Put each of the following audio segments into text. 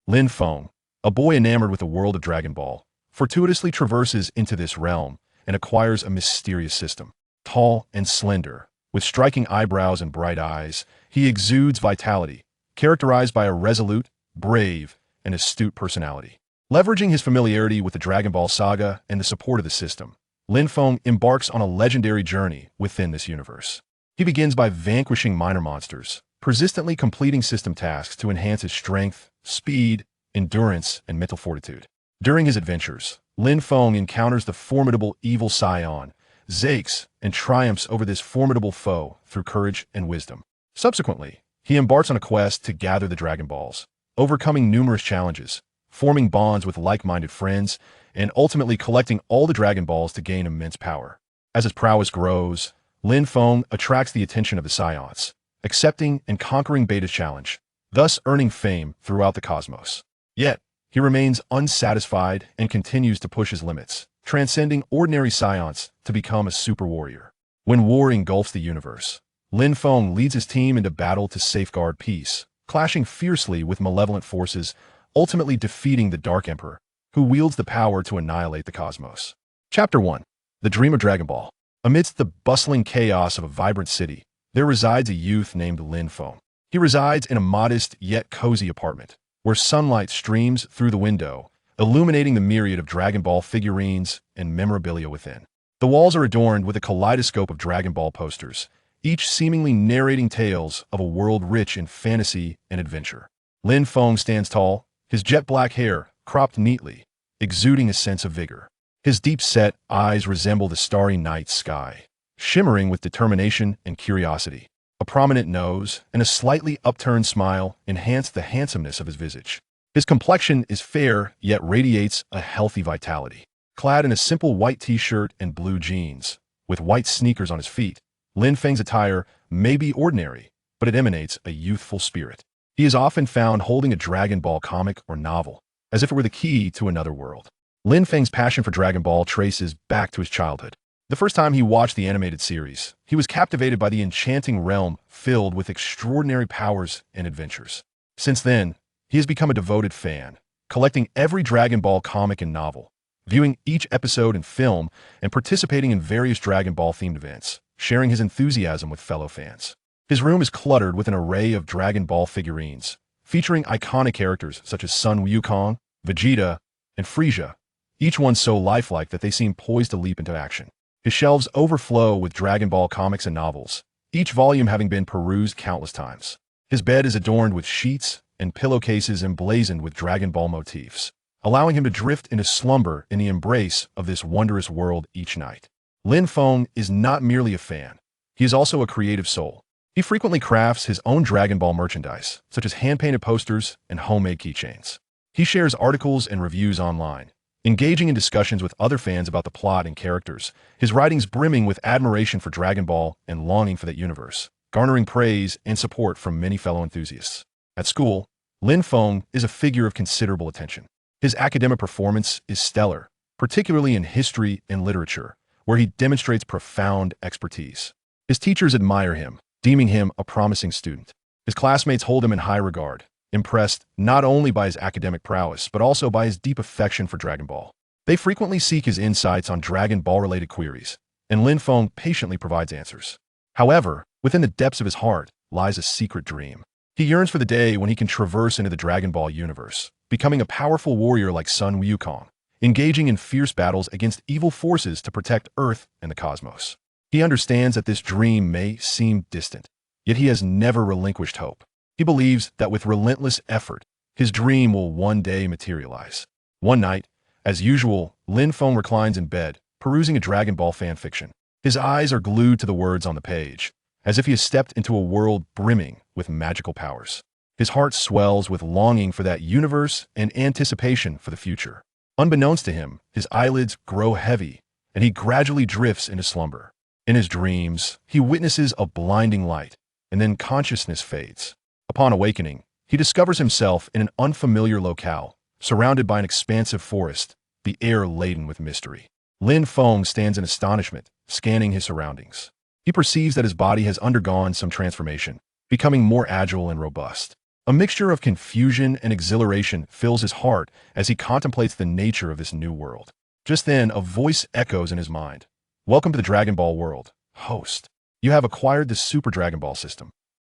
Lin Feng, a boy enamored with the world of Dragon Ball, fortuitously traverses into this realm and acquires a mysterious system. Tall and slender, with striking eyebrows and bright eyes, he exudes vitality, characterized by a resolute, brave, and astute personality. Leveraging his familiarity with the Dragon Ball saga and the support of the system, Lin Feng embarks on a legendary journey within this universe. He begins by vanquishing minor monsters, persistently completing system tasks to enhance his strength, speed, endurance, and mental fortitude. During his adventures, Lin Feng encounters the formidable evil Saiyan Zax and triumphs over this formidable foe through courage and wisdom. Subsequently, he embarks on a quest to gather the Dragon Balls, overcoming numerous challenges, forming bonds with like-minded friends, and ultimately collecting all the Dragon Balls to gain immense power. As his prowess grows, Lin Feng attracts the attention of the Saiyans, accepting and conquering Beta's challenge, thus earning fame throughout the cosmos. Yet, he remains unsatisfied and continues to push his limits, transcending ordinary Saiyans to become a super warrior. When war engulfs the universe, Lin Feng leads his team into battle to safeguard peace, clashing fiercely with malevolent forces, ultimately defeating the Dark Emperor, who wields the power to annihilate the cosmos. Chapter 1. The Dream of Dragon Ball. Amidst the bustling chaos of a vibrant city, there resides a youth named Lin Feng. He resides in a modest yet cozy apartment, where sunlight streams through the window, illuminating the myriad of Dragon Ball figurines and memorabilia within. The walls are adorned with a kaleidoscope of Dragon Ball posters, each seemingly narrating tales of a world rich in fantasy and adventure. Lin Feng stands tall, his jet-black hair cropped neatly, exuding a sense of vigor. His deep-set eyes resemble the starry night sky, shimmering with determination and curiosity. A prominent nose and a slightly upturned smile enhance the handsomeness of his visage. His complexion is fair, yet radiates a healthy vitality. Clad in a simple white t-shirt and blue jeans, with white sneakers on his feet, Lin Feng's attire may be ordinary, but it emanates a youthful spirit. He is often found holding a Dragon Ball comic or novel, as if it were the key to another world. Lin Feng's passion for Dragon Ball traces back to his childhood. The first time he watched the animated series, he was captivated by the enchanting realm filled with extraordinary powers and adventures. Since then, he has become a devoted fan, collecting every Dragon Ball comic and novel, viewing each episode and film, and participating in various Dragon Ball-themed events, sharing his enthusiasm with fellow fans. His room is cluttered with an array of Dragon Ball figurines, featuring iconic characters such as Sun Wukong, Vegeta, and Frieza, each one so lifelike that they seem poised to leap into action. His shelves overflow with Dragon Ball comics and novels, each volume having been perused countless times. His bed is adorned with sheets and pillowcases emblazoned with Dragon Ball motifs, allowing him to drift into slumber in the embrace of this wondrous world each night. Lin Feng is not merely a fan. He is also a creative soul. He frequently crafts his own Dragon Ball merchandise, such as hand-painted posters and homemade keychains. He shares articles and reviews online, engaging in discussions with other fans about the plot and characters, his writings brimming with admiration for Dragon Ball and longing for that universe, garnering praise and support from many fellow enthusiasts. At school, Lin Feng is a figure of considerable attention. His academic performance is stellar, particularly in history and literature, where he demonstrates profound expertise. His teachers admire him, deeming him a promising student. His classmates hold him in high regard, impressed not only by his academic prowess, but also by his deep affection for Dragon Ball. They frequently seek his insights on Dragon Ball-related queries, and Lin Feng patiently provides answers. However, within the depths of his heart lies a secret dream. He yearns for the day when he can traverse into the Dragon Ball universe, becoming a powerful warrior like Sun Wukong, engaging in fierce battles against evil forces to protect Earth and the cosmos. He understands that this dream may seem distant, yet he has never relinquished hope. He believes that with relentless effort, his dream will one day materialize. One night, as usual, Lin Feng reclines in bed, perusing a Dragon Ball fanfiction. His eyes are glued to the words on the page, as if he has stepped into a world brimming with magical powers. His heart swells with longing for that universe and anticipation for the future. Unbeknownst to him, his eyelids grow heavy, and he gradually drifts into slumber. In his dreams, he witnesses a blinding light, and then consciousness fades. Upon awakening, he discovers himself in an unfamiliar locale, surrounded by an expansive forest, the air laden with mystery. Lin Feng stands in astonishment, scanning his surroundings. He perceives that his body has undergone some transformation, becoming more agile and robust. A mixture of confusion and exhilaration fills his heart as he contemplates the nature of this new world. Just then, a voice echoes in his mind. Welcome to the Dragon Ball world, host. You have acquired the Super Dragon Ball system.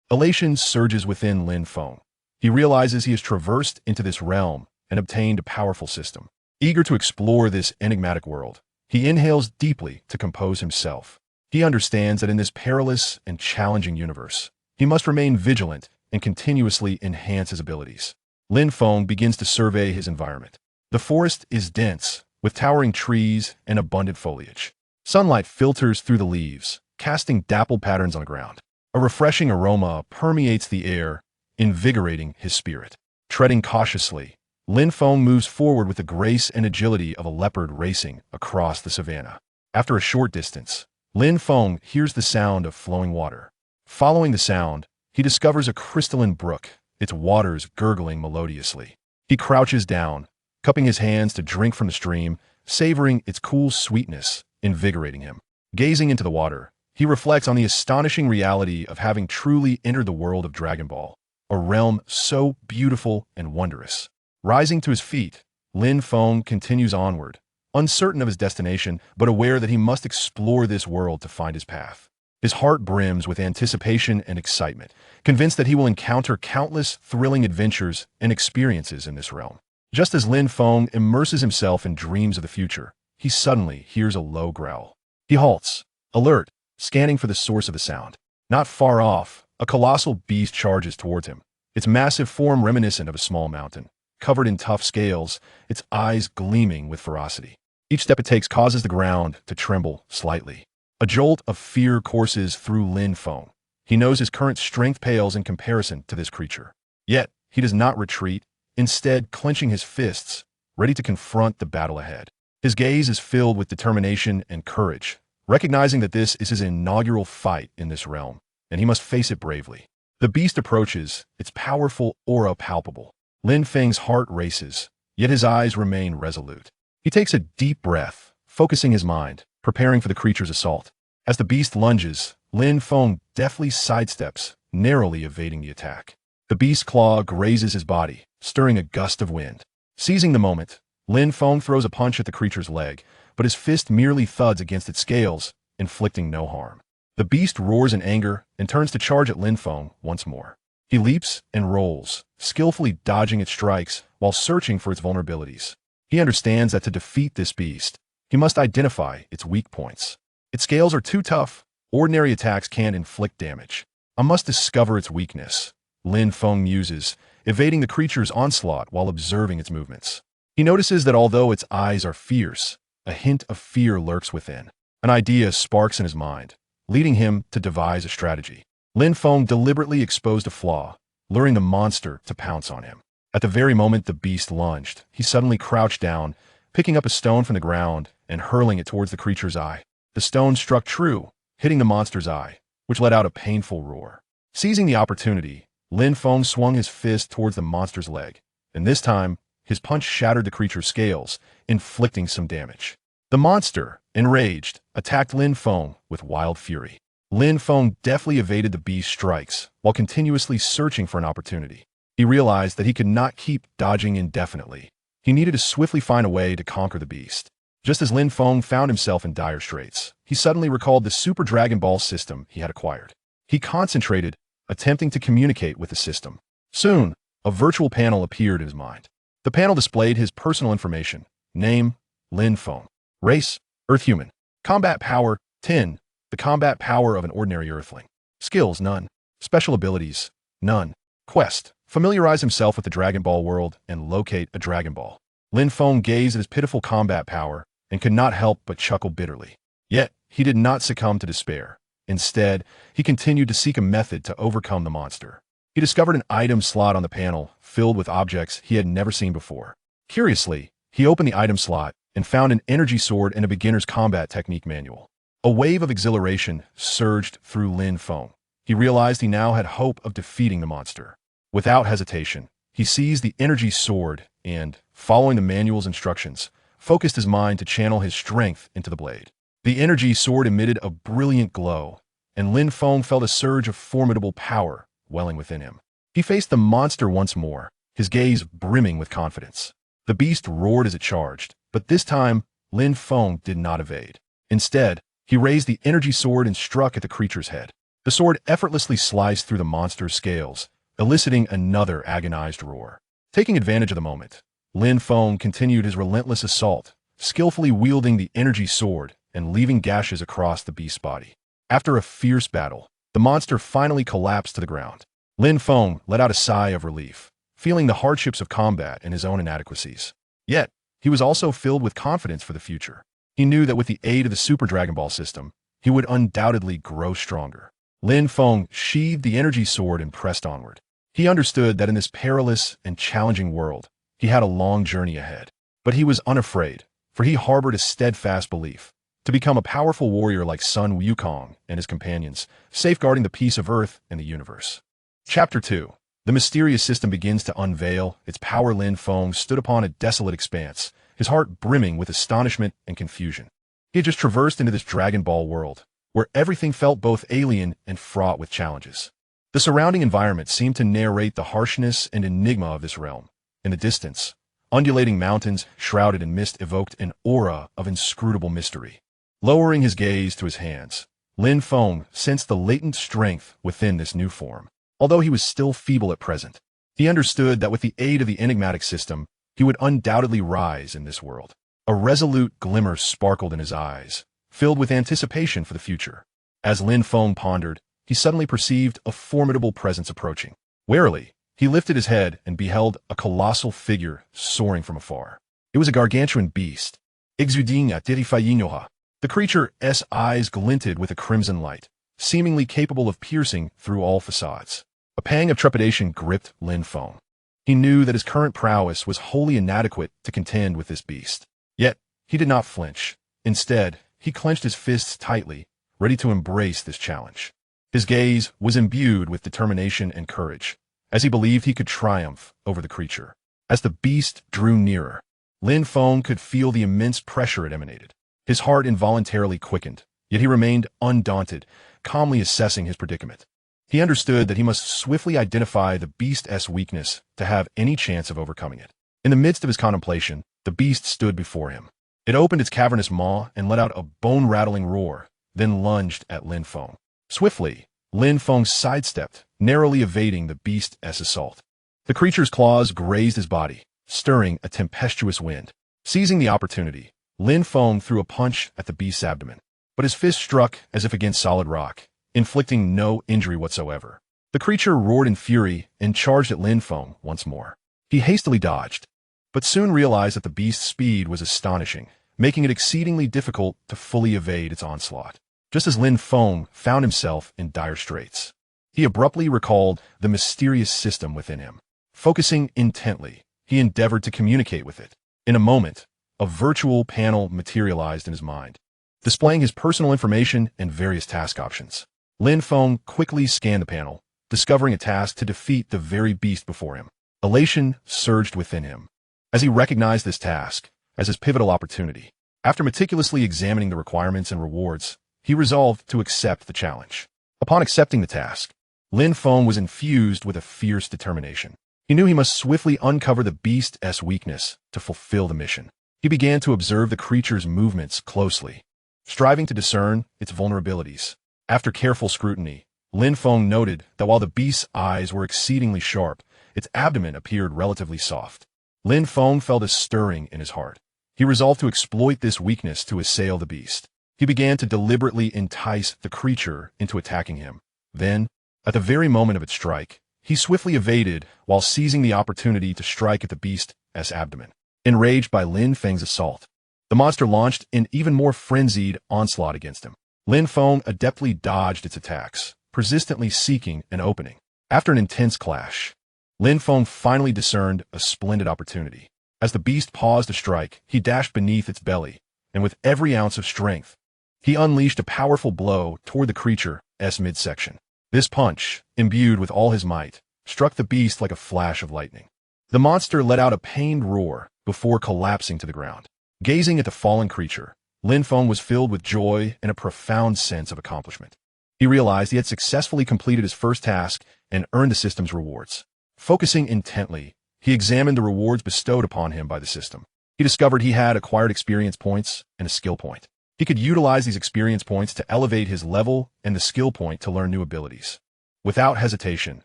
Elation surges within Lin Feng. He realizes he has traversed into this realm and obtained a powerful system. Eager to explore this enigmatic world, he inhales deeply to compose himself. He understands that in this perilous and challenging universe, he must remain vigilant and continuously enhance his abilities. Lin Feng begins to survey his environment. The forest is dense, with towering trees and abundant foliage. Sunlight filters through the leaves, casting dappled patterns on the ground. A refreshing aroma permeates the air, invigorating his spirit. Treading cautiously, Lin Feng moves forward with the grace and agility of a leopard racing across the savannah. After a short distance, Lin Feng hears the sound of flowing water. Following the sound, he discovers a crystalline brook, its waters gurgling melodiously. He crouches down, cupping his hands to drink from the stream, savoring its cool sweetness, invigorating him. Gazing into the water, he reflects on the astonishing reality of having truly entered the world of Dragon Ball, a realm so beautiful and wondrous. Rising to his feet, Lin Feng continues onward, uncertain of his destination, but aware that he must explore this world to find his path. His heart brims with anticipation and excitement, convinced that he will encounter countless thrilling adventures and experiences in this realm. Just as Lin Feng immerses himself in dreams of the future, he suddenly hears a low growl. He halts, alert, scanning for the source of the sound. Not far off, a colossal beast charges towards him, its massive form reminiscent of a small mountain. Covered in tough scales, its eyes gleaming with ferocity. Each step it takes causes the ground to tremble slightly. A jolt of fear courses through Lin Feng. He knows his current strength pales in comparison to this creature. Yet, he does not retreat, instead clenching his fists, ready to confront the battle ahead. His gaze is filled with determination and courage, recognizing that this is his inaugural fight in this realm, and he must face it bravely. The beast approaches, its powerful aura palpable. Lin Feng's heart races, yet his eyes remain resolute. He takes a deep breath, focusing his mind, preparing for the creature's assault. As the beast lunges, Lin Feng deftly sidesteps, narrowly evading the attack. The beast's claw grazes his body, stirring a gust of wind. Seizing the moment, Lin Feng throws a punch at the creature's leg, but his fist merely thuds against its scales, inflicting no harm. The beast roars in anger and turns to charge at Lin Feng once more. He leaps and rolls, skillfully dodging its strikes while searching for its vulnerabilities. He understands that to defeat this beast, he must identify its weak points. Its scales are too tough. Ordinary attacks can't inflict damage. I must discover its weakness, Lin Feng muses, evading the creature's onslaught while observing its movements. He notices that although its eyes are fierce, a hint of fear lurks within. An idea sparks in his mind, leading him to devise a strategy. Lin Feng deliberately exposed a flaw, luring the monster to pounce on him. At the very moment the beast lunged, he suddenly crouched down, picking up a stone from the ground and hurling it towards the creature's eye. The stone struck true, hitting the monster's eye, which let out a painful roar. Seizing the opportunity, Lin Feng swung his fist towards the monster's leg, and this time, his punch shattered the creature's scales, inflicting some damage. The monster, enraged, attacked Lin Feng with wild fury. Lin Feng deftly evaded the beast's strikes while continuously searching for an opportunity. He realized that he could not keep dodging indefinitely. He needed to swiftly find a way to conquer the beast. Just as Lin Feng found himself in dire straits, he suddenly recalled the Super Dragon Ball system he had acquired. He concentrated, attempting to communicate with the system. Soon, a virtual panel appeared in his mind. The panel displayed his personal information. Name, Lin Feng. Race, Earthhuman. Combat power, 10. The combat power of an ordinary Earthling. Skills, none. Special abilities, none. Quest, familiarize himself with the Dragon Ball world and locate a Dragon Ball. Lin Feng gazed at his pitiful combat power and could not help but chuckle bitterly. Yet, he did not succumb to despair. Instead, he continued to seek a method to overcome the monster. He discovered an item slot on the panel filled with objects he had never seen before. Curiously, he opened the item slot and found an energy sword and a beginner's combat technique manual. A wave of exhilaration surged through Lin Feng. He realized he now had hope of defeating the monster. Without hesitation, he seized the energy sword and, following the manual's instructions, focused his mind to channel his strength into the blade. The energy sword emitted a brilliant glow, and Lin Feng felt a surge of formidable power welling within him. He faced the monster once more, his gaze brimming with confidence. The beast roared as it charged, but this time, Lin Feng did not evade. Instead, he raised the energy sword and struck at the creature's head. The sword effortlessly sliced through the monster's scales, eliciting another agonized roar. Taking advantage of the moment, Lin Feng continued his relentless assault, skillfully wielding the energy sword and leaving gashes across the beast's body. After a fierce battle, the monster finally collapsed to the ground. Lin Feng let out a sigh of relief, feeling the hardships of combat and his own inadequacies. Yet, he was also filled with confidence for the future. He knew that with the aid of the Super Dragon Ball system, he would undoubtedly grow stronger. Lin Feng sheathed the energy sword and pressed onward. He understood that in this perilous and challenging world, he had a long journey ahead. But he was unafraid, for he harbored a steadfast belief to become a powerful warrior like Sun Wukong and his companions, safeguarding the peace of Earth and the universe. Chapter 2. The mysterious system begins to unveil its power. Lin Feng stood upon a desolate expanse, his heart brimming with astonishment and confusion. He had just traversed into this Dragon Ball world, where everything felt both alien and fraught with challenges. The surrounding environment seemed to narrate the harshness and enigma of this realm. In the distance, undulating mountains shrouded in mist evoked an aura of inscrutable mystery. Lowering his gaze to his hands, Lin Feng sensed the latent strength within this new form. Although he was still feeble at present, he understood that with the aid of the enigmatic system, he would undoubtedly rise in this world. A resolute glimmer sparkled in his eyes, filled with anticipation for the future. As Lin Feng pondered, he suddenly perceived a formidable presence approaching. Warily, he lifted his head and beheld a colossal figure soaring from afar. It was a gargantuan beast. The creature's eyes glinted with a crimson light, seemingly capable of piercing through all facades. A pang of trepidation gripped Lin Feng. He knew that his current prowess was wholly inadequate to contend with this beast. Yet, he did not flinch. Instead, he clenched his fists tightly, ready to embrace this challenge. His gaze was imbued with determination and courage, as he believed he could triumph over the creature. As the beast drew nearer, Lin Feng could feel the immense pressure it emanated. His heart involuntarily quickened, yet he remained undaunted, calmly assessing his predicament. He understood that he must swiftly identify the beast's weakness to have any chance of overcoming it. In the midst of his contemplation, the beast stood before him. It opened its cavernous maw and let out a bone-rattling roar, then lunged at Lin Feng. Swiftly, Lin Feng sidestepped, narrowly evading the beast's assault. The creature's claws grazed his body, stirring a tempestuous wind. Seizing the opportunity, Lin Feng threw a punch at the beast's abdomen, but his fist struck as if against solid rock, inflicting no injury whatsoever. The creature roared in fury and charged at Lin Feng once more. He hastily dodged, but soon realized that the beast's speed was astonishing, making it exceedingly difficult to fully evade its onslaught. Just as Lin Feng found himself in dire straits, he abruptly recalled the mysterious system within him. Focusing intently, he endeavored to communicate with it. In a moment, a virtual panel materialized in his mind, displaying his personal information and various task options. Lin Feng quickly scanned the panel, discovering a task to defeat the very beast before him. Elation surged within him as he recognized this task as his pivotal opportunity. After meticulously examining the requirements and rewards, he resolved to accept the challenge. Upon accepting the task, Lin Feng was infused with a fierce determination. He knew he must swiftly uncover the beast's weakness to fulfill the mission. He began to observe the creature's movements closely, striving to discern its vulnerabilities. After careful scrutiny, Lin Feng noted that while the beast's eyes were exceedingly sharp, its abdomen appeared relatively soft. Lin Feng felt a stirring in his heart. He resolved to exploit this weakness to assail the beast. He began to deliberately entice the creature into attacking him. Then, at the very moment of its strike, he swiftly evaded while seizing the opportunity to strike at the beast's abdomen. Enraged by Lin Feng's assault, the monster launched an even more frenzied onslaught against him. Lin Feng adeptly dodged its attacks, persistently seeking an opening. After an intense clash, Lin Feng finally discerned a splendid opportunity. As the beast paused to strike, he dashed beneath its belly, and with every ounce of strength, he unleashed a powerful blow toward the creature's midsection. This punch, imbued with all his might, struck the beast like a flash of lightning. The monster let out a pained roar before collapsing to the ground. Gazing at the fallen creature, Lin Feng was filled with joy and a profound sense of accomplishment. He realized he had successfully completed his first task and earn the system's rewards. Focusing intently, he examined the rewards bestowed upon him by the system. He discovered he had acquired experience points and a skill point. He could utilize these experience points to elevate his level and the skill point to learn new abilities. Without hesitation,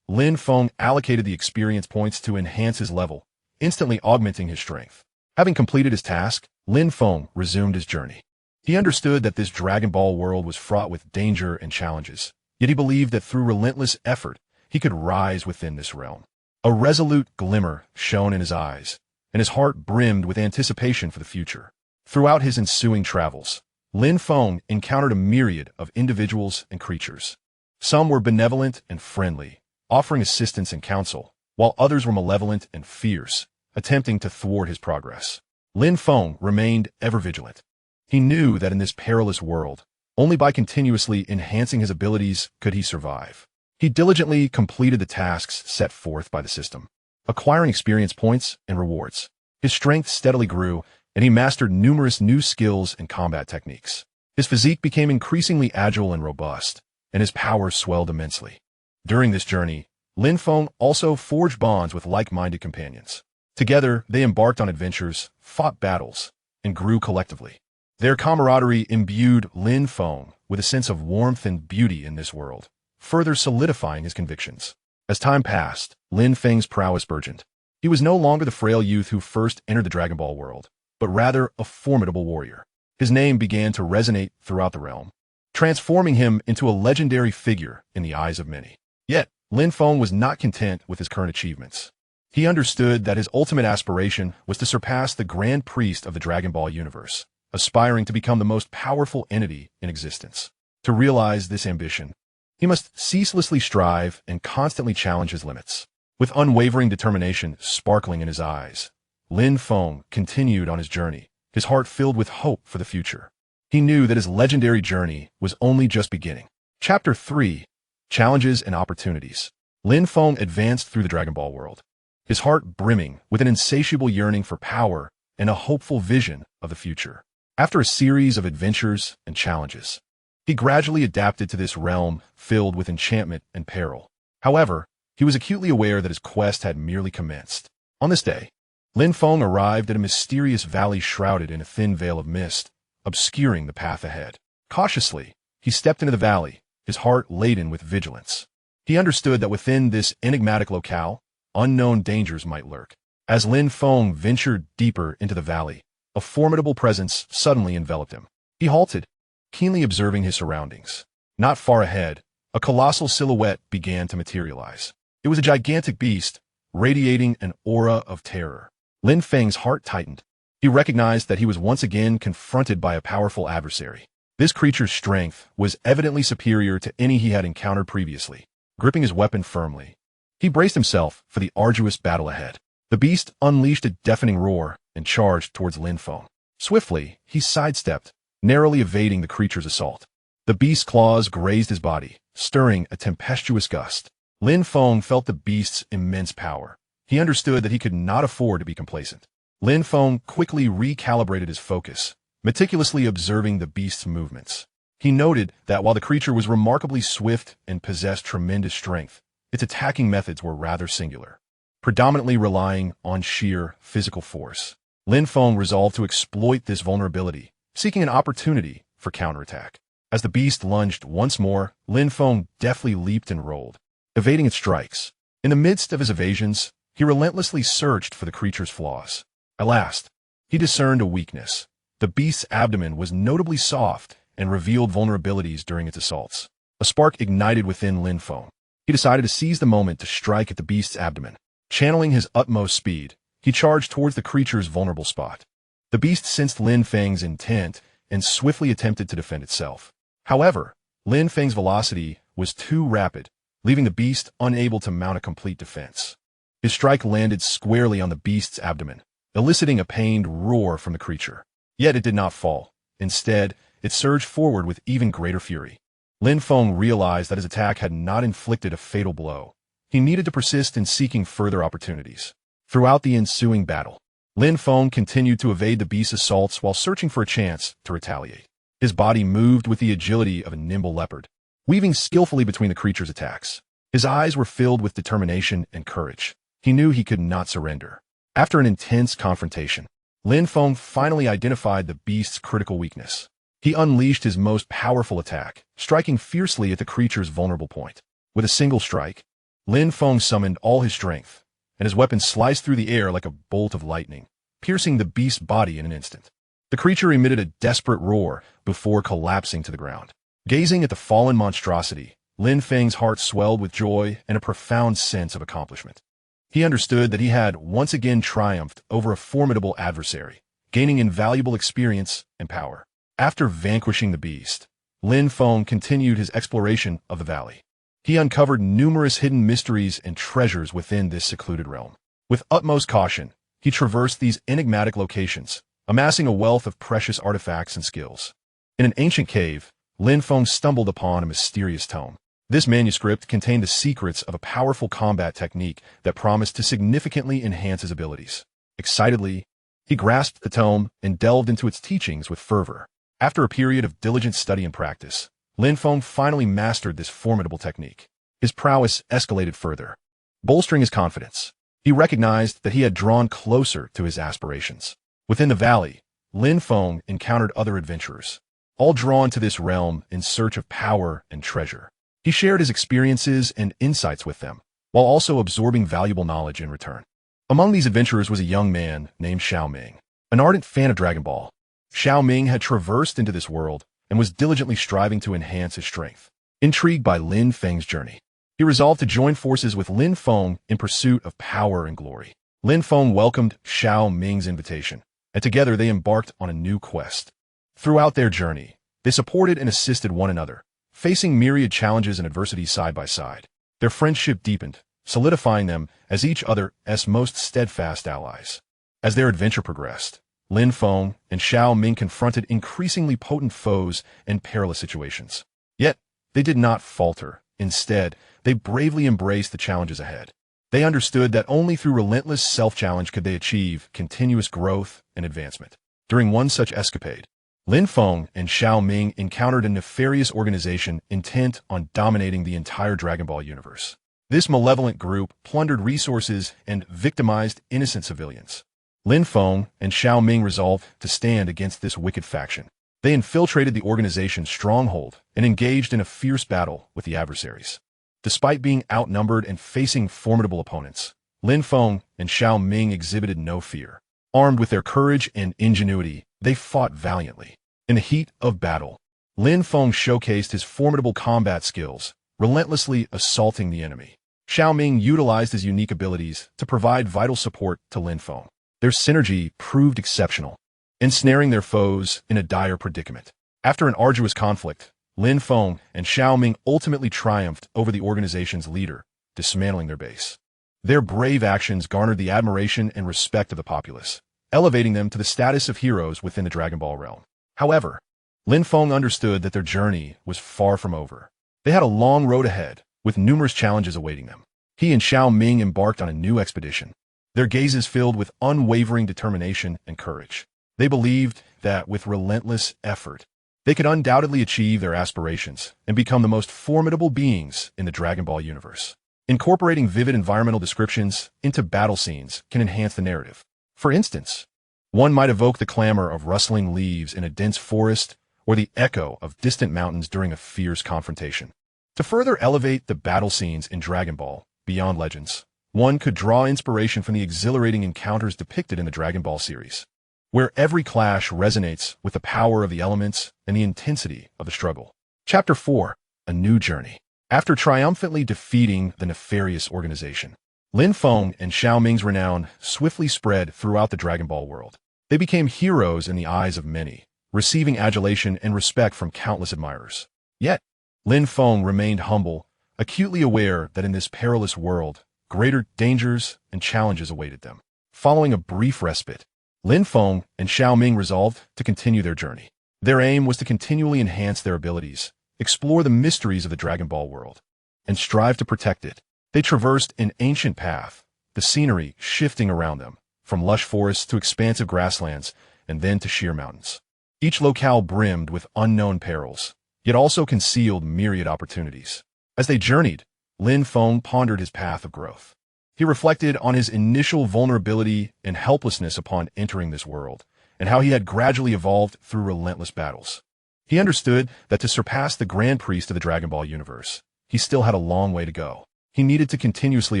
Lin Feng allocated the experience points to enhance his level, instantly augmenting his strength. Having completed his task, Lin Feng resumed his journey. He understood that this Dragon Ball world was fraught with danger and challenges, yet he believed that through relentless effort, he could rise within this realm. A resolute glimmer shone in his eyes, and his heart brimmed with anticipation for the future. Throughout his ensuing travels, Lin Feng encountered a myriad of individuals and creatures. Some were benevolent and friendly, offering assistance and counsel, while others were malevolent and fierce, attempting to thwart his progress. Lin Feng remained ever vigilant. He knew that in this perilous world, only by continuously enhancing his abilities could he survive. He diligently completed the tasks set forth by the system, acquiring experience points and rewards. His strength steadily grew, and he mastered numerous new skills and combat techniques. His physique became increasingly agile and robust, and his power swelled immensely. During this journey, Lin Feng also forged bonds with like-minded companions. Together, they embarked on adventures, fought battles, and grew collectively. Their camaraderie imbued Lin Feng with a sense of warmth and beauty in this world, further solidifying his convictions. As time passed, Lin Feng's prowess burgeoned. He was no longer the frail youth who first entered the Dragon Ball world, but rather a formidable warrior. His name began to resonate throughout the realm, transforming him into a legendary figure in the eyes of many. Yet, Lin Feng was not content with his current achievements. He understood that his ultimate aspiration was to surpass the Grand Priest of the Dragon Ball universe, aspiring to become the most powerful entity in existence. To realize this ambition, he must ceaselessly strive and constantly challenge his limits. With unwavering determination sparkling in his eyes, Lin Feng continued on his journey, his heart filled with hope for the future. He knew that his legendary journey was only just beginning. Chapter 3: Challenges and Opportunities. Lin Feng advanced through the Dragon Ball world, his heart brimming with an insatiable yearning for power and a hopeful vision of the future. After a series of adventures and challenges, he gradually adapted to this realm filled with enchantment and peril. However, he was acutely aware that his quest had merely commenced. On this day, Lin Feng arrived at a mysterious valley shrouded in a thin veil of mist, obscuring the path ahead. Cautiously, he stepped into the valley, his heart laden with vigilance. He understood that within this enigmatic locale, unknown dangers might lurk. As Lin Feng ventured deeper into the valley, a formidable presence suddenly enveloped him. He halted, keenly observing his surroundings. Not far ahead, a colossal silhouette began to materialize. It was a gigantic beast, radiating an aura of terror. Lin Feng's heart tightened. He recognized that he was once again confronted by a powerful adversary. This creature's strength was evidently superior to any he had encountered previously. Gripping his weapon firmly, he braced himself for the arduous battle ahead. The beast unleashed a deafening roar and charged towards Lin Feng. Swiftly, he sidestepped, narrowly evading the creature's assault. The beast's claws grazed his body, stirring a tempestuous gust. Lin Feng felt the beast's immense power. He understood that he could not afford to be complacent. Lin Feng quickly recalibrated his focus, meticulously observing the beast's movements. He noted that while the creature was remarkably swift and possessed tremendous strength, its attacking methods were rather singular, predominantly relying on sheer physical force. Lin Feng resolved to exploit this vulnerability, seeking an opportunity for counterattack. As the beast lunged once more, Lin Feng deftly leaped and rolled, evading its strikes. In the midst of his evasions, he relentlessly searched for the creature's flaws. At last, he discerned a weakness. The beast's abdomen was notably soft and revealed vulnerabilities during its assaults. A spark ignited within Lin Feng. He decided to seize the moment to strike at the beast's abdomen. Channeling his utmost speed, he charged towards the creature's vulnerable spot. The beast sensed Lin Feng's intent and swiftly attempted to defend itself. However, Lin Feng's velocity was too rapid, leaving the beast unable to mount a complete defense. His strike landed squarely on the beast's abdomen, eliciting a pained roar from the creature. Yet it did not fall. Instead, it surged forward with even greater fury. Lin Feng realized that his attack had not inflicted a fatal blow. He needed to persist in seeking further opportunities. Throughout the ensuing battle, Lin Feng continued to evade the beast's assaults while searching for a chance to retaliate. His body moved with the agility of a nimble leopard, weaving skillfully between the creature's attacks. His eyes were filled with determination and courage. He knew he could not surrender. After an intense confrontation, Lin Feng finally identified the beast's critical weakness. He unleashed his most powerful attack, striking fiercely at the creature's vulnerable point. With a single strike, Lin Feng summoned all his strength, and his weapon sliced through the air like a bolt of lightning, piercing the beast's body in an instant. The creature emitted a desperate roar before collapsing to the ground. Gazing at the fallen monstrosity, Lin Feng's heart swelled with joy and a profound sense of accomplishment. He understood that he had once again triumphed over a formidable adversary, gaining invaluable experience and power. After vanquishing the beast, Lin Feng continued his exploration of the valley. He uncovered numerous hidden mysteries and treasures within this secluded realm. With utmost caution, he traversed these enigmatic locations, amassing a wealth of precious artifacts and skills. In an ancient cave, Lin Feng stumbled upon a mysterious tome. This manuscript contained the secrets of a powerful combat technique that promised to significantly enhance his abilities. Excitedly, he grasped the tome and delved into its teachings with fervor. After a period of diligent study and practice, Lin Feng finally mastered this formidable technique. His prowess escalated further. Bolstering his confidence, he recognized that he had drawn closer to his aspirations. Within the valley, Lin Feng encountered other adventurers, all drawn to this realm in search of power and treasure. He shared his experiences and insights with them, while also absorbing valuable knowledge in return. Among these adventurers was a young man named Xiao Ming, an ardent fan of Dragon Ball. Xiao Ming had traversed into this world and was diligently striving to enhance his strength. Intrigued by Lin Feng's journey, he resolved to join forces with Lin Feng in pursuit of power and glory. Lin Feng welcomed Xiao Ming's invitation, and together they embarked on a new quest. Throughout their journey, they supported and assisted one another, facing myriad challenges and adversities side by side. Their friendship deepened, solidifying them as each other's most steadfast allies. As their adventure progressed, Lin Feng and Xiao Ming confronted increasingly potent foes and perilous situations. Yet, they did not falter. Instead, they bravely embraced the challenges ahead. They understood that only through relentless self-challenge could they achieve continuous growth and advancement. During one such escapade, Lin Feng and Xiao Ming encountered a nefarious organization intent on dominating the entire Dragon Ball universe. This malevolent group plundered resources and victimized innocent civilians. Lin Feng and Xiao Ming resolved to stand against this wicked faction. They infiltrated the organization's stronghold and engaged in a fierce battle with the adversaries. Despite being outnumbered and facing formidable opponents, Lin Feng and Xiao Ming exhibited no fear. Armed with their courage and ingenuity, they fought valiantly. In the heat of battle, Lin Feng showcased his formidable combat skills, relentlessly assaulting the enemy. Xiao Ming utilized his unique abilities to provide vital support to Lin Feng. Their synergy proved exceptional, ensnaring their foes in a dire predicament. After an arduous conflict, Lin Feng and Xiao Ming ultimately triumphed over the organization's leader, dismantling their base. Their brave actions garnered the admiration and respect of the populace, elevating them to the status of heroes within the Dragon Ball realm. However, Lin Feng understood that their journey was far from over. They had a long road ahead, with numerous challenges awaiting them. He and Xiao Ming embarked on a new expedition, their gazes filled with unwavering determination and courage. They believed that with relentless effort, they could undoubtedly achieve their aspirations and become the most formidable beings in the Dragon Ball universe. Incorporating vivid environmental descriptions into battle scenes can enhance the narrative. For instance, one might evoke the clamor of rustling leaves in a dense forest or the echo of distant mountains during a fierce confrontation. To further elevate the battle scenes in Dragon Ball, Beyond Legends, one could draw inspiration from the exhilarating encounters depicted in the Dragon Ball series, where every clash resonates with the power of the elements and the intensity of the struggle. Chapter 4: A New Journey. After triumphantly defeating the nefarious organization, Lin Feng and Xiao Ming's renown swiftly spread throughout the Dragon Ball world. They became heroes in the eyes of many, receiving adulation and respect from countless admirers. Yet, Lin Feng remained humble, acutely aware that in this perilous world, greater dangers and challenges awaited them. Following a brief respite, Lin Feng and Xiao Ming resolved to continue their journey. Their aim was to continually enhance their abilities, explore the mysteries of the Dragon Ball world, and strive to protect it. They traversed an ancient path, the scenery shifting around them, from lush forests to expansive grasslands, and then to sheer mountains. Each locale brimmed with unknown perils, yet also concealed myriad opportunities. As they journeyed, Lin Feng pondered his path of growth. He reflected on his initial vulnerability and helplessness upon entering this world, and how he had gradually evolved through relentless battles. He understood that to surpass the Grand Priest of the Dragon Ball universe, he still had a long way to go. He needed to continuously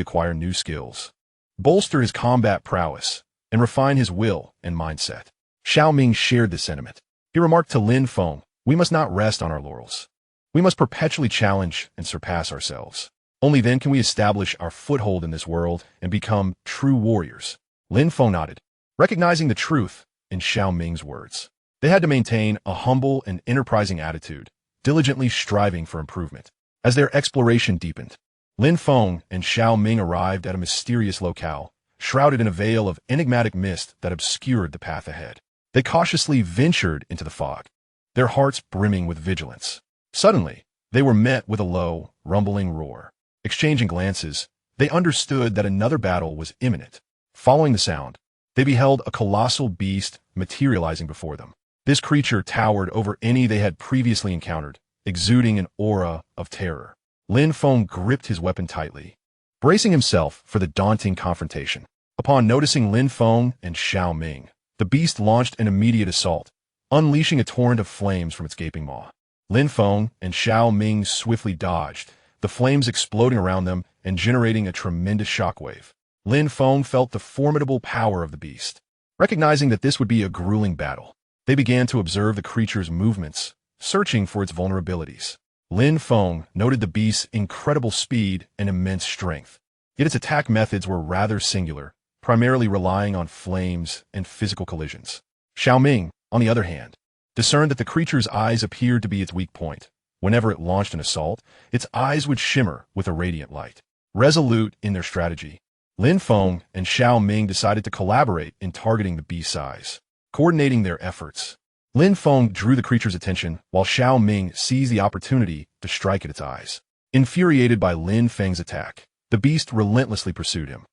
acquire new skills, bolster his combat prowess, and refine his will and mindset. Xiao Ming shared this sentiment. He remarked to Lin Feng, "We must not rest on our laurels. We must perpetually challenge and surpass ourselves. Only then can we establish our foothold in this world and become true warriors." Lin Feng nodded, recognizing the truth in Xiao Ming's words. They had to maintain a humble and enterprising attitude, diligently striving for improvement. As their exploration deepened, Lin Feng and Xiao Ming arrived at a mysterious locale, shrouded in a veil of enigmatic mist that obscured the path ahead. They cautiously ventured into the fog, their hearts brimming with vigilance. Suddenly, they were met with a low, rumbling roar. Exchanging glances, they understood that another battle was imminent. Following the sound, they beheld a colossal beast materializing before them. This creature towered over any they had previously encountered, exuding an aura of terror. Lin Feng gripped his weapon tightly, bracing himself for the daunting confrontation. Upon noticing Lin Feng and Xiao Ming, the beast launched an immediate assault, unleashing a torrent of flames from its gaping maw. Lin Feng and Xiao Ming swiftly dodged, the flames exploding around them and generating a tremendous shockwave. Lin Feng felt the formidable power of the beast. Recognizing that this would be a grueling battle, they began to observe the creature's movements, searching for its vulnerabilities. Lin Feng noted the beast's incredible speed and immense strength, yet its attack methods were rather singular, primarily relying on flames and physical collisions. Xiao Ming, on the other hand, discerned that the creature's eyes appeared to be its weak point. Whenever it launched an assault, its eyes would shimmer with a radiant light. Resolute in their strategy, Lin Feng and Xiao Ming decided to collaborate in targeting the beast's eyes. Coordinating their efforts, Lin Feng drew the creature's attention while Xiao Ming seized the opportunity to strike at its eyes. Infuriated by Lin Feng's attack, the beast relentlessly pursued him.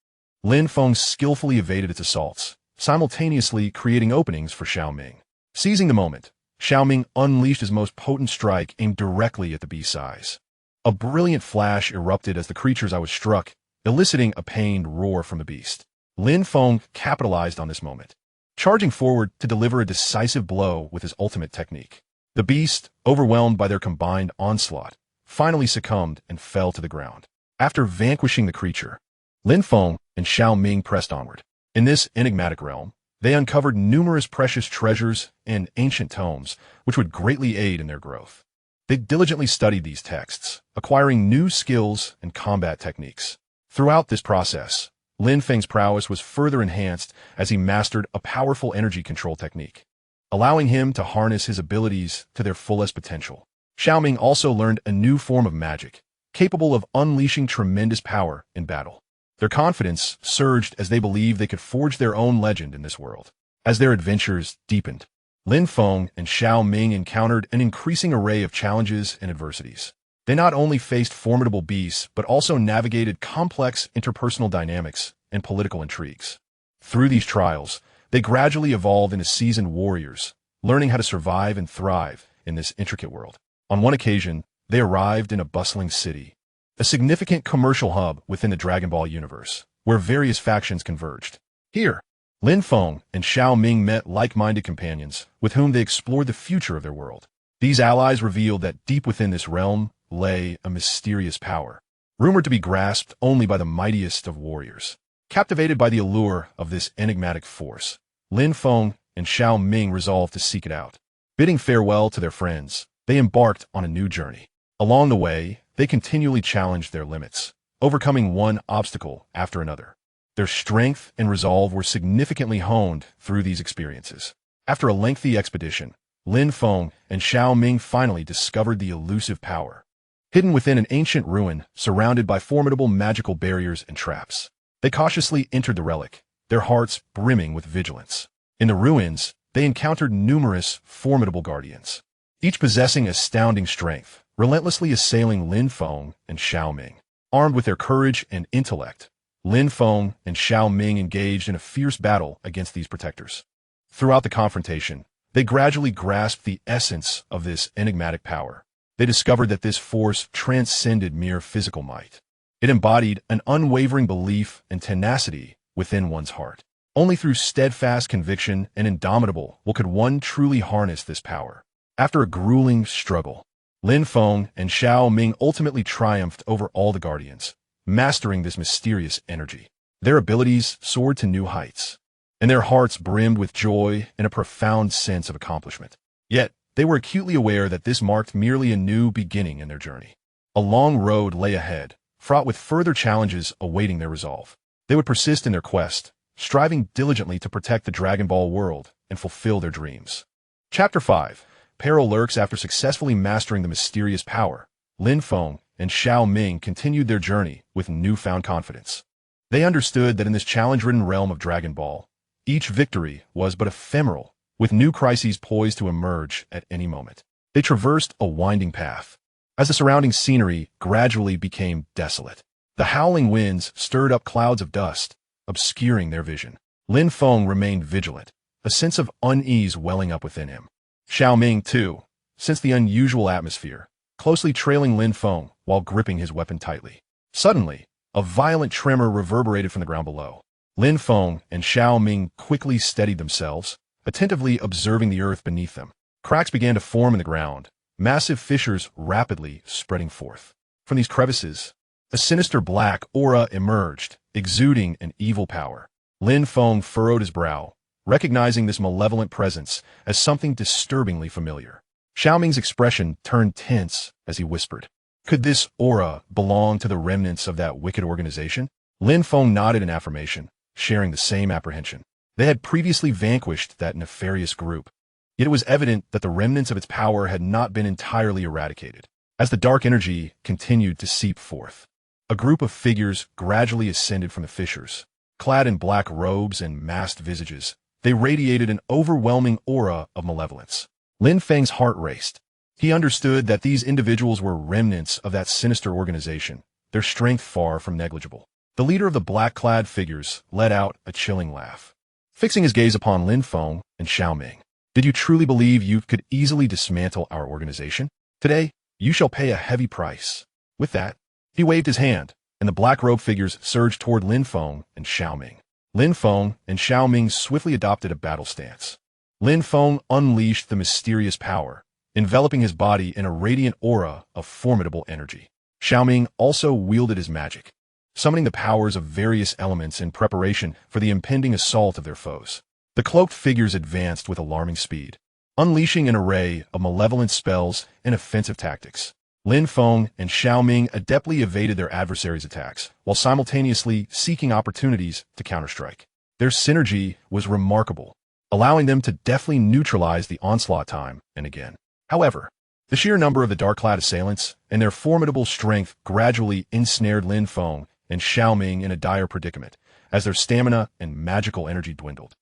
Lin Feng skillfully evaded its assaults, simultaneously creating openings for Xiao Ming. Seizing the moment, Xiao Ming unleashed his most potent strike aimed directly at the beast's eyes. A brilliant flash erupted as the creature's eye was struck, eliciting a pained roar from the beast. Lin Feng capitalized on this moment, charging forward to deliver a decisive blow with his ultimate technique. The beast, overwhelmed by their combined onslaught, finally succumbed and fell to the ground. After vanquishing the creature, Lin Feng and Xiao Ming pressed onward. In this enigmatic realm, they uncovered numerous precious treasures and ancient tomes, which would greatly aid in their growth. They diligently studied these texts, acquiring new skills and combat techniques. Throughout this process, Lin Feng's prowess was further enhanced as he mastered a powerful energy control technique, allowing him to harness his abilities to their fullest potential. Xiao Ming also learned a new form of magic, capable of unleashing tremendous power in battle. Their confidence surged as they believed they could forge their own legend in this world. As their adventures deepened, Lin Feng and Xiao Ming encountered an increasing array of challenges and adversities. They not only faced formidable beasts, but also navigated complex interpersonal dynamics and political intrigues. Through these trials, they gradually evolved into seasoned warriors, learning how to survive and thrive in this intricate world. On one occasion, they arrived in a bustling city, a significant commercial hub within the Dragon Ball universe, where various factions converged. Here, Lin Feng and Xiao Ming met like-minded companions with whom they explored the future of their world. These allies revealed that deep within this realm lay a mysterious power, rumored to be grasped only by the mightiest of warriors. Captivated by the allure of this enigmatic force, Lin Feng and Xiao Ming resolved to seek it out. Bidding farewell to their friends, they embarked on a new journey. Along the way, they continually challenged their limits, overcoming one obstacle after another. Their strength and resolve were significantly honed through these experiences. After a lengthy expedition, Lin Feng and Xiao Ming finally discovered the elusive power, hidden within an ancient ruin surrounded by formidable magical barriers and traps. They cautiously entered the relic, their hearts brimming with vigilance. In the ruins, they encountered numerous formidable guardians, each possessing astounding strength, relentlessly assailing Lin Feng and Xiao Ming. Armed with their courage and intellect, Lin Feng and Xiao Ming engaged in a fierce battle against these protectors. Throughout the confrontation, they gradually grasped the essence of this enigmatic power. They discovered that this force transcended mere physical might. It embodied an unwavering belief and tenacity within one's heart. Only through steadfast conviction and indomitable will could one truly harness this power. After a grueling struggle, Lin Feng and Xiao Ming ultimately triumphed over all the Guardians, mastering this mysterious energy. Their abilities soared to new heights, and their hearts brimmed with joy and a profound sense of accomplishment. Yet, they were acutely aware that this marked merely a new beginning in their journey. A long road lay ahead, fraught with further challenges awaiting their resolve. They would persist in their quest, striving diligently to protect the Dragon Ball world and fulfill their dreams. Chapter 5. Peril lurks. After successfully mastering the mysterious power, Lin Feng and Xiao Ming continued their journey with newfound confidence. They understood that in this challenge-ridden realm of Dragon Ball, each victory was but ephemeral, with new crises poised to emerge at any moment. They traversed a winding path, as the surrounding scenery gradually became desolate. The howling winds stirred up clouds of dust, obscuring their vision. Lin Feng remained vigilant, a sense of unease welling up within him. Xiao Ming, too, sensed the unusual atmosphere, closely trailing Lin Feng while gripping his weapon tightly. Suddenly, a violent tremor reverberated from the ground below. Lin Feng and Xiao Ming quickly steadied themselves, attentively observing the earth beneath them. Cracks began to form in the ground, massive fissures rapidly spreading forth. From these crevices, a sinister black aura emerged, exuding an evil power. Lin Feng furrowed his brow, recognizing this malevolent presence as something disturbingly familiar. Xiao Ming's expression turned tense as he whispered, "Could this aura belong to the remnants of that wicked organization?" Lin Feng nodded in affirmation, sharing the same apprehension. They had previously vanquished that nefarious group, yet it was evident that the remnants of its power had not been entirely eradicated. As the dark energy continued to seep forth, a group of figures gradually ascended from the fissures. Clad in black robes and masked visages, they radiated an overwhelming aura of malevolence. Lin Feng's heart raced. He understood that these individuals were remnants of that sinister organization, their strength far from negligible. The leader of the black-clad figures let out a chilling laugh, fixing his gaze upon Lin Feng and Xiao Ming. "Did you truly believe you could easily dismantle our organization? Today, you shall pay a heavy price." With that, he waved his hand, and the black-robed figures surged toward Lin Feng and Xiao Ming. Lin Feng and Xiao Ming swiftly adopted a battle stance. Lin Feng unleashed the mysterious power, enveloping his body in a radiant aura of formidable energy. Xiao Ming also wielded his magic, summoning the powers of various elements in preparation for the impending assault of their foes. The cloaked figures advanced with alarming speed, unleashing an array of malevolent spells and offensive tactics. Lin Feng and Xiao Ming adeptly evaded their adversaries' attacks, while simultaneously seeking opportunities to counterstrike. Their synergy was remarkable, allowing them to deftly neutralize the onslaught time and again. However, the sheer number of the dark-clad assailants and their formidable strength gradually ensnared Lin Feng and Xiao Ming in a dire predicament, as their stamina and magical energy dwindled.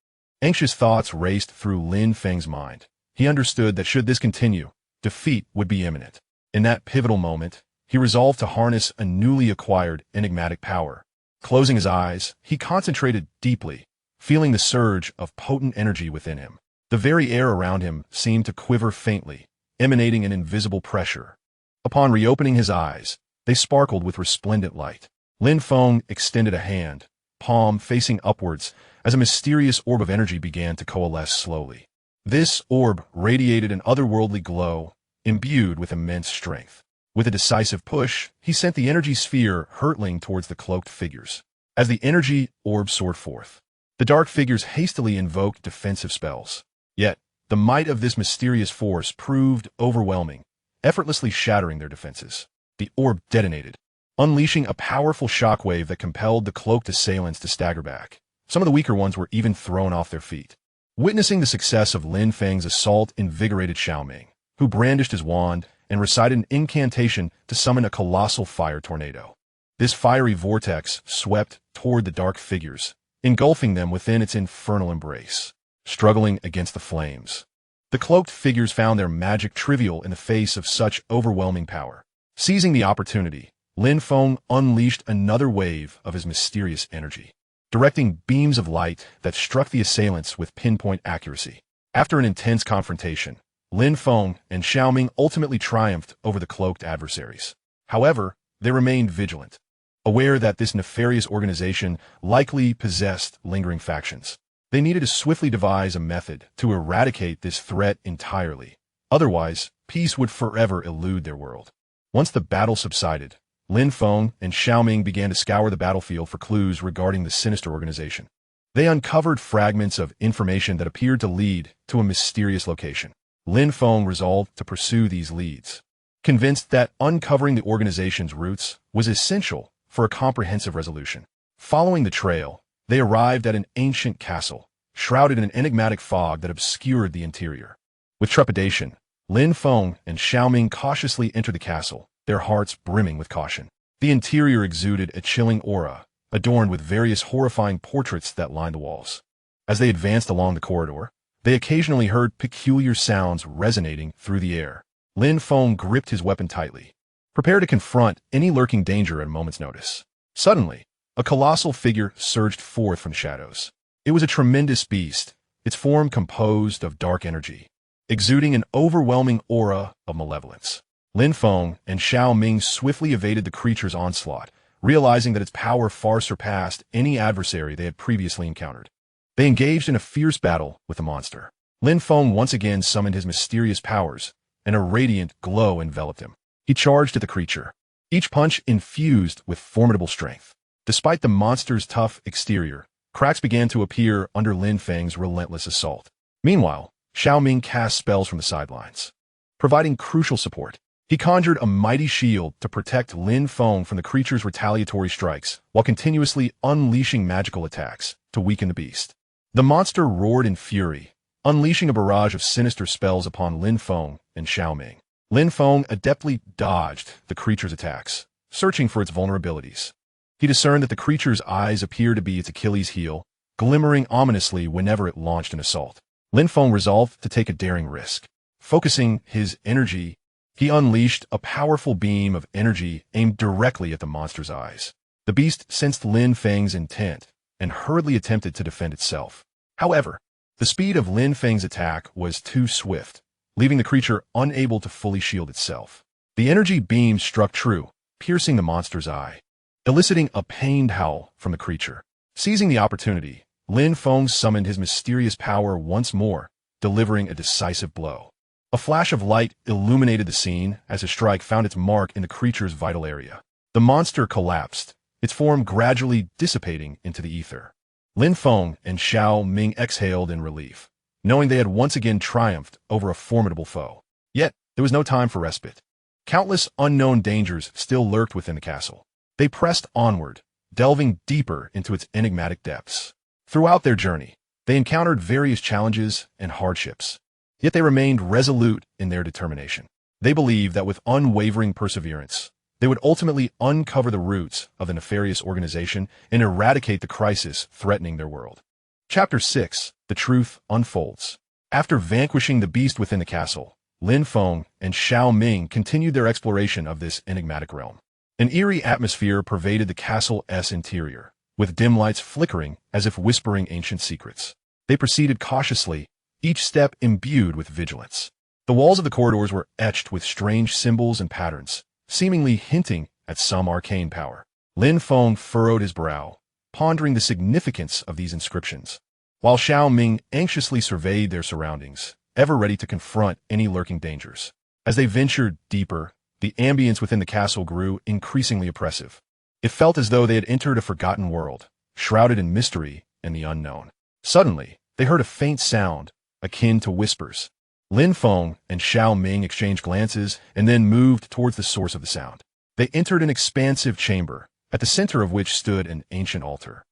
Anxious thoughts raced through Lin Feng's mind. He understood that should this continue, defeat would be imminent. In that pivotal moment, he resolved to harness a newly acquired enigmatic power. Closing his eyes, he concentrated deeply, feeling the surge of potent energy within him. The very air around him seemed to quiver faintly, emanating an invisible pressure. Upon reopening his eyes, they sparkled with resplendent light. Lin Feng extended a hand, palm facing upwards, as a mysterious orb of energy began to coalesce slowly. This orb radiated an otherworldly glow, imbued with immense strength. With a decisive push, he sent the energy sphere hurtling towards the cloaked figures. As the energy orb soared forth, the dark figures hastily invoked defensive spells. Yet, the might of this mysterious force proved overwhelming, effortlessly shattering their defenses. The orb detonated, unleashing a powerful shockwave that compelled the cloaked assailants to stagger back. Some of the weaker ones were even thrown off their feet. Witnessing the success of Lin Feng's assault invigorated Xiao Ming, who brandished his wand and recited an incantation to summon a colossal fire tornado. This fiery vortex swept toward the dark figures, engulfing them within its infernal embrace. Struggling against the flames, the cloaked figures found their magic trivial in the face of such overwhelming power. Seizing the opportunity, Lin Feng unleashed another wave of his mysterious energy, directing beams of light that struck the assailants with pinpoint accuracy. After an intense confrontation, Lin Feng and Xiao Ming ultimately triumphed over the cloaked adversaries. However, they remained vigilant. aware that this nefarious organization likely possessed lingering factions. They needed to swiftly devise a method to eradicate this threat entirely. Otherwise, peace would forever elude their world. Once the battle subsided, Lin Feng and Xiaoming began to scour the battlefield for clues regarding the sinister organization. They uncovered fragments of information that appeared to lead to a mysterious location. Lin Feng resolved to pursue these leads, convinced that uncovering the organization's roots was essential for a comprehensive resolution. Following the trail, they arrived at an ancient castle, shrouded in an enigmatic fog that obscured the interior. With trepidation, Lin Feng and Xiaoming cautiously entered the castle, their hearts brimming with caution. The interior exuded a chilling aura, adorned with various horrifying portraits that lined the walls. As they advanced along the corridor, they occasionally heard peculiar sounds resonating through the air. Lin Feng gripped his weapon tightly, prepared to confront any lurking danger at a moment's notice. Suddenly, a colossal figure surged forth from the shadows. It was a tremendous beast, its form composed of dark energy, exuding an overwhelming aura of malevolence. Lin Feng and Xiaoming swiftly evaded the creature's onslaught, realizing that its power far surpassed any adversary they had previously encountered. They engaged in a fierce battle with the monster. Lin Feng once again summoned his mysterious powers, and a radiant glow enveloped him. He charged at the creature, each punch infused with formidable strength. Despite the monster's tough exterior, cracks began to appear under Lin Feng's relentless assault. Meanwhile, Xiaoming cast spells from the sidelines, providing crucial support. He conjured a mighty shield to protect Lin Feng from the creature's retaliatory strikes, while continuously unleashing magical attacks to weaken the beast. The monster roared in fury, unleashing a barrage of sinister spells upon Lin Feng and Xiaoming. Lin Feng adeptly dodged the creature's attacks, searching for its vulnerabilities. He discerned that the creature's eyes appeared to be its Achilles heel, glimmering ominously whenever it launched an assault. Lin Feng resolved to take a daring risk. Focusing his energy, he unleashed a powerful beam of energy aimed directly at the monster's eyes. The beast sensed Lin Feng's intent and hurriedly attempted to defend itself. However, the speed of Lin Feng's attack was too swift, leaving the creature unable to fully shield itself. The energy beam struck true, piercing the monster's eye, eliciting a pained howl from the creature. Seizing the opportunity, Lin Feng summoned his mysterious power once more, delivering a decisive blow. A flash of light illuminated the scene as his strike found its mark in the creature's vital area. The monster collapsed, its form gradually dissipating into the ether. Lin Feng and Xiaoming exhaled in relief, knowing they had once again triumphed over a formidable foe. Yet, there was no time for respite. Countless unknown dangers still lurked within the castle. They pressed onward, delving deeper into its enigmatic depths. Throughout their journey, they encountered various challenges and hardships. Yet they remained resolute in their determination. They believed that with unwavering perseverance, they would ultimately uncover the roots of the nefarious organization and eradicate the crisis threatening their world. Chapter 6: The Truth Unfolds. After vanquishing the beast within the castle, Lin Feng and Xiaoming continued their exploration of this enigmatic realm. An eerie atmosphere pervaded the castle's interior, with dim lights flickering as if whispering ancient secrets. They proceeded cautiously, each step imbued with vigilance. The walls of the corridors were etched with strange symbols and patterns, seemingly hinting at some arcane power. Lin Feng furrowed his brow, pondering the significance of these inscriptions, while Xiaoming anxiously surveyed their surroundings, ever ready to confront any lurking dangers. As they ventured deeper, the ambience within the castle grew increasingly oppressive. It felt as though they had entered a forgotten world, shrouded in mystery and the unknown. Suddenly, they heard a faint sound, akin to whispers. Lin Feng and Xiaoming exchanged glances and then moved towards the source of the sound. They entered an expansive chamber, at the center of which stood an ancient altar.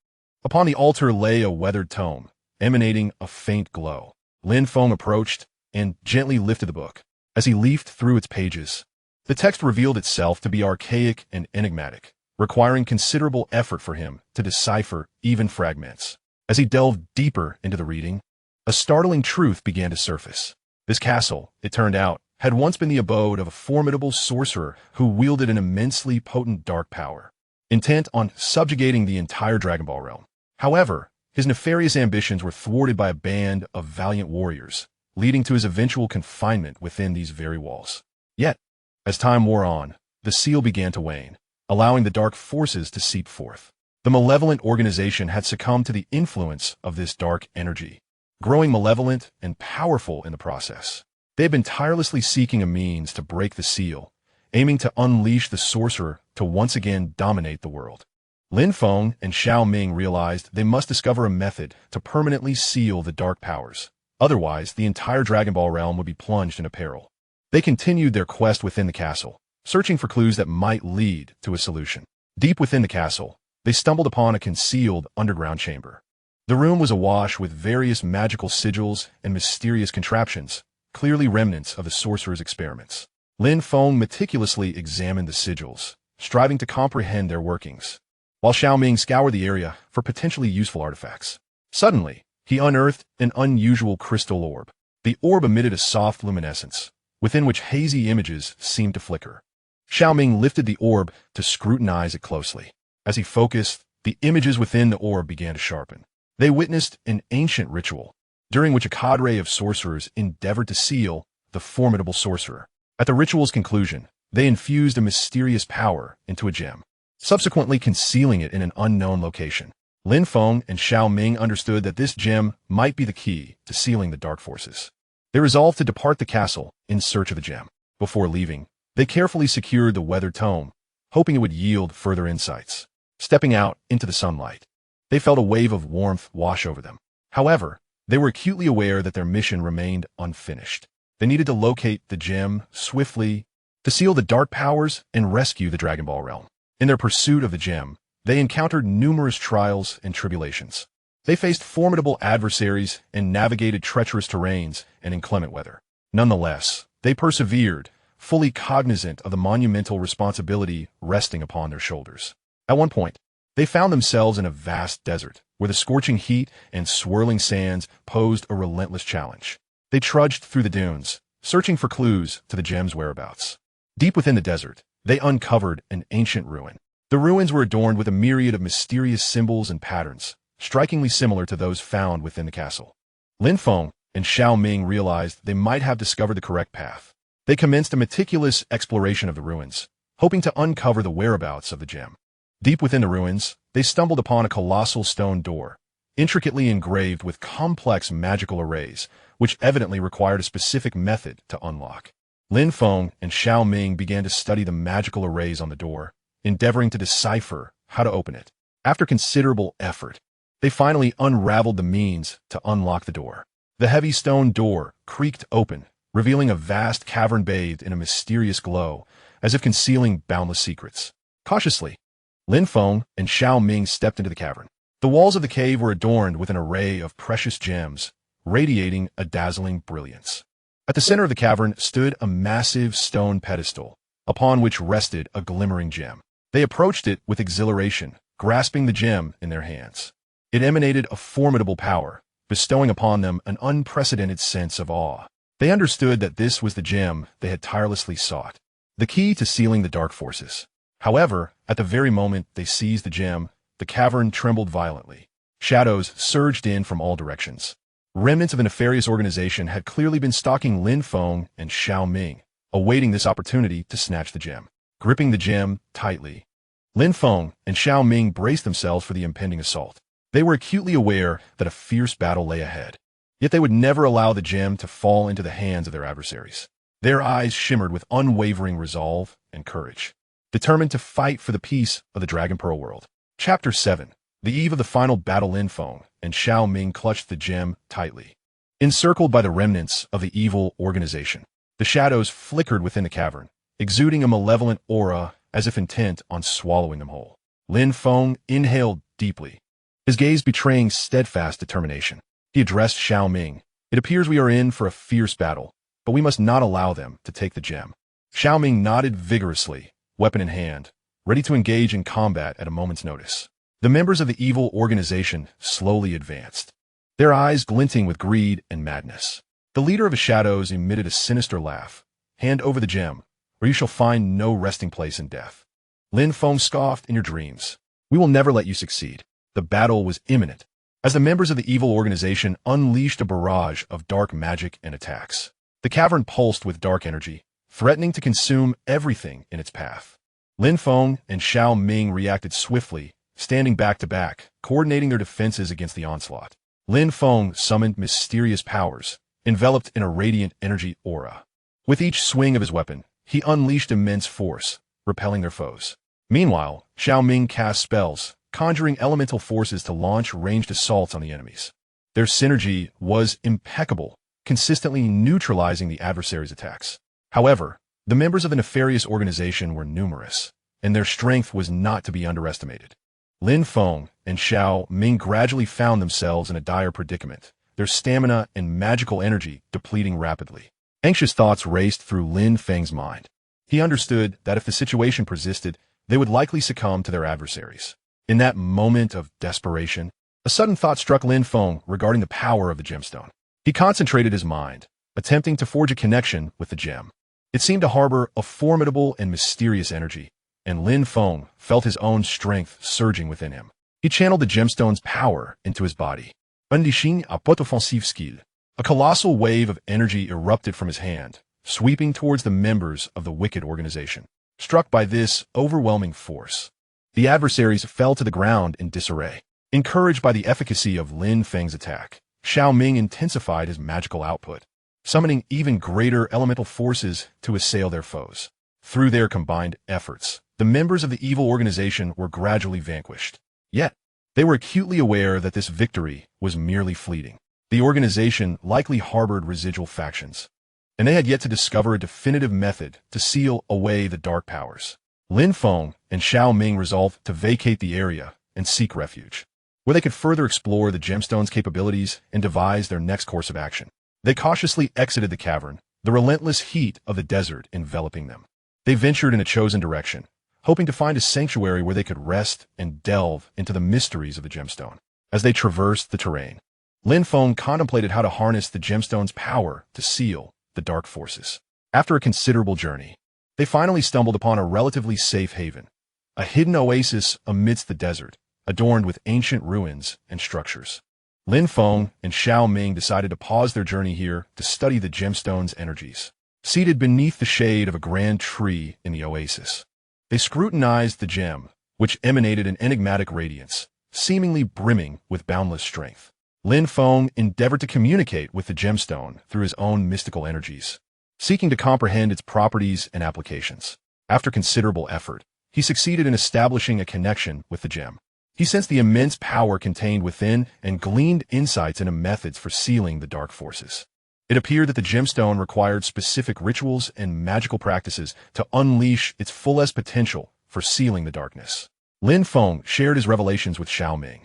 Upon the altar lay a weathered tome, emanating a faint glow. Lin Feng approached and gently lifted the book. As he leafed through its pages, the text revealed itself to be archaic and enigmatic, requiring considerable effort for him to decipher even fragments. As he delved deeper into the reading, a startling truth began to surface. This castle, it turned out, had once been the abode of a formidable sorcerer who wielded an immensely potent dark power, intent on subjugating the entire Dragon Ball realm. However, his nefarious ambitions were thwarted by a band of valiant warriors, leading to his eventual confinement within these very walls. Yet, as time wore on, the seal began to wane. allowing the dark forces to seep forth. The malevolent organization had succumbed to the influence of this dark energy, growing malevolent and powerful in the process. They had been tirelessly seeking a means to break the seal, aiming to unleash the sorcerer to once again dominate the world. Lin Feng and Xiao Ming realized they must discover a method to permanently seal the dark powers. Otherwise, the entire Dragon Ball realm would be plunged into peril. They continued their quest within the castle, searching for clues that might lead to a solution. Deep within the castle, they stumbled upon a concealed underground chamber. The room was awash with various magical sigils and mysterious contraptions, clearly remnants of the sorcerer's experiments. Lin Feng meticulously examined the sigils, striving to comprehend their workings, while Xiao Ming scoured the area for potentially useful artifacts. Suddenly, he unearthed an unusual crystal orb. The orb emitted a soft luminescence, within which hazy images seemed to flicker. Xiao Ming lifted the orb to scrutinize it closely. As he focused, the images within the orb began to sharpen. They witnessed an ancient ritual, during which a cadre of sorcerers endeavored to seal the formidable sorcerer. At the ritual's conclusion, they infused a mysterious power into a gem, subsequently concealing it in an unknown location. Lin Feng and Xiao Ming understood that this gem might be the key to sealing the dark forces. They resolved to depart the castle in search of the gem. Before leaving, they carefully secured the weathered tome, hoping it would yield further insights. Stepping out into the sunlight, they felt a wave of warmth wash over them. However, they were acutely aware that their mission remained unfinished. They needed to locate the gem swiftly to seal the dark powers and rescue the Dragon Ball realm. In their pursuit of the gem, they encountered numerous trials and tribulations. They faced formidable adversaries and navigated treacherous terrains and inclement weather. Nonetheless, they persevered, fully cognizant of the monumental responsibility resting upon their shoulders. At one point, they found themselves in a vast desert, where the scorching heat and swirling sands posed a relentless challenge. They trudged through the dunes, searching for clues to the gem's whereabouts. Deep within the desert, they uncovered an ancient ruin. The ruins were adorned with a myriad of mysterious symbols and patterns, strikingly similar to those found within the castle. Lin Feng and Xiao Ming realized they might have discovered the correct path. They commenced a meticulous exploration of the ruins, hoping to uncover the whereabouts of the gem. Deep within the ruins, they stumbled upon a colossal stone door, intricately engraved with complex magical arrays, which evidently required a specific method to unlock. Lin Feng and Xiao Ming began to study the magical arrays on the door, endeavoring to decipher how to open it. After considerable effort, they finally unraveled the means to unlock the door. The heavy stone door creaked open, revealing a vast cavern bathed in a mysterious glow, as if concealing boundless secrets. Cautiously, Lin Feng and Xiao Ming stepped into the cavern. The walls of the cave were adorned with an array of precious gems, radiating a dazzling brilliance. At the center of the cavern stood a massive stone pedestal, upon which rested a glimmering gem. They approached it with exhilaration, grasping the gem in their hands. It emanated a formidable power, bestowing upon them an unprecedented sense of awe. They understood that this was the gem they had tirelessly sought, the key to sealing the dark forces. However, at the very moment they seized the gem, the cavern trembled violently. Shadows surged in from all directions. Remnants of a nefarious organization had clearly been stalking Lin Feng and Xiao Ming, awaiting this opportunity to snatch the gem. Gripping the gem tightly, Lin Feng and Xiao Ming braced themselves for the impending assault. They were acutely aware that a fierce battle lay ahead, yet they would never allow the gem to fall into the hands of their adversaries. Their eyes shimmered with unwavering resolve and courage, determined to fight for the peace of the Dragon Pearl world. Chapter 7. The eve of the final battle, Lin Feng and Xiao Ming clutched the gem tightly. Encircled by the remnants of the evil organization, the shadows flickered within the cavern, exuding a malevolent aura as if intent on swallowing them whole. Lin Feng inhaled deeply, his gaze betraying steadfast determination. He addressed Xiao Ming. It appears we are in for a fierce battle, but we must not allow them to take the gem. Xiao Ming nodded vigorously, weapon in hand, ready to engage in combat at a moment's notice. The members of the evil organization slowly advanced, their eyes glinting with greed and madness. The leader of the shadows emitted a sinister laugh. Hand over the gem, or you shall find no resting place in death. Lin Feng scoffed, in your dreams. We will never let you succeed. The battle was imminent, as the members of the evil organization unleashed a barrage of dark magic and attacks. The cavern pulsed with dark energy, threatening to consume everything in its path. Lin Feng and Xiao Ming reacted swiftly, standing back to back, coordinating their defenses against the onslaught. Lin Feng summoned mysterious powers, enveloped in a radiant energy aura. With each swing of his weapon, he unleashed immense force, repelling their foes. Meanwhile, Xiao Ming cast spells, conjuring elemental forces to launch ranged assaults on the enemies. Their synergy was impeccable, consistently neutralizing the adversary's attacks. However, the members of the nefarious organization were numerous, and their strength was not to be underestimated. Lin Feng and Xiao Ming gradually found themselves in a dire predicament, their stamina and magical energy depleting rapidly. Anxious thoughts raced through Lin Feng's mind. He understood that if the situation persisted, they would likely succumb to their adversaries. In that moment of desperation, a sudden thought struck Lin Feng regarding the power of the gemstone. He concentrated his mind, attempting to forge a connection with the gem. It seemed to harbor a formidable and mysterious energy, and Lin Feng felt his own strength surging within him. He channeled the gemstone's power into his body. Unleashing a pot offensive skill. A colossal wave of energy erupted from his hand, sweeping towards the members of the wicked organization. Struck by this overwhelming force, the adversaries fell to the ground in disarray. Encouraged by the efficacy of Lin Feng's attack, Xiao Ming intensified his magical output, summoning even greater elemental forces to assail their foes. Through their combined efforts, the members of the evil organization were gradually vanquished. Yet, they were acutely aware that this victory was merely fleeting. The organization likely harbored residual factions, and they had yet to discover a definitive method to seal away the dark powers. Lin Feng and Xiao Ming resolved to vacate the area and seek refuge, where they could further explore the gemstone's capabilities and devise their next course of action. They cautiously exited the cavern, the relentless heat of the desert enveloping them. They ventured in a chosen direction, hoping to find a sanctuary where they could rest and delve into the mysteries of the gemstone. As they traversed the terrain, Lin Feng contemplated how to harness the gemstone's power to seal the dark forces. After a considerable journey, they finally stumbled upon a relatively safe haven, a hidden oasis amidst the desert, adorned with ancient ruins and structures. Lin Feng and Xiao Ming decided to pause their journey here to study the gemstone's energies. Seated beneath the shade of a grand tree in the oasis, they scrutinized the gem, which emanated an enigmatic radiance, seemingly brimming with boundless strength. Lin Feng endeavored to communicate with the gemstone through his own mystical energies, seeking to comprehend its properties and applications. After considerable effort, he succeeded in establishing a connection with the gem. He sensed the immense power contained within and gleaned insights into methods for sealing the dark forces. It appeared that the gemstone required specific rituals and magical practices to unleash its fullest potential for sealing the darkness. Lin Feng shared his revelations with Xiao Ming,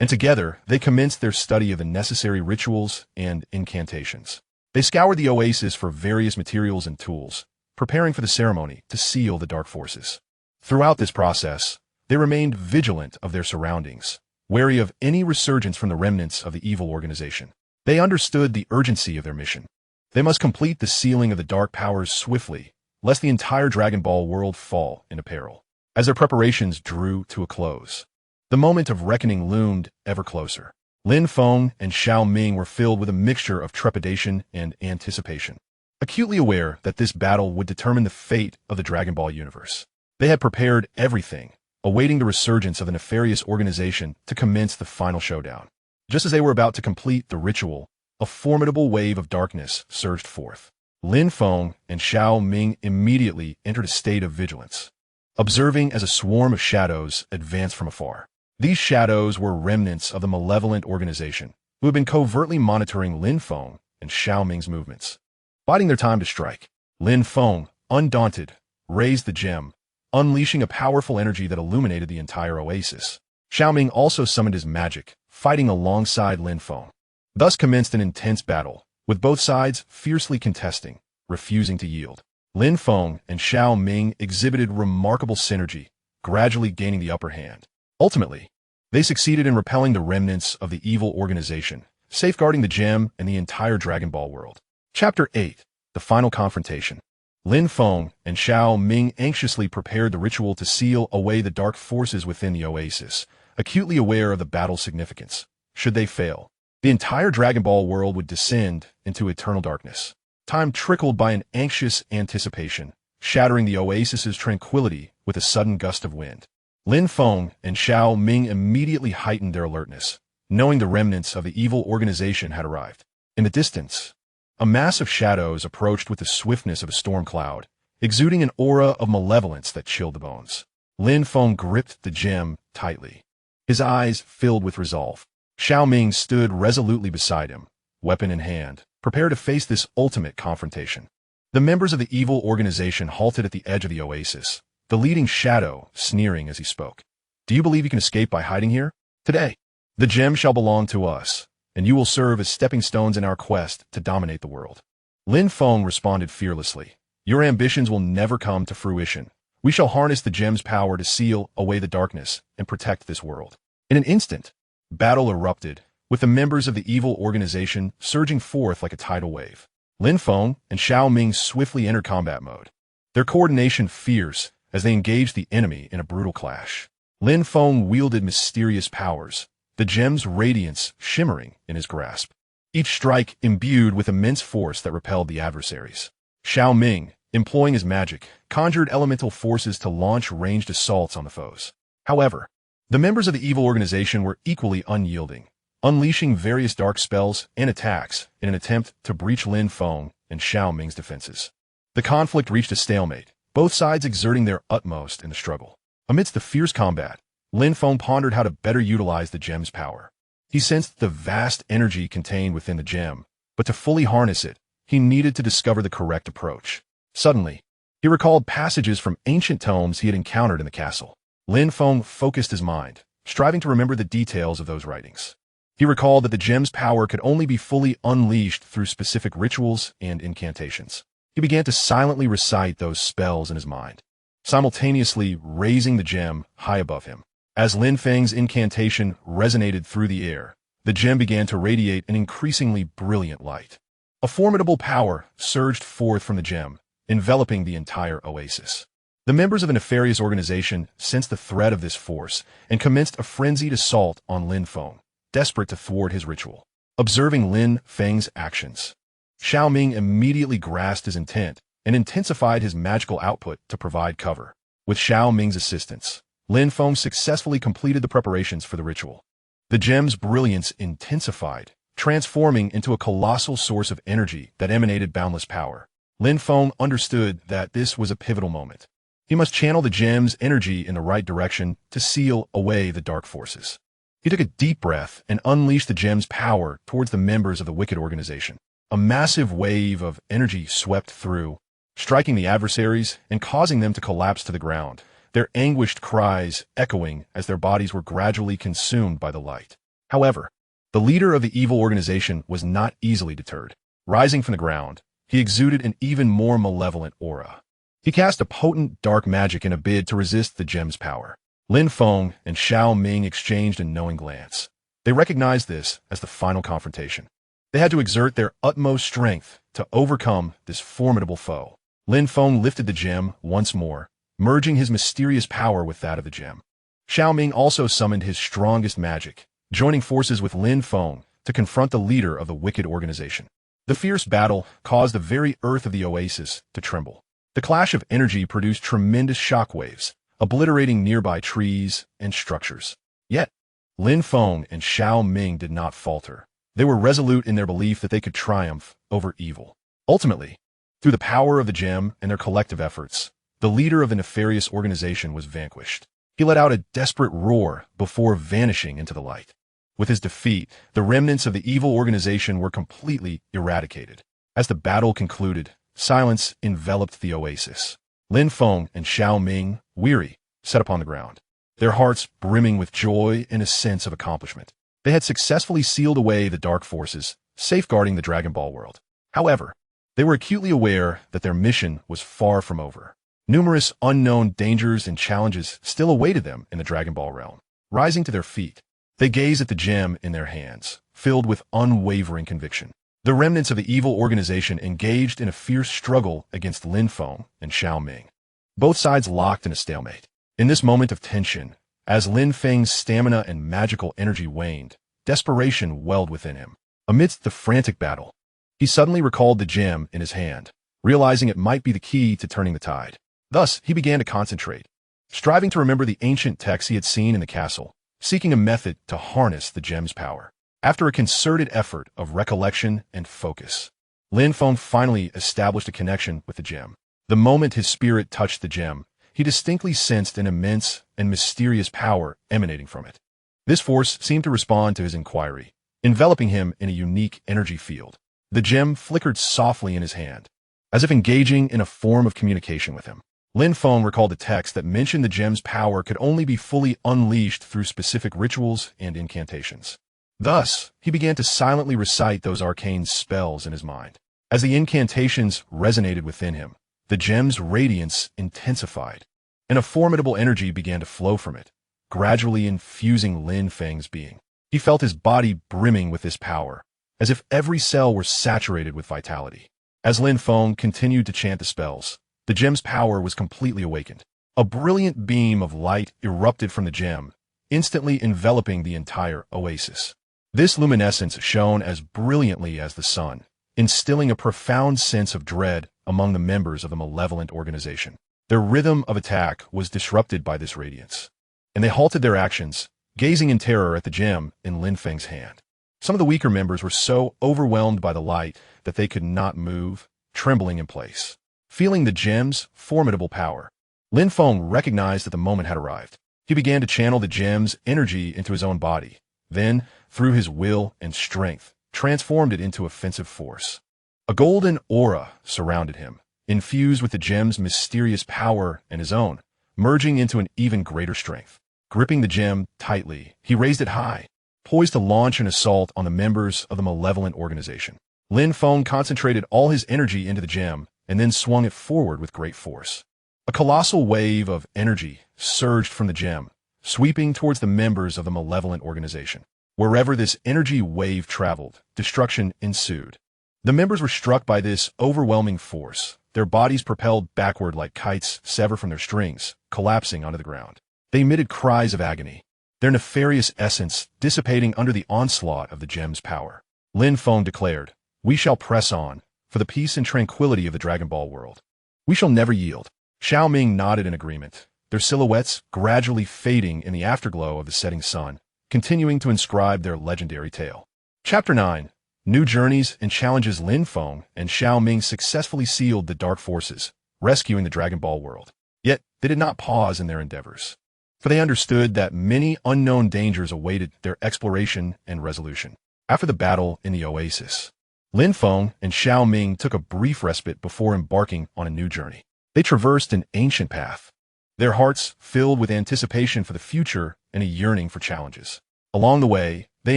and together they commenced their study of the necessary rituals and incantations. They scoured the oasis for various materials and tools, preparing for the ceremony to seal the dark forces. Throughout this process, they remained vigilant of their surroundings, wary of any resurgence from the remnants of the evil organization. They understood the urgency of their mission. They must complete the sealing of the dark powers swiftly, lest the entire Dragon Ball world fall into peril. As their preparations drew to a close, the moment of reckoning loomed ever closer. Lin Feng and Xiao Ming were filled with a mixture of trepidation and anticipation, acutely aware that this battle would determine the fate of the Dragon Ball universe. They had prepared everything, awaiting the resurgence of the nefarious organization to commence the final showdown. Just as they were about to complete the ritual, a formidable wave of darkness surged forth. Lin Feng and Xiao Ming immediately entered a state of vigilance, observing as a swarm of shadows advanced from afar. These shadows were remnants of the malevolent organization, who had been covertly monitoring Lin Feng and Xiao Ming's movements. Biding their time to strike, Lin Feng, undaunted, raised the gem, unleashing a powerful energy that illuminated the entire oasis. Xiao Ming also summoned his magic, fighting alongside Lin Feng. Thus commenced an intense battle, with both sides fiercely contesting, refusing to yield. Lin Feng and Xiao Ming exhibited remarkable synergy, gradually gaining the upper hand. Ultimately, they succeeded in repelling the remnants of the evil organization, safeguarding the gem and the entire Dragon Ball world. Chapter 8. The Final Confrontation. Lin Feng and Xiao Ming anxiously prepared the ritual to seal away the dark forces within the oasis, acutely aware of the battle's significance. Should they fail, the entire Dragon Ball world would descend into eternal darkness. Time trickled by an anxious anticipation, shattering the oasis's tranquility with a sudden gust of wind. Lin Feng and Xiao Ming immediately heightened their alertness, knowing the remnants of the evil organization had arrived. In the distance, a mass of shadows approached with the swiftness of a storm cloud, exuding an aura of malevolence that chilled the bones. Lin Feng gripped the gem tightly, his eyes filled with resolve. Xiao Ming stood resolutely beside him, weapon in hand, prepared to face this ultimate confrontation. The members of the evil organization halted at the edge of the oasis, the leading shadow sneering as he spoke. "Do you believe you can escape by hiding here? Today, the gem shall belong to us, and you will serve as stepping stones in our quest to dominate the world." Lin Feng responded fearlessly. "Your ambitions will never come to fruition. We shall harness the gem's power to seal away the darkness and protect this world." In an instant, battle erupted, with the members of the evil organization surging forth like a tidal wave. Lin Feng and Xiao Ming swiftly entered combat mode, their coordination fierce as they engaged the enemy in a brutal clash. Lin Feng wielded mysterious powers, the gem's radiance shimmering in his grasp, each strike imbued with immense force that repelled the adversaries. Xiao Ming, employing his magic, conjured elemental forces to launch ranged assaults on the foes. However, the members of the evil organization were equally unyielding, unleashing various dark spells and attacks in an attempt to breach Lin Feng and Xiao Ming's defenses. The conflict reached a stalemate, both sides exerting their utmost in the struggle. Amidst the fierce combat, Lin Feng pondered how to better utilize the gem's power. He sensed the vast energy contained within the gem, but to fully harness it, he needed to discover the correct approach. Suddenly, he recalled passages from ancient tomes he had encountered in the castle. Lin Feng focused his mind, striving to remember the details of those writings. He recalled that the gem's power could only be fully unleashed through specific rituals and incantations. He began to silently recite those spells in his mind, simultaneously raising the gem high above him. As Lin Feng's incantation resonated through the air, the gem began to radiate an increasingly brilliant light. A formidable power surged forth from the gem, enveloping the entire oasis. The members of a nefarious organization sensed the threat of this force and commenced a frenzied assault on Lin Feng, desperate to thwart his ritual. Observing Lin Feng's actions, Xiao Ming immediately grasped his intent and intensified his magical output to provide cover. With Xiao Ming's assistance, Lin Feng successfully completed the preparations for the ritual. The gem's brilliance intensified, transforming into a colossal source of energy that emanated boundless power. Lin Feng understood that this was a pivotal moment. He must channel the gem's energy in the right direction to seal away the dark forces. He took a deep breath and unleashed the gem's power towards the members of the wicked organization. A massive wave of energy swept through, striking the adversaries and causing them to collapse to the ground, their anguished cries echoing as their bodies were gradually consumed by the light. However, the leader of the evil organization was not easily deterred. Rising from the ground, he exuded an even more malevolent aura. He cast a potent dark magic in a bid to resist the gem's power. Lin Feng and Xiao Ming exchanged a knowing glance. They recognized this as the final confrontation. They had to exert their utmost strength to overcome this formidable foe. Lin Feng lifted the gem once more, merging his mysterious power with that of the gem. Xiao Ming also summoned his strongest magic, joining forces with Lin Feng to confront the leader of the wicked organization. The fierce battle caused the very earth of the oasis to tremble. The clash of energy produced tremendous shockwaves, obliterating nearby trees and structures. Yet, Lin Feng and Xiao Ming did not falter. They were resolute in their belief that they could triumph over evil. Ultimately, through the power of the gem and their collective efforts, the leader of the nefarious organization was vanquished. He let out a desperate roar before vanishing into the light. With his defeat, the remnants of the evil organization were completely eradicated. As the battle concluded, silence enveloped the oasis. Lin Feng and Xiao Ming, weary, sat upon the ground, their hearts brimming with joy and a sense of accomplishment. They had successfully sealed away the dark forces, safeguarding the Dragon Ball world. However, they were acutely aware that their mission was far from over. Numerous unknown dangers and challenges still awaited them in the Dragon Ball realm. Rising to their feet, they gazed at the gem in their hands, filled with unwavering conviction. The remnants of the evil organization engaged in a fierce struggle against Lin Feng and Xiao Ming. Both sides locked in a stalemate. In this moment of tension, as Lin Feng's stamina and magical energy waned, desperation welled within him. Amidst the frantic battle, he suddenly recalled the gem in his hand, realizing it might be the key to turning the tide. Thus, he began to concentrate, striving to remember the ancient texts he had seen in the castle, seeking a method to harness the gem's power. After a concerted effort of recollection and focus, Lin Feng finally established a connection with the gem. The moment his spirit touched the gem, he distinctly sensed an immense and mysterious power emanating from it. This force seemed to respond to his inquiry, enveloping him in a unique energy field. The gem flickered softly in his hand, as if engaging in a form of communication with him. Lin Feng recalled a text that mentioned the gem's power could only be fully unleashed through specific rituals and incantations. Thus, he began to silently recite those arcane spells in his mind. As the incantations resonated within him, the gem's radiance intensified, and a formidable energy began to flow from it, gradually infusing Lin Feng's being. He felt his body brimming with this power, as if every cell were saturated with vitality. As Lin Feng continued to chant the spells, the gem's power was completely awakened. A brilliant beam of light erupted from the gem, instantly enveloping the entire oasis. This luminescence shone as brilliantly as the sun, instilling a profound sense of dread among the members of the malevolent organization. Their rhythm of attack was disrupted by this radiance, and they halted their actions, gazing in terror at the gem in Lin Feng's hand. Some of the weaker members were so overwhelmed by the light that they could not move, trembling in place. Feeling the gem's formidable power, Lin Feng recognized that the moment had arrived. He began to channel the gem's energy into his own body, then, through his will and strength, transformed it into offensive force. A golden aura surrounded him, infused with the gem's mysterious power and his own, merging into an even greater strength. Gripping the gem tightly, he raised it high, poised to launch an assault on the members of the malevolent organization. Lin Feng concentrated all his energy into the gem and then swung it forward with great force. A colossal wave of energy surged from the gem, sweeping towards the members of the malevolent organization. Wherever this energy wave traveled, destruction ensued. The members were struck by this overwhelming force, their bodies propelled backward like kites severed from their strings, collapsing onto the ground. They emitted cries of agony, their nefarious essence dissipating under the onslaught of the gem's power. Lin Feng declared, "We shall press on, for the peace and tranquility of the Dragon Ball world. We shall never yield." Xiao Ming nodded in agreement, their silhouettes gradually fading in the afterglow of the setting sun, continuing to inscribe their legendary tale. Chapter 9. New journeys and challenges. Lin Feng and Xiao Ming successfully sealed the dark forces, rescuing the Dragon Ball world. Yet, they did not pause in their endeavors, for they understood that many unknown dangers awaited their exploration and resolution. After the battle in the oasis, Lin Feng and Xiao Ming took a brief respite before embarking on a new journey. They traversed an ancient path, their hearts filled with anticipation for the future and a yearning for challenges. Along the way, they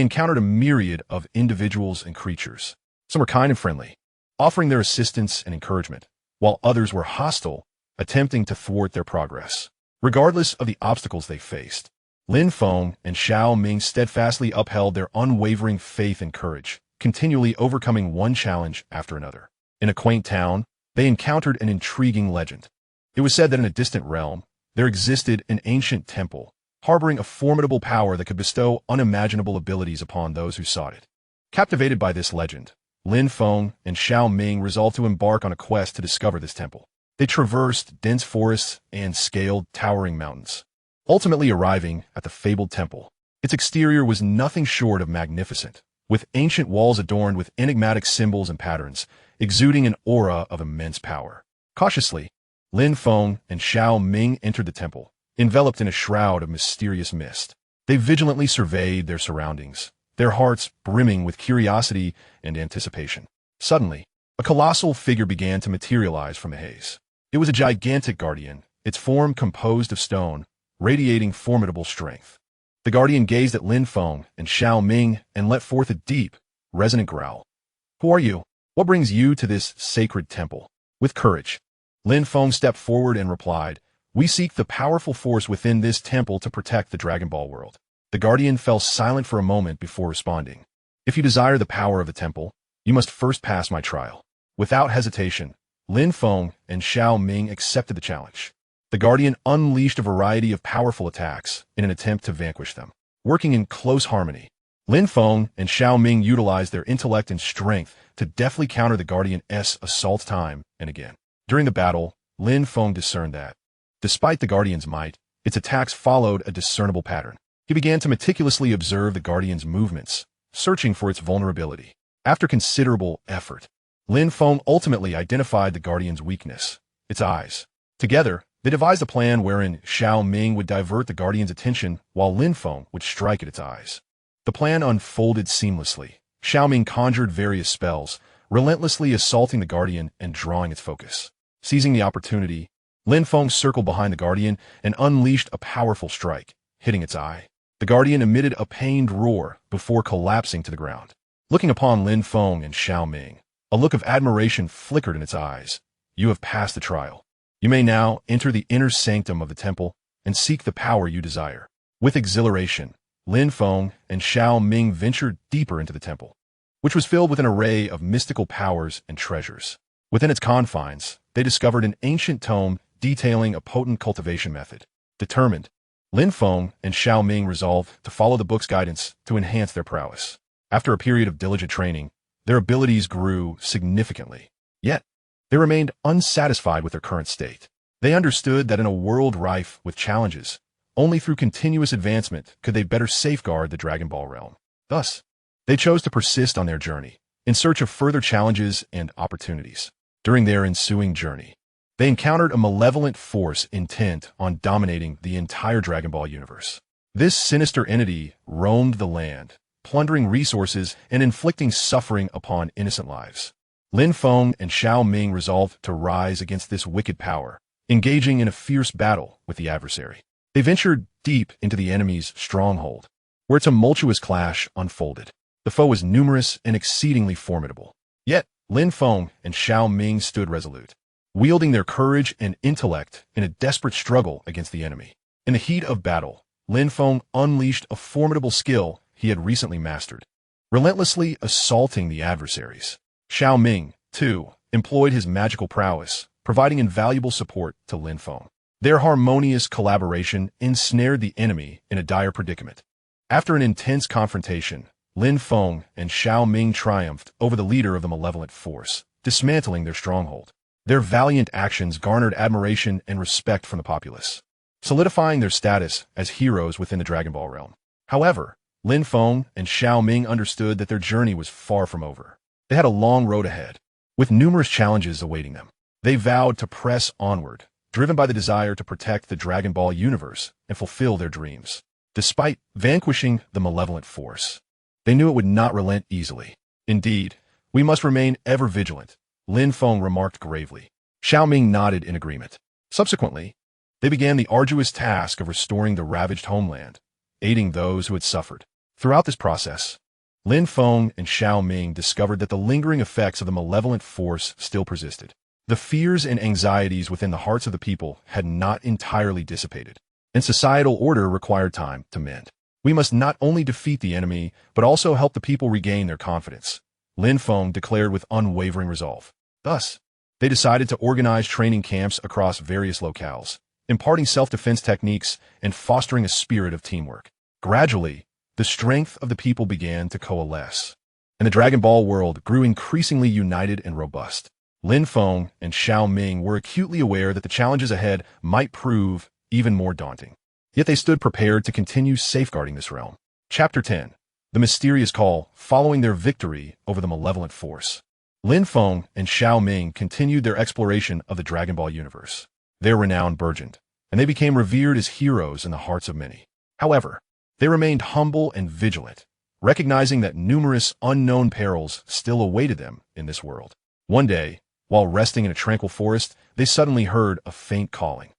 encountered a myriad of individuals and creatures. Some were kind and friendly, offering their assistance and encouragement, while others were hostile, attempting to thwart their progress. Regardless of the obstacles they faced, Lin Feng and Xiao Ming steadfastly upheld their unwavering faith and courage, continually overcoming one challenge after another. In a quaint town, they encountered an intriguing legend. It was said that in a distant realm, there existed an ancient temple, harboring a formidable power that could bestow unimaginable abilities upon those who sought it. Captivated by this legend, Lin Feng and Xiao Ming resolved to embark on a quest to discover this temple. They traversed dense forests and scaled towering mountains, ultimately arriving at the fabled temple. Its exterior was nothing short of magnificent, with ancient walls adorned with enigmatic symbols and patterns, exuding an aura of immense power. Cautiously, Lin Feng and Xiao Ming entered the temple, enveloped in a shroud of mysterious mist. They vigilantly surveyed their surroundings, their hearts brimming with curiosity and anticipation. Suddenly, a colossal figure began to materialize from the haze. It was a gigantic guardian, its form composed of stone, radiating formidable strength. The guardian gazed at Lin Feng and Xiao Ming and let forth a deep, resonant growl. "Who are you? What brings you to this sacred temple?" With courage, Lin Feng stepped forward and replied, "We seek the powerful force within this temple to protect the Dragon Ball world." The guardian fell silent for a moment before responding. "If you desire the power of the temple, you must first pass my trial." Without hesitation, Lin Feng and Xiao Ming accepted the challenge. The guardian unleashed a variety of powerful attacks in an attempt to vanquish them. Working in close harmony, Lin Feng and Xiao Ming utilized their intellect and strength to deftly counter the guardian's assault time and again. During the battle, Lin Feng discerned that, despite the guardian's might, Its attacks followed a discernible pattern. He began to meticulously observe the Guardian's movements, searching for its vulnerability. After considerable effort, Lin Feng ultimately identified the Guardian's weakness, its eyes. Together, they devised a plan wherein Xiao Ming would divert the Guardian's attention while Lin Feng would strike at its eyes. The plan unfolded seamlessly. Xiao Ming conjured various spells, relentlessly assaulting the Guardian and drawing its focus. Seizing the opportunity, Lin Feng circled behind the Guardian and unleashed a powerful strike, hitting its eye. The Guardian emitted a pained roar before collapsing to the ground. Looking upon Lin Feng and Xiao Ming, a look of admiration flickered in its eyes. You have passed the trial. You may now enter the inner sanctum of the temple and seek the power you desire. With exhilaration, Lin Feng and Xiao Ming ventured deeper into the temple, which was filled with an array of mystical powers and treasures. Within its confines, they discovered an ancient tome detailing a potent cultivation method. Determined, Lin Feng and Xiao Ming resolved to follow the book's guidance to enhance their prowess. After a period of diligent training, their abilities grew significantly. Yet, they remained unsatisfied with their current state. They understood that in a world rife with challenges, only through continuous advancement could they better safeguard the Dragon Ball realm. Thus, they chose to persist on their journey, in search of further challenges and opportunities. During their ensuing journey, they encountered a malevolent force intent on dominating the entire Dragon Ball universe. This sinister entity roamed the land, plundering resources and inflicting suffering upon innocent lives. Lin Feng and Xiao Ming resolved to rise against this wicked power, engaging in a fierce battle with the adversary. They ventured deep into the enemy's stronghold, where a tumultuous clash unfolded. The foe was numerous and exceedingly formidable. Yet, Lin Feng and Xiao Ming stood resolute, wielding their courage and intellect in a desperate struggle against the enemy. In the heat of battle, Lin Feng unleashed a formidable skill he had recently mastered, relentlessly assaulting the adversaries. Xiao Ming, too, employed his magical prowess, providing invaluable support to Lin Feng. Their harmonious collaboration ensnared the enemy in a dire predicament. After an intense confrontation, Lin Feng and Xiao Ming triumphed over the leader of the malevolent force, dismantling their stronghold. Their valiant actions garnered admiration and respect from the populace, solidifying their status as heroes within the Dragon Ball realm. However, Lin Feng and Xiao Ming understood that their journey was far from over. They had a long road ahead, with numerous challenges awaiting them. They vowed to press onward, driven by the desire to protect the Dragon Ball universe and fulfill their dreams. Despite vanquishing the malevolent force, they knew it would not relent easily. Indeed, we must remain ever vigilant, Lin Feng remarked gravely. Xiao Ming nodded in agreement. Subsequently, they began the arduous task of restoring the ravaged homeland, aiding those who had suffered. Throughout this process, Lin Feng and Xiao Ming discovered that the lingering effects of the malevolent force still persisted. The fears and anxieties within the hearts of the people had not entirely dissipated, and societal order required time to mend. We must not only defeat the enemy, but also help the people regain their confidence, Lin Feng declared with unwavering resolve. Thus, they decided to organize training camps across various locales, imparting self-defense techniques and fostering a spirit of teamwork. Gradually, the strength of the people began to coalesce, and the Dragon Ball world grew increasingly united and robust. Lin Feng and Xiao Ming were acutely aware that the challenges ahead might prove even more daunting. Yet they stood prepared to continue safeguarding this realm. Chapter 10. The Mysterious Call following their victory over the malevolent force. Lin Feng and Xiao Ming continued their exploration of the Dragon Ball universe. Their renown burgeoned, and they became revered as heroes in the hearts of many. However, they remained humble and vigilant, recognizing that numerous unknown perils still awaited them in this world. One day, while resting in a tranquil forest, they suddenly heard a faint calling.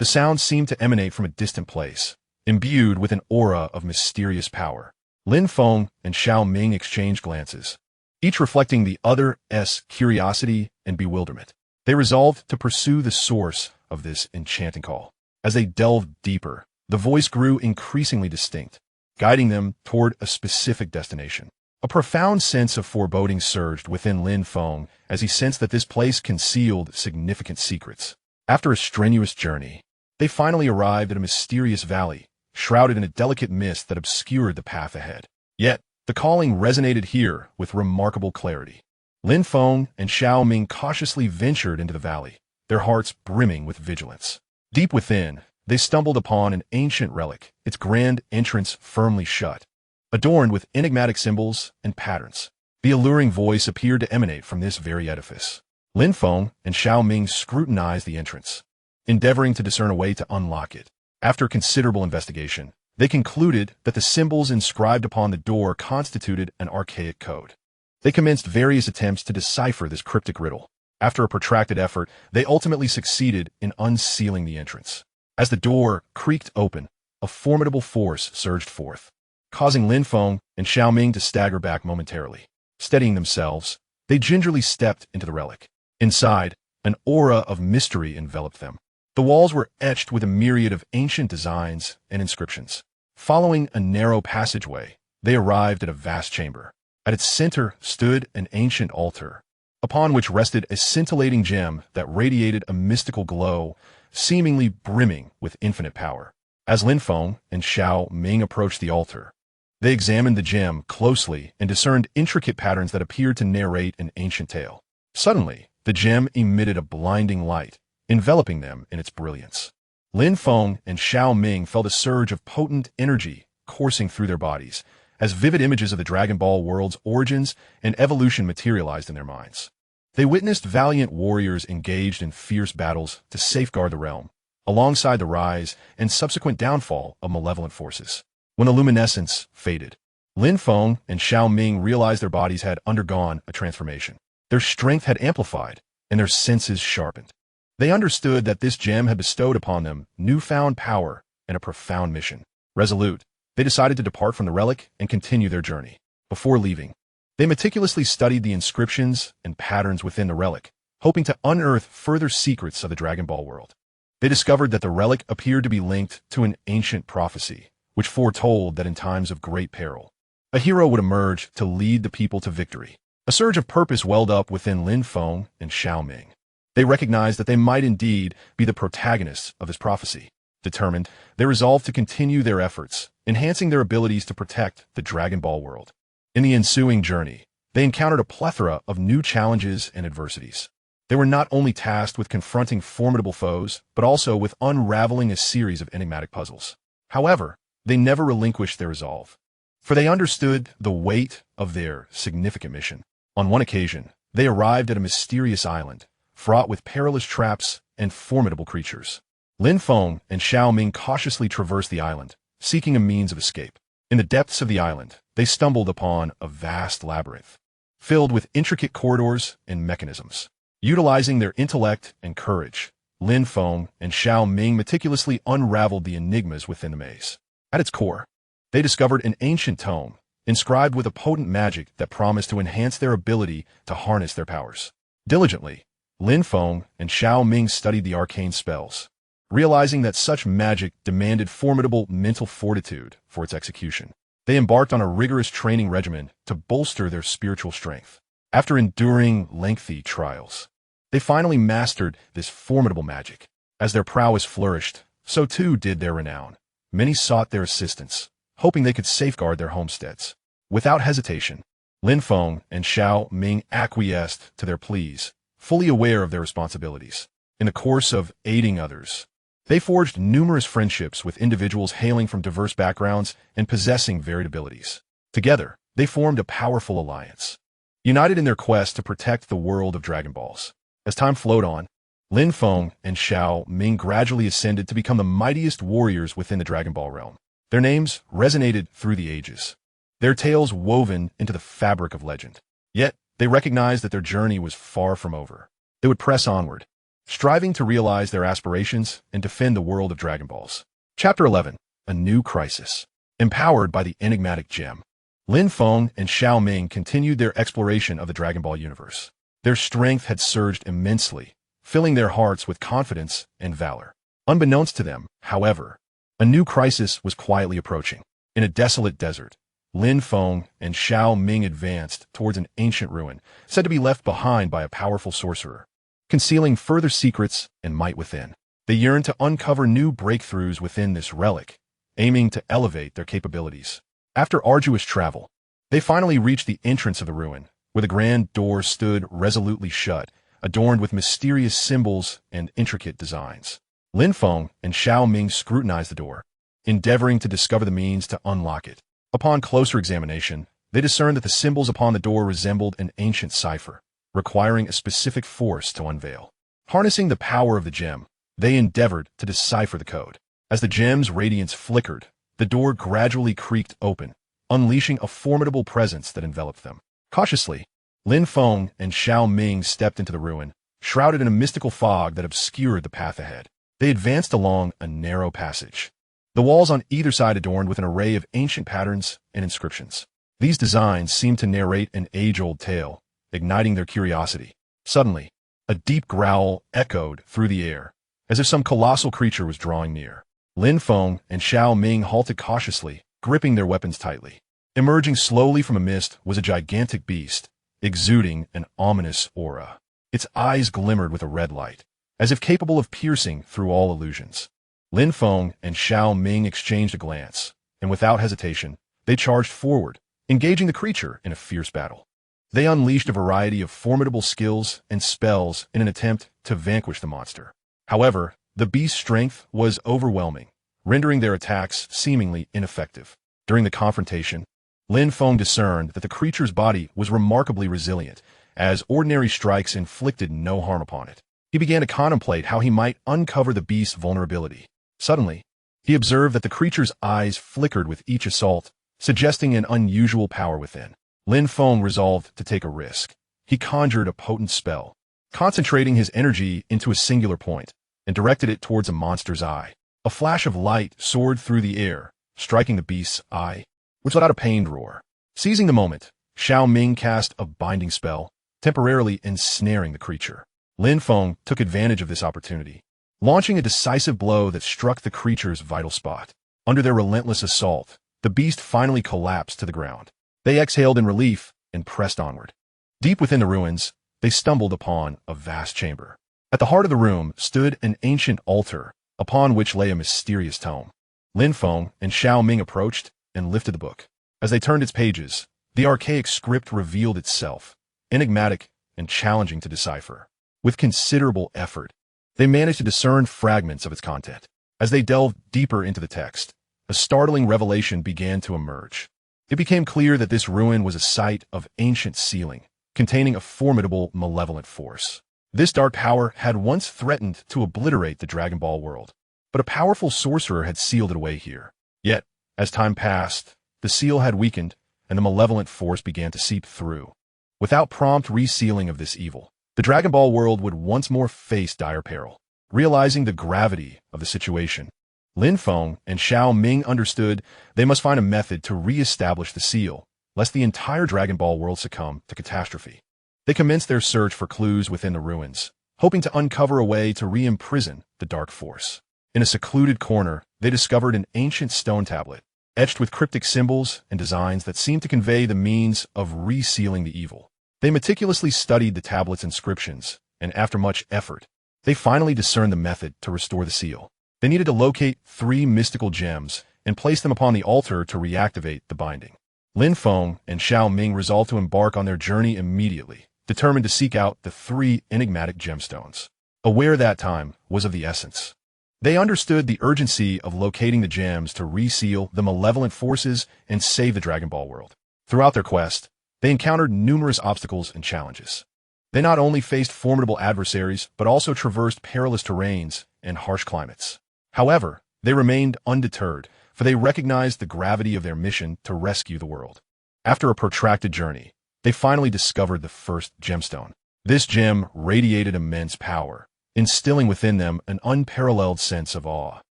The sound seemed to emanate from a distant place, imbued with an aura of mysterious power. Lin Feng and Xiao Ming exchanged glances, each reflecting the other's curiosity and bewilderment. They resolved to pursue the source of this enchanting call. As they delved deeper, the voice grew increasingly distinct, guiding them toward a specific destination. A profound sense of foreboding surged within Lin Feng as he sensed that this place concealed significant secrets. After a strenuous journey, they finally arrived at a mysterious valley, shrouded in a delicate mist that obscured the path ahead. Yet, the calling resonated here with remarkable clarity. Lin Feng and Xiao Ming cautiously ventured into the valley, their hearts brimming with vigilance. Deep within, they stumbled upon an ancient relic, its grand entrance firmly shut, adorned with enigmatic symbols and patterns. The alluring voice appeared to emanate from this very edifice. Lin Feng and Xiao Ming scrutinized the entrance, endeavoring to discern a way to unlock it. After considerable investigation, they concluded that the symbols inscribed upon the door constituted an archaic code. They commenced various attempts to decipher this cryptic riddle. After a protracted effort, they ultimately succeeded in unsealing the entrance. As the door creaked open, a formidable force surged forth, causing Lin Feng and Xiao Ming to stagger back momentarily. Steadying themselves, they gingerly stepped into the relic. Inside, an aura of mystery enveloped them. The walls were etched with a myriad of ancient designs and inscriptions. Following a narrow passageway, they arrived at a vast chamber. At its center stood an ancient altar, upon which rested a scintillating gem that radiated a mystical glow, seemingly brimming with infinite power. As Lin Feng and Xiao Ming approached the altar, they examined the gem closely and discerned intricate patterns that appeared to narrate an ancient tale. Suddenly, the gem emitted a blinding light, enveloping them in its brilliance. Lin Feng and Xiao Ming felt a surge of potent energy coursing through their bodies, as vivid images of the Dragon Ball world's origins and evolution materialized in their minds. They witnessed valiant warriors engaged in fierce battles to safeguard the realm, alongside the rise and subsequent downfall of malevolent forces. When the luminescence faded, Lin Feng and Xiao Ming realized their bodies had undergone a transformation. Their strength had amplified, and their senses sharpened. They understood that this gem had bestowed upon them newfound power and a profound mission. Resolute, they decided to depart from the relic and continue their journey. Before leaving, they meticulously studied the inscriptions and patterns within the relic, hoping to unearth further secrets of the Dragon Ball world. They discovered that the relic appeared to be linked to an ancient prophecy, which foretold that in times of great peril, a hero would emerge to lead the people to victory. A surge of purpose welled up within Lin Feng and Xiao Ming. They recognized that they might indeed be the protagonists of this prophecy. Determined, they resolved to continue their efforts, enhancing their abilities to protect the Dragon Ball world. In the ensuing journey, they encountered a plethora of new challenges and adversities. They were not only tasked with confronting formidable foes, but also with unraveling a series of enigmatic puzzles. However, they never relinquished their resolve, for they understood the weight of their significant mission. On one occasion, they arrived at a mysterious island, fraught with perilous traps and formidable creatures. Lin Feng and Xiao Ming cautiously traversed the island, seeking a means of escape. In the depths of the island, they stumbled upon a vast labyrinth, filled with intricate corridors and mechanisms. Utilizing their intellect and courage, Lin Feng and Xiao Ming meticulously unraveled the enigmas within the maze. At its core, they discovered an ancient tome, inscribed with a potent magic that promised to enhance their ability to harness their powers. Diligently, Lin Feng and Xiao Ming studied the arcane spells, realizing that such magic demanded formidable mental fortitude for its execution. They embarked on a rigorous training regimen to bolster their spiritual strength. After enduring lengthy trials, they finally mastered this formidable magic. As their prowess flourished, so too did their renown. Many sought their assistance, hoping they could safeguard their homesteads. Without hesitation, Lin Feng and Xiao Ming acquiesced to their pleas, fully aware of their responsibilities. In the course of aiding others, they forged numerous friendships with individuals hailing from diverse backgrounds and possessing varied abilities. Together, they formed a powerful alliance, united in their quest to protect the world of Dragon Balls. As time flowed on, Lin Feng and Xiao Ming gradually ascended to become the mightiest warriors within the Dragon Ball realm. Their names resonated through the ages, their tales woven into the fabric of legend. Yet, they recognized that their journey was far from over. They would press onward, striving to realize their aspirations and defend the world of Dragon Balls. Chapter 11. A New Crisis. Empowered by the enigmatic gem, Lin Feng and Xiao Ming continued their exploration of the Dragon Ball universe. Their strength had surged immensely, filling their hearts with confidence and valor. Unbeknownst to them, however, a new crisis was quietly approaching. In a desolate desert, Lin Feng and Xiao Ming advanced towards an ancient ruin, said to be left behind by a powerful sorcerer, concealing further secrets and might within. They yearned to uncover new breakthroughs within this relic, aiming to elevate their capabilities. After arduous travel, they finally reached the entrance of the ruin, where the grand door stood resolutely shut, adorned with mysterious symbols and intricate designs. Lin Feng and Xiao Ming scrutinized the door, endeavoring to discover the means to unlock it. Upon closer examination, they discerned that the symbols upon the door resembled an ancient cipher, requiring a specific force to unveil. Harnessing the power of the gem, they endeavored to decipher the code. As the gem's radiance flickered, the door gradually creaked open, unleashing a formidable presence that enveloped them. Cautiously, Lin Feng and Xiao Ming stepped into the ruin, shrouded in a mystical fog that obscured the path ahead. They advanced along a narrow passage, the walls on either side adorned with an array of ancient patterns and inscriptions. These designs seemed to narrate an age-old tale, igniting their curiosity. Suddenly, a deep growl echoed through the air, as if some colossal creature was drawing near. Lin Feng and Xiao Ming halted cautiously, gripping their weapons tightly. Emerging slowly from a mist was a gigantic beast, exuding an ominous aura. Its eyes glimmered with a red light, as if capable of piercing through all illusions. Lin Feng and Xiao Ming exchanged a glance, and without hesitation, they charged forward, engaging the creature in a fierce battle. They unleashed a variety of formidable skills and spells in an attempt to vanquish the monster. However, the beast's strength was overwhelming, rendering their attacks seemingly ineffective. During the confrontation, Lin Feng discerned that the creature's body was remarkably resilient, as ordinary strikes inflicted no harm upon it. He began to contemplate how he might uncover the beast's vulnerability. Suddenly, he observed that the creature's eyes flickered with each assault, suggesting an unusual power within. Lin Feng resolved to take a risk. He conjured a potent spell, concentrating his energy into a singular point, and directed it towards a monster's eye. A flash of light soared through the air, striking the beast's eye, which let out a pained roar. Seizing the moment, Xiao Ming cast a binding spell, temporarily ensnaring the creature. Lin Feng took advantage of this opportunity, launching a decisive blow that struck the creature's vital spot. Under their relentless assault, the beast finally collapsed to the ground. They exhaled in relief and pressed onward. Deep within the ruins, they stumbled upon a vast chamber. At the heart of the room stood an ancient altar, upon which lay a mysterious tome. Lin Feng and Xiao Ming approached and lifted the book. As they turned its pages, the archaic script revealed itself, enigmatic and challenging to decipher. With considerable effort, they managed to discern fragments of its content. As they delved deeper into the text, a startling revelation began to emerge. It became clear that this ruin was a site of ancient sealing, containing a formidable, malevolent force. This dark power had once threatened to obliterate the Dragon Ball world, but a powerful sorcerer had sealed it away here. Yet, as time passed, the seal had weakened, and the malevolent force began to seep through. Without prompt resealing of this evil, the Dragon Ball world would once more face dire peril. Realizing the gravity of the situation, Lin Feng and Xiao Ming understood they must find a method to re-establish the seal, lest the entire Dragon Ball world succumb to catastrophe. They commenced their search for clues within the ruins, hoping to uncover a way to re-imprison the dark force. In a secluded corner, they discovered an ancient stone tablet, etched with cryptic symbols and designs that seemed to convey the means of resealing the evil. They meticulously studied the tablet's inscriptions, and after much effort, they finally discerned the method to restore the seal. They needed to locate 3 mystical gems and place them upon the altar to reactivate the binding. Lin Feng and Xiao Ming resolved to embark on their journey immediately, determined to seek out the 3 enigmatic gemstones. Aware that time was of the essence, they understood the urgency of locating the gems to reseal the malevolent forces and save the Dragon Ball world. Throughout their quest, they encountered numerous obstacles and challenges. They not only faced formidable adversaries, but also traversed perilous terrains and harsh climates. However, they remained undeterred, for they recognized the gravity of their mission to rescue the world. After a protracted journey, they finally discovered the first gemstone. This gem radiated immense power, instilling within them an unparalleled sense of awe.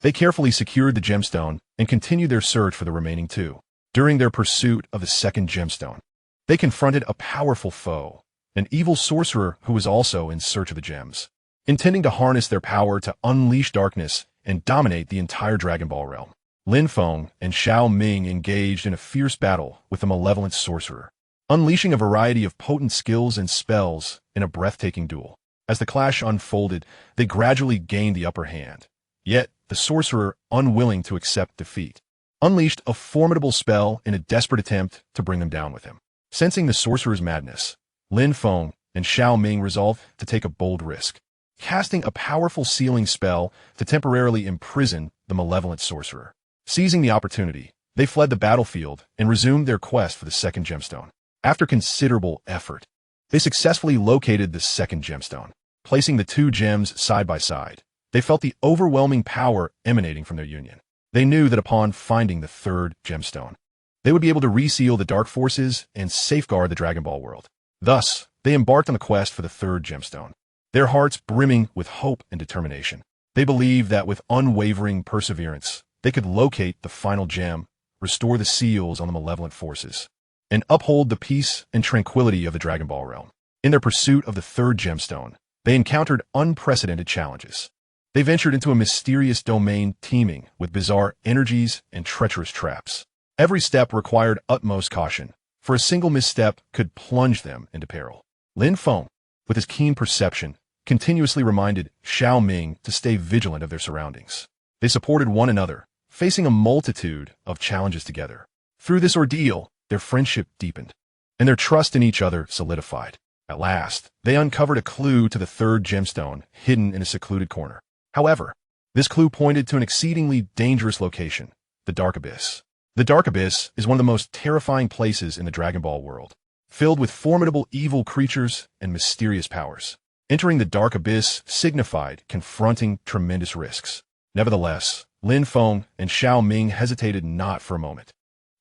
They carefully secured the gemstone and continued their search for the remaining 2. During their pursuit of the second gemstone, they confronted a powerful foe, an evil sorcerer who was also in search of the gems, intending to harness their power to unleash darkness and dominate the entire Dragon Ball realm. Lin Feng and Xiao Ming engaged in a fierce battle with the malevolent sorcerer, unleashing a variety of potent skills and spells in a breathtaking duel. As the clash unfolded, they gradually gained the upper hand. Yet, the sorcerer, unwilling to accept defeat, unleashed a formidable spell in a desperate attempt to bring them down with him. Sensing the sorcerer's madness, Lin Feng and Xiao Ming resolved to take a bold risk. casting a powerful sealing spell to temporarily imprison the malevolent sorcerer. Seizing the opportunity, they fled the battlefield and resumed their quest for the second gemstone. After considerable effort, they successfully located the second gemstone. Placing the two gems side by side, they felt the overwhelming power emanating from their union. They knew that upon finding the third gemstone, they would be able to reseal the dark forces and safeguard the Dragon Ball world. Thus, they embarked on the quest for the third gemstone, their hearts brimming with hope and determination. They believed that with unwavering perseverance, they could locate the final gem, restore the seals on the malevolent forces, and uphold the peace and tranquility of the Dragon Ball realm. In their pursuit of the third gemstone, they encountered unprecedented challenges. They ventured into a mysterious domain teeming with bizarre energies and treacherous traps. Every step required utmost caution, for a single misstep could plunge them into peril. Lin Feng, with his keen perception, continuously reminded Xiao Ming to stay vigilant of their surroundings. They supported one another, facing a multitude of challenges together. Through this ordeal, their friendship deepened, and their trust in each other solidified. At last, they uncovered a clue to the third gemstone hidden in a secluded corner. However, this clue pointed to an exceedingly dangerous location, the Dark Abyss. The Dark Abyss is one of the most terrifying places in the Dragon Ball world, filled with formidable evil creatures and mysterious powers. Entering the Dark Abyss signified confronting tremendous risks. Nevertheless, Lin Feng and Xiao Ming hesitated not for a moment.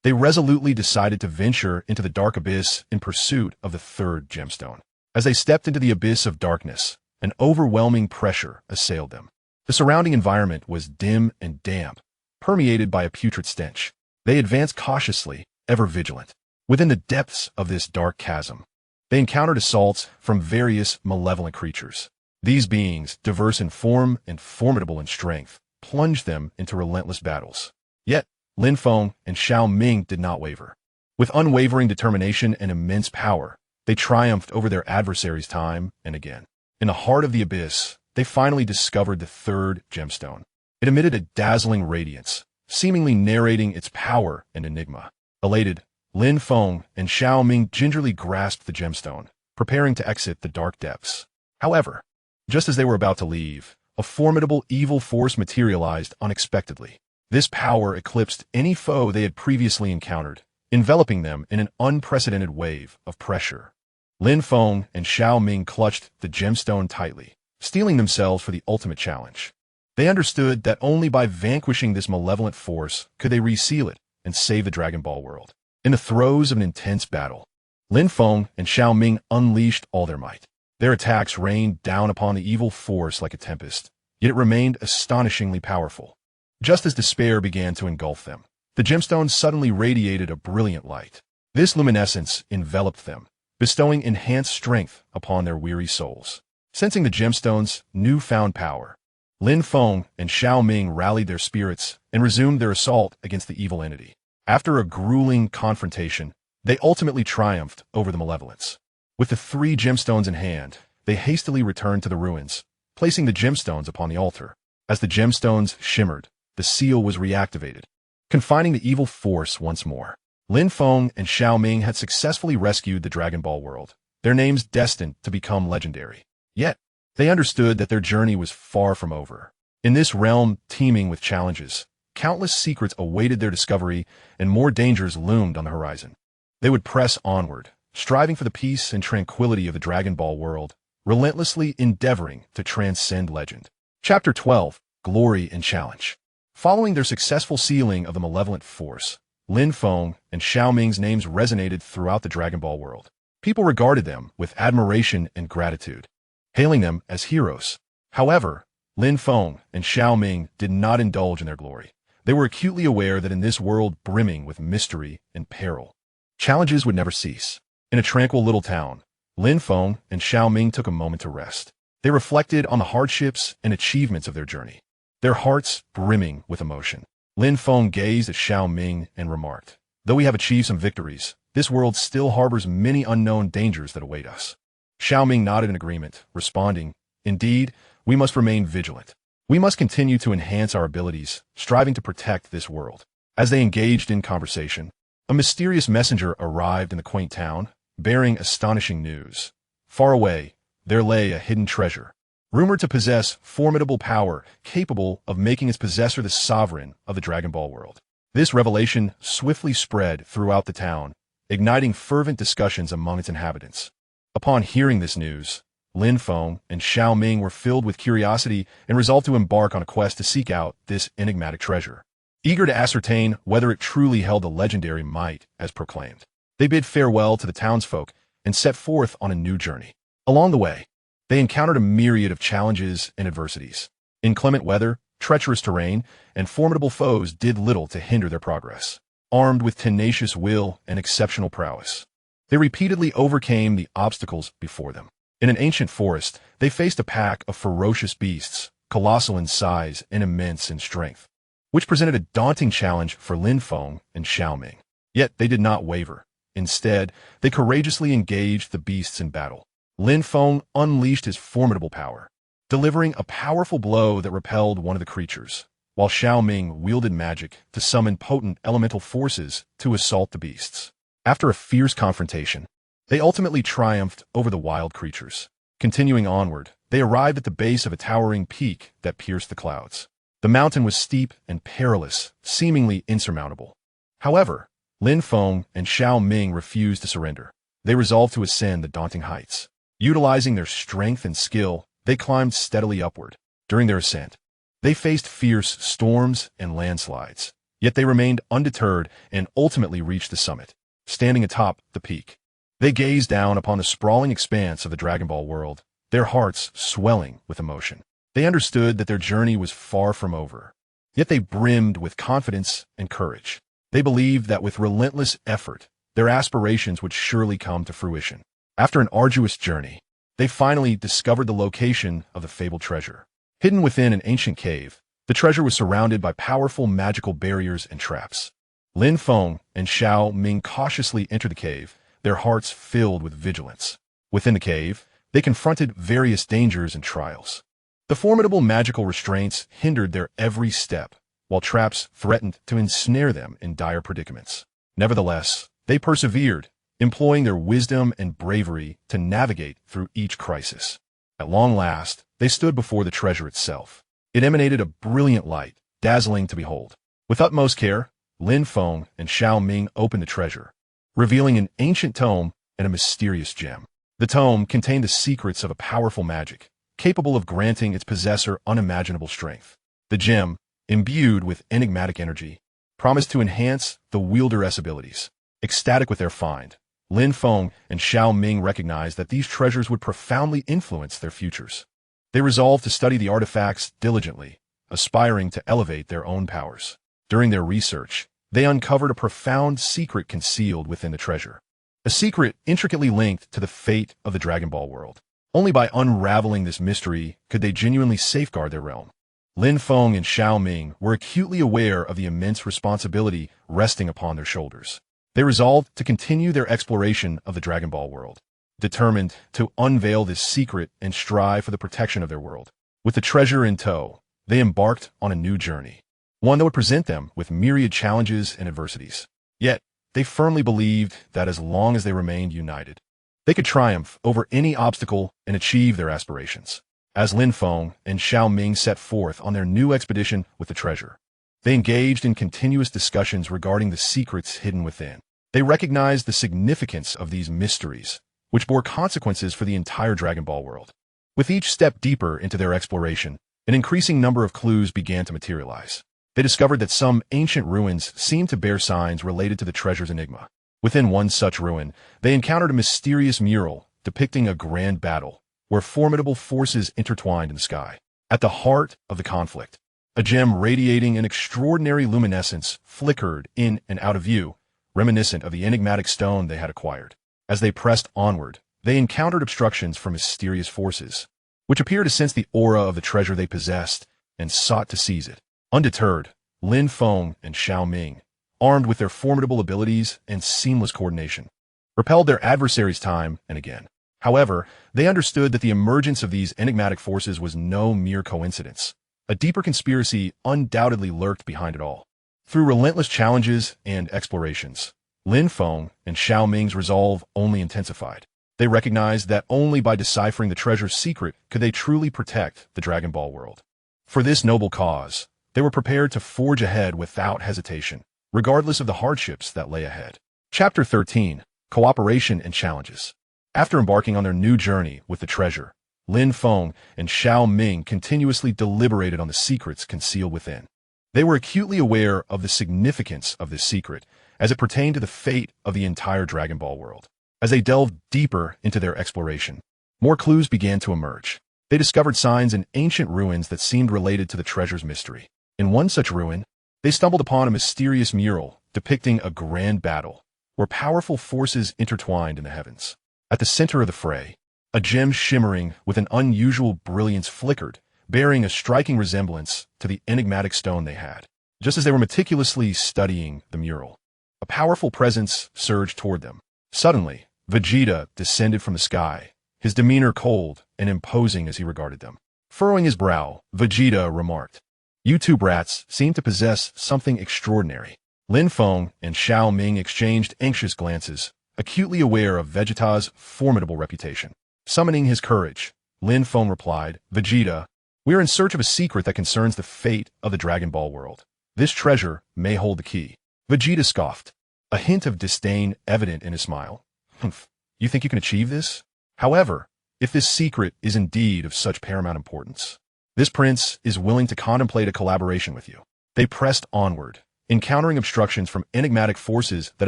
They resolutely decided to venture into the Dark Abyss in pursuit of the third gemstone. As they stepped into the abyss of darkness, an overwhelming pressure assailed them. The surrounding environment was dim and damp, permeated by a putrid stench. They advanced cautiously, ever vigilant. Within the depths of this dark chasm, they encountered assaults from various malevolent creatures. These beings, diverse in form and formidable in strength, plunged them into relentless battles. Yet, Lin Feng and Xiao Ming did not waver. With unwavering determination and immense power, they triumphed over their adversaries time and again. In the heart of the abyss, they finally discovered the third gemstone. It emitted a dazzling radiance, seemingly narrating its power and enigma. Elated, Lin Feng and Xiao Ming gingerly grasped the gemstone, preparing to exit the dark depths. However, just as they were about to leave, a formidable evil force materialized unexpectedly. This power eclipsed any foe they had previously encountered, enveloping them in an unprecedented wave of pressure. Lin Feng and Xiao Ming clutched the gemstone tightly, steeling themselves for the ultimate challenge. They understood that only by vanquishing this malevolent force could they reseal it and save the Dragon Ball world. In the throes of an intense battle, Lin Feng and Xiao Ming unleashed all their might. Their attacks rained down upon the evil force like a tempest, yet it remained astonishingly powerful. Just as despair began to engulf them, the gemstone suddenly radiated a brilliant light. This luminescence enveloped them, bestowing enhanced strength upon their weary souls. Sensing the gemstone's newfound power, Lin Feng and Xiao Ming rallied their spirits and resumed their assault against the evil entity. After a grueling confrontation, they ultimately triumphed over the malevolence. With the three gemstones in hand, they hastily returned to the ruins, placing the gemstones upon the altar. As the gemstones shimmered, the seal was reactivated, confining the evil force once more. Lin Feng and Xiao Ming had successfully rescued the Dragon Ball world, their names destined to become legendary. Yet, they understood that their journey was far from over. In this realm teeming with challenges, countless secrets awaited their discovery and more dangers loomed on the horizon. They would press onward, striving for the peace and tranquility of the Dragon Ball world, relentlessly endeavoring to transcend legend. Chapter 12, Glory and Challenge. Following their successful sealing of the malevolent force, Lin Feng and Xiao Ming's names resonated throughout the Dragon Ball world. People regarded them with admiration and gratitude, hailing them as heroes. However, Lin Feng and Xiao Ming did not indulge in their glory. They were acutely aware that in this world brimming with mystery and peril, challenges would never cease. In a tranquil little town, Lin Feng and Xiao Ming took a moment to rest. They reflected on the hardships and achievements of their journey, their hearts brimming with emotion. Lin Feng gazed at Xiao Ming and remarked, "Though we have achieved some victories, this world still harbors many unknown dangers that await us." Xiao Ming nodded in agreement, responding, "Indeed, we must remain vigilant. We must continue to enhance our abilities, striving to protect this world." As they engaged in conversation, a mysterious messenger arrived in the quaint town, bearing astonishing news. Far away, there lay a hidden treasure, rumored to possess formidable power capable of making its possessor the sovereign of the Dragon Ball world. This revelation swiftly spread throughout the town, igniting fervent discussions among its inhabitants. Upon hearing this news, Lin Feng and Xiao Ming were filled with curiosity and resolved to embark on a quest to seek out this enigmatic treasure. Eager to ascertain whether it truly held the legendary might as proclaimed, they bid farewell to the townsfolk and set forth on a new journey. Along the way, they encountered a myriad of challenges and adversities. Inclement weather, treacherous terrain, and formidable foes did little to hinder their progress. Armed with tenacious will and exceptional prowess, they repeatedly overcame the obstacles before them. In an ancient forest, they faced a pack of ferocious beasts, colossal in size and immense in strength, which presented a daunting challenge for Lin Feng and Xiao Ming. Yet they did not waver. Instead, they courageously engaged the beasts in battle. Lin Feng unleashed his formidable power, delivering a powerful blow that repelled one of the creatures, while Xiao Ming wielded magic to summon potent elemental forces to assault the beasts. After a fierce confrontation, they ultimately triumphed over the wild creatures. Continuing onward, they arrived at the base of a towering peak that pierced the clouds. The mountain was steep and perilous, seemingly insurmountable. However, Lin Feng and Xiao Ming refused to surrender. They resolved to ascend the daunting heights. Utilizing their strength and skill, they climbed steadily upward. During their ascent, they faced fierce storms and landslides, yet they remained undeterred and ultimately reached the summit. Standing atop the peak, they gazed down upon the sprawling expanse of the Dragon Ball world, their hearts swelling with emotion. They understood that their journey was far from over, yet they brimmed with confidence and courage. They believed that with relentless effort, their aspirations would surely come to fruition. After an arduous journey, they finally discovered the location of the fabled treasure. Hidden within an ancient cave, the treasure was surrounded by powerful magical barriers and traps. Lin Feng and Xiao Ming cautiously entered the cave, their hearts filled with vigilance. Within the cave, they confronted various dangers and trials. The formidable magical restraints hindered their every step, while traps threatened to ensnare them in dire predicaments. Nevertheless, they persevered, employing their wisdom and bravery to navigate through each crisis. At long last, they stood before the treasure itself. It emanated a brilliant light, dazzling to behold. With utmost care, Lin Feng and Xiao Ming opened the treasure, revealing an ancient tome and a mysterious gem. The tome contained the secrets of a powerful magic, capable of granting its possessor unimaginable strength. The gem, imbued with enigmatic energy, promised to enhance the wielder's abilities. Ecstatic with their find, Lin Feng and Xiao Ming recognized that these treasures would profoundly influence their futures. They resolved to study the artifacts diligently, aspiring to elevate their own powers. During their research, they uncovered a profound secret concealed within the treasure. A secret intricately linked to the fate of the Dragon Ball world. Only by unraveling this mystery could they genuinely safeguard their realm. Lin Feng and Xiao Ming were acutely aware of the immense responsibility resting upon their shoulders. They resolved to continue their exploration of the Dragon Ball world, determined to unveil this secret and strive for the protection of their world. With the treasure in tow, they embarked on a new journey, one that would present them with myriad challenges and adversities. Yet, they firmly believed that as long as they remained united, they could triumph over any obstacle and achieve their aspirations. As Lin Feng and Xiao Ming set forth on their new expedition with the treasure, they engaged in continuous discussions regarding the secrets hidden within. They recognized the significance of these mysteries, which bore consequences for the entire Dragon Ball world. With each step deeper into their exploration, an increasing number of clues began to materialize. They discovered that some ancient ruins seemed to bear signs related to the treasure's enigma. Within one such ruin, they encountered a mysterious mural depicting a grand battle, where formidable forces intertwined in the sky. At the heart of the conflict, a gem radiating an extraordinary luminescence flickered in and out of view, reminiscent of the enigmatic stone they had acquired. As they pressed onward, they encountered obstructions from mysterious forces, which appeared to sense the aura of the treasure they possessed and sought to seize it. Undeterred, Lin Feng and Xiao Ming, armed with their formidable abilities and seamless coordination, repelled their adversaries time and again. However, they understood that the emergence of these enigmatic forces was no mere coincidence. A deeper conspiracy undoubtedly lurked behind it all. Through relentless challenges and explorations, Lin Feng and Xiao Ming's resolve only intensified. They recognized that only by deciphering the treasure's secret could they truly protect the Dragon Ball world. For this noble cause, they were prepared to forge ahead without hesitation, regardless of the hardships that lay ahead. Chapter 13. Cooperation and Challenges. After embarking on their new journey with the treasure, Lin Feng and Xiao Ming continuously deliberated on the secrets concealed within. They were acutely aware of the significance of this secret as it pertained to the fate of the entire Dragon Ball world. As they delved deeper into their exploration, more clues began to emerge. They discovered signs in ancient ruins that seemed related to the treasure's mystery. In one such ruin, they stumbled upon a mysterious mural depicting a grand battle where powerful forces intertwined in the heavens. At the center of the fray, a gem shimmering with an unusual brilliance flickered, bearing a striking resemblance to the enigmatic stone they had. Just as they were meticulously studying the mural, a powerful presence surged toward them. Suddenly, Vegeta descended from the sky, his demeanor cold and imposing as he regarded them. Furrowing his brow, Vegeta remarked, "You two brats seem to possess something extraordinary." Lin Feng and Xiao Ming exchanged anxious glances, acutely aware of Vegeta's formidable reputation. Summoning his courage, Lin Feng replied, "Vegeta, we are in search of a secret that concerns the fate of the Dragon Ball world. This treasure may hold the key." Vegeta scoffed, a hint of disdain evident in his smile. "Humph, you think you can achieve this? However, if this secret is indeed of such paramount importance, this prince is willing to contemplate a collaboration with you." They pressed onward, encountering obstructions from enigmatic forces that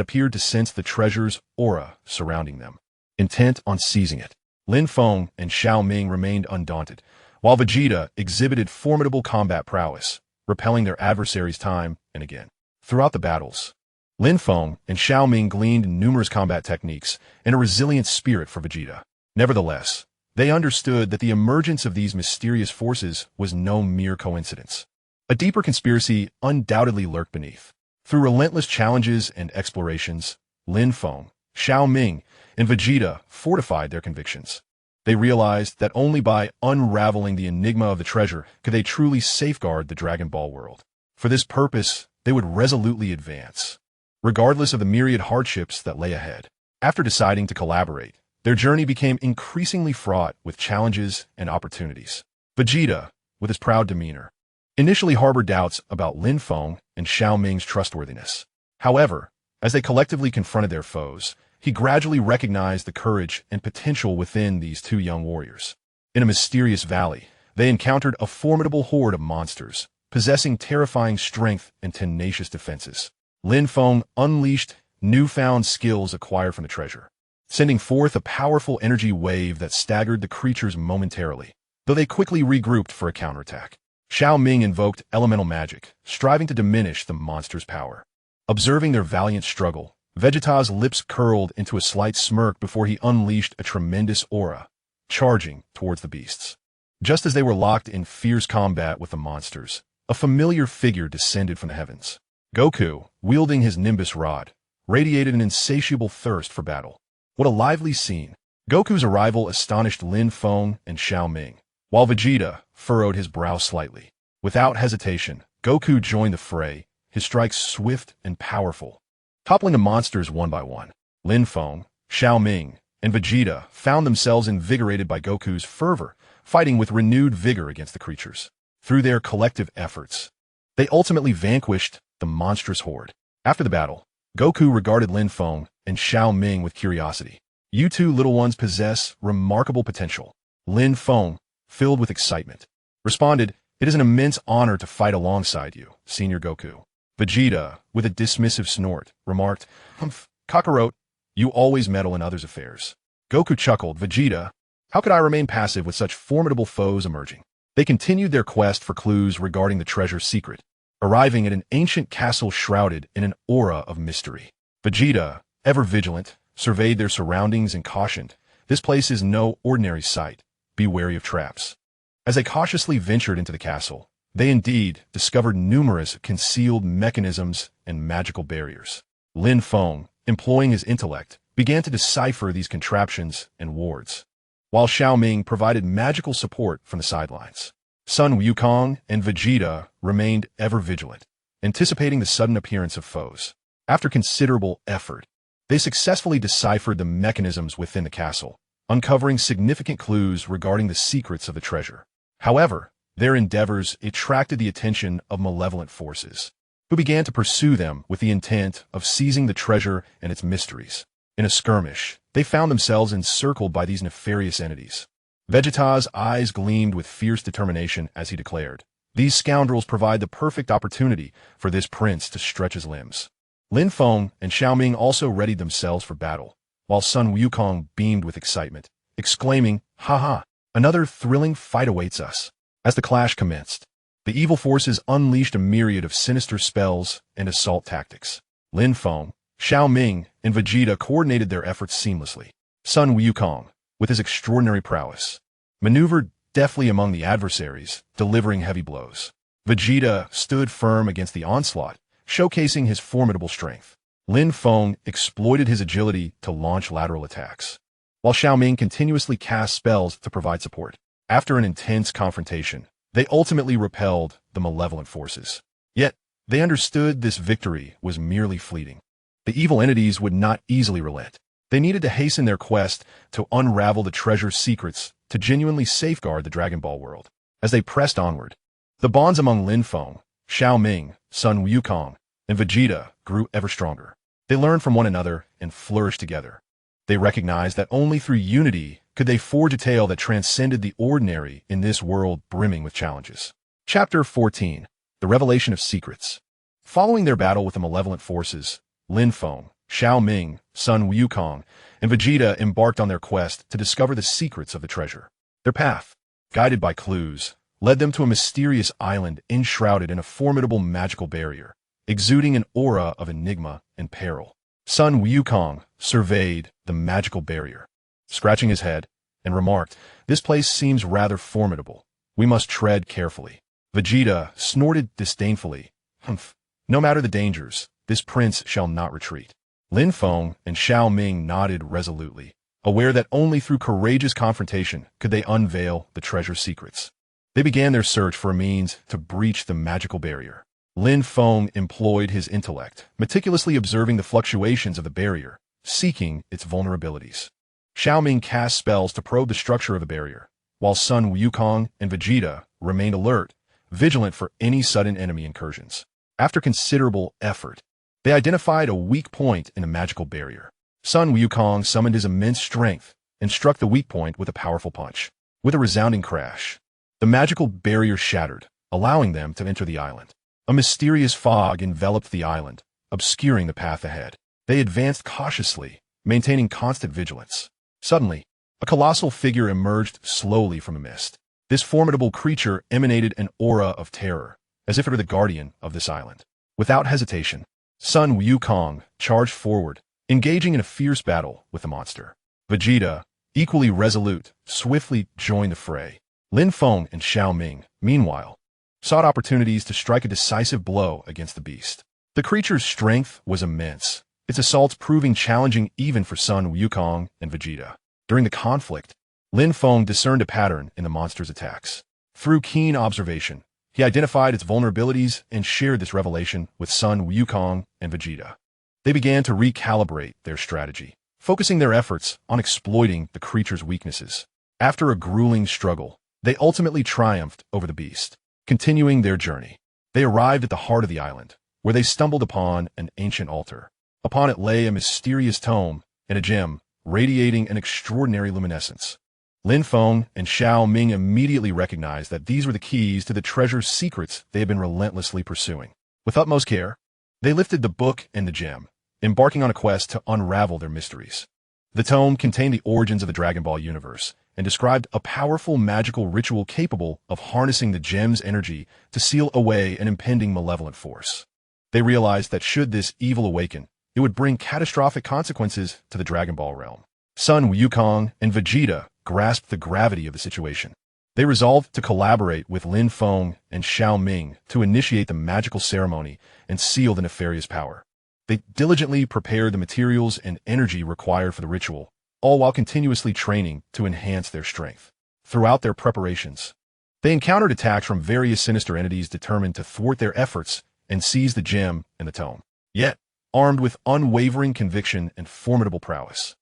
appeared to sense the treasure's aura surrounding them, intent on seizing it. Lin Feng and Xiao Ming remained undaunted, while Vegeta exhibited formidable combat prowess, repelling their adversaries time and again. Throughout the battles, Lin Feng and Xiao Ming gleaned numerous combat techniques and a resilient spirit for Vegeta. Nevertheless, they understood that the emergence of these mysterious forces was no mere coincidence. A deeper conspiracy undoubtedly lurked beneath. Through relentless challenges and explorations, Lin Feng, Xiao Ming, and Vegeta fortified their convictions. They realized that only by unraveling the enigma of the treasure could they truly safeguard the Dragon Ball world. For this purpose, they would resolutely advance, regardless of the myriad hardships that lay ahead. After deciding to collaborate, their journey became increasingly fraught with challenges and opportunities. Vegeta, with his proud demeanor, initially harbored doubts about Lin Feng and Xiao Ming's trustworthiness. However, as they collectively confronted their foes, he gradually recognized the courage and potential within these two young warriors. In a mysterious valley, they encountered a formidable horde of monsters, possessing terrifying strength and tenacious defenses. Lin Feng unleashed newfound skills acquired from the treasure, sending forth a powerful energy wave that staggered the creatures momentarily, though they quickly regrouped for a counterattack. Xiao Ming invoked elemental magic, striving to diminish the monster's power. Observing their valiant struggle, Vegeta's lips curled into a slight smirk before he unleashed a tremendous aura, charging towards the beasts. Just as they were locked in fierce combat with the monsters, a familiar figure descended from the heavens. Goku, wielding his Nimbus Rod, radiated an insatiable thirst for battle. What a lively scene! Goku's arrival astonished Lin Feng and Xiao Ming, while Vegeta furrowed his brow slightly. Without hesitation, Goku joined the fray, his strikes swift and powerful, toppling the monsters one by one. Lin Feng, Xiao Ming, and Vegeta found themselves invigorated by Goku's fervor, fighting with renewed vigor against the creatures. Through their collective efforts, they ultimately vanquished the monstrous horde. After the battle, Goku regarded Lin Feng and Xiao Ming with curiosity. "You two little ones possess remarkable potential." Lin Feng, filled with excitement, responded, "It is an immense honor to fight alongside you, Senior Goku." Vegeta, with a dismissive snort, remarked, "Humph, Kakarot, you always meddle in others' affairs." Goku chuckled, "Vegeta, how could I remain passive with such formidable foes emerging?" They continued their quest for clues regarding the treasure's secret, arriving at an ancient castle shrouded in an aura of mystery. Vegeta, ever vigilant, surveyed their surroundings and cautioned, "This place is no ordinary sight. Be wary of traps." As they cautiously ventured into the castle, they indeed discovered numerous concealed mechanisms and magical barriers. Lin Feng, employing his intellect, began to decipher these contraptions and wards, while Xiao Ming provided magical support from the sidelines. Sun Wukong and Vegeta remained ever vigilant, anticipating the sudden appearance of foes. After considerable effort, they successfully deciphered the mechanisms within the castle, uncovering significant clues regarding the secrets of the treasure. However, their endeavors attracted the attention of malevolent forces, who began to pursue them with the intent of seizing the treasure and its mysteries. In a skirmish, they found themselves encircled by these nefarious entities. Vegeta's eyes gleamed with fierce determination as he declared, "These scoundrels provide the perfect opportunity for this prince to stretch his limbs." Lin Feng and Xiaoming also readied themselves for battle, while Sun Wukong beamed with excitement, exclaiming, "Ha ha! Another thrilling fight awaits us." As the clash commenced, the evil forces unleashed a myriad of sinister spells and assault tactics. Lin Feng, Xiaoming, and Vegeta coordinated their efforts seamlessly. Sun Wukong, with his extraordinary prowess, maneuvered deftly among the adversaries, delivering heavy blows. Vegeta stood firm against the onslaught, showcasing his formidable strength. Lin Feng exploited his agility to launch lateral attacks, while Xiaoming continuously cast spells to provide support. After an intense confrontation, they ultimately repelled the malevolent forces. Yet, they understood this victory was merely fleeting. The evil entities would not easily relent. They needed to hasten their quest to unravel the treasure's secrets to genuinely safeguard the Dragon Ball world. As they pressed onward, the bonds among Lin Feng, Xiaoming, Sun Wukong, and Vegeta grew ever stronger. They learned from one another and flourished together. They recognized that only through unity could they forge a tale that transcended the ordinary in this world brimming with challenges. Chapter 14. The Revelation of Secrets. Following their battle with the malevolent forces, Lin Feng, Xiaoming, Sun Wukong, and Vegeta embarked on their quest to discover the secrets of the treasure. Their path, guided by clues, led them to a mysterious island enshrouded in a formidable magical barrier, exuding an aura of enigma and peril. Sun Wukong surveyed the magical barrier, scratching his head, and remarked, "This place seems rather formidable. We must tread carefully." Vegeta snorted disdainfully, "Humph. No matter the dangers, this prince shall not retreat." Lin Feng and Xiaoming nodded resolutely, aware that only through courageous confrontation could they unveil the treasure's secrets. They began their search for a means to breach the magical barrier. Lin Feng employed his intellect, meticulously observing the fluctuations of the barrier, seeking its vulnerabilities. Xiaoming cast spells to probe the structure of the barrier, while Sun Wukong and Vegeta remained alert, vigilant for any sudden enemy incursions. After considerable effort, they identified a weak point in the magical barrier. Sun Wukong summoned his immense strength and struck the weak point with a powerful punch. With a resounding crash, the magical barrier shattered, allowing them to enter the island. A mysterious fog enveloped the island, obscuring the path ahead. They advanced cautiously, maintaining constant vigilance. Suddenly, a colossal figure emerged slowly from the mist. This formidable creature emanated an aura of terror, as if it were the guardian of this island. Without hesitation, Sun Wukong charged forward, engaging in a fierce battle with the monster. Vegeta, equally resolute, swiftly joined the fray. Lin Feng and Xiaoming, meanwhile, sought opportunities to strike a decisive blow against the beast. The creature's strength was immense, its assaults proving challenging even for Sun Wukong and Vegeta. During the conflict, Lin Feng discerned a pattern in the monster's attacks. Through keen observation, he identified its vulnerabilities and shared this revelation with Sun Wukong and Vegeta. They began to recalibrate their strategy, focusing their efforts on exploiting the creature's weaknesses. After a grueling struggle, they ultimately triumphed over the beast. Continuing their journey, they arrived at the heart of the island, where they stumbled upon an ancient altar. Upon it lay a mysterious tome and a gem, radiating an extraordinary luminescence. Lin Feng and Xiaoming immediately recognized that these were the keys to the treasure's secrets they had been relentlessly pursuing. With utmost care, they lifted the book and the gem, embarking on a quest to unravel their mysteries. The tome contained the origins of the Dragon Ball universe and described a powerful magical ritual capable of harnessing the gem's energy to seal away an impending malevolent force. They realized that should this evil awaken, it would bring catastrophic consequences to the Dragon Ball realm. Sun Wukong and Vegeta grasped the gravity of the situation. They resolved to collaborate with Lin Feng and Xiaoming to initiate the magical ceremony and seal the nefarious power. They diligently prepared the materials and energy required for the ritual, all while continuously training to enhance their strength. Throughout their preparations, they encountered attacks from various sinister entities determined to thwart their efforts and seize the gem and the tome. Yet, armed with unwavering conviction and formidable prowess,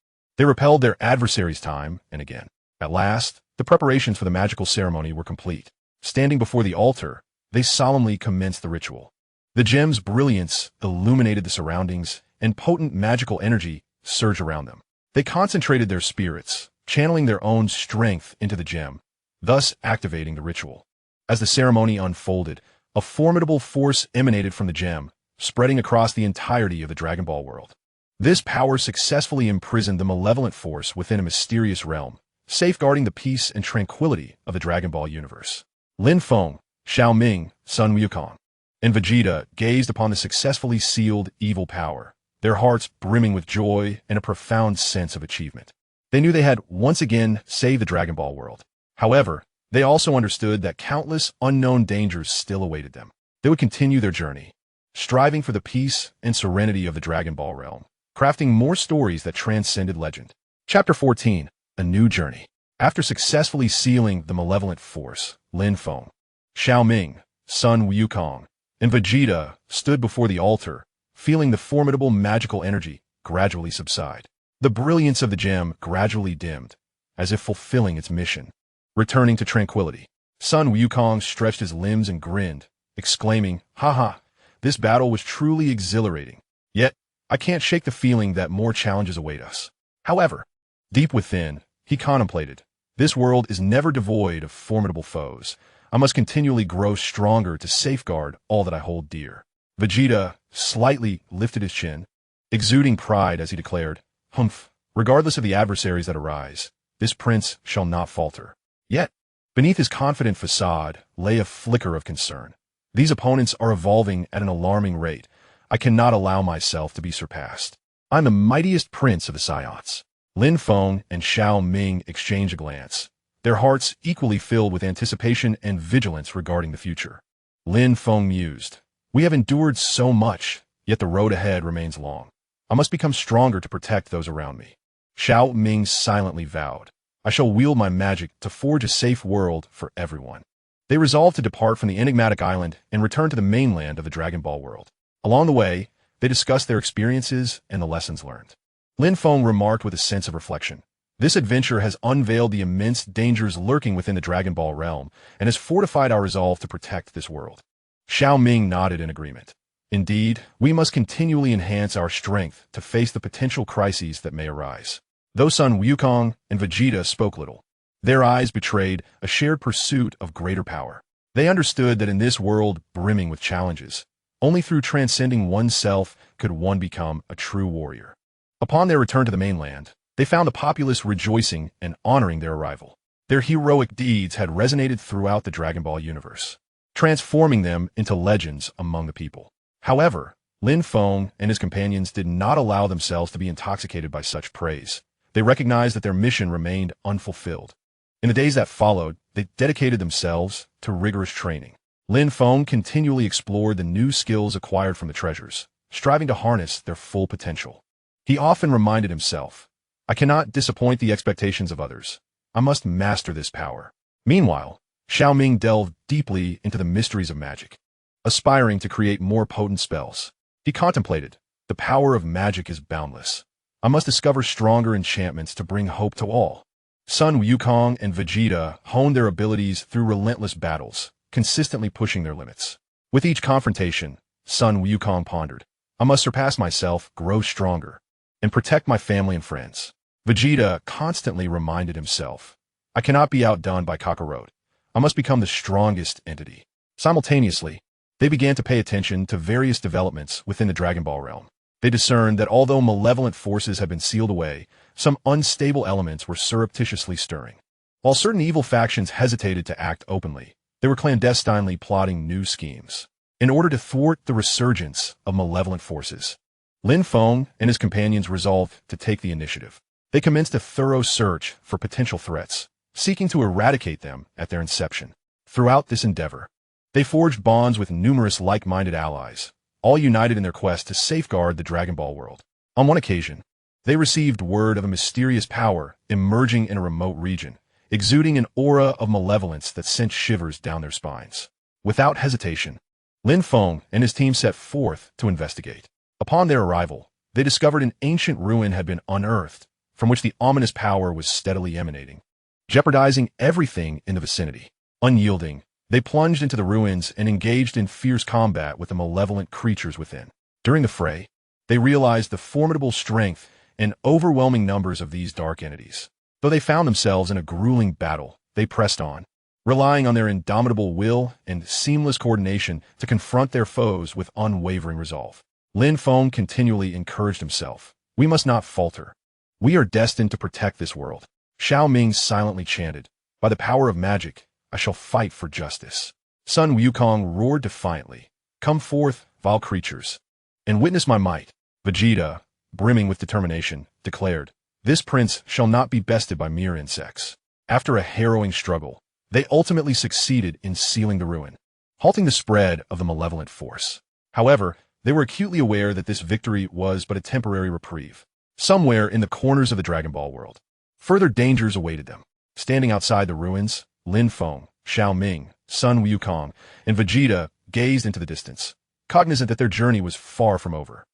They repelled their adversaries time and again. At last, the preparations for the magical ceremony were complete. Standing before the altar, they solemnly commenced the ritual. The gem's brilliance illuminated the surroundings, and potent magical energy surged around them. They concentrated their spirits, channeling their own strength into the gem, thus activating the ritual. As the ceremony unfolded, a formidable force emanated from the gem, spreading across the entirety of the Dragon Ball world. This power successfully imprisoned the malevolent force within a mysterious realm, safeguarding the peace and tranquility of the Dragon Ball universe. Lin Feng, Xiao Ming, Sun Wukong, and Vegeta gazed upon the successfully sealed evil power, their hearts brimming with joy and a profound sense of achievement. They knew they had once again saved the Dragon Ball world. However, they also understood that countless unknown dangers still awaited them. They would continue their journey, striving for the peace and serenity of the Dragon Ball realm, crafting more stories that transcended legend. Chapter 14, A New Journey. After successfully sealing the malevolent force, Lin Feng, Xiao Ming, Sun Wukong, and Vegeta stood before the altar, feeling the formidable magical energy gradually subside. The brilliance of the gem gradually dimmed, as if fulfilling its mission. Returning to tranquility, Sun Wukong stretched his limbs and grinned, exclaiming, "Haha, this battle was truly exhilarating. Yet, I can't shake the feeling that more challenges await us." However, deep within, he contemplated, "This world is never devoid of formidable foes. I must continually grow stronger to safeguard all that I hold dear." Vegeta slightly lifted his chin, exuding pride as he declared, "Humph, regardless of the adversaries that arise, this prince shall not falter." Yet, beneath his confident facade lay a flicker of concern. These opponents are evolving at an alarming rate. I cannot allow myself to be surpassed. I'm the mightiest prince of the Saiyans. Lin Feng and Xiao Ming exchanged a glance, their hearts equally filled with anticipation and vigilance regarding the future. Lin Feng mused, "We have endured so much, yet the road ahead remains long. I must become stronger to protect those around me." Xiao Ming silently vowed, "I shall wield my magic to forge a safe world for everyone." They resolved to depart from the enigmatic island and return to the mainland of the Dragon Ball world. Along the way, they discussed their experiences and the lessons learned. Lin Feng remarked with a sense of reflection, "This adventure has unveiled the immense dangers lurking within the Dragon Ball realm and has fortified our resolve to protect this world." Xiao Ming nodded in agreement. "Indeed, we must continually enhance our strength to face the potential crises that may arise." Though Sun Wukong and Vegeta spoke little, their eyes betrayed a shared pursuit of greater power. They understood that in this world brimming with challenges, only through transcending oneself could one become a true warrior. Upon their return to the mainland, they found the populace rejoicing and honoring their arrival. Their heroic deeds had resonated throughout the Dragon Ball universe, transforming them into legends among the people. However, Lin Feng and his companions did not allow themselves to be intoxicated by such praise. They recognized that their mission remained unfulfilled. In the days that followed, they dedicated themselves to rigorous training. Lin Feng continually explored the new skills acquired from the treasures, striving to harness their full potential. He often reminded himself, "I cannot disappoint the expectations of others. I must master this power." Meanwhile, Xiao Ming delved deeply into the mysteries of magic, aspiring to create more potent spells. He contemplated, "The power of magic is boundless. I must discover stronger enchantments to bring hope to all." Sun Wukong and Vegeta honed their abilities through relentless battles, consistently pushing their limits. With each confrontation, Sun Wukong pondered, "I must surpass myself, grow stronger, and protect my family and friends." Vegeta constantly reminded himself, "I cannot be outdone by Kakarot. I must become the strongest entity." Simultaneously, they began to pay attention to various developments within the Dragon Ball realm. They discerned that although malevolent forces had been sealed away, some unstable elements were surreptitiously stirring. While certain evil factions hesitated to act openly, they were clandestinely plotting new schemes. In order to thwart the resurgence of malevolent forces, Lin Feng and his companions resolved to take the initiative. They commenced a thorough search for potential threats, seeking to eradicate them at their inception. Throughout this endeavor, they forged bonds with numerous like-minded allies, all united in their quest to safeguard the Dragon Ball world. On one occasion, they received word of a mysterious power emerging in a remote region, exuding an aura of malevolence that sent shivers down their spines. Without hesitation, Lin Feng and his team set forth to investigate. Upon their arrival, they discovered an ancient ruin had been unearthed, from which the ominous power was steadily emanating, jeopardizing everything in the vicinity. Unyielding, they plunged into the ruins and engaged in fierce combat with the malevolent creatures within. During the fray, they realized the formidable strength and overwhelming numbers of these dark entities. Though they found themselves in a grueling battle, they pressed on, relying on their indomitable will and seamless coordination to confront their foes with unwavering resolve. Lin Feng continually encouraged himself. We must not falter. We are destined to protect this world. Xiao Ming silently chanted, by the power of magic, I shall fight for justice. Sun Wukong roared defiantly, come forth, vile creatures, and witness my might. Vegeta, brimming with determination, declared, this prince shall not be bested by mere insects. After a harrowing struggle, they ultimately succeeded in sealing the ruin, halting the spread of the malevolent force. However, they were acutely aware that this victory was but a temporary reprieve. Somewhere in the corners of the Dragon Ball world, further dangers awaited them. Standing outside the ruins, Lin Feng, Xiao Ming, Sun Wukong, and Vegeta gazed into the distance, cognizant that their journey was far from over.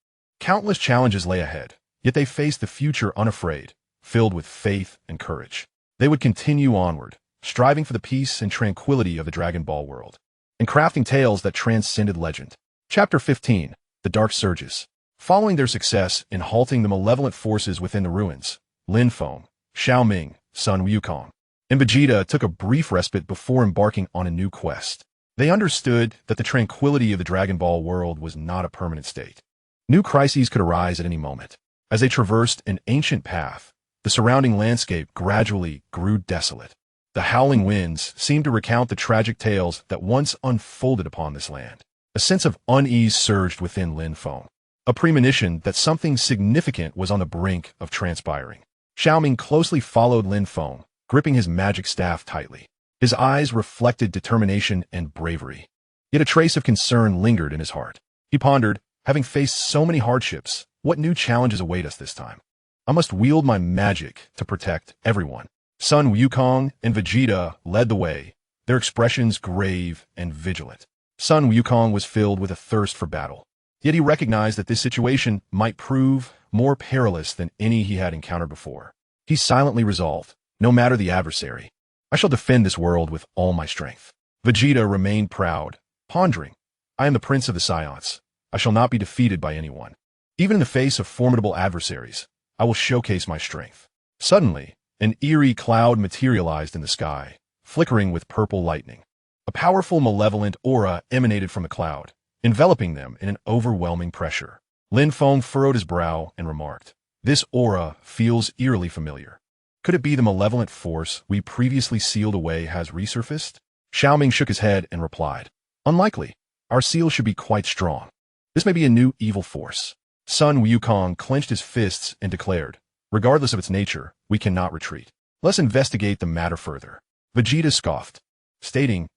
Countless challenges lay ahead, yet they faced the future unafraid, filled with faith and courage. They would continue onward, striving for the peace and tranquility of the Dragon Ball world, and crafting tales that transcended legend. Chapter 15, The Dark Surges. Following their success in halting the malevolent forces within the ruins, Lin Feng, Xiao Ming, Sun Wukong, and Vegeta took a brief respite before embarking on a new quest. They understood that the tranquility of the Dragon Ball world was not a permanent state. New crises could arise at any moment. As they traversed an ancient path, the surrounding landscape gradually grew desolate. The howling winds seemed to recount the tragic tales that once unfolded upon this land. A sense of unease surged within Lin Feng, a premonition that something significant was on the brink of transpiring. Xiao Ming closely followed Lin Feng, gripping his magic staff tightly. His eyes reflected determination and bravery, yet a trace of concern lingered in his heart. He pondered, having faced so many hardships, what new challenges await us this time? I must wield my magic to protect everyone. Sun Wukong and Vegeta led the way, their expressions grave and vigilant. Sun Wukong was filled with a thirst for battle, yet he recognized that this situation might prove more perilous than any he had encountered before. He silently resolved, no matter the adversary, I shall defend this world with all my strength. Vegeta remained proud, pondering, I am the Prince of the Saiyans. I shall not be defeated by anyone. Even in the face of formidable adversaries, I will showcase my strength. Suddenly, an eerie cloud materialized in the sky, flickering with purple lightning. A powerful malevolent aura emanated from the cloud, enveloping them in an overwhelming pressure. Lin Feng furrowed his brow and remarked, this aura feels eerily familiar. Could it be the malevolent force we previously sealed away has resurfaced? Xiao Ming shook his head and replied, unlikely. Our seal should be quite strong. This may be a new evil force. Sun Wukong clenched his fists and declared, regardless of its nature, we cannot retreat. Let's investigate the matter further. Vegeta scoffed, stating,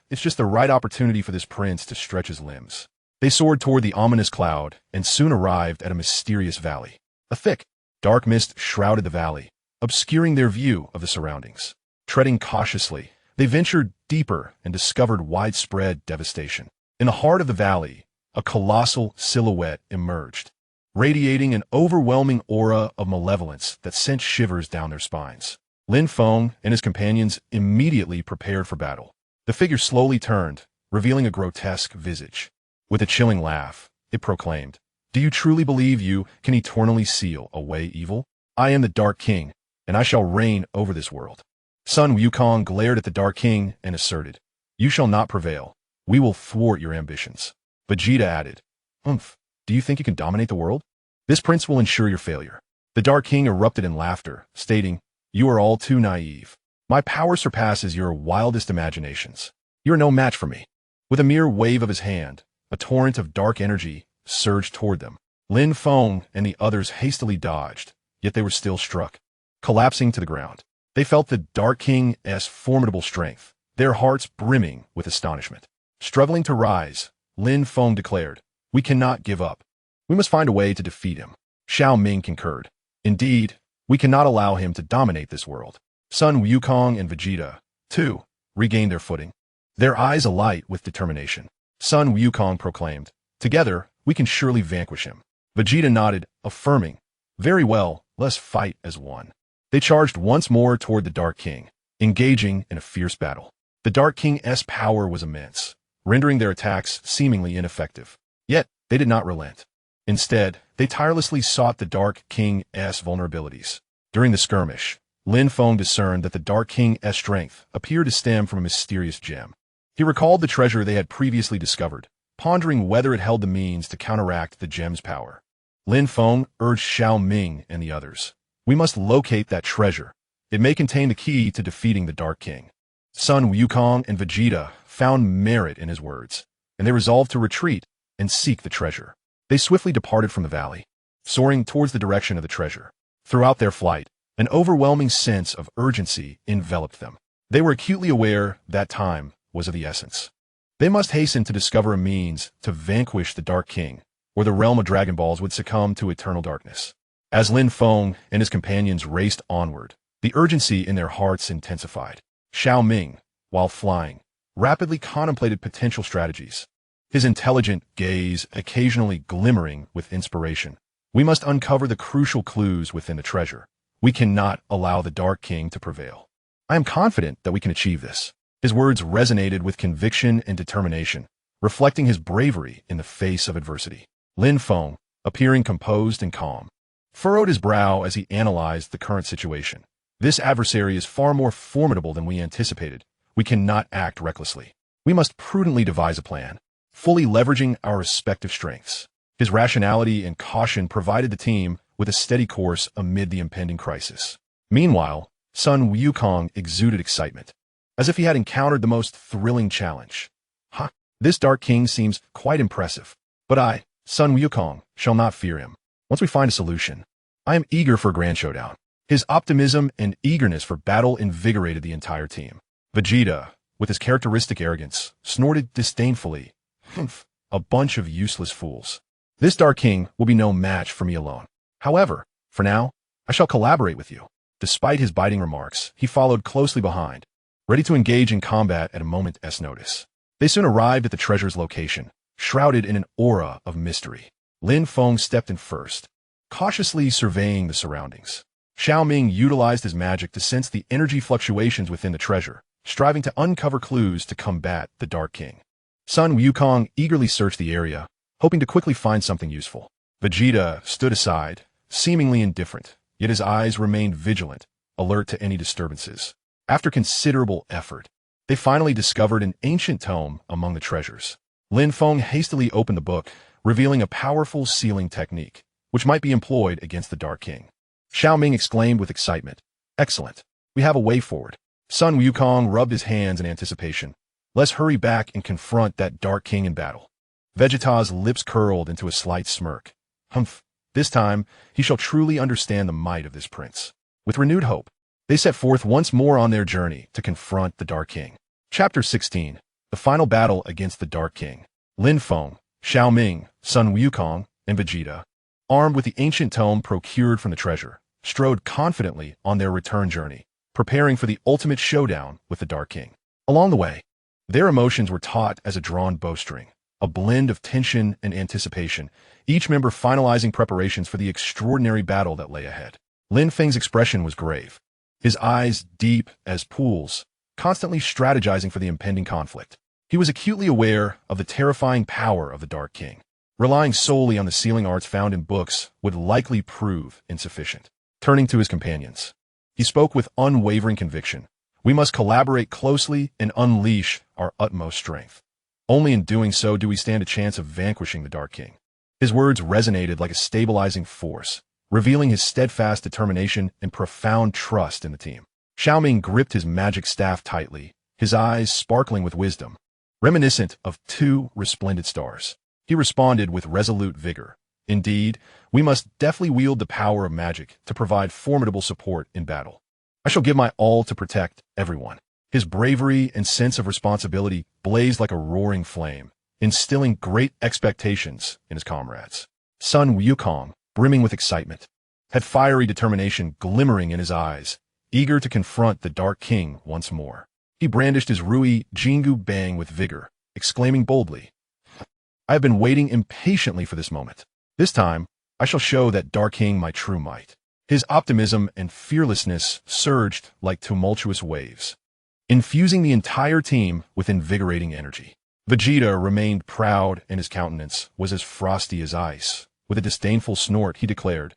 it's just the right opportunity for this prince to stretch his limbs. They soared toward the ominous cloud and soon arrived at a mysterious valley. A thick, dark mist shrouded the valley, obscuring their view of the surroundings. Treading cautiously, they ventured deeper and discovered widespread devastation. In the heart of the valley, a colossal silhouette emerged, radiating an overwhelming aura of malevolence that sent shivers down their spines. Lin Feng and his companions immediately prepared for battle. The figure slowly turned, revealing a grotesque visage. With a chilling laugh, it proclaimed, do you truly believe you can eternally seal away evil? I am the Dark King, and I shall reign over this world. Sun Wukong glared at the Dark King and asserted, you shall not prevail. We will thwart your ambitions. Vegeta added, do you think you can dominate the world? This prince will ensure your failure. The Dark King erupted in laughter, stating, you are all too naive. My power surpasses your wildest imaginations. You are no match for me. With a mere wave of his hand, a torrent of dark energy surged toward them. Lin Feng and the others hastily dodged, yet they were still struck, collapsing to the ground. They felt the Dark King's formidable strength, their hearts brimming with astonishment. Struggling to rise, Lin Feng declared, we cannot give up. We must find a way to defeat him. Xiao Ming concurred. Indeed, we cannot allow him to dominate this world. Sun Wukong and Vegeta, too, regained their footing, their eyes alight with determination. Sun Wukong proclaimed, together, we can surely vanquish him. Vegeta nodded, affirming, very well, Let us fight as one. They charged once more toward the Dark King, engaging in a fierce battle. The Dark King's power was immense, rendering their attacks seemingly ineffective. Yet, they did not relent. Instead, they tirelessly sought the Dark King's vulnerabilities. During the skirmish, Lin Feng discerned that the Dark King's strength appeared to stem from a mysterious gem. He recalled the treasure they had previously discovered, pondering whether it held the means to counteract the gem's power. Lin Feng urged Xiao Ming and the others. We must locate that treasure. It may contain the key to defeating the Dark King. Sun Wukong and Vegeta found merit in his words, and they resolved to retreat and seek the treasure. They swiftly departed from the valley, soaring towards the direction of the treasure. Throughout their flight, an overwhelming sense of urgency enveloped them. They were acutely aware that time was of the essence. They must hasten to discover a means to vanquish the Dark King, or the realm of Dragon Balls would succumb to eternal darkness. As Lin Feng and his companions raced onward, the urgency in their hearts intensified. Xiao Ming, while flying, rapidly contemplated potential strategies, his intelligent gaze occasionally glimmering with inspiration. We must uncover the crucial clues within the treasure. We cannot allow the Dark King to prevail. I am confident that we can achieve this. His words resonated with conviction and determination, reflecting his bravery in the face of adversity. Lin Feng, appearing composed and calm, furrowed his brow as he analyzed the current situation. This adversary is far more formidable than we anticipated. We cannot act recklessly. We must prudently devise a plan, fully leveraging our respective strengths. His rationality and caution provided the team with a steady course amid the impending crisis. Meanwhile, Sun Wukong exuded excitement, as if he had encountered the most thrilling challenge. This Dark King seems quite impressive, but I, Sun Wukong, shall not fear him. Once we find a solution, I am eager for a grand showdown. His optimism and eagerness for battle invigorated the entire team. Vegeta, with his characteristic arrogance, snorted disdainfully. Humph, a bunch of useless fools. This Dark King will be no match for me alone. However, for now, I shall collaborate with you. Despite his biting remarks, he followed closely behind, ready to engage in combat at a moment's notice. They soon arrived at the treasure's location, shrouded in an aura of mystery. Lin Feng stepped in first, cautiously surveying the surroundings. Xiao Ming utilized his magic to sense the energy fluctuations within the treasure, striving to uncover clues to combat the Dark King. Sun Wukong eagerly searched the area, hoping to quickly find something useful. Vegeta stood aside, seemingly indifferent, yet his eyes remained vigilant, alert to any disturbances. After considerable effort, they finally discovered an ancient tome among the treasures. Lin Feng hastily opened the book, revealing a powerful sealing technique, which might be employed against the Dark King. Xiao Ming exclaimed with excitement. Excellent. We have a way forward. Sun Wukong rubbed his hands in anticipation. Let's hurry back and confront that Dark King in battle. Vegeta's lips curled into a slight smirk. Humph. This time, he shall truly understand the might of this prince. With renewed hope, they set forth once more on their journey to confront the Dark King. Chapter 16. The final battle against the Dark King. Lin Feng, Xiao Ming, Sun Wukong, and Vegeta, armed with the ancient tome procured from the treasure, strode confidently on their return journey, preparing for the ultimate showdown with the Dark King. Along the way, their emotions were taut as a drawn bowstring, a blend of tension and anticipation, each member finalizing preparations for the extraordinary battle that lay ahead. Lin Feng's expression was grave, his eyes deep as pools, constantly strategizing for the impending conflict. He was acutely aware of the terrifying power of the Dark King. Relying solely on the sealing arts found in books would likely prove insufficient. Turning to his companions, he spoke with unwavering conviction. We must collaborate closely and unleash our utmost strength. Only in doing so do we stand a chance of vanquishing the Dark King. His words resonated like a stabilizing force, revealing his steadfast determination and profound trust in the team. Xiao Ming gripped his magic staff tightly, his eyes sparkling with wisdom, reminiscent of two resplendent stars. He responded with resolute vigor. Indeed, we must deftly wield the power of magic to provide formidable support in battle. I shall give my all to protect everyone. His bravery and sense of responsibility blazed like a roaring flame, instilling great expectations in his comrades. Sun Wukong, brimming with excitement, had fiery determination glimmering in his eyes, eager to confront the Dark King once more. He brandished his Rui Jingu Bang with vigor, exclaiming boldly, I have been waiting impatiently for this moment. This time, I shall show that Dark King my true might. His optimism and fearlessness surged like tumultuous waves, infusing the entire team with invigorating energy. Vegeta remained proud, and his countenance was as frosty as ice. With a disdainful snort, he declared,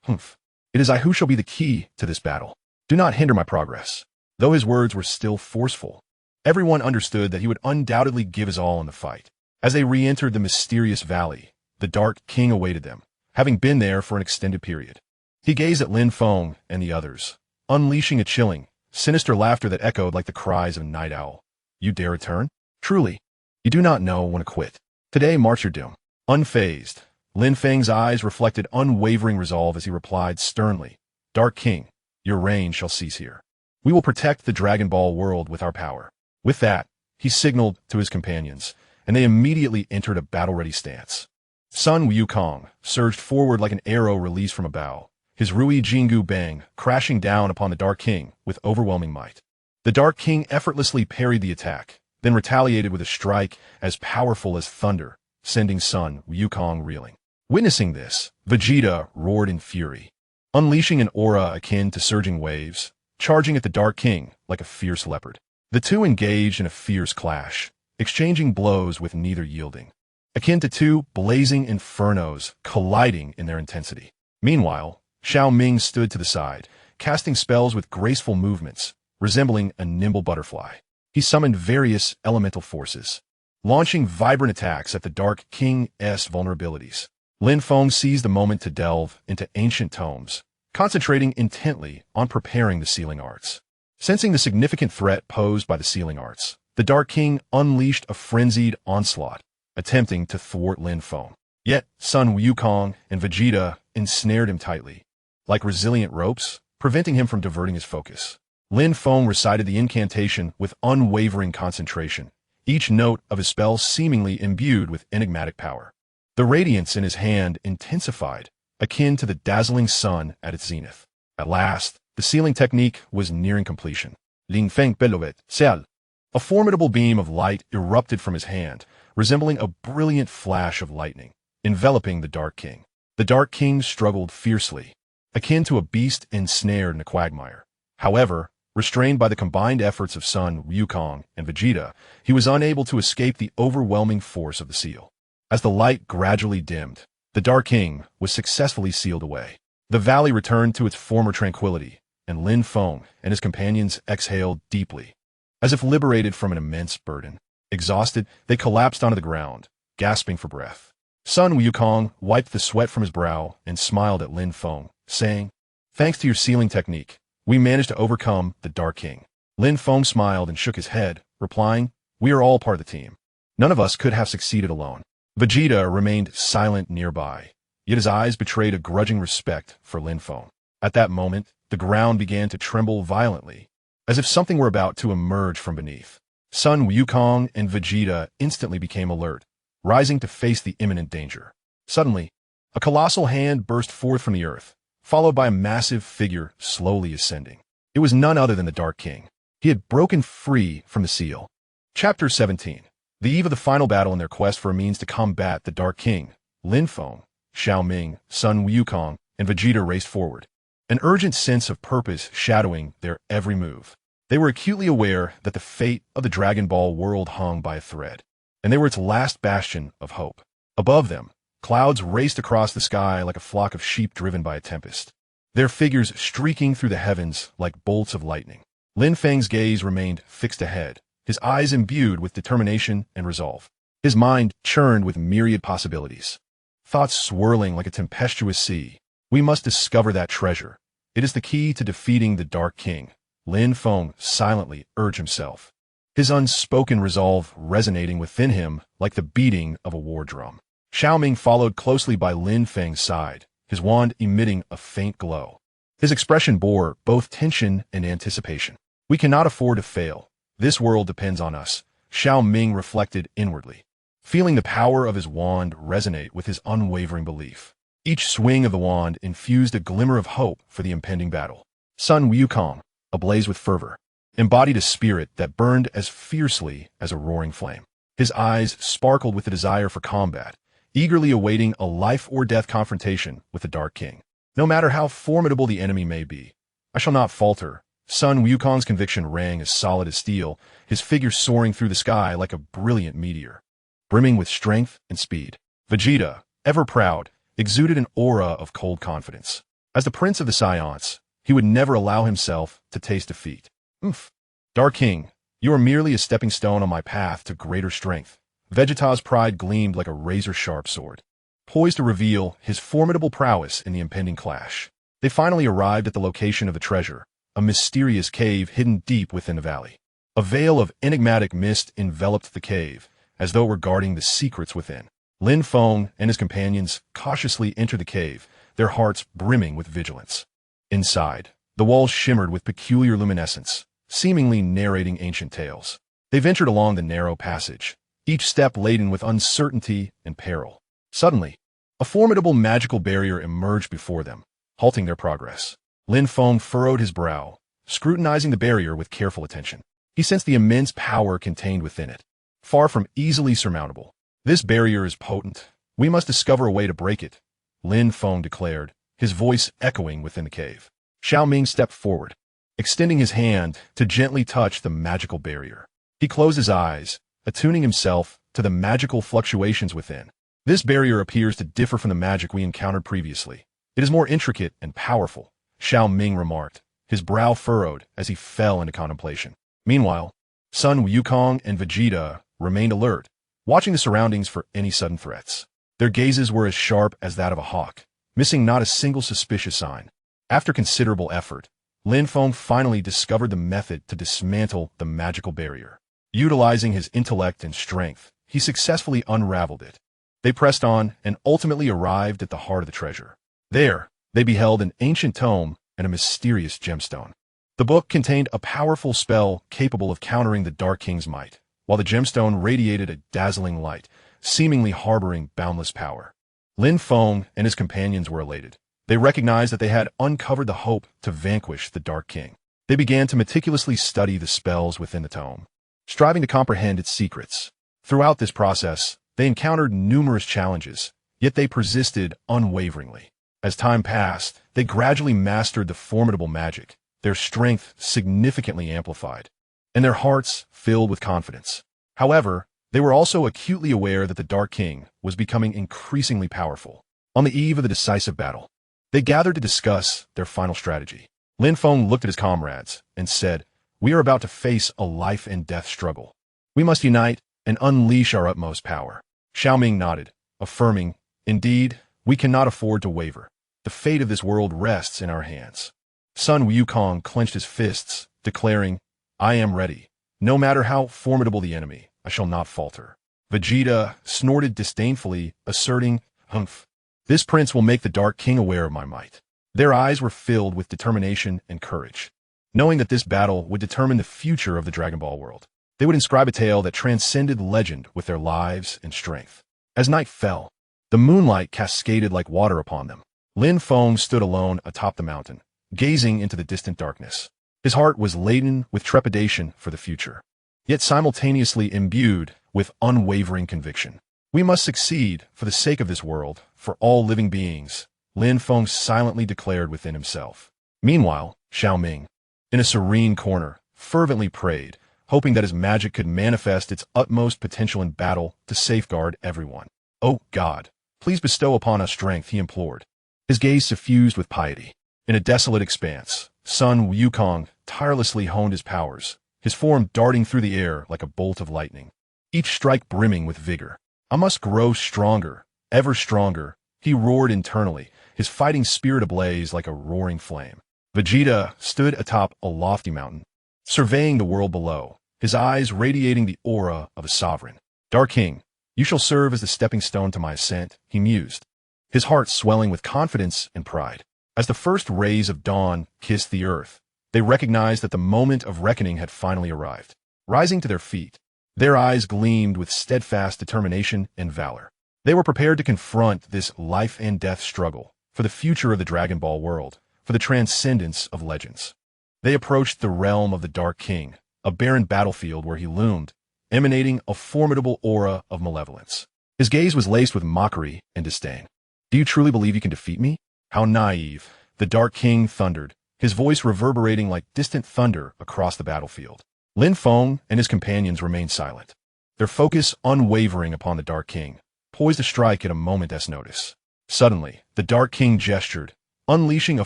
"Humph! It is I who shall be the key to this battle. Do not hinder my progress." Though his words were still forceful, everyone understood that he would undoubtedly give his all in the fight. As they re-entered the mysterious valley, the Dark King awaited them, having been there for an extended period. He gazed at Lin Feng and the others, unleashing a chilling, sinister laughter that echoed like the cries of a night owl. "You dare return? Truly, you do not know when to quit. Today marks your doom." Unfazed, Lin Feng's eyes reflected unwavering resolve as he replied sternly, "Dark King, your reign shall cease here. We will protect the Dragon Ball world with our power." With that, he signaled to his companions, and they immediately entered a battle-ready stance. Sun Wukong surged forward like an arrow released from a bow, his Rui Jingu Bang crashing down upon the Dark King with overwhelming might. The Dark King effortlessly parried the attack, then retaliated with a strike as powerful as thunder, sending Sun Wukong reeling. Witnessing this, Vegeta roared in fury, unleashing an aura akin to surging waves, charging at the Dark King like a fierce leopard. The two engaged in a fierce clash, exchanging blows with neither yielding, akin to two blazing infernos colliding in their intensity. Meanwhile, Xiao Ming stood to the side, casting spells with graceful movements, resembling a nimble butterfly. He summoned various elemental forces, launching vibrant attacks at the Dark King's vulnerabilities. Lin Feng seized the moment to delve into ancient tomes, concentrating intently on preparing the sealing arts. Sensing the significant threat posed by the sealing arts, the Dark King unleashed a frenzied onslaught, attempting to thwart Lin Feng. Yet, Sun Wukong and Vegeta ensnared him tightly, like resilient ropes, preventing him from diverting his focus. Lin Feng recited the incantation with unwavering concentration, each note of his spell seemingly imbued with enigmatic power. The radiance in his hand intensified, akin to the dazzling sun at its zenith. At last, the sealing technique was nearing completion. Lin Feng belovet, Sel. A formidable beam of light erupted from his hand, resembling a brilliant flash of lightning, enveloping the Dark King. The Dark King struggled fiercely, akin to a beast ensnared in a quagmire. However, restrained by the combined efforts of Sun Wukong and Vegeta, he was unable to escape the overwhelming force of the seal. As the light gradually dimmed, the Dark King was successfully sealed away. The valley returned to its former tranquility, and Lin Feng and his companions exhaled deeply, as if liberated from an immense burden. Exhausted, they collapsed onto the ground, gasping for breath. Sun Wukong wiped the sweat from his brow and smiled at Lin Feng, saying, "Thanks to your sealing technique, we managed to overcome the Dark King." Lin Feng smiled and shook his head, replying, "We are all part of the team. None of us could have succeeded alone." Vegeta remained silent nearby, yet his eyes betrayed a grudging respect for Lin Feng. At that moment, the ground began to tremble violently, as if something were about to emerge from beneath. Sun Wukong and Vegeta instantly became alert, rising to face the imminent danger. Suddenly, a colossal hand burst forth from the earth, followed by a massive figure slowly ascending. It was none other than the Dark King. He had broken free from the seal. Chapter 17. The eve of the final battle in their quest for a means to combat the Dark King, Lin Feng, Xiao Ming, Sun Wukong, and Vegeta raced forward, an urgent sense of purpose shadowing their every move. They were acutely aware that the fate of the Dragon Ball world hung by a thread, and they were its last bastion of hope. Above them, clouds raced across the sky like a flock of sheep driven by a tempest, their figures streaking through the heavens like bolts of lightning. Lin Feng's gaze remained fixed ahead, his eyes imbued with determination and resolve. His mind churned with myriad possibilities, thoughts swirling like a tempestuous sea. "We must discover that treasure. It is the key to defeating the Dark King," Lin Feng silently urged himself, his unspoken resolve resonating within him like the beating of a war drum. Xiao Ming followed closely by Lin Feng's side, his wand emitting a faint glow. His expression bore both tension and anticipation. "We cannot afford to fail. This world depends on us," Xiao Ming reflected inwardly, feeling the power of his wand resonate with his unwavering belief. Each swing of the wand infused a glimmer of hope for the impending battle. Sun Wukong, ablaze with fervor, embodied a spirit that burned as fiercely as a roaring flame. His eyes sparkled with the desire for combat, eagerly awaiting a life-or-death confrontation with the Dark King. No matter how formidable the enemy may be, I shall not falter. Sun Wukong's conviction rang as solid as steel, his figure soaring through the sky like a brilliant meteor, brimming with strength and speed. Vegeta, ever proud, exuded an aura of cold confidence. As the prince of the Saiyans, he would never allow himself to taste defeat. Oomph. Dark King, you are merely a stepping stone on my path to greater strength. Vegeta's pride gleamed like a razor-sharp sword, poised to reveal his formidable prowess in the impending clash. They finally arrived at the location of the treasure, a mysterious cave hidden deep within the valley. A veil of enigmatic mist enveloped the cave, as though regarding the secrets within. Lin Feng and his companions cautiously entered the cave, their hearts brimming with vigilance. Inside, the walls shimmered with peculiar luminescence, seemingly narrating ancient tales. They ventured along the narrow passage, each step laden with uncertainty and peril. Suddenly, a formidable magical barrier emerged before them, halting their progress. Lin Feng furrowed his brow, scrutinizing the barrier with careful attention. He sensed the immense power contained within it, far from easily surmountable. This barrier is potent. We must discover a way to break it, Lin Feng declared, his voice echoing within the cave. Xiao Ming stepped forward, extending his hand to gently touch the magical barrier. He closed his eyes, attuning himself to the magical fluctuations within. This barrier appears to differ from the magic we encountered previously. It is more intricate and powerful, Xiao Ming remarked, his brow furrowed as he fell into contemplation. Meanwhile, Sun Wukong and Vegeta remained alert, watching the surroundings for any sudden threats. Their gazes were as sharp as that of a hawk, missing not a single suspicious sign. After considerable effort, Lin Feng finally discovered the method to dismantle the magical barrier. Utilizing his intellect and strength, he successfully unraveled it. They pressed on and ultimately arrived at the heart of the treasure. There, they beheld an ancient tome and a mysterious gemstone. The book contained a powerful spell capable of countering the Dark King's might, while the gemstone radiated a dazzling light, seemingly harboring boundless power. Lin Feng and his companions were elated. They recognized that they had uncovered the hope to vanquish the Dark King. They began to meticulously study the spells within the tome, striving to comprehend its secrets. Throughout this process, they encountered numerous challenges, yet they persisted unwaveringly. As time passed, they gradually mastered the formidable magic, their strength significantly amplified, and their hearts filled with confidence. However, they were also acutely aware that the Dark King was becoming increasingly powerful. On the eve of the decisive battle, they gathered to discuss their final strategy. Lin Feng looked at his comrades and said, "We are about to face a life-and-death struggle. We must unite and unleash our utmost power." Xiao Ming nodded, affirming, "Indeed, we cannot afford to waver. The fate of this world rests in our hands." Sun Wukong clenched his fists, declaring, "I am ready. No matter how formidable the enemy, I shall not falter." Vegeta snorted disdainfully, asserting, "Humph. This prince will make the Dark King aware of my might." Their eyes were filled with determination and courage, knowing that this battle would determine the future of the Dragon Ball world. They would inscribe a tale that transcended legend with their lives and strength. As night fell, the moonlight cascaded like water upon them. Lin Feng stood alone atop the mountain, gazing into the distant darkness. His heart was laden with trepidation for the future, yet simultaneously imbued with unwavering conviction. "We must succeed for the sake of this world, for all living beings," Lin Feng silently declared within himself. Meanwhile, Xiao Ming, in a serene corner, fervently prayed, hoping that his magic could manifest its utmost potential in battle to safeguard everyone. "Oh God, please bestow upon us strength," he implored, his gaze suffused with piety. In a desolate expanse, Sun Wukong tirelessly honed his powers, his form darting through the air like a bolt of lightning, each strike brimming with vigor. "I must grow stronger, ever stronger," he roared internally, his fighting spirit ablaze like a roaring flame. Vegeta stood atop a lofty mountain, surveying the world below, his eyes radiating the aura of a sovereign. "Dark King, you shall serve as the stepping stone to my ascent," he mused, his heart swelling with confidence and pride. As the first rays of dawn kissed the earth, they recognized that the moment of reckoning had finally arrived. Rising to their feet, their eyes gleamed with steadfast determination and valor. They were prepared to confront this life-and-death struggle for the future of the Dragon Ball world, for the transcendence of legends. They approached the realm of the Dark King, a barren battlefield where he loomed, emanating a formidable aura of malevolence. His gaze was laced with mockery and disdain. "Do you truly believe you can defeat me?" How naive, the Dark King thundered, his voice reverberating like distant thunder across the battlefield. Lin Feng and his companions remained silent, their focus unwavering upon the Dark King, poised to strike at a moment's notice. Suddenly, the Dark King gestured, unleashing a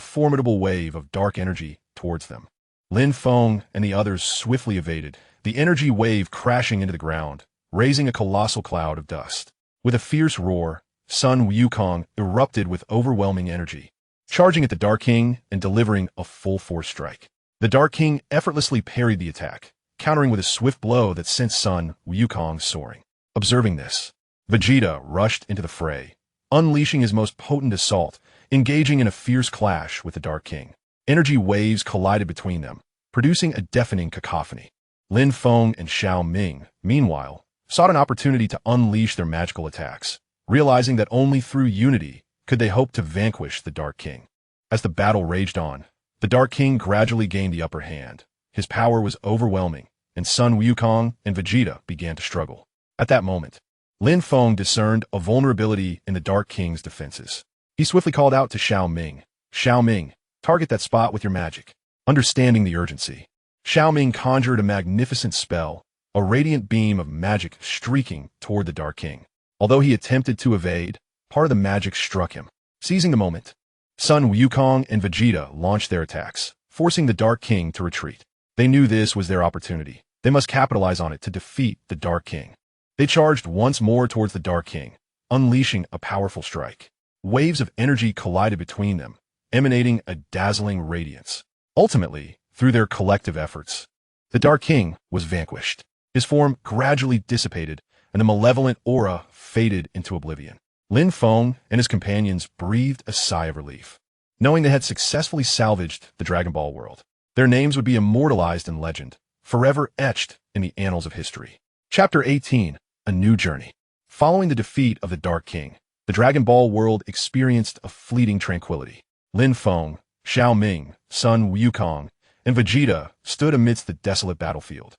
formidable wave of dark energy towards them. Lin Feng and the others swiftly evaded, the energy wave crashing into the ground, raising a colossal cloud of dust. With a fierce roar, Sun Wukong erupted with overwhelming energy, charging at the Dark King and delivering a full-force strike. The Dark King effortlessly parried the attack, countering with a swift blow that sent Sun Wukong soaring. Observing this, Vegeta rushed into the fray, unleashing his most potent assault, engaging in a fierce clash with the Dark King. Energy waves collided between them, producing a deafening cacophony. Lin Feng and Xiao Ming, meanwhile, sought an opportunity to unleash their magical attacks, realizing that only through unity could they hope to vanquish the Dark King. As the battle raged on, the Dark King gradually gained the upper hand. His power was overwhelming, and Sun Wukong and Vegeta began to struggle. At that moment, Lin Feng discerned a vulnerability in the Dark King's defenses. He swiftly called out to Xiao Ming, "Xiao Ming, target that spot with your magic." Understanding the urgency, Xiao Ming conjured a magnificent spell, a radiant beam of magic streaking toward the Dark King. Although he attempted to evade, part of the magic struck him. Seizing the moment, Sun Wukong and Vegeta launched their attacks, forcing the Dark King to retreat. They knew this was their opportunity. They must capitalize on it to defeat the Dark King. They charged once more towards the Dark King, unleashing a powerful strike. Waves of energy collided between them, emanating a dazzling radiance. Ultimately, through their collective efforts, the Dark King was vanquished. His form gradually dissipated, and the malevolent aura faded into oblivion. Lin Feng and his companions breathed a sigh of relief, knowing they had successfully salvaged the Dragon Ball world. Their names would be immortalized in legend, forever etched in the annals of history. Chapter 18, A New Journey. Following the defeat of the Dark King, the Dragon Ball world experienced a fleeting tranquility. Lin Feng, Xiao Ming, Sun Wukong, and Vegeta stood amidst the desolate battlefield,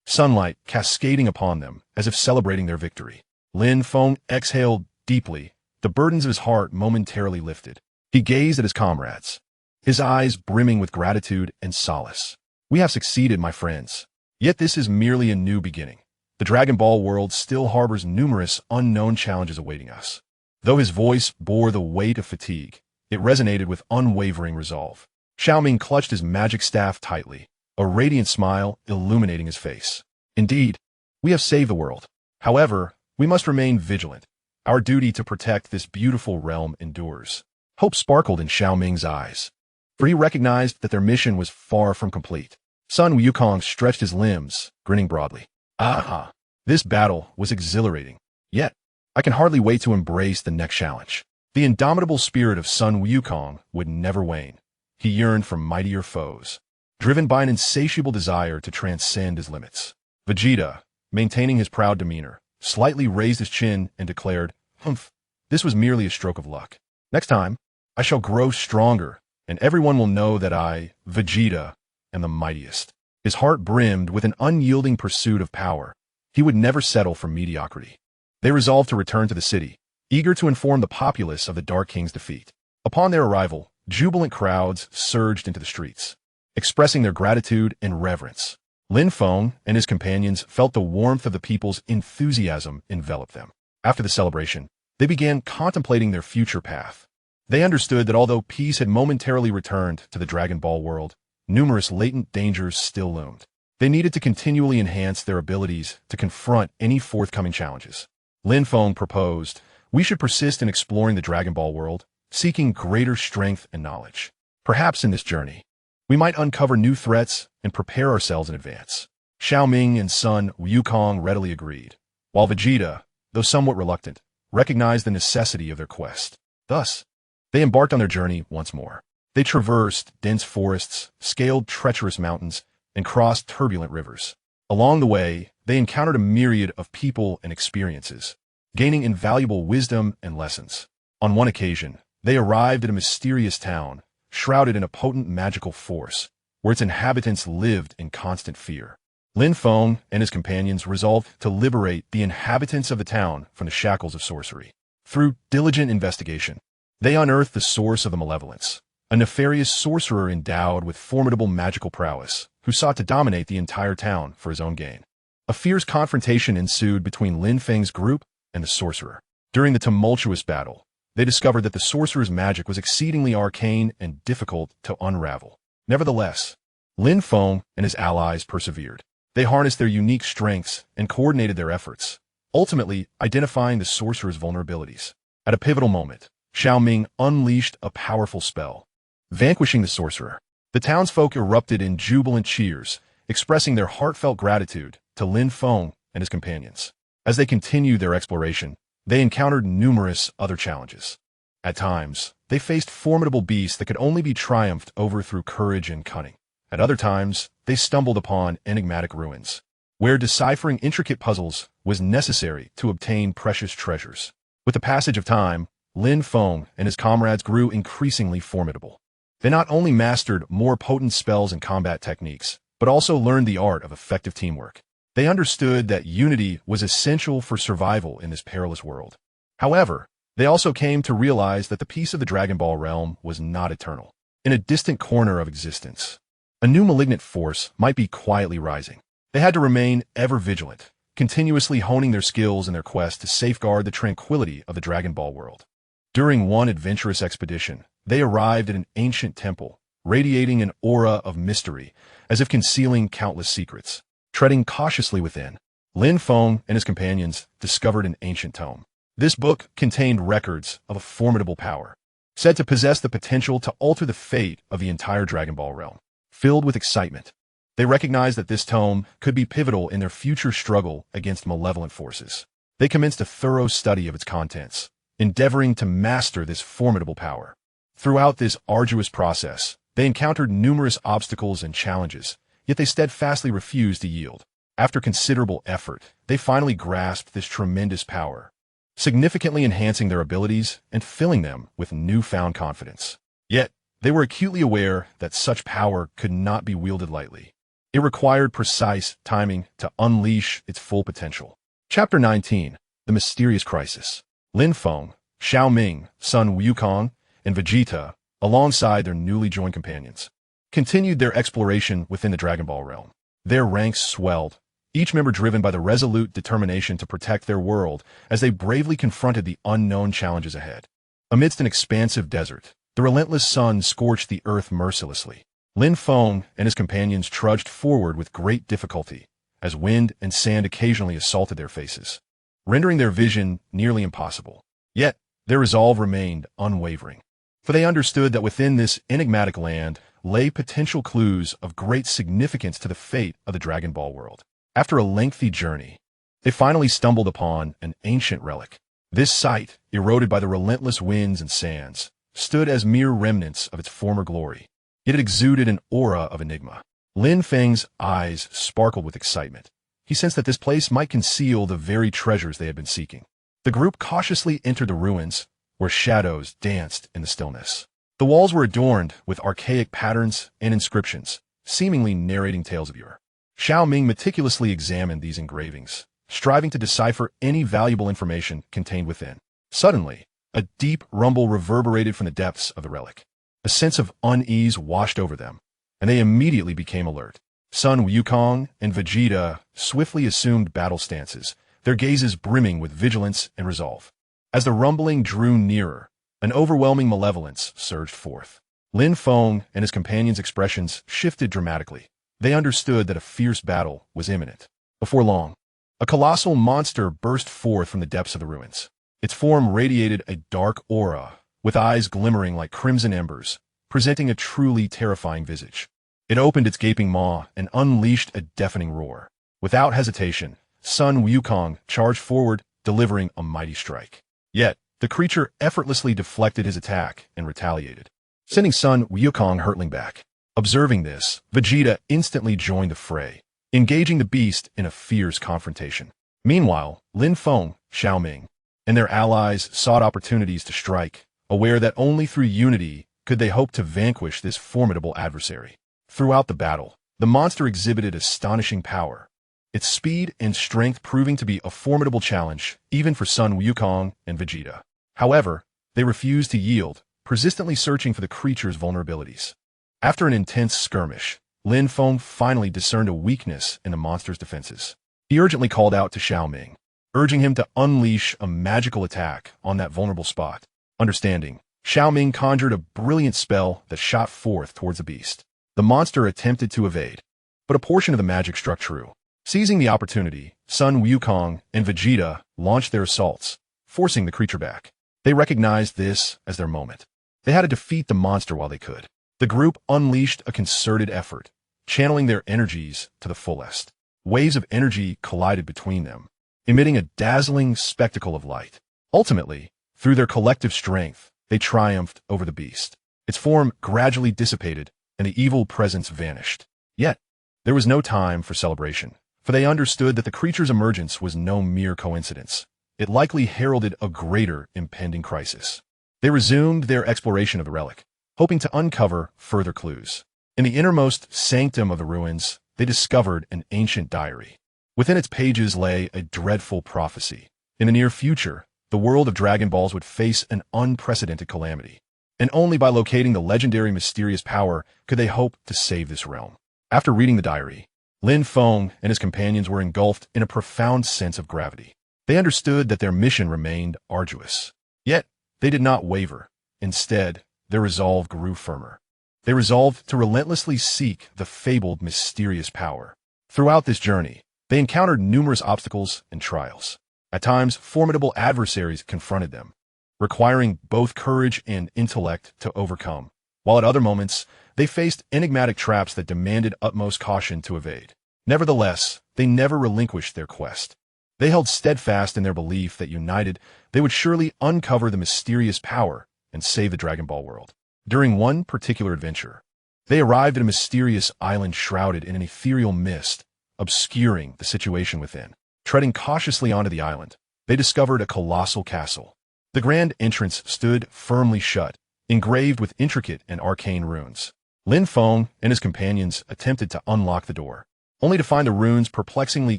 sunlight cascading upon them as if celebrating their victory. Lin Feng exhaled deeply, the burdens of his heart momentarily lifted. He gazed at his comrades, his eyes brimming with gratitude and solace. "We have succeeded, my friends. Yet this is merely a new beginning. The Dragon Ball world still harbors numerous unknown challenges awaiting us." Though his voice bore the weight of fatigue, it resonated with unwavering resolve. Xiao Ming clutched his magic staff tightly, a radiant smile illuminating his face. "Indeed, we have saved the world. However, we must remain vigilant. Our duty to protect this beautiful realm endures." Hope sparkled in Xiao Ming's eyes, for he recognized that their mission was far from complete. Sun Wukong stretched his limbs, grinning broadly. "Aha! This battle was exhilarating. Yet, I can hardly wait to embrace the next challenge." The indomitable spirit of Sun Wukong would never wane. He yearned for mightier foes, driven by an insatiable desire to transcend his limits. Vegeta, maintaining his proud demeanor, slightly raised his chin and declared, "Humph, this was merely a stroke of luck. Next time, I shall grow stronger, and everyone will know that I, Vegeta, am the mightiest." His heart brimmed with an unyielding pursuit of power. He would never settle for mediocrity. They resolved to return to the city, eager to inform the populace of the Dark King's defeat. Upon their arrival, jubilant crowds surged into the streets, expressing their gratitude and reverence. Lin Feng and his companions felt the warmth of the people's enthusiasm envelop them. After the celebration, they began contemplating their future path. They understood that although peace had momentarily returned to the Dragon Ball world, numerous latent dangers still loomed. They needed to continually enhance their abilities to confront any forthcoming challenges. Lin Feng proposed, "We should persist in exploring the Dragon Ball world, seeking greater strength and knowledge. Perhaps in this journey, we might uncover new threats and prepare ourselves in advance." Xiao Ming and Sun Wukong readily agreed, while Vegeta, though somewhat reluctant, recognized the necessity of their quest. Thus, they embarked on their journey once more. They traversed dense forests, scaled treacherous mountains, and crossed turbulent rivers. Along the way, they encountered a myriad of people and experiences, gaining invaluable wisdom and lessons. On one occasion, they arrived at a mysterious town, shrouded in a potent magical force, where its inhabitants lived in constant fear. Lin Feng and his companions resolved to liberate the inhabitants of the town from the shackles of sorcery. Through diligent investigation, They unearthed the source of the malevolence, a nefarious sorcerer endowed with formidable magical prowess, who sought to dominate the entire town for his own gain. A fierce confrontation ensued between Lin Feng's group and the sorcerer. During the tumultuous battle, they discovered that the sorcerer's magic was exceedingly arcane and difficult to unravel. Nevertheless, Lin Feng and his allies persevered. They harnessed their unique strengths and coordinated their efforts, ultimately identifying the sorcerer's vulnerabilities. At a pivotal moment, Xiaoming unleashed a powerful spell, vanquishing the sorcerer. The townsfolk erupted in jubilant cheers, expressing their heartfelt gratitude to Lin Feng and his companions. As they continued their exploration, they encountered numerous other challenges. At times, they faced formidable beasts that could only be triumphed over through courage and cunning. At other times, they stumbled upon enigmatic ruins, where deciphering intricate puzzles was necessary to obtain precious treasures. With the passage of time, Lin Feng and his comrades grew increasingly formidable. They not only mastered more potent spells and combat techniques, but also learned the art of effective teamwork. They understood that unity was essential for survival in this perilous world. However, they also came to realize that the peace of the Dragon Ball realm was not eternal. In a distant corner of existence, a new malignant force might be quietly rising. They had to remain ever vigilant, continuously honing their skills in their quest to safeguard the tranquility of the Dragon Ball world. During one adventurous expedition, they arrived at an ancient temple, radiating an aura of mystery, as if concealing countless secrets. Treading cautiously within, Lin Feng and his companions discovered an ancient tome. This book contained records of a formidable power, said to possess the potential to alter the fate of the entire Dragon Ball realm. Filled with excitement, they recognized that this tome could be pivotal in their future struggle against malevolent forces. They commenced a thorough study of its contents, endeavoring to master this formidable power. Throughout this arduous process, they encountered numerous obstacles and challenges, yet they steadfastly refused to yield. After considerable effort, they finally grasped this tremendous power, significantly enhancing their abilities and filling them with newfound confidence. Yet, they were acutely aware that such power could not be wielded lightly. It required precise timing to unleash its full potential. Chapter 19. The Mysterious Crisis. Lin Feng, Xiaoming, Sun Wukong, and Vegeta, alongside their newly joined companions, continued their exploration within the Dragon Ball realm. Their ranks swelled, each member driven by the resolute determination to protect their world as they bravely confronted the unknown challenges ahead. Amidst an expansive desert, the relentless sun scorched the earth mercilessly. Lin Feng and his companions trudged forward with great difficulty, as wind and sand occasionally assaulted their faces, rendering their vision nearly impossible. Yet, their resolve remained unwavering, for they understood that within this enigmatic land lay potential clues of great significance to the fate of the Dragon Ball world. After a lengthy journey, they finally stumbled upon an ancient relic. This site, eroded by the relentless winds and sands, stood as mere remnants of its former glory. It exuded an aura of enigma. Lin Feng's eyes sparkled with excitement. He sensed that this place might conceal the very treasures they had been seeking. The group cautiously entered the ruins, where shadows danced in the stillness. The walls were adorned with archaic patterns and inscriptions, seemingly narrating tales of yore. Xiaoming meticulously examined these engravings, striving to decipher any valuable information contained within. Suddenly, a deep rumble reverberated from the depths of the relic. A sense of unease washed over them, and they immediately became alert. Sun Wukong and Vegeta swiftly assumed battle stances, their gazes brimming with vigilance and resolve. As the rumbling drew nearer, an overwhelming malevolence surged forth. Lin Feng and his companions' expressions shifted dramatically. They understood that a fierce battle was imminent. Before long, a colossal monster burst forth from the depths of the ruins. Its form radiated a dark aura, with eyes glimmering like crimson embers, presenting a truly terrifying visage. It opened its gaping maw and unleashed a deafening roar. Without hesitation, Sun Wukong charged forward, delivering a mighty strike. Yet, the creature effortlessly deflected his attack and retaliated, sending Sun Wukong hurtling back. Observing this, Vegeta instantly joined the fray, engaging the beast in a fierce confrontation. Meanwhile, Lin Feng, Xiaoming, and their allies sought opportunities to strike, aware that only through unity could they hope to vanquish this formidable adversary. Throughout the battle, the monster exhibited astonishing power, its speed and strength proving to be a formidable challenge even for Sun Wukong and Vegeta. However, They refused to yield, persistently searching for the creature's vulnerabilities. After an intense skirmish, Lin Feng finally discerned a weakness in the monster's defenses. He urgently called out to Xiaoming, urging him to unleash a magical attack on that vulnerable spot. Understanding, Xiaoming conjured a brilliant spell that shot forth towards the beast. The monster attempted to evade, but a portion of the magic struck true. Seizing the opportunity, Sun Wukong and Vegeta launched their assaults, forcing the creature back. They recognized this as their moment. They had to defeat the monster while they could. The group unleashed a concerted effort, channeling their energies to the fullest. Waves of energy collided between them, emitting a dazzling spectacle of light. Ultimately, through their collective strength, they triumphed over the beast. Its form gradually dissipated, and the evil presence vanished. Yet, there was no time for celebration, for they understood that the creature's emergence was no mere coincidence. It likely heralded a greater impending crisis. They resumed their exploration of the relic, hoping to uncover further clues. In the innermost sanctum of the ruins, they discovered an ancient diary. Within its pages lay a dreadful prophecy. In the near future, the world of Dragon Balls would face an unprecedented calamity, and only by locating the legendary mysterious power could they hope to save this realm. After reading the diary, Lin Feng and his companions were engulfed in a profound sense of gravity. They understood that their mission remained arduous. Yet, they did not waver. Instead, their resolve grew firmer. They resolved to relentlessly seek the fabled mysterious power. Throughout this journey, they encountered numerous obstacles and trials. At times, formidable adversaries confronted them, requiring both courage and intellect to overcome, while at other moments, they faced enigmatic traps that demanded utmost caution to evade. Nevertheless, they never relinquished their quest. They held steadfast in their belief that united, they would surely uncover the mysterious power and save the Dragon Ball world. During one particular adventure, they arrived at a mysterious island shrouded in an ethereal mist, obscuring the situation within. Treading cautiously onto the island, they discovered a colossal castle. The grand entrance stood firmly shut, engraved with intricate and arcane runes. Lin Feng and his companions attempted to unlock the door, only to find the runes perplexingly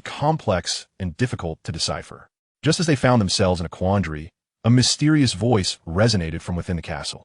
complex and difficult to decipher. Just as they found themselves in a quandary, a mysterious voice resonated from within the castle.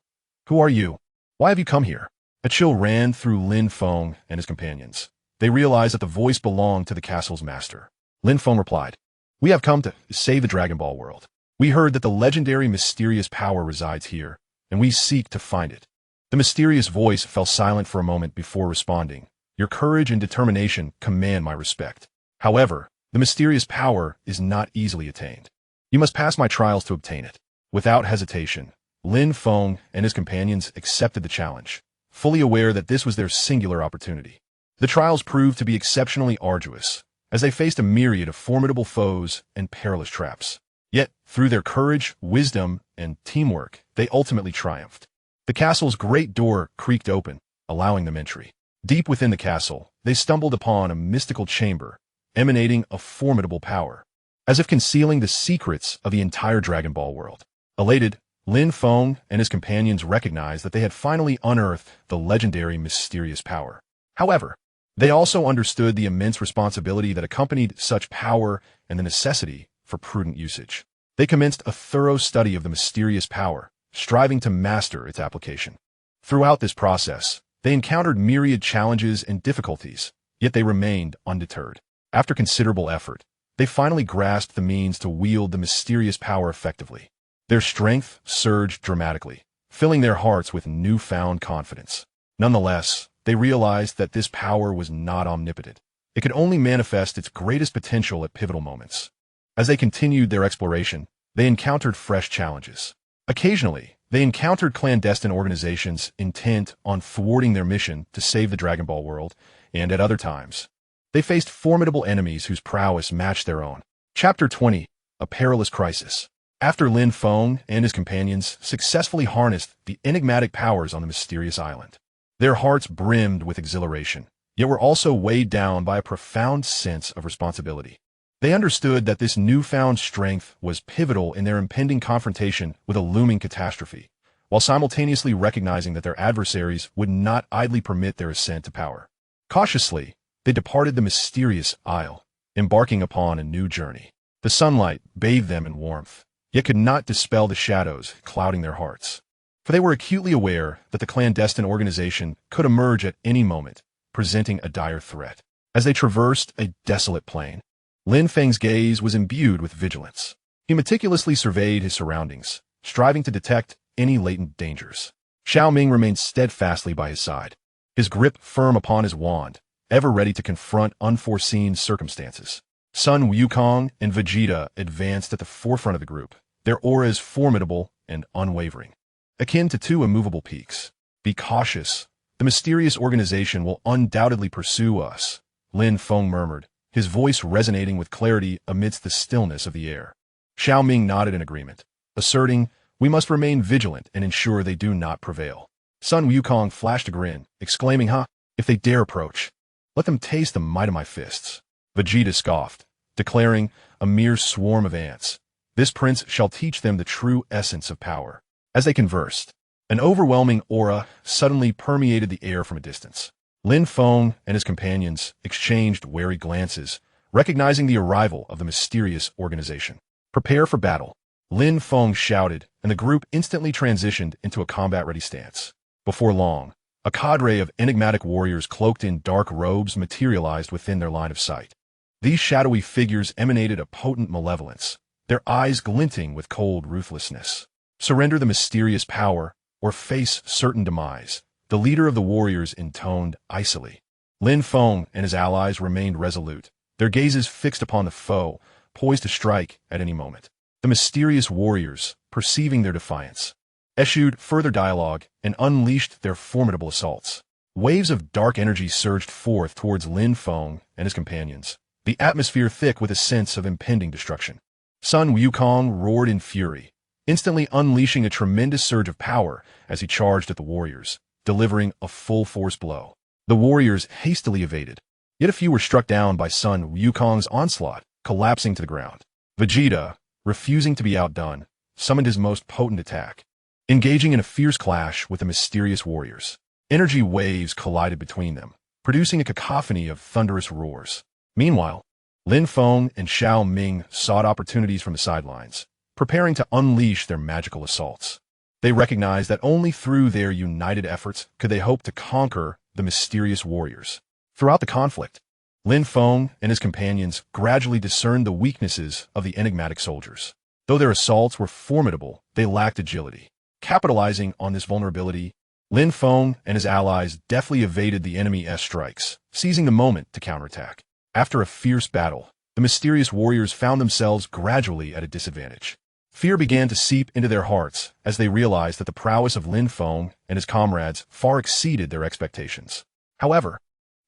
"Who are you? Why have you come here?" A chill ran through Lin Feng and his companions. They realized that the voice belonged to the castle's master. Lin Feng replied, "We have come to save the Dragon Ball world. We heard that the legendary mysterious power resides here, and we seek to find it." The mysterious voice fell silent for a moment before responding. "Your courage and determination command my respect. However, the mysterious power is not easily attained. You must pass my trials to obtain it." Without hesitation, Lin Feng and his companions accepted the challenge, fully aware that this was their singular opportunity. The trials proved to be exceptionally arduous, as they faced a myriad of formidable foes and perilous traps. Yet, through their courage, wisdom, and teamwork, they ultimately triumphed. The castle's great door creaked open, allowing them entry. Deep within the castle, they stumbled upon a mystical chamber, emanating a formidable power, as if concealing the secrets of the entire Dragon Ball world. Elated, Lin Feng and his companions recognized that they had finally unearthed the legendary mysterious power. However, they also understood the immense responsibility that accompanied such power and the necessity for prudent usage. They commenced a thorough study of the mysterious power, striving to master its application. Throughout this process, they encountered myriad challenges and difficulties, yet they remained undeterred. After considerable effort, they finally grasped the means to wield the mysterious power effectively. Their strength surged dramatically, filling their hearts with newfound confidence. Nonetheless, they realized that this power was not omnipotent. It could only manifest its greatest potential at pivotal moments. As they continued their exploration, they encountered fresh challenges. Occasionally, they encountered clandestine organizations intent on thwarting their mission to save the Dragon Ball world, and at other times, they faced formidable enemies whose prowess matched their own. Chapter 20, A Perilous Crisis. After Lin Feng and his companions successfully harnessed the enigmatic powers on the mysterious island, their hearts brimmed with exhilaration, yet were also weighed down by a profound sense of responsibility. They understood that this newfound strength was pivotal in their impending confrontation with a looming catastrophe, while simultaneously recognizing that their adversaries would not idly permit their ascent to power. Cautiously, they departed the mysterious isle, embarking upon a new journey. The sunlight bathed them in warmth, yet could not dispel the shadows clouding their hearts. For they were acutely aware that the clandestine organization could emerge at any moment, presenting a dire threat. As they traversed a desolate plain, Lin Feng's gaze was imbued with vigilance. He meticulously surveyed his surroundings, striving to detect any latent dangers. Xiao Ming remained steadfastly by his side, his grip firm upon his wand, ever ready to confront unforeseen circumstances. Sun Wukong and Vegeta advanced at the forefront of the group, their auras formidable and unwavering, akin to two immovable peaks. "Be cautious. The mysterious organization will undoubtedly pursue us," Lin Feng murmured, his voice resonating with clarity amidst the stillness of the air. Xiao Ming nodded in agreement, asserting, "We must remain vigilant and ensure they do not prevail." Sun Wukong flashed a grin, exclaiming, "If they dare approach, let them taste the might of my fists." Vegeta scoffed, declaring, "A mere swarm of ants. This prince shall teach them the true essence of power." As they conversed, an overwhelming aura suddenly permeated the air from a distance. Lin Feng and his companions exchanged wary glances, recognizing the arrival of the mysterious organization. "Prepare for battle," Lin Feng shouted, and the group instantly transitioned into a combat-ready stance. Before long, a cadre of enigmatic warriors cloaked in dark robes materialized within their line of sight. These shadowy figures emanated a potent malevolence, their eyes glinting with cold ruthlessness. "Surrender the mysterious power, or face certain demise," the leader of the warriors intoned icily. Lin Feng and his allies remained resolute, their gazes fixed upon the foe, poised to strike at any moment. The mysterious warriors, perceiving their defiance, eschewed further dialogue and unleashed their formidable assaults. Waves of dark energy surged forth towards Lin Feng and his companions, the atmosphere thick with a sense of impending destruction. Sun Wukong roared in fury, instantly unleashing a tremendous surge of power as he charged at the warriors, delivering a full-force blow. The warriors hastily evaded, yet a few were struck down by Sun Wukong's onslaught, collapsing to the ground. Vegeta, refusing to be outdone, summoned his most potent attack, engaging in a fierce clash with the mysterious warriors. Energy waves collided between them, producing a cacophony of thunderous roars. Meanwhile, Lin Feng and Xiao Ming sought opportunities from the sidelines, preparing to unleash their magical assaults. They recognized that only through their united efforts could they hope to conquer the mysterious warriors. Throughout the conflict, Lin Feng and his companions gradually discerned the weaknesses of the enigmatic soldiers. Though their assaults were formidable, they lacked agility. Capitalizing on this vulnerability, Lin Feng and his allies deftly evaded the enemy's strikes, seizing the moment to counterattack. After a fierce battle, the mysterious warriors found themselves gradually at a disadvantage. Fear began to seep into their hearts as they realized that the prowess of Lin Feng and his comrades far exceeded their expectations. However,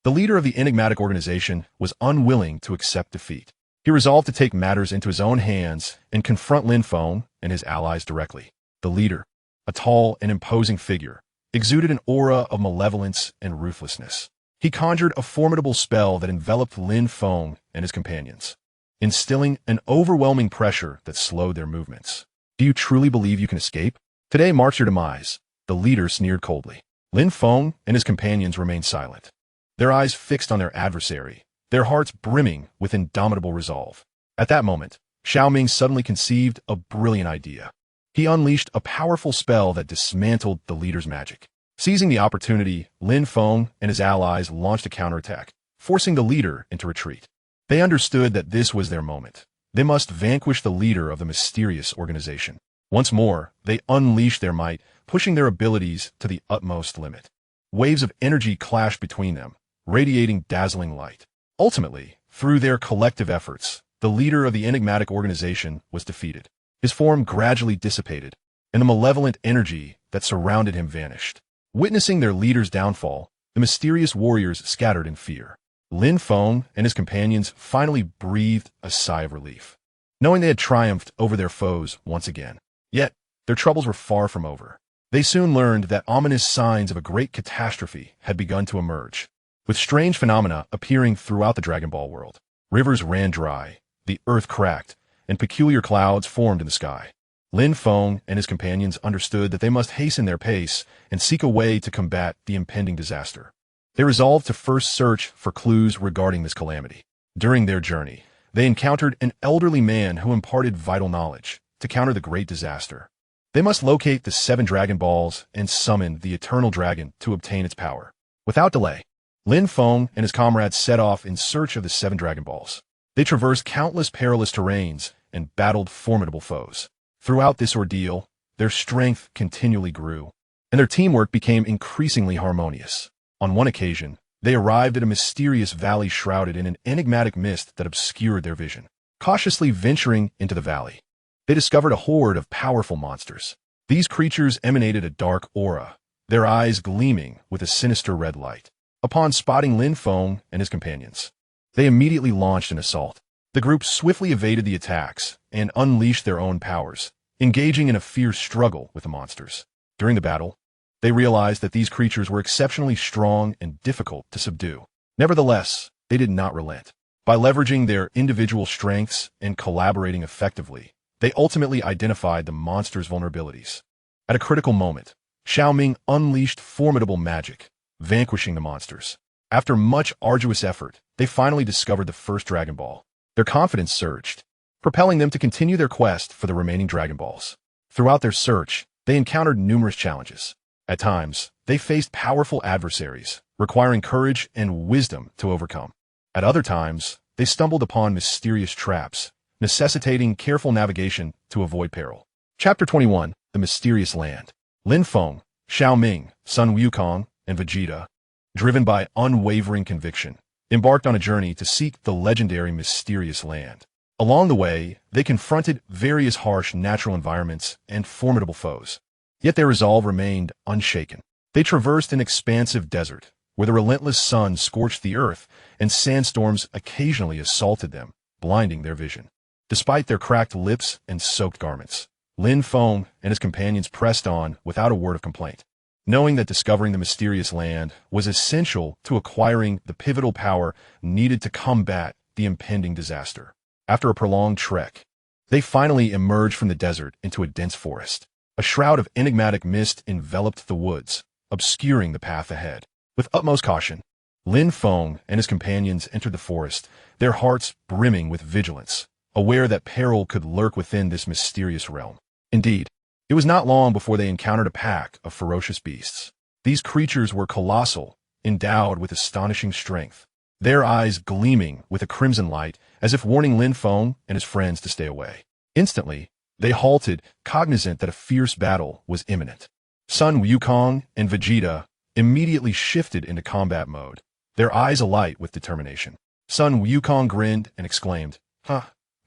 the leader of the enigmatic organization was unwilling to accept defeat. He resolved to take matters into his own hands and confront Lin Feng and his allies directly. The leader, a tall and imposing figure, exuded an aura of malevolence and ruthlessness. He conjured a formidable spell that enveloped Lin Feng and his companions, instilling an overwhelming pressure that slowed their movements. "Do you truly believe you can escape? Today marks your demise," the leader sneered coldly. Lin Feng and his companions remained silent, their eyes fixed on their adversary, their hearts brimming with indomitable resolve. At that moment, Xiao Ming suddenly conceived a brilliant idea. He unleashed a powerful spell that dismantled the leader's magic. Seizing the opportunity, Lin Feng and his allies launched a counterattack, forcing the leader into retreat. They understood that this was their moment. They must vanquish the leader of the mysterious organization. Once more, they unleashed their might, pushing their abilities to the utmost limit. Waves of energy clashed between them, radiating dazzling light. Ultimately, through their collective efforts, the leader of the enigmatic organization was defeated. His form gradually dissipated, and the malevolent energy that surrounded him vanished. Witnessing their leader's downfall, the mysterious warriors scattered in fear. Lin Feng and his companions finally breathed a sigh of relief, knowing they had triumphed over their foes once again. Yet, their troubles were far from over. They soon learned that ominous signs of a great catastrophe had begun to emerge, with strange phenomena appearing throughout the Dragon Ball world. Rivers ran dry, the earth cracked, and peculiar clouds formed in the sky. Lin Feng and his companions understood that they must hasten their pace and seek a way to combat the impending disaster. They resolved to first search for clues regarding this calamity. During their journey, they encountered an elderly man who imparted vital knowledge, to counter the great disaster. They must locate the 7 Dragon Balls and summon the Eternal Dragon to obtain its power. Without delay, Lin Feng and his comrades set off in search of the 7 Dragon Balls. They traversed countless perilous terrains and battled formidable foes. Throughout this ordeal, their strength continually grew, and their teamwork became increasingly harmonious. On one occasion, they arrived at a mysterious valley shrouded in an enigmatic mist that obscured their vision. Cautiously venturing into the valley, they discovered a horde of powerful monsters. These creatures emanated a dark aura, their eyes gleaming with a sinister red light. Upon spotting Lin Feng and his companions, they immediately launched an assault. The group swiftly evaded the attacks and unleashed their own powers, engaging in a fierce struggle with the monsters. During the battle, they realized that these creatures were exceptionally strong and difficult to subdue. Nevertheless, they did not relent. By leveraging their individual strengths and collaborating effectively, they ultimately identified the monsters' vulnerabilities. At a critical moment, Xiaoming unleashed formidable magic, vanquishing the monsters. After much arduous effort, they finally discovered the first Dragon Ball. Their confidence surged, propelling them to continue their quest for the remaining Dragon Balls. Throughout their search, they encountered numerous challenges. At times, they faced powerful adversaries, requiring courage and wisdom to overcome. At other times, they stumbled upon mysterious traps, necessitating careful navigation to avoid peril. Chapter 21, The Mysterious Land. Lin Feng, Xiaoming, Sun Wukong, and Vegeta, driven by unwavering conviction, embarked on a journey to seek the legendary mysterious land. Along the way, they confronted various harsh natural environments and formidable foes. Yet their resolve remained unshaken. They traversed an expansive desert, where the relentless sun scorched the earth and sandstorms occasionally assaulted them, blinding their vision. Despite their cracked lips and soaked garments, Lin Feng and his companions pressed on without a word of complaint, knowing that discovering the mysterious land was essential to acquiring the pivotal power needed to combat the impending disaster. After a prolonged trek, they finally emerged from the desert into a dense forest. A shroud of enigmatic mist enveloped the woods, obscuring the path ahead. With utmost caution, Lin Feng and his companions entered the forest, their hearts brimming with vigilance, aware that peril could lurk within this mysterious realm. Indeed, it was not long before they encountered a pack of ferocious beasts. These creatures were colossal, endowed with astonishing strength, their eyes gleaming with a crimson light as if warning Lin Feng and his friends to stay away. Instantly, they halted, cognizant that a fierce battle was imminent. Sun Wukong and Vegeta immediately shifted into combat mode, their eyes alight with determination. Sun Wukong grinned and exclaimed,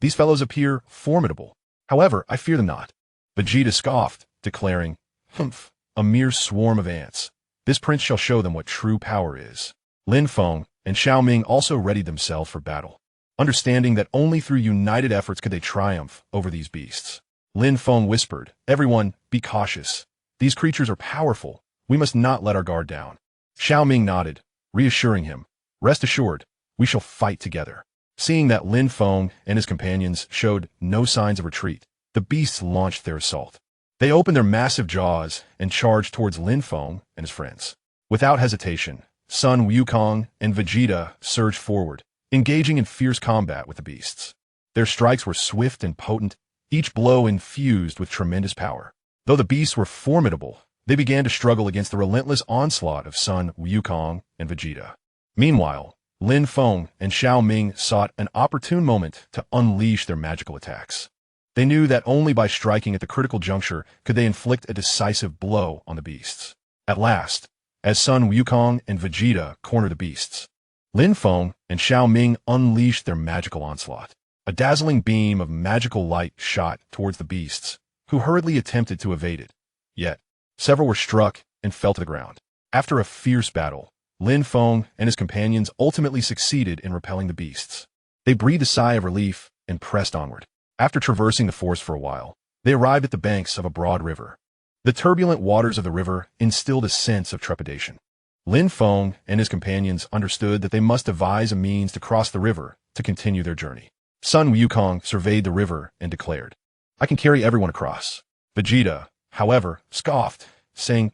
these fellows appear formidable. However, I fear them not. Vegeta scoffed, declaring, a mere swarm of ants. This prince shall show them what true power is. Lin Feng and Xiaoming also readied themselves for battle, understanding that only through united efforts could they triumph over these beasts. Lin Feng whispered, everyone, be cautious. These creatures are powerful. We must not let our guard down. Xiaoming nodded, reassuring him, rest assured, we shall fight together. Seeing that Lin Feng and his companions showed no signs of retreat, the beasts launched their assault. They opened their massive jaws and charged towards Lin Feng and his friends. Without hesitation, Sun Wukong and Vegeta surged forward, engaging in fierce combat with the beasts. Their strikes were swift and potent, each blow infused with tremendous power. Though the beasts were formidable, they began to struggle against the relentless onslaught of Sun Wukong and Vegeta. Meanwhile, Lin Feng and Xiaoming sought an opportune moment to unleash their magical attacks. They knew that only by striking at the critical juncture could they inflict a decisive blow on the beasts. At last, as Sun Wukong and Vegeta cornered the beasts, Lin Feng and Xiaoming unleashed their magical onslaught. A dazzling beam of magical light shot towards the beasts, who hurriedly attempted to evade it. Yet, several were struck and fell to the ground. After a fierce battle, Lin Feng and his companions ultimately succeeded in repelling the beasts. They breathed a sigh of relief and pressed onward. After traversing the forest for a while, they arrived at the banks of a broad river. The turbulent waters of the river instilled a sense of trepidation. Lin Feng and his companions understood that they must devise a means to cross the river to continue their journey. Sun Wukong surveyed the river and declared, I can carry everyone across. Vegeta, however, scoffed, saying,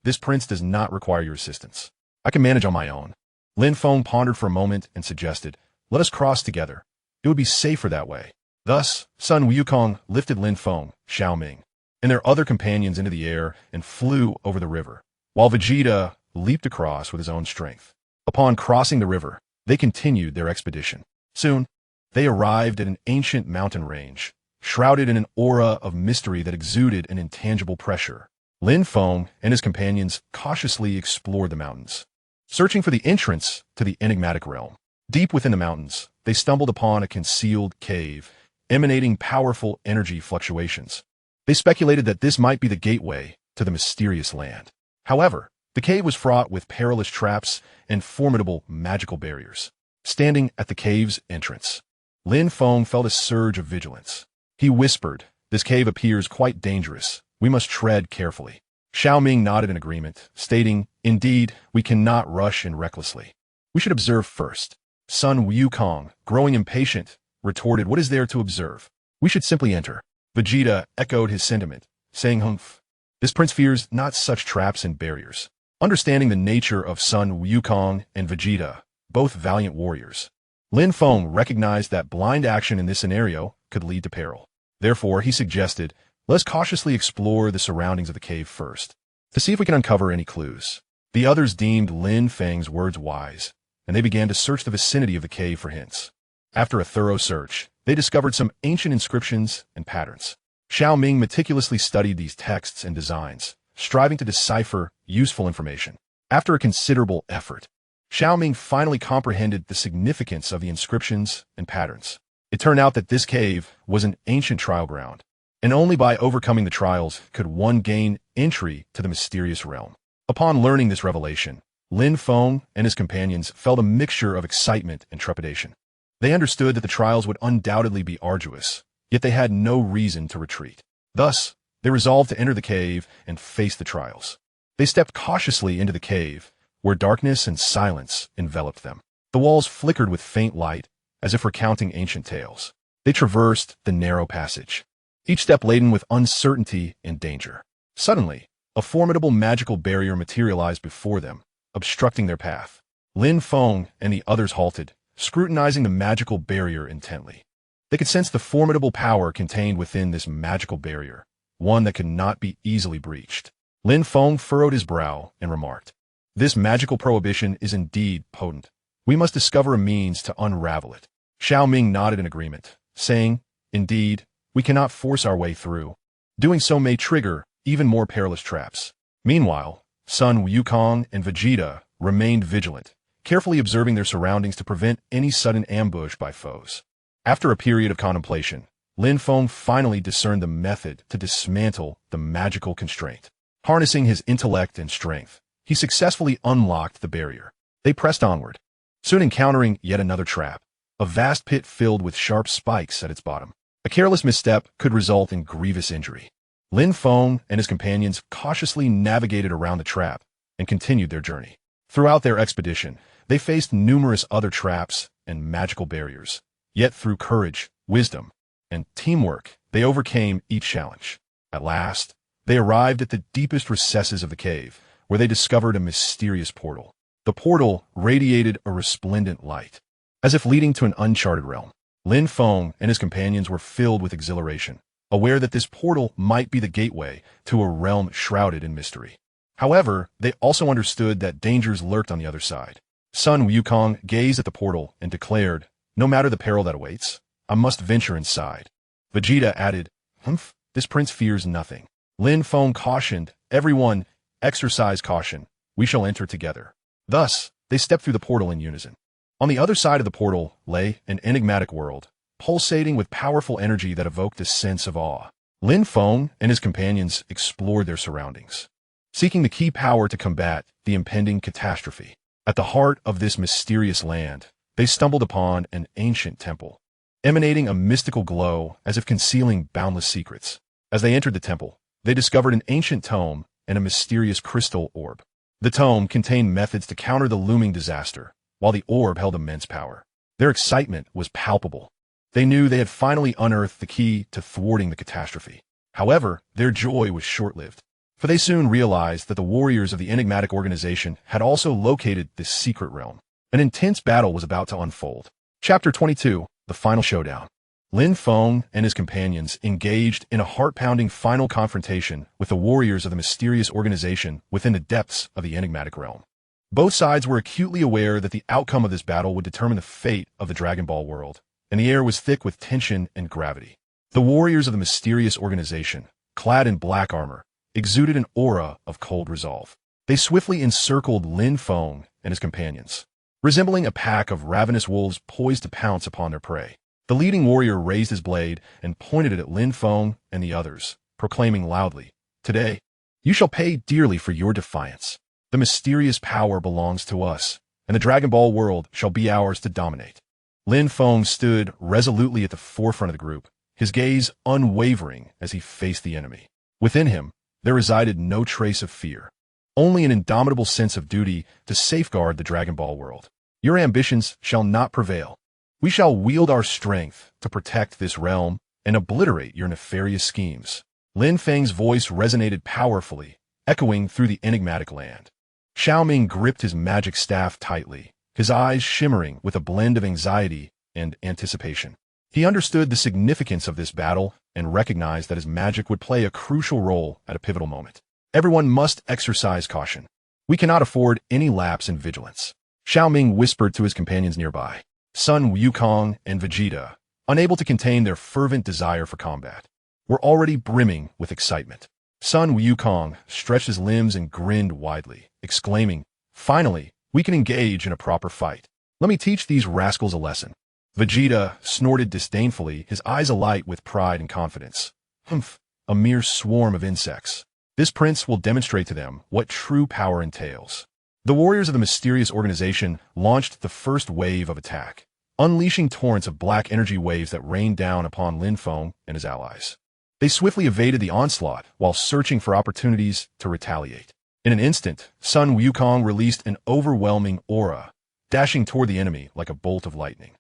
this prince does not require your assistance. I can manage on my own. Lin Feng pondered for a moment and suggested, let us cross together. It would be safer that way. Thus, Sun Wukong lifted Lin Feng, Xiaoming, and their other companions into the air and flew over the river, while Vegeta leaped across with his own strength. Upon crossing the river, they continued their expedition. Soon, they arrived at an ancient mountain range, shrouded in an aura of mystery that exuded an intangible pressure. Lin Feng and his companions cautiously explored the mountains, searching for the entrance to the enigmatic realm. Deep within the mountains, they stumbled upon a concealed cave, emanating powerful energy fluctuations. They speculated that this might be the gateway to the mysterious land. However, the cave was fraught with perilous traps and formidable magical barriers. Standing at the cave's entrance, Lin Feng felt a surge of vigilance. He whispered, "This cave appears quite dangerous. We must tread carefully." Xiaoming nodded in agreement, stating, "Indeed, we cannot rush in recklessly. We should observe first." Sun Wukong, growing impatient, retorted, "What is there to observe? We should simply enter." Vegeta echoed his sentiment, saying, "Humph. This prince fears not such traps and barriers." Understanding the nature of Sun Wukong and Vegeta, both valiant warriors, Lin Feng recognized that blind action in this scenario could lead to peril. Therefore, he suggested, "Let's cautiously explore the surroundings of the cave first, to see if we can uncover any clues." The others deemed Lin Feng's words wise, and they began to search the vicinity of the cave for hints. After a thorough search, they discovered some ancient inscriptions and patterns. Xiaoming meticulously studied these texts and designs, striving to decipher useful information. After a considerable effort, Xiaoming finally comprehended the significance of the inscriptions and patterns. It turned out that this cave was an ancient trial ground, and only by overcoming the trials could one gain entry to the mysterious realm. Upon learning this revelation, Lin Feng and his companions felt a mixture of excitement and trepidation. They understood that the trials would undoubtedly be arduous, yet they had no reason to retreat. Thus, they resolved to enter the cave and face the trials. They stepped cautiously into the cave, where darkness and silence enveloped them. The walls flickered with faint light, as if recounting ancient tales. They traversed the narrow passage, each step laden with uncertainty and danger. Suddenly, a formidable magical barrier materialized before them, obstructing their path. Lin Feng and the others halted, scrutinizing the magical barrier intently. They could sense the formidable power contained within this magical barrier, one that could not be easily breached. Lin Feng furrowed his brow and remarked, "This magical prohibition is indeed potent. We must discover a means to unravel it." Xiaoming nodded in agreement, saying, "Indeed, we cannot force our way through. Doing so may trigger even more perilous traps." Meanwhile, Sun Wukong and Vegeta remained vigilant, carefully observing their surroundings to prevent any sudden ambush by foes. After a period of contemplation, Lin Feng finally discerned the method to dismantle the magical constraint. Harnessing his intellect and strength, he successfully unlocked the barrier. They pressed onward, soon encountering yet another trap, a vast pit filled with sharp spikes at its bottom. A careless misstep could result in grievous injury. Lin Feng and his companions cautiously navigated around the trap and continued their journey. Throughout their expedition, they faced numerous other traps and magical barriers. Yet through courage, wisdom, and teamwork, they overcame each challenge. At last, they arrived at the deepest recesses of the cave, where they discovered a mysterious portal. The portal radiated a resplendent light, as if leading to an uncharted realm. Lin Feng and his companions were filled with exhilaration, aware that this portal might be the gateway to a realm shrouded in mystery. However, they also understood that dangers lurked on the other side. Sun Wukong gazed at the portal and declared, "No matter the peril that awaits, I must venture inside." Vegeta added, "Humph, this prince fears nothing." Lin Feng cautioned, "Everyone, exercise caution. We shall enter together." Thus, they stepped through the portal in unison. On the other side of the portal lay an enigmatic world, pulsating with powerful energy that evoked a sense of awe. Lin Feng and his companions explored their surroundings, seeking the key power to combat the impending catastrophe. At the heart of this mysterious land, they stumbled upon an ancient temple, emanating a mystical glow as if concealing boundless secrets. As they entered the temple, they discovered an ancient tome and a mysterious crystal orb. The tome contained methods to counter the looming disaster, while the orb held immense power. Their excitement was palpable. They knew they had finally unearthed the key to thwarting the catastrophe. However, their joy was short-lived, for they soon realized that the warriors of the enigmatic organization had also located this secret realm. An intense battle was about to unfold. Chapter 22, The Final Showdown. Lin Feng and his companions engaged in a heart-pounding final confrontation with the warriors of the mysterious organization within the depths of the enigmatic realm. Both sides were acutely aware that the outcome of this battle would determine the fate of the Dragon Ball world, and the air was thick with tension and gravity. The warriors of the mysterious organization, clad in black armor, exuded an aura of cold resolve. They swiftly encircled Lin Feng and his companions, resembling a pack of ravenous wolves poised to pounce upon their prey. The leading warrior raised his blade and pointed it at Lin Feng and the others, proclaiming loudly, "Today, you shall pay dearly for your defiance. The mysterious power belongs to us, and the Dragon Ball world shall be ours to dominate." Lin Feng stood resolutely at the forefront of the group, his gaze unwavering as he faced the enemy. Within him, there resided no trace of fear, only an indomitable sense of duty to safeguard the Dragon Ball world. "Your ambitions shall not prevail. We shall wield our strength to protect this realm and obliterate your nefarious schemes." Lin Feng's voice resonated powerfully, echoing through the enigmatic land. Xiaoming gripped his magic staff tightly, his eyes shimmering with a blend of anxiety and anticipation. He understood the significance of this battle and recognized that his magic would play a crucial role at a pivotal moment. "Everyone must exercise caution. We cannot afford any lapse in vigilance," Xiaoming whispered to his companions nearby. Sun Wukong and Vegeta, unable to contain their fervent desire for combat, were already brimming with excitement. Sun Wukong stretched his limbs and grinned widely, exclaiming, "Finally, we can engage in a proper fight. Let me teach these rascals a lesson." Vegeta snorted disdainfully, his eyes alight with pride and confidence. "Humph, a mere swarm of insects. This prince will demonstrate to them what true power entails." The warriors of the mysterious organization launched the first wave of attack, unleashing torrents of black energy waves that rained down upon Lin Feng and his allies. They swiftly evaded the onslaught while searching for opportunities to retaliate. In an instant, Sun Wukong released an overwhelming aura, dashing toward the enemy like a bolt of lightning.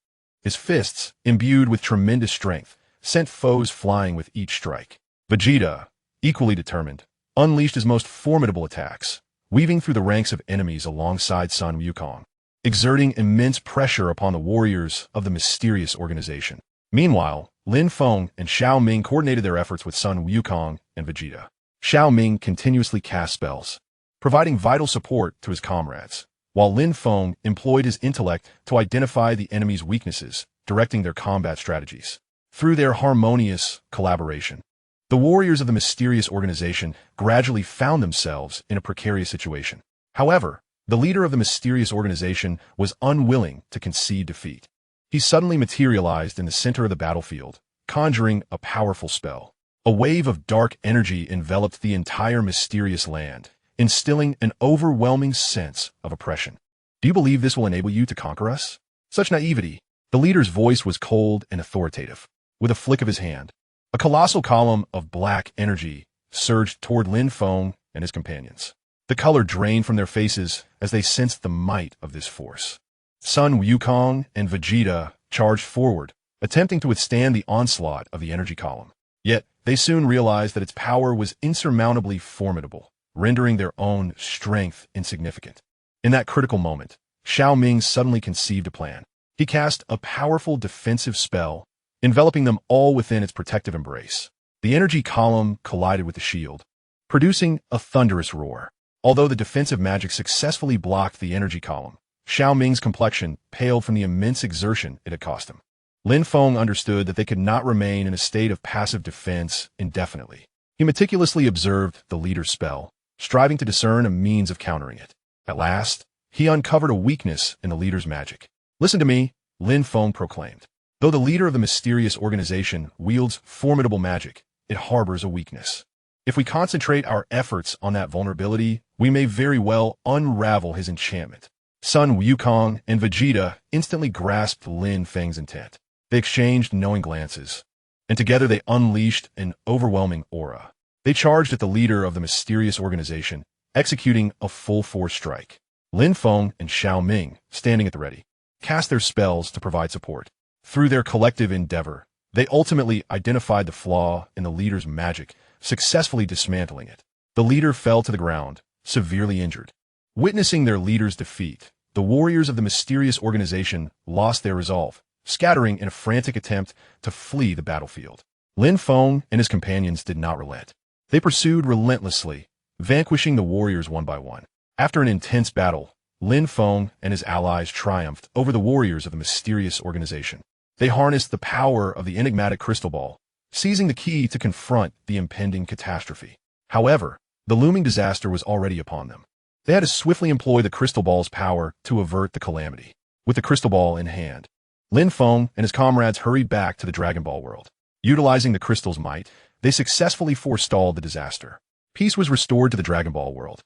His fists, imbued with tremendous strength, sent foes flying with each strike. Vegeta, equally determined, unleashed his most formidable attacks, weaving through the ranks of enemies alongside Sun Wukong, exerting immense pressure upon the warriors of the mysterious organization. Meanwhile, Lin Feng and Xiaoming coordinated their efforts with Sun Wukong and Vegeta. Xiaoming continuously cast spells, providing vital support to his comrades, while Lin Feng employed his intellect to identify the enemy's weaknesses, directing their combat strategies. Through their harmonious collaboration, the warriors of the mysterious organization gradually found themselves in a precarious situation. However, the leader of the mysterious organization was unwilling to concede defeat. He suddenly materialized in the center of the battlefield, conjuring a powerful spell. A wave of dark energy enveloped the entire mysterious land, instilling an overwhelming sense of oppression. "Do you believe this will enable you to conquer us?" Such naivety. The leader's voice was cold and authoritative. With a flick of his hand, a colossal column of black energy surged toward Lin Feng and his companions. The color drained from their faces as they sensed the might of this force. Sun Wukong and Vegeta charged forward, attempting to withstand the onslaught of the energy column. Yet, they soon realized that its power was insurmountably formidable, rendering their own strength insignificant. In that critical moment, Xiaoming suddenly conceived a plan. He cast a powerful defensive spell, enveloping them all within its protective embrace. The energy column collided with the shield, producing a thunderous roar. Although the defensive magic successfully blocked the energy column, Xiaoming's complexion paled from the immense exertion it had cost him. Lin Feng understood that they could not remain in a state of passive defense indefinitely. He meticulously observed the leader's spell, striving to discern a means of countering it. At last, he uncovered a weakness in the leader's magic. "Listen to me," Lin Feng proclaimed. "Though the leader of the mysterious organization wields formidable magic, it harbors a weakness. If we concentrate our efforts on that vulnerability, we may very well unravel his enchantment." Sun Wukong and Vegeta instantly grasped Lin Feng's intent. They exchanged knowing glances, and together they unleashed an overwhelming aura. They charged at the leader of the mysterious organization, executing a full-force strike. Lin Feng and Xiaoming, standing at the ready, cast their spells to provide support. Through their collective endeavor, they ultimately identified the flaw in the leader's magic, successfully dismantling it. The leader fell to the ground, severely injured. Witnessing their leader's defeat, the warriors of the mysterious organization lost their resolve, scattering in a frantic attempt to flee the battlefield. Lin Feng and his companions did not relent. They pursued relentlessly, vanquishing the warriors one by one. After an intense battle, Lin Feng and his allies triumphed over the warriors of the mysterious organization. They harnessed the power of the enigmatic crystal ball, seizing the key to confront the impending catastrophe. However, the looming disaster was already upon them. They had to swiftly employ the crystal ball's power to avert the calamity. With the crystal ball in hand, Lin Feng and his comrades hurried back to the Dragon Ball world. Utilizing the crystal's might, they successfully forestalled the disaster. Peace was restored to the Dragon Ball world,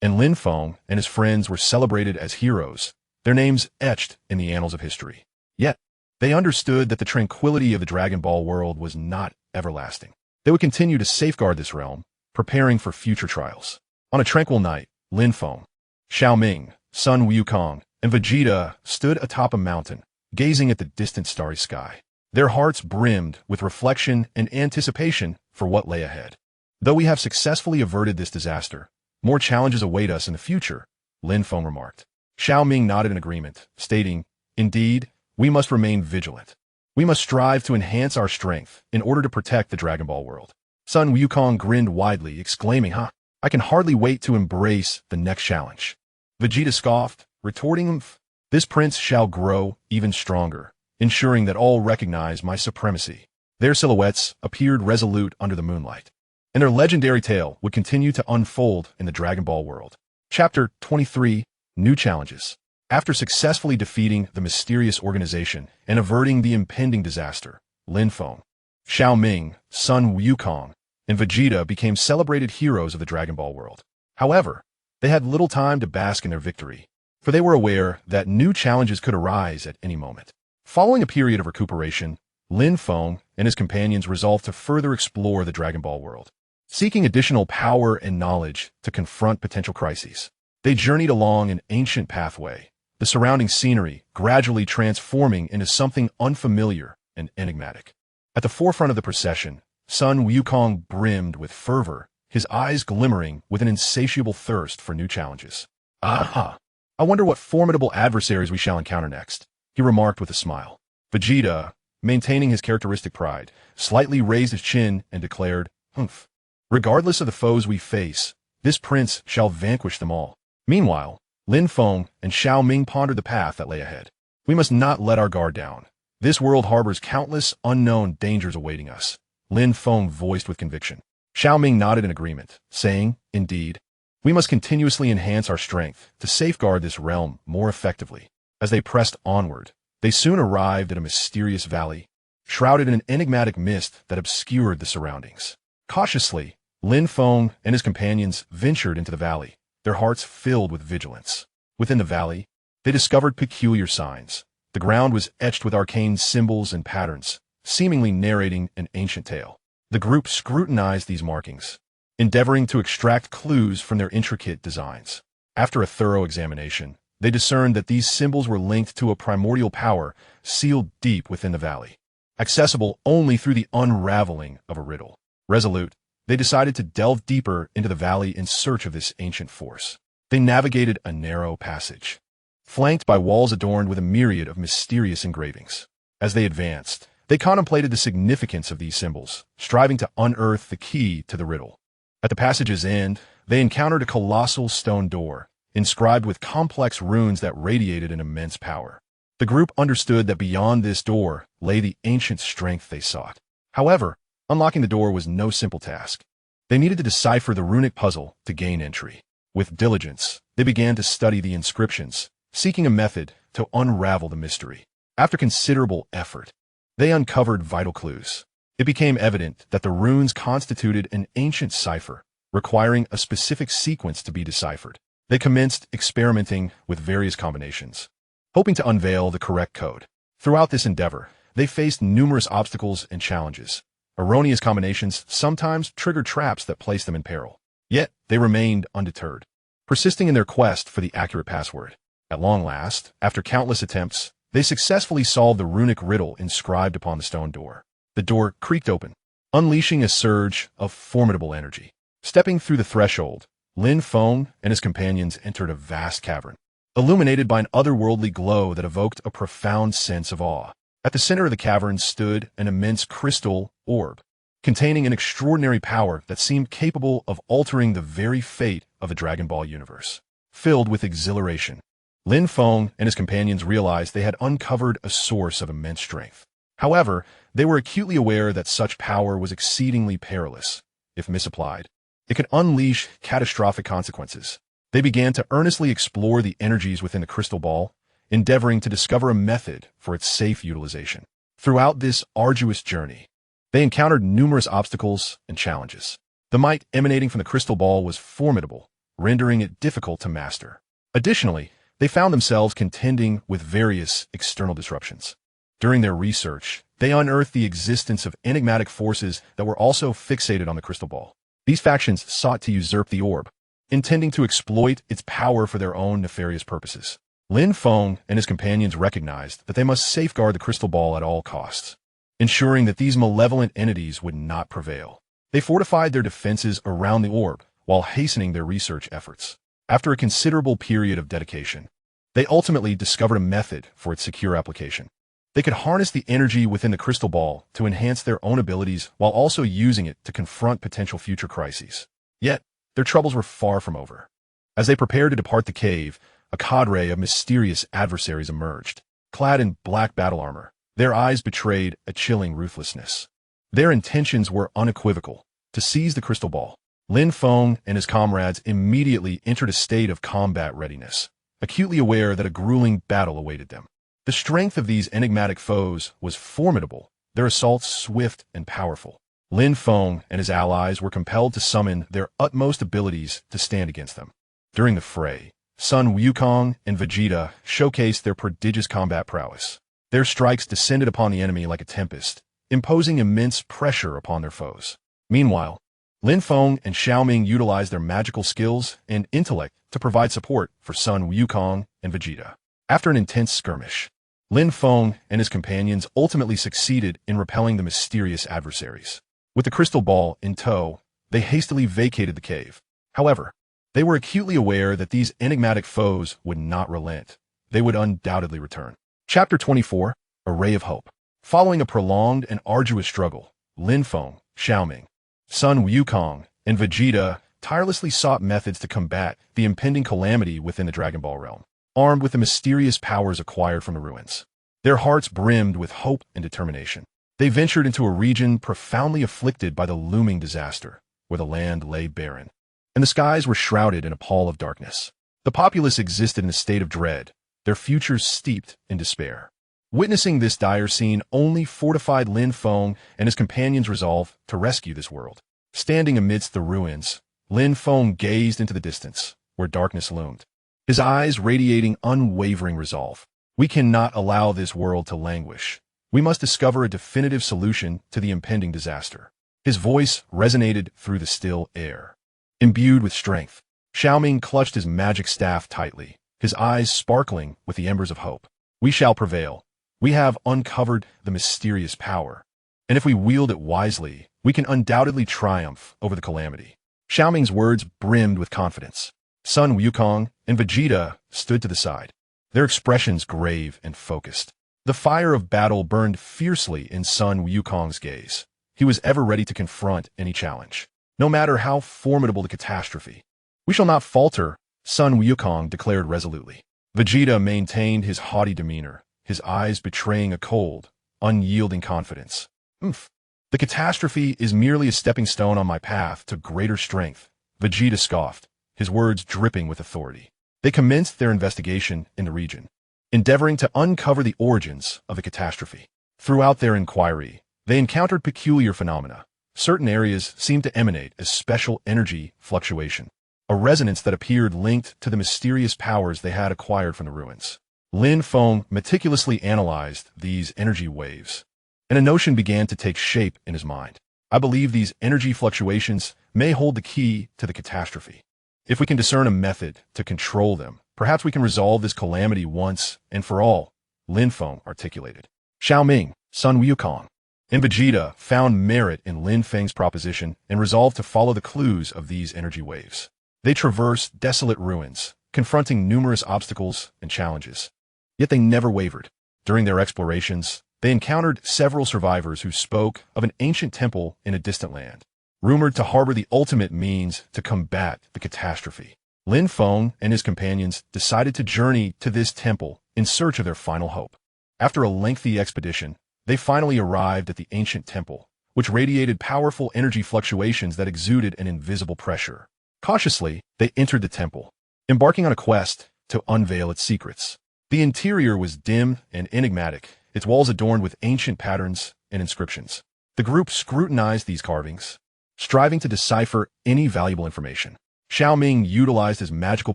and Lin Feng and his friends were celebrated as heroes, their names etched in the annals of history. Yet, they understood that the tranquility of the Dragon Ball world was not everlasting. They would continue to safeguard this realm, preparing for future trials. On a tranquil night, Lin Feng, Xiaoming, Sun Wukong, and Vegeta stood atop a mountain, gazing at the distant starry sky. Their hearts brimmed with reflection and anticipation for what lay ahead. Though we have successfully averted this disaster, more challenges await us in the future, Lin Feng remarked. Xiaoming nodded in agreement, stating, "Indeed, we must remain vigilant. We must strive to enhance our strength in order to protect the Dragon Ball world." Sun Wukong grinned widely, exclaiming, I can hardly wait to embrace the next challenge." Vegeta scoffed, retorting, "This prince shall grow even stronger, ensuring that all recognize my supremacy." Their silhouettes appeared resolute under the moonlight, and their legendary tale would continue to unfold in the Dragon Ball world. Chapter 23, New Challenges. After successfully defeating the mysterious organization and averting the impending disaster, Lin Feng, Xiaoming, Sun Wukong, and Vegeta became celebrated heroes of the Dragon Ball world. However, they had little time to bask in their victory, for they were aware that new challenges could arise at any moment. Following a period of recuperation, Lin Feng and his companions resolved to further explore the Dragon Ball world, seeking additional power and knowledge to confront potential crises. They journeyed along an ancient pathway, the surrounding scenery gradually transforming into something unfamiliar and enigmatic. At the forefront of the procession, Sun Wukong brimmed with fervor, his eyes glimmering with an insatiable thirst for new challenges. "I wonder what formidable adversaries we shall encounter next," he remarked with a smile. Vegeta, maintaining his characteristic pride, slightly raised his chin and declared, "Humph. Regardless of the foes we face, this prince shall vanquish them all." Meanwhile, Lin Feng and Xiaoming pondered the path that lay ahead. "We must not let our guard down. This world harbors countless unknown dangers awaiting us," Lin Feng voiced with conviction. Xiaoming nodded in agreement, saying, "Indeed, we must continuously enhance our strength to safeguard this realm more effectively." As they pressed onward, they soon arrived at a mysterious valley, shrouded in an enigmatic mist that obscured the surroundings. Cautiously, Lin Feng and his companions ventured into the valley, their hearts filled with vigilance. Within the valley, they discovered peculiar signs. The ground was etched with arcane symbols and patterns, seemingly narrating an ancient tale. The group scrutinized these markings, endeavoring to extract clues from their intricate designs. After a thorough examination, they discerned that these symbols were linked to a primordial power sealed deep within the valley, accessible only through the unraveling of a riddle. Resolute, they decided to delve deeper into the valley in search of this ancient force. They navigated a narrow passage, flanked by walls adorned with a myriad of mysterious engravings. As they advanced, they contemplated the significance of these symbols, striving to unearth the key to the riddle. At the passage's end, they encountered a colossal stone door, inscribed with complex runes that radiated an immense power. The group understood that beyond this door lay the ancient strength they sought. However, unlocking the door was no simple task. They needed to decipher the runic puzzle to gain entry. With diligence, they began to study the inscriptions, seeking a method to unravel the mystery. After considerable effort, they uncovered vital clues. It became evident that the runes constituted an ancient cipher, requiring a specific sequence to be deciphered. They commenced experimenting with various combinations, hoping to unveil the correct code. Throughout this endeavor, they faced numerous obstacles and challenges. Erroneous combinations sometimes triggered traps that placed them in peril. Yet, they remained undeterred, persisting in their quest for the accurate password. At long last, after countless attempts, they successfully solved the runic riddle inscribed upon the stone door. The door creaked open, unleashing a surge of formidable energy. Stepping through the threshold, Lin Feng and his companions entered a vast cavern, illuminated by an otherworldly glow that evoked a profound sense of awe. At the center of the cavern stood an immense crystal orb, containing an extraordinary power that seemed capable of altering the very fate of the Dragon Ball universe. Filled with exhilaration, Lin Feng and his companions realized they had uncovered a source of immense strength. However, they were acutely aware that such power was exceedingly perilous. If misapplied, it could unleash catastrophic consequences. They began to earnestly explore the energies within the crystal ball, endeavoring to discover a method for its safe utilization. Throughout this arduous journey, they encountered numerous obstacles and challenges. The might emanating from the crystal ball was formidable, rendering it difficult to master. Additionally, they found themselves contending with various external disruptions. During their research, they unearthed the existence of enigmatic forces that were also fixated on the crystal ball. These factions sought to usurp the orb, intending to exploit its power for their own nefarious purposes. Lin Feng and his companions recognized that they must safeguard the crystal ball at all costs, ensuring that these malevolent entities would not prevail. They fortified their defenses around the orb while hastening their research efforts. After a considerable period of dedication, they ultimately discovered a method for its secure application. They could harness the energy within the crystal ball to enhance their own abilities while also using it to confront potential future crises. Yet, their troubles were far from over. As they prepared to depart the cave, a cadre of mysterious adversaries emerged, clad in black battle armor. Their eyes betrayed a chilling ruthlessness. Their intentions were unequivocal: to seize the crystal ball. Lin Feng and his comrades immediately entered a state of combat readiness, acutely aware that a grueling battle awaited them. The strength of these enigmatic foes was formidable, their assaults swift and powerful. Lin Feng and his allies were compelled to summon their utmost abilities to stand against them. During the fray, Sun Wukong and Vegeta showcased their prodigious combat prowess. Their strikes descended upon the enemy like a tempest, imposing immense pressure upon their foes. Meanwhile, Lin Feng and Xiaoming utilized their magical skills and intellect to provide support for Sun Wukong and Vegeta. After an intense skirmish, Lin Feng and his companions ultimately succeeded in repelling the mysterious adversaries. With the crystal ball in tow, they hastily vacated the cave. However, they were acutely aware that these enigmatic foes would not relent. They would undoubtedly return. Chapter 24, A Ray of Hope. Following a prolonged and arduous struggle, Lin Feng, Xiaoming, Sun Wukong, and Vegeta tirelessly sought methods to combat the impending calamity within the Dragon Ball realm, armed with the mysterious powers acquired from the ruins. Their hearts brimmed with hope and determination. They ventured into a region profoundly afflicted by the looming disaster, where the land lay barren, and the skies were shrouded in a pall of darkness. The populace existed in a state of dread, their futures steeped in despair. Witnessing this dire scene only fortified Lin Feng and his companions' resolve to rescue this world. Standing amidst the ruins, Lin Feng gazed into the distance, where darkness loomed, his eyes radiating unwavering resolve. We cannot allow this world to languish. We must discover a definitive solution to the impending disaster. His voice resonated through the still air. Imbued with strength, Xiaoming clutched his magic staff tightly, his eyes sparkling with the embers of hope. We shall prevail. We have uncovered the mysterious power, and if we wield it wisely, we can undoubtedly triumph over the calamity. Xiaoming's words brimmed with confidence. Sun Wukong and Vegeta stood to the side, their expressions grave and focused. The fire of battle burned fiercely in Sun Wukong's gaze. He was ever ready to confront any challenge, no matter how formidable the catastrophe. We shall not falter, Sun Wukong declared resolutely. Vegeta maintained his haughty demeanor, his eyes betraying a cold, unyielding confidence. The catastrophe is merely a stepping stone on my path to greater strength, Vegeta scoffed, his words dripping with authority. They commenced their investigation in the region, endeavoring to uncover the origins of the catastrophe. Throughout their inquiry, they encountered peculiar phenomena. Certain areas seemed to emanate a special energy fluctuation, a resonance that appeared linked to the mysterious powers they had acquired from the ruins. Lin Feng meticulously analyzed these energy waves, and a notion began to take shape in his mind. I believe these energy fluctuations may hold the key to the catastrophe. If we can discern a method to control them, perhaps we can resolve this calamity once and for all, Lin Feng articulated. Xiaoming, Sun Wukong, and Vegeta found merit in Lin Feng's proposition and resolved to follow the clues of these energy waves. They traversed desolate ruins, confronting numerous obstacles and challenges. Yet they never wavered. During their explorations, they encountered several survivors who spoke of an ancient temple in a distant land, rumored to harbor the ultimate means to combat the catastrophe. Lin Feng and his companions decided to journey to this temple in search of their final hope. After a lengthy expedition, they finally arrived at the ancient temple, which radiated powerful energy fluctuations that exuded an invisible pressure. Cautiously, they entered the temple, embarking on a quest to unveil its secrets. The interior was dim and enigmatic, its walls adorned with ancient patterns and inscriptions. The group scrutinized these carvings, striving to decipher any valuable information. Xiao Ming utilized his magical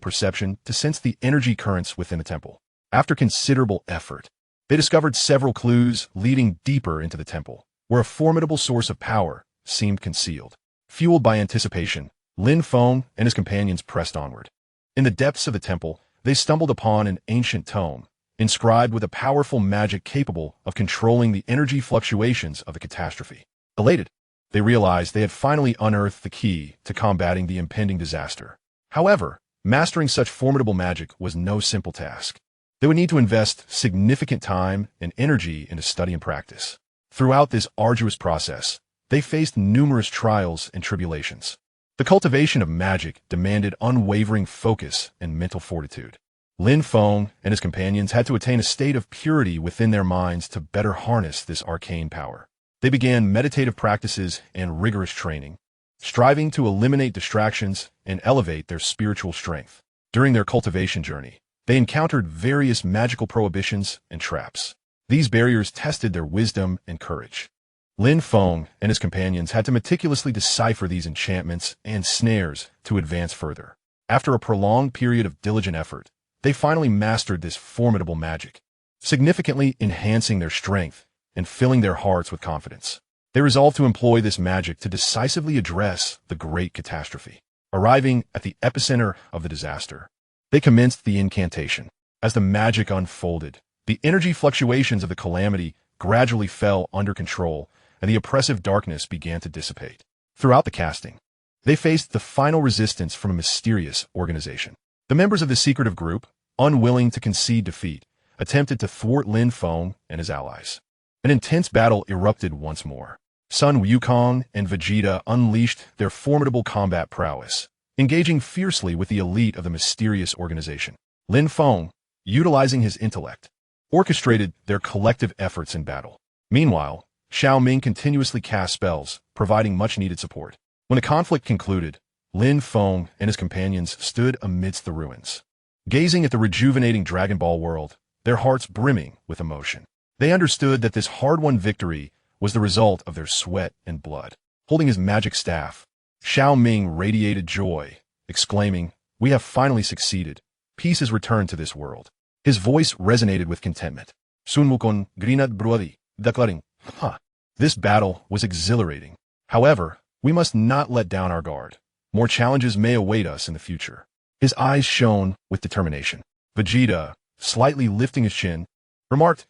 perception to sense the energy currents within the temple. After considerable effort, they discovered several clues leading deeper into the temple, where a formidable source of power seemed concealed. Fueled by anticipation, Lin Feng and his companions pressed onward. In the depths of the temple, they stumbled upon an ancient tome, inscribed with a powerful magic capable of controlling the energy fluctuations of the catastrophe. Elated, they realized they had finally unearthed the key to combating the impending disaster. However, mastering such formidable magic was no simple task. They would need to invest significant time and energy into study and practice. Throughout this arduous process, they faced numerous trials and tribulations. The cultivation of magic demanded unwavering focus and mental fortitude. Lin Feng and his companions had to attain a state of purity within their minds to better harness this arcane power. They began meditative practices and rigorous training, striving to eliminate distractions and elevate their spiritual strength. During their cultivation journey, they encountered various magical prohibitions and traps. These barriers tested their wisdom and courage. Lin Feng and his companions had to meticulously decipher these enchantments and snares to advance further. After a prolonged period of diligent effort, they finally mastered this formidable magic, significantly enhancing their strength and filling their hearts with confidence. They resolved to employ this magic to decisively address the great catastrophe. Arriving at the epicenter of the disaster, they commenced the incantation. As the magic unfolded, the energy fluctuations of the calamity gradually fell under control, and the oppressive darkness began to dissipate. Throughout the casting, they faced the final resistance from a mysterious organization. The members of the secretive group, unwilling to concede defeat, attempted to thwart Lin Feng and his allies. An intense battle erupted once more. Sun Wukong and Vegeta unleashed their formidable combat prowess, engaging fiercely with the elite of the mysterious organization. Lin Feng, utilizing his intellect, orchestrated their collective efforts in battle. Meanwhile, Xiao Ming continuously cast spells, providing much-needed support. When the conflict concluded, Lin Feng and his companions stood amidst the ruins, gazing at the rejuvenating Dragon Ball world, their hearts brimming with emotion. They understood that this hard-won victory was the result of their sweat and blood. Holding his magic staff, Xiao Ming radiated joy, exclaiming, "We have finally succeeded. Peace has returned to this world." His voice resonated with contentment. Sun Wukong grinad bruadi, declaring, This battle was exhilarating. However, we must not let down our guard. More challenges may await us in the future." His eyes shone with determination. Vegeta, slightly lifting his chin, remarked,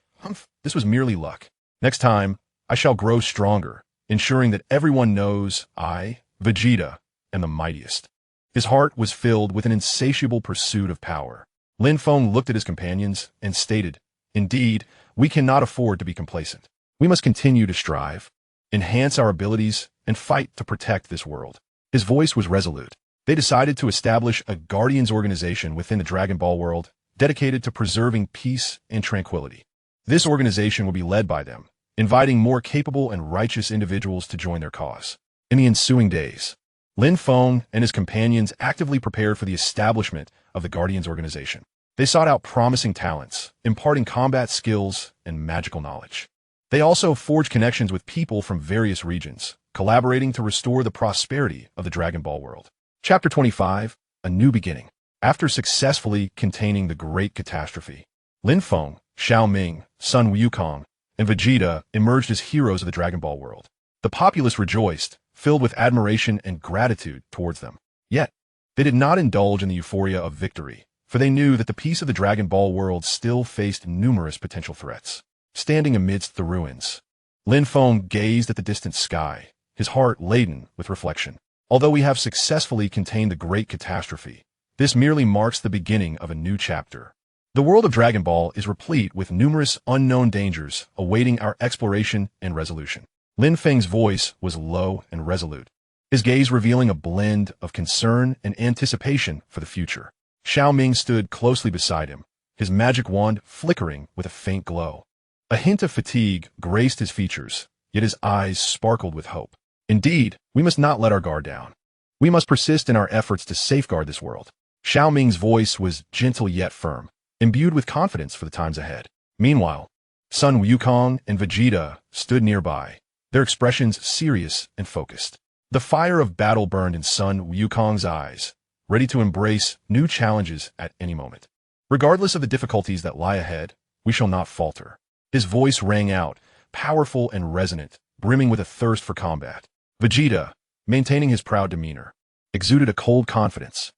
"This was merely luck. Next time, I shall grow stronger, ensuring that everyone knows I, Vegeta, am the mightiest." His heart was filled with an insatiable pursuit of power. Lin Feng looked at his companions and stated, "Indeed, we cannot afford to be complacent. We must continue to strive, enhance our abilities, and fight to protect this world." His voice was resolute. They decided to establish a Guardians organization within the Dragon Ball world dedicated to preserving peace and tranquility. This organization will be led by them, inviting more capable and righteous individuals to join their cause. In the ensuing days, Lin Feng and his companions actively prepared for the establishment of the Guardians organization. They sought out promising talents, imparting combat skills and magical knowledge. They also forged connections with people from various regions, collaborating to restore the prosperity of the Dragon Ball world. Chapter 25, A New Beginning. After successfully containing the great catastrophe, Lin Feng, Xiao Ming, Sun Wukong, and Vegeta emerged as heroes of the Dragon Ball world. The populace rejoiced, filled with admiration and gratitude towards them. Yet, they did not indulge in the euphoria of victory, for they knew that the peace of the Dragon Ball world still faced numerous potential threats. Standing amidst the ruins, Lin Feng gazed at the distant sky, his heart laden with reflection. Although we have successfully contained the great catastrophe, this merely marks the beginning of a new chapter. The world of Dragon Ball is replete with numerous unknown dangers awaiting our exploration and resolution. Lin Feng's voice was low and resolute, his gaze revealing a blend of concern and anticipation for the future. Xiao Ming stood closely beside him, his magic wand flickering with a faint glow. A hint of fatigue graced his features, yet his eyes sparkled with hope. Indeed, we must not let our guard down. We must persist in our efforts to safeguard this world. Xiao Ming's voice was gentle yet firm, imbued with confidence for the times ahead. Meanwhile, Sun Wukong and Vegeta stood nearby, their expressions serious and focused. The fire of battle burned in Sun Wukong's eyes, ready to embrace new challenges at any moment. Regardless of the difficulties that lie ahead, we shall not falter. His voice rang out, powerful and resonant, brimming with a thirst for combat. Vegeta, maintaining his proud demeanor, exuded a cold confidence.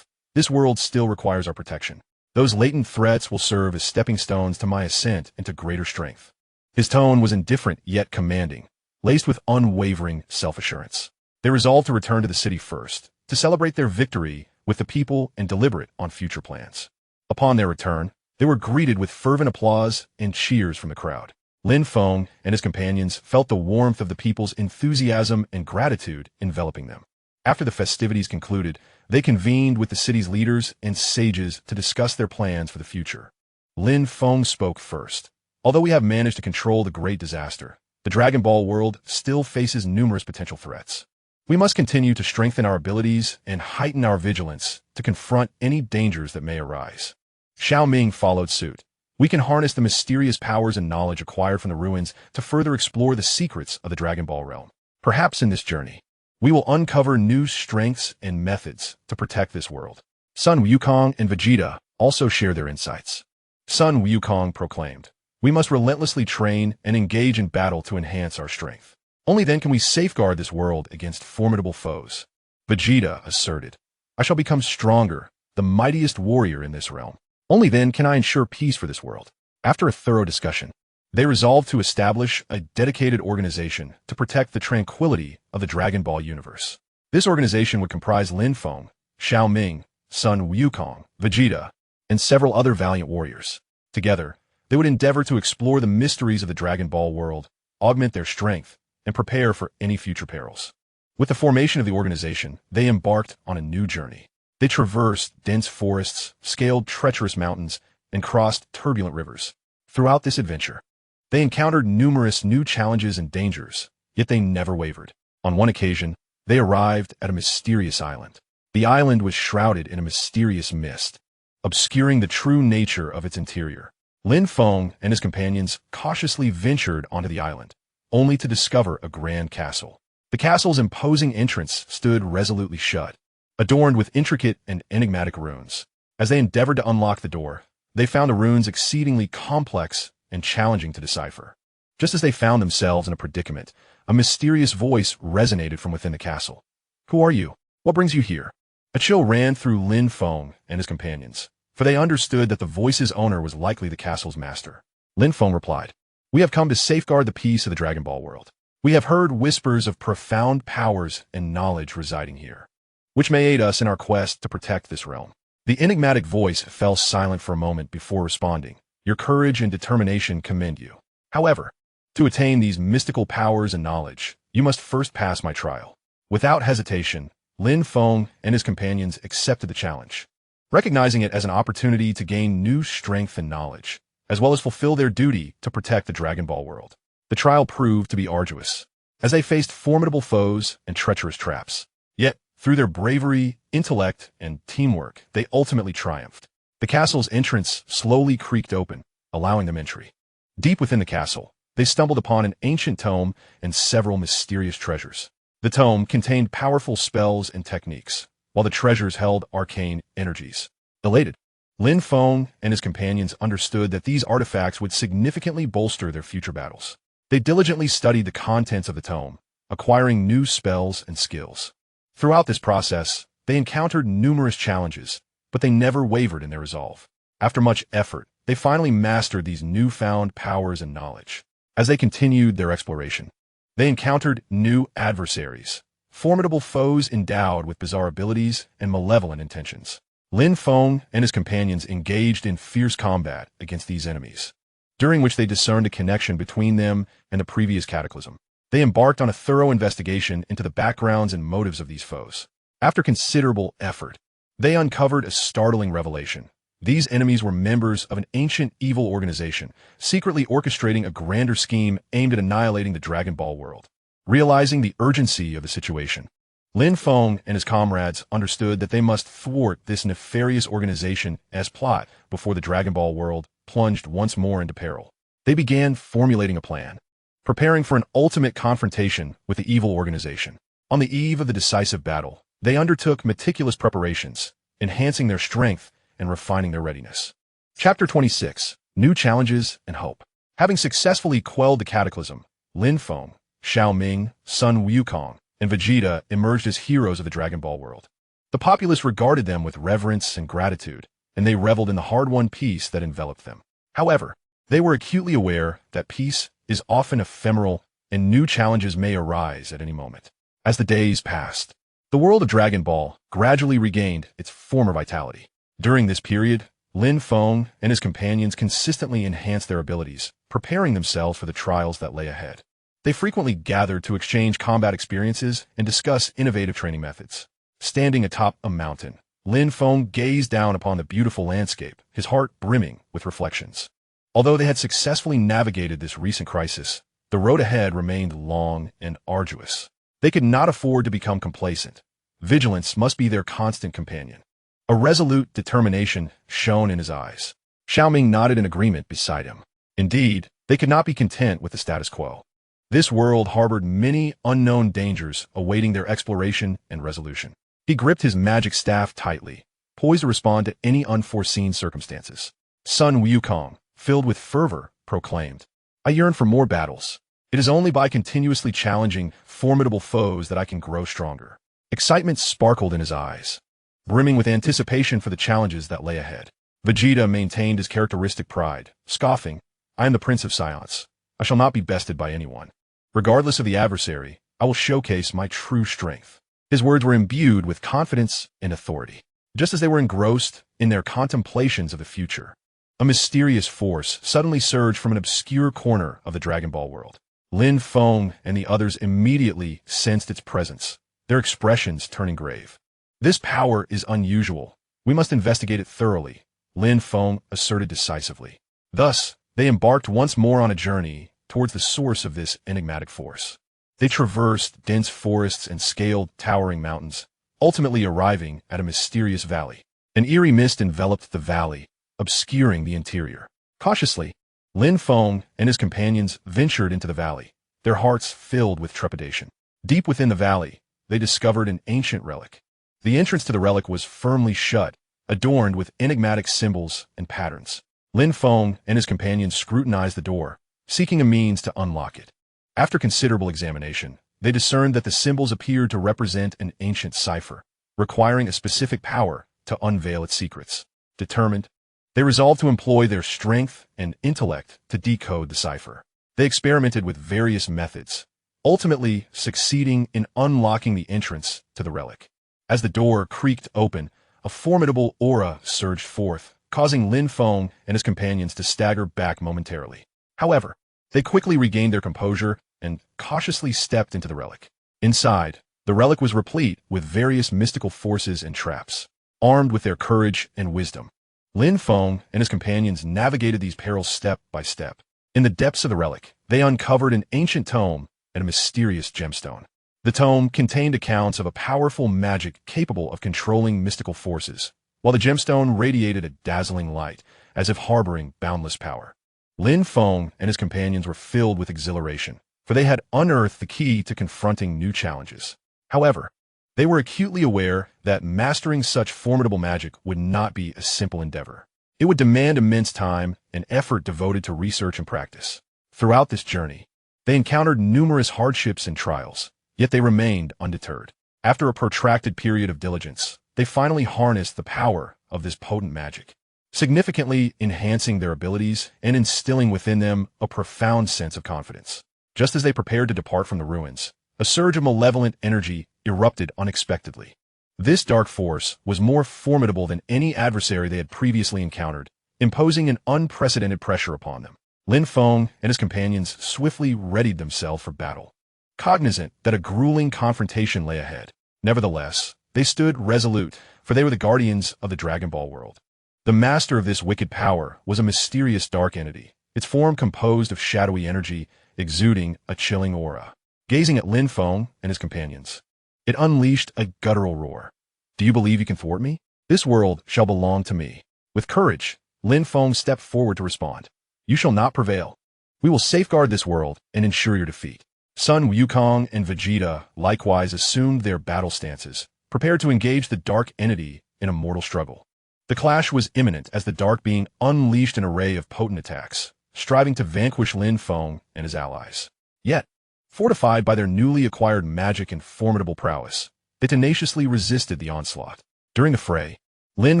This world still requires our protection. Those latent threats will serve as stepping stones to my ascent into greater strength. His tone was indifferent yet commanding, laced with unwavering self-assurance. They resolved to return to the city first, to celebrate their victory with the people and deliberate on future plans. Upon their return, they were greeted with fervent applause and cheers from the crowd. Lin Feng and his companions felt the warmth of the people's enthusiasm and gratitude enveloping them. After the festivities concluded, they convened with the city's leaders and sages to discuss their plans for the future. Lin Feng spoke first. Although we have managed to control the great disaster, the Dragon Ball world still faces numerous potential threats. We must continue to strengthen our abilities and heighten our vigilance to confront any dangers that may arise. Xiao Ming followed suit. We can harness the mysterious powers and knowledge acquired from the ruins to further explore the secrets of the Dragon Ball realm. Perhaps in this journey, we will uncover new strengths and methods to protect this world. Sun Wukong and Vegeta also share their insights. Sun Wukong proclaimed, "We must relentlessly train and engage in battle to enhance our strength. Only then can we safeguard this world against formidable foes." Vegeta asserted, "I shall become stronger, the mightiest warrior in this realm. Only then can I ensure peace for this world." After a thorough discussion, they resolved to establish a dedicated organization to protect the tranquility of the Dragon Ball universe. This organization would comprise Lin Feng, Xiao Ming, Sun Wukong, Vegeta, and several other valiant warriors. Together, they would endeavor to explore the mysteries of the Dragon Ball world, augment their strength, and prepare for any future perils. With the formation of the organization, they embarked on a new journey. They traversed dense forests, scaled treacherous mountains, and crossed turbulent rivers. Throughout this adventure, they encountered numerous new challenges and dangers, yet they never wavered. On one occasion, they arrived at a mysterious island. The island was shrouded in a mysterious mist, obscuring the true nature of its interior. Lin Feng and his companions cautiously ventured onto the island, only to discover a grand castle. The castle's imposing entrance stood resolutely shut, adorned with intricate and enigmatic runes. As they endeavored to unlock the door, they found the runes exceedingly complex and challenging to decipher. Just as they found themselves in a predicament, a mysterious voice resonated from within the castle. "Who are you? What brings you here?" A chill ran through Lin Feng and his companions, for they understood that the voice's owner was likely the castle's master. Lin Feng replied, "We have come to safeguard the peace of the Dragon Ball world. We have heard whispers of profound powers and knowledge residing here, which may aid us in our quest to protect this realm." The enigmatic voice fell silent for a moment before responding. "Your courage and determination commend you. However, to attain these mystical powers and knowledge, you must first pass my trial." Without hesitation, Lin Feng and his companions accepted the challenge, recognizing it as an opportunity to gain new strength and knowledge, as well as fulfill their duty to protect the Dragon Ball world. The trial proved to be arduous, as they faced formidable foes and treacherous traps. Yet, through their bravery, intellect, and teamwork, they ultimately triumphed. The castle's entrance slowly creaked open, allowing them entry. Deep within the castle, they stumbled upon an ancient tome and several mysterious treasures. The tome contained powerful spells and techniques, while the treasures held arcane energies. Elated, Lin Feng and his companions understood that these artifacts would significantly bolster their future battles. They diligently studied the contents of the tome, acquiring new spells and skills. Throughout this process, they encountered numerous challenges, but they never wavered in their resolve. After much effort, they finally mastered these newfound powers and knowledge. As they continued their exploration, they encountered new adversaries, formidable foes endowed with bizarre abilities and malevolent intentions. Lin Feng and his companions engaged in fierce combat against these enemies, during which they discerned a connection between them and the previous cataclysm. They embarked on a thorough investigation into the backgrounds and motives of these foes. After considerable effort, they uncovered a startling revelation. These enemies were members of an ancient evil organization, secretly orchestrating a grander scheme aimed at annihilating the Dragon Ball world. Realizing the urgency of the situation, Lin Feng and his comrades understood that they must thwart this nefarious organization's plot before the Dragon Ball world plunged once more into peril. They began formulating a plan, preparing for an ultimate confrontation with the evil organization. On the eve of the decisive battle, they undertook meticulous preparations, enhancing their strength and refining their readiness. Chapter 26. New Challenges and Hope. Having successfully quelled the cataclysm, Lin Feng, Xiao Ming, Sun Wukong, and Vegeta emerged as heroes of the Dragon Ball world. The populace regarded them with reverence and gratitude, and they reveled in the hard-won peace that enveloped them. However, they were acutely aware that peace is often ephemeral and new challenges may arise at any moment. As the days passed, the world of Dragon Ball gradually regained its former vitality. During this period, Lin Feng and his companions consistently enhanced their abilities, preparing themselves for the trials that lay ahead. They frequently gathered to exchange combat experiences and discuss innovative training methods. Standing atop a mountain, Lin Feng gazed down upon the beautiful landscape, his heart brimming with reflections. Although they had successfully navigated this recent crisis, the road ahead remained long and arduous. They could not afford to become complacent. Vigilance must be their constant companion. A resolute determination shone in his eyes. Xiao Ming nodded in agreement beside him. Indeed, they could not be content with the status quo. This world harbored many unknown dangers awaiting their exploration and resolution. He gripped his magic staff tightly, poised to respond to any unforeseen circumstances. Sun Wukong, filled with fervor, proclaimed, "I yearn for more battles. It is only by continuously challenging formidable foes that I can grow stronger." Excitement sparkled in his eyes, brimming with anticipation for the challenges that lay ahead. Vegeta maintained his characteristic pride, scoffing, "I am the Prince of Science. I shall not be bested by anyone. Regardless of the adversary, I will showcase my true strength." His words were imbued with confidence and authority. Just as they were engrossed in their contemplations of the future, a mysterious force suddenly surged from an obscure corner of the Dragon Ball world. Lin Feng and the others immediately sensed its presence, their expressions turning grave. "This power is unusual. We must investigate it thoroughly," Lin Feng asserted decisively. Thus, they embarked once more on a journey towards the source of this enigmatic force. They traversed dense forests and scaled towering mountains, ultimately arriving at a mysterious valley. An eerie mist enveloped the valley, obscuring the interior. Cautiously, Lin Feng and his companions ventured into the valley, their hearts filled with trepidation. Deep within the valley, they discovered an ancient relic. The entrance to the relic was firmly shut, adorned with enigmatic symbols and patterns. Lin Feng and his companions scrutinized the door, seeking a means to unlock it. After considerable examination, they discerned that the symbols appeared to represent an ancient cipher, requiring a specific power to unveil its secrets. Determined, they resolved to employ their strength and intellect to decode the cipher. They experimented with various methods, ultimately succeeding in unlocking the entrance to the relic. As the door creaked open, a formidable aura surged forth, causing Lin Feng and his companions to stagger back momentarily. However, they quickly regained their composure and cautiously stepped into the relic. Inside, the relic was replete with various mystical forces and traps. Armed with their courage and wisdom, Lin Feng and his companions navigated these perils step by step. In the depths of the relic, they uncovered an ancient tome and a mysterious gemstone. The tome contained accounts of a powerful magic capable of controlling mystical forces, while the gemstone radiated a dazzling light, as if harboring boundless power. Lin Feng and his companions were filled with exhilaration, for they had unearthed the key to confronting new challenges. However, they were acutely aware that mastering such formidable magic would not be a simple endeavor. It would demand immense time and effort devoted to research and practice. Throughout this journey, they encountered numerous hardships and trials, yet they remained undeterred. After a protracted period of diligence, they finally harnessed the power of this potent magic, significantly enhancing their abilities and instilling within them a profound sense of confidence. Just as they prepared to depart from the ruins, a surge of malevolent energy erupted unexpectedly. This dark force was more formidable than any adversary they had previously encountered, imposing an unprecedented pressure upon them. Lin Feng and his companions swiftly readied themselves for battle, cognizant that a grueling confrontation lay ahead. Nevertheless, they stood resolute, for they were the guardians of the Dragon Ball world. The master of this wicked power was a mysterious dark entity, its form composed of shadowy energy, exuding a chilling aura. Gazing at Lin Feng and his companions, it unleashed a guttural roar. "Do you believe you can thwart me? This world shall belong to me." With courage, Lin Feng stepped forward to respond. "You shall not prevail. We will safeguard this world and ensure your defeat." Sun Wukong and Vegeta likewise assumed their battle stances, prepared to engage the dark entity in a mortal struggle. The clash was imminent as the dark being unleashed an array of potent attacks, striving to vanquish Lin Feng and his allies. Yet, fortified by their newly acquired magic and formidable prowess, they tenaciously resisted the onslaught. During the fray, Lin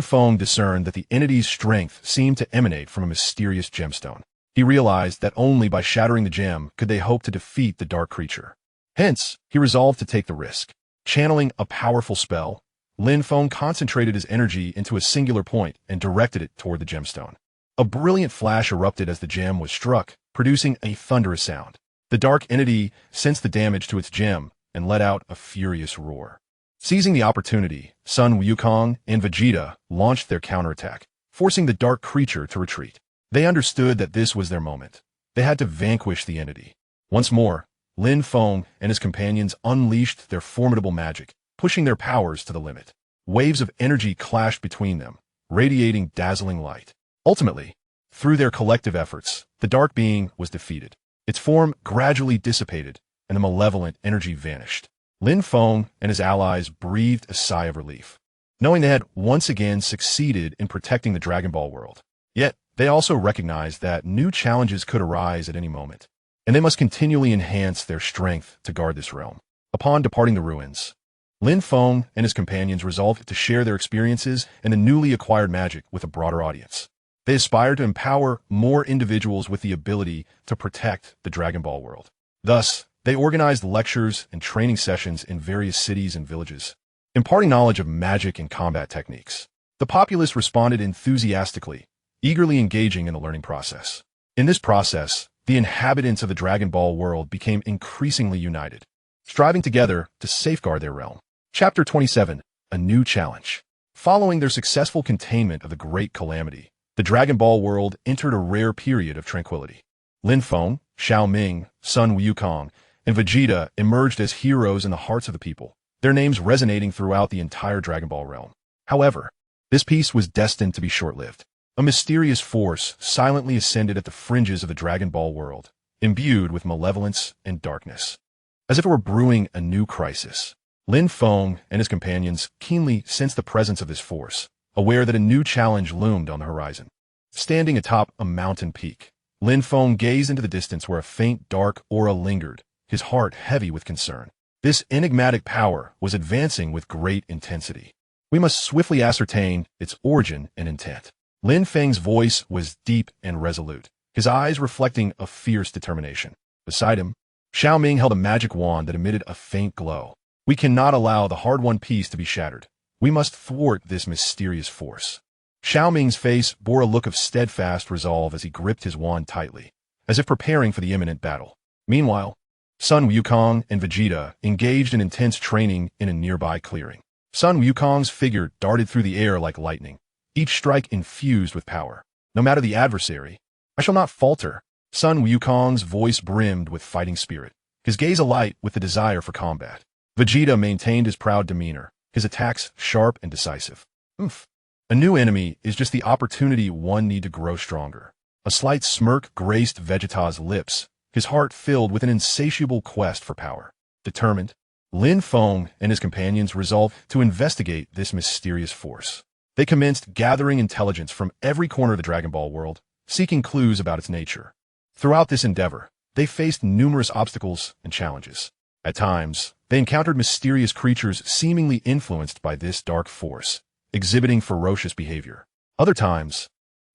Feng discerned that the entity's strength seemed to emanate from a mysterious gemstone. He realized that only by shattering the gem could they hope to defeat the dark creature. Hence, he resolved to take the risk. Channeling a powerful spell, Lin Feng concentrated his energy into a singular point and directed it toward the gemstone. A brilliant flash erupted as the gem was struck, producing a thunderous sound. The dark entity sensed the damage to its gem and let out a furious roar. Seizing the opportunity, Sun Wukong and Vegeta launched their counterattack, forcing the dark creature to retreat. They understood that this was their moment. They had to vanquish the entity. Once more, Lin Feng and his companions unleashed their formidable magic, pushing their powers to the limit. Waves of energy clashed between them, radiating dazzling light. Ultimately, through their collective efforts, the dark being was defeated. Its form gradually dissipated, and the malevolent energy vanished. Lin Feng and his allies breathed a sigh of relief, knowing they had once again succeeded in protecting the Dragon Ball world. Yet, they also recognized that new challenges could arise at any moment, and they must continually enhance their strength to guard this realm. Upon departing the ruins, Lin Feng and his companions resolved to share their experiences and the newly acquired magic with a broader audience. They aspired to empower more individuals with the ability to protect the Dragon Ball world. Thus, they organized lectures and training sessions in various cities and villages, imparting knowledge of magic and combat techniques. The populace responded enthusiastically, eagerly engaging in the learning process. In this process, the inhabitants of the Dragon Ball world became increasingly united, striving together to safeguard their realm. Chapter 27, A New Challenge. Following their successful containment of the Great Calamity, the Dragon Ball world entered a rare period of tranquility. Lin Feng, Xiao Ming, Sun Wukong, and Vegeta emerged as heroes in the hearts of the people, their names resonating throughout the entire Dragon Ball realm. However, this peace was destined to be short-lived. A mysterious force silently ascended at the fringes of the Dragon Ball world, imbued with malevolence and darkness. As if it were brewing a new crisis, Lin Feng and his companions keenly sensed the presence of this force, aware that a new challenge loomed on the horizon. Standing atop a mountain peak, Lin Feng gazed into the distance where a faint dark aura lingered, his heart heavy with concern. This enigmatic power was advancing with great intensity. We must swiftly ascertain its origin and intent. Lin Feng's voice was deep and resolute, his eyes reflecting a fierce determination. Beside him, Xiao Ming held a magic wand that emitted a faint glow. "We cannot allow the hard-won peace to be shattered. We must thwart this mysterious force." Xiao Ming's face bore a look of steadfast resolve as he gripped his wand tightly, as if preparing for the imminent battle. Meanwhile, Sun Wukong and Vegeta engaged in intense training in a nearby clearing. Sun Wukong's figure darted through the air like lightning, each strike infused with power. "No matter the adversary, I shall not falter." Sun Wukong's voice brimmed with fighting spirit, his gaze alight with the desire for combat. Vegeta maintained his proud demeanor, his attacks sharp and decisive. A new enemy is just the opportunity one need to grow stronger. A slight smirk graced Vegeta's lips, his heart filled with an insatiable quest for power. Determined, Lin Feng and his companions resolved to investigate this mysterious force. They commenced gathering intelligence from every corner of the Dragon Ball world, seeking clues about its nature. Throughout this endeavor, they faced numerous obstacles and challenges. At times, they encountered mysterious creatures seemingly influenced by this dark force, exhibiting ferocious behavior. Other times,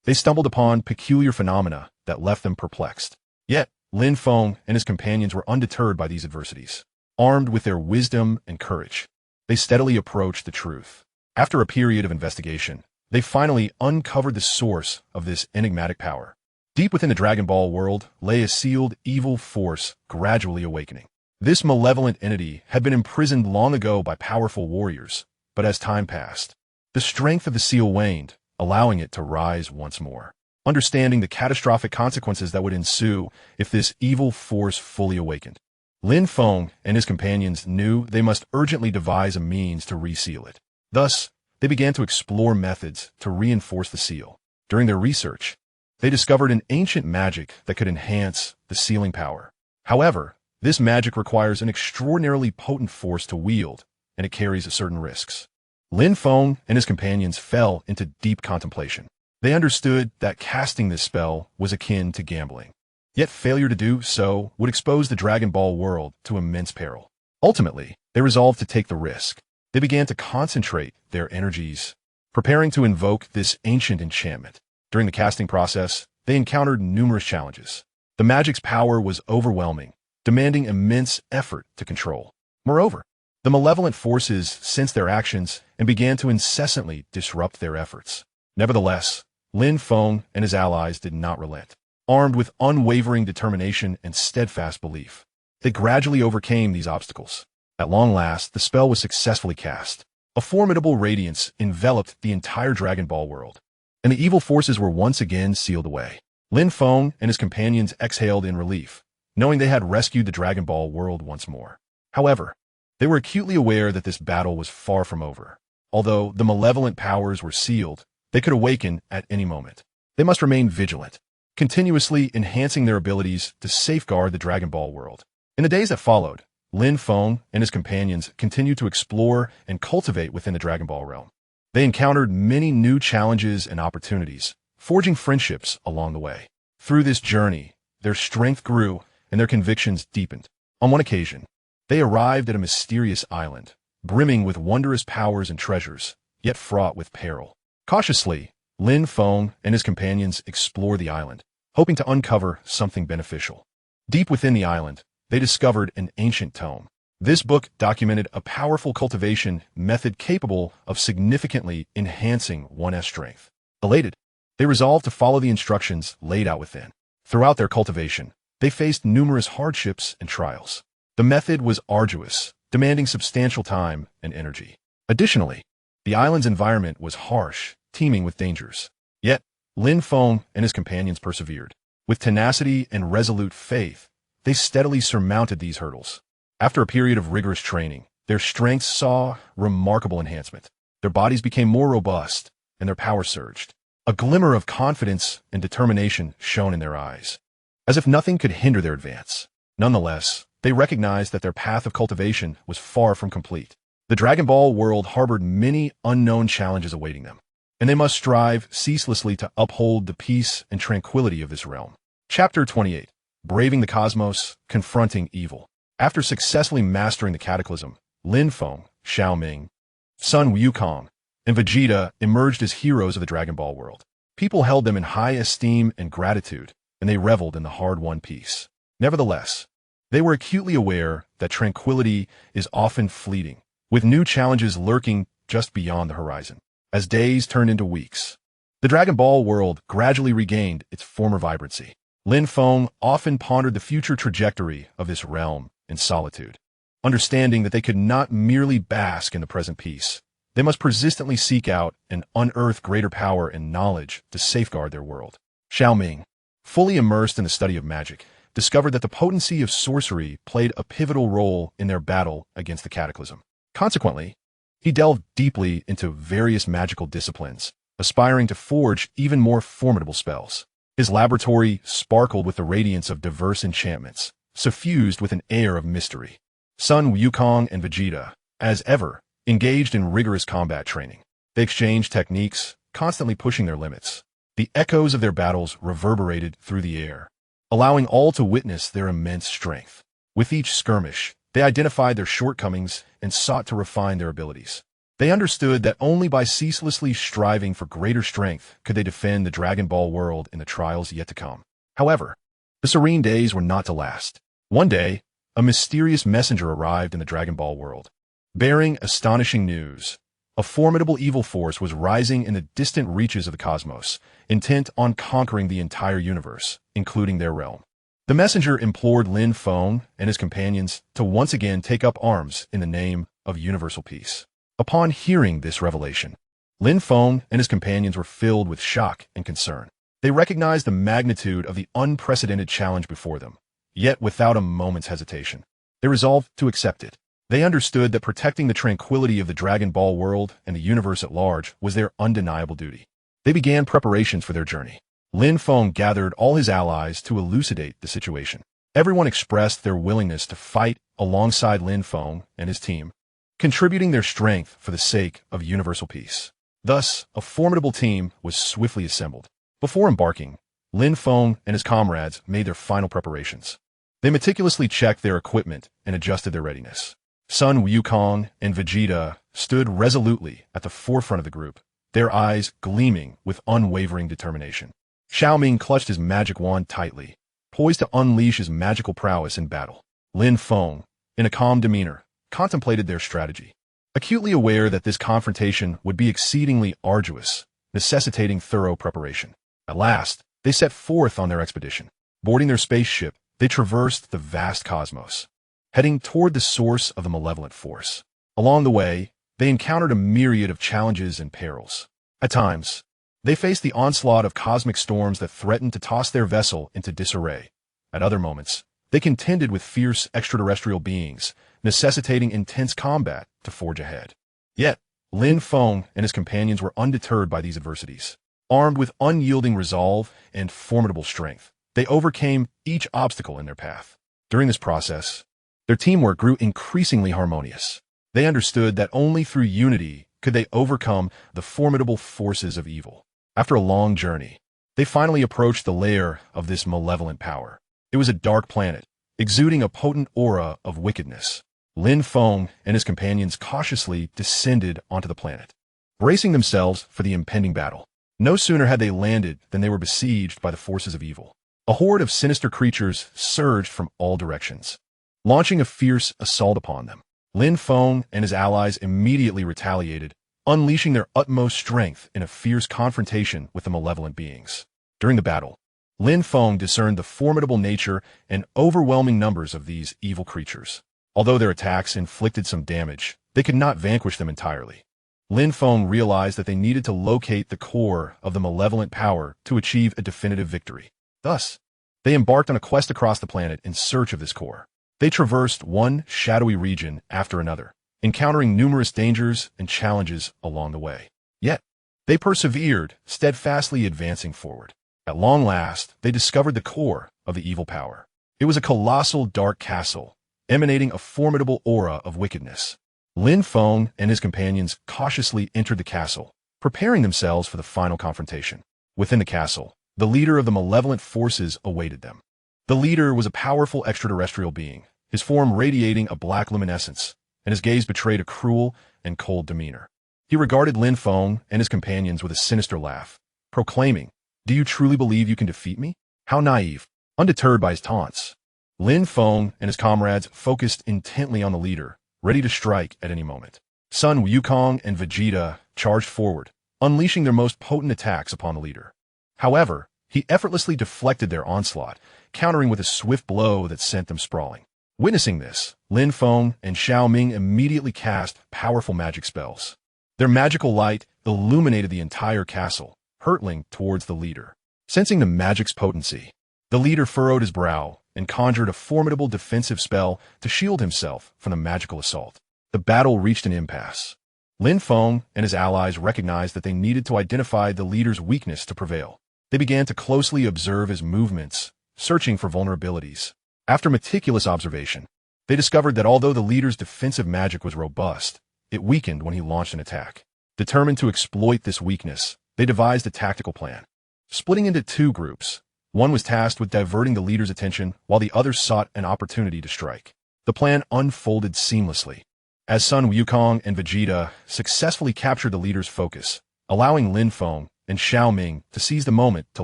they stumbled upon peculiar phenomena that left them perplexed. Yet, Lin Feng and his companions were undeterred by these adversities. Armed with their wisdom and courage, they steadily approached the truth. After a period of investigation, they finally uncovered the source of this enigmatic power. Deep within the Dragon Ball world lay a sealed evil force gradually awakening. This malevolent entity had been imprisoned long ago by powerful warriors, but as time passed, the strength of the seal waned, allowing it to rise once more. Understanding the catastrophic consequences that would ensue if this evil force fully awakened, Lin Feng and his companions knew they must urgently devise a means to reseal it. Thus, they began to explore methods to reinforce the seal. During their research, they discovered an ancient magic that could enhance the sealing power. However, this magic requires an extraordinarily potent force to wield, and it carries certain risks. Lin Feng and his companions fell into deep contemplation. They understood that casting this spell was akin to gambling. Yet failure to do so would expose the Dragon Ball world to immense peril. Ultimately, they resolved to take the risk. They began to concentrate their energies, preparing to invoke this ancient enchantment. During the casting process, they encountered numerous challenges. The magic's power was overwhelming, demanding immense effort to control. Moreover, the malevolent forces sensed their actions and began to incessantly disrupt their efforts. Nevertheless, Lin Feng and his allies did not relent. Armed with unwavering determination and steadfast belief, they gradually overcame these obstacles. At long last, the spell was successfully cast. A formidable radiance enveloped the entire Dragon Ball world, and the evil forces were once again sealed away. Lin Feng and his companions exhaled in relief, knowing they had rescued the Dragon Ball world once more. However, they were acutely aware that this battle was far from over. Although the malevolent powers were sealed, they could awaken at any moment. They must remain vigilant, continuously enhancing their abilities to safeguard the Dragon Ball world. In the days that followed, Lin Feng and his companions continued to explore and cultivate within the Dragon Ball realm. They encountered many new challenges and opportunities, forging friendships along the way. Through this journey, their strength grew and their convictions deepened. On one occasion, they arrived at a mysterious island, brimming with wondrous powers and treasures, yet fraught with peril. Cautiously, Lin Feng and his companions explored the island, hoping to uncover something beneficial. Deep within the island, they discovered an ancient tome. This book documented a powerful cultivation method capable of significantly enhancing one's strength. Elated, they resolved to follow the instructions laid out within. Throughout their cultivation, they faced numerous hardships and trials. The method was arduous, demanding substantial time and energy. Additionally, the island's environment was harsh, teeming with dangers. Yet, Lin Feng and his companions persevered. With tenacity and resolute faith, they steadily surmounted these hurdles. After a period of rigorous training, their strengths saw remarkable enhancement. Their bodies became more robust, and their power surged. A glimmer of confidence and determination shone in their eyes, as if nothing could hinder their advance. Nonetheless, they recognized that their path of cultivation was far from complete. The Dragon Ball world harbored many unknown challenges awaiting them, and they must strive ceaselessly to uphold the peace and tranquility of this realm. Chapter 28. Braving the Cosmos, Confronting Evil. After successfully mastering the Cataclysm, Lin Feng, Xiao Ming, Sun Wukong, and Vegeta emerged as heroes of the Dragon Ball world. People held them in high esteem and gratitude, and they reveled in the hard-won peace. Nevertheless, they were acutely aware that tranquility is often fleeting, with new challenges lurking just beyond the horizon. As days turned into weeks, the Dragon Ball world gradually regained its former vibrancy. Lin Feng often pondered the future trajectory of this realm in solitude, understanding that they could not merely bask in the present peace. They must persistently seek out and unearth greater power and knowledge to safeguard their world. Xiao Ming, fully immersed in the study of magic, discovered that the potency of sorcery played a pivotal role in their battle against the Cataclysm. Consequently, he delved deeply into various magical disciplines, aspiring to forge even more formidable spells. His laboratory sparkled with the radiance of diverse enchantments, suffused with an air of mystery. Sun Wukong and Vegeta, as ever, engaged in rigorous combat training. They exchanged techniques, constantly pushing their limits. The echoes of their battles reverberated through the air, allowing all to witness their immense strength. With each skirmish, they identified their shortcomings and sought to refine their abilities. They understood that only by ceaselessly striving for greater strength could they defend the Dragon Ball world in the trials yet to come. However, the serene days were not to last. One day, a mysterious messenger arrived in the Dragon Ball world. bearing astonishing news. A formidable evil force was rising in the distant reaches of the cosmos, intent on conquering the entire universe, including their realm. The messenger implored Lin Feng and his companions to once again take up arms in the name of universal peace. Upon hearing this revelation, Lin Feng and his companions were filled with shock and concern. They recognized the magnitude of the unprecedented challenge before them, yet without a moment's hesitation, they resolved to accept it. They understood that protecting the tranquility of the Dragon Ball world and the universe at large was their undeniable duty. They began preparations for their journey. Lin Feng gathered all his allies to elucidate the situation. Everyone expressed their willingness to fight alongside Lin Feng and his team, contributing their strength for the sake of universal peace. Thus, a formidable team was swiftly assembled. Before embarking, Lin Feng and his comrades made their final preparations. They meticulously checked their equipment and adjusted their readiness. Sun Wukong and Vegeta stood resolutely at the forefront of the group, their eyes gleaming with unwavering determination. Xiaoming clutched his magic wand tightly, poised to unleash his magical prowess in battle. Lin Feng, in a calm demeanor, contemplated their strategy, acutely aware that this confrontation would be exceedingly arduous, necessitating thorough preparation. At last, they set forth on their expedition. Boarding their spaceship, they traversed the vast cosmos, heading toward the source of the malevolent force. Along the way, they encountered a myriad of challenges and perils. At times, they faced the onslaught of cosmic storms that threatened to toss their vessel into disarray. At other moments, they contended with fierce extraterrestrial beings, necessitating intense combat to forge ahead. Yet, Lin Feng and his companions were undeterred by these adversities. Armed with unyielding resolve and formidable strength, they overcame each obstacle in their path. During this process, their teamwork grew increasingly harmonious. They understood that only through unity could they overcome the formidable forces of evil. After a long journey, they finally approached the lair of this malevolent power. It was a dark planet, exuding a potent aura of wickedness. Lin Feng and his companions cautiously descended onto the planet, bracing themselves for the impending battle. No sooner had they landed than they were besieged by the forces of evil. A horde of sinister creatures surged from all directions, launching a fierce assault upon them. Lin Feng and his allies immediately retaliated, unleashing their utmost strength in a fierce confrontation with the malevolent beings. During the battle, Lin Feng discerned the formidable nature and overwhelming numbers of these evil creatures. Although their attacks inflicted some damage, they could not vanquish them entirely. Lin Feng realized that they needed to locate the core of the malevolent power to achieve a definitive victory. Thus, they embarked on a quest across the planet in search of this core. They traversed one shadowy region after another, encountering numerous dangers and challenges along the way. Yet, they persevered, steadfastly advancing forward. At long last, they discovered the core of the evil power. It was a colossal dark castle, emanating a formidable aura of wickedness. Lin Feng and his companions cautiously entered the castle, preparing themselves for the final confrontation. Within the castle, the leader of the malevolent forces awaited them. The leader was a powerful extraterrestrial being, his form radiating a black luminescence, and his gaze betrayed a cruel and cold demeanor. He regarded Lin Feng and his companions with a sinister laugh, proclaiming, "Do you truly believe you can defeat me? How naive." Undeterred by his taunts, Lin Feng and his comrades focused intently on the leader, ready to strike at any moment. Sun Wukong and Vegeta charged forward, unleashing their most potent attacks upon the leader. However, he effortlessly deflected their onslaught, countering with a swift blow that sent them sprawling. Witnessing this, Lin Feng and Xiaoming immediately cast powerful magic spells. Their magical light illuminated the entire castle, hurtling towards the leader. Sensing the magic's potency, the leader furrowed his brow and conjured a formidable defensive spell to shield himself from the magical assault. The battle reached an impasse. Lin Feng and his allies recognized that they needed to identify the leader's weakness to prevail. They began to closely observe his movements, searching for vulnerabilities. After meticulous observation, they discovered that although the leader's defensive magic was robust, it weakened when he launched an attack. Determined to exploit this weakness, they devised a tactical plan. Splitting into two groups, one was tasked with diverting the leader's attention while the other sought an opportunity to strike. The plan unfolded seamlessly, as Sun Wukong and Vegeta successfully captured the leader's focus, allowing Lin Feng and Xiaoming to seize the moment to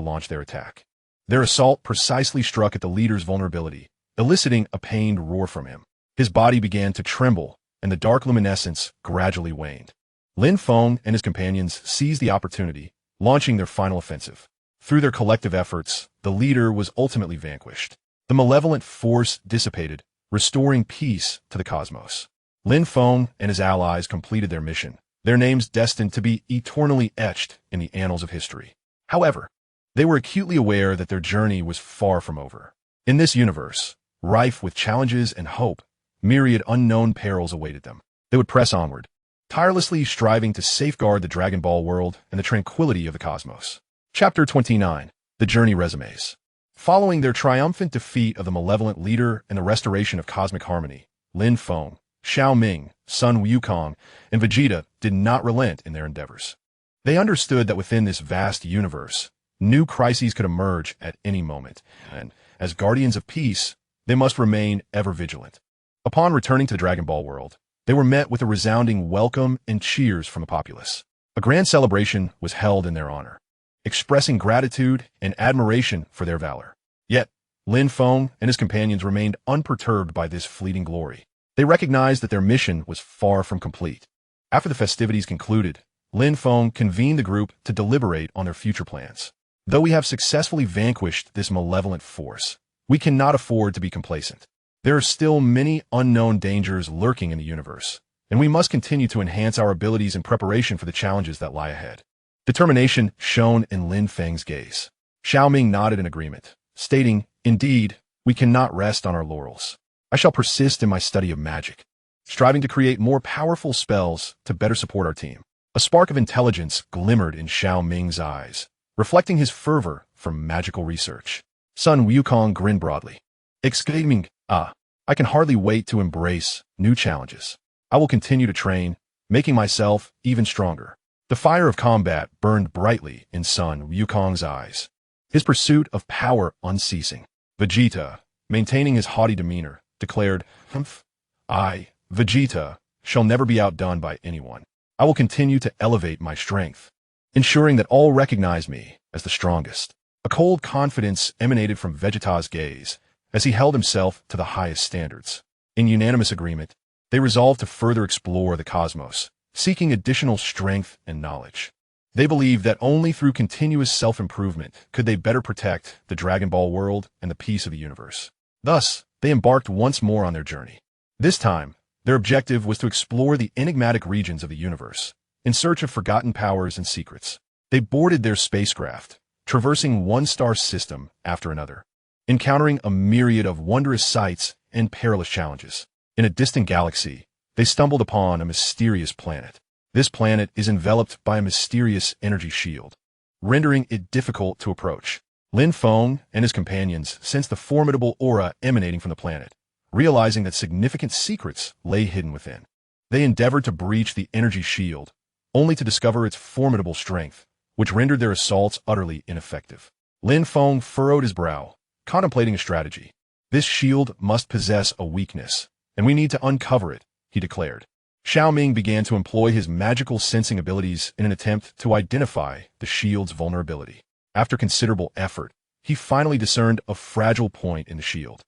launch their attack. Their assault precisely struck at the leader's vulnerability, eliciting a pained roar from him. His body began to tremble, and the dark luminescence gradually waned. Lin Feng and his companions seized the opportunity, launching their final offensive. Through their collective efforts, the leader was ultimately vanquished. The malevolent force dissipated, restoring peace to the cosmos. Lin Feng and his allies completed their mission, their names destined to be eternally etched in the annals of history. However, they were acutely aware that their journey was far from over. In this universe, rife with challenges and hope, myriad unknown perils awaited them. They would press onward, tirelessly striving to safeguard the Dragon Ball world and the tranquility of the cosmos. Chapter 29. The Journey Resumes. Following their triumphant defeat of the malevolent leader and the restoration of cosmic harmony, Lin Feng, Xiao Ming, Sun Wukong, and Vegeta did not relent in their endeavors. They understood that within this vast universe, new crises could emerge at any moment, and as guardians of peace, they must remain ever vigilant. Upon returning to the Dragon Ball world, they were met with a resounding welcome and cheers from the populace. A grand celebration was held in their honor, expressing gratitude and admiration for their valor. Yet, Lin Feng and his companions remained unperturbed by this fleeting glory. They recognized that their mission was far from complete. After the festivities concluded, Lin Feng convened the group to deliberate on their future plans. Though we have successfully vanquished this malevolent force, we cannot afford to be complacent. There are still many unknown dangers lurking in the universe, and we must continue to enhance our abilities in preparation for the challenges that lie ahead. Determination shone in Lin Feng's gaze. Xiao Ming nodded in agreement, stating, "Indeed, we cannot rest on our laurels. I shall persist in my study of magic, striving to create more powerful spells to better support our team." A spark of intelligence glimmered in Xiao Ming's eyes, reflecting his fervor for magical research. Sun Wukong grinned broadly, exclaiming, I can hardly wait to embrace new challenges. I will continue to train, making myself even stronger." The fire of combat burned brightly in Sun Wukong's eyes, his pursuit of power unceasing. Vegeta, maintaining his haughty demeanor, declared, I, Vegeta, shall never be outdone by anyone. I will continue to elevate my strength, ensuring that all recognize me as the strongest." A cold confidence emanated from Vegeta's gaze as he held himself to the highest standards. In unanimous agreement, they resolved to further explore the cosmos, seeking additional strength and knowledge. They believed that only through continuous self-improvement could they better protect the Dragon Ball world and the peace of the universe. Thus, they embarked once more on their journey. This time, their objective was to explore the enigmatic regions of the universe, in search of forgotten powers and secrets. They boarded their spacecraft, traversing one star system after another, encountering a myriad of wondrous sights and perilous challenges. In a distant galaxy, they stumbled upon a mysterious planet. This planet is enveloped by a mysterious energy shield, rendering it difficult to approach. Lin Feng and his companions sensed the formidable aura emanating from the planet, realizing that significant secrets lay hidden within. They endeavored to breach the energy shield, only to discover its formidable strength, which rendered their assaults utterly ineffective. Lin Feng furrowed his brow, contemplating a strategy. "This shield must possess a weakness, and we need to uncover it," he declared. Xiao Ming began to employ his magical sensing abilities in an attempt to identify the shield's vulnerability. After considerable effort, he finally discerned a fragile point in the shield.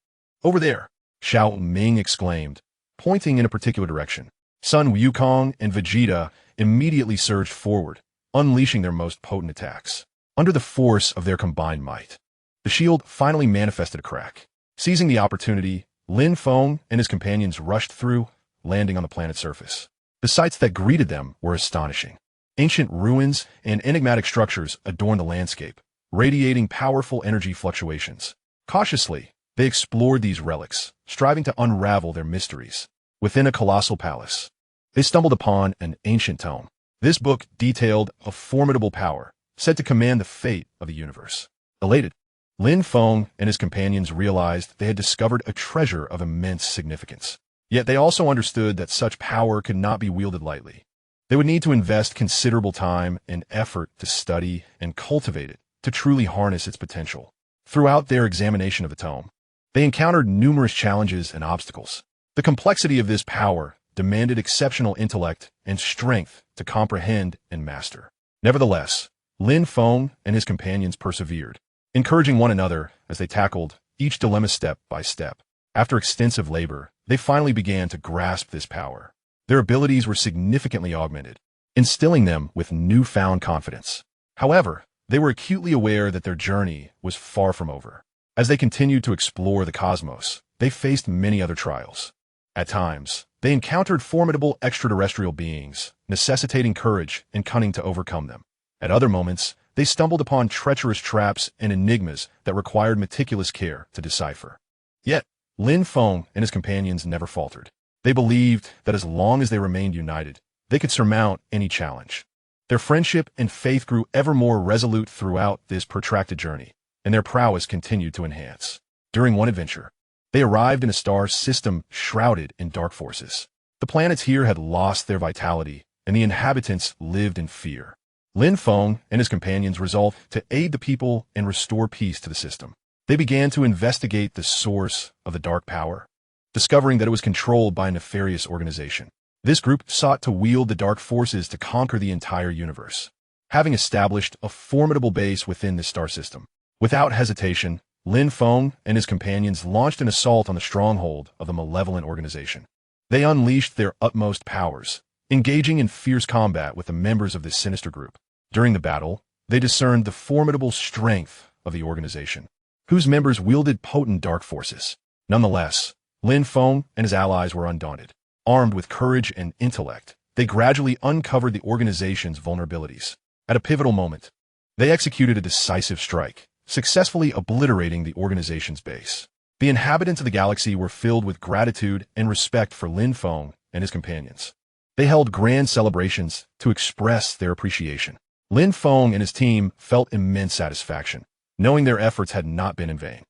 "Over there," Xiao Ming exclaimed, pointing in a particular direction. Sun Wukong and Vegeta immediately surged forward, unleashing their most potent attacks. Under the force of their combined might, the shield finally manifested a crack. Seizing the opportunity, Lin Feng and his companions rushed through, landing on the planet's surface. The sights that greeted them were astonishing. Ancient ruins and enigmatic structures adorned the landscape, radiating powerful energy fluctuations. Cautiously, they explored these relics, striving to unravel their mysteries. Within a colossal palace, they stumbled upon an ancient tome. This book detailed a formidable power, said to command the fate of the universe. Elated, Lin Feng and his companions realized they had discovered a treasure of immense significance. Yet they also understood that such power could not be wielded lightly. They would need to invest considerable time and effort to study and cultivate it to truly harness its potential. Throughout their examination of the tome, they encountered numerous challenges and obstacles. The complexity of this power demanded exceptional intellect and strength to comprehend and master. Nevertheless, Lin Feng and his companions persevered, encouraging one another as they tackled each dilemma step by step. After extensive labor, they finally began to grasp this power. Their abilities were significantly augmented, instilling them with newfound confidence. However, they were acutely aware that their journey was far from over. As they continued to explore the cosmos, they faced many other trials. At times, they encountered formidable extraterrestrial beings, necessitating courage and cunning to overcome them. At other moments, they stumbled upon treacherous traps and enigmas that required meticulous care to decipher. Yet, Lin Feng and his companions never faltered. They believed that as long as they remained united, they could surmount any challenge. Their friendship and faith grew ever more resolute throughout this protracted journey, and their prowess continued to enhance. During one adventure, they arrived in a star system shrouded in dark forces. The planets here had lost their vitality, and the inhabitants lived in fear. Lin Feng and his companions resolved to aid the people and restore peace to the system. They began to investigate the source of the dark power, discovering that it was controlled by a nefarious organization. This group sought to wield the dark forces to conquer the entire universe, having established a formidable base within this star system. Without hesitation, Lin Feng and his companions launched an assault on the stronghold of the malevolent organization. They unleashed their utmost powers, engaging in fierce combat with the members of this sinister group. During the battle, they discerned the formidable strength of the organization, whose members wielded potent dark forces. Nonetheless, Lin Feng and his allies were undaunted. Armed with courage and intellect, they gradually uncovered the organization's vulnerabilities. At a pivotal moment, they executed a decisive strike, successfully obliterating the organization's base. The inhabitants of the galaxy were filled with gratitude and respect for Lin Feng and his companions. They held grand celebrations to express their appreciation. Lin Feng and his team felt immense satisfaction, knowing their efforts had not been in vain.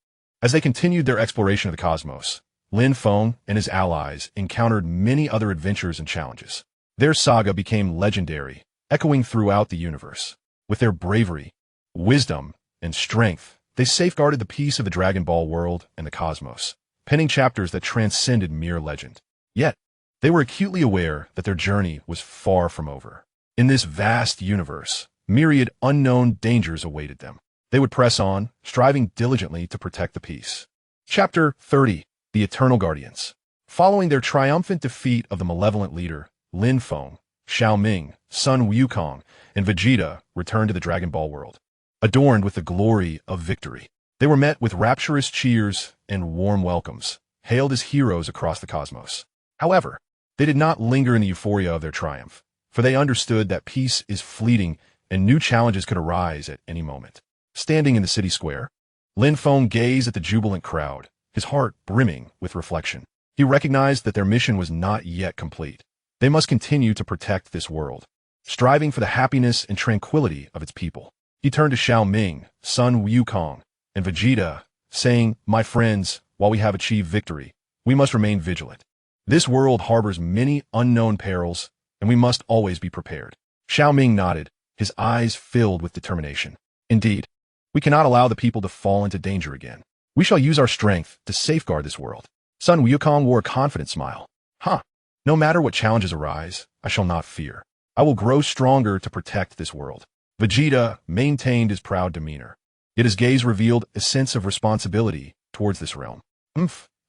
As they continued their exploration of the cosmos, Lin Feng and his allies encountered many other adventures and challenges. Their saga became legendary, echoing throughout the universe. With their bravery, wisdom, and strength, they safeguarded the peace of the Dragon Ball world and the cosmos, penning chapters that transcended mere legend. Yet, they were acutely aware that their journey was far from over. In this vast universe, myriad unknown dangers awaited them. They would press on, striving diligently to protect the peace. Chapter 30. The Eternal Guardians. Following their triumphant defeat of the malevolent leader, Lin Feng, Xiao Ming, Sun Wukong, and Vegeta returned to the Dragon Ball world. Adorned with the glory of victory, they were met with rapturous cheers and warm welcomes, hailed as heroes across the cosmos. However, they did not linger in the euphoria of their triumph, for they understood that peace is fleeting and new challenges could arise at any moment. Standing in the city square, Lin Feng gazed at the jubilant crowd, his heart brimming with reflection. He recognized that their mission was not yet complete. They must continue to protect this world, striving for the happiness and tranquility of its people. He turned to Xiao Ming, Sun Wukong, and Vegeta, saying, "My friends, while we have achieved victory, we must remain vigilant. This world harbors many unknown perils, and we must always be prepared." Xiao Ming nodded, his eyes filled with determination. "Indeed, we cannot allow the people to fall into danger again. We shall use our strength to safeguard this world." Sun Wukong wore a confident smile. No matter what challenges arise, I shall not fear. I will grow stronger to protect this world." Vegeta maintained his proud demeanor, yet his gaze revealed a sense of responsibility towards this realm.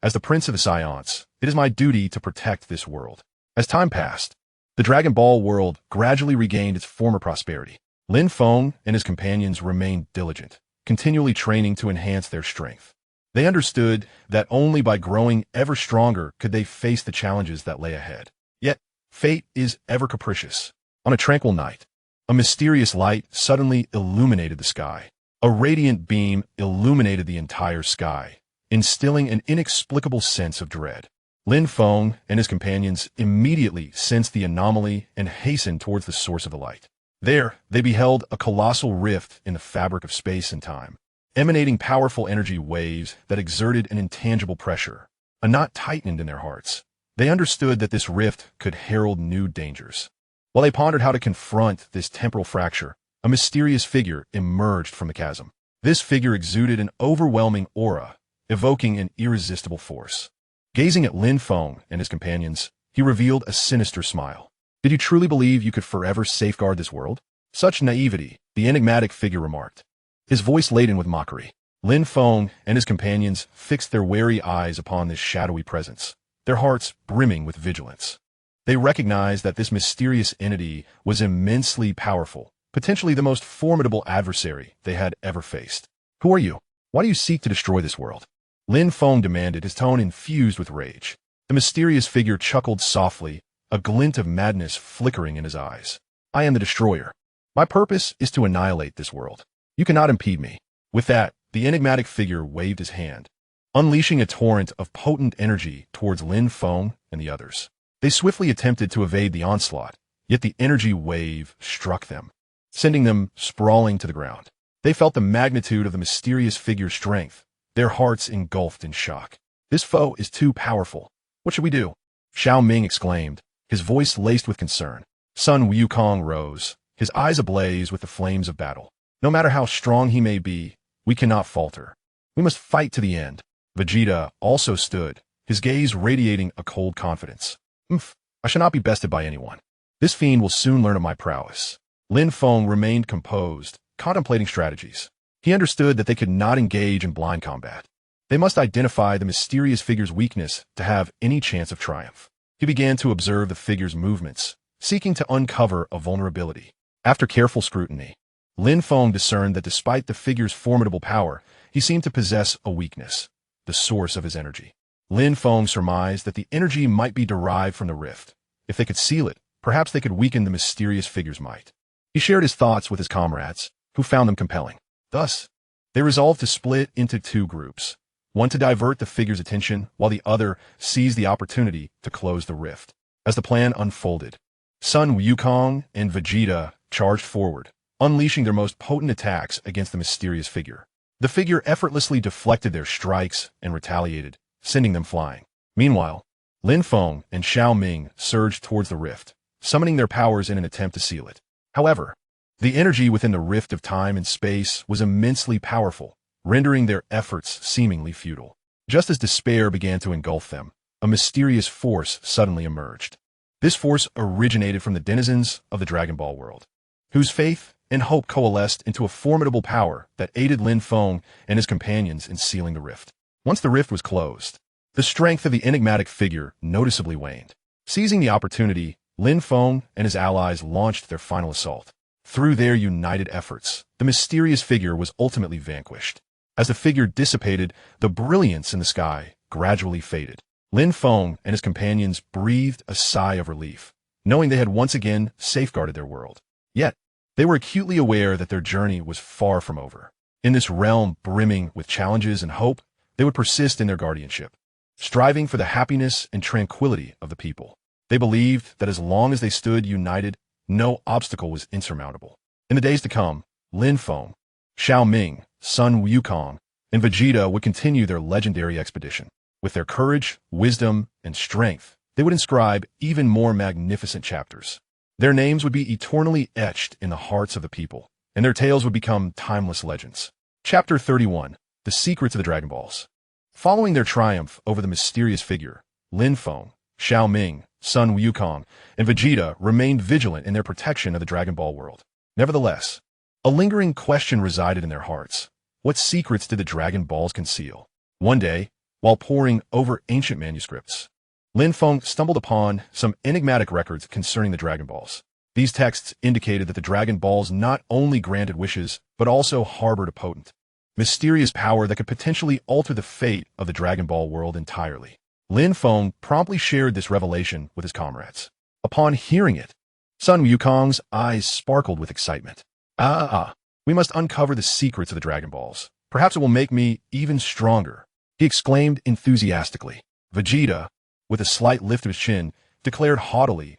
As the Prince of the Saiyans, it is my duty to protect this world." As time passed, the Dragon Ball world gradually regained its former prosperity. Lin Feng and his companions remained diligent, continually training to enhance their strength. They understood that only by growing ever stronger could they face the challenges that lay ahead. Yet, fate is ever capricious. On a tranquil night, a mysterious light suddenly illuminated the sky. A radiant beam illuminated the entire sky, instilling an inexplicable sense of dread. Lin Feng and his companions immediately sensed the anomaly and hastened towards the source of the light. There, they beheld a colossal rift in the fabric of space and time, emanating powerful energy waves that exerted an intangible pressure. A knot tightened in their hearts. They understood that this rift could herald new dangers. While they pondered how to confront this temporal fracture, a mysterious figure emerged from the chasm. This figure exuded an overwhelming aura, evoking an irresistible force. Gazing at Lin Feng and his companions, he revealed a sinister smile. "Did you truly believe you could forever safeguard this world?" "Such naivety," the enigmatic figure remarked, his voice laden with mockery. Lin Feng and his companions fixed their wary eyes upon this shadowy presence, their hearts brimming with vigilance. They recognized that this mysterious entity was immensely powerful, potentially the most formidable adversary they had ever faced. Who are you? Why do you seek to destroy this world? Lin Feng demanded, his tone infused with rage. The mysterious figure chuckled softly, a glint of madness flickering in his eyes. I am the destroyer. My purpose is to annihilate this world. You cannot impede me. With that, the enigmatic figure waved his hand, unleashing a torrent of potent energy towards Lin Feng and the others. They swiftly attempted to evade the onslaught, yet the energy wave struck them, sending them sprawling to the ground. They felt the magnitude of the mysterious figure's strength, their hearts engulfed in shock. This foe is too powerful. What should we do? Xiao Ming exclaimed, his voice laced with concern. Sun Wukong rose, his eyes ablaze with the flames of battle. No matter how strong he may be, we cannot falter. We must fight to the end. Vegeta also stood, his gaze radiating a cold confidence. I shall not be bested by anyone. This fiend will soon learn of my prowess. Lin Feng remained composed, contemplating strategies. He understood that they could not engage in blind combat. They must identify the mysterious figure's weakness to have any chance of triumph. He began to observe the figure's movements, seeking to uncover a vulnerability. After careful scrutiny, Lin Feng discerned that despite the figure's formidable power, he seemed to possess a weakness, the source of his energy. Lin Feng surmised that the energy might be derived from the rift. If they could seal it, perhaps they could weaken the mysterious figure's might. He shared his thoughts with his comrades, who found them compelling. Thus, they resolved to split into two groups, one to divert the figure's attention, while the other seized the opportunity to close the rift. As the plan unfolded, Sun Wukong and Vegeta charged forward, unleashing their most potent attacks against the mysterious figure. The figure effortlessly deflected their strikes and retaliated, sending them flying. Meanwhile, Lin Feng and Xiao Ming surged towards the rift, summoning their powers in an attempt to seal it. However, the energy within the rift of time and space was immensely powerful, rendering their efforts seemingly futile. Just as despair began to engulf them, a mysterious force suddenly emerged. This force originated from the denizens of the Dragon Ball world, whose faith and hope coalesced into a formidable power that aided Lin Feng and his companions in sealing the rift. Once the rift was closed, the strength of the enigmatic figure noticeably waned. Seizing the opportunity, Lin Feng and his allies launched their final assault. Through their united efforts, the mysterious figure was ultimately vanquished. As the figure dissipated, the brilliance in the sky gradually faded. Lin Feng and his companions breathed a sigh of relief, knowing they had once again safeguarded their world. Yet, they were acutely aware that their journey was far from over. In this realm brimming with challenges and hope, they would persist in their guardianship, striving for the happiness and tranquility of the people. They believed that as long as they stood united, no obstacle was insurmountable. In the days to come, Lin Feng, Xiao Ming, Sun Wukong, and Vegeta would continue their legendary expedition. With their courage, wisdom, and strength, they would inscribe even more magnificent chapters. Their names would be eternally etched in the hearts of the people, and their tales would become timeless legends. Chapter 31. The Secrets of the Dragon Balls. Following their triumph over the mysterious figure, Lin Feng, Xiao Ming, Sun Wukong, and Vegeta remained vigilant in their protection of the Dragon Ball world. Nevertheless, a lingering question resided in their hearts. What secrets did the Dragon Balls conceal? One day, while poring over ancient manuscripts, Lin Feng stumbled upon some enigmatic records concerning the Dragon Balls. These texts indicated that the Dragon Balls not only granted wishes, but also harbored a potent, mysterious power that could potentially alter the fate of the Dragon Ball world entirely. Lin Feng promptly shared this revelation with his comrades. Upon hearing it, Sun Wukong's eyes sparkled with excitement. We must uncover the secrets of the Dragon Balls. Perhaps it will make me even stronger, he exclaimed enthusiastically. Vegeta, with a slight lift of his chin, declared haughtily,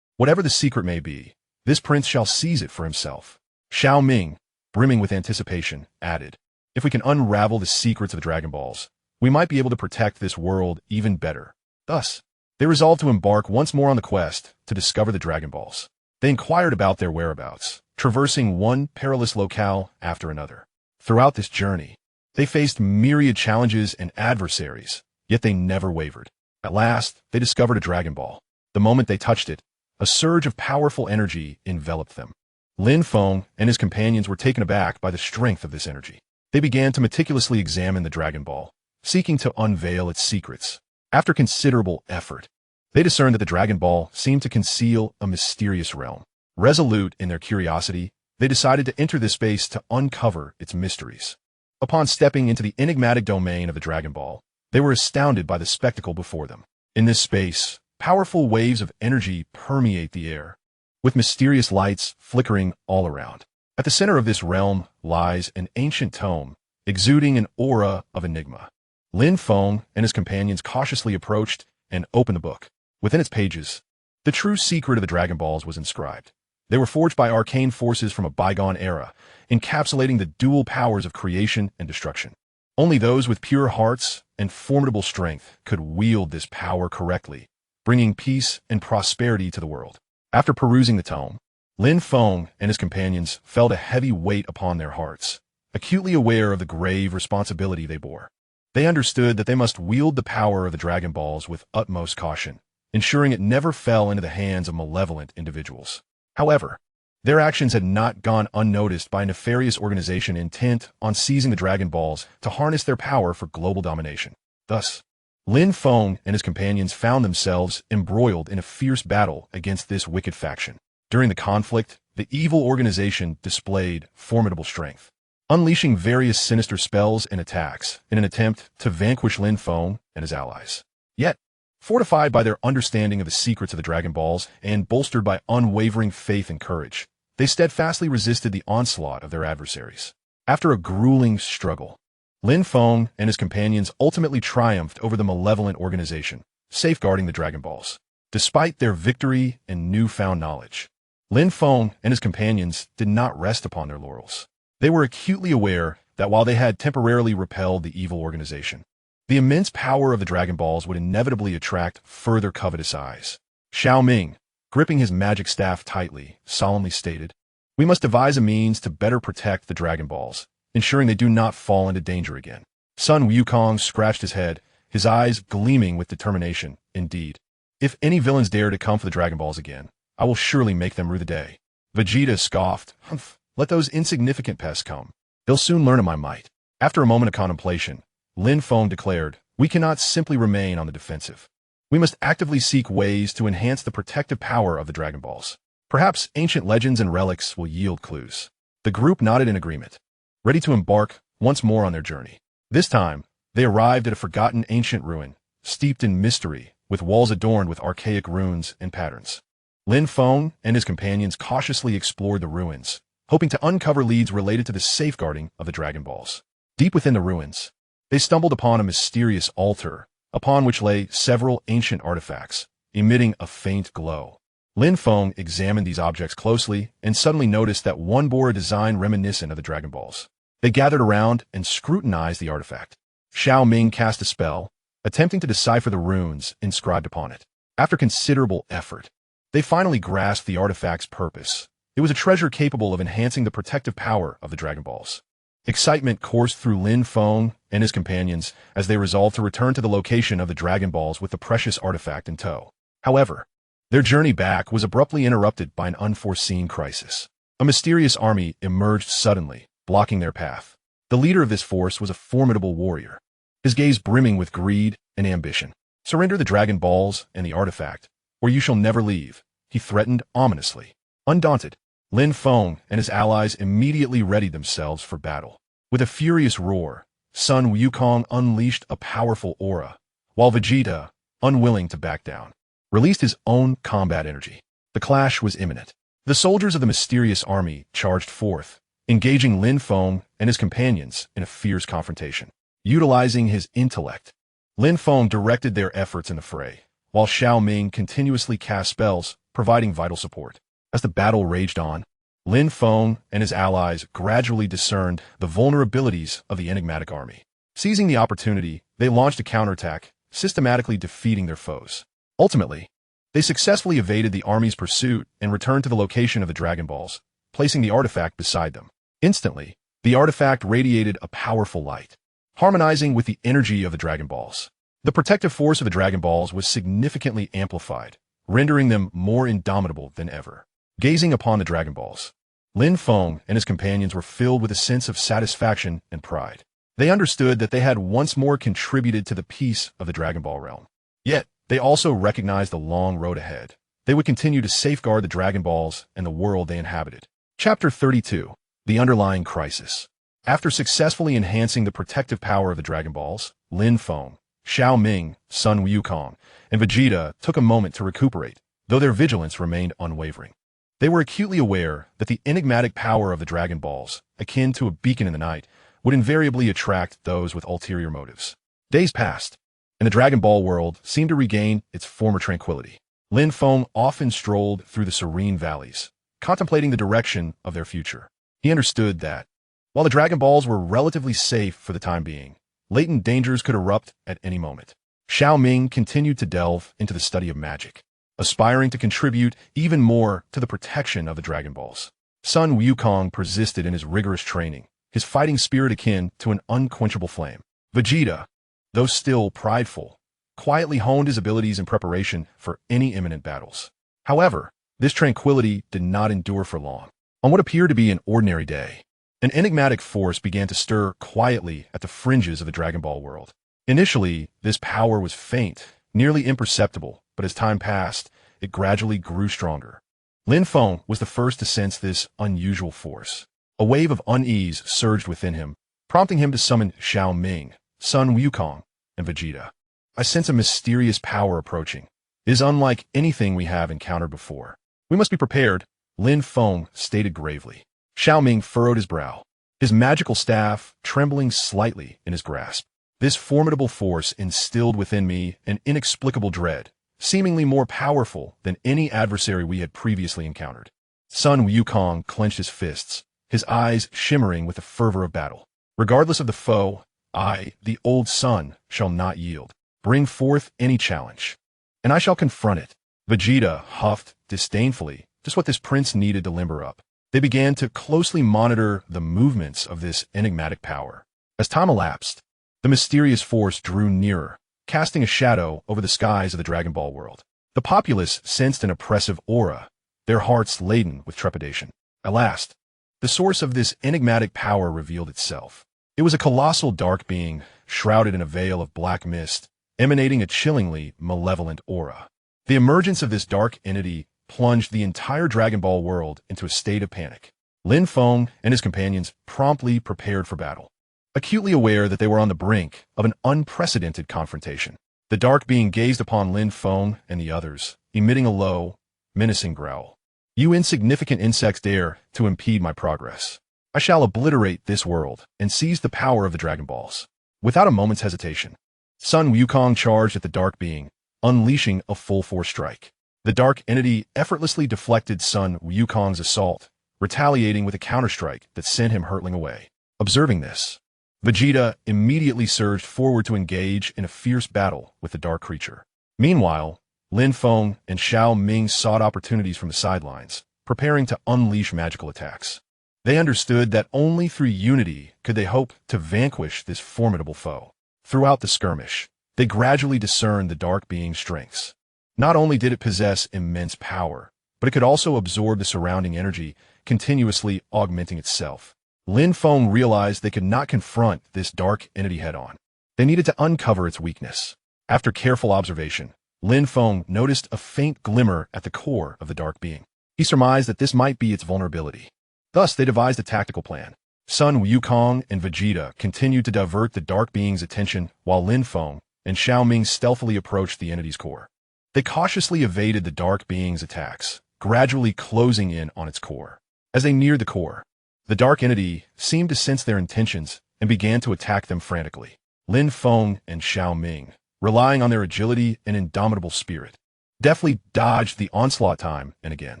Whatever the secret may be, this prince shall seize it for himself. Xiao Ming, brimming with anticipation, added, If we can unravel the secrets of the Dragon Balls, we might be able to protect this world even better. Thus, they resolved to embark once more on the quest to discover the Dragon Balls. They inquired about their whereabouts, traversing one perilous locale after another. Throughout this journey, they faced myriad challenges and adversaries, yet they never wavered. At last, they discovered a Dragon Ball. The moment they touched it, a surge of powerful energy enveloped them. Lin Feng and his companions were taken aback by the strength of this energy. They began to meticulously examine the Dragon Ball, seeking to unveil its secrets. After considerable effort, They discerned that the Dragon Ball seemed to conceal a mysterious realm. Resolute in their curiosity, they decided to enter this space to uncover its mysteries. Upon stepping into the enigmatic domain of the Dragon Ball, they were astounded by the spectacle before them. In this space, powerful waves of energy permeate the air, with mysterious lights flickering all around. At the center of this realm lies an ancient tome, exuding an aura of enigma. Lin Feng and his companions cautiously approached and opened the book. Within its pages, the true secret of the Dragon Balls was inscribed. They were forged by arcane forces from a bygone era, encapsulating the dual powers of creation and destruction. Only those with pure hearts and formidable strength could wield this power correctly, bringing peace and prosperity to the world. After perusing the tome, Lin Feng and his companions felt a heavy weight upon their hearts, acutely aware of the grave responsibility they bore. They understood that they must wield the power of the Dragon Balls with utmost caution, ensuring it never fell into the hands of malevolent individuals. However, their actions had not gone unnoticed by a nefarious organization intent on seizing the Dragon Balls to harness their power for global domination. Thus, Lin Feng and his companions found themselves embroiled in a fierce battle against this wicked faction. During the conflict, the evil organization displayed formidable strength, unleashing various sinister spells and attacks in an attempt to vanquish Lin Feng and his allies. Yet, fortified by their understanding of the secrets of the Dragon Balls and bolstered by unwavering faith and courage, they steadfastly resisted the onslaught of their adversaries. After a grueling struggle, Lin Feng and his companions ultimately triumphed over the malevolent organization, safeguarding the Dragon Balls. Despite their victory and newfound knowledge, Lin Feng and his companions did not rest upon their laurels. They were acutely aware that while they had temporarily repelled the evil organization, the immense power of the Dragon Balls would inevitably attract further covetous eyes. Xiao Ming, gripping his magic staff tightly, solemnly stated, "We must devise a means to better protect the Dragon Balls, ensuring they do not fall into danger again." Sun Wukong scratched his head, his eyes gleaming with determination. "Indeed, if any villains dare to come for the Dragon Balls again, I will surely make them rue the day." Vegeta scoffed, "Humph, let those insignificant pests come. They'll soon learn of my might." After a moment of contemplation, Lin Feng declared, "We cannot simply remain on the defensive. We must actively seek ways to enhance the protective power of the Dragon Balls. Perhaps ancient legends and relics will yield clues." The group nodded in agreement, ready to embark once more on their journey. This time, they arrived at a forgotten ancient ruin, steeped in mystery, with walls adorned with archaic runes and patterns. Lin Feng and his companions cautiously explored the ruins, hoping to uncover leads related to the safeguarding of the Dragon Balls. Deep within the ruins, they stumbled upon a mysterious altar, upon which lay several ancient artifacts, emitting a faint glow. Lin Feng examined these objects closely and suddenly noticed that one bore a design reminiscent of the Dragon Balls. They gathered around and scrutinized the artifact. Xiao Ming cast a spell, attempting to decipher the runes inscribed upon it. After considerable effort, they finally grasped the artifact's purpose. It was a treasure capable of enhancing the protective power of the Dragon Balls. Excitement coursed through Lin Feng and his companions as they resolved to return to the location of the Dragon Balls with the precious artifact in tow. However, their journey back was abruptly interrupted by an unforeseen crisis. A mysterious army emerged suddenly, blocking their path. The leader of this force was a formidable warrior, his gaze brimming with greed and ambition. "Surrender the Dragon Balls and the artifact, or you shall never leave," he threatened ominously. Undaunted, Lin Feng and his allies immediately readied themselves for battle. With a furious roar, Sun Wukong unleashed a powerful aura, while Vegeta, unwilling to back down, released his own combat energy. The clash was imminent. The soldiers of the mysterious army charged forth, engaging Lin Feng and his companions in a fierce confrontation. Utilizing his intellect, Lin Feng directed their efforts in the fray, while Xiao Ming continuously cast spells, providing vital support. As the battle raged on, Lin Feng and his allies gradually discerned the vulnerabilities of the enigmatic army. Seizing the opportunity, they launched a counterattack, systematically defeating their foes. Ultimately, they successfully evaded the army's pursuit and returned to the location of the Dragon Balls, placing the artifact beside them. Instantly, the artifact radiated a powerful light, harmonizing with the energy of the Dragon Balls. The protective force of the Dragon Balls was significantly amplified, rendering them more indomitable than ever. Gazing upon the Dragon Balls, Lin Feng and his companions were filled with a sense of satisfaction and pride. They understood that they had once more contributed to the peace of the Dragon Ball realm. Yet, they also recognized the long road ahead. They would continue to safeguard the Dragon Balls and the world they inhabited. Chapter 32. The Underlying Crisis. After successfully enhancing the protective power of the Dragon Balls, Lin Feng, Xiao Ming, Sun Wukong, and Vegeta took a moment to recuperate, though their vigilance remained unwavering. They were acutely aware that the enigmatic power of the Dragon Balls, akin to a beacon in the night, would invariably attract those with ulterior motives. Days passed, and the Dragon Ball world seemed to regain its former tranquility. Lin Feng often strolled through the serene valleys, contemplating the direction of their future. He understood that, while the Dragon Balls were relatively safe for the time being, latent dangers could erupt at any moment. Xiao Ming continued to delve into the study of magic, aspiring to contribute even more to the protection of the Dragon Balls. Sun Wukong persisted in his rigorous training, his fighting spirit akin to an unquenchable flame. Vegeta, though still prideful, quietly honed his abilities in preparation for any imminent battles. However, this tranquility did not endure for long. On what appeared to be an ordinary day, an enigmatic force began to stir quietly at the fringes of the Dragon Ball world. Initially, this power was faint, nearly imperceptible, but as time passed, it gradually grew stronger. Lin Feng was the first to sense this unusual force. A wave of unease surged within him, prompting him to summon Xiao Ming, Sun Wukong, and Vegeta. I sense a mysterious power approaching. It is unlike anything we have encountered before. We must be prepared, Lin Feng stated gravely. Xiao Ming furrowed his brow, his magical staff trembling slightly in his grasp. This formidable force instilled within me an inexplicable dread, seemingly more powerful than any adversary we had previously encountered. Sun Wukong clenched his fists, his eyes shimmering with the fervor of battle. Regardless of the foe, I, the old sun, shall not yield. Bring forth any challenge, and I shall confront it. Vegeta huffed disdainfully, just what this prince needed to limber up. They began to closely monitor the movements of this enigmatic power. As time elapsed, the mysterious force drew nearer, casting a shadow over the skies of the Dragon Ball world. The populace sensed an oppressive aura, their hearts laden with trepidation. At last, the source of this enigmatic power revealed itself. It was a colossal dark being, shrouded in a veil of black mist, emanating a chillingly malevolent aura. The emergence of this dark entity plunged the entire Dragon Ball world into a state of panic. Lin Feng and his companions promptly prepared for battle, acutely aware that they were on the brink of an unprecedented confrontation. The dark being gazed upon Lin Feng and the others, emitting a low, menacing growl. You insignificant insects dare to impede my progress. I shall obliterate this world and seize the power of the Dragon Balls. Without a moment's hesitation, Sun Wukong charged at the dark being, unleashing a full-force strike. The dark entity effortlessly deflected Sun Wukong's assault, retaliating with a counterstrike that sent him hurtling away. Observing this, Vegeta immediately surged forward to engage in a fierce battle with the dark creature. Meanwhile, Lin Feng and Xiao Ming sought opportunities from the sidelines, preparing to unleash magical attacks. They understood that only through unity could they hope to vanquish this formidable foe. Throughout the skirmish, they gradually discerned the dark being's strengths. Not only did it possess immense power, but it could also absorb the surrounding energy, continuously augmenting itself. Lin Feng realized they could not confront this dark entity head-on. They needed to uncover its weakness. After careful observation, Lin Feng noticed a faint glimmer at the core of the dark being. He surmised that this might be its vulnerability. Thus, they devised a tactical plan. Sun Wukong and Vegeta continued to divert the dark being's attention while Lin Feng and Xiao Ming stealthily approached the entity's core. They cautiously evaded the dark being's attacks, gradually closing in on its core. As they neared the core, the dark entity seemed to sense their intentions and began to attack them frantically. Lin Feng and Xiao Ming, relying on their agility and indomitable spirit, deftly dodged the onslaught time and again.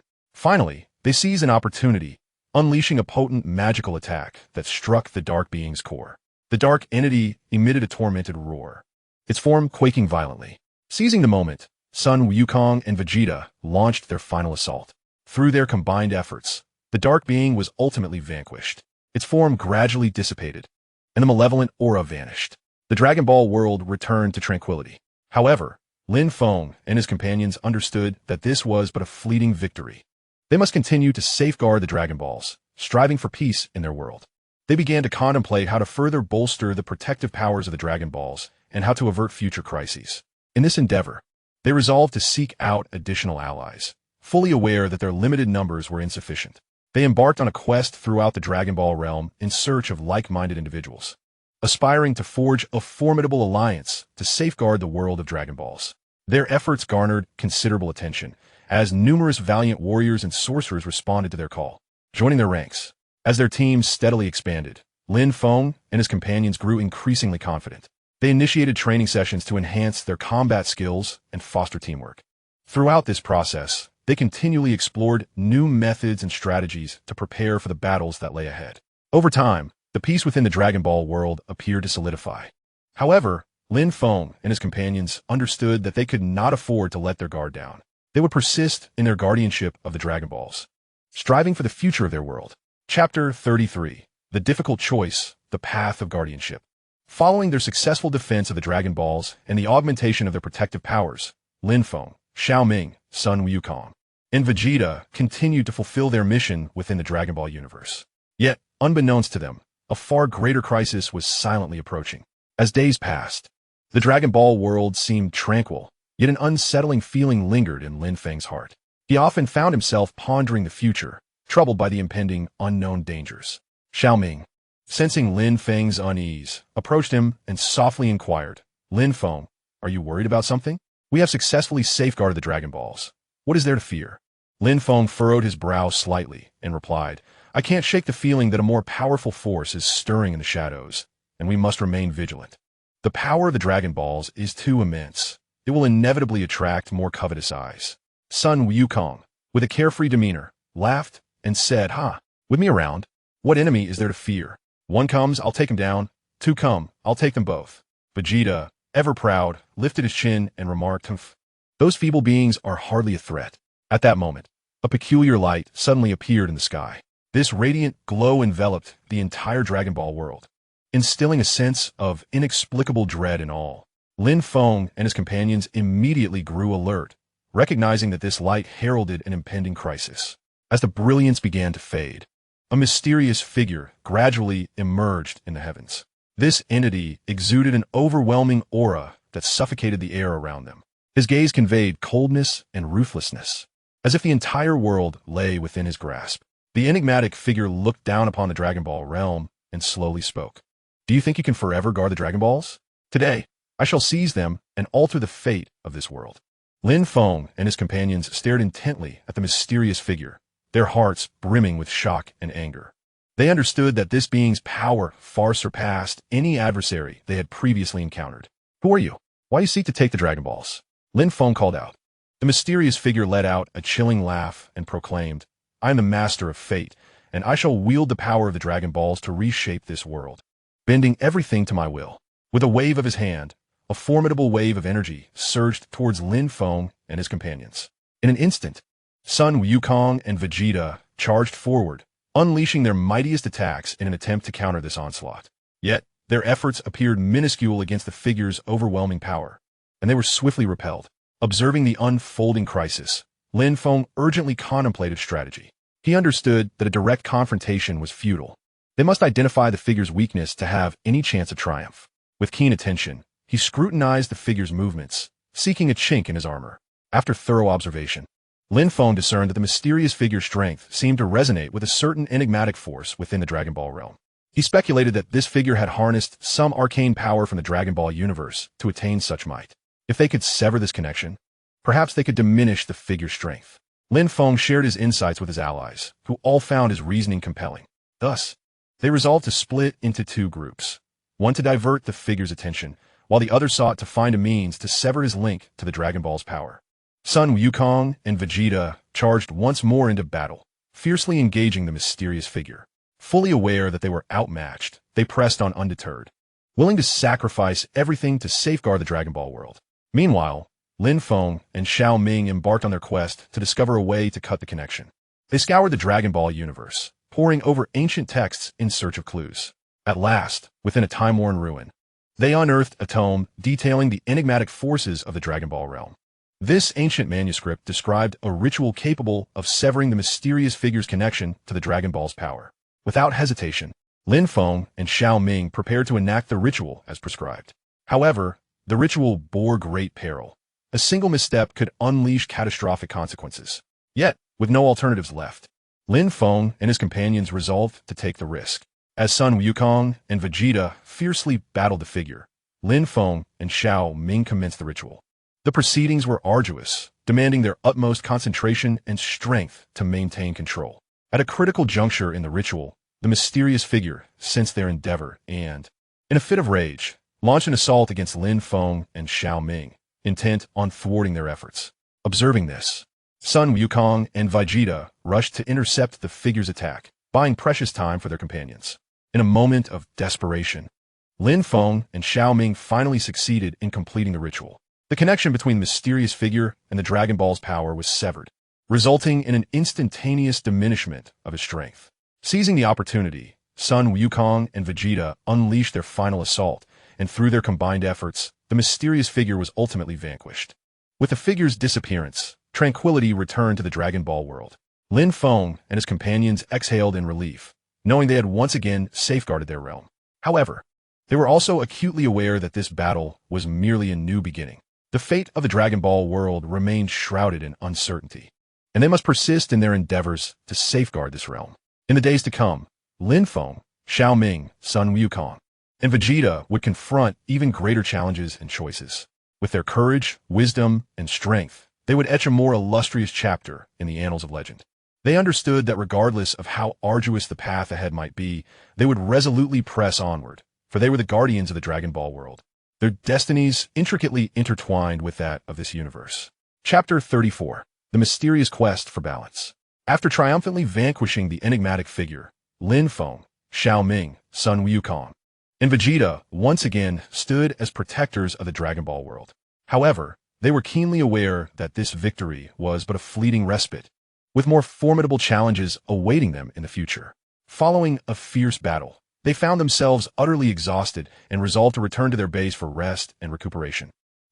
Finally, they seized an opportunity, unleashing a potent magical attack that struck the dark being's core. The dark entity emitted a tormented roar, its form quaking violently. Seizing the moment, Sun Wukong and Vegeta launched their final assault. Through their combined efforts, the dark being was ultimately vanquished. Its form gradually dissipated, and the malevolent aura vanished. The Dragon Ball world returned to tranquility. However, Lin Feng and his companions understood that this was but a fleeting victory. They must continue to safeguard the Dragon Balls, striving for peace in their world. They began to contemplate how to further bolster the protective powers of the Dragon Balls and how to avert future crises. In this endeavor, They resolved to seek out additional allies, fully aware that their limited numbers were insufficient. They embarked on a quest throughout the Dragon Ball realm in search of like-minded individuals, aspiring to forge a formidable alliance to safeguard the world of Dragon Balls. Their efforts garnered considerable attention, as numerous valiant warriors and sorcerers responded to their call, joining their ranks. As their teams steadily expanded, Lin Feng and his companions grew increasingly confident. They initiated training sessions to enhance their combat skills and foster teamwork. Throughout this process, they continually explored new methods and strategies to prepare for the battles that lay ahead. Over time, the peace within the Dragon Ball world appeared to solidify. However, Lin Feng and his companions understood that they could not afford to let their guard down. They would persist in their guardianship of the Dragon Balls, striving for the future of their world. Chapter 33. The Difficult Choice, the Path of Guardianship. Following their successful defense of the Dragon Balls and the augmentation of their protective powers, Lin Feng, Xiao Ming, Sun Wukong, and Vegeta continued to fulfill their mission within the Dragon Ball universe. Yet, unbeknownst to them, a far greater crisis was silently approaching. As days passed, the Dragon Ball world seemed tranquil, yet an unsettling feeling lingered in Lin Feng's heart. He often found himself pondering the future, troubled by the impending unknown dangers. Xiao Ming, sensing Lin Feng's unease, approached him and softly inquired, "Lin Feng, are you worried about something? We have successfully safeguarded the Dragon Balls. What is there to fear?" Lin Feng furrowed his brow slightly and replied, "I can't shake the feeling that a more powerful force is stirring in the shadows, and we must remain vigilant. The power of the Dragon Balls is too immense. It will inevitably attract more covetous eyes." Sun Wukong, with a carefree demeanor, laughed and said, "With me around, what enemy is there to fear? One comes, I'll take him down. Two come, I'll take them both." Vegeta, ever proud, lifted his chin and remarked, "Humph. Those feeble beings are hardly a threat." At that moment, a peculiar light suddenly appeared in the sky. This radiant glow enveloped the entire Dragon Ball world, instilling a sense of inexplicable dread in all. Lin Feng and his companions immediately grew alert, recognizing that this light heralded an impending crisis. As the brilliance began to fade, a mysterious figure gradually emerged in the heavens. This entity exuded an overwhelming aura that suffocated the air around them. His gaze conveyed coldness and ruthlessness, as if the entire world lay within his grasp. The enigmatic figure looked down upon the Dragon Ball realm and slowly spoke. "Do you think you can forever guard the Dragon Balls? Today, I shall seize them and alter the fate of this world." Lin Feng and his companions stared intently at the mysterious figure, their hearts brimming with shock and anger. They understood that this being's power far surpassed any adversary they had previously encountered. "Who are you? Why do you seek to take the Dragon Balls?" Lin Feng called out. The mysterious figure let out a chilling laugh and proclaimed, "I am the master of fate, and I shall wield the power of the Dragon Balls to reshape this world, bending everything to my will." With a wave of his hand, a formidable wave of energy surged towards Lin Feng and his companions. In an instant, Sun Wukong and Vegeta charged forward, unleashing their mightiest attacks in an attempt to counter this onslaught. Yet, their efforts appeared minuscule against the figure's overwhelming power, and they were swiftly repelled. Observing the unfolding crisis, Lin Feng urgently contemplated strategy. He understood that a direct confrontation was futile. They must identify the figure's weakness to have any chance of triumph. With keen attention, he scrutinized the figure's movements, seeking a chink in his armor. After thorough observation, Lin Feng discerned that the mysterious figure's strength seemed to resonate with a certain enigmatic force within the Dragon Ball realm. He speculated that this figure had harnessed some arcane power from the Dragon Ball universe to attain such might. If they could sever this connection, perhaps they could diminish the figure's strength. Lin Feng shared his insights with his allies, who all found his reasoning compelling. Thus, they resolved to split into two groups, one to divert the figure's attention, while the other sought to find a means to sever his link to the Dragon Ball's power. Sun Wukong and Vegeta charged once more into battle, fiercely engaging the mysterious figure. Fully aware that they were outmatched, they pressed on undeterred, willing to sacrifice everything to safeguard the Dragon Ball world. Meanwhile, Lin Feng and Xiao Ming embarked on their quest to discover a way to cut the connection. They scoured the Dragon Ball universe, poring over ancient texts in search of clues. At last, within a time-worn ruin, they unearthed a tome detailing the enigmatic forces of the Dragon Ball realm. This ancient manuscript described a ritual capable of severing the mysterious figure's connection to the Dragon Ball's power. Without hesitation, Lin Feng and Xiao Ming prepared to enact the ritual as prescribed. However, the ritual bore great peril. A single misstep could unleash catastrophic consequences. Yet, with no alternatives left, Lin Feng and his companions resolved to take the risk. As Sun Wukong and Vegeta fiercely battled the figure, Lin Feng and Xiao Ming commenced the ritual. The proceedings were arduous, demanding their utmost concentration and strength to maintain control. At a critical juncture in the ritual, the mysterious figure sensed their endeavor and, in a fit of rage, launched an assault against Lin Feng and Xiao Ming, intent on thwarting their efforts. Observing this, Sun Wukong and Vegeta rushed to intercept the figure's attack, buying precious time for their companions. In a moment of desperation, Lin Feng and Xiao Ming finally succeeded in completing the ritual. The connection between the mysterious figure and the Dragon Ball's power was severed, resulting in an instantaneous diminishment of his strength. Seizing the opportunity, Sun Wukong and Vegeta unleashed their final assault, and through their combined efforts, the mysterious figure was ultimately vanquished. With the figure's disappearance, tranquility returned to the Dragon Ball world. Lin Feng and his companions exhaled in relief, knowing they had once again safeguarded their realm. However, they were also acutely aware that this battle was merely a new beginning. The fate of the Dragon Ball world remained shrouded in uncertainty, and they must persist in their endeavors to safeguard this realm. In the days to come, Lin Feng, Xiao Ming, Sun Wukong, and Vegeta would confront even greater challenges and choices. With their courage, wisdom, and strength, they would etch a more illustrious chapter in the annals of legend. They understood that regardless of how arduous the path ahead might be, they would resolutely press onward, for they were the guardians of the Dragon Ball world, their destinies intricately intertwined with that of this universe. Chapter 34. The Mysterious Quest for Balance. After triumphantly vanquishing the enigmatic figure, Lin Feng, Xiao Ming, Sun Wukong, and Vegeta once again stood as protectors of the Dragon Ball world. However, they were keenly aware that this victory was but a fleeting respite, with more formidable challenges awaiting them in the future. Following a fierce battle, they found themselves utterly exhausted and resolved to return to their base for rest and recuperation.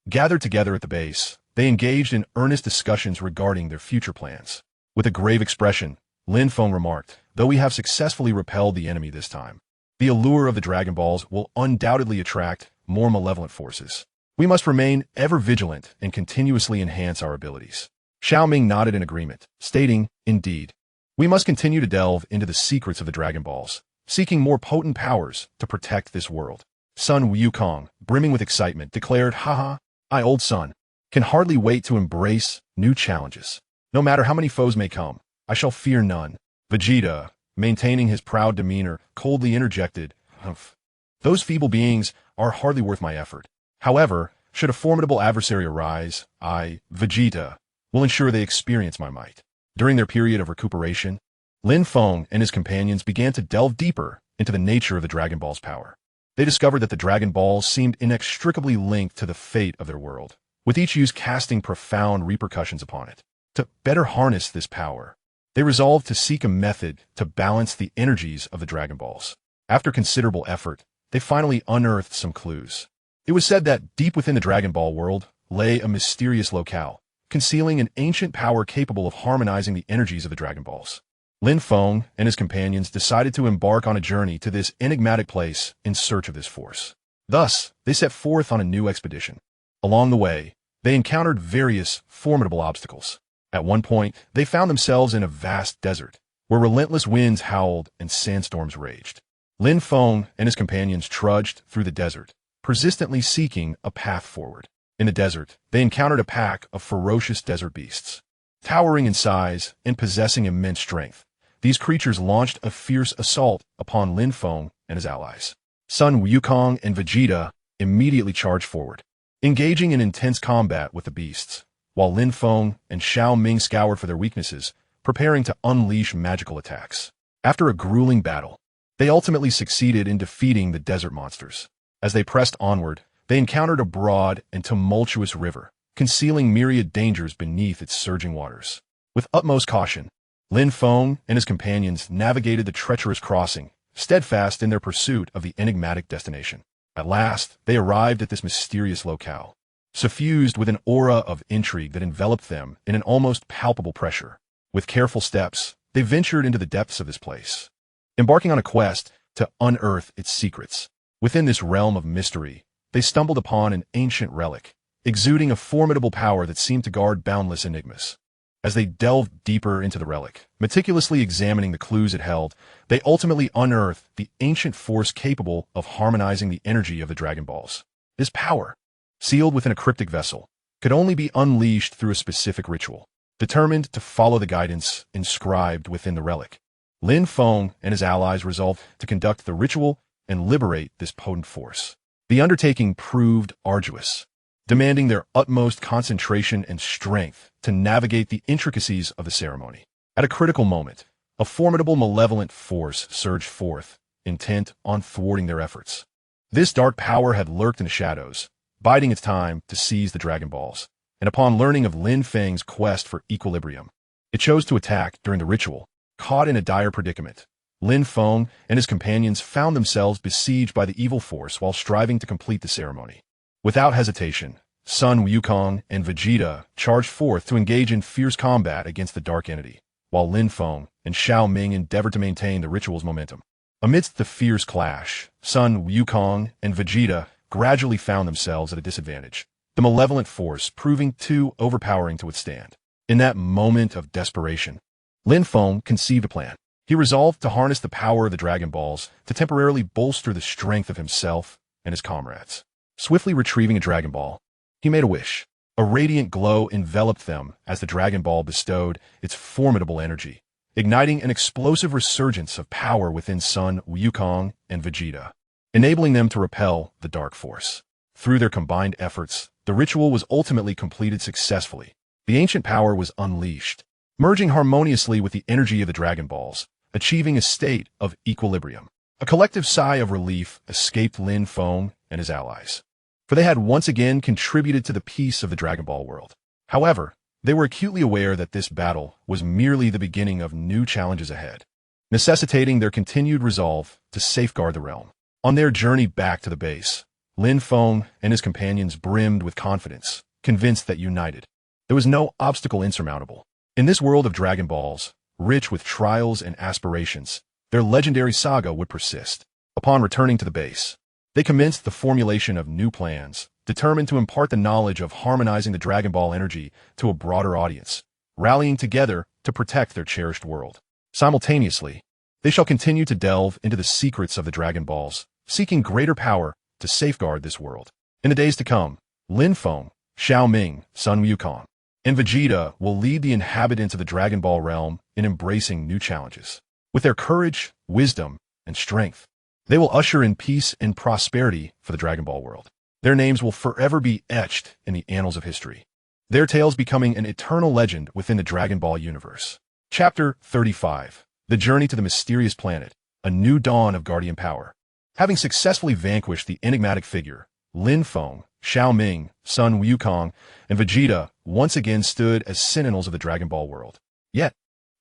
Gathered together at the base, they engaged in earnest discussions regarding their future plans. With a grave expression, Lin Feng remarked, "Though we have successfully repelled the enemy this time, the allure of the Dragon Balls will undoubtedly attract more malevolent forces. We must remain ever vigilant and continuously enhance our abilities." Xiao Ming nodded in agreement, stating, "Indeed, we must continue to delve into the secrets of the Dragon Balls, seeking more potent powers to protect this world." Sun Wukong, brimming with excitement, declared, "Haha, I, old son, can hardly wait to embrace new challenges. No matter how many foes may come, I shall fear none." Vegeta, maintaining his proud demeanor, coldly interjected, "Humph. Those feeble beings are hardly worth my effort. However, should a formidable adversary arise, I, Vegeta, will ensure they experience my might." During their period of recuperation, Lin Feng and his companions began to delve deeper into the nature of the Dragon Ball's power. They discovered that the Dragon Balls seemed inextricably linked to the fate of their world, with each use casting profound repercussions upon it. To better harness this power, they resolved to seek a method to balance the energies of the Dragon Balls. After considerable effort, they finally unearthed some clues. It was said that deep within the Dragon Ball world lay a mysterious locale, concealing an ancient power capable of harmonizing the energies of the Dragon Balls. Lin Feng and his companions decided to embark on a journey to this enigmatic place in search of this force. Thus, they set forth on a new expedition. Along the way, they encountered various formidable obstacles. At one point, they found themselves in a vast desert, where relentless winds howled and sandstorms raged. Lin Feng and his companions trudged through the desert, persistently seeking a path forward. In the desert, they encountered a pack of ferocious desert beasts. Towering in size and possessing immense strength, these creatures launched a fierce assault upon Lin Feng and his allies. Sun Wukong and Vegeta immediately charged forward, engaging in intense combat with the beasts, while Lin Feng and Xiao Ming scoured for their weaknesses, preparing to unleash magical attacks. After a grueling battle, they ultimately succeeded in defeating the desert monsters. As they pressed onward, they encountered a broad and tumultuous river, concealing myriad dangers beneath its surging waters. With utmost caution, Lin Feng and his companions navigated the treacherous crossing, steadfast in their pursuit of the enigmatic destination. At last, they arrived at this mysterious locale, suffused with an aura of intrigue that enveloped them in an almost palpable pressure. With careful steps, they ventured into the depths of this place, embarking on a quest to unearth its secrets. Within this realm of mystery, they stumbled upon an ancient relic, exuding a formidable power that seemed to guard boundless enigmas. As they delved deeper into the relic, meticulously examining the clues it held, they ultimately unearthed the ancient force capable of harmonizing the energy of the Dragon Balls. This power, sealed within a cryptic vessel, could only be unleashed through a specific ritual. Determined to follow the guidance inscribed within the relic, Lin Feng and his allies resolved to conduct the ritual and liberate this potent force. The undertaking proved arduous, demanding their utmost concentration and strength to navigate the intricacies of the ceremony. At a critical moment, a formidable malevolent force surged forth, intent on thwarting their efforts. This dark power had lurked in the shadows, biding its time to seize the Dragon Balls, and upon learning of Lin Feng's quest for equilibrium, it chose to attack during the ritual. Caught in a dire predicament, Lin Feng and his companions found themselves besieged by the evil force while striving to complete the ceremony. Without hesitation, Sun Wukong and Vegeta charged forth to engage in fierce combat against the dark entity, while Lin Feng and Xiao Ming endeavored to maintain the ritual's momentum. Amidst the fierce clash, Sun Wukong and Vegeta gradually found themselves at a disadvantage, the malevolent force proving too overpowering to withstand. In that moment of desperation, Lin Feng conceived a plan. He resolved to harness the power of the Dragon Balls to temporarily bolster the strength of himself and his comrades. Swiftly retrieving a Dragon Ball, he made a wish. A radiant glow enveloped them as the Dragon Ball bestowed its formidable energy, igniting an explosive resurgence of power within Sun Wukong and Vegeta, enabling them to repel the dark force. Through their combined efforts, the ritual was ultimately completed successfully. The ancient power was unleashed, merging harmoniously with the energy of the Dragon Balls, achieving a state of equilibrium. A collective sigh of relief escaped Lin Feng and his allies, for they had once again contributed to the peace of the Dragon Ball world. However, they were acutely aware that this battle was merely the beginning of new challenges ahead, necessitating their continued resolve to safeguard the realm. On their journey back to the base, Lin Feng and his companions brimmed with confidence, convinced that united, there was no obstacle insurmountable. In this world of Dragon Balls, rich with trials and aspirations, their legendary saga would persist. Upon returning to the base, they commenced the formulation of new plans, determined to impart the knowledge of harmonizing the Dragon Ball energy to a broader audience, rallying together to protect their cherished world. Simultaneously, they shall continue to delve into the secrets of the Dragon Balls, seeking greater power to safeguard this world. In the days to come, Lin Feng, Xiao Ming, Sun Wukong, and Vegeta will lead the inhabitants of the Dragon Ball realm in embracing new challenges. With their courage, wisdom, and strength, they will usher in peace and prosperity for the Dragon Ball world. Their names will forever be etched in the annals of history, their tales becoming an eternal legend within the Dragon Ball universe. Chapter 35. The Journey to the Mysterious Planet, a New Dawn of Guardian Power. Having successfully vanquished the enigmatic figure, Lin Feng, Xiao Ming, Sun Wukong, and Vegeta once again stood as sentinels of the Dragon Ball world. Yet,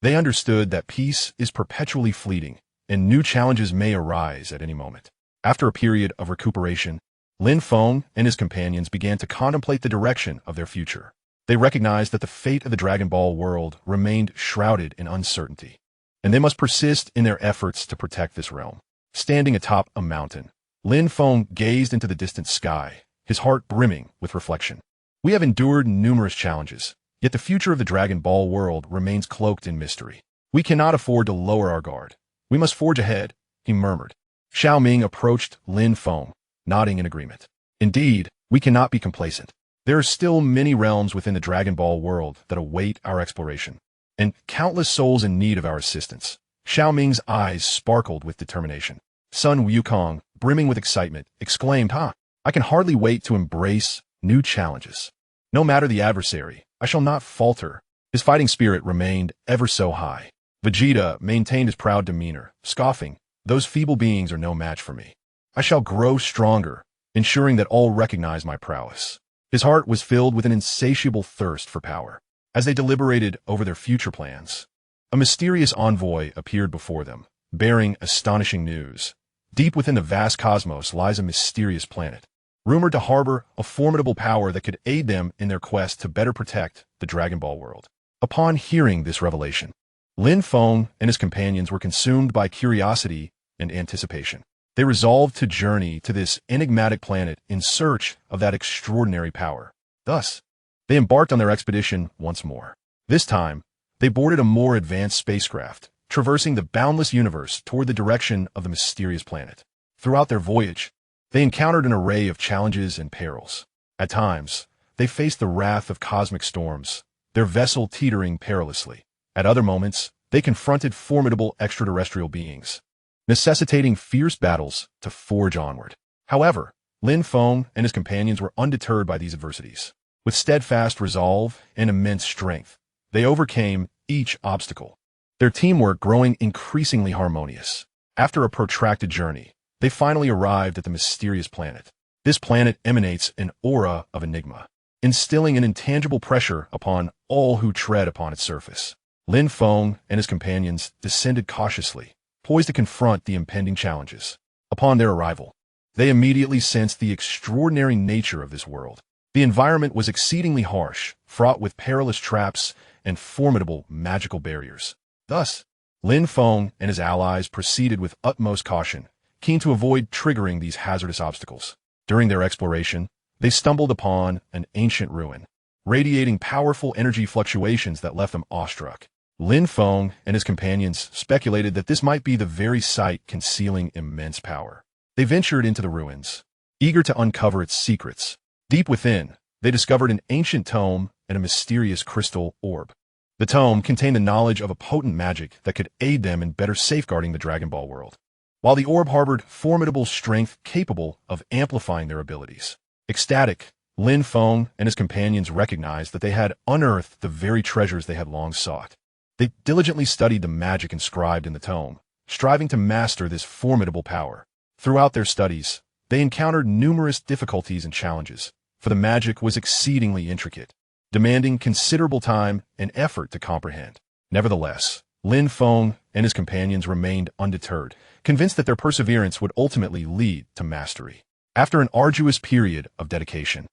they understood that peace is perpetually fleeting, and new challenges may arise at any moment. After a period of recuperation, Lin Feng and his companions began to contemplate the direction of their future. They recognized that the fate of the Dragon Ball world remained shrouded in uncertainty, and they must persist in their efforts to protect this realm. Standing atop a mountain, Lin Feng gazed into the distant sky, his heart brimming with reflection. We have endured numerous challenges, yet the future of the Dragon Ball world remains cloaked in mystery. We cannot afford to lower our guard. We must forge ahead, he murmured. Xiao Ming approached Lin Feng, nodding in agreement. Indeed, we cannot be complacent. There are still many realms within the Dragon Ball world that await our exploration, and countless souls in need of our assistance. Xiao Ming's eyes sparkled with determination. Sun Wukong, brimming with excitement, exclaimed, I can hardly wait to embrace new challenges. No matter the adversary, I shall not falter. His fighting spirit remained ever so high. Vegeta maintained his proud demeanor, scoffing, those feeble beings are no match for me. I shall grow stronger, ensuring that all recognize my prowess. His heart was filled with an insatiable thirst for power. As they deliberated over their future plans, a mysterious envoy appeared before them, bearing astonishing news. Deep within the vast cosmos lies a mysterious planet, rumored to harbor a formidable power that could aid them in their quest to better protect the Dragon Ball world. Upon hearing this revelation, Lin Feng and his companions were consumed by curiosity and anticipation. They resolved to journey to this enigmatic planet in search of that extraordinary power. Thus, they embarked on their expedition once more. This time, they boarded a more advanced spacecraft, traversing the boundless universe toward the direction of the mysterious planet. Throughout their voyage, they encountered an array of challenges and perils. At times, they faced the wrath of cosmic storms, their vessel teetering perilously. At other moments, they confronted formidable extraterrestrial beings, necessitating fierce battles to forge onward. However, Lin Feng and his companions were undeterred by these adversities. With steadfast resolve and immense strength, they overcame each obstacle, their teamwork growing increasingly harmonious. After a protracted journey, they finally arrived at the mysterious planet. This planet emanates an aura of enigma, instilling an intangible pressure upon all who tread upon its surface. Lin Feng and his companions descended cautiously, poised to confront the impending challenges. Upon their arrival, they immediately sensed the extraordinary nature of this world. The environment was exceedingly harsh, fraught with perilous traps and formidable magical barriers. Thus, Lin Feng and his allies proceeded with utmost caution, keen to avoid triggering these hazardous obstacles. During their exploration, they stumbled upon an ancient ruin, radiating powerful energy fluctuations that left them awestruck. Lin Feng and his companions speculated that this might be the very site concealing immense power. They ventured into the ruins, eager to uncover its secrets. Deep within, they discovered an ancient tome and a mysterious crystal orb. The tome contained the knowledge of a potent magic that could aid them in better safeguarding the Dragon Ball world, while the orb harbored formidable strength capable of amplifying their abilities. Ecstatic, Lin Feng and his companions recognized that they had unearthed the very treasures they had long sought. They diligently studied the magic inscribed in the tome, striving to master this formidable power. Throughout their studies, they encountered numerous difficulties and challenges, for the magic was exceedingly intricate, demanding considerable time and effort to comprehend. Nevertheless, Lin Feng and his companions remained undeterred, convinced that their perseverance would ultimately lead to mastery. After an arduous period of dedication,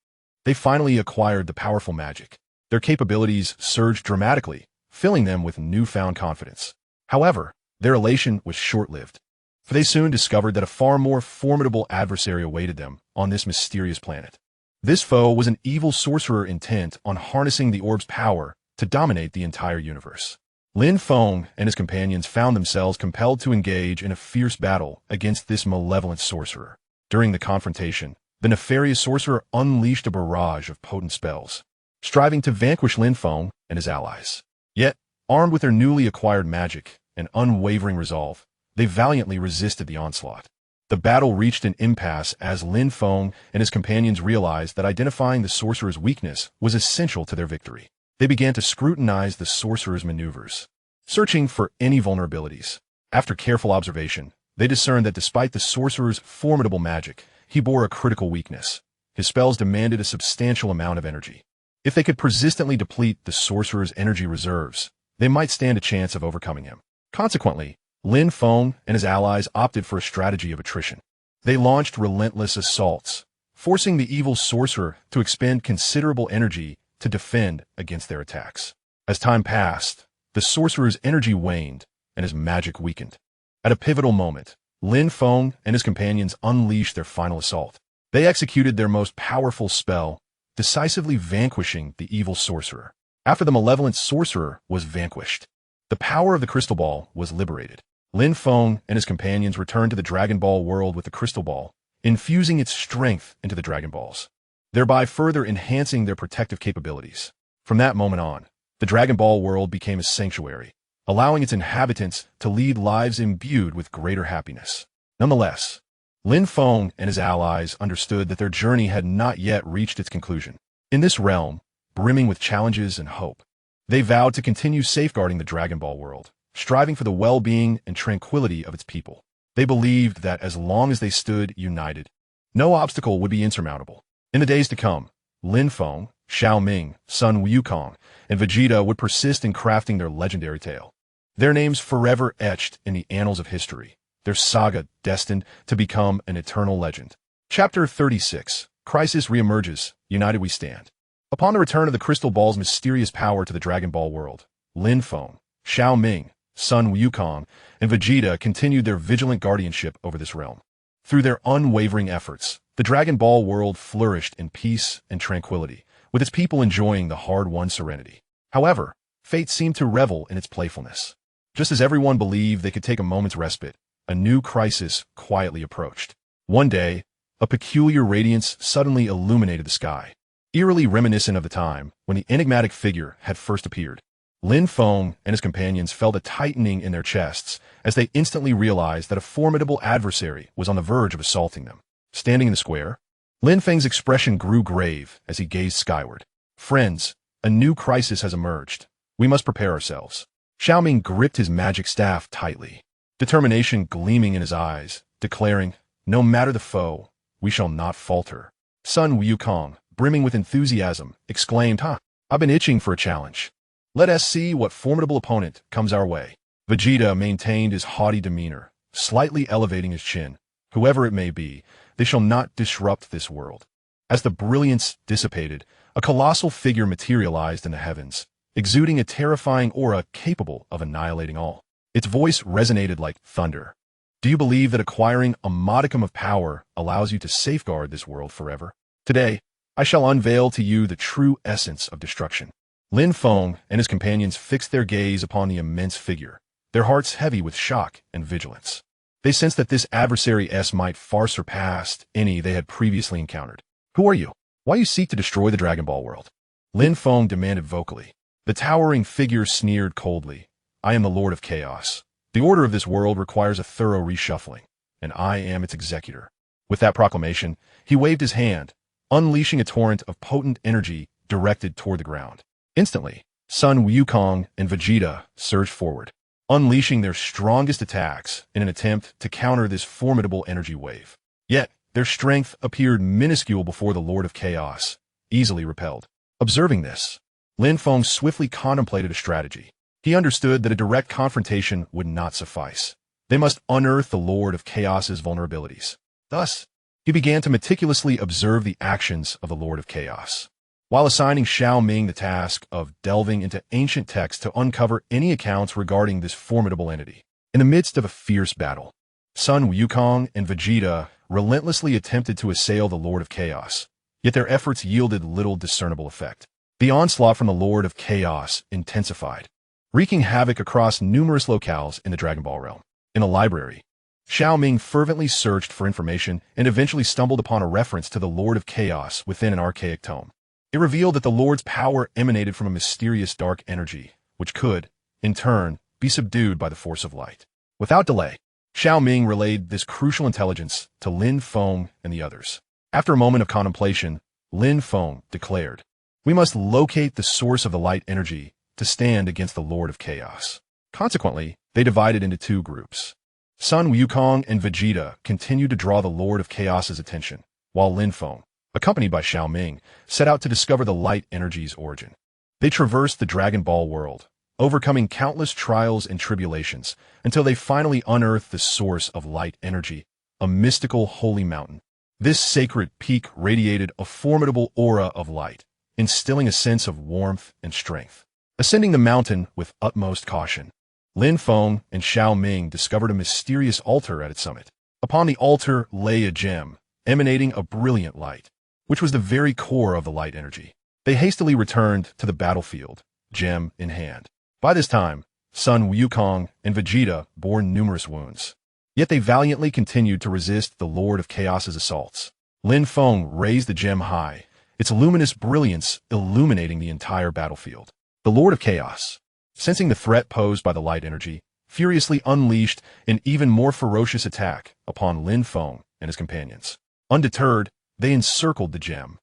they finally acquired the powerful magic. Their capabilities surged dramatically, filling them with newfound confidence. However, their elation was short-lived, for they soon discovered that a far more formidable adversary awaited them on this mysterious planet. This foe was an evil sorcerer intent on harnessing the orb's power to dominate the entire universe. Lin Feng and his companions found themselves compelled to engage in a fierce battle against this malevolent sorcerer. During the confrontation, the nefarious sorcerer unleashed a barrage of potent spells, striving to vanquish Lin Feng and his allies. Yet, armed with their newly acquired magic and unwavering resolve, they valiantly resisted the onslaught. The battle reached an impasse as Lin Feng and his companions realized that identifying the sorcerer's weakness was essential to their victory. They began to scrutinize the sorcerer's maneuvers, searching for any vulnerabilities. After careful observation, they discerned that despite the sorcerer's formidable magic, he bore a critical weakness. His spells demanded a substantial amount of energy. If they could persistently deplete the sorcerer's energy reserves, they might stand a chance of overcoming him. Consequently, Lin Feng and his allies opted for a strategy of attrition. They launched relentless assaults, forcing the evil sorcerer to expend considerable energy to defend against their attacks. As time passed, the sorcerer's energy waned and his magic weakened. At a pivotal moment, Lin Feng and his companions unleashed their final assault. They executed their most powerful spell, decisively vanquishing the evil sorcerer. After the malevolent sorcerer was vanquished, the power of the crystal ball was liberated. Lin Feng and his companions returned to the Dragon Ball world with the crystal ball, infusing its strength into the Dragon Balls, thereby further enhancing their protective capabilities. From that moment on, the Dragon Ball world became a sanctuary, allowing its inhabitants to lead lives imbued with greater happiness. Nonetheless, Lin Feng and his allies understood that their journey had not yet reached its conclusion. In this realm, brimming with challenges and hope, they vowed to continue safeguarding the Dragon Ball world, striving for the well-being and tranquility of its people. They believed that as long as they stood united, no obstacle would be insurmountable. In the days to come, Lin Feng, Xiao Ming, Sun Wukong, and Vegeta would persist in crafting their legendary tale, their names forever etched in the annals of history, their saga destined to become an eternal legend. Chapter 36. Crisis reemerges, united we stand. Upon the return of the crystal ball's mysterious power to the Dragon Ball world, Lin Feng, Xiao Ming, Sun Wukong, and Vegeta continued their vigilant guardianship over this realm. Through their unwavering efforts, the Dragon Ball world flourished in peace and tranquility, with its people enjoying the hard-won serenity. However, fate seemed to revel in its playfulness. Just as everyone believed they could take a moment's respite, a new crisis quietly approached. One day, a peculiar radiance suddenly illuminated the sky, eerily reminiscent of the time when the enigmatic figure had first appeared. Lin Feng and his companions felt a tightening in their chests as they instantly realized that a formidable adversary was on the verge of assaulting them. Standing in the square, Lin Feng's expression grew grave as he gazed skyward. "Friends, a new crisis has emerged. We must prepare ourselves." Xiaoming gripped his magic staff tightly, determination gleaming in his eyes, declaring, "No matter the foe, we shall not falter." Sun Wukong, brimming with enthusiasm, exclaimed, "I've been itching for a challenge. Let us see what formidable opponent comes our way." Vegeta maintained his haughty demeanor, slightly elevating his chin. "Whoever it may be, they shall not disrupt this world." As the brilliance dissipated, a colossal figure materialized in the heavens, exuding a terrifying aura capable of annihilating all. Its voice resonated like thunder. "Do you believe that acquiring a modicum of power allows you to safeguard this world forever? Today, I shall unveil to you the true essence of destruction." Lin Feng and his companions fixed their gaze upon the immense figure, their hearts heavy with shock and vigilance. They sensed that this adversary might far surpass any they had previously encountered. "Who are you? Why you seek to destroy the Dragon Ball world?" Lin Feng demanded vocally. The towering figure sneered coldly. "I am the Lord of Chaos. The order of this world requires a thorough reshuffling, and I am its executor." With that proclamation, he waved his hand, unleashing a torrent of potent energy directed toward the ground. Instantly, Sun Wukong and Vegeta surged forward, unleashing their strongest attacks in an attempt to counter this formidable energy wave. Yet, their strength appeared minuscule before the Lord of Chaos, easily repelled. Observing this, Lin Feng swiftly contemplated a strategy. He understood that a direct confrontation would not suffice. They must unearth the Lord of Chaos's vulnerabilities. Thus, he began to meticulously observe the actions of the Lord of Chaos, while assigning Xiaoming the task of delving into ancient texts to uncover any accounts regarding this formidable entity. In the midst of a fierce battle, Sun Wukong and Vegeta relentlessly attempted to assail the Lord of Chaos, yet their efforts yielded little discernible effect. The onslaught from the Lord of Chaos intensified, wreaking havoc across numerous locales in the Dragon Ball realm. In a library, Xiaoming fervently searched for information and eventually stumbled upon a reference to the Lord of Chaos within an archaic tome. It revealed that the Lord's power emanated from a mysterious dark energy, which could, in turn, be subdued by the force of light. Without delay, Xiaoming relayed this crucial intelligence to Lin Feng and the others. After a moment of contemplation, Lin Feng declared, "We must locate the source of the light energy to stand against the Lord of Chaos." Consequently, they divided into two groups. Sun Wukong and Vegeta continued to draw the Lord of Chaos's attention, while Lin Feng, accompanied by Xiaoming, set out to discover the light energy's origin. They traversed the Dragon Ball world, overcoming countless trials and tribulations, until they finally unearthed the source of light energy, a mystical holy mountain. This sacred peak radiated a formidable aura of light, instilling a sense of warmth and strength. Ascending the mountain with utmost caution, Lin Feng and Xiaoming discovered a mysterious altar at its summit. Upon the altar lay a gem, emanating a brilliant light, which was the very core of the light energy. They hastily returned to the battlefield, gem in hand. By this time, Sun Wukong and Vegeta bore numerous wounds. Yet they valiantly continued to resist the Lord of Chaos's assaults. Lin Feng raised the gem high, its luminous brilliance illuminating the entire battlefield. The Lord of Chaos, sensing the threat posed by the light energy, furiously unleashed an even more ferocious attack upon Lin Feng and his companions. Undeterred, they encircled the gem.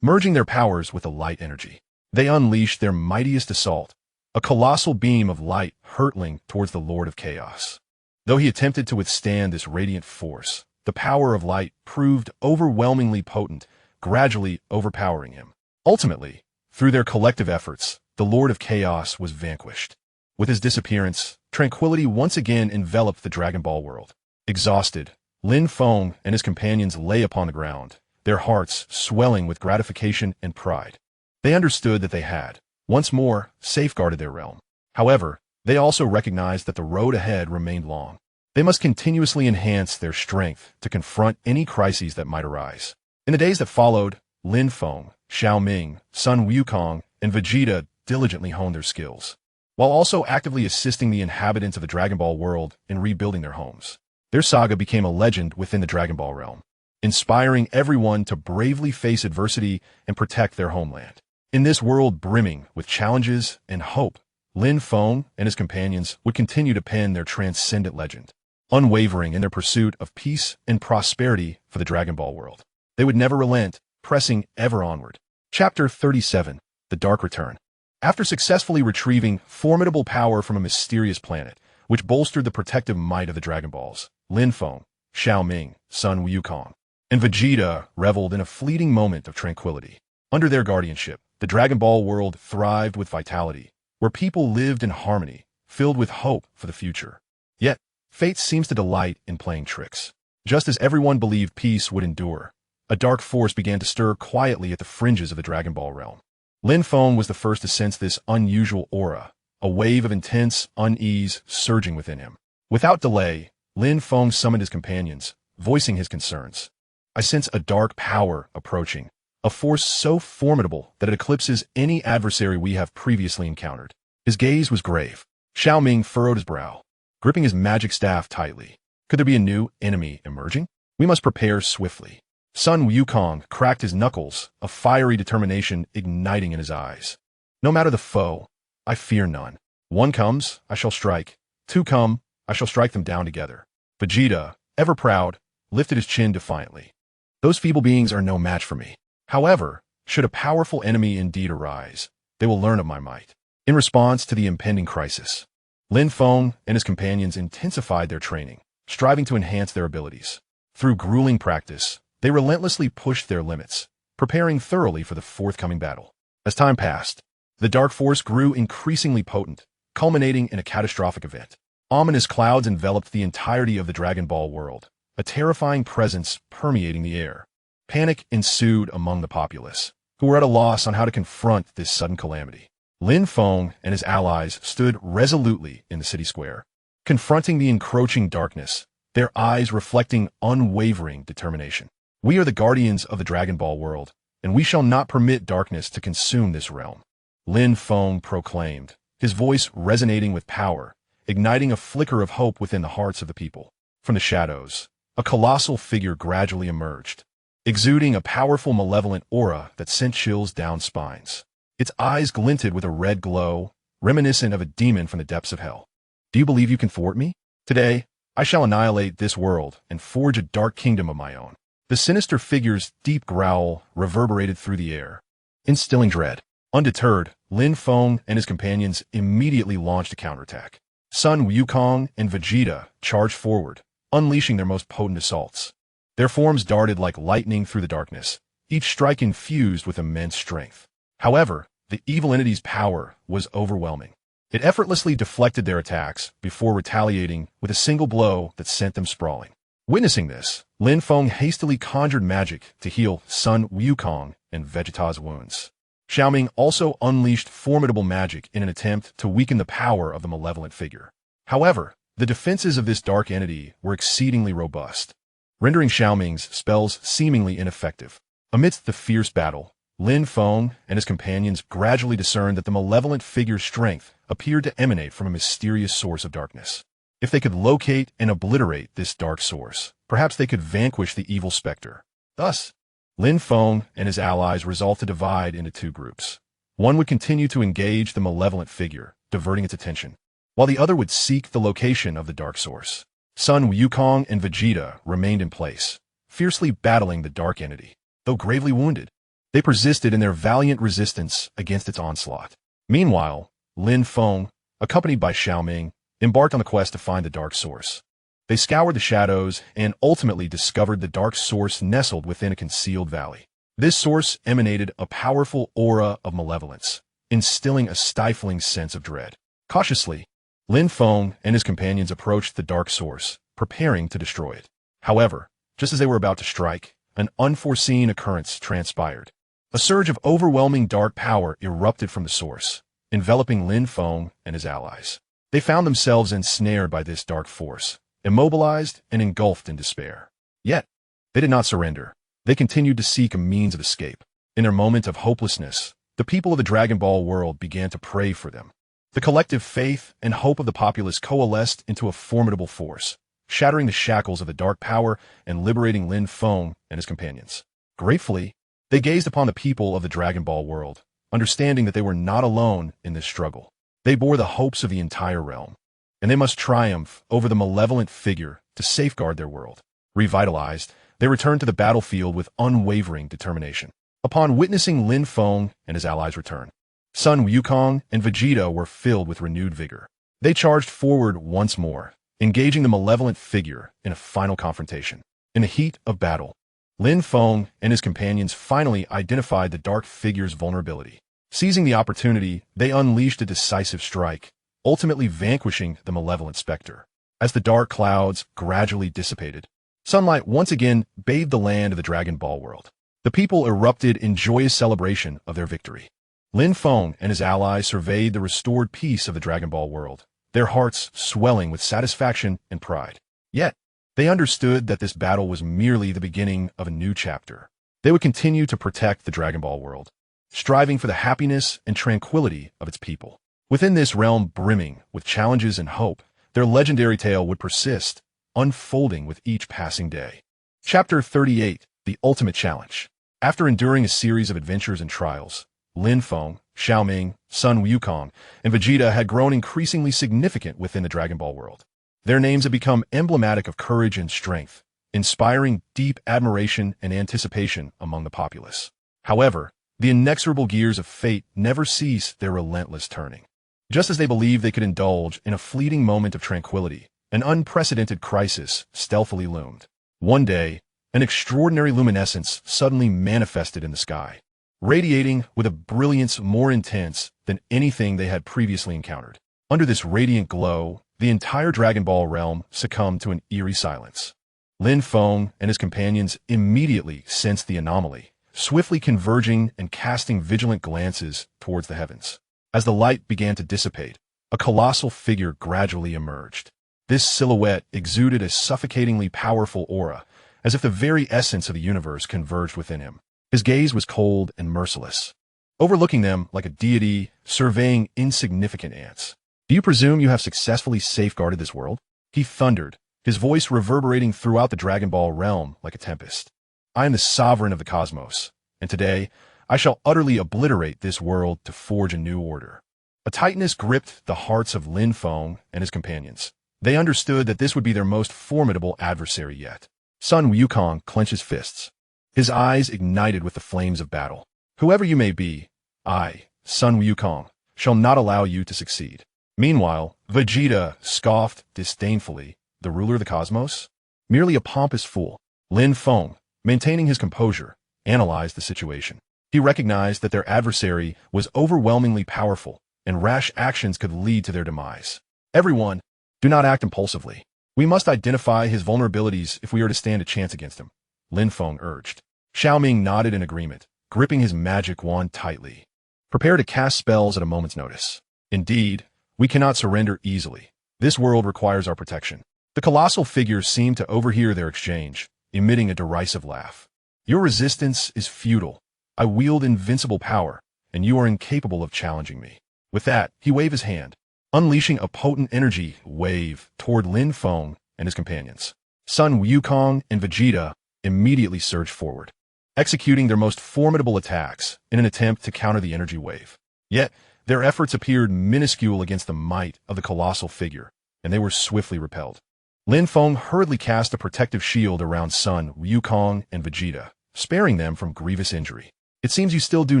Merging their powers with the light energy, they unleashed their mightiest assault, a colossal beam of light hurtling towards the Lord of Chaos. Though he attempted to withstand this radiant force, the power of light proved overwhelmingly potent, gradually overpowering him. Ultimately, through their collective efforts, the Lord of Chaos was vanquished. With his disappearance, tranquility once again enveloped the Dragon Ball world. Exhausted, Lin Feng and his companions lay upon the ground, their hearts swelling with gratification and pride. They understood that they had, once more, safeguarded their realm. However, they also recognized that the road ahead remained long. They must continuously enhance their strength to confront any crises that might arise. In the days that followed, Lin Feng, Xiaoming, Sun Wukong, and Vegeta diligently honed their skills, while also actively assisting the inhabitants of the Dragon Ball world in rebuilding their homes. Their saga became a legend within the Dragon Ball realm, inspiring everyone to bravely face adversity and protect their homeland. In this world brimming with challenges and hope, Lin Feng and his companions would continue to pen their transcendent legend, unwavering in their pursuit of peace and prosperity for the Dragon Ball world. They would never relent, pressing ever onward. Chapter 37: The Dark Return. After successfully retrieving formidable power from a mysterious planet, which bolstered the protective might of the Dragon Balls, Lin Feng, Xiaoming, Sun Wukong, and Vegeta reveled in a fleeting moment of tranquility. Under their guardianship, the Dragon Ball world thrived with vitality, where people lived in harmony, filled with hope for the future. Yet, fate seems to delight in playing tricks. Just as everyone believed peace would endure, a dark force began to stir quietly at the fringes of the Dragon Ball realm. Lin Feng was the first to sense this unusual aura, a wave of intense unease surging within him. Without delay, Lin Feng summoned his companions, voicing his concerns. "I sense a dark power approaching, a force so formidable that it eclipses any adversary we have previously encountered." His gaze was grave. Xiaoming furrowed his brow, gripping his magic staff tightly. Could there be a new enemy emerging? We must prepare swiftly. Sun Wukong cracked his knuckles, a fiery determination igniting in his eyes. "No matter the foe, I fear none. One comes, I shall strike. Two come, I shall strike them down together." Vegeta, ever proud, lifted his chin defiantly. "Those feeble beings are no match for me. However, should a powerful enemy indeed arise, they will learn of my might." In response to the impending crisis, Lin Feng and his companions intensified their training, striving to enhance their abilities. Through grueling practice, they relentlessly pushed their limits, preparing thoroughly for the forthcoming battle. As time passed, the dark force grew increasingly potent, culminating in a catastrophic event. Ominous clouds enveloped the entirety of the Dragon Ball world, a terrifying presence permeating the air. Panic ensued among the populace, who were at a loss on how to confront this sudden calamity. Lin Feng and his allies stood resolutely in the city square, confronting the encroaching darkness, their eyes reflecting unwavering determination. "We are the guardians of the Dragon Ball world, and we shall not permit darkness to consume this realm," Lin Feng proclaimed, his voice resonating with power, igniting a flicker of hope within the hearts of the people. From the shadows, a colossal figure gradually emerged, exuding a powerful malevolent aura that sent chills down spines. Its eyes glinted with a red glow, reminiscent of a demon from the depths of hell. "Do you believe you can thwart me? Today, I shall annihilate this world and forge a dark kingdom of my own." The sinister figure's deep growl reverberated through the air, instilling dread. Undeterred, Lin Feng and his companions immediately launched a counterattack. Sun Wukong and Vegeta charged forward, unleashing their most potent assaults. Their forms darted like lightning through the darkness, each strike infused with immense strength. However, the evil entity's power was overwhelming. It effortlessly deflected their attacks before retaliating with a single blow that sent them sprawling. Witnessing this, Lin Feng hastily conjured magic to heal Sun Wukong and Vegeta's wounds. Xiaoming also unleashed formidable magic in an attempt to weaken the power of the malevolent figure. However, the defenses of this dark entity were exceedingly robust, rendering Xiaoming's spells seemingly ineffective. Amidst the fierce battle, Lin Feng and his companions gradually discerned that the malevolent figure's strength appeared to emanate from a mysterious source of darkness. If they could locate and obliterate this dark source, perhaps they could vanquish the evil specter. Thus, Lin Feng and his allies resolved to divide into two groups. One would continue to engage the malevolent figure, diverting its attention, while the other would seek the location of the dark source. Sun Wukong and Vegeta remained in place, fiercely battling the dark entity. Though gravely wounded, they persisted in their valiant resistance against its onslaught. Meanwhile, Lin Feng, accompanied by Xiaoming, embarked on the quest to find the dark source. They scoured the shadows and ultimately discovered the dark source nestled within a concealed valley. This source emanated a powerful aura of malevolence, instilling a stifling sense of dread. Cautiously, Lin Feng and his companions approached the dark source, preparing to destroy it. However, just as they were about to strike, an unforeseen occurrence transpired. A surge of overwhelming dark power erupted from the source, enveloping Lin Feng and his allies. They found themselves ensnared by this dark force, immobilized and engulfed in despair. Yet, they did not surrender. They continued to seek a means of escape. In their moment of hopelessness, the people of the Dragon Ball world began to pray for them. The collective faith and hope of the populace coalesced into a formidable force, shattering the shackles of the dark power and liberating Lin Feng and his companions. Gratefully, they gazed upon the people of the Dragon Ball world, understanding that they were not alone in this struggle. They bore the hopes of the entire realm, and they must triumph over the malevolent figure to safeguard their world. Revitalized, they returned to the battlefield with unwavering determination. Upon witnessing Lin Feng and his allies return, Sun Wukong and Vegeta were filled with renewed vigor. They charged forward once more, engaging the malevolent figure in a final confrontation. In the heat of battle, Lin Feng and his companions finally identified the dark figure's vulnerability. Seizing the opportunity, they unleashed a decisive strike, ultimately vanquishing the malevolent specter. As the dark clouds gradually dissipated, sunlight once again bathed the land of the Dragon Ball world. The people erupted in joyous celebration of their victory. Lin Feng and his allies surveyed the restored peace of the Dragon Ball world, their hearts swelling with satisfaction and pride. Yet, they understood that this battle was merely the beginning of a new chapter. They would continue to protect the Dragon Ball world, striving for the happiness and tranquility of its people. Within this realm brimming with challenges and hope, their legendary tale would persist, unfolding with each passing day. Chapter 38, The Ultimate Challenge. After enduring a series of adventures and trials, Lin Feng, Xiaoming, Sun Wukong, and Vegeta had grown increasingly significant within the Dragon Ball world. Their names had become emblematic of courage and strength, inspiring deep admiration and anticipation among the populace. However, the inexorable gears of fate never ceased their relentless turning. Just as they believed they could indulge in a fleeting moment of tranquility, an unprecedented crisis stealthily loomed. One day, an extraordinary luminescence suddenly manifested in the sky, radiating with a brilliance more intense than anything they had previously encountered. Under this radiant glow, the entire Dragon Ball realm succumbed to an eerie silence. Lin Feng and his companions immediately sensed the anomaly, swiftly converging and casting vigilant glances towards the heavens. As the light began to dissipate, a colossal figure gradually emerged. This silhouette exuded a suffocatingly powerful aura, as if the very essence of the universe converged within him. His gaze was cold and merciless, overlooking them like a deity surveying insignificant ants. "Do you presume you have successfully safeguarded this world?" he thundered, his voice reverberating throughout the Dragon Ball realm like a tempest. "I am the sovereign of the cosmos, and today I shall utterly obliterate this world to forge a new order." A tightness gripped the hearts of Lin Feng and his companions. They understood that this would be their most formidable adversary yet. Sun Wukong clenched his fists, his eyes ignited with the flames of battle. "Whoever you may be, I, Sun Wukong, shall not allow you to succeed." Meanwhile, Vegeta scoffed disdainfully. The ruler of the cosmos? Merely a pompous fool. Lin Feng, maintaining his composure, analyzed the situation. He recognized that their adversary was overwhelmingly powerful, and rash actions could lead to their demise. "Everyone, do not act impulsively. We must identify his vulnerabilities if we are to stand a chance against him," Lin Feng urged. Xiaoming nodded in agreement, gripping his magic wand tightly. "Prepare to cast spells at a moment's notice. Indeed, we cannot surrender easily. This world requires our protection." The colossal figure seemed to overhear their exchange, emitting a derisive laugh. "Your resistance is futile. I wield invincible power, and you are incapable of challenging me." With that, he waved his hand, unleashing a potent energy wave toward Lin Feng and his companions. Sun Wukong and Vegeta immediately surged forward, executing their most formidable attacks in an attempt to counter the energy wave. Yet, their efforts appeared minuscule against the might of the colossal figure, and they were swiftly repelled. Lin Feng hurriedly cast a protective shield around Sun Wukong and Vegeta, sparing them from grievous injury. "It seems you still do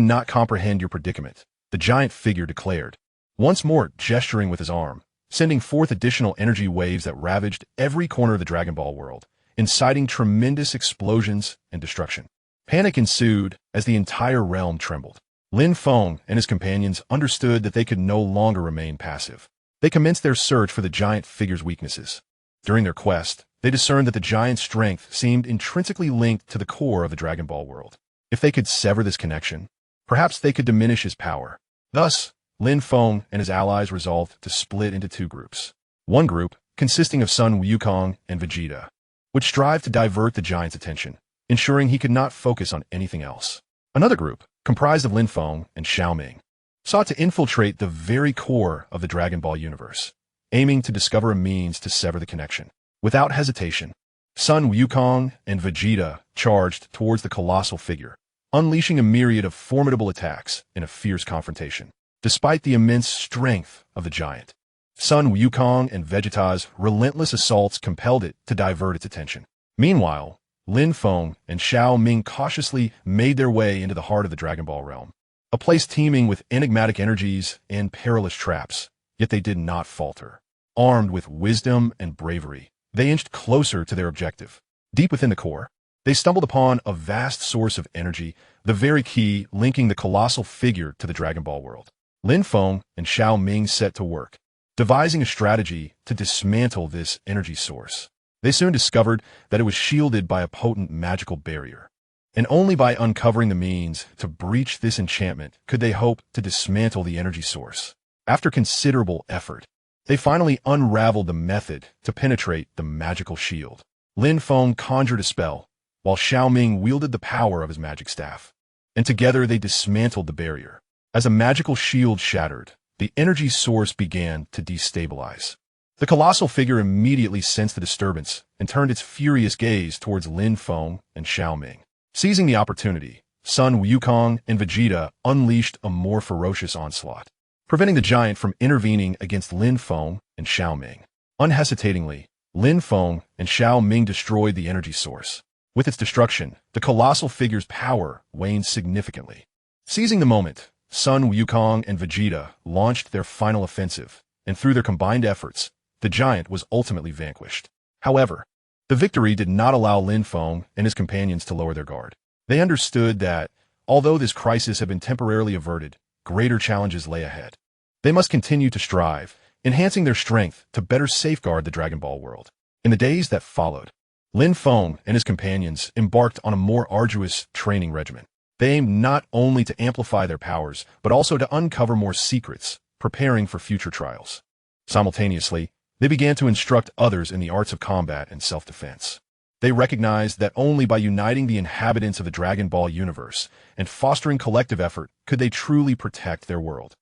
not comprehend your predicament," the giant figure declared, once more gesturing with his arm, sending forth additional energy waves that ravaged every corner of the Dragon Ball world, inciting tremendous explosions and destruction. Panic ensued as the entire realm trembled. Lin Feng and his companions understood that they could no longer remain passive. They commenced their search for the giant figure's weaknesses. During their quest, they discerned that the giant's strength seemed intrinsically linked to the core of the Dragon Ball world. If they could sever this connection, perhaps they could diminish his power. Thus, Lin Feng and his allies resolved to split into two groups. One group, consisting of Sun Wukong and Vegeta, would strive to divert the giant's attention, ensuring he could not focus on anything else. Another group, comprised of Lin Feng and Xiaoming, sought to infiltrate the very core of the Dragon Ball universe, aiming to discover a means to sever the connection. Without hesitation, Sun Wukong and Vegeta charged towards the colossal figure, unleashing a myriad of formidable attacks in a fierce confrontation. Despite the immense strength of the giant, Sun Wukong and Vegeta's relentless assaults compelled it to divert its attention. Meanwhile, Lin Feng and Xiao Ming cautiously made their way into the heart of the Dragon Ball realm, a place teeming with enigmatic energies and perilous traps, yet they did not falter. Armed with wisdom and bravery, they inched closer to their objective. Deep within the core, they stumbled upon a vast source of energy, the very key linking the colossal figure to the Dragon Ball world. Lin Feng and Xiao Ming set to work, devising a strategy to dismantle this energy source. They soon discovered that it was shielded by a potent magical barrier, and only by uncovering the means to breach this enchantment could they hope to dismantle the energy source. After considerable effort, they finally unraveled the method to penetrate the magical shield. Lin Feng conjured a spell, while Xiao Ming wielded the power of his magic staff, and together they dismantled the barrier. As a magical shield shattered, the energy source began to destabilize. The colossal figure immediately sensed the disturbance and turned its furious gaze towards Lin Feng and Xiao Ming. Seizing the opportunity, Sun Wukong and Vegeta unleashed a more ferocious onslaught, preventing the giant from intervening against Lin Feng and Xiao Ming. Unhesitatingly, Lin Feng and Xiao Ming destroyed the energy source. With its destruction, the colossal figure's power waned significantly. Seizing the moment, Sun Wukong and Vegeta launched their final offensive, and through their combined efforts, the giant was ultimately vanquished. However, the victory did not allow Lin Feng and his companions to lower their guard. They understood that, although this crisis had been temporarily averted, greater challenges lay ahead. They must continue to strive, enhancing their strength to better safeguard the Dragon Ball world. In the days that followed, Lin Feng and his companions embarked on a more arduous training regimen. They aimed not only to amplify their powers, but also to uncover more secrets, preparing for future trials. Simultaneously, they began to instruct others in the arts of combat and self-defense. They recognized that only by uniting the inhabitants of the Dragon Ball universe and fostering collective effort could they truly protect their world.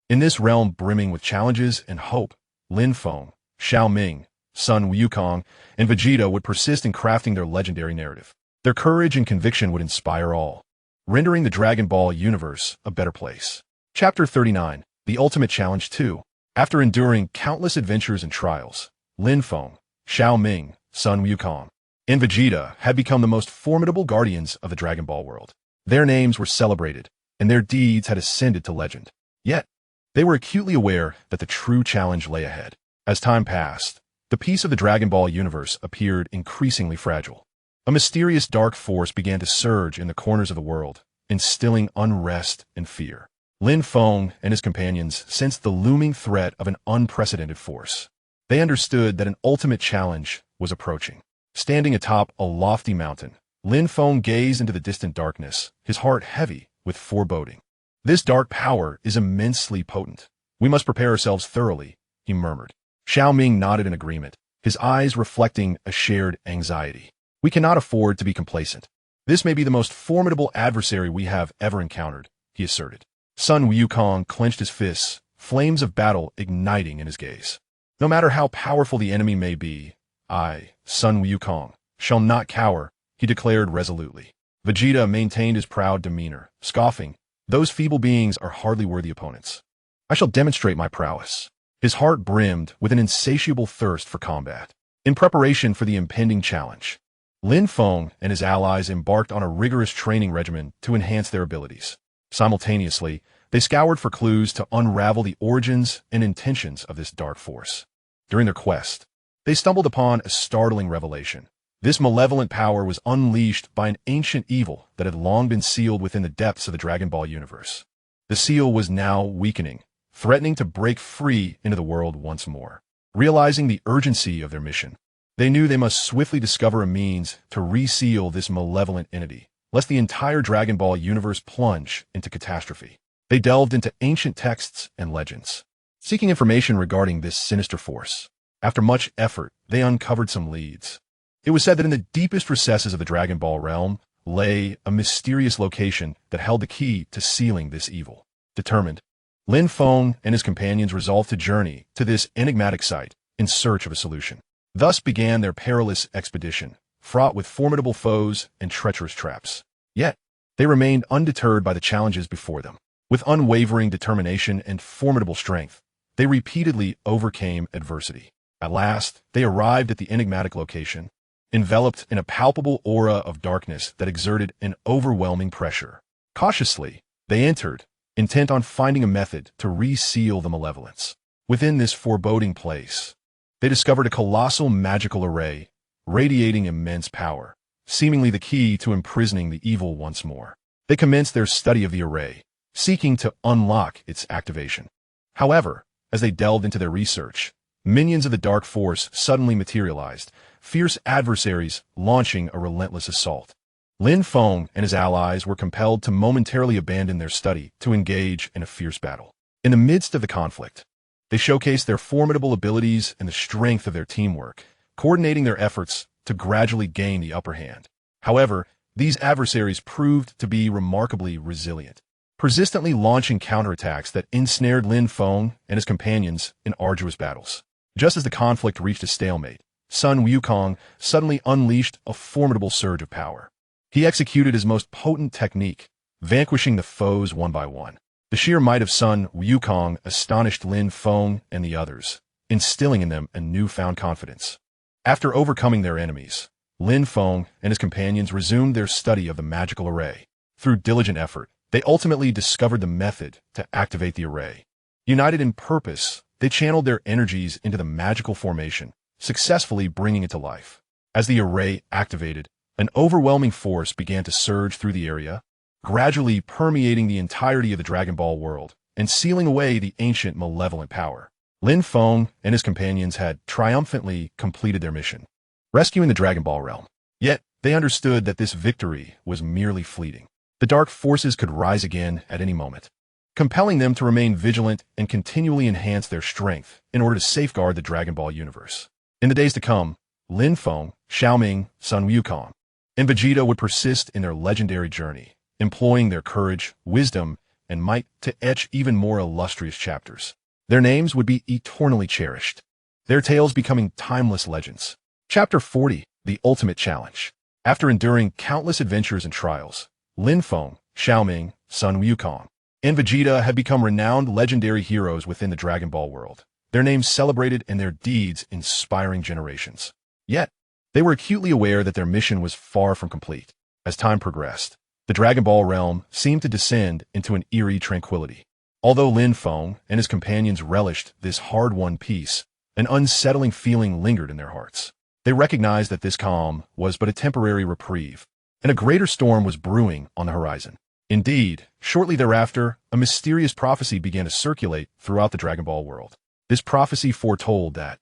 In this realm brimming with challenges and hope, Lin Feng, Xiao Ming, Sun Wukong, and Vegeta would persist in crafting their legendary narrative. Their courage and conviction would inspire all, rendering the Dragon Ball universe a better place. Chapter 39, The Ultimate Challenge 2. After enduring countless adventures and trials, Lin Feng, Xiao Ming, Sun Wukong, and Vegeta had become the most formidable guardians of the Dragon Ball world. Their names were celebrated, and their deeds had ascended to legend. Yet, they were acutely aware that the true challenge lay ahead. As time passed, the peace of the Dragon Ball universe appeared increasingly fragile. A mysterious dark force began to surge in the corners of the world, instilling unrest and fear. Lin Feng and his companions sensed the looming threat of an unprecedented force. They understood that an ultimate challenge was approaching. Standing atop a lofty mountain, Lin Feng gazed into the distant darkness, his heart heavy with foreboding. This dark power is immensely potent. We must prepare ourselves thoroughly, he murmured. Xiao Ming nodded in agreement, his eyes reflecting a shared anxiety. We cannot afford to be complacent. This may be the most formidable adversary we have ever encountered, he asserted. Sun Wukong clenched his fists, flames of battle igniting in his gaze. No matter how powerful the enemy may be, I, Sun Wukong, shall not cower, he declared resolutely. Vegeta maintained his proud demeanor, scoffing, those feeble beings are hardly worthy opponents. I shall demonstrate my prowess. His heart brimmed with an insatiable thirst for combat. In preparation for the impending challenge, Lin Feng and his allies embarked on a rigorous training regimen to enhance their abilities. Simultaneously, they scoured for clues to unravel the origins and intentions of this dark force. During their quest, they stumbled upon a startling revelation. This malevolent power was unleashed by an ancient evil that had long been sealed within the depths of the Dragon Ball universe. The seal was now weakening, threatening to break free into the world once more. Realizing the urgency of their mission, they knew they must swiftly discover a means to reseal this malevolent entity, lest the entire Dragon Ball universe plunge into catastrophe. They delved into ancient texts and legends, seeking information regarding this sinister force. After much effort, they uncovered some leads. It was said that in the deepest recesses of the Dragon Ball realm, lay a mysterious location that held the key to sealing this evil. Determined, Lin Feng and his companions resolved to journey to this enigmatic site in search of a solution. Thus began their perilous expedition, fraught with formidable foes and treacherous traps. Yet, they remained undeterred by the challenges before them. With unwavering determination and formidable strength, they repeatedly overcame adversity. At last, they arrived at the enigmatic location, enveloped in a palpable aura of darkness that exerted an overwhelming pressure. Cautiously, they entered, intent on finding a method to reseal the malevolence. Within this foreboding place, they discovered a colossal magical array, radiating immense power, seemingly the key to imprisoning the evil once more. They commenced their study of the array, seeking to unlock its activation. However, as they delved into their research, minions of the dark force suddenly materialized, fierce adversaries launching a relentless assault. Lin Feng and his allies were compelled to momentarily abandon their study to engage in a fierce battle. In the midst of the conflict, they showcased their formidable abilities and the strength of their teamwork, coordinating their efforts to gradually gain the upper hand. However, these adversaries proved to be remarkably resilient, persistently launching counterattacks that ensnared Lin Feng and his companions in arduous battles. Just as the conflict reached a stalemate, Sun Wukong suddenly unleashed a formidable surge of power. He executed his most potent technique, vanquishing the foes one by one. The sheer might of Sun Wukong astonished Lin Feng and the others, instilling in them a newfound confidence. After overcoming their enemies, Lin Feng and his companions resumed their study of the magical array. Through diligent effort, they ultimately discovered the method to activate the array. United in purpose, they channeled their energies into the magical formation, successfully bringing it to life. As the array activated, an overwhelming force began to surge through the area, gradually permeating the entirety of the Dragon Ball world and sealing away the ancient malevolent power. Lin Feng and his companions had triumphantly completed their mission, rescuing the Dragon Ball realm. Yet, they understood that this victory was merely fleeting. The dark forces could rise again at any moment, compelling them to remain vigilant and continually enhance their strength in order to safeguard the Dragon Ball universe. In the days to come, Lin Feng, Xiaoming, Sun Wukong, and Vegeta would persist in their legendary journey, employing their courage, wisdom, and might to etch even more illustrious chapters. Their names would be eternally cherished, their tales becoming timeless legends. Chapter 40, The Ultimate Challenge. After enduring countless adventures and trials, Lin Feng, Xiaoming, Sun Wukong, and Vegeta had become renowned legendary heroes within the Dragon Ball world, their names celebrated and their deeds inspiring generations. Yet, they were acutely aware that their mission was far from complete. As time progressed, the Dragon Ball realm seemed to descend into an eerie tranquility. Although Lin Feng and his companions relished this hard-won peace, an unsettling feeling lingered in their hearts. They recognized that this calm was but a temporary reprieve, and a greater storm was brewing on the horizon. Indeed, shortly thereafter, a mysterious prophecy began to circulate throughout the Dragon Ball world. This prophecy foretold that,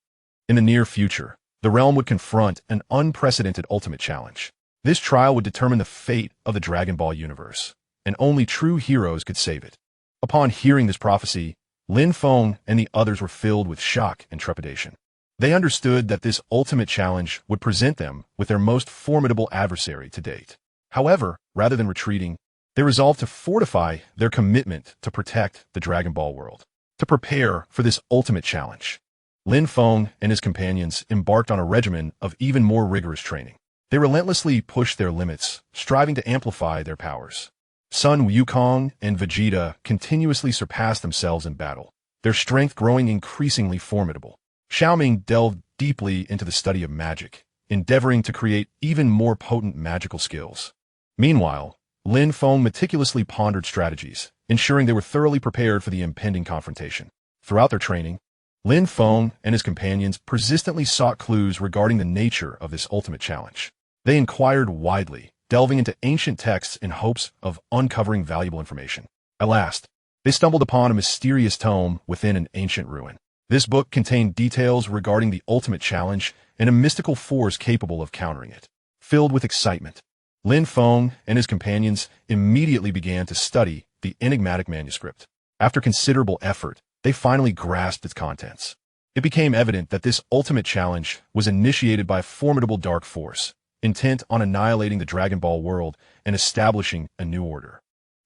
in the near future, the realm would confront an unprecedented ultimate challenge. This trial would determine the fate of the Dragon Ball universe, and only true heroes could save it. Upon hearing this prophecy, Lin Feng and the others were filled with shock and trepidation. They understood that this ultimate challenge would present them with their most formidable adversary to date. However, rather than retreating, they resolved to fortify their commitment to protect the Dragon Ball world. To prepare for this ultimate challenge, Lin Feng and his companions embarked on a regimen of even more rigorous training. They relentlessly pushed their limits, striving to amplify their powers. Sun Wukong and Vegeta continuously surpassed themselves in battle, their strength growing increasingly formidable. Xiaoming delved deeply into the study of magic, endeavoring to create even more potent magical skills. Meanwhile, Lin Feng meticulously pondered strategies, ensuring they were thoroughly prepared for the impending confrontation. Throughout their training, Lin Feng and his companions persistently sought clues regarding the nature of this ultimate challenge. They inquired widely, delving into ancient texts in hopes of uncovering valuable information. At last, they stumbled upon a mysterious tome within an ancient ruin. This book contained details regarding the ultimate challenge and a mystical force capable of countering it. Filled with excitement, Lin Feng and his companions immediately began to study the enigmatic manuscript. After considerable effort, they finally grasped its contents. It became evident that this ultimate challenge was initiated by a formidable dark force, intent on annihilating the Dragon Ball world and establishing a new order.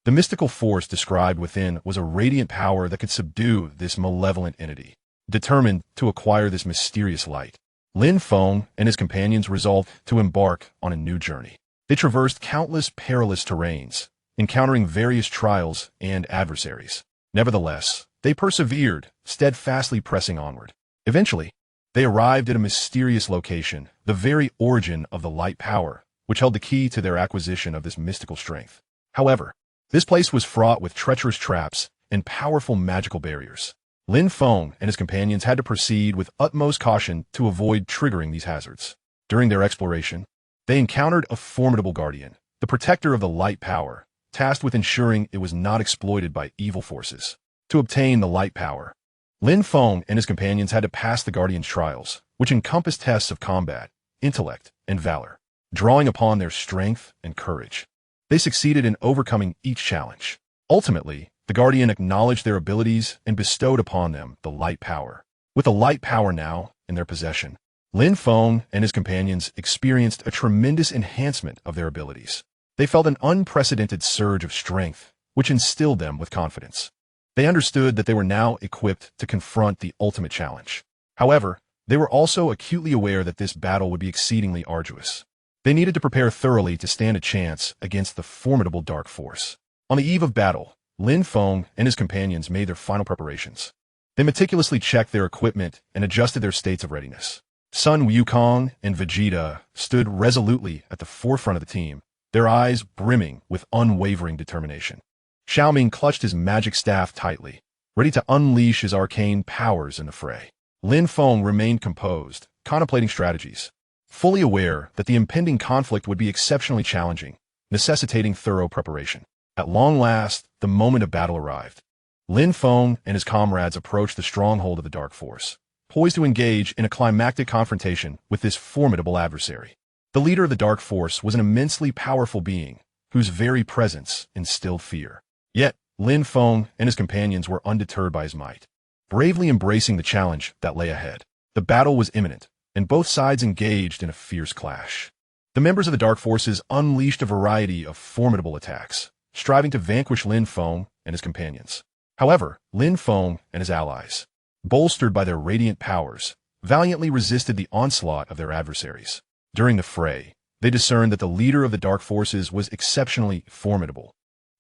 The mystical force described within was a radiant power that could subdue this malevolent entity. Determined to acquire this mysterious light, Lin Feng and his companions resolved to embark on a new journey. They traversed countless perilous terrains, encountering various trials and adversaries. Nevertheless, they persevered, steadfastly pressing onward. Eventually, they arrived at a mysterious location, the very origin of the light power, which held the key to their acquisition of this mystical strength. However, this place was fraught with treacherous traps and powerful magical barriers. Lin Feng and his companions had to proceed with utmost caution to avoid triggering these hazards. During their exploration, they encountered a formidable guardian, the protector of the light power, tasked with ensuring it was not exploited by evil forces. To obtain the light power, Lin Feng and his companions had to pass the guardian's trials, which encompassed tests of combat, intellect, and valor. Drawing upon their strength and courage, they succeeded in overcoming each challenge. Ultimately, the guardian acknowledged their abilities and bestowed upon them the light power. With the light power now in their possession, Lin Feng and his companions experienced a tremendous enhancement of their abilities. They felt an unprecedented surge of strength, which instilled them with confidence. They understood that they were now equipped to confront the ultimate challenge. However, they were also acutely aware that this battle would be exceedingly arduous. They needed to prepare thoroughly to stand a chance against the formidable dark force. On the eve of battle, Lin Feng and his companions made their final preparations. They meticulously checked their equipment and adjusted their states of readiness. Sun Wukong and Vegeta stood resolutely at the forefront of the team, their eyes brimming with unwavering determination. Xiaoming clutched his magic staff tightly, ready to unleash his arcane powers in the fray. Lin Feng remained composed, contemplating strategies, fully aware that the impending conflict would be exceptionally challenging, necessitating thorough preparation. At long last, the moment of battle arrived. Lin Feng and his comrades approached the stronghold of the Dark Force, poised to engage in a climactic confrontation with this formidable adversary. The leader of the Dark Force was an immensely powerful being, whose very presence instilled fear. Yet, Lin Feng and his companions were undeterred by his might, bravely embracing the challenge that lay ahead. The battle was imminent, and both sides engaged in a fierce clash. The members of the Dark Forces unleashed a variety of formidable attacks, striving to vanquish Lin Feng and his companions. However, Lin Feng and his allies, bolstered by their radiant powers, valiantly resisted the onslaught of their adversaries. During the fray, they discerned that the leader of the Dark Forces was exceptionally formidable,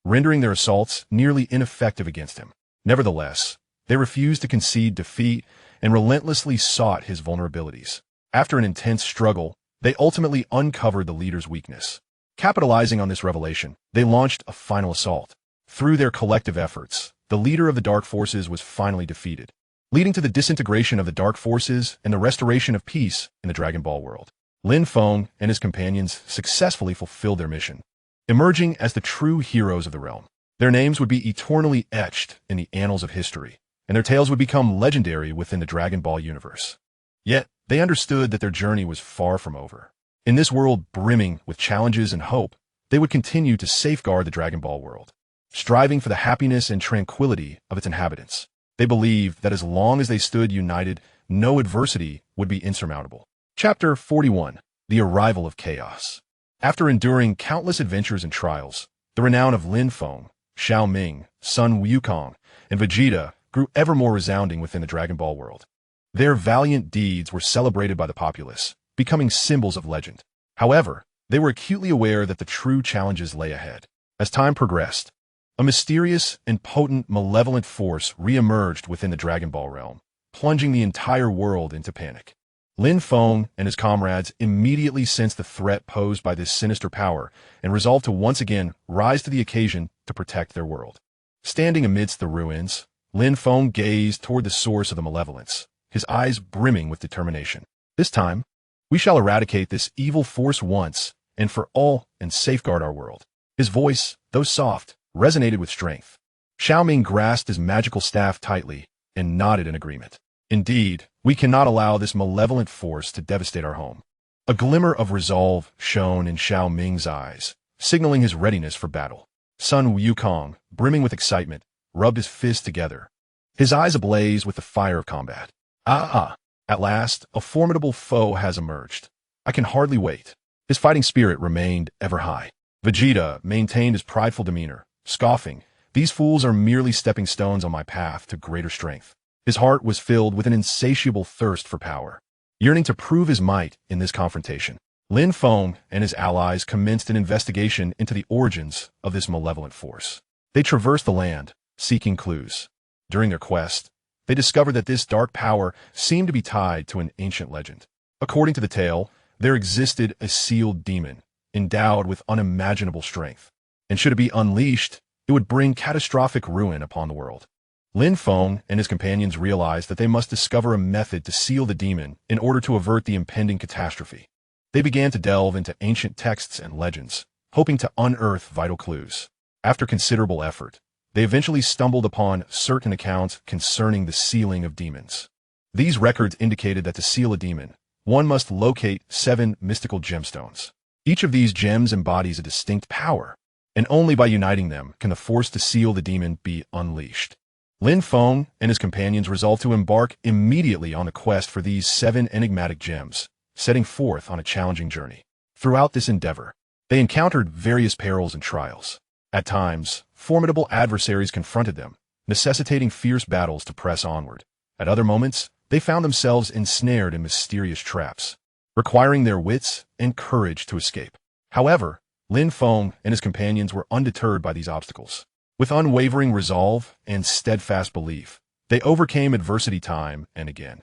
rendering their assaults nearly ineffective against him. Nevertheless, they refused to concede defeat and relentlessly sought his vulnerabilities. After an intense struggle, they ultimately uncovered the leader's weakness. Capitalizing on this revelation, they launched a final assault. Through their collective efforts, the leader of the Dark Forces was finally defeated, leading to the disintegration of the Dark Forces and the restoration of peace in the Dragon Ball world. Lin Feng and his companions successfully fulfilled their mission, emerging as the true heroes of the realm. Their names would be eternally etched in the annals of history, and their tales would become legendary within the Dragon Ball universe. Yet, they understood that their journey was far from over. In this world brimming with challenges and hope, they would continue to safeguard the Dragon Ball world, striving for the happiness and tranquility of its inhabitants. They believed that as long as they stood united, no adversity would be insurmountable. Chapter 41. The Arrival of Chaos. After enduring countless adventures and trials, the renown of Lin Feng, Xiaoming, Sun Wukong, and Vegeta grew ever more resounding within the Dragon Ball world. Their valiant deeds were celebrated by the populace, becoming symbols of legend. However, they were acutely aware that the true challenges lay ahead. As time progressed, a mysterious and potent malevolent force re-emerged within the Dragon Ball realm, plunging the entire world into panic. Lin Feng and his comrades immediately sensed the threat posed by this sinister power and resolved to once again rise to the occasion to protect their world. Standing amidst the ruins, Lin Feng gazed toward the source of the malevolence, his eyes brimming with determination. This time, we shall eradicate this evil force once and for all and safeguard our world. His voice, though soft, resonated with strength. Xiaoming grasped his magical staff tightly and nodded in agreement. Indeed, we cannot allow this malevolent force to devastate our home. A glimmer of resolve shone in Xiaoming's eyes, signaling his readiness for battle. Sun Wukong, brimming with excitement, rubbed his fists together, his eyes ablaze with the fire of combat. At last, a formidable foe has emerged. I can hardly wait. His fighting spirit remained ever high. Vegeta maintained his prideful demeanor, scoffing, "These fools are merely stepping stones on my path to greater strength." His heart was filled with an insatiable thirst for power, yearning to prove his might in this confrontation. Lin Feng and his allies commenced an investigation into the origins of this malevolent force. They traversed the land, seeking clues. During their quest, they discovered that this dark power seemed to be tied to an ancient legend. According to the tale, there existed a sealed demon, endowed with unimaginable strength, and should it be unleashed, it would bring catastrophic ruin upon the world. Lin Feng and his companions realized that they must discover a method to seal the demon in order to avert the impending catastrophe. They began to delve into ancient texts and legends, hoping to unearth vital clues. After considerable effort, they eventually stumbled upon certain accounts concerning the sealing of demons. These records indicated that to seal a demon, one must locate 7 mystical gemstones. Each of these gems embodies a distinct power, and only by uniting them can the force to seal the demon be unleashed. Lin Feng and his companions resolved to embark immediately on a quest for these 7 enigmatic gems, setting forth on a challenging journey. Throughout this endeavor, they encountered various perils and trials. At times, formidable adversaries confronted them, necessitating fierce battles to press onward. At other moments, they found themselves ensnared in mysterious traps, requiring their wits and courage to escape. However, Lin Feng and his companions were undeterred by these obstacles. With unwavering resolve and steadfast belief, they overcame adversity time and again,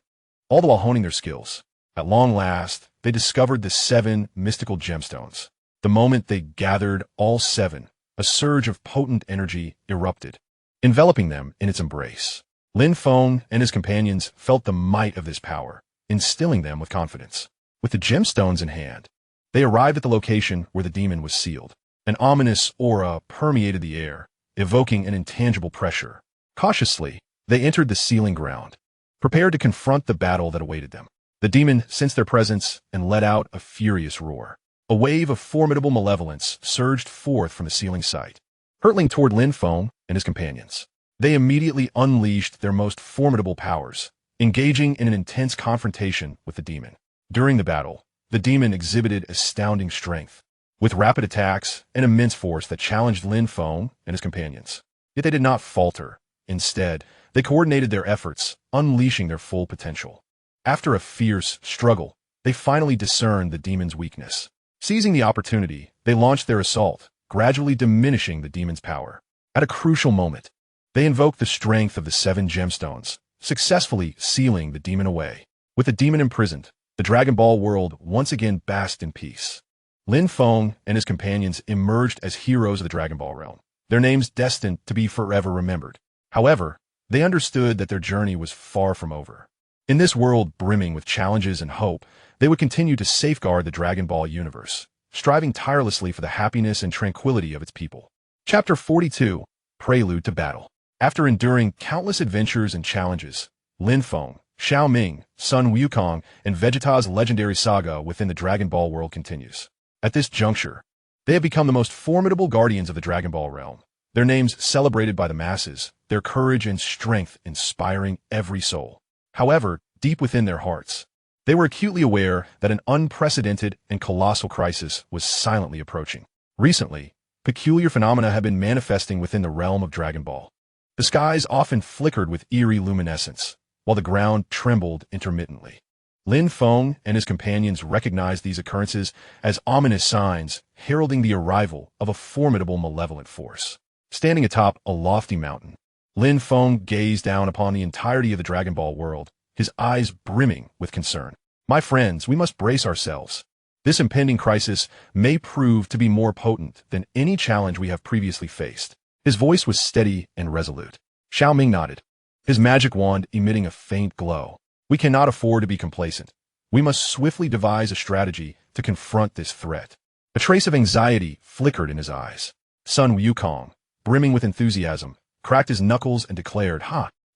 all the while honing their skills. At long last, they discovered the 7 mystical gemstones. The moment they gathered all 7, a surge of potent energy erupted, enveloping them in its embrace. Lin Feng and his companions felt the might of this power, instilling them with confidence. With the gemstones in hand, they arrived at the location where the demon was sealed. An ominous aura permeated the air, evoking an intangible pressure. Cautiously, they entered the sealing ground, prepared to confront the battle that awaited them. The demon sensed their presence and let out a furious roar. A wave of formidable malevolence surged forth from the sealing site, hurtling toward Lin Feng and his companions. They immediately unleashed their most formidable powers, engaging in an intense confrontation with the demon. During the battle, the demon exhibited astounding strength, with rapid attacks and immense force that challenged Lin Feng and his companions. Yet they did not falter. Instead, they coordinated their efforts, unleashing their full potential. After a fierce struggle, they finally discerned the demon's weakness. Seizing the opportunity, they launched their assault, gradually diminishing the demon's power. At a crucial moment, they invoked the strength of the 7 gemstones, successfully sealing the demon away. With the demon imprisoned, the Dragon Ball world once again basked in peace. Lin Feng and his companions emerged as heroes of the Dragon Ball realm, their names destined to be forever remembered. However, they understood that their journey was far from over. In this world brimming with challenges and hope, they would continue to safeguard the Dragon Ball universe, striving tirelessly for the happiness and tranquility of its people. Chapter 42, Prelude to Battle. After enduring countless adventures and challenges, Lin Feng, Xiao Ming, Sun Wukong, and Vegeta's legendary saga within the Dragon Ball world continues. At this juncture, they have become the most formidable guardians of the Dragon Ball realm, their names celebrated by the masses, their courage and strength inspiring every soul. However, deep within their hearts, they were acutely aware that an unprecedented and colossal crisis was silently approaching. Recently, peculiar phenomena have been manifesting within the realm of Dragon Ball. The skies often flickered with eerie luminescence, while the ground trembled intermittently. Lin Feng and his companions recognized these occurrences as ominous signs heralding the arrival of a formidable malevolent force. Standing atop a lofty mountain, Lin Feng gazed down upon the entirety of the Dragon Ball world, his eyes brimming with concern. "My friends, we must brace ourselves. This impending crisis may prove to be more potent than any challenge we have previously faced." His voice was steady and resolute. Xiao Ming nodded, his magic wand emitting a faint glow. "We cannot afford to be complacent. We must swiftly devise a strategy to confront this threat." A trace of anxiety flickered in his eyes. Sun Wukong, brimming with enthusiasm, cracked his knuckles and declared,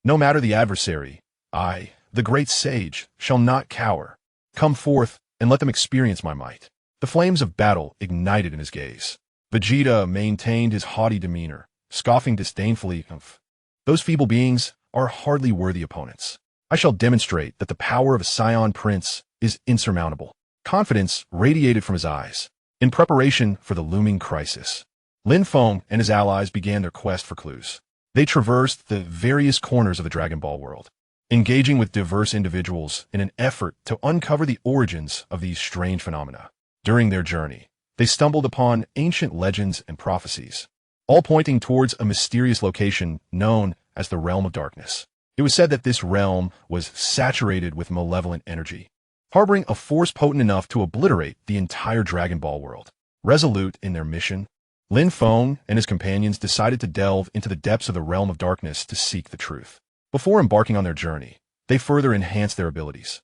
No matter the adversary, I, the great sage, shall not cower. Come forth and let them experience my might." The flames of battle ignited in his gaze. Vegeta maintained his haughty demeanor, scoffing disdainfully of, "Those feeble beings are hardly worthy opponents. I shall demonstrate that the power of a Saiyan prince is insurmountable." Confidence radiated from his eyes. In preparation for the looming crisis, Lin Feng and his allies began their quest for clues. They traversed the various corners of the Dragon Ball world, engaging with diverse individuals in an effort to uncover the origins of these strange phenomena. During their journey, they stumbled upon ancient legends and prophecies, all pointing towards a mysterious location known as the Realm of Darkness. It was said that this realm was saturated with malevolent energy, harboring a force potent enough to obliterate the entire Dragon Ball world. Resolute in their mission, Lin Feng and his companions decided to delve into the depths of the Realm of Darkness to seek the truth. Before embarking on their journey, they further enhanced their abilities.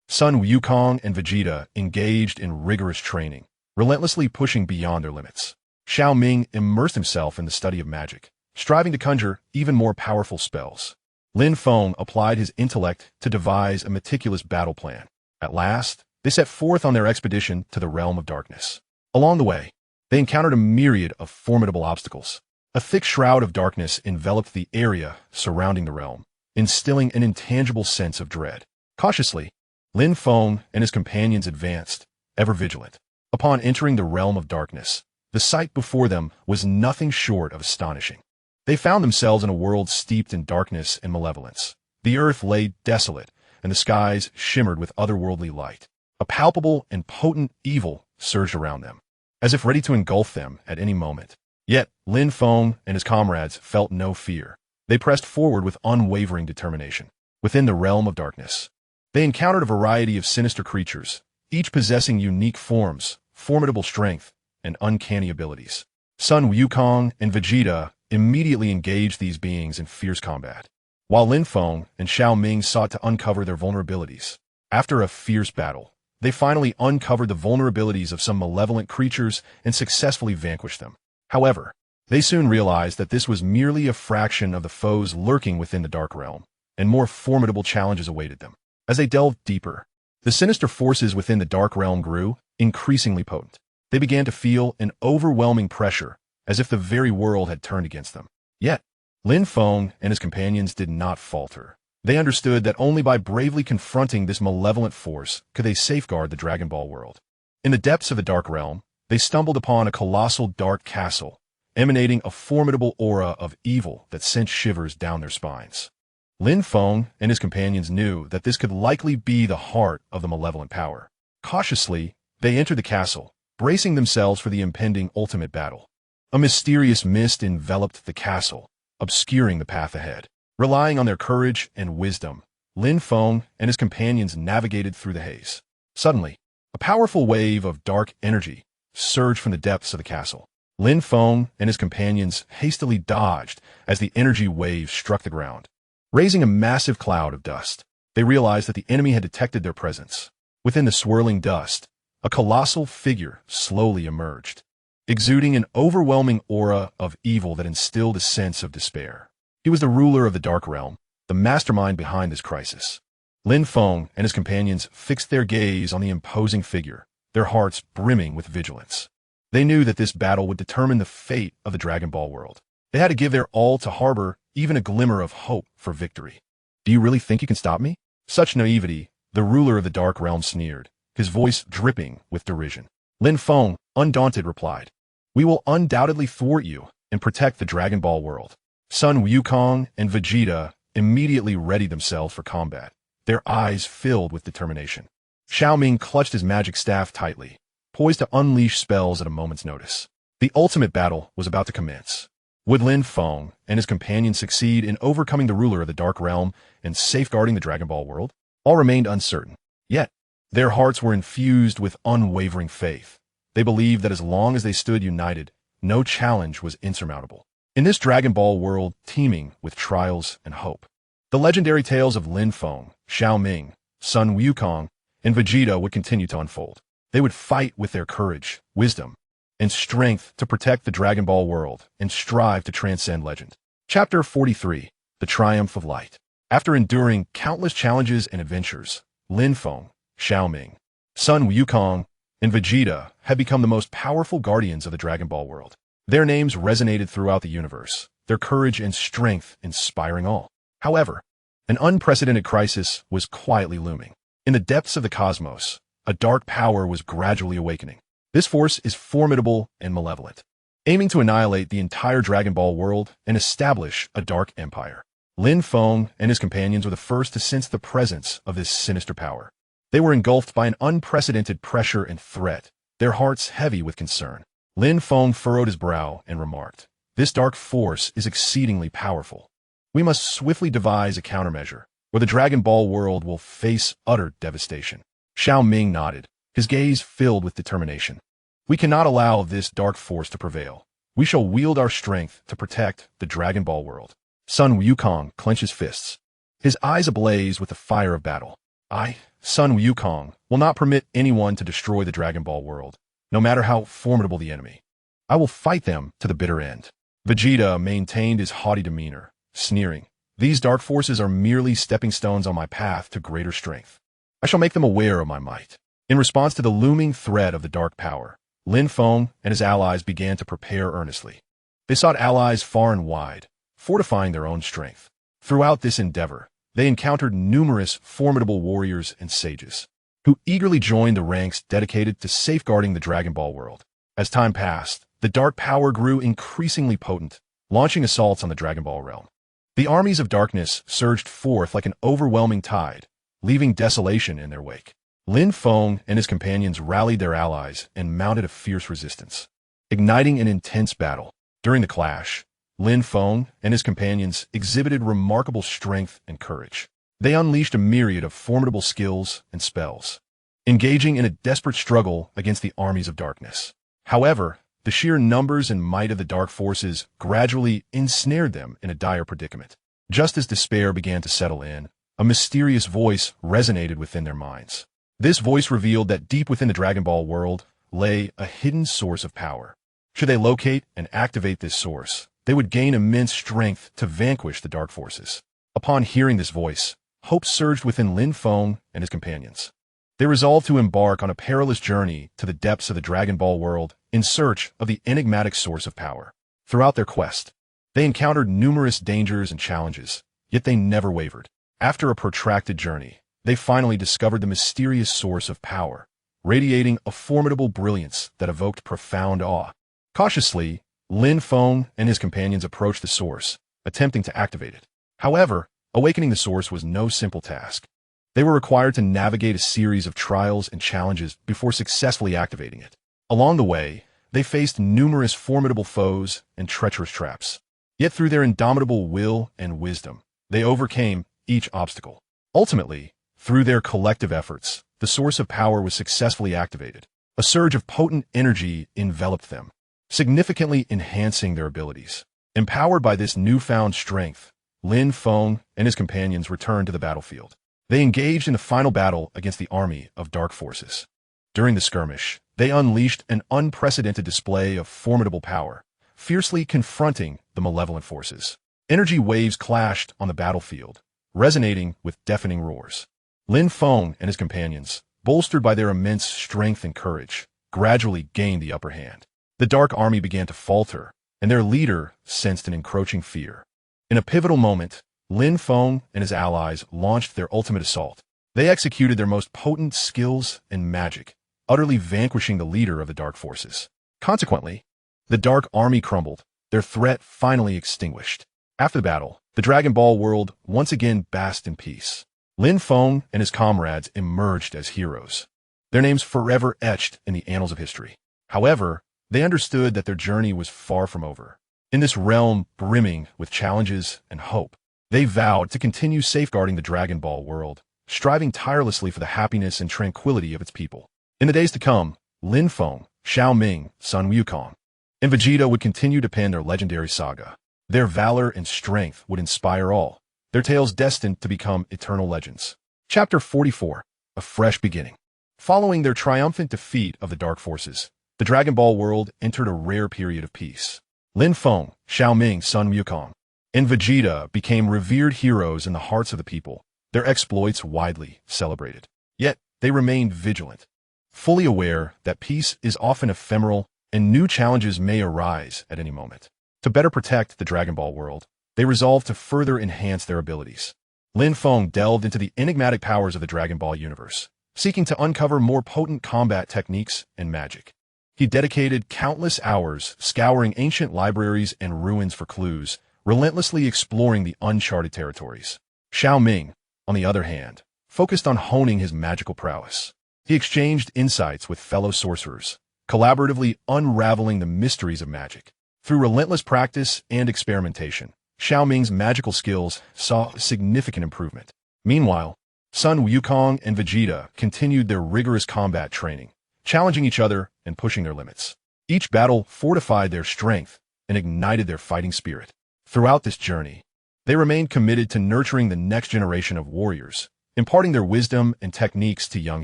Sun Wukong and Vegeta engaged in rigorous training, relentlessly pushing beyond their limits. Xiao Ming immersed himself in the study of magic, striving to conjure even more powerful spells. Lin Feng applied his intellect to devise a meticulous battle plan. At last, they set forth on their expedition to the Realm of Darkness. Along the way, they encountered a myriad of formidable obstacles. A thick shroud of darkness enveloped the area surrounding the realm, instilling an intangible sense of dread. Cautiously, Lin Feng and his companions advanced, ever vigilant. Upon entering the Realm of Darkness, the sight before them was nothing short of astonishing. They found themselves in a world steeped in darkness and malevolence. The earth lay desolate, and the skies shimmered with otherworldly light. A palpable and potent evil surged around them, as if ready to engulf them at any moment. Yet, Lin Feng and his comrades felt no fear. They pressed forward with unwavering determination. Within the Realm of Darkness, they encountered a variety of sinister creatures, each possessing unique forms, formidable strength, and uncanny abilities. Sun Wukong and Vegeta immediately engaged these beings in fierce combat, while Lin Feng and Xiao Ming sought to uncover their vulnerabilities. After a fierce battle, they finally uncovered the vulnerabilities of some malevolent creatures and successfully vanquished them. However, they soon realized that this was merely a fraction of the foes lurking within the Dark Realm, and more formidable challenges awaited them. As they delved deeper, the sinister forces within the Dark Realm grew, increasingly potent. They began to feel an overwhelming pressure, as if the very world had turned against them. Yet, Lin Feng and his companions did not falter. They understood that only by bravely confronting this malevolent force could they safeguard the Dragon Ball world. In the depths of the Dark Realm, they stumbled upon a colossal dark castle, emanating a formidable aura of evil that sent shivers down their spines. Lin Feng and his companions knew that this could likely be the heart of the malevolent power. Cautiously, they entered the castle, bracing themselves for the impending ultimate battle. A mysterious mist enveloped the castle, obscuring the path ahead. Relying on their courage and wisdom, Lin Feng and his companions navigated through the haze. Suddenly, a powerful wave of dark energy surged from the depths of the castle. Lin Feng and his companions hastily dodged as the energy wave struck the ground, raising a massive cloud of dust. They realized that the enemy had detected their presence. Within the swirling dust, a colossal figure slowly emerged, exuding an overwhelming aura of evil that instilled a sense of despair. He was the ruler of the Dark Realm, the mastermind behind this crisis. Lin Feng and his companions fixed their gaze on the imposing figure, their hearts brimming with vigilance. They knew that this battle would determine the fate of the Dragon Ball world. They had to give their all to harbor even a glimmer of hope for victory. "Do you really think you can stop me?" Such naivety, the ruler of the Dark Realm sneered, his voice dripping with derision. Lin Feng, undaunted, replied, "We will undoubtedly thwart you and protect the Dragon Ball world." Sun Wukong and Vegeta immediately readied themselves for combat, their eyes filled with determination. Xiao Ming clutched his magic staff tightly, poised to unleash spells at a moment's notice. The ultimate battle was about to commence. Would Lin Feng and his companions succeed in overcoming the ruler of the Dark Realm and safeguarding the Dragon Ball world? All remained uncertain. Yet, their hearts were infused with unwavering faith. They believed that as long as they stood united, no challenge was insurmountable. In this Dragon Ball world teeming with trials and hope, the legendary tales of Lin Feng, Xiao Ming, Sun Wukong, and Vegeta would continue to unfold. They would fight with their courage, wisdom, and strength to protect the Dragon Ball world and strive to transcend legend. Chapter 43, The Triumph of Light. After enduring countless challenges and adventures, Lin Feng, Xiao Ming, Sun Wukong, and Vegeta had become the most powerful guardians of the Dragon Ball world. Their names resonated throughout the universe, their courage and strength inspiring all. However, an unprecedented crisis was quietly looming. In the depths of the cosmos, a dark power was gradually awakening. This force is formidable and malevolent, aiming to annihilate the entire Dragon Ball world and establish a dark empire. Lin Feng and his companions were the first to sense the presence of this sinister power. They were engulfed by an unprecedented pressure and threat, their hearts heavy with concern. Lin Feng furrowed his brow and remarked, "This dark force is exceedingly powerful. We must swiftly devise a countermeasure, or the Dragon Ball world will face utter devastation." Xiao Ming nodded, his gaze filled with determination. "We cannot allow this dark force to prevail. We shall wield our strength to protect the Dragon Ball world." Sun Wukong clenched his fists, his eyes ablaze with the fire of battle. "I, Sun Wukong, will not permit anyone to destroy the Dragon Ball world, no matter how formidable the enemy. I will fight them to the bitter end." Vegeta maintained his haughty demeanor, sneering, "These dark forces are merely stepping stones on my path to greater strength. I shall make them aware of my might." In response to the looming threat of the dark power, Lin Feng and his allies began to prepare earnestly. They sought allies far and wide, fortifying their own strength. Throughout this endeavor, they encountered numerous formidable warriors and sages, who eagerly joined the ranks dedicated to safeguarding the Dragon Ball world. As time passed, the dark power grew increasingly potent, launching assaults on the Dragon Ball realm. The armies of darkness surged forth like an overwhelming tide, leaving desolation in their wake. Lin Feng and his companions rallied their allies and mounted a fierce resistance, igniting an intense battle. During the clash, Lin Feng and his companions exhibited remarkable strength and courage. They unleashed a myriad of formidable skills and spells, engaging in a desperate struggle against the armies of darkness. However, the sheer numbers and might of the dark forces gradually ensnared them in a dire predicament. Just as despair began to settle in, a mysterious voice resonated within their minds. This voice revealed that deep within the Dragon Ball world lay a hidden source of power. Should they locate and activate this source, they would gain immense strength to vanquish the dark forces. Upon hearing this voice, hope surged within Lin Feng and his companions. They resolved to embark on a perilous journey to the depths of the Dragon Ball world in search of the enigmatic source of power. Throughout their quest, they encountered numerous dangers and challenges, yet they never wavered. After a protracted journey, they finally discovered the mysterious source of power, radiating a formidable brilliance that evoked profound awe. Cautiously, Lin Feng and his companions approached the source, attempting to activate it. However, awakening the source was no simple task. They were required to navigate a series of trials and challenges before successfully activating it. Along the way, they faced numerous formidable foes and treacherous traps. Yet through their indomitable will and wisdom, they overcame each obstacle. Ultimately, through their collective efforts, the source of power was successfully activated. A surge of potent energy enveloped them, significantly enhancing their abilities. Empowered by this newfound strength, Lin Feng and his companions returned to the battlefield. They engaged in the final battle against the army of dark forces. During the skirmish, they unleashed an unprecedented display of formidable power, fiercely confronting the malevolent forces. Energy waves clashed on the battlefield, resonating with deafening roars. Lin Feng and his companions, bolstered by their immense strength and courage, gradually gained the upper hand. The dark army began to falter, and their leader sensed an encroaching fear. In a pivotal moment, Lin Feng and his allies launched their ultimate assault. They executed their most potent skills and magic, utterly vanquishing the leader of the dark forces. Consequently, the dark army crumbled, their threat finally extinguished. After the battle, the Dragon Ball world once again basked in peace. Lin Feng and his comrades emerged as heroes, their names forever etched in the annals of history. However, they understood that their journey was far from over. In this realm brimming with challenges and hope, they vowed to continue safeguarding the Dragon Ball world, striving tirelessly for the happiness and tranquility of its people. In the days to come, Lin Feng, Xiao Ming, Sun Wukong, and Vegeta would continue to pen their legendary saga. Their valor and strength would inspire all, their tales destined to become eternal legends. Chapter 44, A Fresh Beginning. Following their triumphant defeat of the dark forces, the Dragon Ball world entered a rare period of peace. Lin Feng, Xiao Ming, Sun Wukong, and Vegeta became revered heroes in the hearts of the people, their exploits widely celebrated. Yet, they remained vigilant, fully aware that peace is often ephemeral and new challenges may arise at any moment. To better protect the Dragon Ball world, they resolved to further enhance their abilities. Lin Feng delved into the enigmatic powers of the Dragon Ball universe, seeking to uncover more potent combat techniques and magic. He dedicated countless hours scouring ancient libraries and ruins for clues, relentlessly exploring the uncharted territories. Xiao Ming, on the other hand, focused on honing his magical prowess. He exchanged insights with fellow sorcerers, collaboratively unraveling the mysteries of magic. Through relentless practice and experimentation, Xiao Ming's magical skills saw significant improvement. Meanwhile, Sun Wukong and Vegeta continued their rigorous combat training, challenging each other and pushing their limits. Each battle fortified their strength and ignited their fighting spirit. Throughout this journey, they remained committed to nurturing the next generation of warriors, imparting their wisdom and techniques to young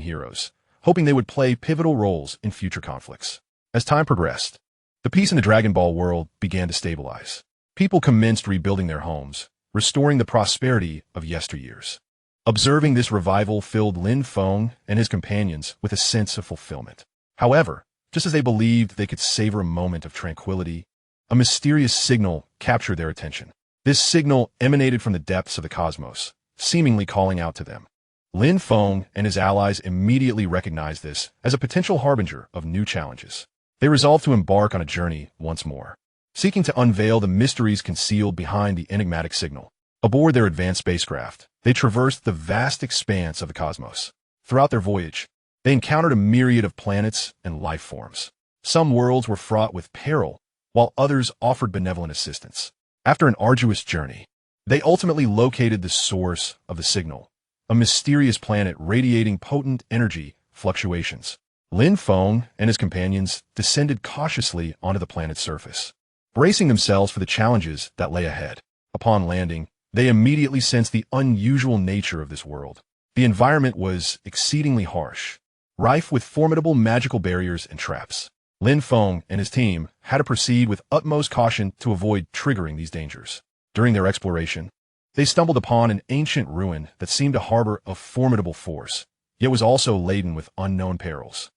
heroes, hoping they would play pivotal roles in future conflicts. As time progressed, the peace in the Dragon Ball world began to stabilize. People commenced rebuilding their homes, restoring the prosperity of yesteryears. Observing this revival filled Lin Feng and his companions with a sense of fulfillment. However, just as they believed they could savor a moment of tranquility, a mysterious signal captured their attention. This signal emanated from the depths of the cosmos, seemingly calling out to them. Lin Feng and his allies immediately recognized this as a potential harbinger of new challenges. They resolved to embark on a journey once more, seeking to unveil the mysteries concealed behind the enigmatic signal. Aboard their advanced spacecraft, they traversed the vast expanse of the cosmos. Throughout their voyage, they encountered a myriad of planets and life forms. Some worlds were fraught with peril, while others offered benevolent assistance. After an arduous journey, they ultimately located the source of the signal, a mysterious planet radiating potent energy fluctuations. Lin Feng and his companions descended cautiously onto the planet's surface, bracing themselves for the challenges that lay ahead. Upon landing, they immediately sensed the unusual nature of this world. The environment was exceedingly harsh, rife with formidable magical barriers and traps. Lin Feng and his team had to proceed with utmost caution to avoid triggering these dangers. During their exploration, they stumbled upon an ancient ruin that seemed to harbor a formidable force, yet was also laden with unknown perils.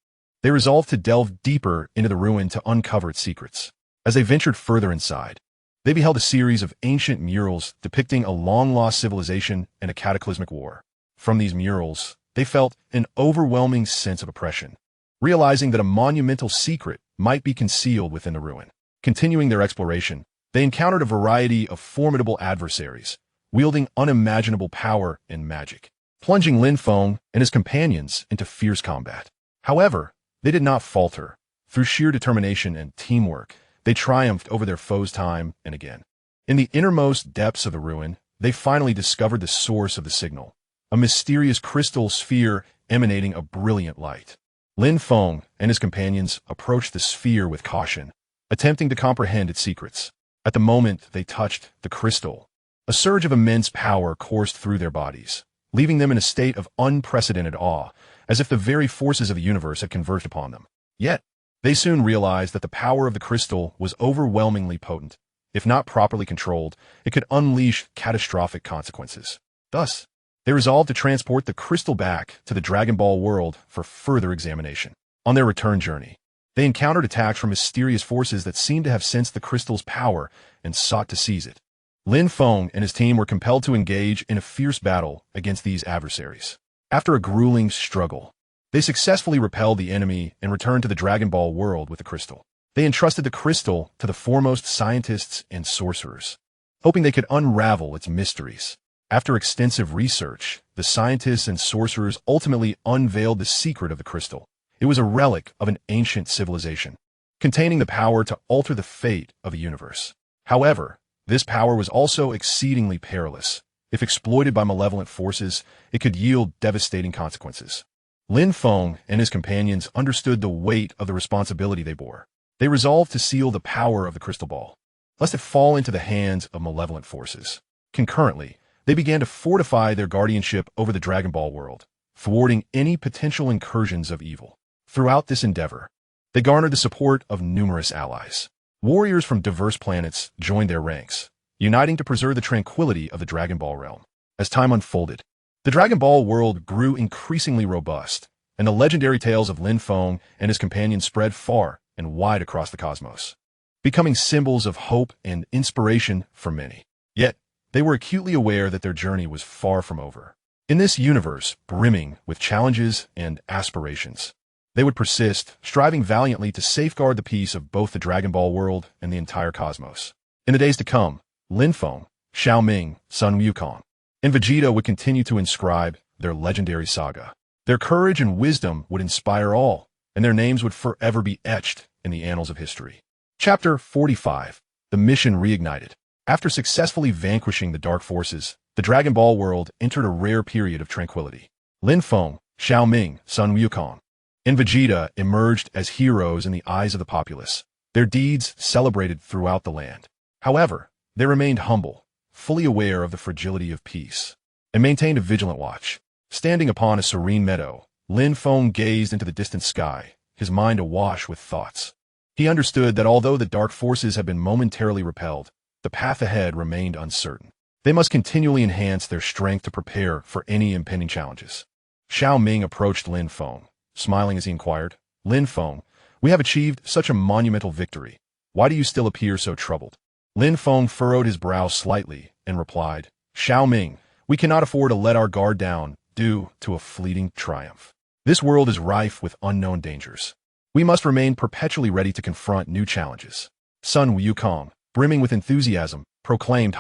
They resolved to delve deeper into the ruin to uncover its secrets. As they ventured further inside, they beheld a series of ancient murals depicting a long-lost civilization and a cataclysmic war. From these murals, they felt an overwhelming sense of oppression, realizing that a monumental secret might be concealed within the ruin. Continuing their exploration, they encountered a variety of formidable adversaries, wielding unimaginable power and magic, plunging Lin Feng and his companions into fierce combat. However, they did not falter. Through sheer determination and teamwork, they triumphed over their foes time and again. In the innermost depths of the ruin, they finally discovered the source of the signal, a mysterious crystal sphere emanating a brilliant light. Lin Feng and his companions approached the sphere with caution, attempting to comprehend its secrets. At the moment they touched the crystal, a surge of immense power coursed through their bodies, leaving them in a state of unprecedented awe, as if the very forces of the universe had converged upon them. Yet, they soon realized that the power of the crystal was overwhelmingly potent. If not properly controlled, it could unleash catastrophic consequences. Thus, they resolved to transport the crystal back to the Dragon Ball world for further examination. On their return journey, they encountered attacks from mysterious forces that seemed to have sensed the crystal's power and sought to seize it. Lin Feng and his team were compelled to engage in a fierce battle against these adversaries. After a grueling struggle, they successfully repelled the enemy and returned to the Dragon Ball world with the crystal. They entrusted the crystal to the foremost scientists and sorcerers, hoping they could unravel its mysteries. After extensive research, the scientists and sorcerers ultimately unveiled the secret of the crystal. It was a relic of an ancient civilization, containing the power to alter the fate of the universe. However, this power was also exceedingly perilous. If exploited by malevolent forces, it could yield devastating consequences. Lin Feng and his companions understood the weight of the responsibility they bore. They resolved to seal the power of the crystal ball, lest it fall into the hands of malevolent forces. Concurrently, they began to fortify their guardianship over the Dragon Ball world, thwarting any potential incursions of evil. Throughout this endeavor, they garnered the support of numerous allies. Warriors from diverse planets joined their ranks, uniting to preserve the tranquility of the Dragon Ball realm. As time unfolded, the Dragon Ball world grew increasingly robust, and the legendary tales of Lin Feng and his companions spread far and wide across the cosmos, becoming symbols of hope and inspiration for many. Yet, they were acutely aware that their journey was far from over. In this universe, brimming with challenges and aspirations, they would persist, striving valiantly to safeguard the peace of both the Dragon Ball world and the entire cosmos. In the days to come, Lin Feng, Xiao Ming, Sun Wukong, and Vegeta would continue to inscribe their legendary saga. Their courage and wisdom would inspire all, and their names would forever be etched in the annals of history. Chapter 45. The Mission Reignited. After successfully vanquishing the dark forces, the Dragon Ball world entered a rare period of tranquility. Lin Feng, Xiao Ming, Sun Wukong, and Vegeta emerged as heroes in the eyes of the populace, their deeds celebrated throughout the land. However, they remained humble, fully aware of the fragility of peace, and maintained a vigilant watch. Standing upon a serene meadow, Lin Feng gazed into the distant sky, his mind awash with thoughts. He understood that although the dark forces had been momentarily repelled, the path ahead remained uncertain. They must continually enhance their strength to prepare for any impending challenges. Xiao Ming approached Lin Feng, smiling as he inquired, "Lin Feng, we have achieved such a monumental victory. Why do you still appear so troubled?" Lin Feng furrowed his brow slightly and replied, "Xiao Ming, we cannot afford to let our guard down due to a fleeting triumph. This world is rife with unknown dangers. We must remain perpetually ready to confront new challenges." Sun Wukong, brimming with enthusiasm, proclaimed,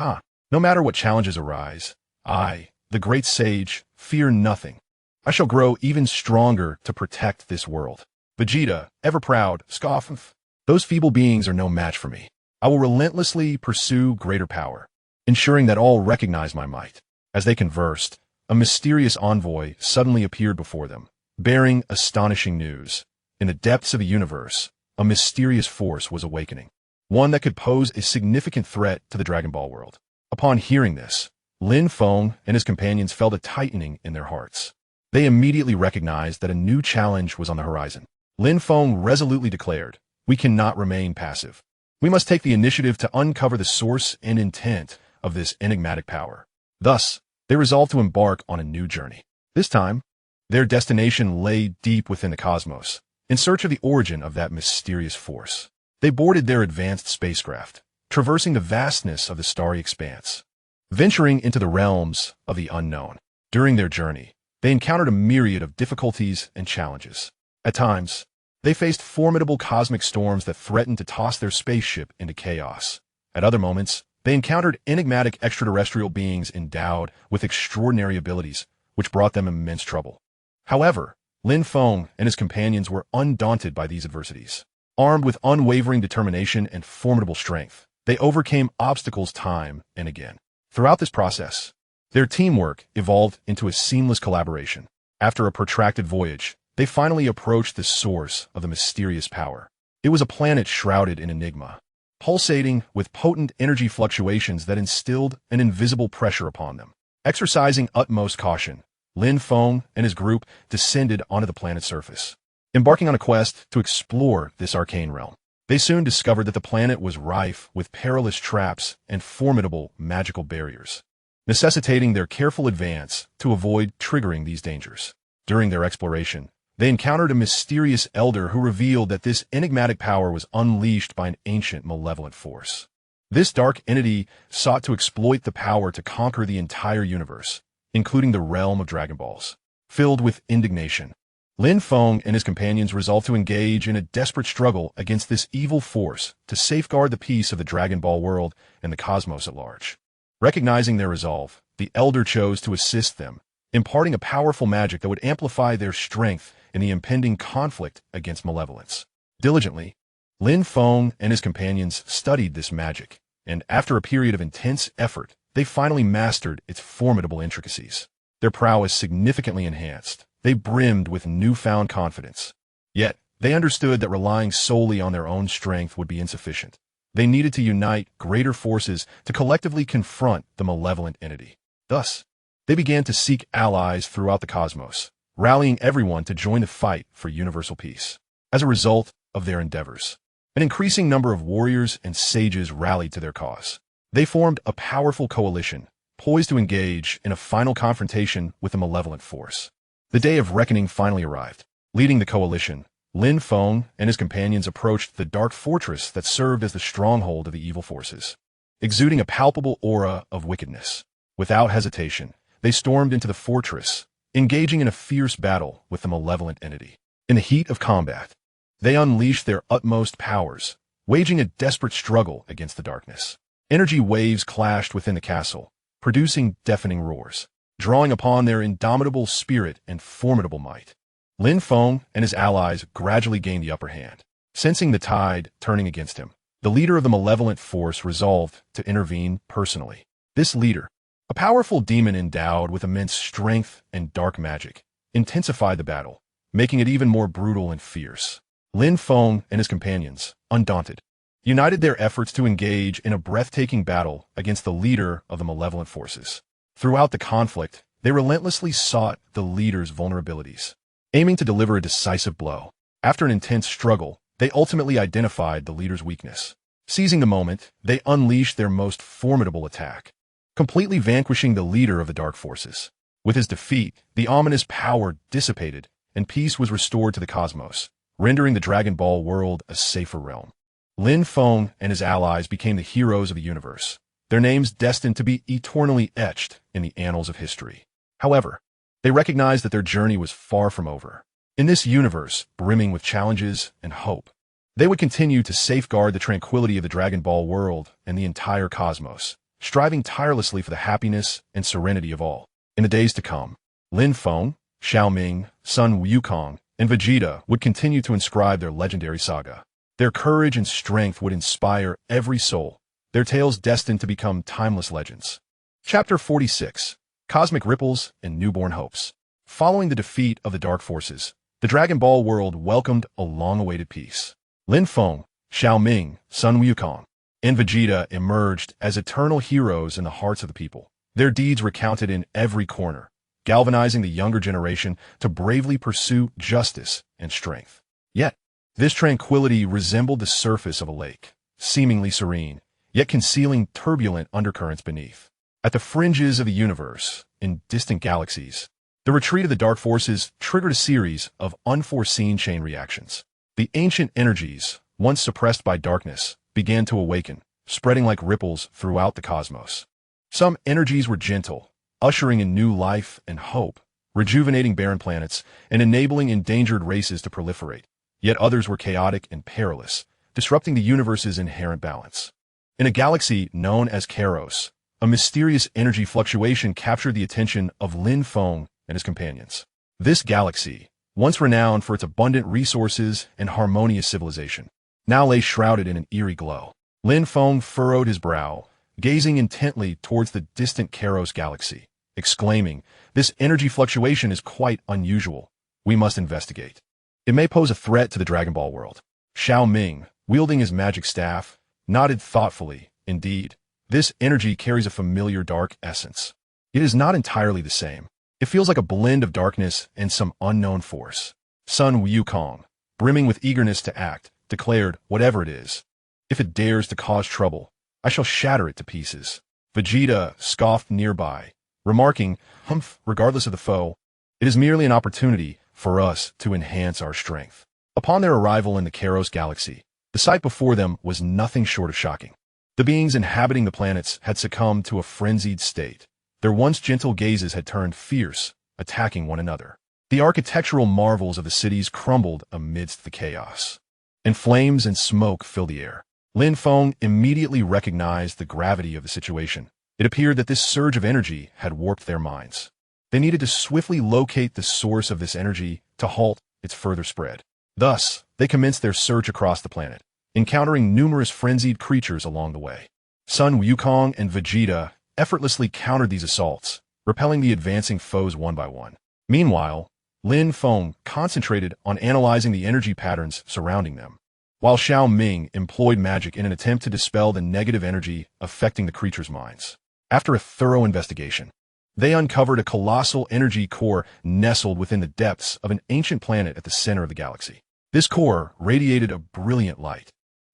"No matter what challenges arise, I, the great sage, fear nothing. I shall grow even stronger to protect this world." Vegeta, ever proud, scoffed, "Those feeble beings are no match for me. I will relentlessly pursue greater power, ensuring that all recognize my might." As they conversed, a mysterious envoy suddenly appeared before them, bearing astonishing news. In the depths of the universe, a mysterious force was awakening, one that could pose a significant threat to the Dragon Ball world. Upon hearing this, Lin Feng and his companions felt a tightening in their hearts. They immediately recognized that a new challenge was on the horizon. Lin Feng resolutely declared, "We cannot remain passive. We must take the initiative to uncover the source and intent of this enigmatic power." Thus, they resolved to embark on a new journey. This time, their destination lay deep within the cosmos, in search of the origin of that mysterious force. They boarded their advanced spacecraft, traversing the vastness of the starry expanse, venturing into the realms of the unknown. During their journey, they encountered a myriad of difficulties and challenges. At times, they faced formidable cosmic storms that threatened to toss their spaceship into chaos. At other moments, they encountered enigmatic extraterrestrial beings endowed with extraordinary abilities, which brought them immense trouble. However, Lin Feng and his companions were undaunted by these adversities. Armed with unwavering determination and formidable strength, they overcame obstacles time and again. Throughout this process, their teamwork evolved into a seamless collaboration. After a protracted voyage, they finally approached the source of the mysterious power. It was a planet shrouded in enigma, pulsating with potent energy fluctuations that instilled an invisible pressure upon them. Exercising utmost caution, Lin Feng and his group descended onto the planet's surface, embarking on a quest to explore this arcane realm. They soon discovered that the planet was rife with perilous traps and formidable magical barriers, necessitating their careful advance to avoid triggering these dangers. During their exploration, they encountered a mysterious elder who revealed that this enigmatic power was unleashed by an ancient malevolent force. This dark entity sought to exploit the power to conquer the entire universe, including the realm of Dragon Balls. Filled with indignation, Lin Feng and his companions resolved to engage in a desperate struggle against this evil force to safeguard the peace of the Dragon Ball world and the cosmos at large. Recognizing their resolve, the elder chose to assist them, imparting a powerful magic that would amplify their strength in the impending conflict against malevolence. Diligently, Lin Feng and his companions studied this magic, and after a period of intense effort, they finally mastered its formidable intricacies. Their prowess significantly enhanced. They brimmed with newfound confidence. Yet, they understood that relying solely on their own strength would be insufficient. They needed to unite greater forces to collectively confront the malevolent entity. Thus, they began to seek allies throughout the cosmos, rallying everyone to join the fight for universal peace. As a result of their endeavors, an increasing number of warriors and sages rallied to their cause. They formed a powerful coalition, poised to engage in a final confrontation with the malevolent force. The day of reckoning finally arrived. Leading the coalition, Lin Feng and his companions approached the dark fortress that served as the stronghold of the evil forces. Exuding a palpable aura of wickedness, without hesitation, they stormed into the fortress, engaging in a fierce battle with the malevolent entity. In the heat of combat, they unleashed their utmost powers, waging a desperate struggle against the darkness. Energy waves clashed within the castle, producing deafening roars, drawing upon their indomitable spirit and formidable might. Lin Feng and his allies gradually gained the upper hand. Sensing the tide turning against him, the leader of the malevolent force resolved to intervene personally. This leader, a powerful demon endowed with immense strength and dark magic, intensified the battle, making it even more brutal and fierce. Lin Feng and his companions, undaunted, united their efforts to engage in a breathtaking battle against the leader of the malevolent forces. Throughout the conflict, they relentlessly sought the leader's vulnerabilities, aiming to deliver a decisive blow. After an intense struggle, they ultimately identified the leader's weakness. Seizing the moment, they unleashed their most formidable attack, completely vanquishing the leader of the dark forces. With his defeat, the ominous power dissipated, and peace was restored to the cosmos, rendering the Dragon Ball world a safer realm. Lin Feng and his allies became the heroes of the universe, their names destined to be eternally etched in the annals of history. However, they recognized that their journey was far from over. In this universe, brimming with challenges and hope, they would continue to safeguard the tranquility of the Dragon Ball world and the entire cosmos, striving tirelessly for the happiness and serenity of all. In the days to come, Lin Feng, Xiaoming, Sun Wukong, and Vegeta would continue to inscribe their legendary saga. Their courage and strength would inspire every soul, their tales destined to become timeless legends. Chapter 46: Cosmic Ripples and Newborn Hopes. Following the defeat of the Dark Forces, the Dragon Ball world welcomed a long-awaited peace. Lin Feng, Xiaoming, Sun Wukong, and Vegeta emerged as eternal heroes in the hearts of the people. Their deeds recounted in every corner, galvanizing the younger generation to bravely pursue justice and strength. Yet, this tranquility resembled the surface of a lake, seemingly serene, yet concealing turbulent undercurrents beneath. At the fringes of the universe, in distant galaxies, the retreat of the dark forces triggered a series of unforeseen chain reactions. The ancient energies, once suppressed by darkness, began to awaken, spreading like ripples throughout the cosmos. Some energies were gentle, ushering in new life and hope, rejuvenating barren planets and enabling endangered races to proliferate. Yet others were chaotic and perilous, disrupting the universe's inherent balance. In a galaxy known as Kairos, a mysterious energy fluctuation captured the attention of Lin Feng and his companions. This galaxy, once renowned for its abundant resources and harmonious civilization, now lay shrouded in an eerie glow. Lin Feng furrowed his brow, gazing intently towards the distant Kairos galaxy, exclaiming, "This energy fluctuation is quite unusual. We must investigate. It may pose a threat to the Dragon Ball world." Xiaoming, wielding his magic staff, nodded thoughtfully. Indeed, this energy carries a familiar dark essence. It is not entirely the same. It feels like a blend of darkness and some unknown force. Sun Wukong, brimming with eagerness to act, declared, "Whatever it is, if it dares to cause trouble, I shall shatter it to pieces." Vegeta scoffed nearby, remarking, "Humph, regardless of the foe, it is merely an opportunity for us to enhance our strength." Upon their arrival in the Kairos galaxy, the sight before them was nothing short of shocking. The beings inhabiting the planets had succumbed to a frenzied state. Their once gentle gazes had turned fierce, attacking one another. The architectural marvels of the cities crumbled amidst the chaos, and flames and smoke filled the air. Lin Feng immediately recognized the gravity of the situation. It appeared that this surge of energy had warped their minds. They needed to swiftly locate the source of this energy to halt its further spread. Thus, they commenced their search across the planet, encountering numerous frenzied creatures along the way. Sun Wukong and Vegeta effortlessly countered these assaults, repelling the advancing foes one by one. Meanwhile, Lin Feng concentrated on analyzing the energy patterns surrounding them, while Xiaoming employed magic in an attempt to dispel the negative energy affecting the creatures' minds. After a thorough investigation, they uncovered a colossal energy core nestled within the depths of an ancient planet at the center of the galaxy. This core radiated a brilliant light,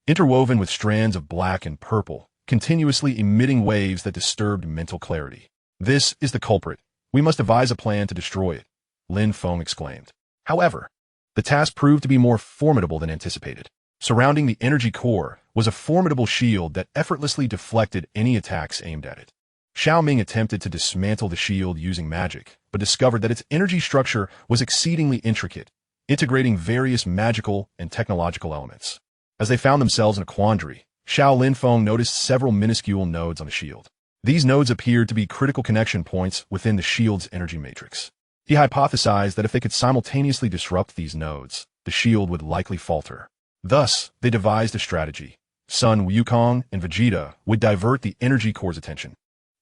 interwoven with strands of black and purple, continuously emitting waves that disturbed mental clarity. "This is the culprit. We must devise a plan to destroy it," Lin Feng exclaimed. However, the task proved to be more formidable than anticipated. Surrounding the energy core was a formidable shield that effortlessly deflected any attacks aimed at it. Xiao Ming attempted to dismantle the shield using magic, but discovered that its energy structure was exceedingly intricate, integrating various magical and technological elements. As they found themselves in a quandary, Lin Feng noticed several minuscule nodes on the shield. These nodes appeared to be critical connection points within the shield's energy matrix. He hypothesized that if they could simultaneously disrupt these nodes, the shield would likely falter. Thus, they devised a strategy. Sun Wukong and Vegeta would divert the energy core's attention,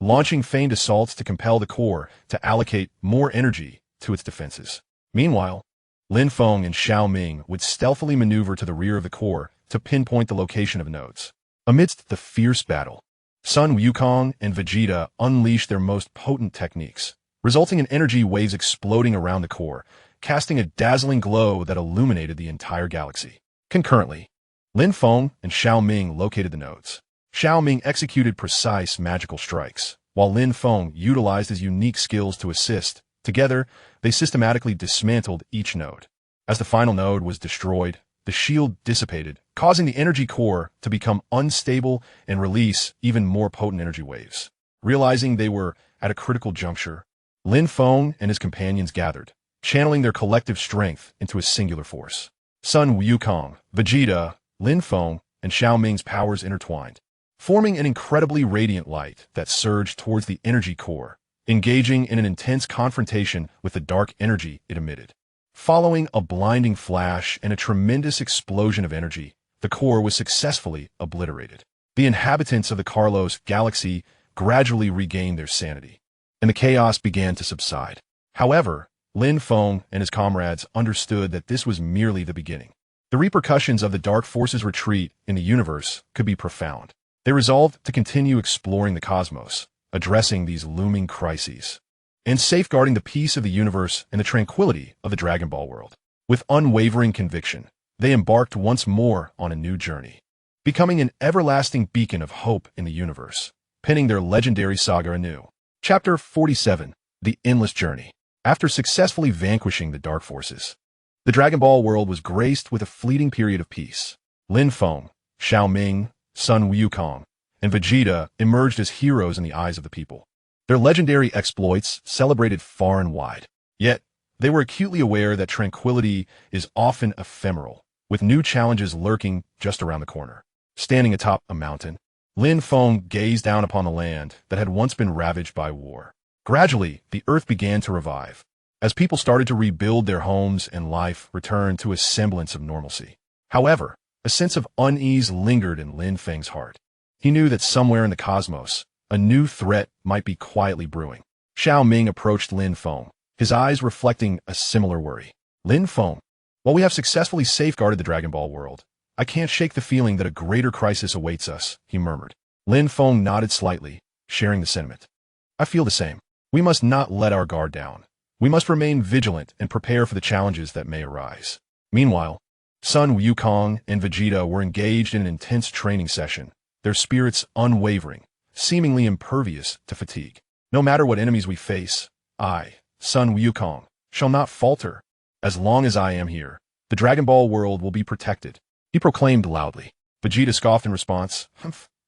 launching feigned assaults to compel the core to allocate more energy to its defenses. Meanwhile, Lin Feng and Xiao Ming would stealthily maneuver to the rear of the core to pinpoint the location of nodes. Amidst the fierce battle, Sun Wukong and Vegeta unleashed their most potent techniques, resulting in energy waves exploding around the core, casting a dazzling glow that illuminated the entire galaxy. Concurrently, Lin Feng and Xiao Ming located the nodes. Xiao Ming executed precise magical strikes, while Lin Feng utilized his unique skills to assist. Together, they systematically dismantled each node. As the final node was destroyed, the shield dissipated, causing the energy core to become unstable and release even more potent energy waves. Realizing they were at a critical juncture, Lin Feng and his companions gathered, channeling their collective strength into a singular force. Sun Wukong, Vegeta, Lin Feng, and Xiao Ming's powers intertwined, forming an incredibly radiant light that surged towards the energy core, engaging in an intense confrontation with the dark energy it emitted. Following a blinding flash and a tremendous explosion of energy, the core was successfully obliterated. The inhabitants of the Carlos galaxy gradually regained their sanity, and the chaos began to subside. However, Lin Feng and his comrades understood that this was merely the beginning. The repercussions of the Dark Force's retreat in the universe could be profound. They resolved to continue exploring the cosmos, addressing these looming crises, and safeguarding the peace of the universe and the tranquility of the Dragon Ball world. With unwavering conviction, they embarked once more on a new journey, becoming an everlasting beacon of hope in the universe, penning their legendary saga anew. Chapter 47: The Endless Journey. After successfully vanquishing the Dark Forces, the Dragon Ball world was graced with a fleeting period of peace. Lin Feng, Xiao Ming, Sun Wukong, and Vegeta emerged as heroes in the eyes of the people. Their legendary exploits celebrated far and wide. Yet, they were acutely aware that tranquility is often ephemeral, with new challenges lurking just around the corner. Standing atop a mountain, Lin Feng gazed down upon the land that had once been ravaged by war. Gradually, the earth began to revive, as people started to rebuild their homes and life returned to a semblance of normalcy. However, a sense of unease lingered in Lin Feng's heart. He knew that somewhere in the cosmos, a new threat might be quietly brewing. Xiao Ming approached Lin Feng, his eyes reflecting a similar worry. Lin Feng, while we have successfully safeguarded the Dragon Ball world, I can't shake the feeling that a greater crisis awaits us, he murmured. Lin Feng nodded slightly, sharing the sentiment. I feel the same. We must not let our guard down. We must remain vigilant and prepare for the challenges that may arise. Meanwhile, Sun Wukong and Vegeta were engaged in an intense training session, their spirits unwavering, seemingly impervious to fatigue. No matter what enemies we face, I, Sun Wukong, shall not falter. As long as I am here, the Dragon Ball world will be protected, he proclaimed loudly. Vegeta scoffed in response.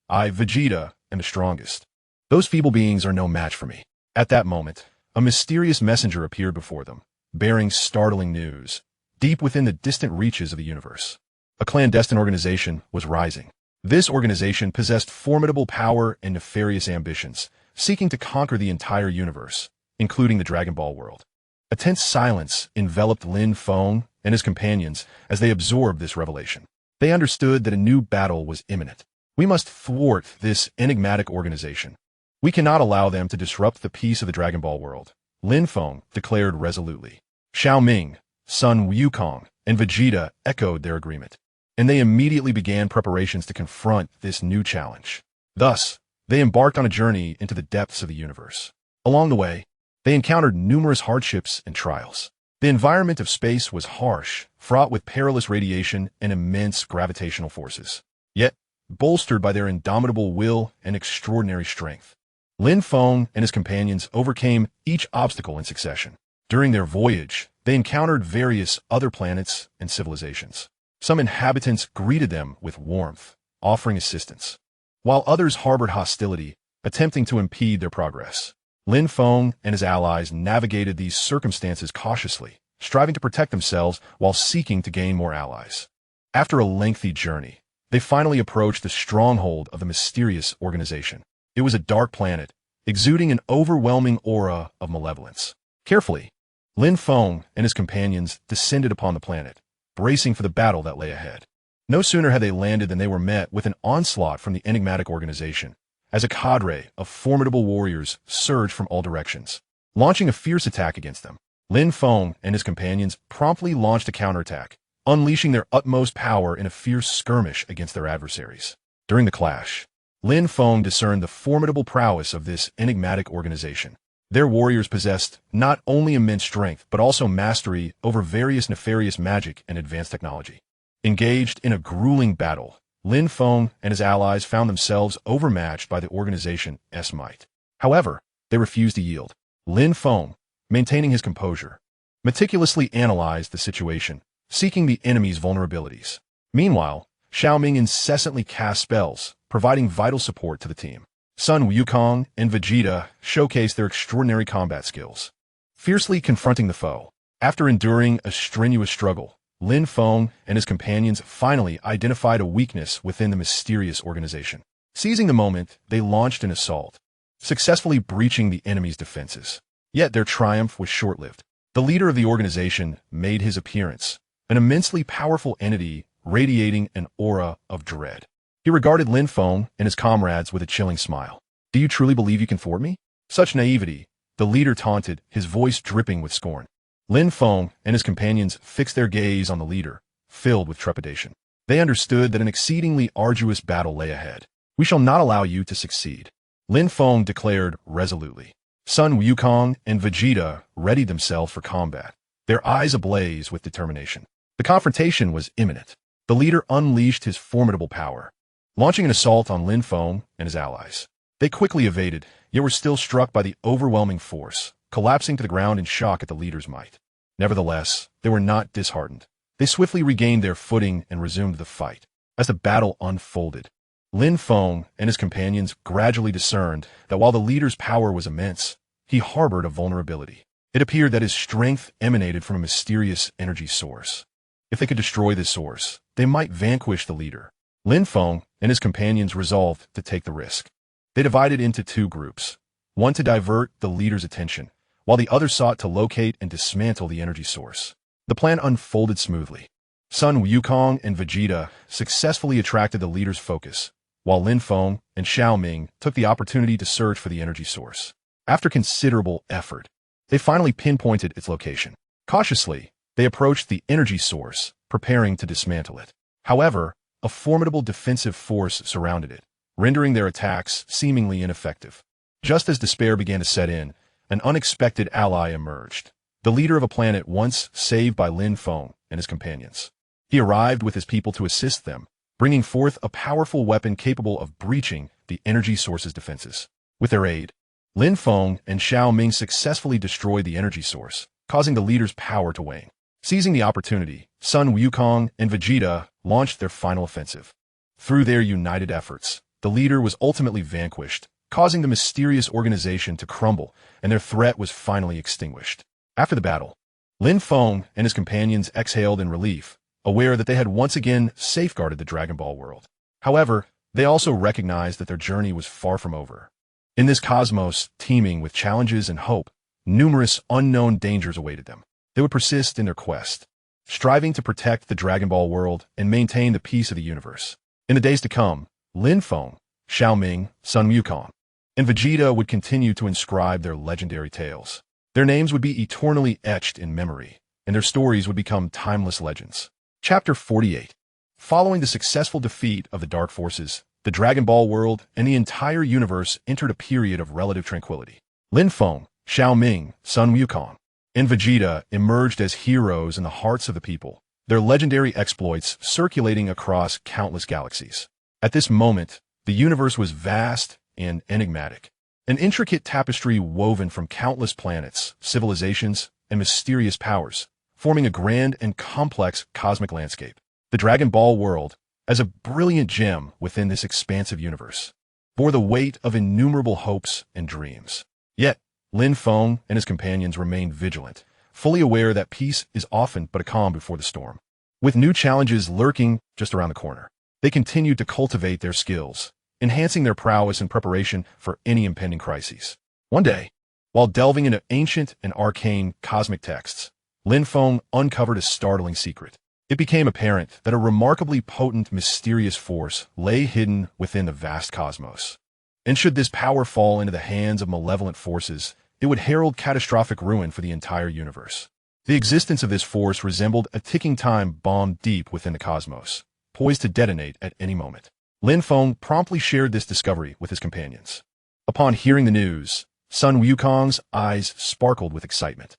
I, Vegeta, am the strongest. Those feeble beings are no match for me. At that moment, a mysterious messenger appeared before them, bearing startling news. Deep within the distant reaches of the universe, a clandestine organization was rising. This organization possessed formidable power and nefarious ambitions, seeking to conquer the entire universe, including the Dragon Ball world. A tense silence enveloped Lin Feng and his companions as they absorbed this revelation. They understood that a new battle was imminent. We must thwart this enigmatic organization. We cannot allow them to disrupt the peace of the Dragon Ball world, Lin Feng declared resolutely. Xiao Ming, Sun Wukong, and Vegeta echoed their agreement, and they immediately began preparations to confront this new challenge. Thus, they embarked on a journey into the depths of the universe. Along the way, they encountered numerous hardships and trials. The environment of space was harsh, fraught with perilous radiation and immense gravitational forces. Yet, bolstered by their indomitable will and extraordinary strength, Lin Feng and his companions overcame each obstacle in succession. During their voyage, they encountered various other planets and civilizations. Some inhabitants greeted them with warmth, offering assistance, while others harbored hostility, attempting to impede their progress. Lin Feng and his allies navigated these circumstances cautiously, striving to protect themselves while seeking to gain more allies. After a lengthy journey, they finally approached the stronghold of the mysterious organization. It was a dark planet, exuding an overwhelming aura of malevolence. Carefully, Lin Feng and his companions descended upon the planet, bracing for the battle that lay ahead. No sooner had they landed than they were met with an onslaught from the enigmatic organization, as a cadre of formidable warriors surged from all directions. Launching a fierce attack against them, Lin Feng and his companions promptly launched a counterattack, unleashing their utmost power in a fierce skirmish against their adversaries. During the clash, Lin Feng discerned the formidable prowess of this enigmatic organization. Their warriors possessed not only immense strength, but also mastery over various nefarious magic and advanced technology. Engaged in a grueling battle, Lin Feng and his allies found themselves overmatched by the organization's might. However, they refused to yield. Lin Feng, maintaining his composure, meticulously analyzed the situation, seeking the enemy's vulnerabilities. Meanwhile, Xiaoming incessantly cast spells, providing vital support to the team. Sun Wukong and Vegeta showcased their extraordinary combat skills, fiercely confronting the foe. After enduring a strenuous struggle, Lin Feng and his companions finally identified a weakness within the mysterious organization. Seizing the moment, they launched an assault, successfully breaching the enemy's defenses. Yet their triumph was short-lived. The leader of the organization made his appearance, an immensely powerful entity radiating an aura of dread. He regarded Lin Feng and his comrades with a chilling smile. "Do you truly believe you can thwart me?" Such naivety, the leader taunted, his voice dripping with scorn. Lin Feng and his companions fixed their gaze on the leader, filled with trepidation. They understood that an exceedingly arduous battle lay ahead. "We shall not allow you to succeed," Lin Feng declared resolutely. Sun Wukong and Vegeta readied themselves for combat, their eyes ablaze with determination. The confrontation was imminent. The leader unleashed his formidable power, launching an assault on Lin Feng and his allies. They quickly evaded, yet were still struck by the overwhelming force, collapsing to the ground in shock at the leader's might. Nevertheless, they were not disheartened. They swiftly regained their footing and resumed the fight. As the battle unfolded, Lin Feng and his companions gradually discerned that while the leader's power was immense, he harbored a vulnerability. It appeared that his strength emanated from a mysterious energy source. If they could destroy this source, they might vanquish the leader. Lin Feng and his companions resolved to take the risk. They divided into two groups, one to divert the leader's attention, while the other sought to locate and dismantle the energy source. The plan unfolded smoothly. Sun Wukong and Vegeta successfully attracted the leader's focus, while Lin Feng and Xiaoming took the opportunity to search for the energy source. After considerable effort, they finally pinpointed its location. Cautiously, they approached the energy source, preparing to dismantle it. However, a formidable defensive force surrounded it, rendering their attacks seemingly ineffective. Just as despair began to set in, an unexpected ally emerged, the leader of a planet once saved by Lin Feng and his companions. He arrived with his people to assist them, bringing forth a powerful weapon capable of breaching the energy source's defenses. With their aid, Lin Feng and Xiaoming successfully destroyed the energy source, causing the leader's power to wane. Seizing the opportunity, Sun Wukong and Vegeta launched their final offensive. Through their united efforts, the leader was ultimately vanquished, causing the mysterious organization to crumble, and their threat was finally extinguished. After the battle, Lin Feng and his companions exhaled in relief, aware that they had once again safeguarded the Dragon Ball world. However, they also recognized that their journey was far from over. In this cosmos teeming with challenges and hope, numerous unknown dangers awaited them. They would persist in their quest, striving to protect the Dragon Ball world and maintain the peace of the universe. In the days to come, Lin Feng, Xiaoming, Sun Wukong, and Vegeta would continue to inscribe their legendary tales. Their names would be eternally etched in memory, and their stories would become timeless legends. Chapter 48. Following the successful defeat of the Dark Forces, the Dragon Ball world and the entire universe entered a period of relative tranquility. Lin Feng, Xiaoming, Sun Wukong, and Vegeta emerged as heroes in the hearts of the people, their legendary exploits circulating across countless galaxies. At this moment, the universe was vast and enigmatic, an intricate tapestry woven from countless planets, civilizations, and mysterious powers, forming a grand and complex cosmic landscape. The Dragon Ball world, as a brilliant gem within this expansive universe. bore the weight of innumerable hopes and dreams. Yet, Lin Feng and his companions remained vigilant, fully aware that peace is often but a calm before the storm. With new challenges lurking just around the corner, they continued to cultivate their skills, enhancing their prowess in preparation for any impending crises. One day, while delving into ancient and arcane cosmic texts, Lin Feng uncovered a startling secret. It became apparent that a remarkably potent, mysterious force lay hidden within the vast cosmos. And should this power fall into the hands of malevolent forces, it would herald catastrophic ruin for the entire universe. The existence of this force resembled a ticking time bomb deep within the cosmos, poised to detonate at any moment. Lin Feng promptly shared this discovery with his companions. Upon hearing the news, Sun Wukong's eyes sparkled with excitement.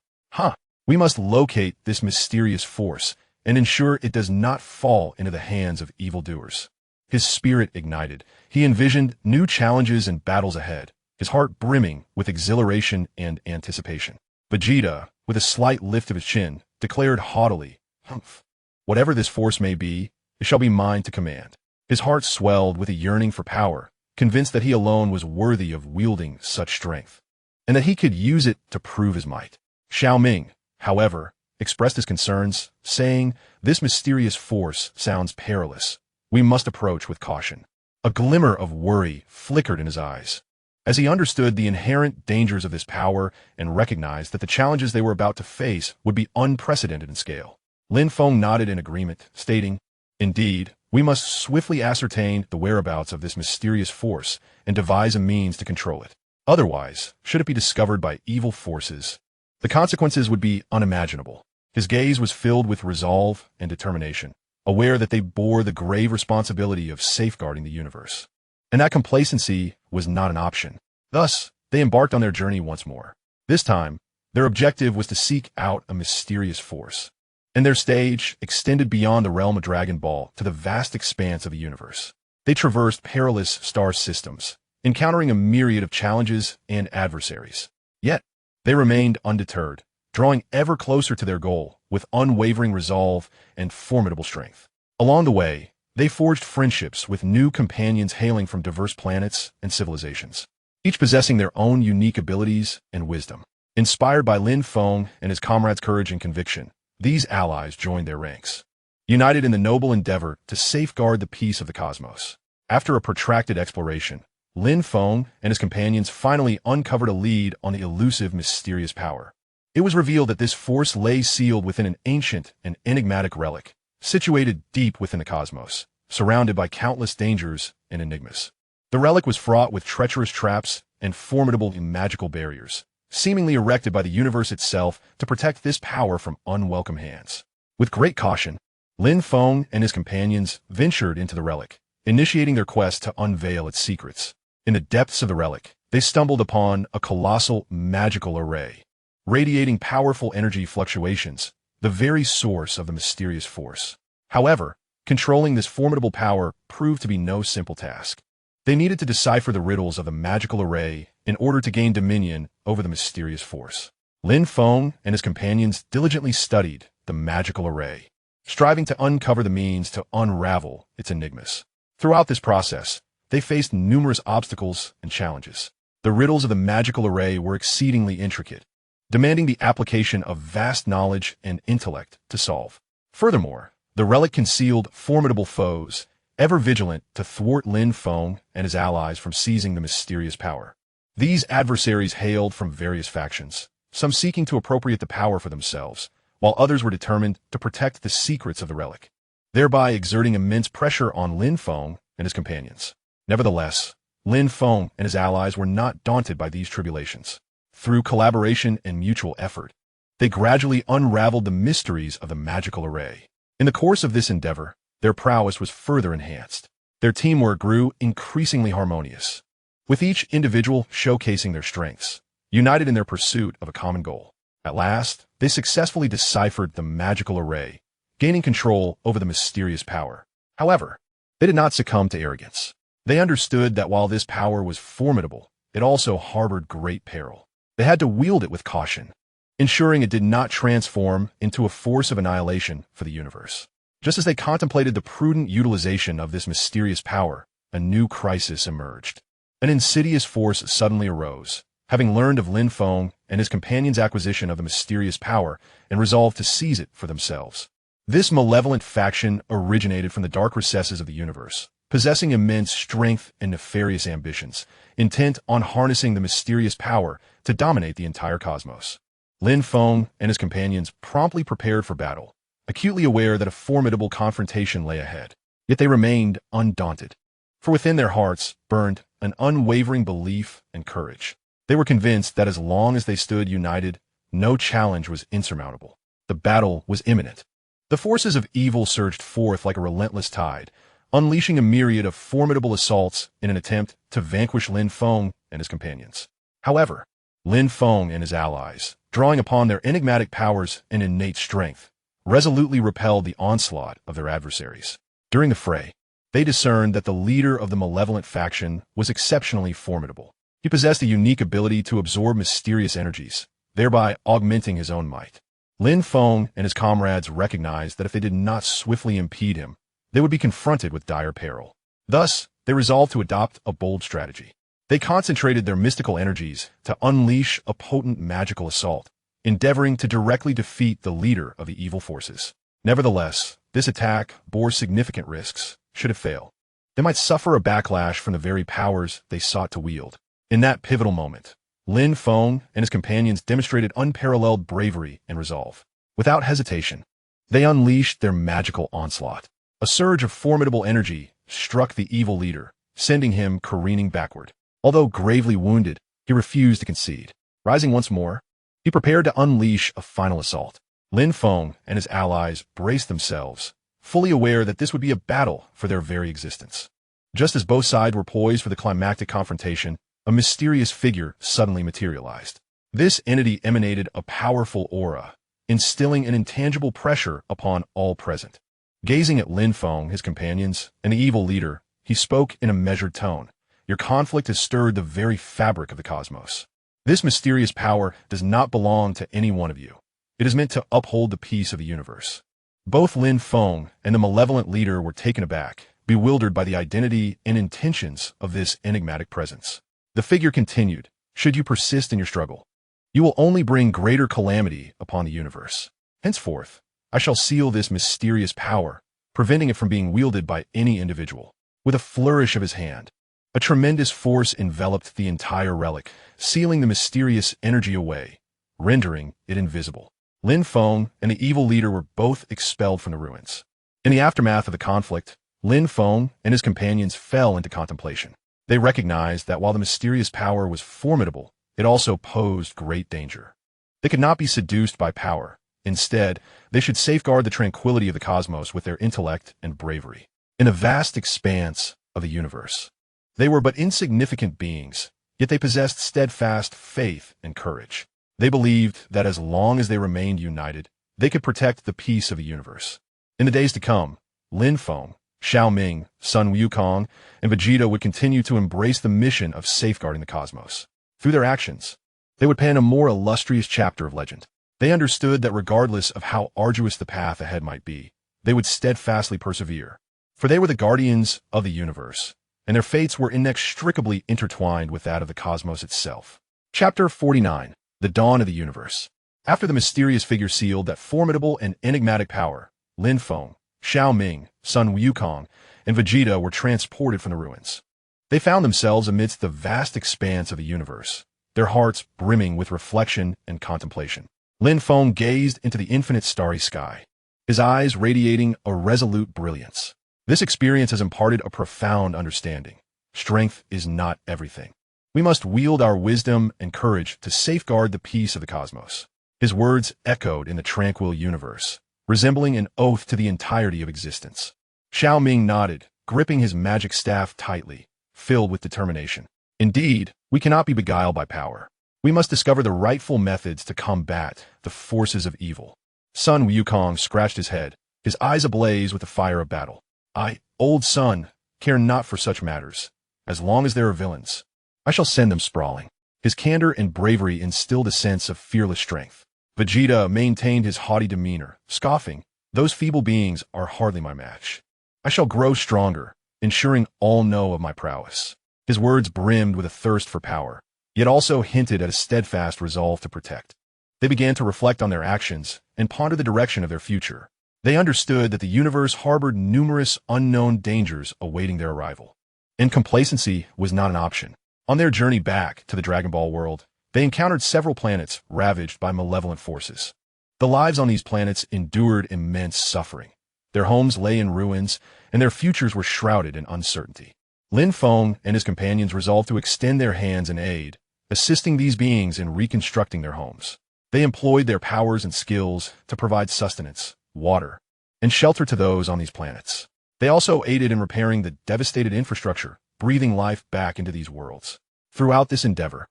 We must locate this mysterious force and ensure it does not fall into the hands of evildoers. His spirit ignited. He envisioned new challenges and battles ahead, his heart brimming with exhilaration and anticipation. Vegeta, with a slight lift of his chin, declared haughtily, "Humph! Whatever this force may be, it shall be mine to command." His heart swelled with a yearning for power, convinced that he alone was worthy of wielding such strength, and that he could use it to prove his might. Xiao Ming, however, expressed his concerns, saying, "This mysterious force sounds perilous. We must approach with caution." A glimmer of worry flickered in his eyes, as he understood the inherent dangers of this power and recognized that the challenges they were about to face would be unprecedented in scale. Lin Feng nodded in agreement, stating, "Indeed, we must swiftly ascertain the whereabouts of this mysterious force and devise a means to control it. Otherwise, should it be discovered by evil forces, the consequences would be unimaginable." His gaze was filled with resolve and determination, aware that they bore the grave responsibility of safeguarding the universe, and that complacency was not an option. Thus, they embarked on their journey once more. This time, their objective was to seek out a mysterious force, and their stage extended beyond the realm of Dragon Ball to the vast expanse of the universe. They traversed perilous star systems, encountering a myriad of challenges and adversaries. Yet, they remained undeterred, drawing ever closer to their goal with unwavering resolve and formidable strength. Along the way, they forged friendships with new companions hailing from diverse planets and civilizations, each possessing their own unique abilities and wisdom. Inspired by Lin Feng and his comrades' courage and conviction, these allies joined their ranks, united in the noble endeavor to safeguard the peace of the cosmos. After a protracted exploration, Lin Feng and his companions finally uncovered a lead on the elusive, mysterious power. It was revealed that this force lay sealed within an ancient and enigmatic relic, situated deep within the cosmos, surrounded by countless dangers and enigmas. The relic was fraught with treacherous traps and formidable magical barriers, seemingly erected by the universe itself to protect this power from unwelcome hands. With great caution, Lin Feng and his companions ventured into the relic, initiating their quest to unveil its secrets. In the depths of the relic, they stumbled upon a colossal magical array, radiating powerful energy fluctuations, the very source of the mysterious force. However, controlling this formidable power proved to be no simple task. They needed to decipher the riddles of the magical array in order to gain dominion over the mysterious force. Lin Feng and his companions diligently studied the magical array, striving to uncover the means to unravel its enigmas. Throughout this process, they faced numerous obstacles and challenges. The riddles of the magical array were exceedingly intricate, demanding the application of vast knowledge and intellect to solve. Furthermore, the relic concealed formidable foes, ever vigilant to thwart Lin Feng and his allies from seizing the mysterious power. These adversaries hailed from various factions, some seeking to appropriate the power for themselves, while others were determined to protect the secrets of the relic, thereby exerting immense pressure on Lin Feng and his companions. Nevertheless, Lin Feng and his allies were not daunted by these tribulations. Through collaboration and mutual effort, they gradually unraveled the mysteries of the magical array. In the course of this endeavor, their prowess was further enhanced. Their teamwork grew increasingly harmonious, with each individual showcasing their strengths, united in their pursuit of a common goal. At last, they successfully deciphered the magical array, gaining control over the mysterious power. However, they did not succumb to arrogance. They understood that while this power was formidable, it also harbored great peril. They had to wield it with caution, ensuring it did not transform into a force of annihilation for the universe. Just as they contemplated the prudent utilization of this mysterious power, a new crisis emerged. An insidious force suddenly arose, having learned of Lin Feng and his companion's acquisition of the mysterious power and resolved to seize it for themselves. This malevolent faction originated from the dark recesses of the universe, possessing immense strength and nefarious ambitions, intent on harnessing the mysterious power to dominate the entire cosmos. Lin Feng and his companions promptly prepared for battle, acutely aware that a formidable confrontation lay ahead. Yet they remained undaunted, for within their hearts burned an unwavering belief and courage. They were convinced that as long as they stood united, no challenge was insurmountable. The battle was imminent. The forces of evil surged forth like a relentless tide, unleashing a myriad of formidable assaults in an attempt to vanquish Lin Feng and his companions. However, Lin Feng and his allies, drawing upon their enigmatic powers and innate strength, resolutely repelled the onslaught of their adversaries. During the fray, they discerned that the leader of the malevolent faction was exceptionally formidable. He possessed a unique ability to absorb mysterious energies, thereby augmenting his own might. Lin Feng and his comrades recognized that if they did not swiftly impede him, they would be confronted with dire peril. Thus, they resolved to adopt a bold strategy. They concentrated their mystical energies to unleash a potent magical assault, endeavoring to directly defeat the leader of the evil forces. Nevertheless, this attack bore significant risks. Should it fail, they might suffer a backlash from the very powers they sought to wield. In that pivotal moment, Lin Feng and his companions demonstrated unparalleled bravery and resolve. Without hesitation, they unleashed their magical onslaught. A surge of formidable energy struck the evil leader, sending him careening backward. Although gravely wounded, he refused to concede. Rising once more, he prepared to unleash a final assault. Lin Feng and his allies braced themselves, fully aware that this would be a battle for their very existence. Just as both sides were poised for the climactic confrontation, a mysterious figure suddenly materialized. This entity emanated a powerful aura, instilling an intangible pressure upon all present. Gazing at Lin Feng, his companions, and the evil leader, he spoke in a measured tone. Your conflict has stirred the very fabric of the cosmos. This mysterious power does not belong to any one of you. It is meant to uphold the peace of the universe. Both Lin Feng and the malevolent leader were taken aback, bewildered by the identity and intentions of this enigmatic presence. The figure continued, should you persist in your struggle, you will only bring greater calamity upon the universe. Henceforth, I shall seal this mysterious power, preventing it from being wielded by any individual. With a flourish of his hand, a tremendous force enveloped the entire relic, sealing the mysterious energy away, rendering it invisible. Lin Feng and the evil leader were both expelled from the ruins. In the aftermath of the conflict, Lin Feng and his companions fell into contemplation. They recognized that while the mysterious power was formidable, it also posed great danger. They could not be seduced by power. Instead, they should safeguard the tranquility of the cosmos with their intellect and bravery. In the vast expanse of the universe, they were but insignificant beings, yet they possessed steadfast faith and courage. They believed that as long as they remained united, they could protect the peace of the universe. In the days to come, Lin Feng, Xiao Ming, Sun Wukong, and Vegeta would continue to embrace the mission of safeguarding the cosmos. Through their actions, they would pen a more illustrious chapter of legend. They understood that regardless of how arduous the path ahead might be, they would steadfastly persevere. For they were the guardians of the universe, and their fates were inextricably intertwined with that of the cosmos itself. Chapter 49. The Dawn of the Universe. After the mysterious figure sealed that formidable and enigmatic power, Lin Feng, Xiao Ming, Sun Wukong, and Vegeta were transported from the ruins. They found themselves amidst the vast expanse of the universe, their hearts brimming with reflection and contemplation. Lin Feng gazed into the infinite starry sky, his eyes radiating a resolute brilliance. This experience has imparted a profound understanding. Strength is not everything. We must wield our wisdom and courage to safeguard the peace of the cosmos. His words echoed in the tranquil universe, resembling an oath to the entirety of existence. Xiao Ming nodded, gripping his magic staff tightly, filled with determination. Indeed, we cannot be beguiled by power. We must discover the rightful methods to combat the forces of evil. Sun Wukong scratched his head, his eyes ablaze with the fire of battle. I, old Sun, care not for such matters. As long as there are villains, I shall send them sprawling. His candor and bravery instilled a sense of fearless strength. Vegeta maintained his haughty demeanor, scoffing, those feeble beings are hardly my match. I shall grow stronger, ensuring all know of my prowess. His words brimmed with a thirst for power, yet also hinted at a steadfast resolve to protect. They began to reflect on their actions and ponder the direction of their future. They understood that the universe harbored numerous unknown dangers awaiting their arrival, and complacency was not an option. On their journey back to the Dragon Ball world, they encountered several planets ravaged by malevolent forces. The lives on these planets endured immense suffering. Their homes lay in ruins, and their futures were shrouded in uncertainty. Lin Feng and his companions resolved to extend their hands in aid, assisting these beings in reconstructing their homes. They employed their powers and skills to provide sustenance, water, and shelter to those on these planets. They also aided in repairing the devastated infrastructure, breathing life back into these worlds. Throughout this endeavor,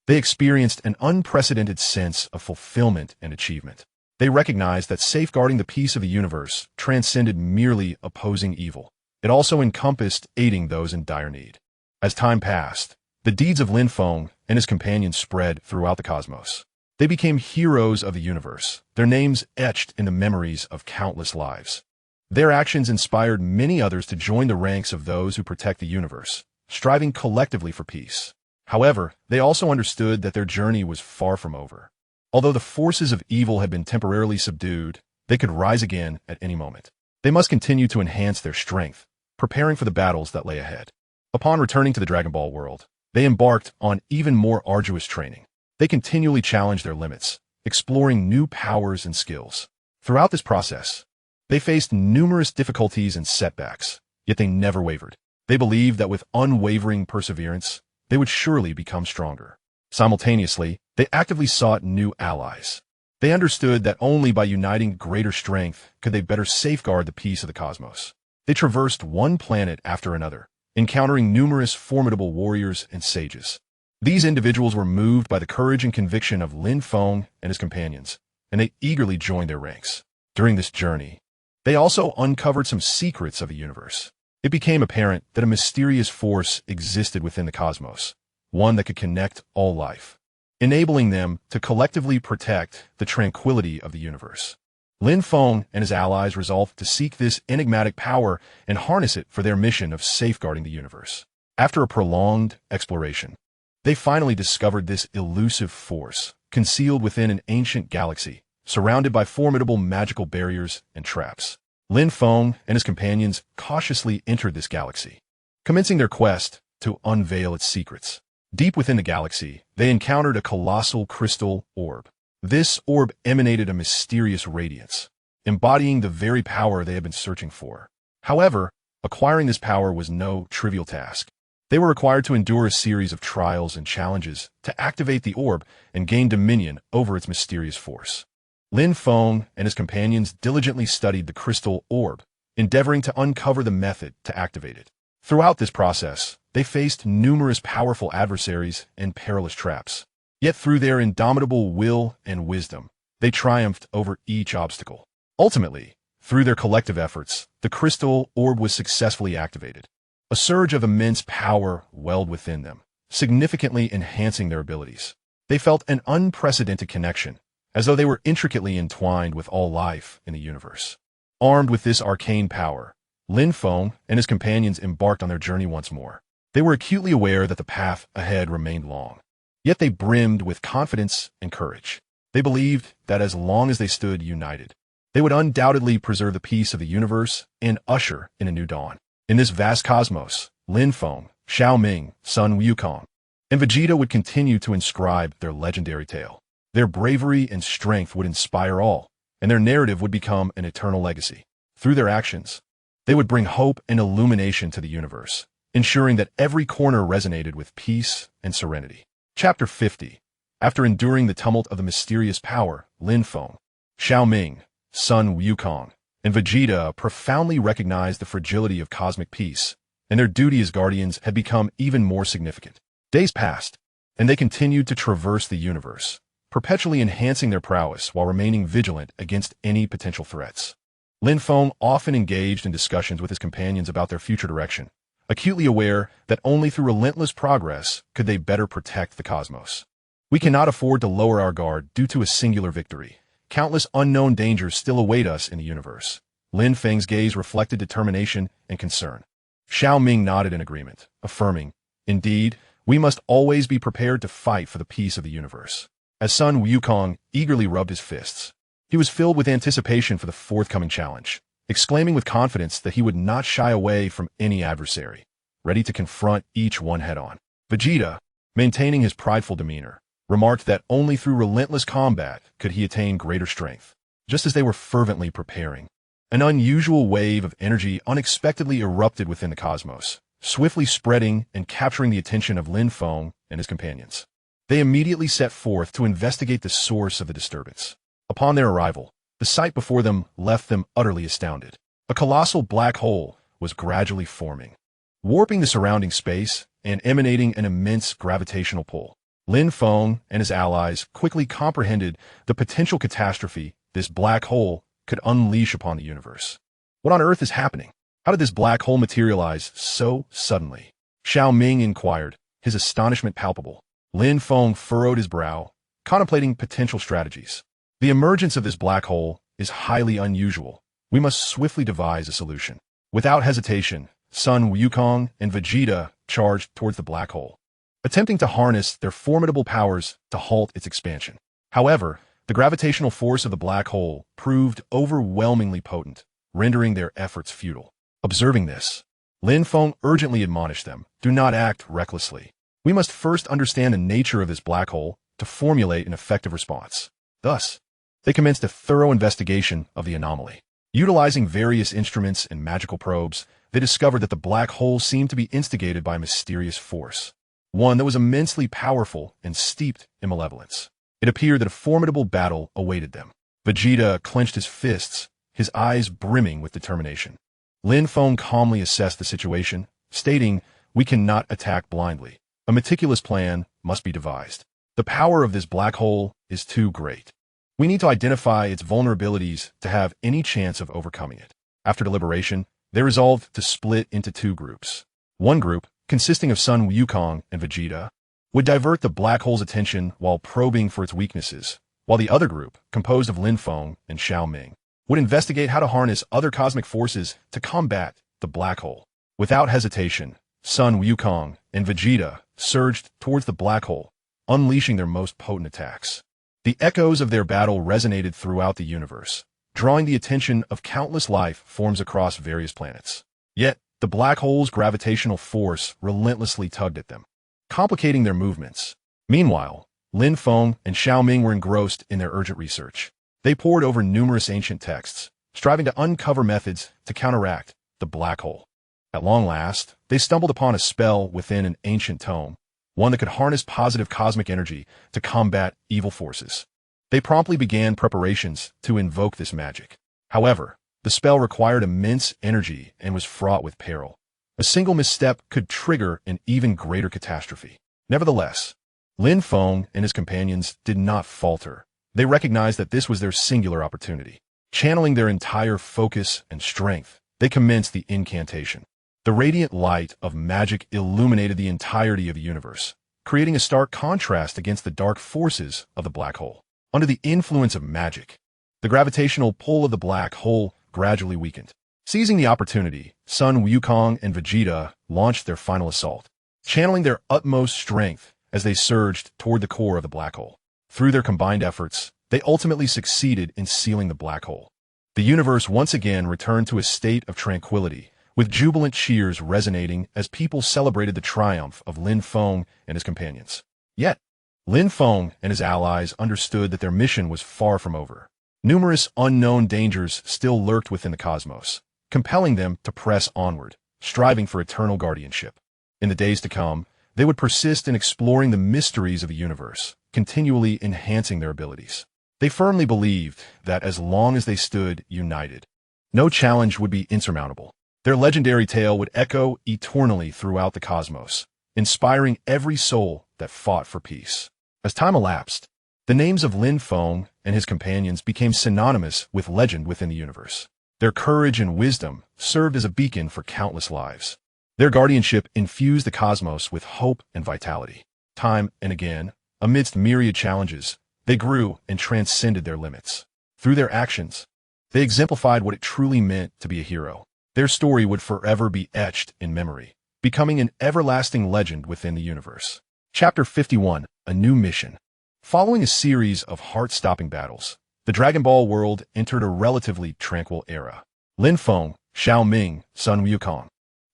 they experienced an unprecedented sense of fulfillment and achievement. They recognized that safeguarding the peace of the universe transcended merely opposing evil. It also encompassed aiding those in dire need. As time passed, the deeds of Lin Feng and his companions spread throughout the cosmos. They became heroes of the universe, their names etched in the memories of countless lives. Their actions inspired many others to join the ranks of those who protect the universe, striving collectively for peace. However, they also understood that their journey was far from over. Although the forces of evil had been temporarily subdued, they could rise again at any moment. They must continue to enhance their strength, preparing for the battles that lay ahead. Upon returning to the Dragon Ball world, they embarked on even more arduous training. They continually challenged their limits, exploring new powers and skills. Throughout this process, they faced numerous difficulties and setbacks, yet they never wavered. They believed that with unwavering perseverance, they would surely become stronger. Simultaneously, they actively sought new allies. They understood that only by uniting greater strength could they better safeguard the peace of the cosmos. They traversed one planet after another, encountering numerous formidable warriors and sages. These individuals were moved by the courage and conviction of Lin Feng and his companions, and they eagerly joined their ranks. During this journey, they also uncovered some secrets of the universe. It became apparent that a mysterious force existed within the cosmos, one that could connect all life, enabling them to collectively protect the tranquility of the universe. Lin Feng and his allies resolved to seek this enigmatic power and harness it for their mission of safeguarding the universe. After a prolonged exploration, they finally discovered this elusive force, concealed within an ancient galaxy, surrounded by formidable magical barriers and traps. Lin Feng and his companions cautiously entered this galaxy, commencing their quest to unveil its secrets. Deep within the galaxy, they encountered a colossal crystal orb. This orb emanated a mysterious radiance, embodying the very power they had been searching for. However, acquiring this power was no trivial task. They were required to endure a series of trials and challenges to activate the orb and gain dominion over its mysterious force. Lin Feng and his companions diligently studied the crystal orb, endeavoring to uncover the method to activate it. Throughout this process, they faced numerous powerful adversaries and perilous traps. Yet through their indomitable will and wisdom, they triumphed over each obstacle. Ultimately, through their collective efforts, the crystal orb was successfully activated. A surge of immense power welled within them, significantly enhancing their abilities. They felt an unprecedented connection, as though they were intricately entwined with all life in the universe. Armed with this arcane power, Lin Feng and his companions embarked on their journey once more. They were acutely aware that the path ahead remained long, yet they brimmed with confidence and courage. They believed that as long as they stood united, they would undoubtedly preserve the peace of the universe and usher in a new dawn. In this vast cosmos, Lin Feng, Xiao Ming, Sun Wukong, and Vegeta would continue to inscribe their legendary tale. Their bravery and strength would inspire all, and their narrative would become an eternal legacy. Through their actions, they would bring hope and illumination to the universe, ensuring that every corner resonated with peace and serenity. Chapter 50. After enduring the tumult of the mysterious power, Lin Feng, Xiao Ming, Sun Wukong, and Vegeta profoundly recognized the fragility of cosmic peace, and their duty as guardians had become even more significant. Days passed, and they continued to traverse the universe, perpetually enhancing their prowess while remaining vigilant against any potential threats. Lin Feng often engaged in discussions with his companions about their future direction, acutely aware that only through relentless progress could they better protect the cosmos. We cannot afford to lower our guard due to a singular victory. Countless unknown dangers still await us in the universe. Lin Feng's gaze reflected determination and concern. Xiao Ming nodded in agreement, affirming, Indeed, we must always be prepared to fight for the peace of the universe. As Sun Wukong eagerly rubbed his fists, he was filled with anticipation for the forthcoming challenge, exclaiming with confidence that he would not shy away from any adversary, ready to confront each one head-on. Vegeta, maintaining his prideful demeanor, remarked that only through relentless combat could he attain greater strength. Just as they were fervently preparing, an unusual wave of energy unexpectedly erupted within the cosmos, swiftly spreading and capturing the attention of Lin Feng and his companions. They immediately set forth to investigate the source of the disturbance. Upon their arrival, the sight before them left them utterly astounded. A colossal black hole was gradually forming, warping the surrounding space and emanating an immense gravitational pull. Lin Feng and his allies quickly comprehended the potential catastrophe this black hole could unleash upon the universe. What on earth is happening? How did this black hole materialize so suddenly? Xiao Ming inquired, his astonishment palpable. Lin Feng furrowed his brow, contemplating potential strategies. The emergence of this black hole is highly unusual. We must swiftly devise a solution. Without hesitation, Sun Wukong and Vegeta charged towards the black hole, attempting to harness their formidable powers to halt its expansion. However, the gravitational force of the black hole proved overwhelmingly potent, rendering their efforts futile. Observing this, Lin Feng urgently admonished them, "Do not act recklessly. We must first understand the nature of this black hole to formulate an effective response." Thus, they commenced a thorough investigation of the anomaly. Utilizing various instruments and magical probes, they discovered that the black hole seemed to be instigated by a mysterious force, one that was immensely powerful and steeped in malevolence. It appeared that a formidable battle awaited them. Vegeta clenched his fists, his eyes brimming with determination. Lin Feng calmly assessed the situation, stating, "We cannot attack blindly. A meticulous plan must be devised. The power of this black hole is too great. We need to identify its vulnerabilities to have any chance of overcoming it." After deliberation, they resolved to split into two groups. One group, consisting of Sun Wukong and Vegeta, would divert the black hole's attention while probing for its weaknesses, while the other group, composed of Lin Feng and Xiao Ming, would investigate how to harness other cosmic forces to combat the black hole. Without hesitation, Sun Wukong and Vegeta surged towards the black hole, unleashing their most potent attacks. The echoes of their battle resonated throughout the universe, drawing the attention of countless life forms across various planets. Yet, the black hole's gravitational force relentlessly tugged at them, complicating their movements. Meanwhile, Lin Feng and Xiao Ming were engrossed in their urgent research. They pored over numerous ancient texts, striving to uncover methods to counteract the black hole. At long last, they stumbled upon a spell within an ancient tome, one that could harness positive cosmic energy to combat evil forces. They promptly began preparations to invoke this magic. However, the spell required immense energy and was fraught with peril. A single misstep could trigger an even greater catastrophe. Nevertheless, Lin Feng and his companions did not falter. They recognized that this was their singular opportunity. Channeling their entire focus and strength, they commenced the incantation. The radiant light of magic illuminated the entirety of the universe, creating a stark contrast against the dark forces of the black hole. Under the influence of magic, the gravitational pull of the black hole gradually weakened. Seizing the opportunity, Sun Wukong and Vegeta launched their final assault, channeling their utmost strength as they surged toward the core of the black hole. Through their combined efforts, they ultimately succeeded in sealing the black hole. The universe once again returned to a state of tranquility, with jubilant cheers resonating as people celebrated the triumph of Lin Feng and his companions. Yet, Lin Feng and his allies understood that their mission was far from over. Numerous unknown dangers still lurked within the cosmos, compelling them to press onward, striving for eternal guardianship. In the days to come, they would persist in exploring the mysteries of the universe, continually enhancing their abilities. They firmly believed that as long as they stood united, no challenge would be insurmountable. Their legendary tale would echo eternally throughout the cosmos, inspiring every soul that fought for peace. As time elapsed, the names of Lin Feng and his companions became synonymous with legend within the universe. Their courage and wisdom served as a beacon for countless lives. Their guardianship infused the cosmos with hope and vitality. Time and again, amidst myriad challenges, they grew and transcended their limits. Through their actions, they exemplified what it truly meant to be a hero. Their story would forever be etched in memory, becoming an everlasting legend within the universe. Chapter 51, A New Mission. Following a series of heart-stopping battles, the Dragon Ball world entered a relatively tranquil era. Lin Feng, Xiao Ming, Sun Wukong,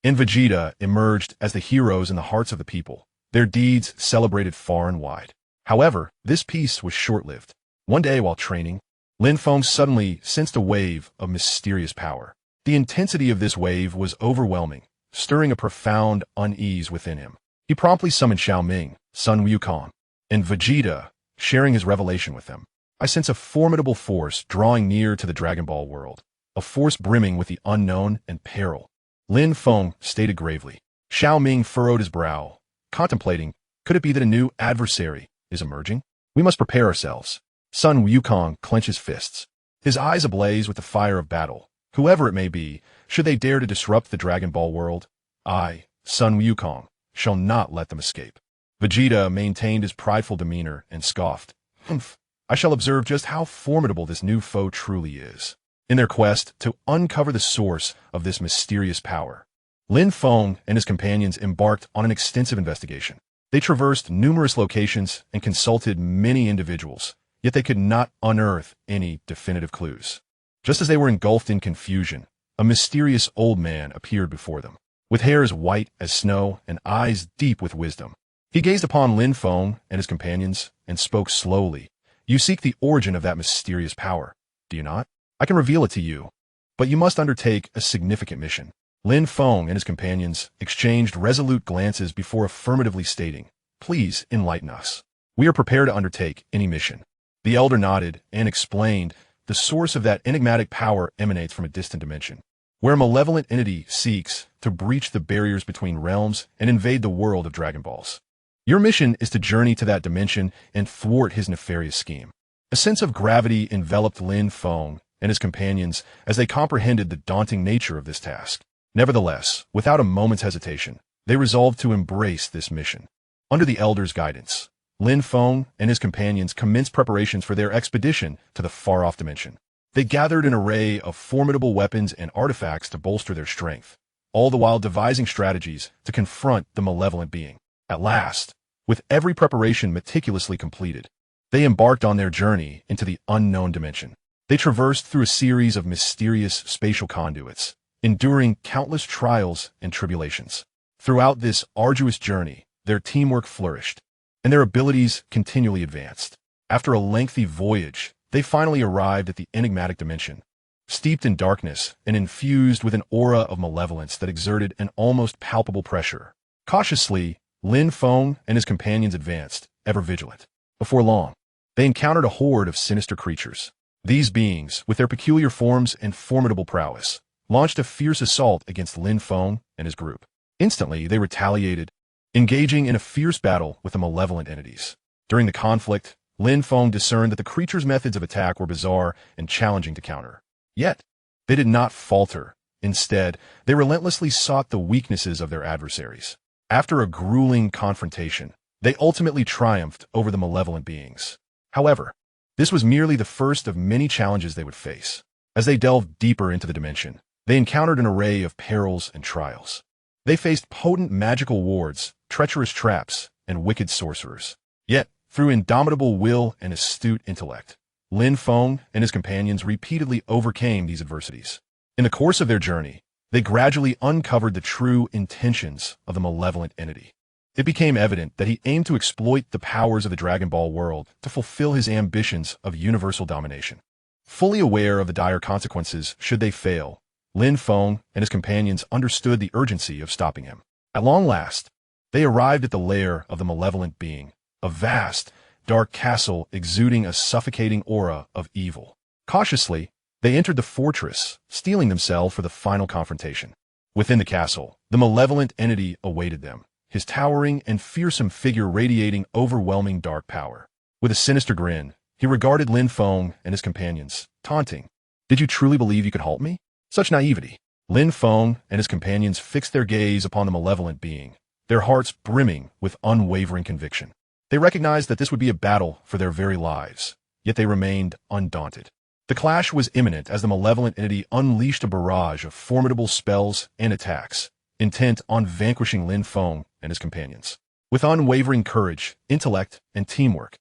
and Vegeta emerged as the heroes in the hearts of the people, their deeds celebrated far and wide. However, this peace was short-lived. One day while training, Lin Feng suddenly sensed a wave of mysterious power. The intensity of this wave was overwhelming, stirring a profound unease within him. He promptly summoned Xiao Ming, Sun Wukong, and Vegeta, sharing his revelation with them. I sense a formidable force drawing near to the Dragon Ball world, a force brimming with the unknown and peril. Lin Feng stated gravely. Xiao Ming furrowed his brow, contemplating, could it be that a new adversary is emerging? We must prepare ourselves. Sun Wukong clenched his fists, his eyes ablaze with the fire of battle. Whoever it may be, should they dare to disrupt the Dragon Ball world, I, Sun Wukong, shall not let them escape. Vegeta maintained his prideful demeanor and scoffed. Humph, I shall observe just how formidable this new foe truly is. In their quest to uncover the source of this mysterious power, Lin Feng and his companions embarked on an extensive investigation. They traversed numerous locations and consulted many individuals, yet they could not unearth any definitive clues. Just as they were engulfed in confusion, a mysterious old man appeared before them, with hair as white as snow and eyes deep with wisdom. He gazed upon Lin Feng and his companions and spoke slowly. You seek the origin of that mysterious power, do you not? I can reveal it to you, but you must undertake a significant mission. Lin Feng and his companions exchanged resolute glances before affirmatively stating, please enlighten us. We are prepared to undertake any mission. The elder nodded and explained, the source of that enigmatic power emanates from a distant dimension, where a malevolent entity seeks to breach the barriers between realms and invade the world of Dragon Balls. Your mission is to journey to that dimension and thwart his nefarious scheme. A sense of gravity enveloped Lin Feng and his companions as they comprehended the daunting nature of this task. Nevertheless, without a moment's hesitation, they resolved to embrace this mission. Under the elder's guidance, Lin Feng and his companions commenced preparations for their expedition to the far-off dimension. They gathered an array of formidable weapons and artifacts to bolster their strength, all the while devising strategies to confront the malevolent being. At last, with every preparation meticulously completed, they embarked on their journey into the unknown dimension. They traversed through a series of mysterious spatial conduits, enduring countless trials and tribulations. Throughout this arduous journey, their teamwork flourished, and their abilities continually advanced. After a lengthy voyage, they finally arrived at the enigmatic dimension, steeped in darkness and infused with an aura of malevolence that exerted an almost palpable pressure. Cautiously, Lin Feng and his companions advanced, ever vigilant. Before long, they encountered a horde of sinister creatures. These beings, with their peculiar forms and formidable prowess, launched a fierce assault against Lin Feng and his group. Instantly, they retaliated, engaging in a fierce battle with the malevolent entities. During the conflict, Lin Feng discerned that the creatures' methods of attack were bizarre and challenging to counter. Yet, they did not falter. Instead, they relentlessly sought the weaknesses of their adversaries. After a grueling confrontation, they ultimately triumphed over the malevolent beings. However, this was merely the first of many challenges they would face. As they delved deeper into the dimension, they encountered an array of perils and trials. They faced potent magical wards, treacherous traps, and wicked sorcerers. Yet, through indomitable will and astute intellect, Lin Feng and his companions repeatedly overcame these adversities. In the course of their journey, they gradually uncovered the true intentions of the malevolent entity. It became evident that he aimed to exploit the powers of the Dragon Ball world to fulfill his ambitions of universal domination. Fully aware of the dire consequences should they fail, Lin Feng and his companions understood the urgency of stopping him. At long last, they arrived at the lair of the malevolent being, a vast, dark castle exuding a suffocating aura of evil. Cautiously, they entered the fortress, steeling themselves for the final confrontation. Within the castle, the malevolent entity awaited them, his towering and fearsome figure radiating overwhelming dark power. With a sinister grin, he regarded Lin Feng and his companions, taunting, "Did you truly believe you could halt me?" Such naivety. Lin Feng and his companions fixed their gaze upon the malevolent being, their hearts brimming with unwavering conviction. They recognized that this would be a battle for their very lives, yet they remained undaunted. The clash was imminent as the malevolent entity unleashed a barrage of formidable spells and attacks, intent on vanquishing Lin Feng and his companions. With unwavering courage, intellect, and teamwork,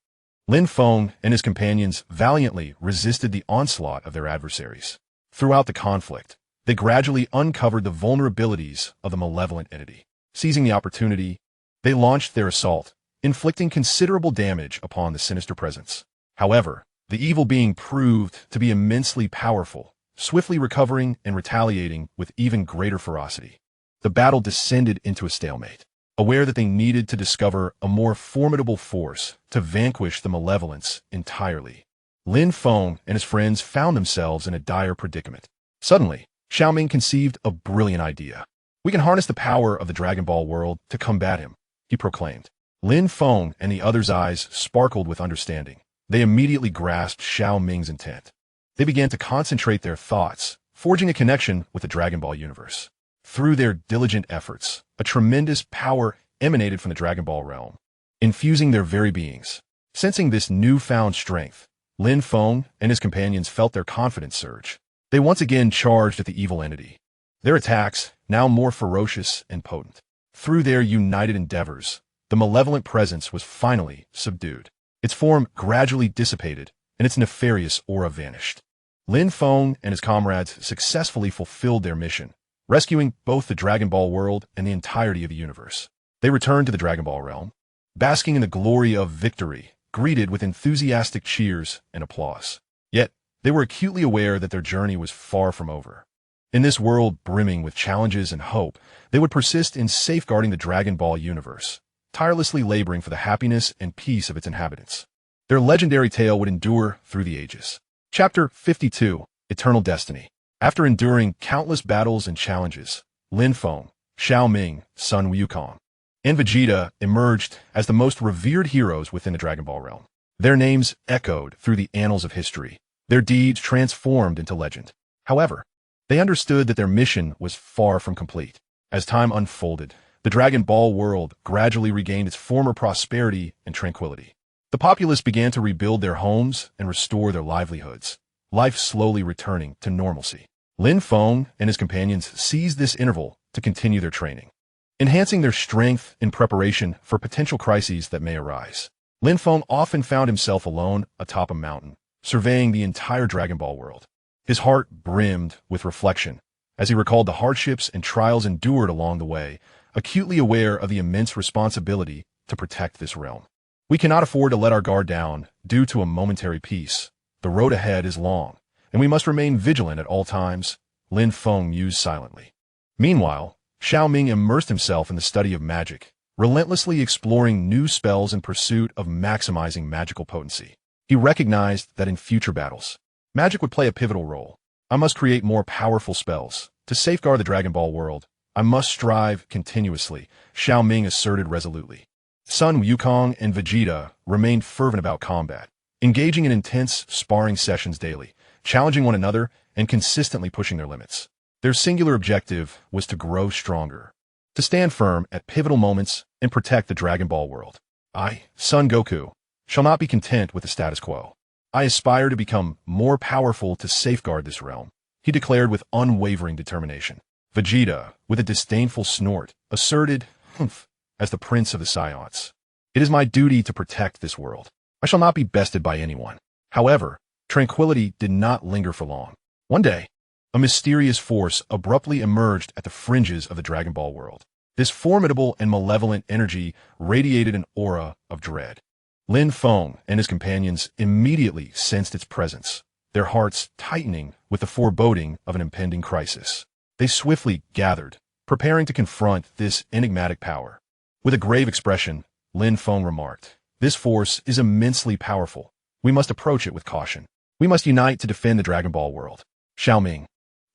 Lin Feng and his companions valiantly resisted the onslaught of their adversaries. Throughout the conflict, they gradually uncovered the vulnerabilities of the malevolent entity. Seizing the opportunity, they launched their assault, inflicting considerable damage upon the sinister presence. However, the evil being proved to be immensely powerful, swiftly recovering and retaliating with even greater ferocity. The battle descended into a stalemate. Aware that they needed to discover a more formidable force to vanquish the malevolence entirely, Lin Feng and his friends found themselves in a dire predicament. Suddenly, Xiaoming conceived a brilliant idea. "We can harness the power of the Dragon Ball world to combat him," he proclaimed. Lin Feng and the others' eyes sparkled with understanding. They immediately grasped Xiaoming's intent. They began to concentrate their thoughts, forging a connection with the Dragon Ball universe. Through their diligent efforts, a tremendous power emanated from the Dragon Ball realm, infusing their very beings. Sensing this newfound strength, Lin Feng and his companions felt their confidence surge. They once again charged at the evil entity, their attacks now more ferocious and potent. Through their united endeavors, the malevolent presence was finally subdued. Its form gradually dissipated, and its nefarious aura vanished. Lin Feng and his comrades successfully fulfilled their mission, rescuing both the Dragon Ball world and the entirety of the universe. They returned to the Dragon Ball realm, basking in the glory of victory, greeted with enthusiastic cheers and applause. Yet, they were acutely aware that their journey was far from over. In this world brimming with challenges and hope, they would persist in safeguarding the Dragon Ball universe, tirelessly laboring for the happiness and peace of its inhabitants. Their legendary tale would endure through the ages. Chapter 52, Eternal Destiny. After enduring countless battles and challenges, Lin Feng, Xiaoming, Sun Wukong, and Vegeta emerged as the most revered heroes within the Dragon Ball realm. Their names echoed through the annals of history, their deeds transformed into legend. However, they understood that their mission was far from complete. As time unfolded, the Dragon Ball world gradually regained its former prosperity and tranquility. The populace began to rebuild their homes and restore their livelihoods, life slowly returning to normalcy. Lin Feng and his companions seized this interval to continue their training, enhancing their strength in preparation for potential crises that may arise. Lin Feng often found himself alone atop a mountain, surveying the entire Dragon Ball world. His heart brimmed with reflection as he recalled the hardships and trials endured along the way, acutely aware of the immense responsibility to protect this realm. We cannot afford to let our guard down due to a momentary peace. The road ahead is long, and we must remain vigilant at all times, Lin Feng mused silently. Meanwhile, Xiaoming immersed himself in the study of magic, relentlessly exploring new spells in pursuit of maximizing magical potency. He recognized that in future battles, magic would play a pivotal role. I must create more powerful spells. To safeguard the Dragon Ball world, I must strive continuously, Xiaoming asserted resolutely. Sun Wukong and Vegeta remained fervent about combat, engaging in intense sparring sessions daily, challenging one another and consistently pushing their limits. Their singular objective was to grow stronger, to stand firm at pivotal moments and protect the Dragon Ball world. I, Son Goku, shall not be content with the status quo. I aspire to become more powerful to safeguard this realm, he declared with unwavering determination. Vegeta, with a disdainful snort, asserted, "Humph, as the prince of the Saiyans, it is my duty to protect this world. I shall not be bested by anyone." However, tranquility did not linger for long. One day, a mysterious force abruptly emerged at the fringes of the Dragon Ball world. This formidable and malevolent energy radiated an aura of dread. Lin Feng and his companions immediately sensed its presence, their hearts tightening with the foreboding of an impending crisis. They swiftly gathered, preparing to confront this enigmatic power. With a grave expression, Lin Feng remarked, "This force is immensely powerful. We must approach it with caution. We must unite to defend the Dragon Ball world." Xiaoming,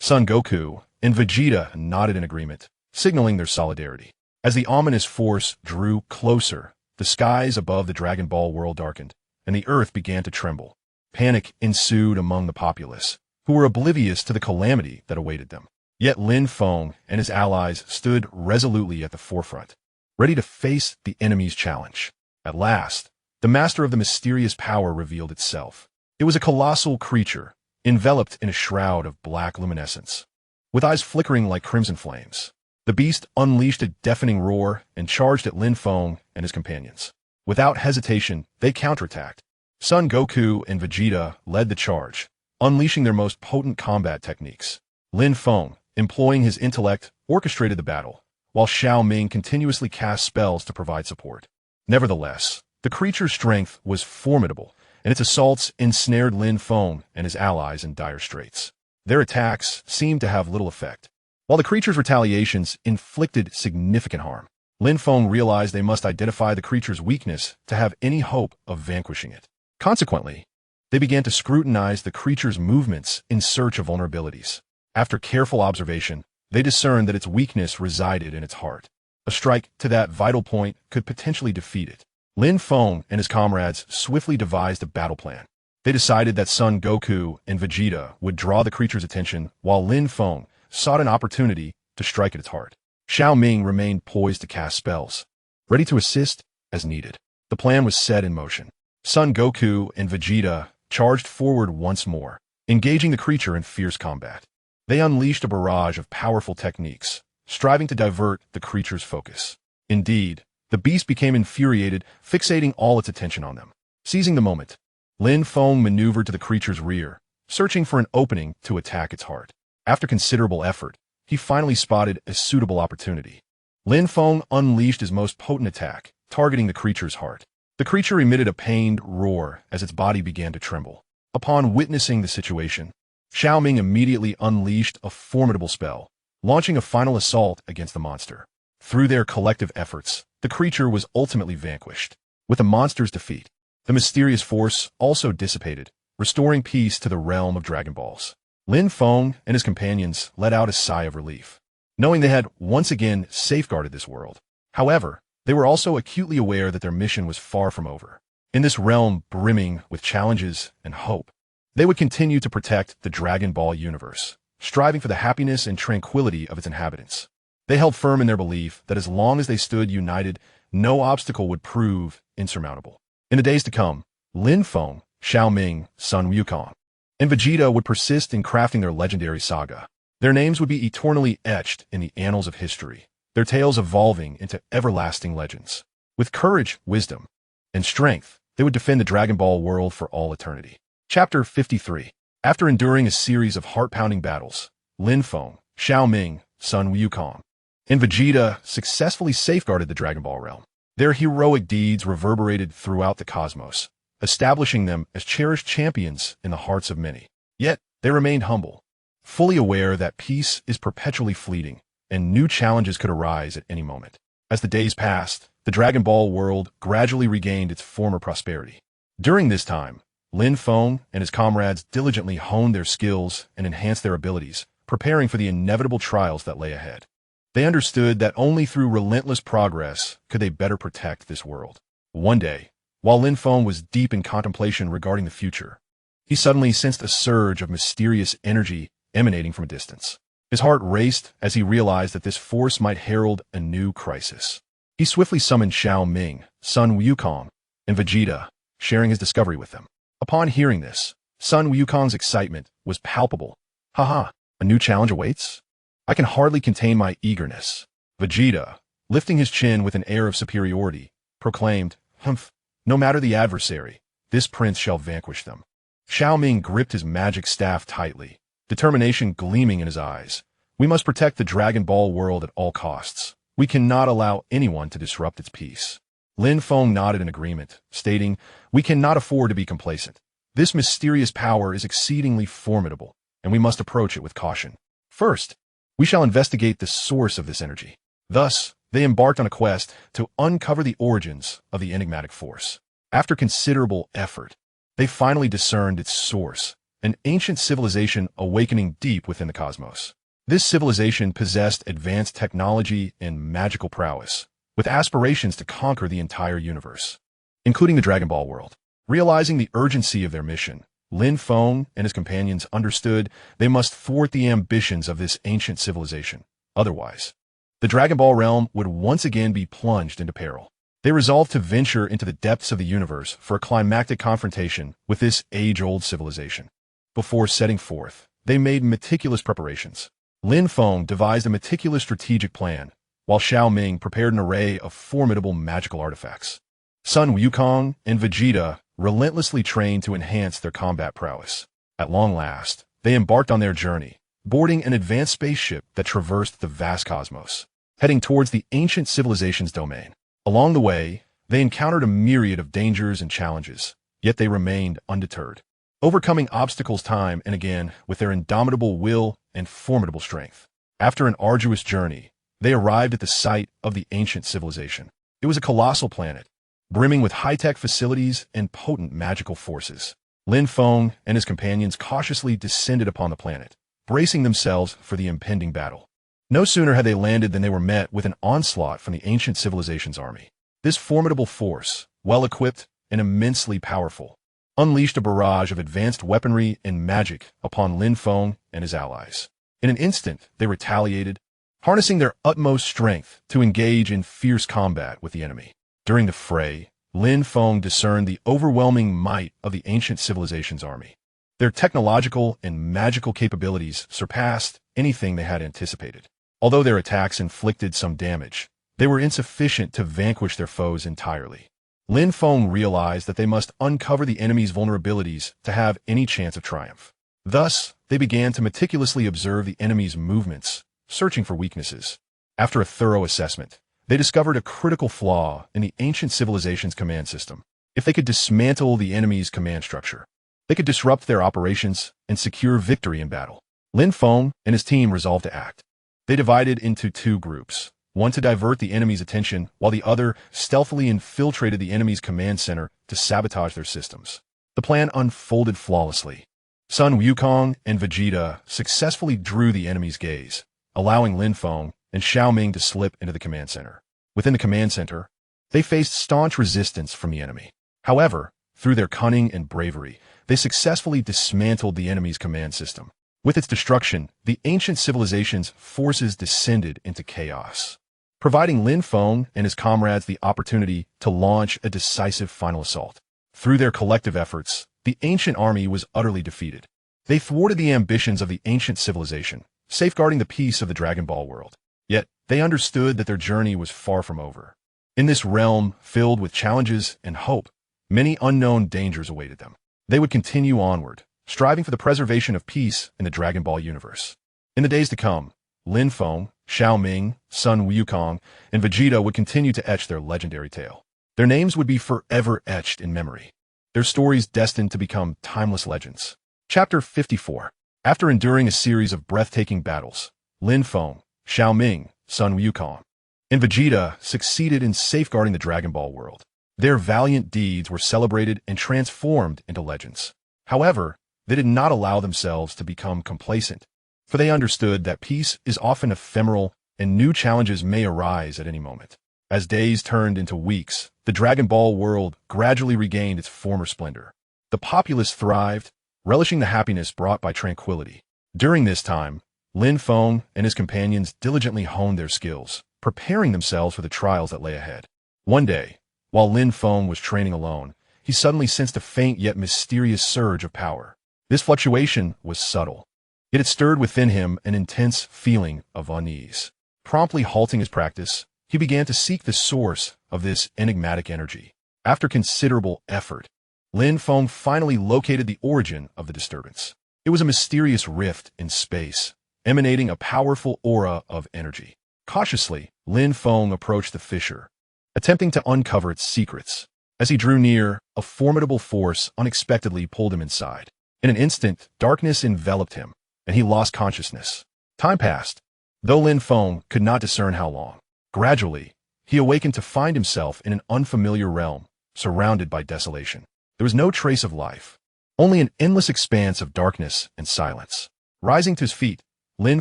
Son Goku, and Vegeta nodded in agreement, signaling their solidarity. As the ominous force drew closer, the skies above the Dragon Ball world darkened, and the earth began to tremble. Panic ensued among the populace, who were oblivious to the calamity that awaited them. Yet Lin Feng and his allies stood resolutely at the forefront, ready to face the enemy's challenge. At last, the master of the mysterious power revealed itself. It was a colossal creature, enveloped in a shroud of black luminescence, with eyes flickering like crimson flames. The beast unleashed a deafening roar and charged at Lin Feng and his companions. Without hesitation, they counterattacked. Son Goku and Vegeta led the charge, unleashing their most potent combat techniques. Lin Feng, employing his intellect, orchestrated the battle, while Xiao Ming continuously cast spells to provide support. Nevertheless, the creature's strength was formidable, and its assaults ensnared Lin Feng and his allies in dire straits. Their attacks seemed to have little effect, while the creature's retaliations inflicted significant harm. Lin Feng realized they must identify the creature's weakness to have any hope of vanquishing it. Consequently, they began to scrutinize the creature's movements in search of vulnerabilities. After careful observation, they discerned that its weakness resided in its heart. A strike to that vital point could potentially defeat it. Lin Feng and his comrades swiftly devised a battle plan. They decided that Son Goku and Vegeta would draw the creature's attention, while Lin Feng sought an opportunity to strike at its heart. Xiao Ming remained poised to cast spells, ready to assist as needed. The plan was set in motion. Son Goku and Vegeta charged forward once more, engaging the creature in fierce combat. They unleashed a barrage of powerful techniques, striving to divert the creature's focus. Indeed, the beast became infuriated, fixating all its attention on them. Seizing the moment, Lin Feng maneuvered to the creature's rear, searching for an opening to attack its heart. After considerable effort, he finally spotted a suitable opportunity. Lin Feng unleashed his most potent attack, targeting the creature's heart. The creature emitted a pained roar as its body began to tremble. Upon witnessing the situation, Xiao Ming immediately unleashed a formidable spell, launching a final assault against the monster. Through their collective efforts, the creature was ultimately vanquished. With the monster's defeat, the mysterious force also dissipated, restoring peace to the realm of Dragon Balls. Lin Feng and his companions let out a sigh of relief, knowing they had once again safeguarded this world. However, they were also acutely aware that their mission was far from over. In this realm brimming with challenges and hope, they would continue to protect the Dragon Ball universe, striving for the happiness and tranquility of its inhabitants. They held firm in their belief that as long as they stood united, no obstacle would prove insurmountable. In the days to come, Lin Feng, Xiao Ming, Sun Wukong, and Vegeta would persist in crafting their legendary saga. Their names would be eternally etched in the annals of history, their tales evolving into everlasting legends. With courage, wisdom, and strength, they would defend the Dragon Ball world for all eternity. Chapter 53. After enduring a series of heart-pounding battles, Lin Feng, Xiao Ming, Sun Wukong, and Vegeta successfully safeguarded the Dragon Ball realm. Their heroic deeds reverberated throughout the cosmos, establishing them as cherished champions in the hearts of many. Yet, they remained humble, fully aware that peace is perpetually fleeting, and new challenges could arise at any moment. As the days passed, the Dragon Ball world gradually regained its former prosperity. During this time, Lin Feng and his comrades diligently honed their skills and enhanced their abilities, preparing for the inevitable trials that lay ahead. They understood that only through relentless progress could they better protect this world. One day, while Lin Feng was deep in contemplation regarding the future, he suddenly sensed a surge of mysterious energy emanating from a distance. His heart raced as he realized that this force might herald a new crisis. He swiftly summoned Xiao Ming, Sun Wukong, and Vegeta, sharing his discovery with them. Upon hearing this, Sun Wukong's excitement was palpable. Haha, a new challenge awaits? I can hardly contain my eagerness. Vegeta, lifting his chin with an air of superiority, proclaimed, Humph, no matter the adversary, this prince shall vanquish them. Xiao Ming gripped his magic staff tightly, determination gleaming in his eyes. We must protect the Dragon Ball world at all costs. We cannot allow anyone to disrupt its peace. Lin Feng nodded in agreement, stating, We cannot afford to be complacent. This mysterious power is exceedingly formidable, and we must approach it with caution. First, we shall investigate the source of this energy. Thus, they embarked on a quest to uncover the origins of the enigmatic force. After considerable effort, they finally discerned its source, an ancient civilization awakening deep within the cosmos. This civilization possessed advanced technology and magical prowess, with aspirations to conquer the entire universe, including the Dragon Ball world. Realizing the urgency of their mission, Lin Feng and his companions understood they must thwart the ambitions of this ancient civilization. Otherwise, the Dragon Ball realm would once again be plunged into peril. They resolved to venture into the depths of the universe for a climactic confrontation with this age-old civilization. Before setting forth, they made meticulous preparations. Lin Feng devised a meticulous strategic plan, while Xiao Ming prepared an array of formidable magical artifacts. Sun Wukong and Vegeta relentlessly trained to enhance their combat prowess. At long last, they embarked on their journey, boarding an advanced spaceship that traversed the vast cosmos, heading towards the ancient civilization's domain. Along the way, they encountered a myriad of dangers and challenges, yet they remained undeterred, overcoming obstacles time and again with their indomitable will and formidable strength. After an arduous journey, they arrived at the site of the ancient civilization. It was a colossal planet, brimming with high-tech facilities and potent magical forces. Lin Feng and his companions cautiously descended upon the planet, bracing themselves for the impending battle. No sooner had they landed than they were met with an onslaught from the ancient civilization's army. This formidable force, well-equipped and immensely powerful, unleashed a barrage of advanced weaponry and magic upon Lin Feng and his allies. In an instant, they retaliated, harnessing their utmost strength to engage in fierce combat with the enemy. During the fray, Lin Feng discerned the overwhelming might of the ancient civilization's army. Their technological and magical capabilities surpassed anything they had anticipated. Although their attacks inflicted some damage, they were insufficient to vanquish their foes entirely. Lin Feng realized that they must uncover the enemy's vulnerabilities to have any chance of triumph. Thus, they began to meticulously observe the enemy's movements, searching for weaknesses. After a thorough assessment, they discovered a critical flaw in the ancient civilization's command system. If they could dismantle the enemy's command structure, they could disrupt their operations and secure victory in battle. Lin Feng and his team resolved to act. They divided into two groups, one to divert the enemy's attention, while the other stealthily infiltrated the enemy's command center to sabotage their systems. The plan unfolded flawlessly. Sun Wukong and Vegeta successfully drew the enemy's gaze, allowing Lin Feng and Xiao Ming to slip into the command center. Within the command center, they faced staunch resistance from the enemy. However, through their cunning and bravery, they successfully dismantled the enemy's command system. With its destruction, the ancient civilization's forces descended into chaos, providing Lin Feng and his comrades the opportunity to launch a decisive final assault. Through their collective efforts, the ancient army was utterly defeated. They thwarted the ambitions of the ancient civilization, safeguarding the peace of the Dragon Ball world. Yet, they understood that their journey was far from over. In this realm filled with challenges and hope, many unknown dangers awaited them. They would continue onward, striving for the preservation of peace in the Dragon Ball universe. In the days to come, Lin Feng, Xiao Ming, Sun Wukong, and Vegeta would continue to etch their legendary tale. Their names would be forever etched in memory, their stories destined to become timeless legends. Chapter 54. After enduring a series of breathtaking battles, Lin Feng, Xiao Ming, Sun Wukong, and Vegeta succeeded in safeguarding the Dragon Ball world. Their valiant deeds were celebrated and transformed into legends. However, they did not allow themselves to become complacent, for they understood that peace is often ephemeral and new challenges may arise at any moment. As days turned into weeks, the Dragon Ball world gradually regained its former splendor. The populace thrived, relishing the happiness brought by tranquility. During this time, Lin Feng and his companions diligently honed their skills, preparing themselves for the trials that lay ahead. One day, while Lin Feng was training alone, he suddenly sensed a faint yet mysterious surge of power. This fluctuation was subtle, yet it stirred within him an intense feeling of unease. Promptly halting his practice, he began to seek the source of this enigmatic energy. After considerable effort, Lin Feng finally located the origin of the disturbance. It was a mysterious rift in space, emanating a powerful aura of energy. Cautiously, Lin Feng approached the fissure, attempting to uncover its secrets. As he drew near, a formidable force unexpectedly pulled him inside. In an instant, darkness enveloped him, and he lost consciousness. Time passed, though Lin Feng could not discern how long. Gradually, he awakened to find himself in an unfamiliar realm, surrounded by desolation. There was no trace of life, only an endless expanse of darkness and silence. Rising to his feet, Lin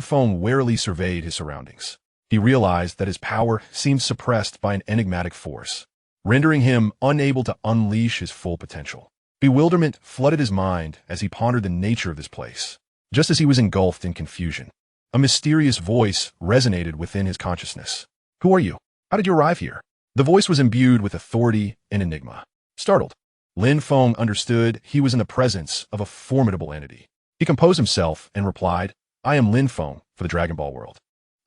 Feng warily surveyed his surroundings. He realized that his power seemed suppressed by an enigmatic force, rendering him unable to unleash his full potential. Bewilderment flooded his mind as he pondered the nature of this place. Just as he was engulfed in confusion, a mysterious voice resonated within his consciousness. "Who are you? How did you arrive here?" The voice was imbued with authority and enigma. Startled, Lin Feng understood he was in the presence of a formidable entity. He composed himself and replied, I am Lin Feng for the Dragon Ball world.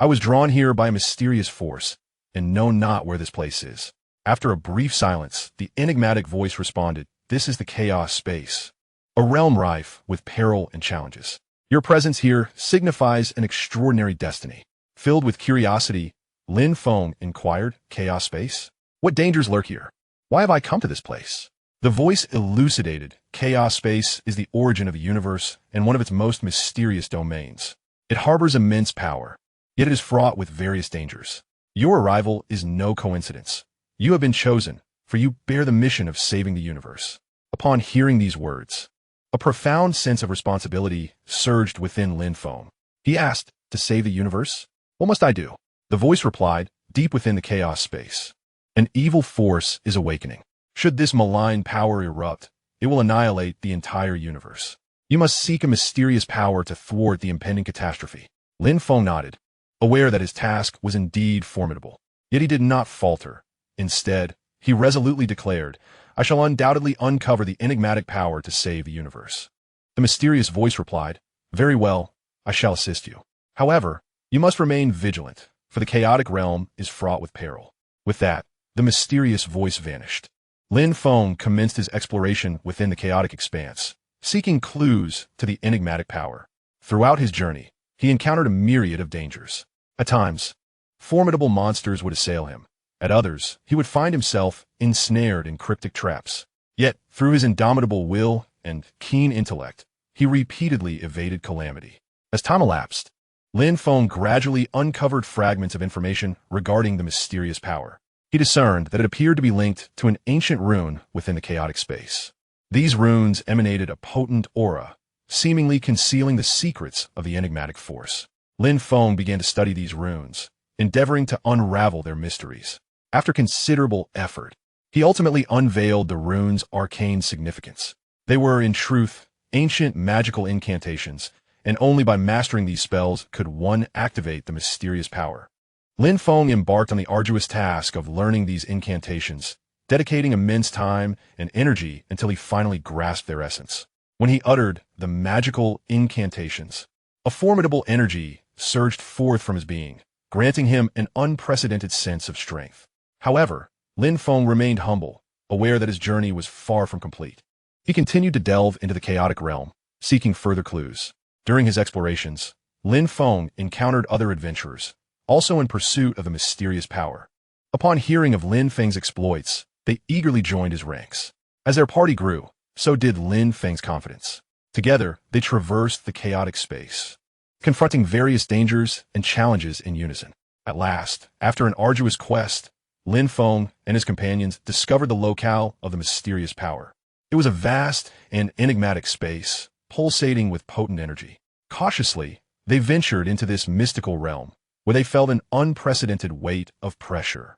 I was drawn here by a mysterious force, and know not where this place is. After a brief silence, the enigmatic voice responded, "This is the chaos space, a realm rife with peril and challenges. Your presence here signifies an extraordinary destiny." Filled with curiosity, Lin Feng inquired, "Chaos space? What dangers lurk here? Why have I come to this place?" The voice elucidated, "Chaos space is the origin of the universe and one of its most mysterious domains. It harbors immense power, yet it is fraught with various dangers. Your arrival is no coincidence. You have been chosen, for you bear the mission of saving the universe." Upon hearing these words, a profound sense of responsibility surged within Lin Feng. He asked, "To save the universe? What must I do?" The voice replied, "Deep within the chaos space, an evil force is awakening. Should this malign power erupt, it will annihilate the entire universe. You must seek a mysterious power to thwart the impending catastrophe." Lin Feng nodded, aware that his task was indeed formidable. Yet he did not falter. Instead, he resolutely declared, "I shall undoubtedly uncover the enigmatic power to save the universe." The mysterious voice replied, "Very well, I shall assist you. However, you must remain vigilant, for the chaotic realm is fraught with peril." With that, the mysterious voice vanished. Lin Feng commenced his exploration within the chaotic expanse, seeking clues to the enigmatic power. Throughout his journey, he encountered a myriad of dangers. At times, formidable monsters would assail him. At others, he would find himself ensnared in cryptic traps. Yet, through his indomitable will and keen intellect, he repeatedly evaded calamity. As time elapsed, Lin Feng gradually uncovered fragments of information regarding the mysterious power. He discerned that it appeared to be linked to an ancient rune within the chaotic space. These runes emanated a potent aura, seemingly concealing the secrets of the enigmatic force. Lin Feng began to study these runes, endeavoring to unravel their mysteries. After considerable effort, he ultimately unveiled the runes' arcane significance. They were, in truth, ancient magical incantations, and only by mastering these spells could one activate the mysterious power. Lin Feng embarked on the arduous task of learning these incantations, dedicating immense time and energy until he finally grasped their essence. When he uttered the magical incantations, a formidable energy surged forth from his being, granting him an unprecedented sense of strength. However, Lin Feng remained humble, aware that his journey was far from complete. He continued to delve into the chaotic realm, seeking further clues. During his explorations, Lin Feng encountered other adventurers, also in pursuit of the mysterious power. Upon hearing of Lin Feng's exploits, they eagerly joined his ranks. As their party grew, so did Lin Feng's confidence. Together, they traversed the chaotic space, confronting various dangers and challenges in unison. At last, after an arduous quest, Lin Feng and his companions discovered the locale of the mysterious power. It was a vast and enigmatic space, pulsating with potent energy. Cautiously, they ventured into this mystical realm, where they felt an unprecedented weight of pressure.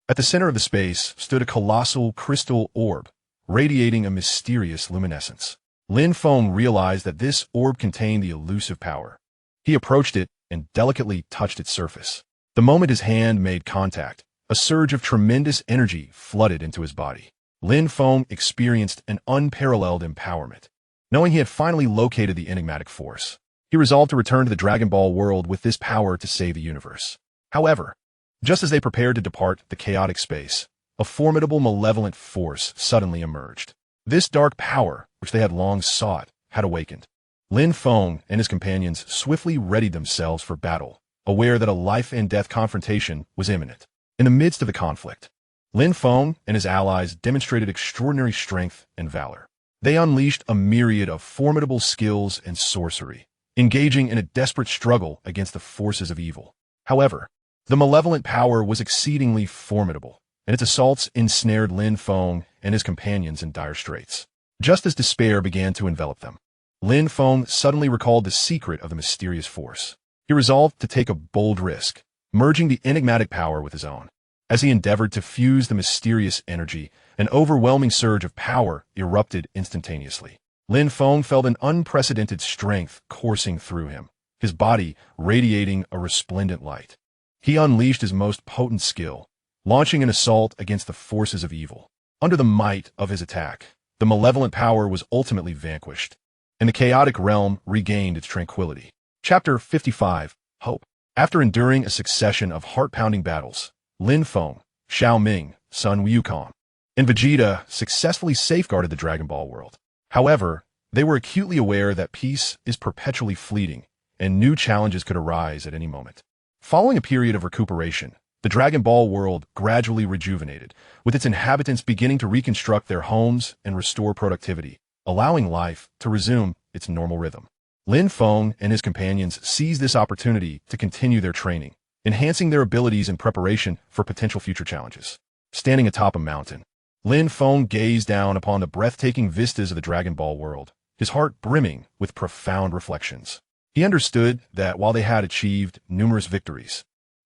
At the center of the space stood a colossal crystal orb, radiating a mysterious luminescence. Lin Feng realized that this orb contained the elusive power. He approached it and delicately touched its surface. The moment his hand made contact, a surge of tremendous energy flooded into his body. Lin Feng experienced an unparalleled empowerment. Knowing he had finally located the enigmatic force, he resolved to return to the Dragon Ball world with this power to save the universe. However, just as they prepared to depart the chaotic space, a formidable malevolent force suddenly emerged. This dark power, which they had long sought, had awakened. Lin Feng and his companions swiftly readied themselves for battle, aware that a life-and-death confrontation was imminent. In the midst of the conflict, Lin Feng and his allies demonstrated extraordinary strength and valor. They unleashed a myriad of formidable skills and sorcery, engaging in a desperate struggle against the forces of evil. However, the malevolent power was exceedingly formidable, and its assaults ensnared Lin Feng and his companions in dire straits. Just as despair began to envelop them, Lin Feng suddenly recalled the secret of the mysterious force. He resolved to take a bold risk, merging the enigmatic power with his own. As he endeavored to fuse the mysterious energy, an overwhelming surge of power erupted instantaneously. Lin Feng felt an unprecedented strength coursing through him, his body radiating a resplendent light. He unleashed his most potent skill, launching an assault against the forces of evil. Under the might of his attack, the malevolent power was ultimately vanquished, and the chaotic realm regained its tranquility. Chapter 55, Hope. After enduring a succession of heart-pounding battles, Lin Feng, Xiao Ming, Sun Wukong, and Vegeta successfully safeguarded the Dragon Ball world. However, they were acutely aware that peace is perpetually fleeting, and new challenges could arise at any moment. Following a period of recuperation, the Dragon Ball world gradually rejuvenated, with its inhabitants beginning to reconstruct their homes and restore productivity, allowing life to resume its normal rhythm. Lin Feng and his companions seized this opportunity to continue their training, enhancing their abilities in preparation for potential future challenges. Standing atop a mountain, Lin Feng gazed down upon the breathtaking vistas of the Dragon Ball world, his heart brimming with profound reflections. He understood that while they had achieved numerous victories,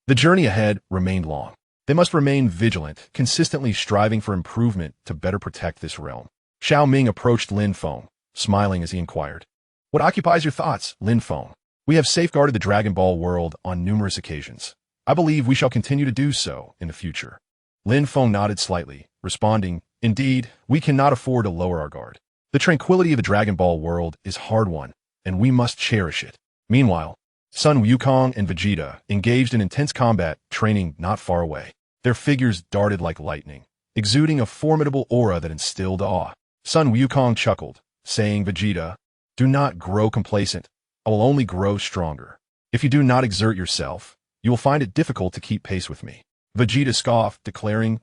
the journey ahead remained long. They must remain vigilant, consistently striving for improvement to better protect this realm. Xiao Ming approached Lin Feng, smiling as he inquired, "What occupies your thoughts, Lin Feng? We have safeguarded the Dragon Ball world on numerous occasions. I believe we shall continue to do so in the future." Lin Feng nodded slightly, responding, "Indeed, we cannot afford to lower our guard. The tranquility of the Dragon Ball world is hard-won, and we must cherish it." Meanwhile, Sun Wukong and Vegeta engaged in intense combat training not far away. Their figures darted like lightning, exuding a formidable aura that instilled awe. Sun Wukong chuckled, saying, "Vegeta, do not grow complacent. I will only grow stronger. If you do not exert yourself, you will find it difficult to keep pace with me." Vegeta scoffed, declaring,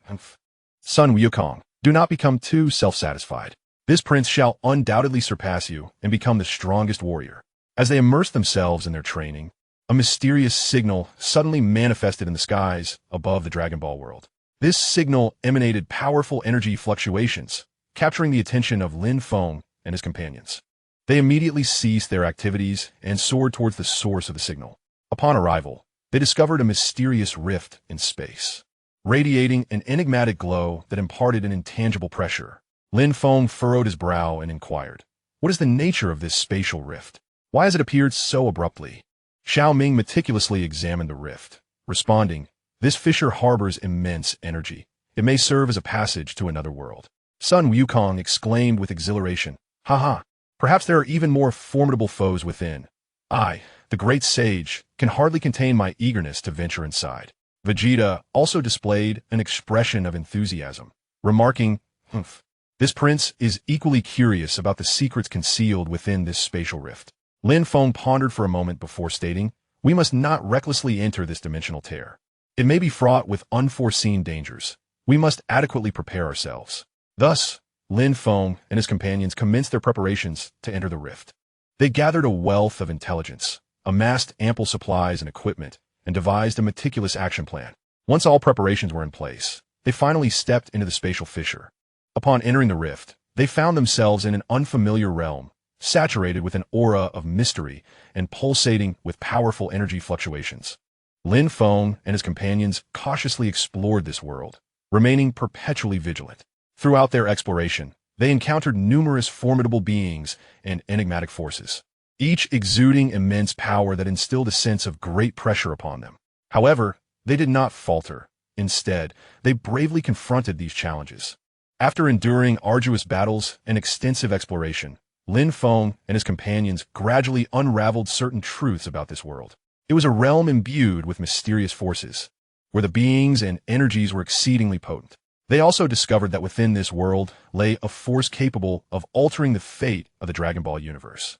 "Sun Wukong, do not become too self-satisfied. This prince shall undoubtedly surpass you and become the strongest warrior." As they immersed themselves in their training, a mysterious signal suddenly manifested in the skies above the Dragon Ball world. This signal emanated powerful energy fluctuations, capturing the attention of Lin Feng and his companions. They immediately ceased their activities and soared towards the source of the signal. Upon arrival, they discovered a mysterious rift in space, radiating an enigmatic glow that imparted an intangible pressure. Lin Feng furrowed his brow and inquired, "What is the nature of this spatial rift? Why has it appeared so abruptly?" Xiao Ming meticulously examined the rift, responding, "This fissure harbors immense energy. It may serve as a passage to another world." Sun Wukong exclaimed with exhilaration, "Ha! Perhaps there are even more formidable foes within. I, the great sage, can hardly contain my eagerness to venture inside." Vegeta also displayed an expression of enthusiasm, remarking, "Humph, this prince is equally curious about the secrets concealed within this spatial rift." Lin Feng pondered for a moment before stating, "We must not recklessly enter this dimensional tear. It may be fraught with unforeseen dangers. We must adequately prepare ourselves." Thus, Lin Feng and his companions commenced their preparations to enter the rift. They gathered a wealth of intelligence, amassed ample supplies and equipment, and devised a meticulous action plan. Once all preparations were in place, they finally stepped into the spatial fissure. Upon entering the rift, they found themselves in an unfamiliar realm, saturated with an aura of mystery and pulsating with powerful energy fluctuations. Lin Feng and his companions cautiously explored this world, remaining perpetually vigilant. Throughout their exploration, they encountered numerous formidable beings and enigmatic forces, each exuding immense power that instilled a sense of great pressure upon them. However, they did not falter. Instead, they bravely confronted these challenges. After enduring arduous battles and extensive exploration, Lin Feng and his companions gradually unraveled certain truths about this world. It was a realm imbued with mysterious forces, where the beings and energies were exceedingly potent. They also discovered that within this world lay a force capable of altering the fate of the Dragon Ball universe.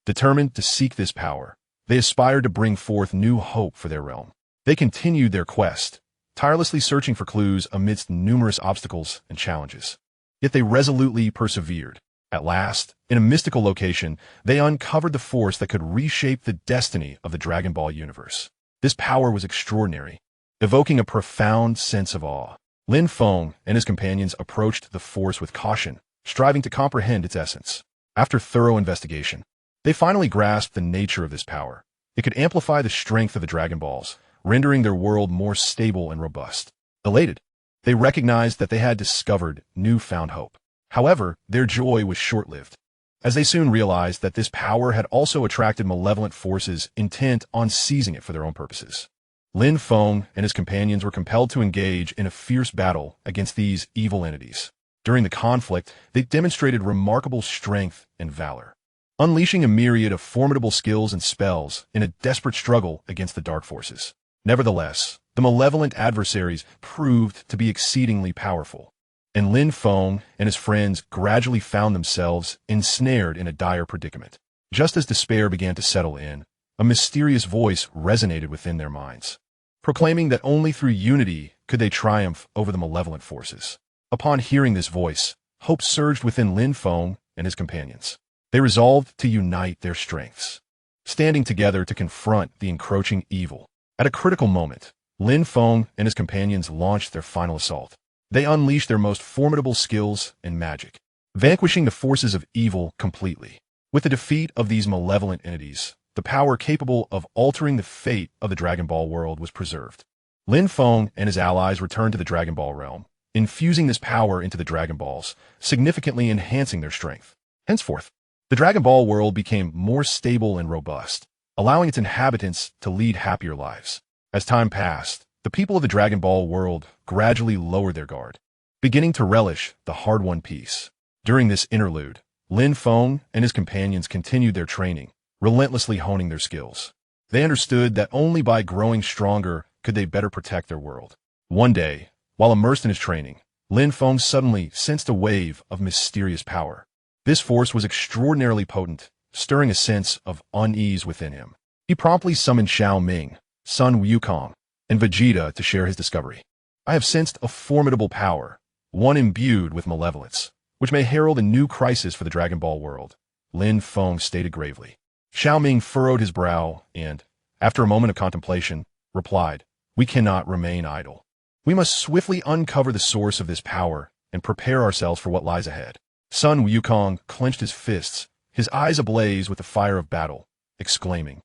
Determined to seek this power, they aspired to bring forth new hope for their realm. They continued their quest, tirelessly searching for clues amidst numerous obstacles and challenges. Yet they resolutely persevered. At last, in a mystical location, they uncovered the force that could reshape the destiny of the Dragon Ball universe. This power was extraordinary, evoking a profound sense of awe. Lin Feng and his companions approached the force with caution, striving to comprehend its essence. After thorough investigation, they finally grasped the nature of this power. It could amplify the strength of the Dragon Balls, rendering their world more stable and robust. Elated, they recognized that they had discovered newfound hope. However, their joy was short-lived, as they soon realized that this power had also attracted malevolent forces intent on seizing it for their own purposes. Lin Feng and his companions were compelled to engage in a fierce battle against these evil entities. During the conflict, they demonstrated remarkable strength and valor, unleashing a myriad of formidable skills and spells in a desperate struggle against the dark forces. Nevertheless, the malevolent adversaries proved to be exceedingly powerful, and Lin Feng and his friends gradually found themselves ensnared in a dire predicament. Just as despair began to settle in, a mysterious voice resonated within their minds, proclaiming that only through unity could they triumph over the malevolent forces. Upon hearing this voice, hope surged within Lin Feng and his companions. They resolved to unite their strengths, standing together to confront the encroaching evil. At a critical moment, Lin Feng and his companions launched their final assault. They unleashed their most formidable skills and magic, vanquishing the forces of evil completely. With the defeat of these malevolent entities, the power capable of altering the fate of the Dragon Ball world was preserved. Lin Feng and his allies returned to the Dragon Ball realm, infusing this power into the Dragon Balls, significantly enhancing their strength. Henceforth, the Dragon Ball world became more stable and robust, allowing its inhabitants to lead happier lives. As time passed, the people of the Dragon Ball world gradually lowered their guard, beginning to relish the hard-won peace. During this interlude, Lin Feng and his companions continued their training, relentlessly honing their skills. They understood that only by growing stronger could they better protect their world. One day, while immersed in his training, Lin Feng suddenly sensed a wave of mysterious power. This force was extraordinarily potent, stirring a sense of unease within him. He promptly summoned Xiao Ming, Sun Wukong, and Vegeta to share his discovery. I have sensed a formidable power, one imbued with malevolence, which may herald a new crisis for the Dragon Ball world, Lin Feng stated gravely. Xiao Ming furrowed his brow and, after a moment of contemplation, replied, "We cannot remain idle. We must swiftly uncover the source of this power and prepare ourselves for what lies ahead." Sun Wukong clenched his fists, his eyes ablaze with the fire of battle, exclaiming,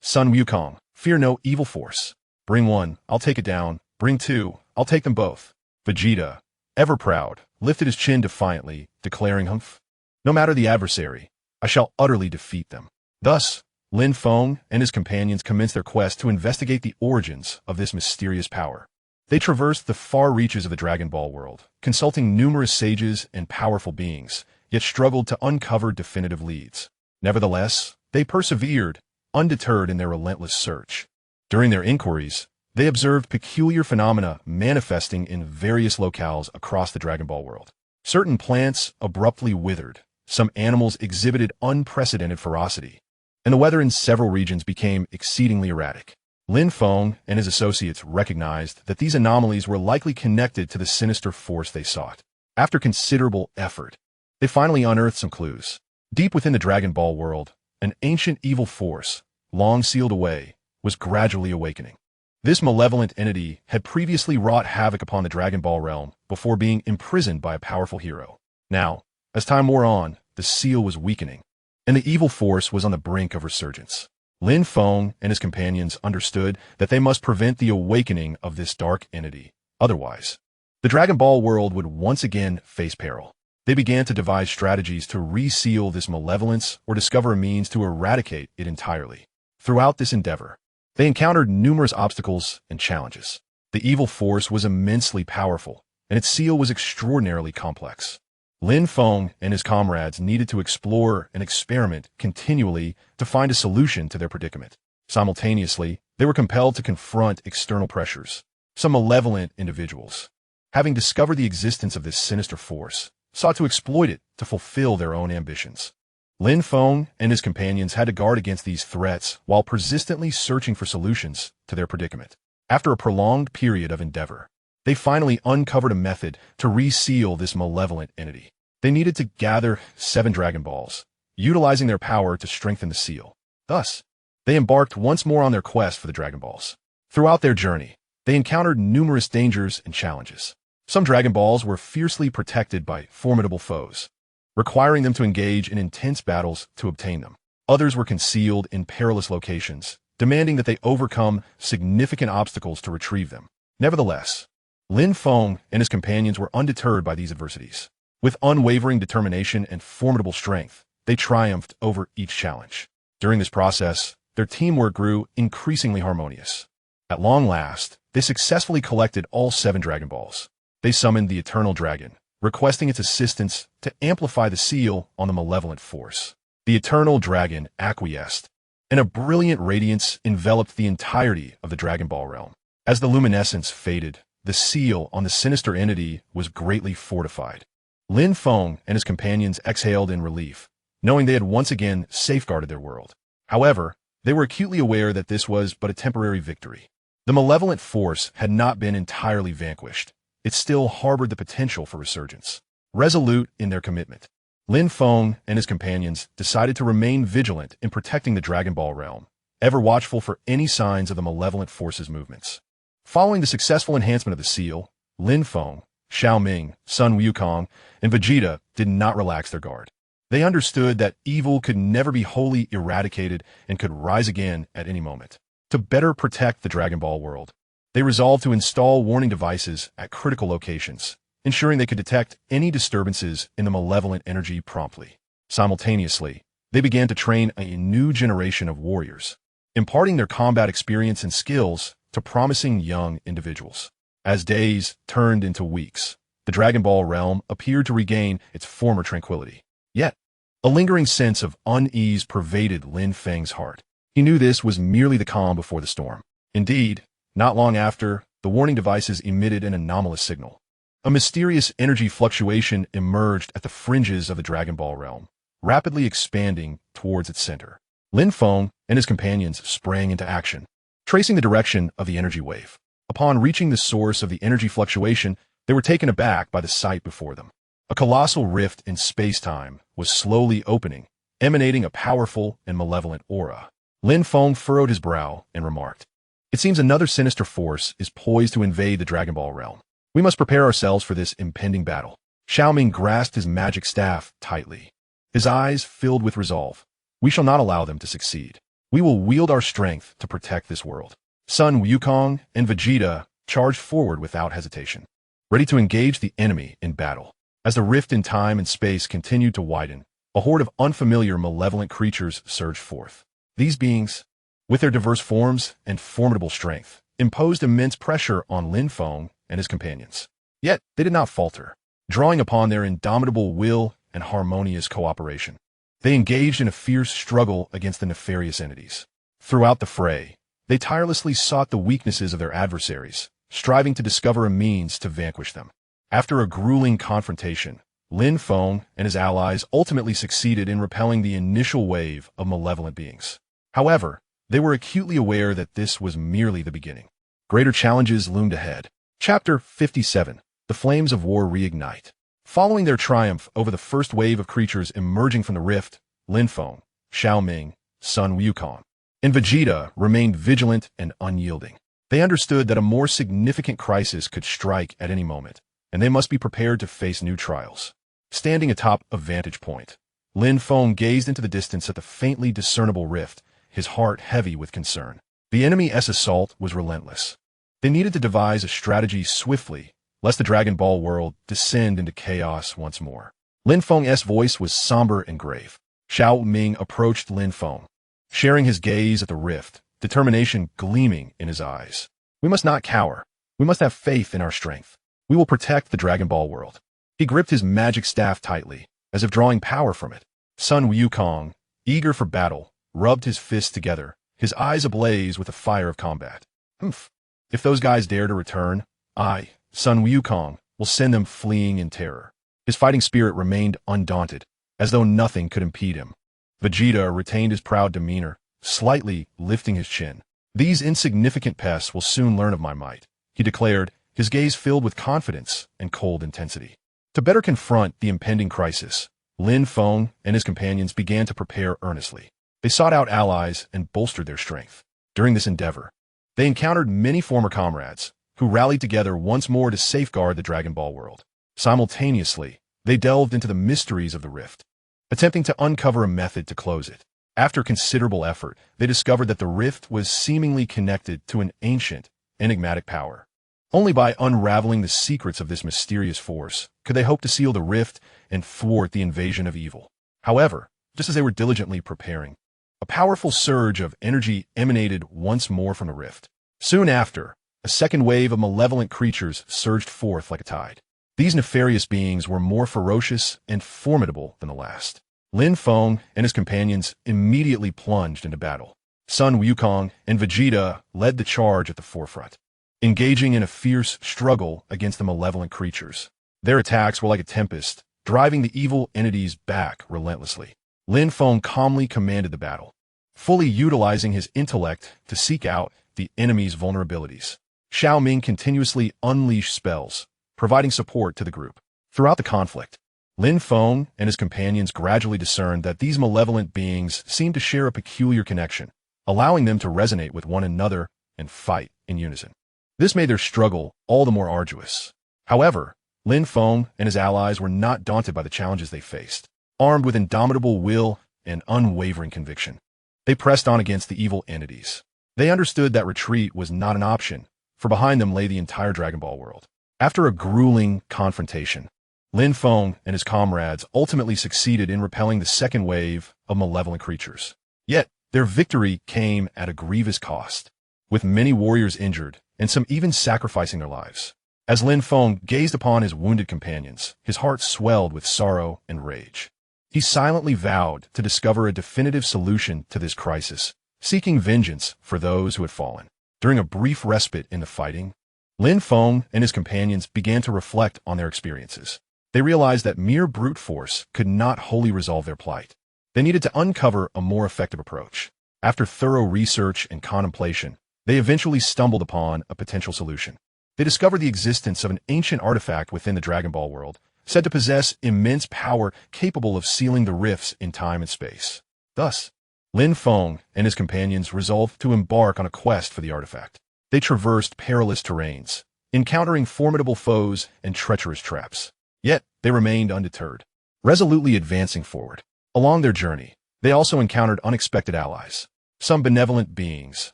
Sun Wukong, fear no evil force. Bring one, I'll take it down. Bring two, I'll take them both." Vegeta, ever proud, lifted his chin defiantly, declaring, "Humph. No matter the adversary, I shall utterly defeat them." Thus, Lin Feng and his companions commenced their quest to investigate the origins of this mysterious power. They traversed the far reaches of the Dragon Ball world, consulting numerous sages and powerful beings, yet struggled to uncover definitive leads. Nevertheless, they persevered, undeterred in their relentless search. During their inquiries, they observed peculiar phenomena manifesting in various locales across the Dragon Ball world. Certain plants abruptly withered, some animals exhibited unprecedented ferocity, and the weather in several regions became exceedingly erratic. Lin Feng and his associates recognized that these anomalies were likely connected to the sinister force they sought. After considerable effort, they finally unearthed some clues. Deep within the Dragon Ball world, an ancient evil force, long sealed away, was gradually awakening. This malevolent entity had previously wrought havoc upon the Dragon Ball realm before being imprisoned by a powerful hero. Now, as time wore on, the seal was weakening, and the evil force was on the brink of resurgence. Lin Feng and his companions understood that they must prevent the awakening of this dark entity. Otherwise, the Dragon Ball world would once again face peril. They began to devise strategies to reseal this malevolence or discover a means to eradicate it entirely. Throughout this endeavor, they encountered numerous obstacles and challenges. The evil force was immensely powerful, and its seal was extraordinarily complex. Lin Feng and his comrades needed to explore and experiment continually to find a solution to their predicament. Simultaneously, they were compelled to confront external pressures. Some malevolent individuals, having discovered the existence of this sinister force, sought to exploit it to fulfill their own ambitions. Lin Feng and his companions had to guard against these threats while persistently searching for solutions to their predicament. After a prolonged period of endeavor, they finally uncovered a method to reseal this malevolent entity. They needed to gather 7 Dragon Balls, utilizing their power to strengthen the seal. Thus, they embarked once more on their quest for the Dragon Balls. Throughout their journey, they encountered numerous dangers and challenges. Some Dragon Balls were fiercely protected by formidable foes, requiring them to engage in intense battles to obtain them. Others were concealed in perilous locations, demanding that they overcome significant obstacles to retrieve them. Nevertheless, Lin Feng and his companions were undeterred by these adversities. With unwavering determination and formidable strength, they triumphed over each challenge. During this process, their teamwork grew increasingly harmonious. At long last, they successfully collected all 7 Dragon Balls. They summoned the Eternal Dragon, requesting its assistance to amplify the seal on the malevolent force. The eternal dragon acquiesced, and a brilliant radiance enveloped the entirety of the Dragon Ball realm. As the luminescence faded, the seal on the sinister entity was greatly fortified. Lin Feng and his companions exhaled in relief, knowing they had once again safeguarded their world. However, they were acutely aware that this was but a temporary victory. The malevolent force had not been entirely vanquished. It still harbored the potential for resurgence. Resolute in their commitment, Lin Feng and his companions decided to remain vigilant in protecting the Dragon Ball realm, ever watchful for any signs of the malevolent force's movements. Following the successful enhancement of the seal, Lin Feng, Xiao Ming, Sun Wukong, and Vegeta did not relax their guard. They understood that evil could never be wholly eradicated and could rise again at any moment. To better protect the Dragon Ball world, they resolved to install warning devices at critical locations, ensuring they could detect any disturbances in the malevolent energy promptly. Simultaneously, they began to train a new generation of warriors, imparting their combat experience and skills to promising young individuals. As days turned into weeks, the Dragon Ball realm appeared to regain its former tranquility. Yet, a lingering sense of unease pervaded Lin Feng's heart. He knew this was merely the calm before the storm. Indeed, not long after, the warning devices emitted an anomalous signal. A mysterious energy fluctuation emerged at the fringes of the Dragon Ball realm, rapidly expanding towards its center. Lin Feng and his companions sprang into action, tracing the direction of the energy wave. Upon reaching the source of the energy fluctuation, they were taken aback by the sight before them. A colossal rift in space-time was slowly opening, emanating a powerful and malevolent aura. Lin Feng furrowed his brow and remarked, "It seems another sinister force is poised to invade the Dragon Ball realm. We must prepare ourselves for this impending battle." Xiao Ming grasped his magic staff tightly, his eyes filled with resolve. "We shall not allow them to succeed. We will wield our strength to protect this world." Sun Wukong and Vegeta charged forward without hesitation, ready to engage the enemy in battle. As the rift in time and space continued to widen, a horde of unfamiliar malevolent creatures surged forth. These beings, with their diverse forms and formidable strength, imposed immense pressure on Lin Feng and his companions. Yet they did not falter, drawing upon their indomitable will and harmonious cooperation. They engaged in a fierce struggle against the nefarious entities. Throughout the fray, they tirelessly sought the weaknesses of their adversaries, striving to discover a means to vanquish them. After a grueling confrontation, Lin Feng and his allies ultimately succeeded in repelling the initial wave of malevolent beings. However, they were acutely aware that this was merely the beginning. Greater challenges loomed ahead. Chapter 57. The Flames of War Reignite. Following their triumph over the first wave of creatures emerging from the rift, Lin Feng, Xiao Ming, Sun Wukong, and Vegeta remained vigilant and unyielding. They understood that a more significant crisis could strike at any moment, and they must be prepared to face new trials. Standing atop a vantage point, Lin Feng gazed into the distance at the faintly discernible rift, his heart heavy with concern. The enemy's assault was relentless. They needed to devise a strategy swiftly, lest the Dragon Ball world descend into chaos once more. Lin Feng's voice was somber and grave. Xiao Ming approached Lin Feng, sharing his gaze at the rift, determination gleaming in his eyes. "We must not cower. We must have faith in our strength. We will protect the Dragon Ball world." He gripped his magic staff tightly, as if drawing power from it. Sun Wukong, eager for battle, rubbed his fists together, his eyes ablaze with the fire of combat. "Humph. If those guys dare to return, I, Sun Wukong, will send them fleeing in terror." His fighting spirit remained undaunted, as though nothing could impede him. Vegeta retained his proud demeanor, slightly lifting his chin. "These insignificant pests will soon learn of my might," he declared, his gaze filled with confidence and cold intensity. To better confront the impending crisis, Lin Feng and his companions began to prepare earnestly. They sought out allies and bolstered their strength. During this endeavor, they encountered many former comrades, who rallied together once more to safeguard the Dragon Ball world. Simultaneously, they delved into the mysteries of the rift, attempting to uncover a method to close it. After considerable effort, they discovered that the rift was seemingly connected to an ancient, enigmatic power. Only by unraveling the secrets of this mysterious force could they hope to seal the rift and thwart the invasion of evil. However, just as they were diligently preparing, a powerful surge of energy emanated once more from the rift. Soon after, a second wave of malevolent creatures surged forth like a tide. These nefarious beings were more ferocious and formidable than the last. Lin Feng and his companions immediately plunged into battle. Sun Wukong and Vegeta led the charge at the forefront, engaging in a fierce struggle against the malevolent creatures. Their attacks were like a tempest, driving the evil entities back relentlessly. Lin Feng calmly commanded the battle, fully utilizing his intellect to seek out the enemy's vulnerabilities. Xiao Ming continuously unleashed spells, providing support to the group. Throughout the conflict, Lin Feng and his companions gradually discerned that these malevolent beings seemed to share a peculiar connection, allowing them to resonate with one another and fight in unison. This made their struggle all the more arduous. However, Lin Feng and his allies were not daunted by the challenges they faced. Armed with indomitable will and unwavering conviction, they pressed on against the evil entities. They understood that retreat was not an option, for behind them lay the entire Dragon Ball world. After a grueling confrontation, Lin Feng and his comrades ultimately succeeded in repelling the second wave of malevolent creatures. Yet, their victory came at a grievous cost, with many warriors injured and some even sacrificing their lives. As Lin Feng gazed upon his wounded companions, his heart swelled with sorrow and rage. He silently vowed to discover a definitive solution to this crisis, seeking vengeance for those who had fallen. During a brief respite in the fighting, Lin Feng and his companions began to reflect on their experiences. They realized that mere brute force could not wholly resolve their plight. They needed to uncover a more effective approach. After thorough research and contemplation, they eventually stumbled upon a potential solution. They discovered the existence of an ancient artifact within the Dragon Ball world, said to possess immense power capable of sealing the rifts in time and space. Thus, Lin Feng and his companions resolved to embark on a quest for the artifact. They traversed perilous terrains, encountering formidable foes and treacherous traps. Yet, they remained undeterred, resolutely advancing forward. Along their journey, they also encountered unexpected allies. Some benevolent beings,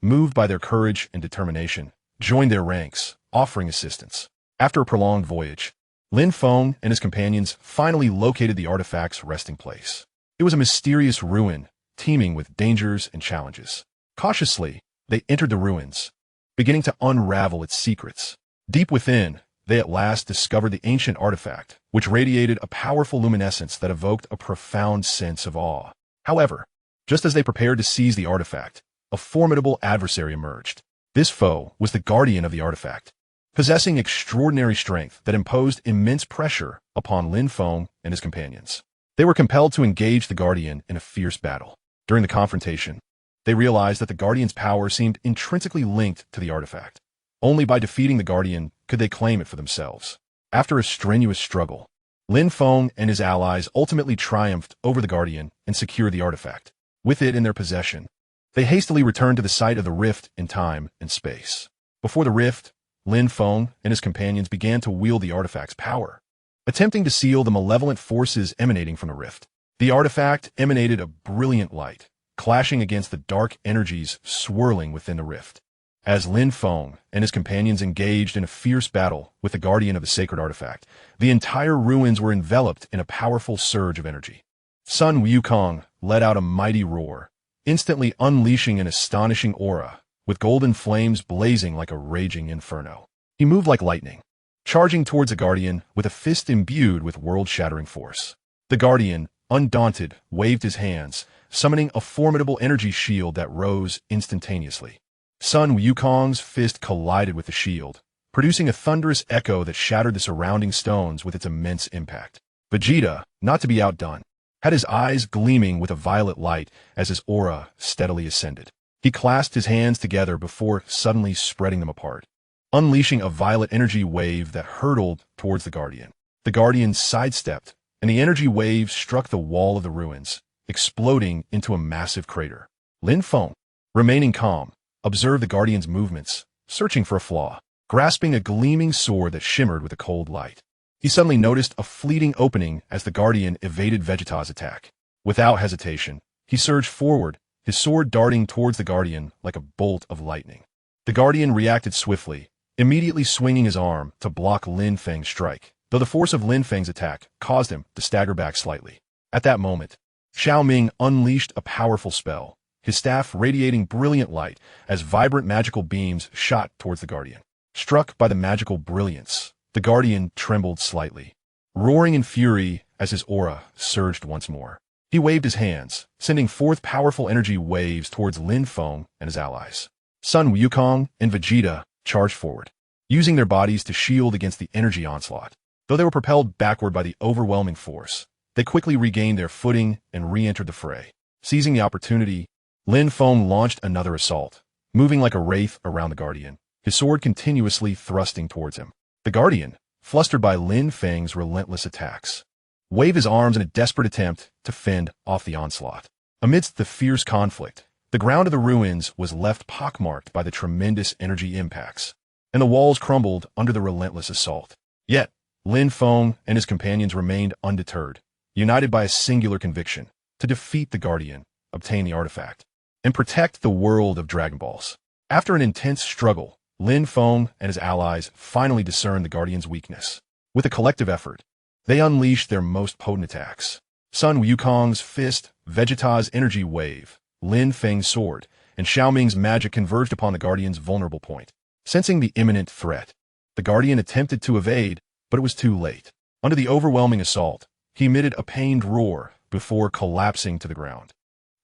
moved by their courage and determination, joined their ranks, offering assistance. After a prolonged voyage, Lin Feng and his companions finally located the artifact's resting place. It was a mysterious ruin, teeming with dangers and challenges. Cautiously, they entered the ruins, beginning to unravel its secrets. Deep within, they at last discovered the ancient artifact, which radiated a powerful luminescence that evoked a profound sense of awe. However, just as they prepared to seize the artifact, a formidable adversary emerged. This foe was the guardian of the artifact, possessing extraordinary strength that imposed immense pressure upon Lin Feng and his companions. They were compelled to engage the guardian in a fierce battle. During the confrontation, they realized that the guardian's power seemed intrinsically linked to the artifact. Only by defeating the guardian could they claim it for themselves. After a strenuous struggle, Lin Feng and his allies ultimately triumphed over the guardian and secured the artifact. With it in their possession, they hastily returned to the site of the rift in time and space. Before the rift, Lin Feng and his companions began to wield the artifact's power, attempting to seal the malevolent forces emanating from the rift. The artifact emanated a brilliant light, clashing against the dark energies swirling within the rift. As Lin Feng and his companions engaged in a fierce battle with the guardian of the sacred artifact, the entire ruins were enveloped in a powerful surge of energy. Sun Wukong let out a mighty roar, instantly unleashing an astonishing aura, with golden flames blazing like a raging inferno. He moved like lightning, charging towards the guardian with a fist imbued with world-shattering force. The guardian, undaunted, waved his hands, summoning a formidable energy shield that rose instantaneously. Sun Wukong's fist collided with the shield, producing a thunderous echo that shattered the surrounding stones with its immense impact. Vegeta, not to be outdone, had his eyes gleaming with a violet light as his aura steadily ascended. He clasped his hands together before suddenly spreading them apart, unleashing a violet energy wave that hurtled towards the guardian. The guardian sidestepped, and the energy wave struck the wall of the ruins, exploding into a massive crater. Lin Feng, remaining calm, observed the guardian's movements, searching for a flaw. Grasping a gleaming sword that shimmered with a cold light, he suddenly noticed a fleeting opening as the guardian evaded Vegeta's attack. Without hesitation, he surged forward, his sword darting towards the guardian like a bolt of lightning. The guardian reacted swiftly, immediately swinging his arm to block Lin Feng's strike, though the force of Lin Feng's attack caused him to stagger back slightly. At that moment, Xiao Ming unleashed a powerful spell, his staff radiating brilliant light as vibrant magical beams shot towards the guardian. Struck by the magical brilliance, the guardian trembled slightly, roaring in fury as his aura surged once more. He He waved his hands, sending forth powerful energy waves towards Lin Feng and his allies. Sun Wukong and Vegeta charged forward, using their bodies to shield against the energy onslaught. Though they were propelled backward by the overwhelming force, they quickly regained their footing and re-entered the fray. Seizing the opportunity, Lin Feng launched another assault, moving like a wraith around the Guardian, his sword continuously thrusting towards him. The Guardian, flustered by Lin Feng's relentless attacks, waved his arms in a desperate attempt to fend off the onslaught. Amidst the fierce conflict, the ground of the ruins was left pockmarked by the tremendous energy impacts, and the walls crumbled under the relentless assault. Yet, Lin Feng and his companions remained undeterred, united by a singular conviction: to defeat the Guardian, obtain the artifact, and protect the world of Dragon Balls. After an intense struggle, Lin Feng and his allies finally discerned the Guardian's weakness. With a collective effort, they unleashed their most potent attacks. Sun Wukong's fist, Vegeta's energy wave, Lin Feng's sword, and Xiaoming's magic converged upon the Guardian's vulnerable point. Sensing the imminent threat, the Guardian attempted to evade, but it was too late. Under the overwhelming assault, he emitted a pained roar before collapsing to the ground.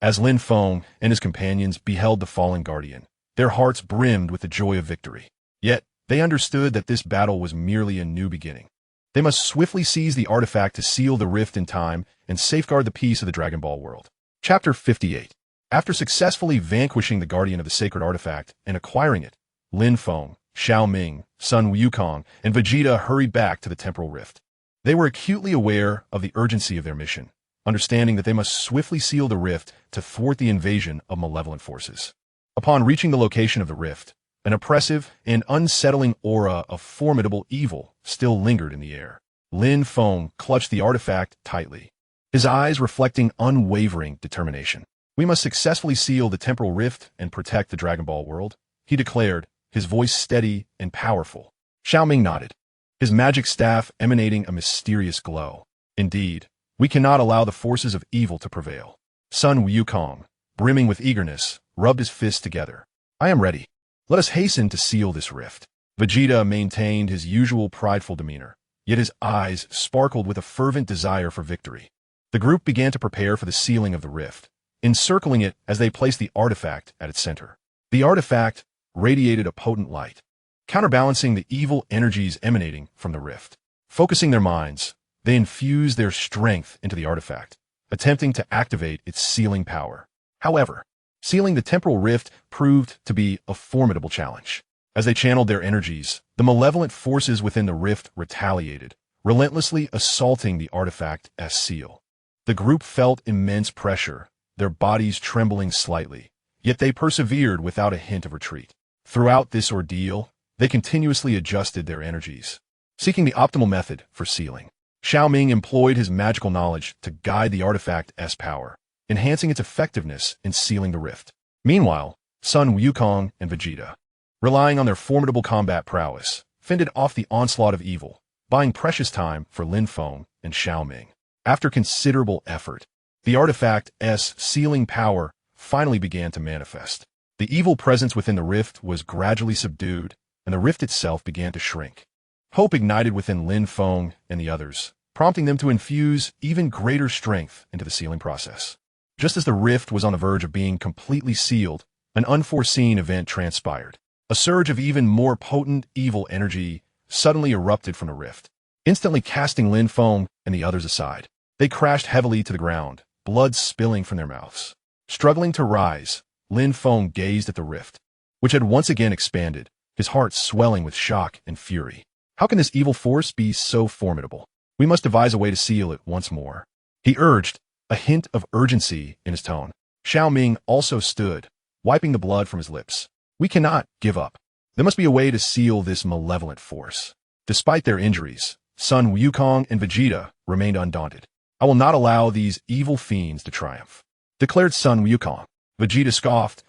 As Lin Feng and his companions beheld the fallen Guardian, their hearts brimmed with the joy of victory. Yet, they understood that this battle was merely a new beginning. They must swiftly seize the artifact to seal the rift in time and safeguard the peace of the Dragon Ball world. Chapter 58. After successfully vanquishing the Guardian of the sacred artifact and acquiring it, Lin Feng, Xiaoming, Sun Wukong, and Vegeta hurried back to the temporal rift. They were acutely aware of the urgency of their mission, understanding that they must swiftly seal the rift to thwart the invasion of malevolent forces. Upon reaching the location of the rift, an oppressive and unsettling aura of formidable evil still lingered in the air. Lin Feng clutched the artifact tightly, his eyes reflecting unwavering determination. "We must successfully seal the temporal rift and protect the Dragon Ball world," he declared, his voice steady and powerful. Xiaoming nodded, his magic staff emanating a mysterious glow. "Indeed, we cannot allow the forces of evil to prevail." Sun Wukong, brimming with eagerness, rubbed his fists together. "I am ready. Let us hasten to seal this rift." Vegeta maintained his usual prideful demeanor, yet his eyes sparkled with a fervent desire for victory. The group began to prepare for the sealing of the rift, encircling it as they placed the artifact at its center. The artifact radiated a potent light, counterbalancing the evil energies emanating from the rift. Focusing their minds, they infused their strength into the artifact, attempting to activate its sealing power. However, sealing the temporal rift proved to be a formidable challenge. As they channeled their energies, the malevolent forces within the rift retaliated, relentlessly assaulting the artifact's seal. The group felt immense pressure, their bodies trembling slightly, yet they persevered without a hint of retreat. Throughout this ordeal, they continuously adjusted their energies, seeking the optimal method for sealing. Xiaoming employed his magical knowledge to guide the artifact's power, enhancing its effectiveness in sealing the rift. Meanwhile, Sun Wukong and Vegeta, relying on their formidable combat prowess, fended off the onslaught of evil, buying precious time for Lin Feng and Xiaoming. After considerable effort, the artifact's sealing power finally began to manifest. The evil presence within the rift was gradually subdued, and the rift itself began to shrink. Hope ignited within Lin Feng and the others, prompting them to infuse even greater strength into the sealing process. Just as the rift was on the verge of being completely sealed, an unforeseen event transpired. A surge of even more potent evil energy suddenly erupted from the rift, instantly casting Lin Feng and the others aside. They crashed heavily to the ground, blood spilling from their mouths. Struggling to rise, Lin Feng gazed at the rift, which had once again expanded, his heart swelling with shock and fury. How can this evil force be so formidable? We must devise a way to seal it once more, he urged, a hint of urgency in his tone. Xiaoming also stood, wiping the blood from his lips. "We cannot give up. There must be a way to seal this malevolent force." Despite their injuries, Sun Wukong and Vegeta remained undaunted. "I will not allow these evil fiends to triumph," declared Sun Wukong. Vegeta scoffed.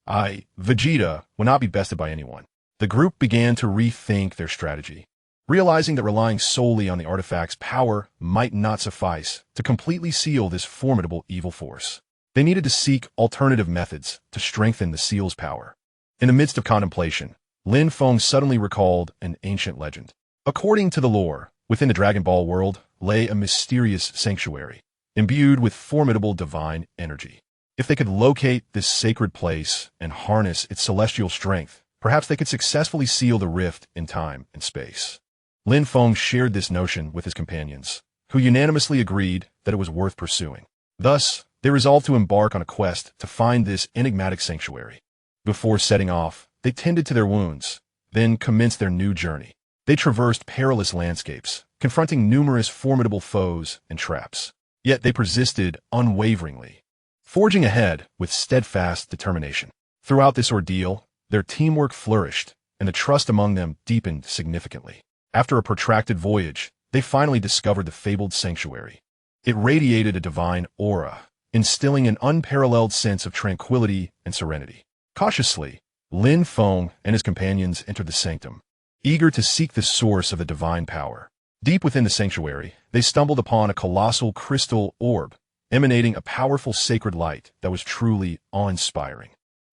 Vegeta will not be bested by anyone." The group began to rethink their strategy, realizing that relying solely on the artifact's power might not suffice to completely seal this formidable evil force. They needed to seek alternative methods to strengthen the seal's power. In the midst of contemplation, Lin Feng suddenly recalled an ancient legend. According to the lore, within the Dragon Ball world lay a mysterious sanctuary, imbued with formidable divine energy. If they could locate this sacred place and harness its celestial strength, perhaps they could successfully seal the rift in time and space. Lin Feng shared this notion with his companions, who unanimously agreed that it was worth pursuing. Thus, they resolved to embark on a quest to find this enigmatic sanctuary. Before setting off, they tended to their wounds, then commenced their new journey. They traversed perilous landscapes, confronting numerous formidable foes and traps. Yet they persisted unwaveringly, forging ahead with steadfast determination. Throughout this ordeal, their teamwork flourished, and the trust among them deepened significantly. After a protracted voyage, they finally discovered the fabled sanctuary. It radiated a divine aura, instilling an unparalleled sense of tranquility and serenity. Cautiously, Lin Feng and his companions entered the sanctum, eager to seek the source of the divine power. Deep within the sanctuary, they stumbled upon a colossal crystal orb, emanating a powerful sacred light that was truly awe-inspiring.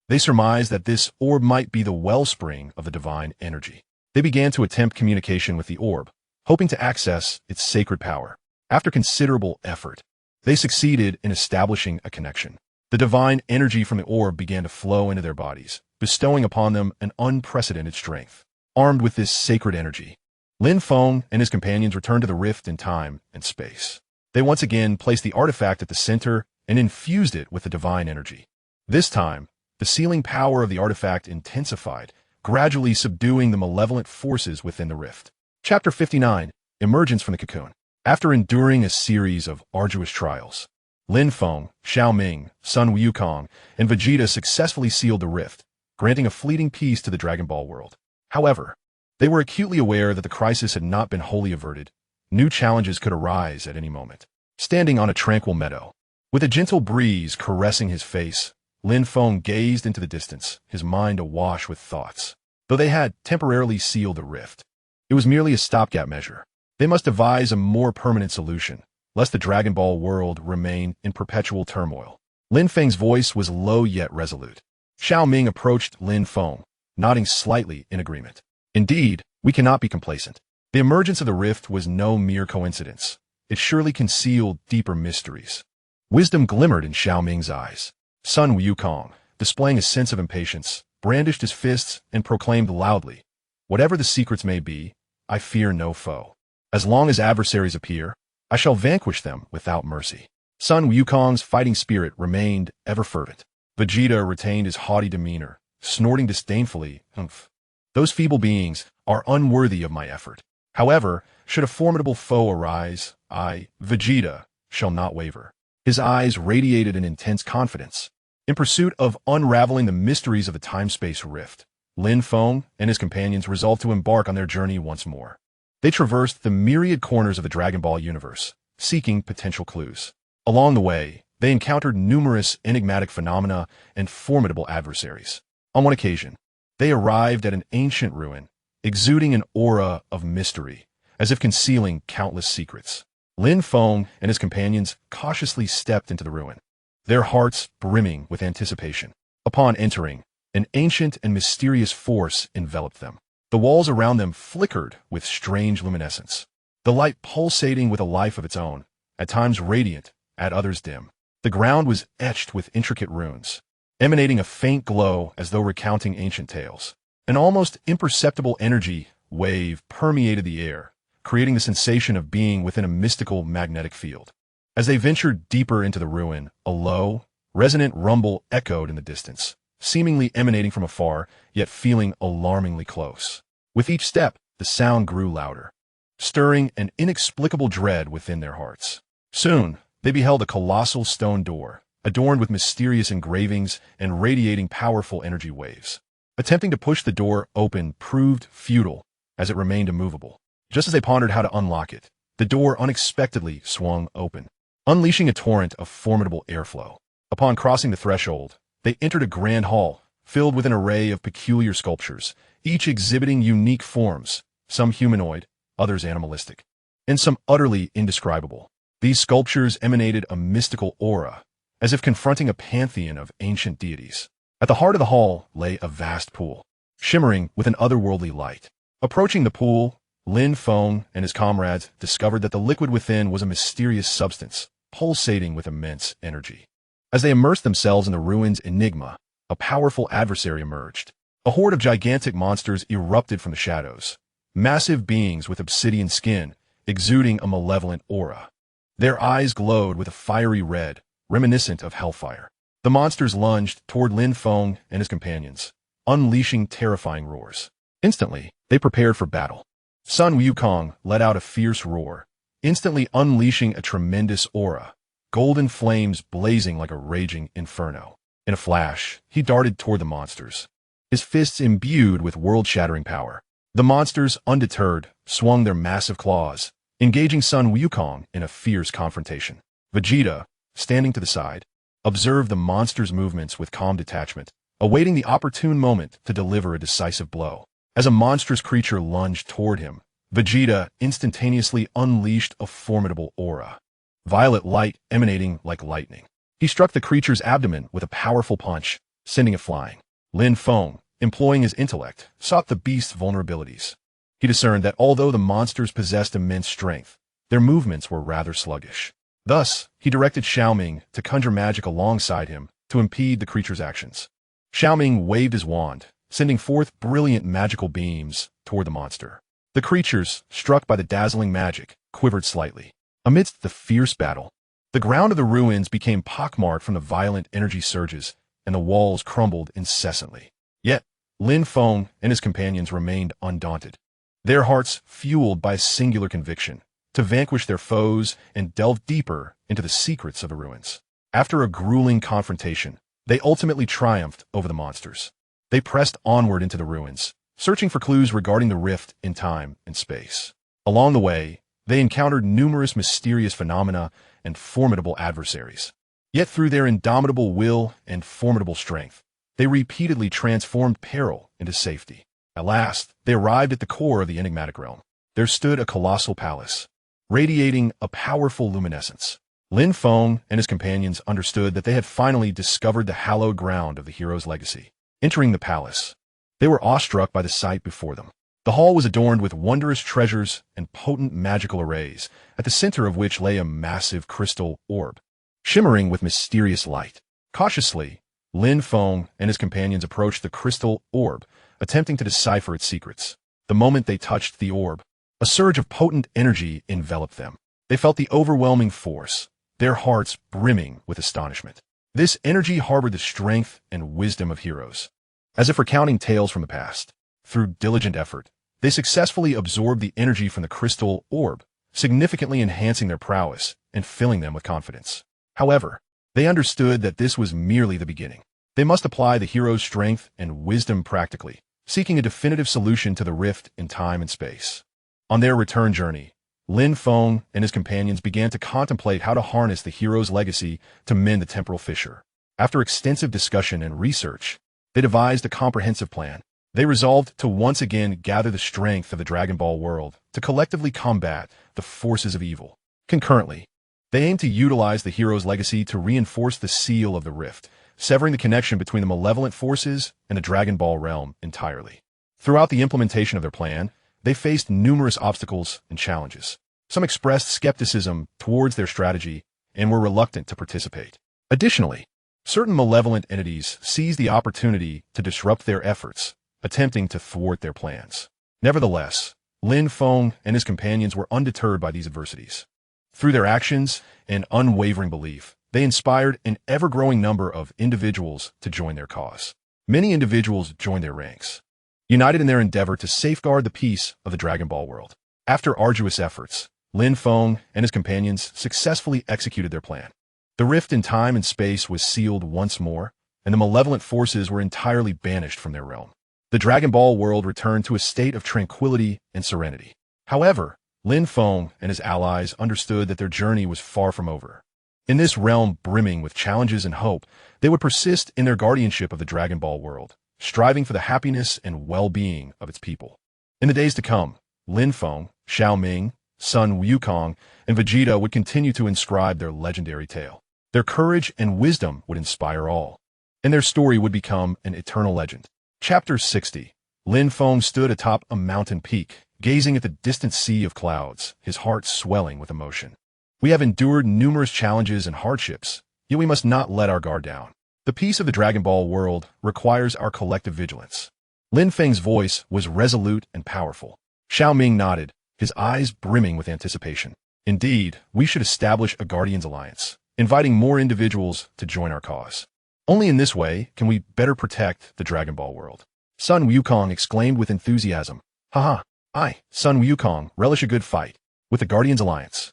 They surmised that this orb might be the wellspring of the divine energy. They began to attempt communication with the orb, hoping to access its sacred power. After considerable effort, they succeeded in establishing a connection. The divine energy from the orb began to flow into their bodies, bestowing upon them an unprecedented strength. Armed with this sacred energy, Lin Feng and his companions returned to the rift in time and space. They once again placed the artifact at the center and infused it with the divine energy. This time, the sealing power of the artifact intensified, gradually subduing the malevolent forces within the rift. Chapter 59, Emergence from the Cocoon. After enduring a series of arduous trials, Lin Feng, Xiao Ming, Sun Wukong, and Vegeta successfully sealed the rift, granting a fleeting peace to the Dragon Ball world. However, they were acutely aware that the crisis had not been wholly averted. New challenges could arise at any moment. Standing on a tranquil meadow, with a gentle breeze caressing his face, Lin Feng gazed into the distance, his mind awash with thoughts. Though they had temporarily sealed the rift, it was merely a stopgap measure. They must devise a more permanent solution, lest the Dragon Ball world remain in perpetual turmoil. Lin Feng's voice was low yet resolute. Xiao Ming approached Lin Feng, nodding slightly in agreement. Indeed, we cannot be complacent. The emergence of the rift was no mere coincidence. It surely concealed deeper mysteries. Wisdom glimmered in Xiao Ming's eyes. Sun Wukong, displaying a sense of impatience, brandished his fists and proclaimed loudly, "Whatever the secrets may be, I fear no foe. As long as adversaries appear, I shall vanquish them without mercy." Sun Wukong's fighting spirit remained ever fervent. Vegeta retained his haughty demeanor, snorting disdainfully, "Humph. Those feeble beings are unworthy of my effort. However, should a formidable foe arise, I, Vegeta, shall not waver." His eyes radiated an intense confidence. In pursuit of unraveling the mysteries of the time-space rift, Lin Feng and his companions resolved to embark on their journey once more. They traversed the myriad corners of the Dragon Ball universe, seeking potential clues. Along the way, they encountered numerous enigmatic phenomena and formidable adversaries. On one occasion, they arrived at an ancient ruin, exuding an aura of mystery, as if concealing countless secrets. Lin Feng and his companions cautiously stepped into the ruin, their hearts brimming with anticipation. Upon entering, an ancient and mysterious force enveloped them. The walls around them flickered with strange luminescence, the light pulsating with a life of its own, at times radiant, at others dim. The ground was etched with intricate runes, emanating a faint glow as though recounting ancient tales. An almost imperceptible energy wave permeated the air, creating the sensation of being within a mystical magnetic field. As they ventured deeper into the ruin, a low, resonant rumble echoed in the distance, seemingly emanating from afar, yet feeling alarmingly close. With each step, the sound grew louder, stirring an inexplicable dread within their hearts. Soon, they beheld a colossal stone door, adorned with mysterious engravings and radiating powerful energy waves. Attempting to push the door open proved futile, as it remained immovable. Just as they pondered how to unlock it, the door unexpectedly swung open, unleashing a torrent of formidable airflow. Upon crossing the threshold, they entered a grand hall, filled with an array of peculiar sculptures, each exhibiting unique forms, some humanoid, others animalistic, and some utterly indescribable. These sculptures emanated a mystical aura, as if confronting a pantheon of ancient deities. At the heart of the hall lay a vast pool, shimmering with an otherworldly light. Approaching the pool, Lin Feng and his comrades discovered that the liquid within was a mysterious substance, pulsating with immense energy. As they immersed themselves in the ruins' enigma, a powerful adversary emerged. A horde of gigantic monsters erupted from the shadows, massive beings with obsidian skin, exuding a malevolent aura. Their eyes glowed with a fiery red, reminiscent of hellfire. The monsters lunged toward Lin Feng and his companions, unleashing terrifying roars. Instantly, they prepared for battle. Sun Wukong let out a fierce roar, instantly unleashing a tremendous aura, golden flames blazing like a raging inferno. In a flash, he darted toward the monsters, his fists imbued with world-shattering power. The monsters, undeterred, swung their massive claws, engaging Sun Wukong in a fierce confrontation. Vegeta, standing to the side, observed the monsters' movements with calm detachment, awaiting the opportune moment to deliver a decisive blow. As a monstrous creature lunged toward him, Vegeta instantaneously unleashed a formidable aura, violet light emanating like lightning. He struck the creature's abdomen with a powerful punch, sending it flying. Lin Feng, employing his intellect, sought the beast's vulnerabilities. He discerned that although the monsters possessed immense strength, their movements were rather sluggish. Thus, he directed Xiaoming to conjure magic alongside him to impede the creature's actions. Xiaoming waved his wand, sending forth brilliant magical beams toward the monster. The creatures, struck by the dazzling magic, quivered slightly. Amidst the fierce battle, the ground of the ruins became pockmarked from the violent energy surges, and the walls crumbled incessantly. Yet, Lin Feng and his companions remained undaunted, their hearts fueled by a singular conviction to vanquish their foes and delve deeper into the secrets of the ruins. After a grueling confrontation, they ultimately triumphed over the monsters. They pressed onward into the ruins, searching for clues regarding the rift in time and space. Along the way, they encountered numerous mysterious phenomena and formidable adversaries. Yet through their indomitable will and formidable strength, they repeatedly transformed peril into safety. At last, they arrived at the core of the enigmatic realm. There stood a colossal palace, radiating a powerful luminescence. Lin Feng and his companions understood that they had finally discovered the hallowed ground of the hero's legacy. Entering the palace, they were awestruck by the sight before them. The hall was adorned with wondrous treasures and potent magical arrays, at the center of which lay a massive crystal orb, shimmering with mysterious light. Cautiously, Lin Feng and his companions approached the crystal orb, attempting to decipher its secrets. The moment they touched the orb, a surge of potent energy enveloped them. They felt the overwhelming force, their hearts brimming with astonishment. This energy harbored the strength and wisdom of heroes. As if recounting tales from the past, through diligent effort, they successfully absorbed the energy from the crystal orb, significantly enhancing their prowess and filling them with confidence. However, they understood that this was merely the beginning. They must apply the hero's strength and wisdom practically, seeking a definitive solution to the rift in time and space. On their return journey, Lin Feng and his companions began to contemplate how to harness the hero's legacy to mend the temporal fissure. After extensive discussion and research, they devised a comprehensive plan. They resolved to once again gather the strength of the Dragon Ball world to collectively combat the forces of evil. Concurrently, they aimed to utilize the hero's legacy to reinforce the seal of the rift, severing the connection between the malevolent forces and the Dragon Ball realm entirely. Throughout the implementation of their plan, they faced numerous obstacles and challenges. Some expressed skepticism towards their strategy and were reluctant to participate. Additionally, certain malevolent entities seized the opportunity to disrupt their efforts, attempting to thwart their plans. Nevertheless, Lin Feng and his companions were undeterred by these adversities. Through their actions and unwavering belief, they inspired an ever-growing number of individuals to join their cause. Many individuals joined their ranks, united in their endeavor to safeguard the peace of the Dragon Ball world. After arduous efforts, Lin Feng and his companions successfully executed their plan. The rift in time and space was sealed once more, and the malevolent forces were entirely banished from their realm. The Dragon Ball world returned to a state of tranquility and serenity. However, Lin Feng and his allies understood that their journey was far from over. In this realm brimming with challenges and hope, they would persist in their guardianship of the Dragon Ball world, striving for the happiness and well-being of its people. In the days to come, Lin Feng, Xiaoming, Sun Wukong, and Vegeta would continue to inscribe their legendary tale. Their courage and wisdom would inspire all, and their story would become an eternal legend. Chapter 60. Lin Feng stood atop a mountain peak, gazing at the distant sea of clouds, his heart swelling with emotion. We have endured numerous challenges and hardships, yet we must not let our guard down. The peace of the Dragon Ball world requires our collective vigilance. Lin Feng's voice was resolute and powerful. Xiao Ming nodded, his eyes brimming with anticipation. Indeed, we should establish a Guardians Alliance, inviting more individuals to join our cause. Only in this way can we better protect the Dragon Ball world. Sun Wukong exclaimed with enthusiasm. Haha, I, Sun Wukong, relish a good fight. With the Guardians Alliance,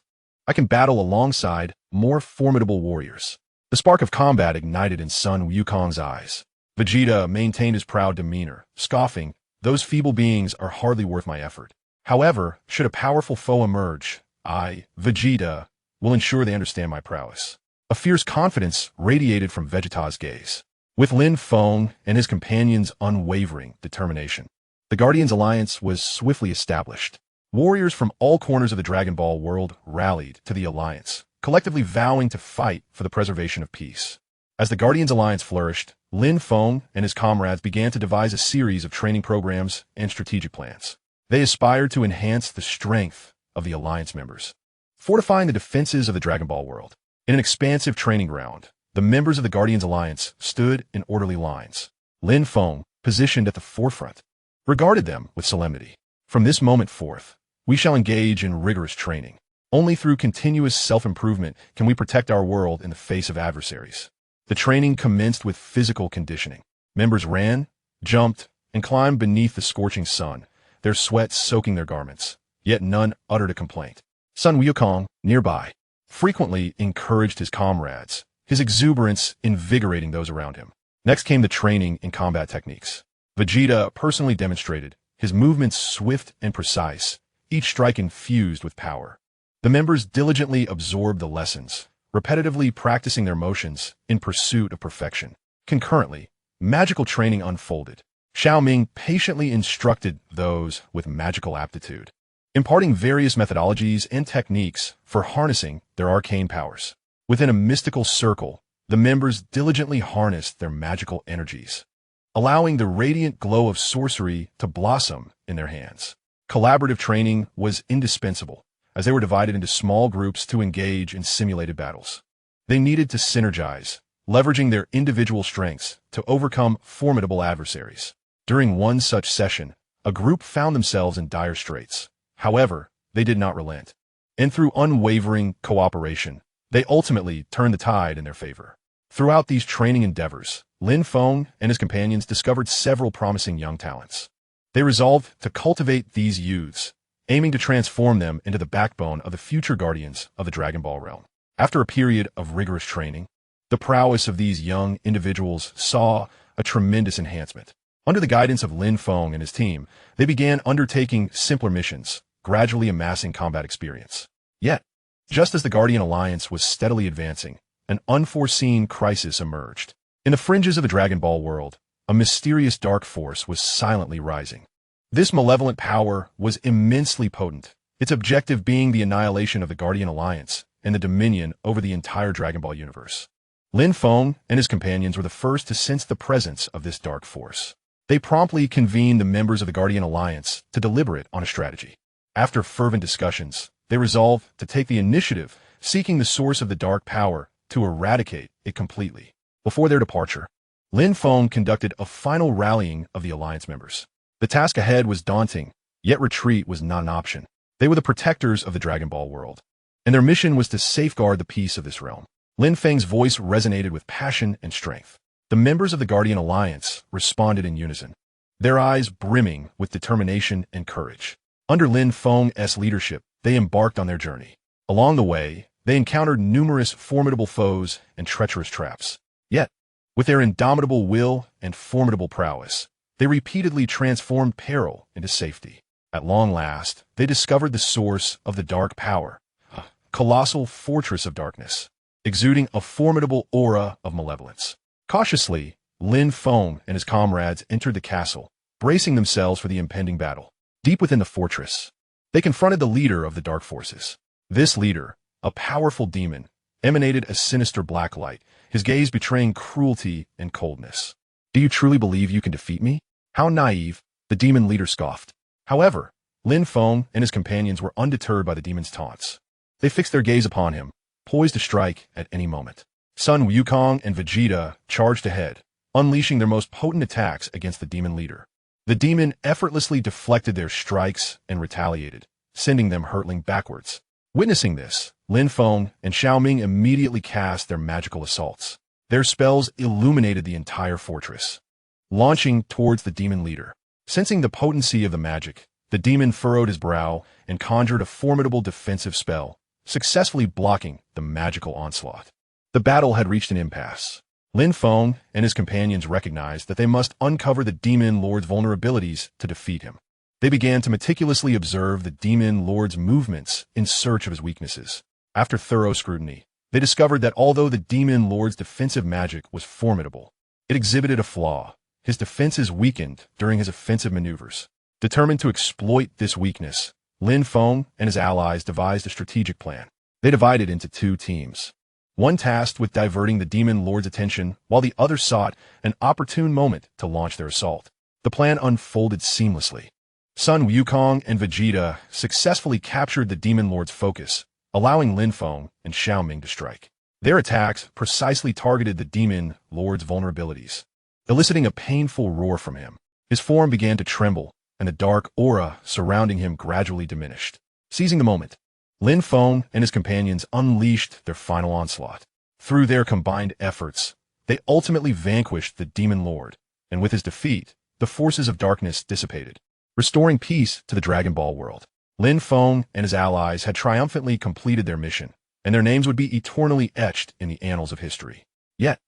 I can battle alongside more formidable warriors. The spark of combat ignited in Sun Wukong's eyes. Vegeta maintained his proud demeanor, scoffing, those feeble beings are hardly worth my effort. However, should a powerful foe emerge, I, Vegeta, will ensure they understand my prowess. A fierce confidence radiated from Vegeta's gaze. With Lin Feng and his companions' unwavering determination, the Guardians Alliance was swiftly established. Warriors from all corners of the Dragon Ball world rallied to the Alliance, collectively vowing to fight for the preservation of peace. As the Guardians Alliance flourished, Lin Feng and his comrades began to devise a series of training programs and strategic plans. They aspired to enhance the strength of the Alliance members, fortifying the defenses of the Dragon Ball world. In an expansive training ground, the members of the Guardians Alliance stood in orderly lines. Lin Feng, positioned at the forefront, regarded them with solemnity. From this moment forth, we shall engage in rigorous training. Only through continuous self-improvement can we protect our world in the face of adversaries. The training commenced with physical conditioning. Members ran, jumped, and climbed beneath the scorching sun, their sweat soaking their garments. Yet none uttered a complaint. Sun Wukong, nearby, frequently encouraged his comrades, his exuberance invigorating those around him. Next came the training in combat techniques. Vegeta personally demonstrated, his movements swift and precise, each strike infused with power. The members diligently absorbed the lessons, repetitively practicing their motions in pursuit of perfection. Concurrently, magical training unfolded. Xiao Ming patiently instructed those with magical aptitude, imparting various methodologies and techniques for harnessing their arcane powers. Within a mystical circle, the members diligently harnessed their magical energies, allowing the radiant glow of sorcery to blossom in their hands. Collaborative training was indispensable, as they were divided into small groups to engage in simulated battles. They needed to synergize, leveraging their individual strengths to overcome formidable adversaries. During one such session, a group found themselves in dire straits. However, they did not relent, and through unwavering cooperation, they ultimately turned the tide in their favor. Throughout these training endeavors, Lin Feng and his companions discovered several promising young talents. They resolved to cultivate these youths, aiming to transform them into the backbone of the future guardians of the Dragon Ball realm. After a period of rigorous training, the prowess of these young individuals saw a tremendous enhancement. Under the guidance of Lin Feng and his team, they began undertaking simpler missions, gradually amassing combat experience. Yet, just as the Guardian Alliance was steadily advancing, an unforeseen crisis emerged. In the fringes of the Dragon Ball world, a mysterious dark force was silently rising. This malevolent power was immensely potent, its objective being the annihilation of the Guardian Alliance and the dominion over the entire Dragon Ball universe. Lin Feng and his companions were the first to sense the presence of this dark force. They promptly convened the members of the Guardian Alliance to deliberate on a strategy. After fervent discussions, they resolved to take the initiative, seeking the source of the dark power to eradicate it completely. Before their departure, Lin Feng conducted a final rallying of the Alliance members. The task ahead was daunting, yet retreat was not an option. They were the protectors of the Dragon Ball world, and their mission was to safeguard the peace of this realm. Lin Feng's voice resonated with passion and strength. The members of the Guardian Alliance responded in unison, their eyes brimming with determination and courage. Under Lin Feng's leadership, they embarked on their journey. Along the way, they encountered numerous formidable foes and treacherous traps. Yet, with their indomitable will and formidable prowess, they repeatedly transformed peril into safety. At long last, they discovered the source of the dark power, a colossal fortress of darkness, exuding a formidable aura of malevolence. Cautiously, Lin Feng and his comrades entered the castle, bracing themselves for the impending battle. Deep within the fortress, they confronted the leader of the dark forces. This leader, a powerful demon, emanated a sinister black light, his gaze betraying cruelty and coldness. Do you truly believe you can defeat me? How naive, the demon leader scoffed. However, Lin Feng and his companions were undeterred by the demon's taunts. They fixed their gaze upon him, poised to strike at any moment. Sun Wukong and Vegeta charged ahead, unleashing their most potent attacks against the demon leader. The demon effortlessly deflected their strikes and retaliated, sending them hurtling backwards. Witnessing this, Lin Feng and Xiaoming immediately cast their magical assaults. Their spells illuminated the entire fortress, launching towards the demon leader. Sensing the potency of the magic, the demon furrowed his brow and conjured a formidable defensive spell, successfully blocking the magical onslaught. The battle had reached an impasse. Lin Feng and his companions recognized that they must uncover the demon lord's vulnerabilities to defeat him. They began to meticulously observe the demon lord's movements in search of his weaknesses. After thorough scrutiny, they discovered that although the demon lord's defensive magic was formidable, it exhibited a flaw. His defenses weakened during his offensive maneuvers. Determined to exploit this weakness, Lin Feng and his allies devised a strategic plan. They divided into two teams. One tasked with diverting the demon lord's attention, while the other sought an opportune moment to launch their assault. The plan unfolded seamlessly. Sun Wukong and Vegeta successfully captured the demon lord's focus, allowing Lin Feng and Xiaoming to strike. Their attacks precisely targeted the demon lord's vulnerabilities, eliciting a painful roar from him. His form began to tremble, and the dark aura surrounding him gradually diminished. Seizing the moment, Lin Feng and his companions unleashed their final onslaught. Through their combined efforts, they ultimately vanquished the demon lord, and with his defeat, the forces of darkness dissipated, restoring peace to the Dragon Ball world. Lin Feng and his allies had triumphantly completed their mission, and their names would be eternally etched in the annals of history. Yet,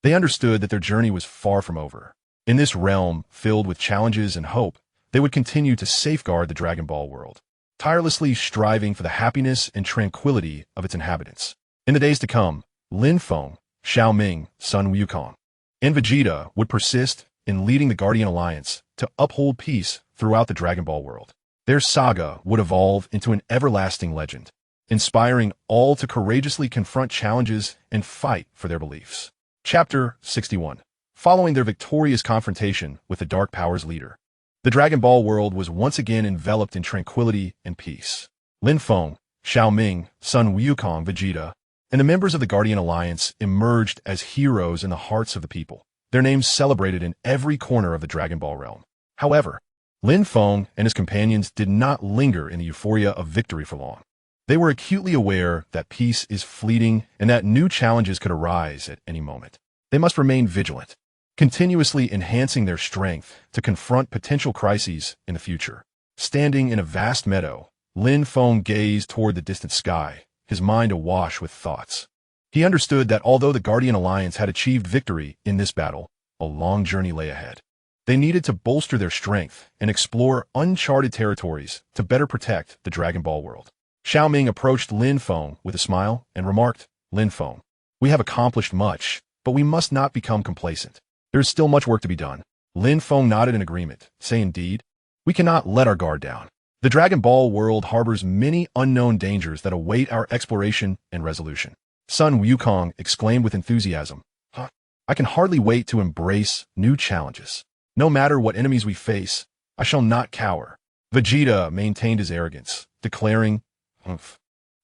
they understood that their journey was far from over. In this realm filled with challenges and hope, they would continue to safeguard the Dragon Ball world, tirelessly striving for the happiness and tranquility of its inhabitants. In the days to come, Lin Feng, Xiaoming, Sun Wukong, and Vegeta would persist in leading the Guardian Alliance to uphold peace throughout the Dragon Ball world. Their saga would evolve into an everlasting legend, inspiring all to courageously confront challenges and fight for their beliefs. Chapter 61. Following their victorious confrontation with the Dark Powers leader, the Dragon Ball world was once again enveloped in tranquility and peace. Lin Feng, Xiaoming, Sun Wukong, Vegeta, and the members of the Guardian Alliance emerged as heroes in the hearts of the people, their names celebrated in every corner of the Dragon Ball realm. However, Lin Feng and his companions did not linger in the euphoria of victory for long. They were acutely aware that peace is fleeting and that new challenges could arise at any moment. They must remain vigilant, continuously enhancing their strength to confront potential crises in the future. Standing in a vast meadow, Lin Feng gazed toward the distant sky, his mind awash with thoughts. He understood that although the Guardian Alliance had achieved victory in this battle, a long journey lay ahead. They needed to bolster their strength and explore uncharted territories to better protect the Dragon Ball world. Xiaoming approached Lin Feng with a smile and remarked, "Lin Feng, we have accomplished much, but we must not become complacent. There is still much work to be done." Lin Feng nodded in agreement, saying, "Indeed, we cannot let our guard down. The Dragon Ball world harbors many unknown dangers that await our exploration and resolution." Sun Wukong exclaimed with enthusiasm, "I can hardly wait to embrace new challenges. No matter what enemies we face, I shall not cower." Vegeta maintained his arrogance, declaring,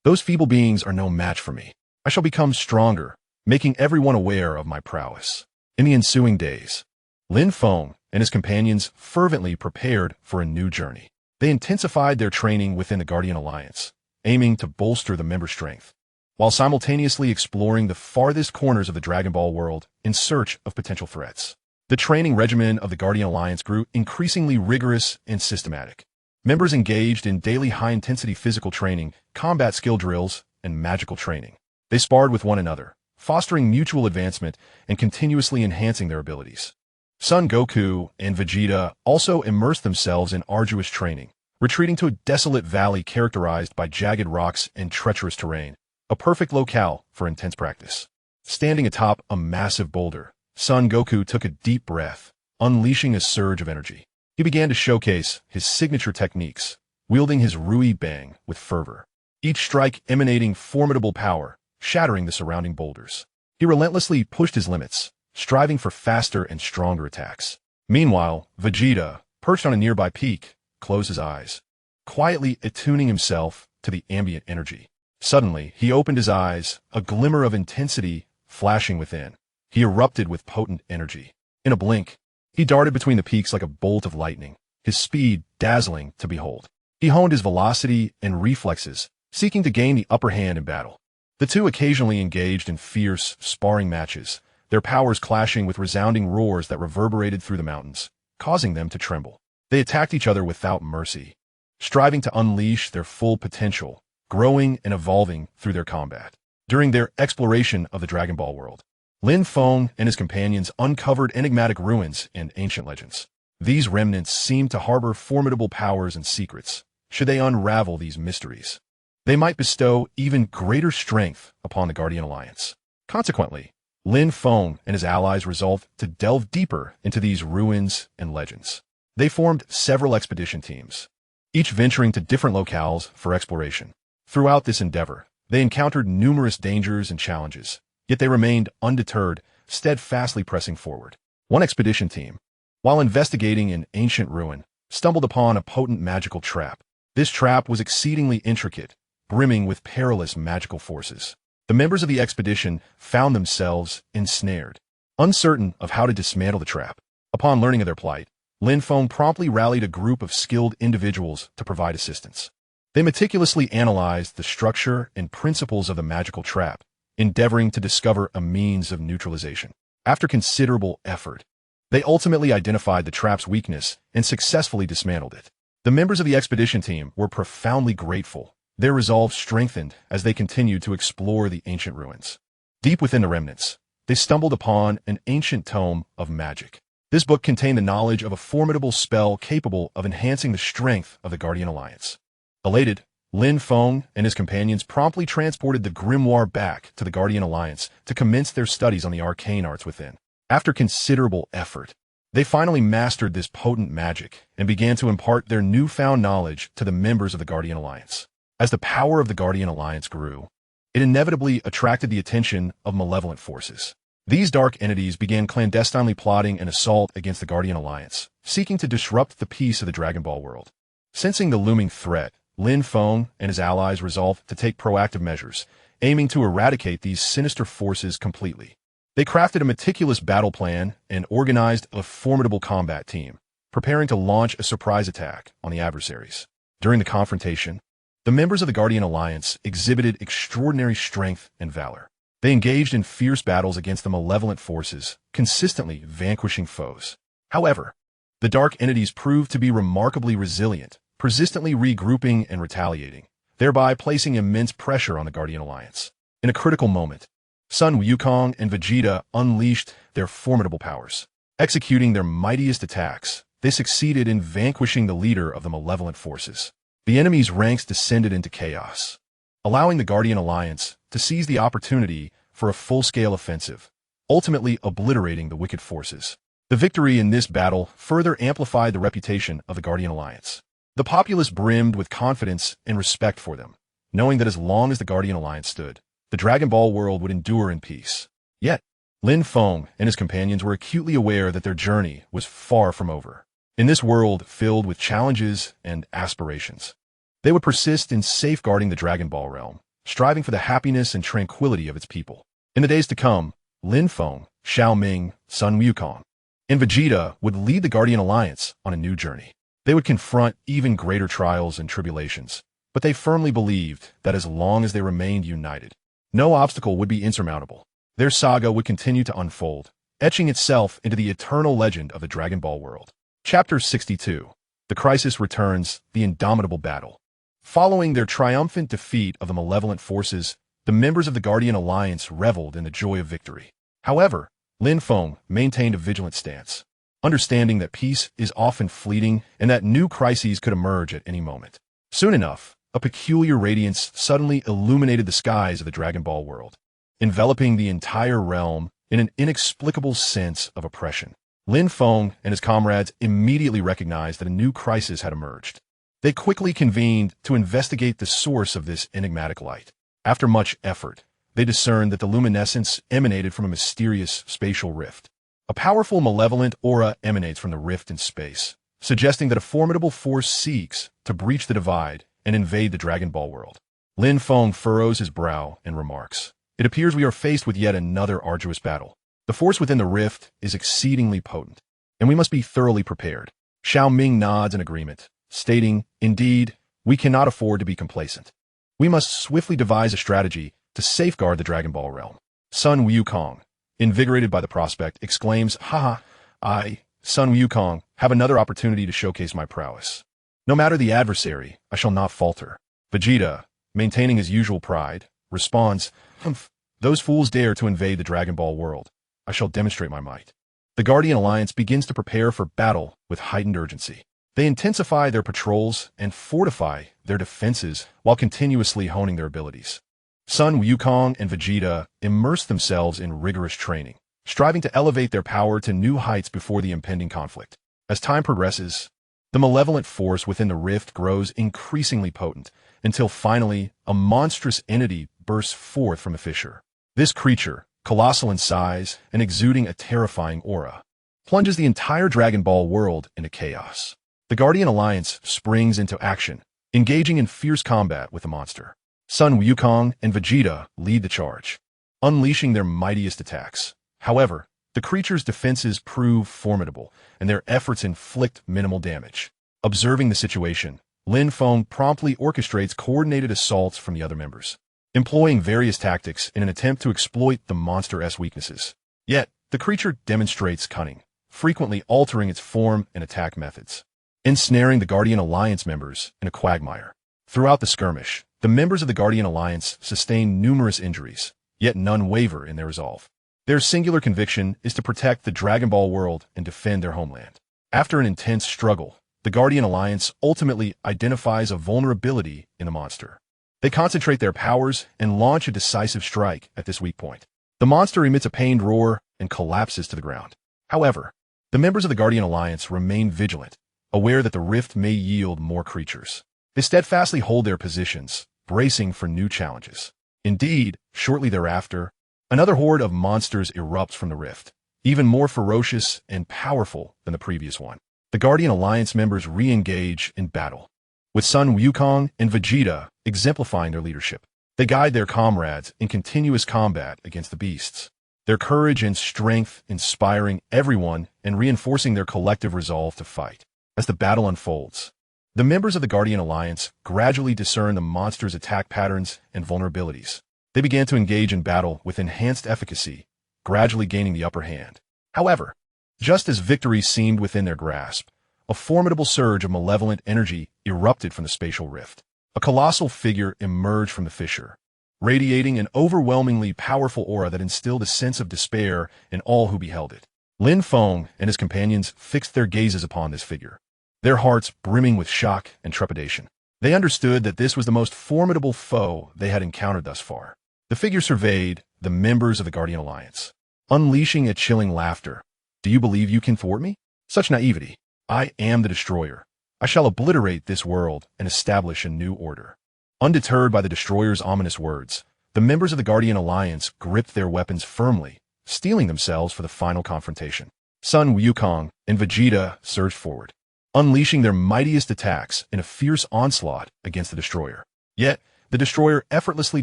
"Those feeble beings are no match for me. I shall become stronger, making everyone aware of my prowess." In the ensuing days, Lin Feng and his companions fervently prepared for a new journey. They intensified their training within the Guardian Alliance, aiming to bolster the member strength, while simultaneously exploring the farthest corners of the Dragon Ball world in search of potential threats. The training regimen of the Guardian Alliance grew increasingly rigorous and systematic. Members engaged in daily high-intensity physical training, combat skill drills, and magical training. They sparred with one another, fostering mutual advancement and continuously enhancing their abilities. Son Goku and Vegeta also immersed themselves in arduous training, retreating to a desolate valley characterized by jagged rocks and treacherous terrain, a perfect locale for intense practice. Standing atop a massive boulder, Son Goku took a deep breath, unleashing a surge of energy. He began to showcase his signature techniques, wielding his Rui Bang with fervor, each strike emanating formidable power, shattering the surrounding boulders. He relentlessly pushed his limits, striving for faster and stronger attacks. Meanwhile, Vegeta, perched on a nearby peak, closed his eyes, quietly attuning himself to the ambient energy. Suddenly, he opened his eyes, a glimmer of intensity flashing within. He erupted with potent energy. In a blink, he darted between the peaks like a bolt of lightning, his speed dazzling to behold. He honed his velocity and reflexes, seeking to gain the upper hand in battle. The two occasionally engaged in fierce, sparring matches, their powers clashing with resounding roars that reverberated through the mountains, causing them to tremble. They attacked each other without mercy, striving to unleash their full potential, growing and evolving through their combat. During their exploration of the Dragon Ball world, Lin Feng and his companions uncovered enigmatic ruins and ancient legends. These remnants seemed to harbor formidable powers and secrets. Should they unravel these mysteries, they might bestow even greater strength upon the Guardian Alliance. Consequently, Lin Feng and his allies resolved to delve deeper into these ruins and legends. They formed several expedition teams, each venturing to different locales for exploration. Throughout this endeavor, they encountered numerous dangers and challenges, yet they remained undeterred, steadfastly pressing forward. One expedition team, while investigating an ancient ruin, stumbled upon a potent magical trap. This trap was exceedingly intricate, brimming with perilous magical forces. The members of the expedition found themselves ensnared, uncertain of how to dismantle the trap. Upon learning of their plight, Lin Feng promptly rallied a group of skilled individuals to provide assistance. They meticulously analyzed the structure and principles of the magical trap, endeavoring to discover a means of neutralization. After considerable effort, they ultimately identified the trap's weakness and successfully dismantled it. The members of the expedition team were profoundly grateful, their resolve strengthened as they continued to explore the ancient ruins. Deep within the remnants, they stumbled upon an ancient tome of magic. This book contained the knowledge of a formidable spell capable of enhancing the strength of the Guardian Alliance. Elated, Lin Feng and his companions promptly transported the grimoire back to the Guardian Alliance to commence their studies on the arcane arts within. After considerable effort, they finally mastered this potent magic and began to impart their newfound knowledge to the members of the Guardian Alliance. As the power of the Guardian Alliance grew, it inevitably attracted the attention of malevolent forces. These dark entities began clandestinely plotting an assault against the Guardian Alliance, seeking to disrupt the peace of the Dragon Ball world. Sensing the looming threat, Lin Feng and his allies resolved to take proactive measures, aiming to eradicate these sinister forces completely. They crafted a meticulous battle plan and organized a formidable combat team, preparing to launch a surprise attack on the adversaries. During the confrontation, the members of the Guardian Alliance exhibited extraordinary strength and valor. They engaged in fierce battles against the malevolent forces, consistently vanquishing foes. However, the dark entities proved to be remarkably resilient, persistently regrouping and retaliating, thereby placing immense pressure on the Guardian Alliance. In a critical moment, Sun Wukong and Vegeta unleashed their formidable powers. Executing their mightiest attacks, they succeeded in vanquishing the leader of the malevolent forces. The enemy's ranks descended into chaos, allowing the Guardian Alliance to seize the opportunity for a full-scale offensive, ultimately obliterating the wicked forces. The victory in this battle further amplified the reputation of the Guardian Alliance. The populace brimmed with confidence and respect for them, knowing that as long as the Guardian Alliance stood, the Dragon Ball world would endure in peace. Yet, Lin Feng and his companions were acutely aware that their journey was far from over. In this world filled with challenges and aspirations, they would persist in safeguarding the Dragon Ball realm, striving for the happiness and tranquility of its people. In the days to come, Lin Feng, Xiao Ming, Sun Wukong, and Vegeta would lead the Guardian Alliance on a new journey. They would confront even greater trials and tribulations, but they firmly believed that as long as they remained united, no obstacle would be insurmountable. Their saga would continue to unfold, etching itself into the eternal legend of the Dragon Ball world. Chapter 62. The Crisis Returns, the Indomitable Battle. Following their triumphant defeat of the malevolent forces, the members of the Guardian Alliance reveled in the joy of victory. However, Lin Feng maintained a vigilant stance, understanding that peace is often fleeting and that new crises could emerge at any moment. Soon enough, a peculiar radiance suddenly illuminated the skies of the Dragon Ball world, enveloping the entire realm in an inexplicable sense of oppression. Lin Feng and his comrades immediately recognized that a new crisis had emerged. They quickly convened to investigate the source of this enigmatic light. After much effort, they discerned that the luminescence emanated from a mysterious spatial rift. A powerful malevolent aura emanates from the rift in space, suggesting that a formidable force seeks to breach the divide and invade the Dragon Ball world. Lin Feng furrows his brow and remarks, "It appears we are faced with yet another arduous battle. The force within the rift is exceedingly potent, and we must be thoroughly prepared." Xiao Ming nods in agreement, stating, "Indeed, we cannot afford to be complacent. We must swiftly devise a strategy to safeguard the Dragon Ball realm." Sun Wukong, invigorated by the prospect, exclaims, "Haha, I, Sun Wukong, have another opportunity to showcase my prowess. No matter the adversary, I shall not falter." Vegeta, maintaining his usual pride, responds, "Humph, those fools dare to invade the Dragon Ball world. I shall demonstrate my might." The Guardian Alliance begins to prepare for battle with heightened urgency. They intensify their patrols and fortify their defenses while continuously honing their abilities. Sun Wukong and Vegeta immerse themselves in rigorous training, striving to elevate their power to new heights before the impending conflict. As time progresses, the malevolent force within the rift grows increasingly potent, until finally a monstrous entity bursts forth from the fissure. This creature, colossal in size and exuding a terrifying aura, plunges the entire Dragon Ball world into chaos. The Guardian Alliance springs into action, engaging in fierce combat with the monster. Sun Wukong and Vegeta lead the charge, unleashing their mightiest attacks. However, the creature's defenses prove formidable, and their efforts inflict minimal damage. Observing the situation, Lin Feng promptly orchestrates coordinated assaults from the other members, employing various tactics in an attempt to exploit the monster's weaknesses. Yet, the creature demonstrates cunning, frequently altering its form and attack methods, ensnaring the Guardian Alliance members in a quagmire. Throughout the skirmish, the members of the Guardian Alliance sustain numerous injuries, yet none waver in their resolve. Their singular conviction is to protect the Dragon Ball world and defend their homeland. After an intense struggle, the Guardian Alliance ultimately identifies a vulnerability in the monster. They concentrate their powers and launch a decisive strike at this weak point. The monster emits a pained roar and collapses to the ground. However, the members of the Guardian Alliance remain vigilant, aware that the rift may yield more creatures. They steadfastly hold their positions, bracing for new challenges. Indeed, shortly thereafter, another horde of monsters erupts from the rift, even more ferocious and powerful than the previous one. The Guardian Alliance members re-engage in battle, with Sun Wukong and Vegeta exemplifying their leadership. They guide their comrades in continuous combat against the beasts, their courage and strength inspiring everyone and reinforcing their collective resolve to fight. As the battle unfolds, the members of the Guardian Alliance gradually discern the monster's attack patterns and vulnerabilities. They began to engage in battle with enhanced efficacy, gradually gaining the upper hand. However, just as victory seemed within their grasp, a formidable surge of malevolent energy erupted from the spatial rift. A colossal figure emerged from the fissure, radiating an overwhelmingly powerful aura that instilled a sense of despair in all who beheld it. Lin Feng and his companions fixed their gazes upon this figure, their hearts brimming with shock and trepidation. They understood that this was the most formidable foe they had encountered thus far. The figure surveyed the members of the Guardian Alliance, unleashing a chilling laughter. "Do you believe you can thwart me? Such naivety. I am the Destroyer. I shall obliterate this world and establish a new order." Undeterred by the Destroyer's ominous words, the members of the Guardian Alliance gripped their weapons firmly, steeling themselves for the final confrontation. Sun Wukong and Vegeta surged forward, unleashing their mightiest attacks in a fierce onslaught against the Destroyer. Yet, the Destroyer effortlessly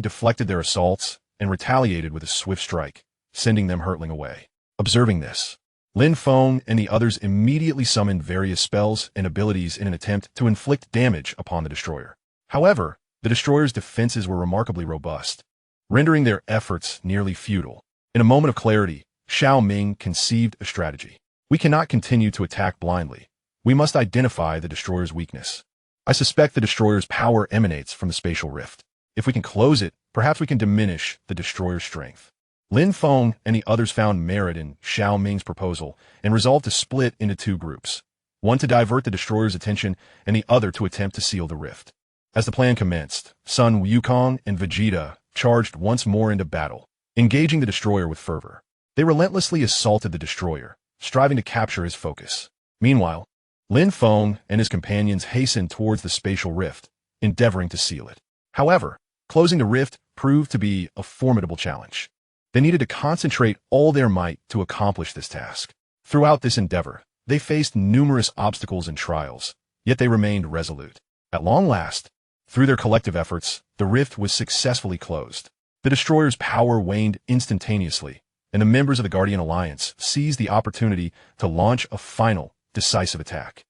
deflected their assaults and retaliated with a swift strike, sending them hurtling away. Observing this, Lin Feng and the others immediately summoned various spells and abilities in an attempt to inflict damage upon the Destroyer. However, the Destroyer's defenses were remarkably robust, rendering their efforts nearly futile. In a moment of clarity, Xiao Ming conceived a strategy. "We cannot continue to attack blindly. We must identify the Destroyer's weakness. I suspect the Destroyer's power emanates from the spatial rift. If we can close it, perhaps we can diminish the Destroyer's strength." Lin Feng and the others found merit in Xiao Ming's proposal and resolved to split into two groups, one to divert the Destroyer's attention and the other to attempt to seal the rift. As the plan commenced, Sun Wukong and Vegeta charged once more into battle, engaging the Destroyer with fervor. They relentlessly assaulted the Destroyer, striving to capture his focus. Meanwhile, Lin Feng and his companions hastened towards the spatial rift, endeavoring to seal it. However, closing the rift proved to be a formidable challenge. They needed to concentrate all their might to accomplish this task. Throughout this endeavor, they faced numerous obstacles and trials, yet they remained resolute. At long last, through their collective efforts, the rift was successfully closed. The destroyer's power waned instantaneously, and the members of the Guardian Alliance seized the opportunity to launch a final, decisive attack.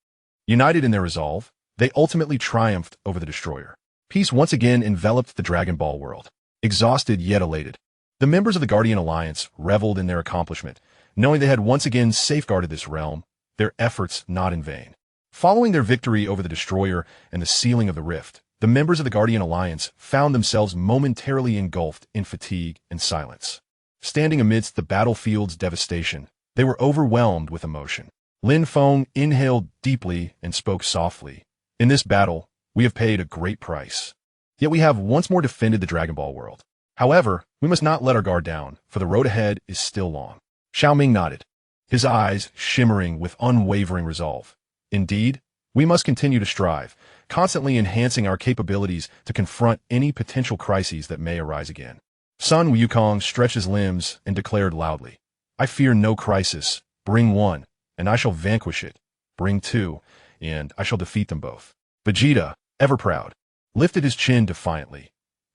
United in their resolve, they ultimately triumphed over the destroyer. Peace once again enveloped the Dragon Ball world. Exhausted yet elated, the members of the Guardian Alliance reveled in their accomplishment, knowing they had once again safeguarded this realm, their efforts not in vain. Following their victory over the destroyer and the sealing of the rift, the members of the Guardian Alliance found themselves momentarily engulfed in fatigue and silence. Standing amidst the battlefield's devastation, they were overwhelmed with emotion. Lin Feng inhaled deeply and spoke softly. In this battle, we have paid a great price. Yet we have once more defended the Dragon Ball world. However, we must not let our guard down, for the road ahead is still long. Xiaoming nodded, his eyes shimmering with unwavering resolve. Indeed, we must continue to strive, constantly enhancing our capabilities to confront any potential crises that may arise again. Sun Wukong stretched his limbs and declared loudly, I fear no crisis. Bring one, and I shall vanquish it. Bring two, and I shall defeat them both. Vegeta, ever proud, lifted his chin defiantly.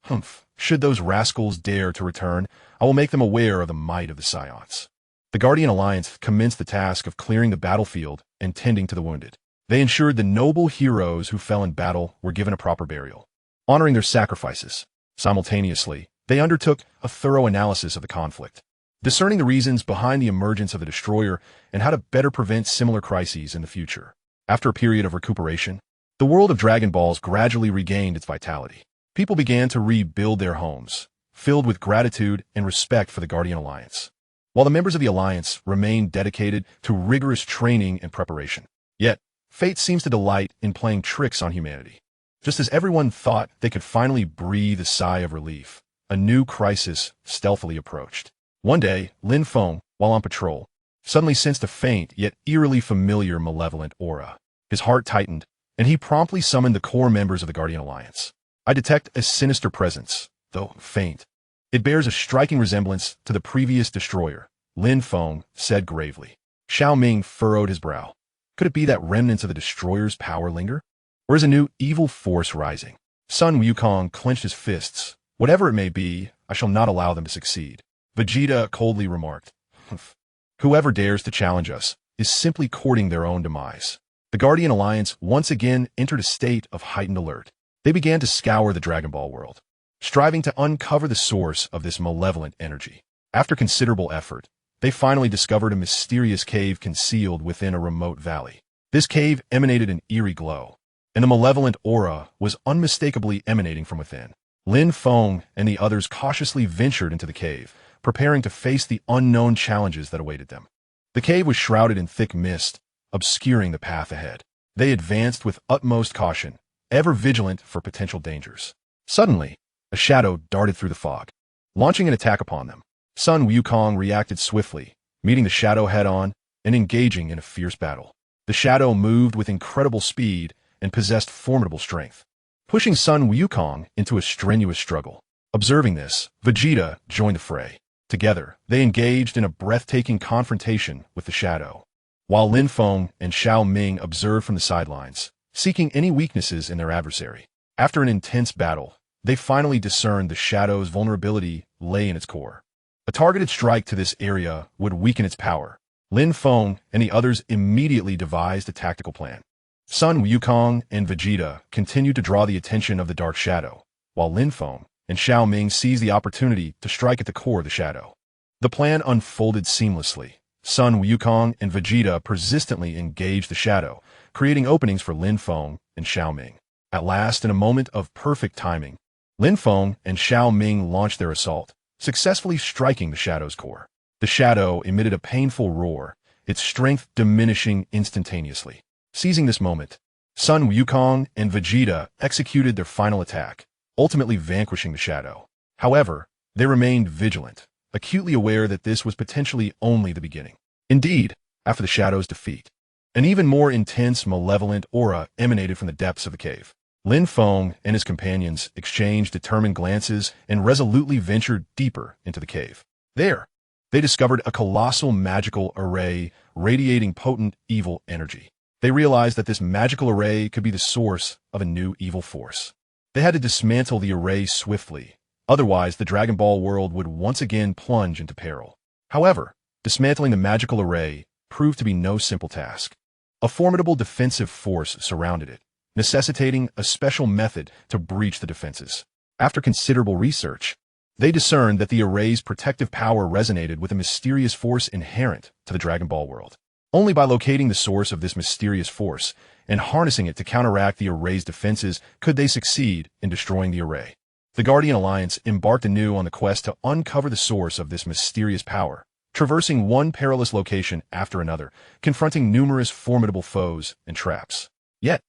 Humph, should those rascals dare to return, I will make them aware of the might of the Saiyans. The Guardian Alliance commenced the task of clearing the battlefield and tending to the wounded. They ensured the noble heroes who fell in battle were given a proper burial, honoring their sacrifices. Simultaneously, they undertook a thorough analysis of the conflict, discerning the reasons behind the emergence of the destroyer and how to better prevent similar crises in the future. After a period of recuperation, the world of Dragon Balls gradually regained its vitality. People began to rebuild their homes, filled with gratitude and respect for the Guardian Alliance, while the members of the Alliance remained dedicated to rigorous training and preparation. Yet, fate seems to delight in playing tricks on humanity. Just as everyone thought they could finally breathe a sigh of relief, a new crisis stealthily approached. One day, Lin Feng, while on patrol, suddenly sensed a faint yet eerily familiar malevolent aura. His heart tightened, and he promptly summoned the core members of the Guardian Alliance. I detect a sinister presence, though faint. It bears a striking resemblance to the previous destroyer, Lin Feng said gravely. Xiaoming furrowed his brow. Could it be that remnants of the destroyer's power linger? Or is a new evil force rising? Sun Wukong clenched his fists. Whatever it may be, I shall not allow them to succeed. Vegeta coldly remarked. Whoever dares to challenge us is simply courting their own demise. The Guardian Alliance once again entered a state of heightened alert. They began to scour the Dragon Ball world, striving to uncover the source of this malevolent energy. After considerable effort, they finally discovered a mysterious cave concealed within a remote valley. This cave emanated an eerie glow, and the malevolent aura was unmistakably emanating from within. Lin Feng and the others cautiously ventured into the cave, preparing to face the unknown challenges that awaited them. The cave was shrouded in thick mist, obscuring the path ahead. They advanced with utmost caution, ever vigilant for potential dangers. Suddenly, a shadow darted through the fog, launching an attack upon them. Sun Wukong reacted swiftly, meeting the shadow head-on and engaging in a fierce battle. The shadow moved with incredible speed and possessed formidable strength, pushing Sun Wukong into a strenuous struggle. Observing this, Vegeta joined the fray. Together, they engaged in a breathtaking confrontation with the shadow, while Lin Feng and Xiaoming observed from the sidelines, seeking any weaknesses in their adversary. After an intense battle, they finally discerned the shadow's vulnerability lay in its core. A targeted strike to this area would weaken its power. Lin Feng and the others immediately devised a tactical plan. Sun Wukong and Vegeta continued to draw the attention of the dark shadow, while Lin Feng and Xiaoming seized the opportunity to strike at the core of the shadow. The plan unfolded seamlessly. Sun Wukong and Vegeta persistently engaged the shadow, creating openings for Lin Feng and Xiaoming. At last, in a moment of perfect timing, Lin Feng and Xiaoming launched their assault, successfully striking the shadow's core. The shadow emitted a painful roar, its strength diminishing instantaneously. Seizing this moment, Sun Wukong and Vegeta executed their final attack, ultimately vanquishing the shadow. However, they remained vigilant, acutely aware that this was potentially only the beginning. Indeed, after the shadow's defeat, an even more intense malevolent aura emanated from the depths of the cave. Lin Feng and his companions exchanged determined glances and resolutely ventured deeper into the cave. There, they discovered a colossal magical array radiating potent evil energy. They realized that this magical array could be the source of a new evil force. They had to dismantle the array swiftly, otherwise the Dragon Ball world would once again plunge into peril. However, dismantling the magical array proved to be no simple task. A formidable defensive force surrounded it, necessitating a special method to breach the defenses. After considerable research, they discerned that the array's protective power resonated with a mysterious force inherent to the Dragon Ball world. Only by locating the source of this mysterious force and harnessing it to counteract the array's defenses could they succeed in destroying the array. The Guardian Alliance embarked anew on the quest to uncover the source of this mysterious power, traversing one perilous location after another, confronting numerous formidable foes and traps. Yet,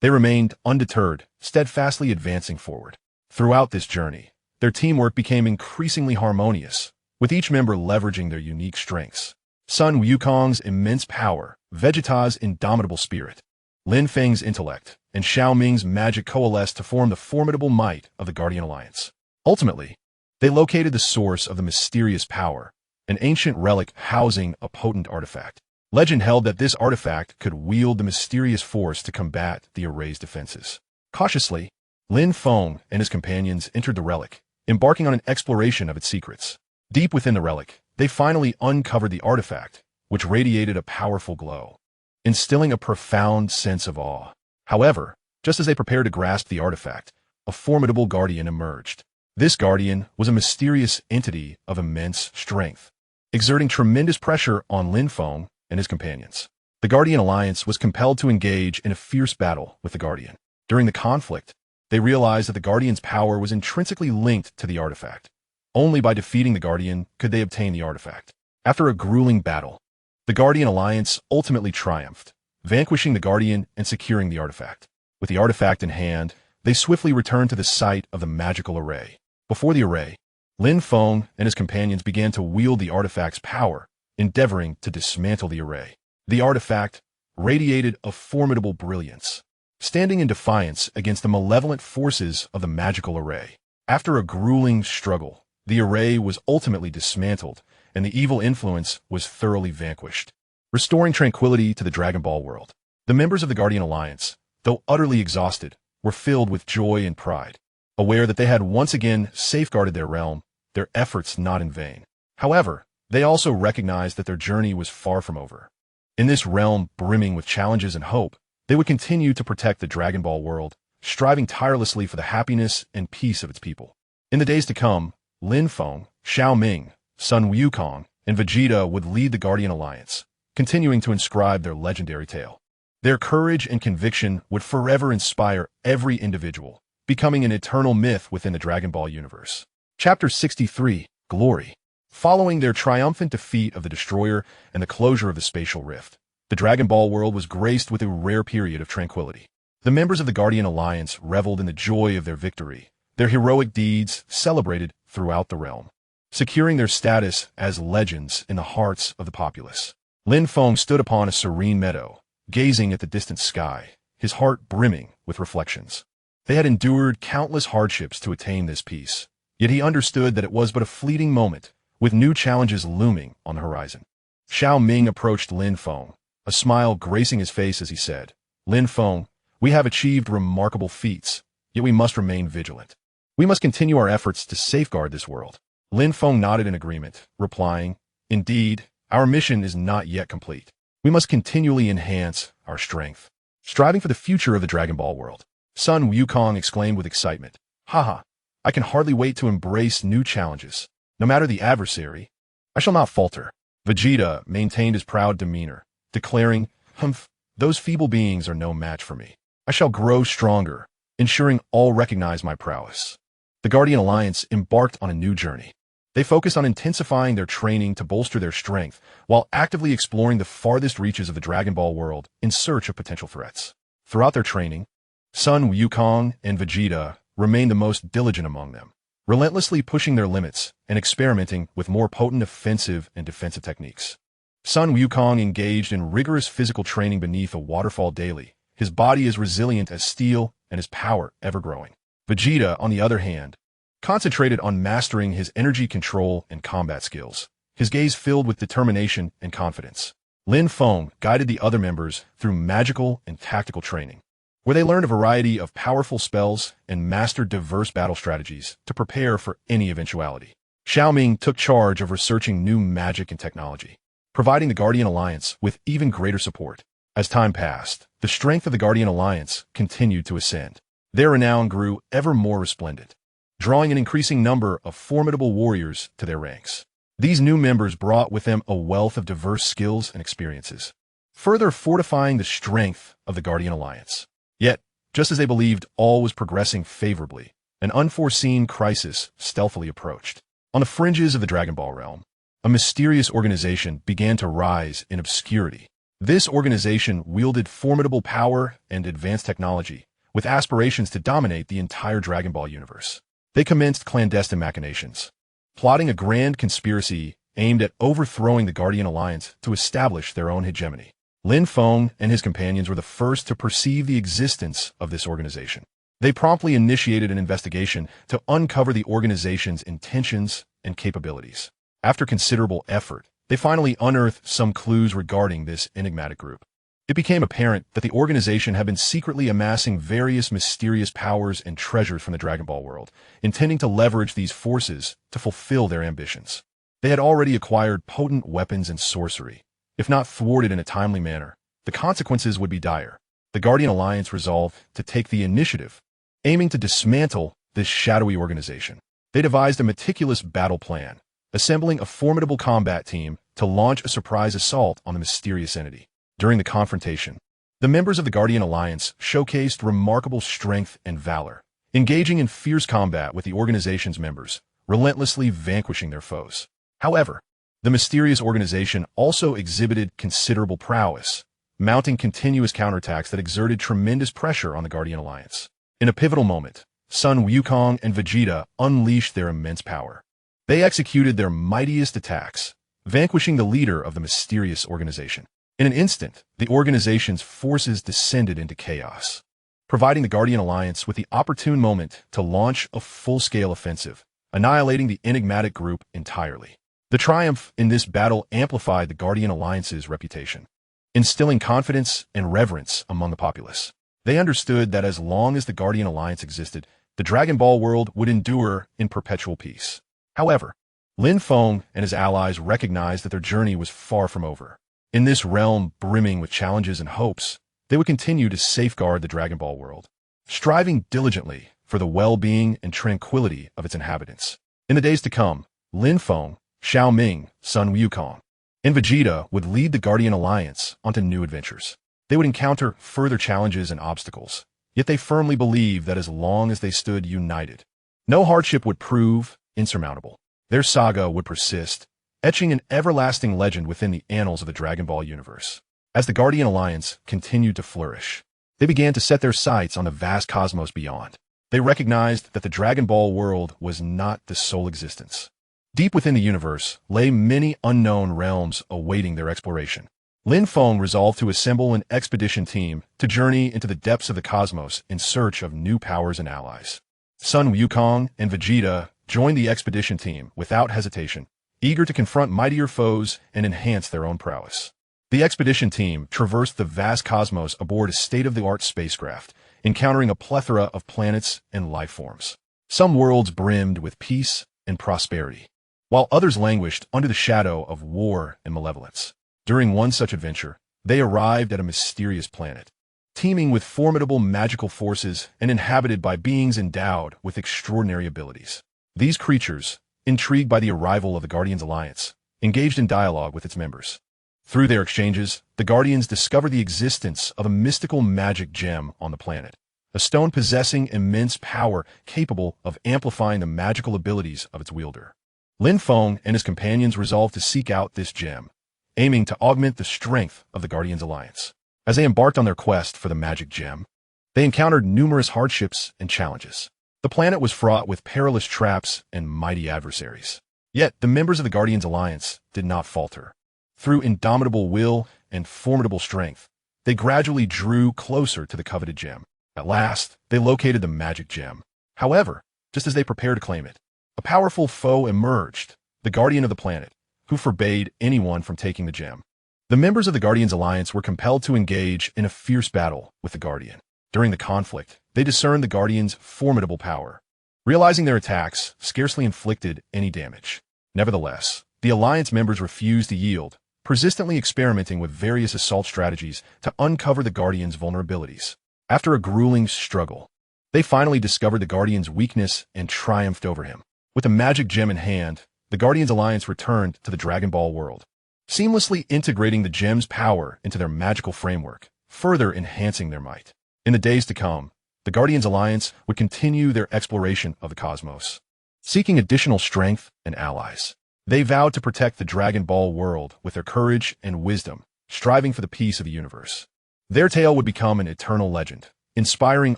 they remained undeterred, steadfastly advancing forward. Throughout this journey, their teamwork became increasingly harmonious, with each member leveraging their unique strengths. Sun Wukong's immense power, Vegeta's indomitable spirit, Lin Feng's intellect, and Xiao Ming's magic coalesced to form the formidable might of the Guardian Alliance. Ultimately, they located the source of the mysterious power, an ancient relic housing a potent artifact. Legend held that this artifact could wield the mysterious force to combat the array's defenses. Cautiously, Lin Feng and his companions entered the relic, embarking on an exploration of its secrets. Deep within the relic, they finally uncovered the artifact, which radiated a powerful glow, instilling a profound sense of awe. However, just as they prepared to grasp the artifact, a formidable guardian emerged. This guardian was a mysterious entity of immense strength, exerting tremendous pressure on Lin Feng and his companions. The Guardian Alliance was compelled to engage in a fierce battle with the Guardian. During the conflict, they realized that the Guardian's power was intrinsically linked to the artifact. Only by defeating the Guardian could they obtain the artifact. After a grueling battle, the Guardian Alliance ultimately triumphed, vanquishing the Guardian and securing the artifact. With the artifact in hand, they swiftly returned to the site of the magical array. Before the array, Lin Feng and his companions began to wield the artifact's power, endeavoring to dismantle the array. The artifact radiated a formidable brilliance, standing in defiance against the malevolent forces of the magical array. After a grueling struggle, the array was ultimately dismantled, and the evil influence was thoroughly vanquished, restoring tranquility to the Dragon Ball world. The members of the Guardian Alliance, though utterly exhausted, were filled with joy and pride, aware that they had once again safeguarded their realm, their efforts not in vain. However, they also recognized that their journey was far from over. In this realm brimming with challenges and hope, they would continue to protect the Dragon Ball world, striving tirelessly for the happiness and peace of its people. In the days to come, Lin Feng, Xiao Ming, Sun Wukong, and Vegeta would lead the Guardian Alliance, continuing to inscribe their legendary tale. Their courage and conviction would forever inspire every individual, becoming an eternal myth within the Dragon Ball universe. Chapter 63, Glory. Following their triumphant defeat of the Destroyer and the closure of the spatial rift, the Dragon Ball world was graced with a rare period of tranquility. The members of the Guardian Alliance reveled in the joy of their victory, their heroic deeds celebrated throughout the realm, securing their status as legends in the hearts of the populace. Lin Feng stood upon a serene meadow, gazing at the distant sky, his heart brimming with reflections. They had endured countless hardships to attain this peace, yet he understood that it was but a fleeting moment, with new challenges looming on the horizon. Xiao Ming approached Lin Feng, a smile gracing his face as he said, "Lin Feng, we have achieved remarkable feats, yet we must remain vigilant. We must continue our efforts to safeguard this world." Lin Feng nodded in agreement, replying, "Indeed, our mission is not yet complete. We must continually enhance our strength, striving for the future of the Dragon Ball world." Sun Wukong exclaimed with excitement, "Haha, I can hardly wait to embrace new challenges. No matter the adversary, I shall not falter." Vegeta maintained his proud demeanor, declaring, "Humph, those feeble beings are no match for me. I shall grow stronger, ensuring all recognize my prowess." The Guardian Alliance embarked on a new journey. They focused on intensifying their training to bolster their strength, while actively exploring the farthest reaches of the Dragon Ball world in search of potential threats. Throughout their training, Sun Wukong and Vegeta remained the most diligent among them, relentlessly pushing their limits and experimenting with more potent offensive and defensive techniques. Sun Wukong engaged in rigorous physical training beneath a waterfall daily, his body as resilient as steel and his power ever-growing. Vegeta, on the other hand, concentrated on mastering his energy control and combat skills, his gaze filled with determination and confidence. Lin Feng guided the other members through magical and tactical training, where they learned a variety of powerful spells and mastered diverse battle strategies to prepare for any eventuality. Xiaoming took charge of researching new magic and technology, providing the Guardian Alliance with even greater support. As time passed, the strength of the Guardian Alliance continued to ascend. Their renown grew ever more resplendent, drawing an increasing number of formidable warriors to their ranks. These new members brought with them a wealth of diverse skills and experiences, further fortifying the strength of the Guardian Alliance. Yet, just as they believed all was progressing favorably, an unforeseen crisis stealthily approached. On the fringes of the Dragon Ball realm, a mysterious organization began to rise in obscurity. This organization wielded formidable power and advanced technology, with aspirations to dominate the entire Dragon Ball universe. They commenced clandestine machinations, plotting a grand conspiracy aimed at overthrowing the Guardian Alliance to establish their own hegemony. Lin Feng and his companions were the first to perceive the existence of this organization. They promptly initiated an investigation to uncover the organization's intentions and capabilities. After considerable effort, they finally unearthed some clues regarding this enigmatic group. It became apparent that the organization had been secretly amassing various mysterious powers and treasures from the Dragon Ball world, intending to leverage these forces to fulfill their ambitions. They had already acquired potent weapons and sorcery. If not thwarted in a timely manner, the consequences would be dire. The Guardian Alliance resolved to take the initiative, aiming to dismantle this shadowy organization. They devised a meticulous battle plan, assembling a formidable combat team to launch a surprise assault on the mysterious entity. During the confrontation, the members of the Guardian Alliance showcased remarkable strength and valor, engaging in fierce combat with the organization's members, relentlessly vanquishing their foes. However, the mysterious organization also exhibited considerable prowess, mounting continuous counterattacks that exerted tremendous pressure on the Guardian Alliance. In a pivotal moment, Sun Wukong and Vegeta unleashed their immense power. They executed their mightiest attacks, vanquishing the leader of the mysterious organization. In an instant, the organization's forces descended into chaos, providing the Guardian Alliance with the opportune moment to launch a full-scale offensive, annihilating the enigmatic group entirely. The triumph in this battle amplified the Guardian Alliance's reputation, instilling confidence and reverence among the populace. They understood that as long as the Guardian Alliance existed, the Dragon Ball world would endure in perpetual peace. However, Lin Feng and his allies recognized that their journey was far from over. In this realm brimming with challenges and hopes, they would continue to safeguard the Dragon Ball world, striving diligently for the well-being and tranquility of its inhabitants. In the days to come, Lin Feng, Xiaoming, Sun Wukong, and Vegeta would lead the Guardian Alliance onto new adventures. They would encounter further challenges and obstacles, yet they firmly believed that as long as they stood united, no hardship would prove insurmountable. Their saga would persist, etching an everlasting legend within the annals of the Dragon Ball universe. As the Guardian Alliance continued to flourish, they began to set their sights on the vast cosmos beyond. They recognized that the Dragon Ball world was not the sole existence. Deep within the universe lay many unknown realms awaiting their exploration. Lin Feng resolved to assemble an expedition team to journey into the depths of the cosmos in search of new powers and allies. Sun Wukong and Vegeta joined the expedition team without hesitation, eager to confront mightier foes and enhance their own prowess. The expedition team traversed the vast cosmos aboard a state-of-the-art spacecraft, encountering a plethora of planets and life forms. Some worlds brimmed with peace and prosperity, while others languished under the shadow of war and malevolence. During one such adventure, they arrived at a mysterious planet, teeming with formidable magical forces and inhabited by beings endowed with extraordinary abilities. These creatures, intrigued by the arrival of the Guardians Alliance, engaged in dialogue with its members. Through their exchanges, the Guardians discovered the existence of a mystical magic gem on the planet, a stone possessing immense power capable of amplifying the magical abilities of its wielder. Lin Feng and his companions resolved to seek out this gem, aiming to augment the strength of the Guardians Alliance. As they embarked on their quest for the magic gem, they encountered numerous hardships and challenges. The planet was fraught with perilous traps and mighty adversaries. Yet, the members of the Guardians Alliance did not falter. Through indomitable will and formidable strength, they gradually drew closer to the coveted gem. At last, they located the magic gem. However, just as they prepared to claim it, a powerful foe emerged, the Guardian of the planet, who forbade anyone from taking the gem. The members of the Guardians Alliance were compelled to engage in a fierce battle with the Guardian. During the conflict, they discerned the Guardians' formidable power, realizing their attacks scarcely inflicted any damage. Nevertheless, the Alliance members refused to yield, persistently experimenting with various assault strategies to uncover the Guardians' vulnerabilities. After a grueling struggle, they finally discovered the Guardian's weakness and triumphed over him. With a magic gem in hand, the Guardians Alliance returned to the Dragon Ball world, seamlessly integrating the gem's power into their magical framework, further enhancing their might. In the days to come, the Guardians Alliance would continue their exploration of the cosmos, seeking additional strength and allies. They vowed to protect the Dragon Ball world with their courage and wisdom, striving for the peace of the universe. Their tale would become an eternal legend, inspiring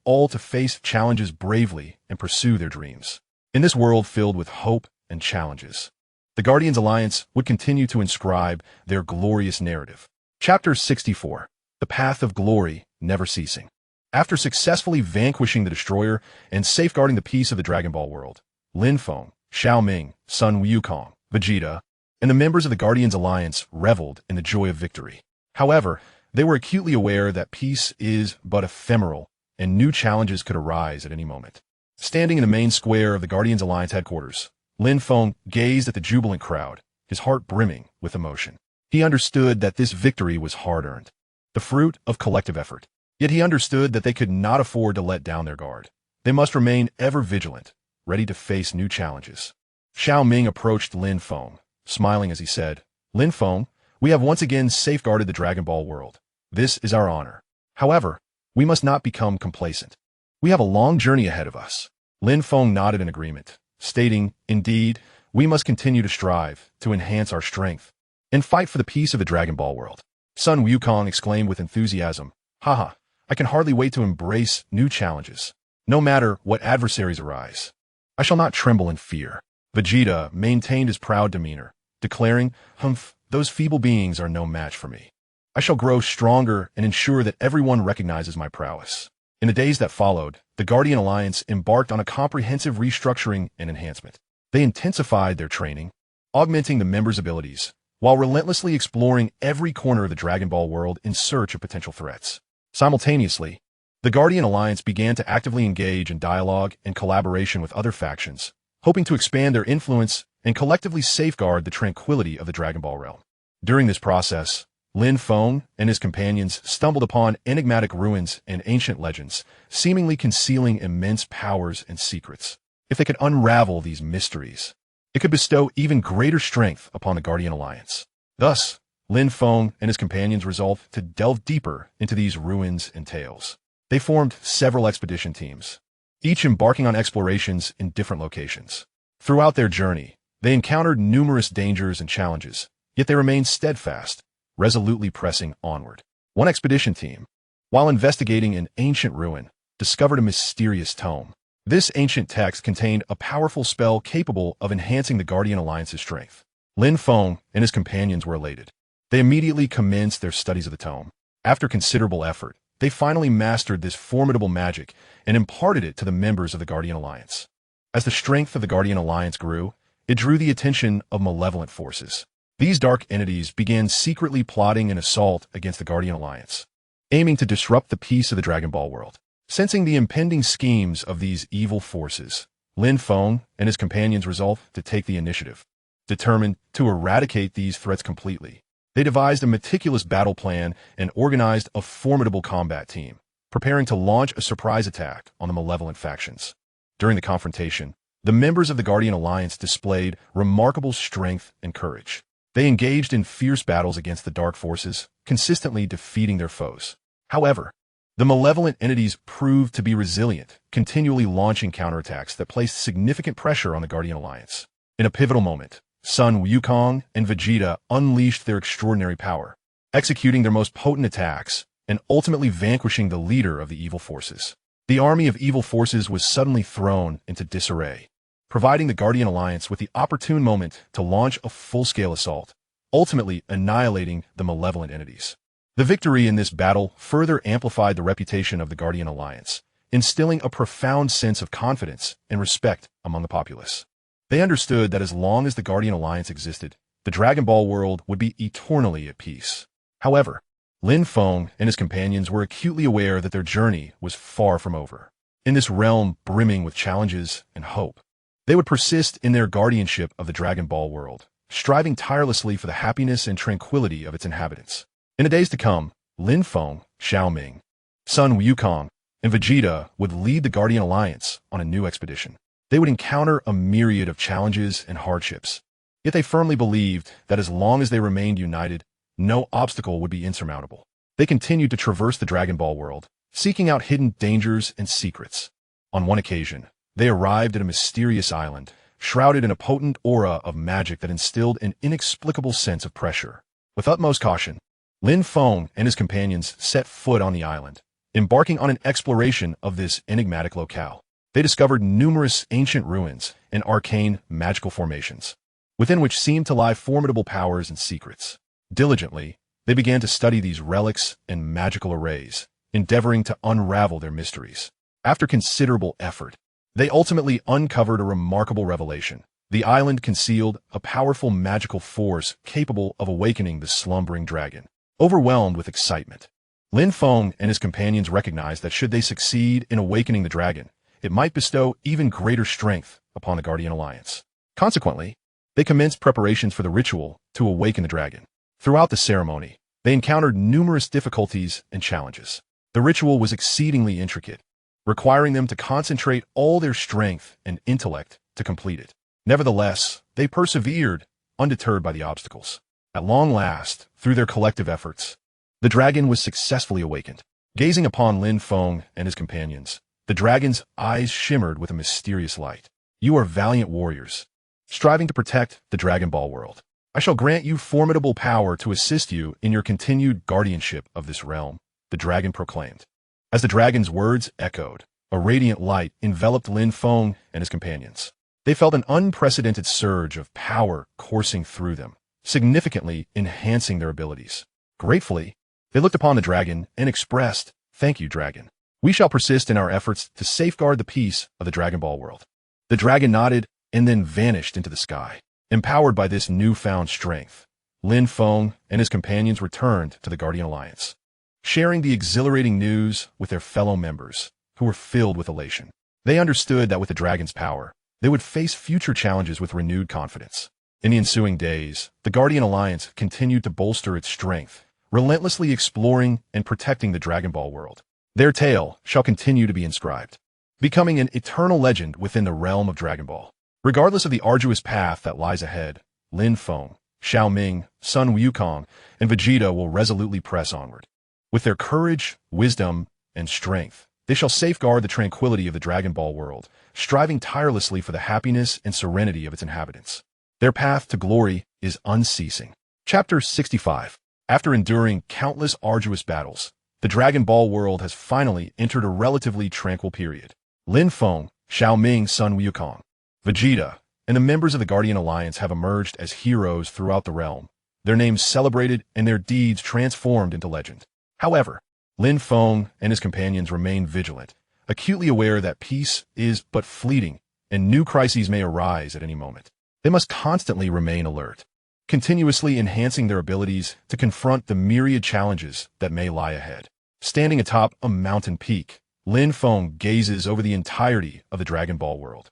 all to face challenges bravely and pursue their dreams. In this world filled with hope and challenges, the Guardians Alliance would continue to inscribe their glorious narrative. Chapter 64. The Path of Glory Never Ceasing. After successfully vanquishing the Destroyer and safeguarding the peace of the Dragon Ball world, Lin Feng, Xiao Ming, Sun Wukong, Vegeta, and the members of the Guardians Alliance reveled in the joy of victory. However, they were acutely aware that peace is but ephemeral and new challenges could arise at any moment. Standing in the main square of the Guardians Alliance headquarters, Lin Feng gazed at the jubilant crowd, his heart brimming with emotion. He understood that this victory was hard-earned, the fruit of collective effort. Yet he understood that they could not afford to let down their guard. They must remain ever vigilant, ready to face new challenges. Xiao Ming approached Lin Feng, smiling as he said, "Lin Feng, we have once again safeguarded the Dragon Ball world. This is our honor. However, we must not become complacent. We have a long journey ahead of us." Lin Feng nodded in agreement, stating, "Indeed, we must continue to strive to enhance our strength and fight for the peace of the Dragon Ball world." Sun Wukong exclaimed with enthusiasm, "Haha, I can hardly wait to embrace new challenges. No matter what adversaries arise, I shall not tremble in fear." Vegeta maintained his proud demeanor, declaring, "Humph, those feeble beings are no match for me. I shall grow stronger and ensure that everyone recognizes my prowess." In the days that followed, the Guardian Alliance embarked on a comprehensive restructuring and enhancement. They intensified their training, augmenting the members' abilities, while relentlessly exploring every corner of the Dragon Ball world in search of potential threats. Simultaneously, the Guardian Alliance began to actively engage in dialogue and collaboration with other factions, hoping to expand their influence and collectively safeguard the tranquility of the Dragon Ball realm. During this process, Lin Feng and his companions stumbled upon enigmatic ruins and ancient legends, seemingly concealing immense powers and secrets. If they could unravel these mysteries, it could bestow even greater strength upon the Guardian Alliance. Thus, Lin Feng and his companions resolved to delve deeper into these ruins and tales. They formed several expedition teams, each embarking on explorations in different locations. Throughout their journey, they encountered numerous dangers and challenges, yet they remained steadfast, resolutely pressing onward. One expedition team, while investigating an ancient ruin, discovered a mysterious tome. This ancient text contained a powerful spell capable of enhancing the Guardian Alliance's strength. Lin Feng and his companions were elated. They immediately commenced their studies of the tome. After considerable effort, they finally mastered this formidable magic and imparted it to the members of the Guardian Alliance. As the strength of the Guardian Alliance grew, it drew the attention of malevolent forces. These dark entities began secretly plotting an assault against the Guardian Alliance, aiming to disrupt the peace of the Dragon Ball world. Sensing the impending schemes of these evil forces, Lin Feng and his companions resolved to take the initiative. Determined to eradicate these threats completely, they devised a meticulous battle plan and organized a formidable combat team, preparing to launch a surprise attack on the malevolent factions. During the confrontation, the members of the Guardian Alliance displayed remarkable strength and courage. They engaged in fierce battles against the dark forces, consistently defeating their foes. However, the malevolent entities proved to be resilient, continually launching counterattacks that placed significant pressure on the Guardian Alliance. In a pivotal moment, Sun Wukong and Vegeta unleashed their extraordinary power, executing their most potent attacks and ultimately vanquishing the leader of the evil forces. The army of evil forces was suddenly thrown into disarray, providing the Guardian Alliance with the opportune moment to launch a full-scale assault, ultimately annihilating the malevolent entities. The victory in this battle further amplified the reputation of the Guardian Alliance, instilling a profound sense of confidence and respect among the populace. They understood that as long as the Guardian Alliance existed, the Dragon Ball world would be eternally at peace. However, Lin Feng and his companions were acutely aware that their journey was far from over. In this realm brimming with challenges and hope, they would persist in their guardianship of the Dragon Ball world, striving tirelessly for the happiness and tranquility of its inhabitants. In the days to come, Lin Feng, Xiaoming, Sun Wukong, and Vegeta would lead the Guardian Alliance on a new expedition. They would encounter a myriad of challenges and hardships, yet they firmly believed that as long as they remained united, no obstacle would be insurmountable. They continued to traverse the Dragon Ball world, seeking out hidden dangers and secrets. On one occasion, they arrived at a mysterious island, shrouded in a potent aura of magic that instilled an inexplicable sense of pressure. With utmost caution, Lin Feng and his companions set foot on the island, embarking on an exploration of this enigmatic locale. They discovered numerous ancient ruins and arcane magical formations, within which seemed to lie formidable powers and secrets. Diligently, they began to study these relics and magical arrays, endeavoring to unravel their mysteries. After considerable effort, they ultimately uncovered a remarkable revelation. The island concealed a powerful magical force capable of awakening the slumbering dragon. Overwhelmed with excitement, Lin Feng and his companions recognized that should they succeed in awakening the dragon, it might bestow even greater strength upon the Guardian Alliance. Consequently, they commenced preparations for the ritual to awaken the dragon. Throughout the ceremony, they encountered numerous difficulties and challenges. The ritual was exceedingly intricate, requiring them to concentrate all their strength and intellect to complete it. Nevertheless, they persevered, undeterred by the obstacles. At long last, through their collective efforts, the dragon was successfully awakened. Gazing upon Lin Feng and his companions, the dragon's eyes shimmered with a mysterious light. You are valiant warriors, striving to protect the Dragon Ball world. I shall grant you formidable power to assist you in your continued guardianship of this realm, the dragon proclaimed. As the dragon's words echoed, a radiant light enveloped Lin Feng and his companions. They felt an unprecedented surge of power coursing through them, significantly enhancing their abilities. Gratefully, they looked upon the dragon and expressed, "Thank you, dragon. We shall persist in our efforts to safeguard the peace of the Dragon Ball world." The dragon nodded and then vanished into the sky. Empowered by this newfound strength, Lin Feng and his companions returned to the Guardian Alliance, sharing the exhilarating news with their fellow members, who were filled with elation. They understood that with the dragon's power, they would face future challenges with renewed confidence. In the ensuing days, the Guardian Alliance continued to bolster its strength, relentlessly exploring and protecting the Dragon Ball world. Their tale shall continue to be inscribed, becoming an eternal legend within the realm of Dragon Ball. Regardless of the arduous path that lies ahead, Lin Feng, Xiaoming, Sun Wukong, and Vegeta will resolutely press onward. With their courage, wisdom, and strength, they shall safeguard the tranquility of the Dragon Ball world, striving tirelessly for the happiness and serenity of its inhabitants. Their path to glory is unceasing. Chapter 65. After enduring countless arduous battles, the Dragon Ball world has finally entered a relatively tranquil period. Lin Feng, Xiaoming, Sun Wukong, Vegeta, and the members of the Guardian Alliance have emerged as heroes throughout the realm, their names celebrated and their deeds transformed into legend. However, Lin Feng and his companions remain vigilant, acutely aware that peace is but fleeting and new crises may arise at any moment. They must constantly remain alert, continuously enhancing their abilities to confront the myriad challenges that may lie ahead. Standing atop a mountain peak, Lin Feng gazes over the entirety of the Dragon Ball world.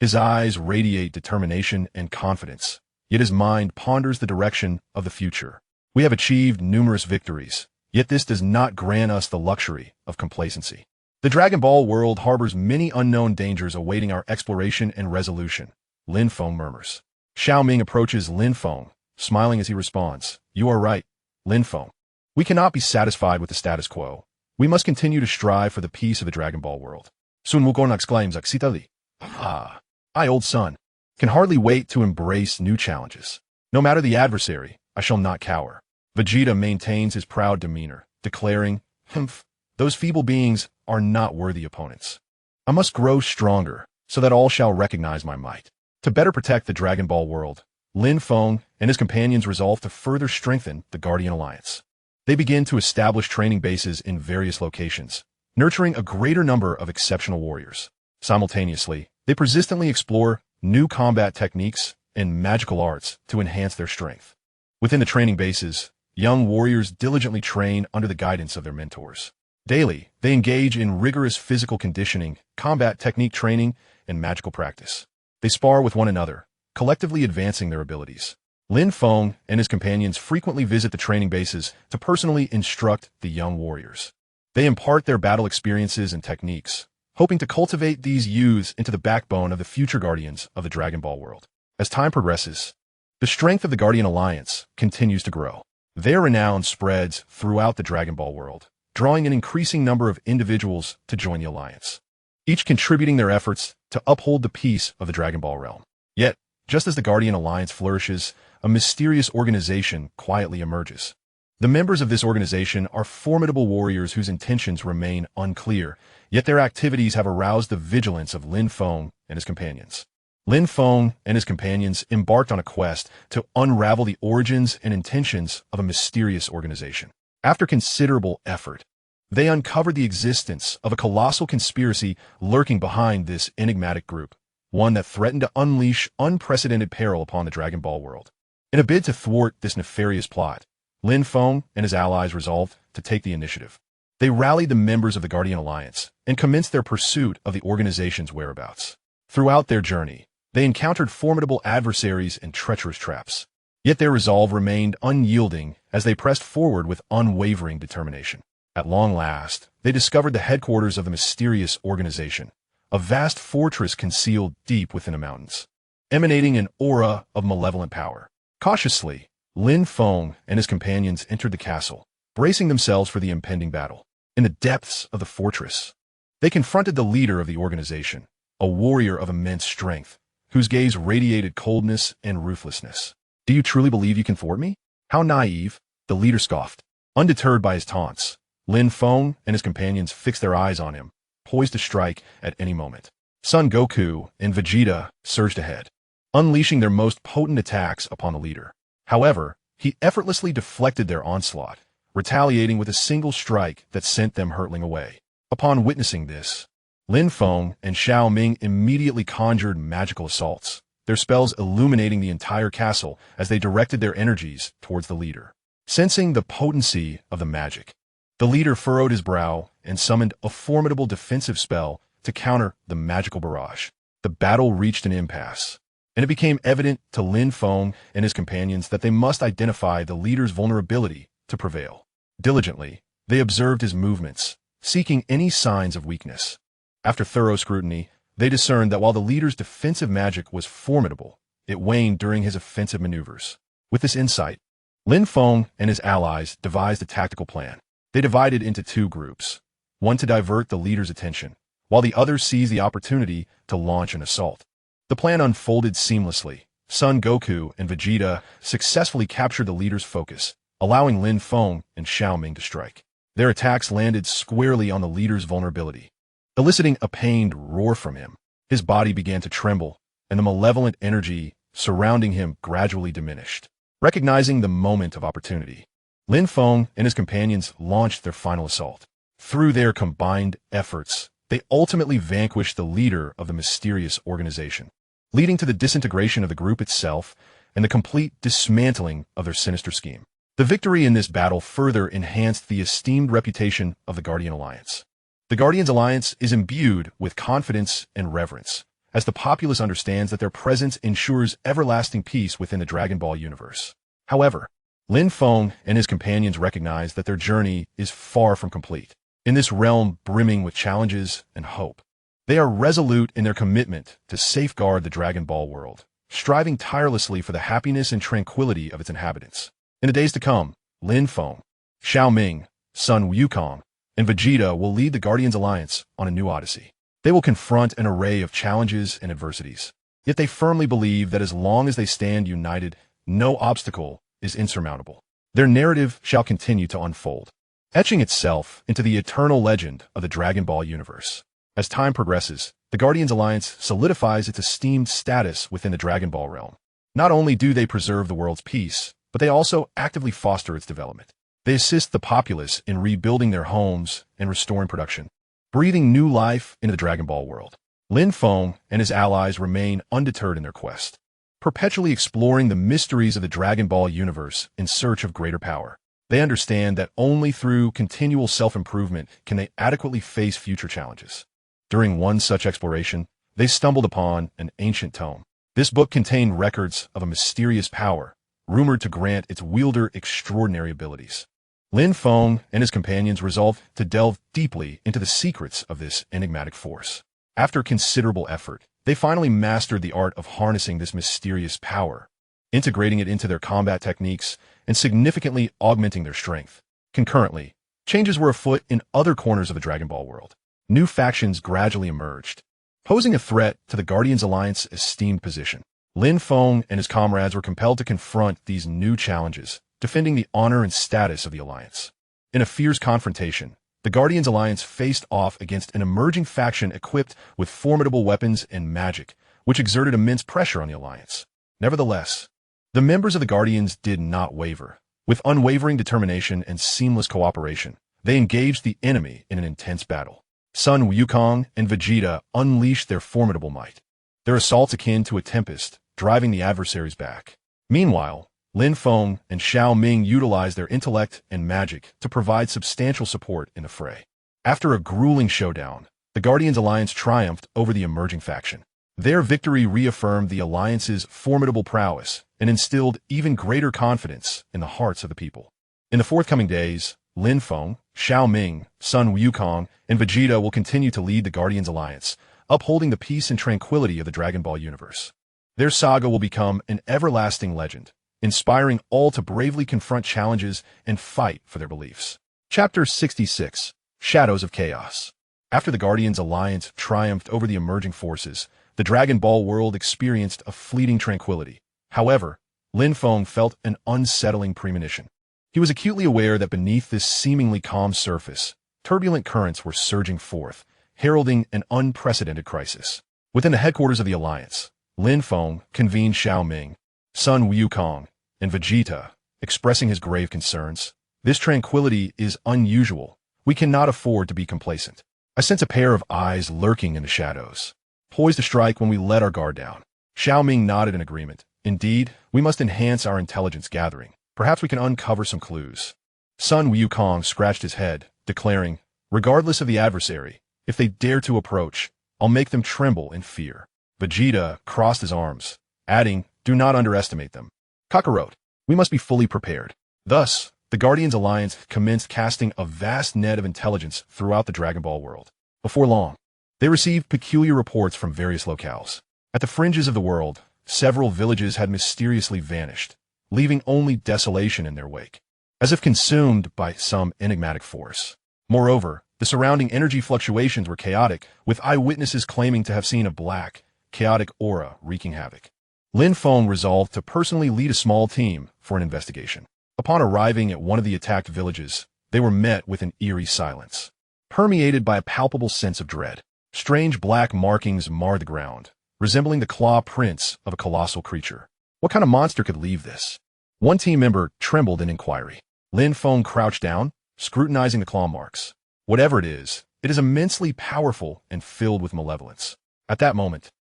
His eyes radiate determination and confidence, yet his mind ponders the direction of the future. We have achieved numerous victories, yet this does not grant us the luxury of complacency. The Dragon Ball world harbors many unknown dangers awaiting our exploration and resolution, Lin Feng murmurs. Xiaoming approaches Lin Feng, smiling as he responds, "You are right, Lin Feng. We cannot be satisfied with the status quo. We must continue to strive for the peace of the Dragon Ball world." Sun Wukong exclaims excitedly, "Ah, I, old son, can hardly wait to embrace new challenges. No matter the adversary, I shall not cower." Vegeta maintains his proud demeanor, declaring, "Humph, those feeble beings are not worthy opponents. I must grow stronger, so that all shall recognize my might." To better protect the Dragon Ball world, Lin Feng and his companions resolve to further strengthen the Guardian Alliance. They begin to establish training bases in various locations, nurturing a greater number of exceptional warriors. Simultaneously, they persistently explore new combat techniques and magical arts to enhance their strength. Within the training bases, young warriors diligently train under the guidance of their mentors. Daily, they engage in rigorous physical conditioning, combat technique training, and magical practice. They spar with one another, collectively advancing their abilities. Lin Feng and his companions frequently visit the training bases to personally instruct the young warriors. They impart their battle experiences and techniques, hoping to cultivate these youths into the backbone of the future guardians of the Dragon Ball world. As time progresses, the strength of the Guardian Alliance continues to grow. Their renown spreads throughout the Dragon Ball world, drawing an increasing number of individuals to join the Alliance, each contributing their efforts to uphold the peace of the Dragon Ball realm. Yet, just as the Guardian Alliance flourishes, a mysterious organization quietly emerges. The members of this organization are formidable warriors whose intentions remain unclear, yet their activities have aroused the vigilance of Lin Feng and his companions. Lin Feng and his companions embarked on a quest to unravel the origins and intentions of a mysterious organization. After considerable effort, they uncovered the existence of a colossal conspiracy lurking behind this enigmatic group, one that threatened to unleash unprecedented peril upon the Dragon Ball world. In a bid to thwart this nefarious plot, Lin Feng and his allies resolved to take the initiative. They rallied the members of the Guardian Alliance and commenced their pursuit of the organization's whereabouts. Throughout their journey, they encountered formidable adversaries and treacherous traps. Yet their resolve remained unyielding as they pressed forward with unwavering determination. At long last, they discovered the headquarters of the mysterious organization, a vast fortress concealed deep within the mountains, emanating an aura of malevolent power. Cautiously, Lin Feng and his companions entered the castle, bracing themselves for the impending battle. In the depths of the fortress, they confronted the leader of the organization, a warrior of immense strength, whose gaze radiated coldness and ruthlessness. "Do you truly believe you can thwart me?" "How naive," the leader scoffed. Undeterred by his taunts, Lin Feng and his companions fixed their eyes on him, poised to strike at any moment. Son Goku and Vegeta surged ahead, unleashing their most potent attacks upon the leader. However, he effortlessly deflected their onslaught, retaliating with a single strike that sent them hurtling away. Upon witnessing this, Lin Feng and Xiao Ming immediately conjured magical assaults, their spells illuminating the entire castle as they directed their energies towards the leader. Sensing the potency of the magic, the leader furrowed his brow and summoned a formidable defensive spell to counter the magical barrage. The battle reached an impasse, and it became evident to Lin Feng and his companions that they must identify the leader's vulnerability to prevail. Diligently, they observed his movements, seeking any signs of weakness. After thorough scrutiny, they discerned that while the leader's defensive magic was formidable, it waned during his offensive maneuvers. With this insight, Lin Feng and his allies devised a tactical plan. They divided into two groups, one to divert the leader's attention, while the other seized the opportunity to launch an assault. The plan unfolded seamlessly. Son Goku and Vegeta successfully captured the leader's focus, allowing Lin Feng and Xiao Ming to strike. Their attacks landed squarely on the leader's vulnerability, eliciting a pained roar from him. His body began to tremble, and the malevolent energy surrounding him gradually diminished. Recognizing the moment of opportunity, Lin Feng and his companions launched their final assault. Through their combined efforts, they ultimately vanquished the leader of the mysterious organization, leading to the disintegration of the group itself and the complete dismantling of their sinister scheme. The victory in this battle further enhanced the esteemed reputation of the Guardian Alliance. The Guardians Alliance is imbued with confidence and reverence, as the populace understands that their presence ensures everlasting peace within the Dragon Ball universe. However, Lin Feng and his companions recognize that their journey is far from complete. In this realm brimming with challenges and hope, they are resolute in their commitment to safeguard the Dragon Ball world, striving tirelessly for the happiness and tranquility of its inhabitants. In the days to come, Lin Feng, Xiao Ming, Sun Wukong, and Vegeta will lead the Guardians Alliance on a new odyssey. They will confront an array of challenges and adversities, yet they firmly believe that as long as they stand united, no obstacle is insurmountable. Their narrative shall continue to unfold, etching itself into the eternal legend of the Dragon Ball universe. As time progresses, the Guardians Alliance solidifies its esteemed status within the Dragon Ball realm. Not only do they preserve the world's peace, but they also actively foster its development. They assist the populace in rebuilding their homes and restoring production, breathing new life into the Dragon Ball world. Lin Feng and his allies remain undeterred in their quest, perpetually exploring the mysteries of the Dragon Ball universe in search of greater power. They understand that only through continual self-improvement can they adequately face future challenges. During one such exploration, they stumbled upon an ancient tome. This book contained records of a mysterious power, rumored to grant its wielder extraordinary abilities. Lin Feng and his companions resolved to delve deeply into the secrets of this enigmatic force. After considerable effort, they finally mastered the art of harnessing this mysterious power, integrating it into their combat techniques and significantly augmenting their strength. Concurrently, changes were afoot in other corners of the Dragon Ball world. New factions gradually emerged, posing a threat to the Guardians Alliance's esteemed position. Lin Feng and his comrades were compelled to confront these new challenges, defending the honor and status of the Alliance. In a fierce confrontation, the Guardians Alliance faced off against an emerging faction equipped with formidable weapons and magic, which exerted immense pressure on the Alliance. Nevertheless, the members of the Guardians did not waver. With unwavering determination and seamless cooperation, they engaged the enemy in an intense battle. Sun Wukong and Vegeta unleashed their formidable might, their assaults akin to a tempest, driving the adversaries back. Meanwhile, Lin Feng and Xiao Ming utilized their intellect and magic to provide substantial support in the fray. After a grueling showdown, the Guardians Alliance triumphed over the emerging faction. Their victory reaffirmed the Alliance's formidable prowess and instilled even greater confidence in the hearts of the people. In the forthcoming days, Lin Feng, Xiao Ming, Sun Wukong, and Vegeta will continue to lead the Guardians Alliance, upholding the peace and tranquility of the Dragon Ball universe. Their saga will become an everlasting legend, inspiring all to bravely confront challenges and fight for their beliefs. Chapter 66: Shadows of Chaos. After the Guardians Alliance triumphed over the emerging forces, the Dragon Ball world experienced a fleeting tranquility. However, Lin Feng felt an unsettling premonition. He was acutely aware that beneath this seemingly calm surface, turbulent currents were surging forth, heralding an unprecedented crisis. Within the headquarters of the Alliance, Lin Feng convened Xiao Ming, Sun Wukong, and Vegeta, expressing his grave concerns. This tranquility is unusual. We cannot afford to be complacent. I sense a pair of eyes lurking in the shadows, poised to strike when we let our guard down. Xiao Ming nodded in agreement. Indeed, we must enhance our intelligence gathering. Perhaps we can uncover some clues. Sun Wukong scratched his head, declaring, regardless of the adversary, if they dare to approach, I'll make them tremble in fear. Vegeta crossed his arms, adding, do not underestimate them. Kakarot, we must be fully prepared. Thus, the Guardians Alliance commenced casting a vast net of intelligence throughout the Dragon Ball world. Before long, they received peculiar reports from various locales. At the fringes of the world, several villages had mysteriously vanished, leaving only desolation in their wake, as if consumed by some enigmatic force. Moreover, the surrounding energy fluctuations were chaotic, with eyewitnesses claiming to have seen a black, chaotic aura wreaking havoc. Lin Feng resolved to personally lead a small team for an investigation. Upon arriving at one of the attacked villages, they were met with an eerie silence, permeated by a palpable sense of dread. Strange black markings marred the ground, resembling the claw prints of a colossal creature. What kind of monster could leave this? One team member trembled in inquiry. Lin Feng crouched down, scrutinizing the claw marks. Whatever it is immensely powerful and filled with malevolence. At that moment,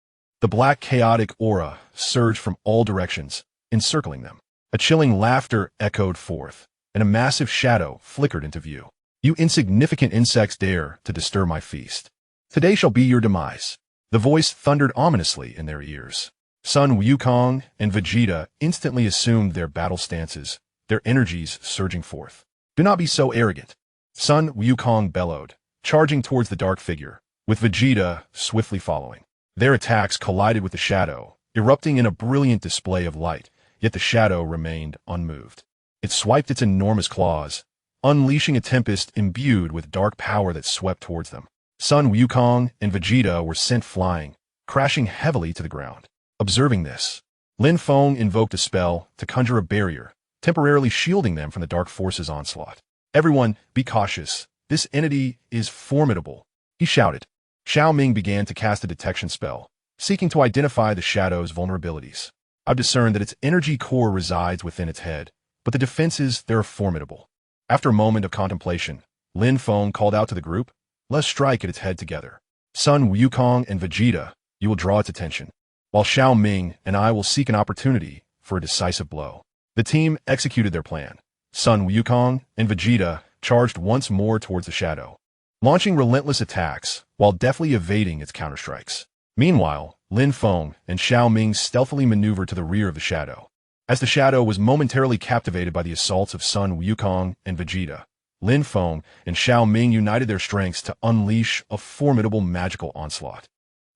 the black chaotic aura surged from all directions, encircling them. A chilling laughter echoed forth, and a massive shadow flickered into view. You insignificant insects dare to disturb my feast. Today shall be your demise. The voice thundered ominously in their ears. Sun Wukong and Vegeta instantly assumed their battle stances, their energies surging forth. Do not be so arrogant. Sun Wukong bellowed, charging towards the dark figure, with Vegeta swiftly following. Their attacks collided with the shadow, erupting in a brilliant display of light, yet the shadow remained unmoved. It swiped its enormous claws, unleashing a tempest imbued with dark power that swept towards them. Sun Wukong and Vegeta were sent flying, crashing heavily to the ground. Observing this, Lin Feng invoked a spell to conjure a barrier, temporarily shielding them from the dark force's onslaught. Everyone, be cautious. This entity is formidable, he shouted. Xiao Ming began to cast a detection spell, seeking to identify the shadow's vulnerabilities. I've discerned that its energy core resides within its head, but the defenses, they're formidable. After a moment of contemplation, Lin Feng called out to the group, let's strike at its head together. Sun Wukong and Vegeta, you will draw its attention, while Xiao Ming and I will seek an opportunity for a decisive blow. The team executed their plan, Sun Wukong and Vegeta charged once more towards the shadow, launching relentless attacks while deftly evading its counterstrikes. Meanwhile, Lin Feng and Xiao Ming stealthily maneuvered to the rear of the shadow. As the shadow was momentarily captivated by the assaults of Sun Wukong and Vegeta, Lin Feng and Xiao Ming united their strengths to unleash a formidable magical onslaught.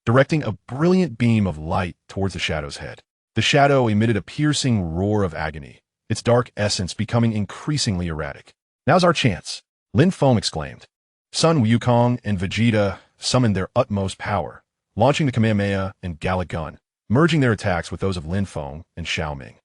Directing a brilliant beam of light towards the shadow's head, the shadow emitted a piercing roar of agony, its dark essence becoming increasingly erratic. "Now's our chance," Lin Feng exclaimed. Sun Wukong and Vegeta summoned their utmost power, launching the Kamehameha and Gallic Gun, merging their attacks with those of Lin Feng and Xiao Ming.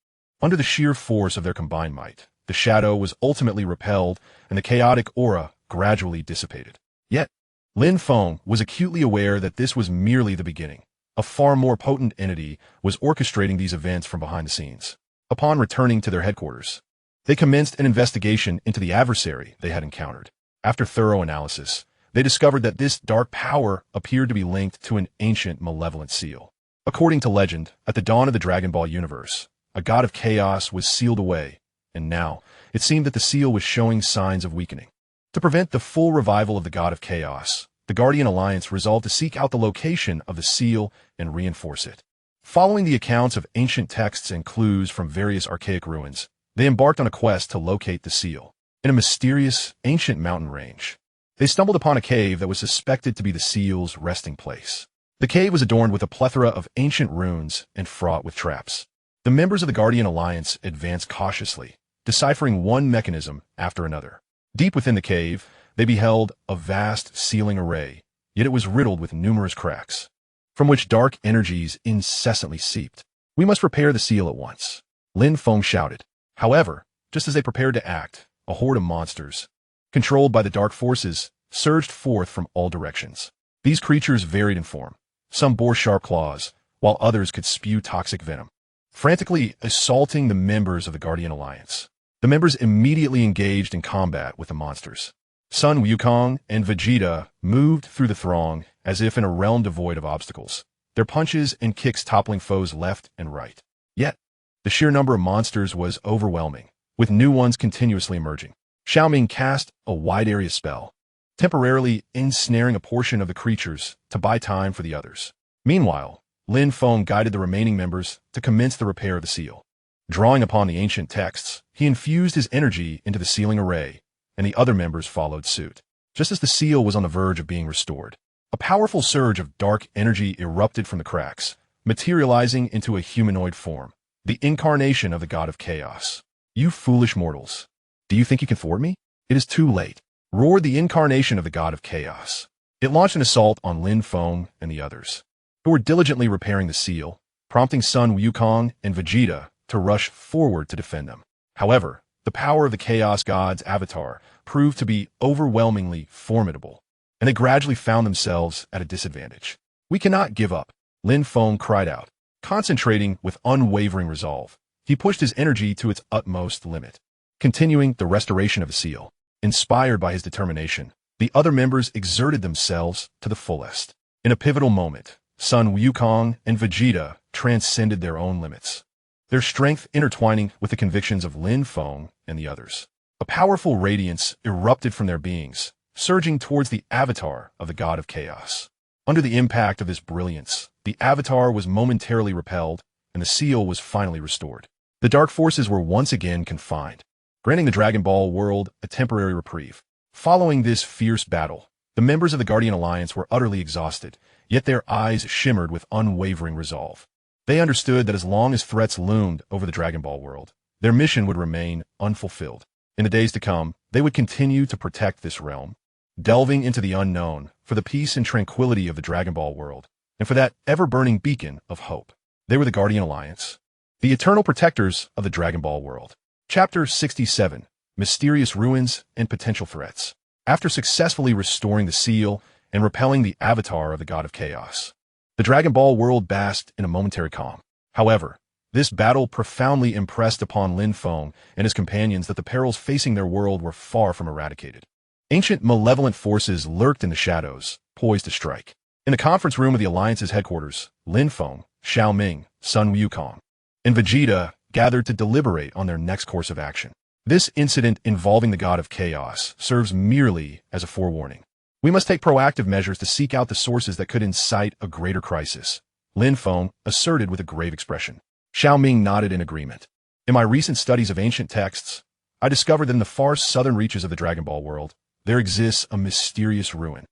Under the sheer force of their combined might, the shadow was ultimately repelled and the chaotic aura gradually dissipated. Yet, Lin Feng was acutely aware that this was merely the beginning. A far more potent entity was orchestrating these events from behind the scenes. Upon returning to their headquarters, they commenced an investigation into the adversary they had encountered. After thorough analysis, they discovered that this dark power appeared to be linked to an ancient malevolent seal. According to legend, at the dawn of the Dragon Ball universe, a god of chaos was sealed away, and now it seemed that the seal was showing signs of weakening. To prevent the full revival of the god of chaos, the Guardian Alliance resolved to seek out the location of the seal and reinforce it. Following the accounts of ancient texts and clues from various archaic ruins, they embarked on a quest to locate the seal. In a mysterious, ancient mountain range, they stumbled upon a cave that was suspected to be the seal's resting place. The cave was adorned with a plethora of ancient runes and fraught with traps. The members of the Guardian Alliance advanced cautiously, deciphering one mechanism after another. Deep within the cave, they beheld a vast sealing array, yet it was riddled with numerous cracks, from which dark energies incessantly seeped. "We must repair the seal at once," Lin Feng shouted. However, just as they prepared to act, a horde of monsters, controlled by the dark forces, surged forth from all directions. These creatures varied in form. Some bore sharp claws, while others could spew toxic venom, frantically assaulting the members of the Guardian Alliance. The members immediately engaged in combat with the monsters. Sun Wukong and Vegeta moved through the throng as if in a realm devoid of obstacles, their punches and kicks toppling foes left and right. Yet, the sheer number of monsters was overwhelming, with new ones continuously emerging. Xiao Ming cast a wide-area spell, temporarily ensnaring a portion of the creatures to buy time for the others. Meanwhile, Lin Feng guided the remaining members to commence the repair of the seal. Drawing upon the ancient texts, he infused his energy into the sealing array, and the other members followed suit. Just as the seal was on the verge of being restored, a powerful surge of dark energy erupted from the cracks, materializing into a humanoid form, the incarnation of the god of chaos. "You foolish mortals, do you think you can thwart me? It is too late," roared the incarnation of the god of chaos. It launched an assault on Lin Feng and the others, who were diligently repairing the seal, prompting Sun Wukong and Vegeta to rush forward to defend them. However, the power of the Chaos God's avatar proved to be overwhelmingly formidable, and they gradually found themselves at a disadvantage. "We cannot give up," Lin Feng cried out. Concentrating with unwavering resolve, he pushed his energy to its utmost limit, continuing the restoration of the seal. Inspired by his determination, the other members exerted themselves to the fullest. In a pivotal moment, Sun Wukong and Vegeta transcended their own limits, their strength intertwining with the convictions of Lin Feng and the others. A powerful radiance erupted from their beings, surging towards the avatar of the god of chaos. Under the impact of this brilliance, the avatar was momentarily repelled, and the seal was finally restored. The dark forces were once again confined, granting the Dragon Ball world a temporary reprieve. Following this fierce battle, the members of the Guardian Alliance were utterly exhausted, yet their eyes shimmered with unwavering resolve. They understood that as long as threats loomed over the Dragon Ball world, their mission would remain unfulfilled. In the days to come, they would continue to protect this realm, delving into the unknown for the peace and tranquility of the Dragon Ball world, and for that ever-burning beacon of hope. They were the Guardian Alliance, the eternal protectors of the Dragon Ball world. Chapter 67, Mysterious Ruins and Potential Threats. After successfully restoring the seal and repelling the avatar of the god of chaos, the Dragon Ball world basked in a momentary calm. However, this battle profoundly impressed upon Lin Feng and his companions that the perils facing their world were far from eradicated. Ancient malevolent forces lurked in the shadows, poised to strike. In the conference room of the Alliance's headquarters, Lin Feng, Xiao Ming, Sun Wukong, and Vegeta gathered to deliberate on their next course of action. This incident involving the god of chaos serves merely as a forewarning. We must take proactive measures to seek out the sources that could incite a greater crisis, Lin Feng asserted with a grave expression. Xiao Ming nodded in agreement. In my recent studies of ancient texts, I discovered that in the far southern reaches of the Dragon Ball world, there exists a mysterious ruin.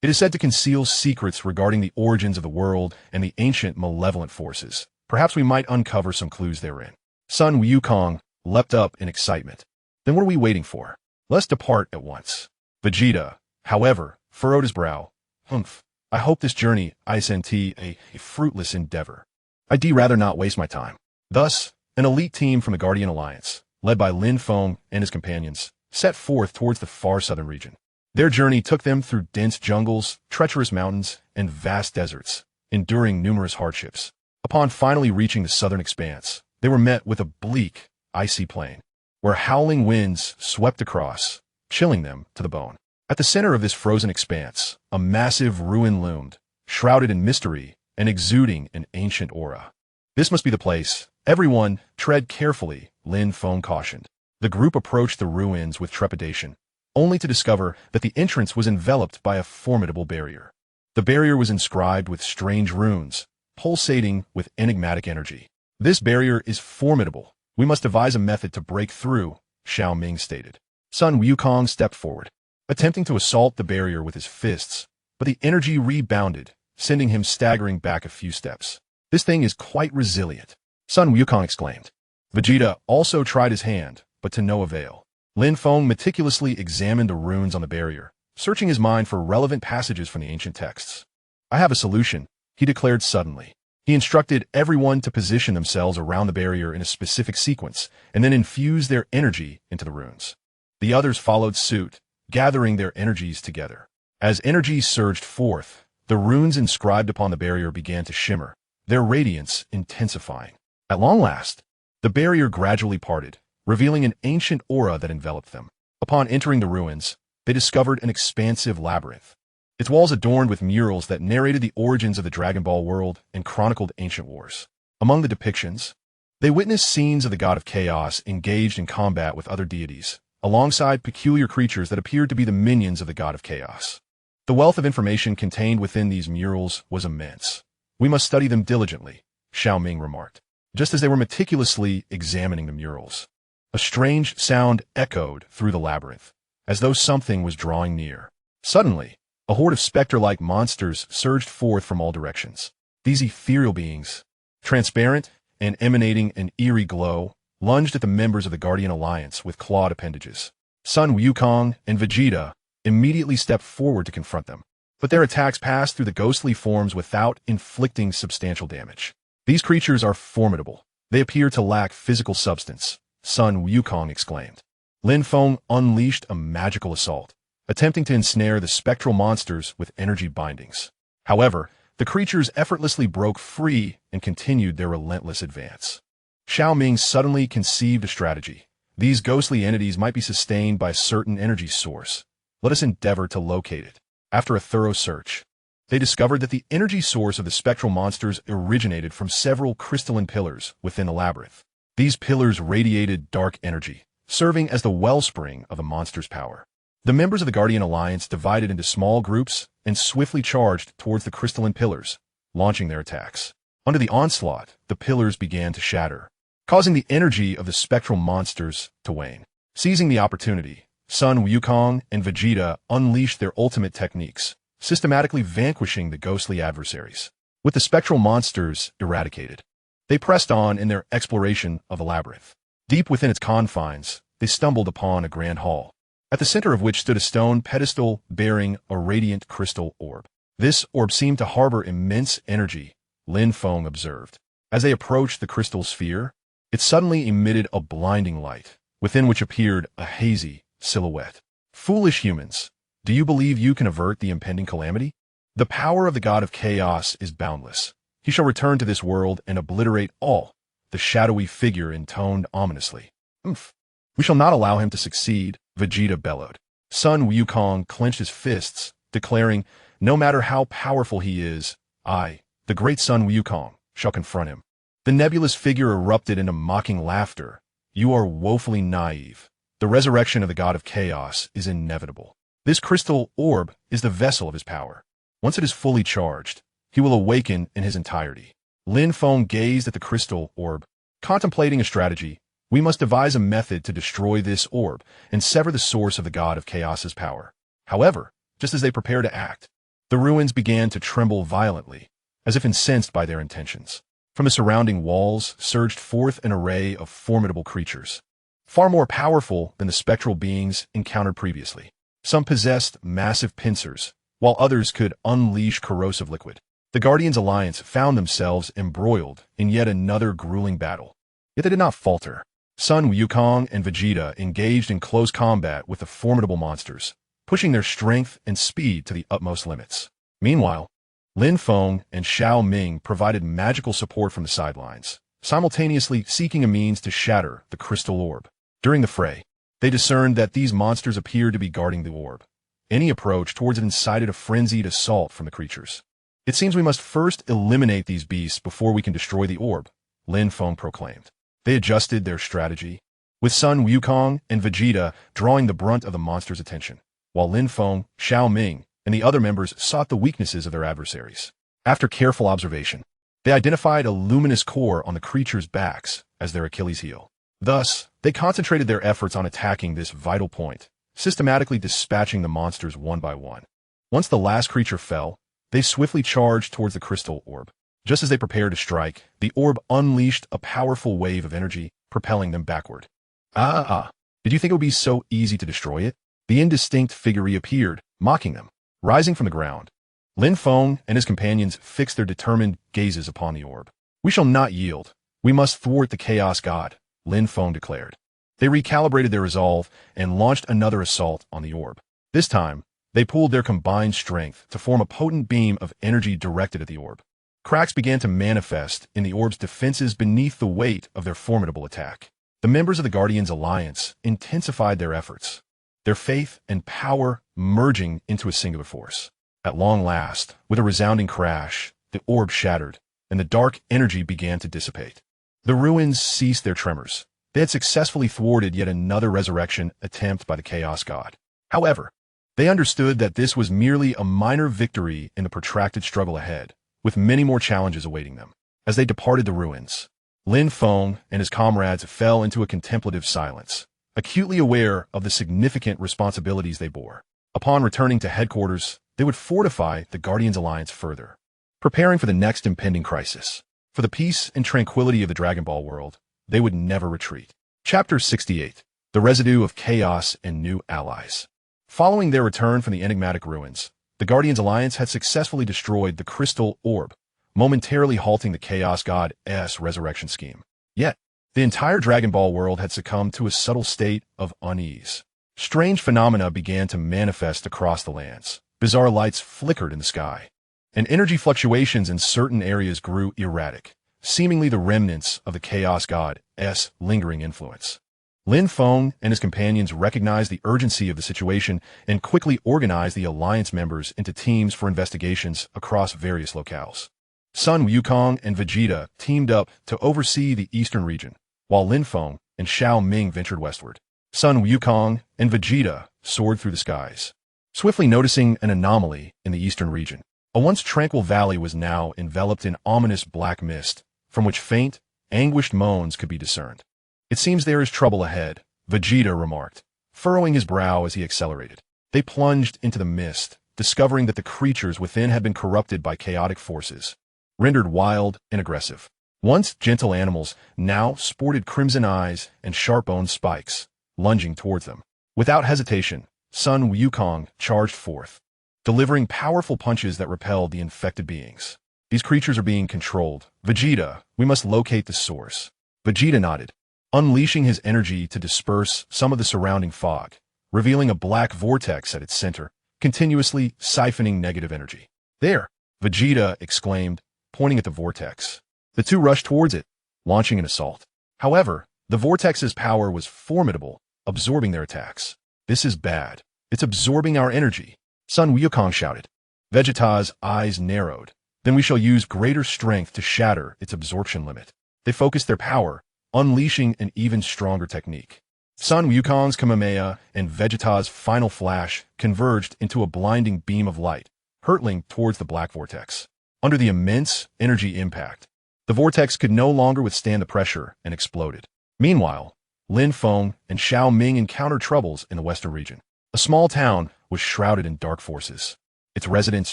It is said to conceal secrets regarding the origins of the world and the ancient malevolent forces. Perhaps we might uncover some clues therein. Sun Wukong leapt up in excitement. Then what are we waiting for? Let's depart at once. Vegeta, however, furrowed his brow. Humph. I hope this journey isn't a fruitless endeavor. I'd rather not waste my time. Thus, an elite team from the Guardian Alliance, led by Lin Feng and his companions, set forth towards the far southern region. Their journey took them through dense jungles, treacherous mountains, and vast deserts, enduring numerous hardships. Upon finally reaching the southern expanse, they were met with a bleak, icy plain, where howling winds swept across, chilling them to the bone. At the center of this frozen expanse, a massive ruin loomed, shrouded in mystery and exuding an ancient aura. This must be the place. Everyone, tread carefully, Lin Feng cautioned. The group approached the ruins with trepidation, only to discover that the entrance was enveloped by a formidable barrier. The barrier was inscribed with strange runes, pulsating with enigmatic energy. This barrier is formidable. We must devise a method to break through, Xiao Ming stated. Sun Wukong stepped forward, attempting to assault the barrier with his fists, but the energy rebounded, sending him staggering back a few steps. This thing is quite resilient, Sun Wukong exclaimed. Vegeta also tried his hand, but to no avail. Lin Feng meticulously examined the runes on the barrier, searching his mind for relevant passages from the ancient texts. I have a solution, he declared suddenly. He instructed everyone to position themselves around the barrier in a specific sequence, and then infuse their energy into the runes. The others followed suit, gathering their energies together. As energy surged forth, the runes inscribed upon the barrier began to shimmer, their radiance intensifying. At long last, the barrier gradually parted, revealing an ancient aura that enveloped them. Upon entering the ruins, they discovered an expansive labyrinth, its walls adorned with murals that narrated the origins of the Dragon Ball world and chronicled ancient wars. Among the depictions, they witnessed scenes of the god of chaos engaged in combat with other deities, alongside peculiar creatures that appeared to be the minions of the god of chaos. The wealth of information contained within these murals was immense. We must study them diligently, Xiao Ming remarked, just as they were meticulously examining the murals. A strange sound echoed through the labyrinth, as though something was drawing near. Suddenly, a horde of specter-like monsters surged forth from all directions. These ethereal beings, transparent and emanating an eerie glow, lunged at the members of the Guardian Alliance with clawed appendages. Sun Wukong and Vegeta immediately stepped forward to confront them, but their attacks passed through the ghostly forms without inflicting substantial damage. These creatures are formidable. They appear to lack physical substance, Sun Wukong exclaimed. Lin Feng unleashed a magical assault, attempting to ensnare the spectral monsters with energy bindings. However, the creatures effortlessly broke free and continued their relentless advance. Xiao Ming suddenly conceived a strategy. These ghostly entities might be sustained by a certain energy source. Let us endeavor to locate it. After a thorough search, they discovered that the energy source of the spectral monsters originated from several crystalline pillars within the labyrinth. These pillars radiated dark energy, serving as the wellspring of the monster's power. The members of the Guardian Alliance divided into small groups and swiftly charged towards the crystalline pillars, launching their attacks. Under the onslaught, the pillars began to shatter, causing the energy of the spectral monsters to wane. Seizing the opportunity, Sun Wukong and Vegeta unleashed their ultimate techniques, systematically vanquishing the ghostly adversaries. With the spectral monsters eradicated, they pressed on in their exploration of the labyrinth. Deep within its confines, they stumbled upon a grand hall, at the center of which stood a stone pedestal bearing a radiant crystal orb. This orb seemed to harbor immense energy, Lin Feng observed. As they approached the crystal sphere, it suddenly emitted a blinding light, within which appeared a hazy silhouette. Foolish humans, do you believe you can avert the impending calamity? The power of the god of chaos is boundless. He shall return to this world and obliterate all, the shadowy figure intoned ominously. Oomph. We shall not allow him to succeed, Vegeta bellowed. Sun Wukong clenched his fists, declaring, no matter how powerful he is, I, the great Sun Wukong, shall confront him. The nebulous figure erupted into mocking laughter. You are woefully naive. The resurrection of the god of chaos is inevitable. This crystal orb is the vessel of his power. Once it is fully charged, he will awaken in his entirety. Lin Feng gazed at the crystal orb, contemplating a strategy. We must devise a method to destroy this orb and sever the source of the god of chaos's power. However, just as they prepare to act, the ruins began to tremble violently, as if incensed by their intentions. From the surrounding walls surged forth an array of formidable creatures, far more powerful than the spectral beings encountered previously. Some possessed massive pincers, while others could unleash corrosive liquid. The Guardians' Alliance found themselves embroiled in yet another grueling battle. Yet they did not falter. Sun Wukong and Vegeta engaged in close combat with the formidable monsters, pushing their strength and speed to the utmost limits. Meanwhile, Lin Feng and Xiao Ming provided magical support from the sidelines, simultaneously seeking a means to shatter the crystal orb. During the fray, they discerned that these monsters appeared to be guarding the orb. Any approach towards it incited a frenzied assault from the creatures. It seems we must first eliminate these beasts before we can destroy the orb, Lin Feng proclaimed. They adjusted their strategy, with Sun Wukong and Vegeta drawing the brunt of the monster's attention, while Lin Feng, Xiao Ming, and the other members sought the weaknesses of their adversaries. After careful observation, they identified a luminous core on the creatures' backs as their Achilles heel. Thus, they concentrated their efforts on attacking this vital point, systematically dispatching the monsters one by one. Once the last creature fell, they swiftly charged towards the crystal orb. Just as they prepared to strike, the orb unleashed a powerful wave of energy, propelling them backward. Did you think it would be so easy to destroy it? The indistinct figure reappeared, mocking them. Rising from the ground, Lin Feng and his companions fixed their determined gazes upon the orb. We shall not yield. We must thwart the chaos god, Lin Feng declared. They recalibrated their resolve and launched another assault on the orb. This time, they pooled their combined strength to form a potent beam of energy directed at the orb. Cracks began to manifest in the orb's defenses beneath the weight of their formidable attack. The members of the Guardians' Alliance intensified their efforts, their faith and power merging into a singular force. At long last, with a resounding crash, the orb shattered, and the dark energy began to dissipate. The ruins ceased their tremors. They had successfully thwarted yet another resurrection attempt by the Chaos God. However, they understood that this was merely a minor victory in the protracted struggle ahead, with many more challenges awaiting them. As they departed the ruins, Lin Feng and his comrades fell into a contemplative silence, acutely aware of the significant responsibilities they bore. Upon returning to headquarters, they would fortify the Guardians' Alliance further, preparing for the next impending crisis. For the peace and tranquility of the Dragon Ball world, they would never retreat. Chapter 68. The Residue of Chaos and New Allies. Following their return from the enigmatic ruins, the Guardians' Alliance had successfully destroyed the crystal orb, momentarily halting the Chaos God's resurrection scheme. Yet, the entire Dragon Ball world had succumbed to a subtle state of unease. Strange phenomena began to manifest across the lands. Bizarre lights flickered in the sky, and energy fluctuations in certain areas grew erratic, seemingly the remnants of the Chaos God's lingering influence. Lin Feng and his companions recognized the urgency of the situation and quickly organized the Alliance members into teams for investigations across various locales. Sun Wukong and Vegeta teamed up to oversee the eastern region, while Lin Feng and Xiao Ming ventured westward. Sun Wukong and Vegeta soared through the skies, swiftly noticing an anomaly in the eastern region. A once tranquil valley was now enveloped in ominous black mist, from which faint, anguished moans could be discerned. "It seems there is trouble ahead," Vegeta remarked, furrowing his brow as he accelerated. They plunged into the mist, discovering that the creatures within had been corrupted by chaotic forces, rendered wild and aggressive. Once gentle animals now sported crimson eyes and sharp-boned spikes, lunging towards them. Without hesitation, Sun Wukong charged forth, delivering powerful punches that repelled the infected beings. "These creatures are being controlled. Vegeta, we must locate the source." Vegeta nodded, unleashing his energy to disperse some of the surrounding fog, revealing a black vortex at its center, continuously siphoning negative energy. "There!" Vegeta exclaimed, pointing at the vortex. The two rushed towards it, launching an assault. However, the vortex's power was formidable, absorbing their attacks. "This is bad. It's absorbing our energy," Sun Wukong shouted. Vegeta's eyes narrowed. "Then we shall use greater strength to shatter its absorption limit." They focused their power, unleashing an even stronger technique. Sun Wukong's Kamehameha and Vegeta's final flash converged into a blinding beam of light, hurtling towards the black vortex. Under the immense energy impact, the vortex could no longer withstand the pressure and exploded. Meanwhile, Lin Feng and Xiao Ming encountered troubles in the western region. A small town was shrouded in dark forces, its residents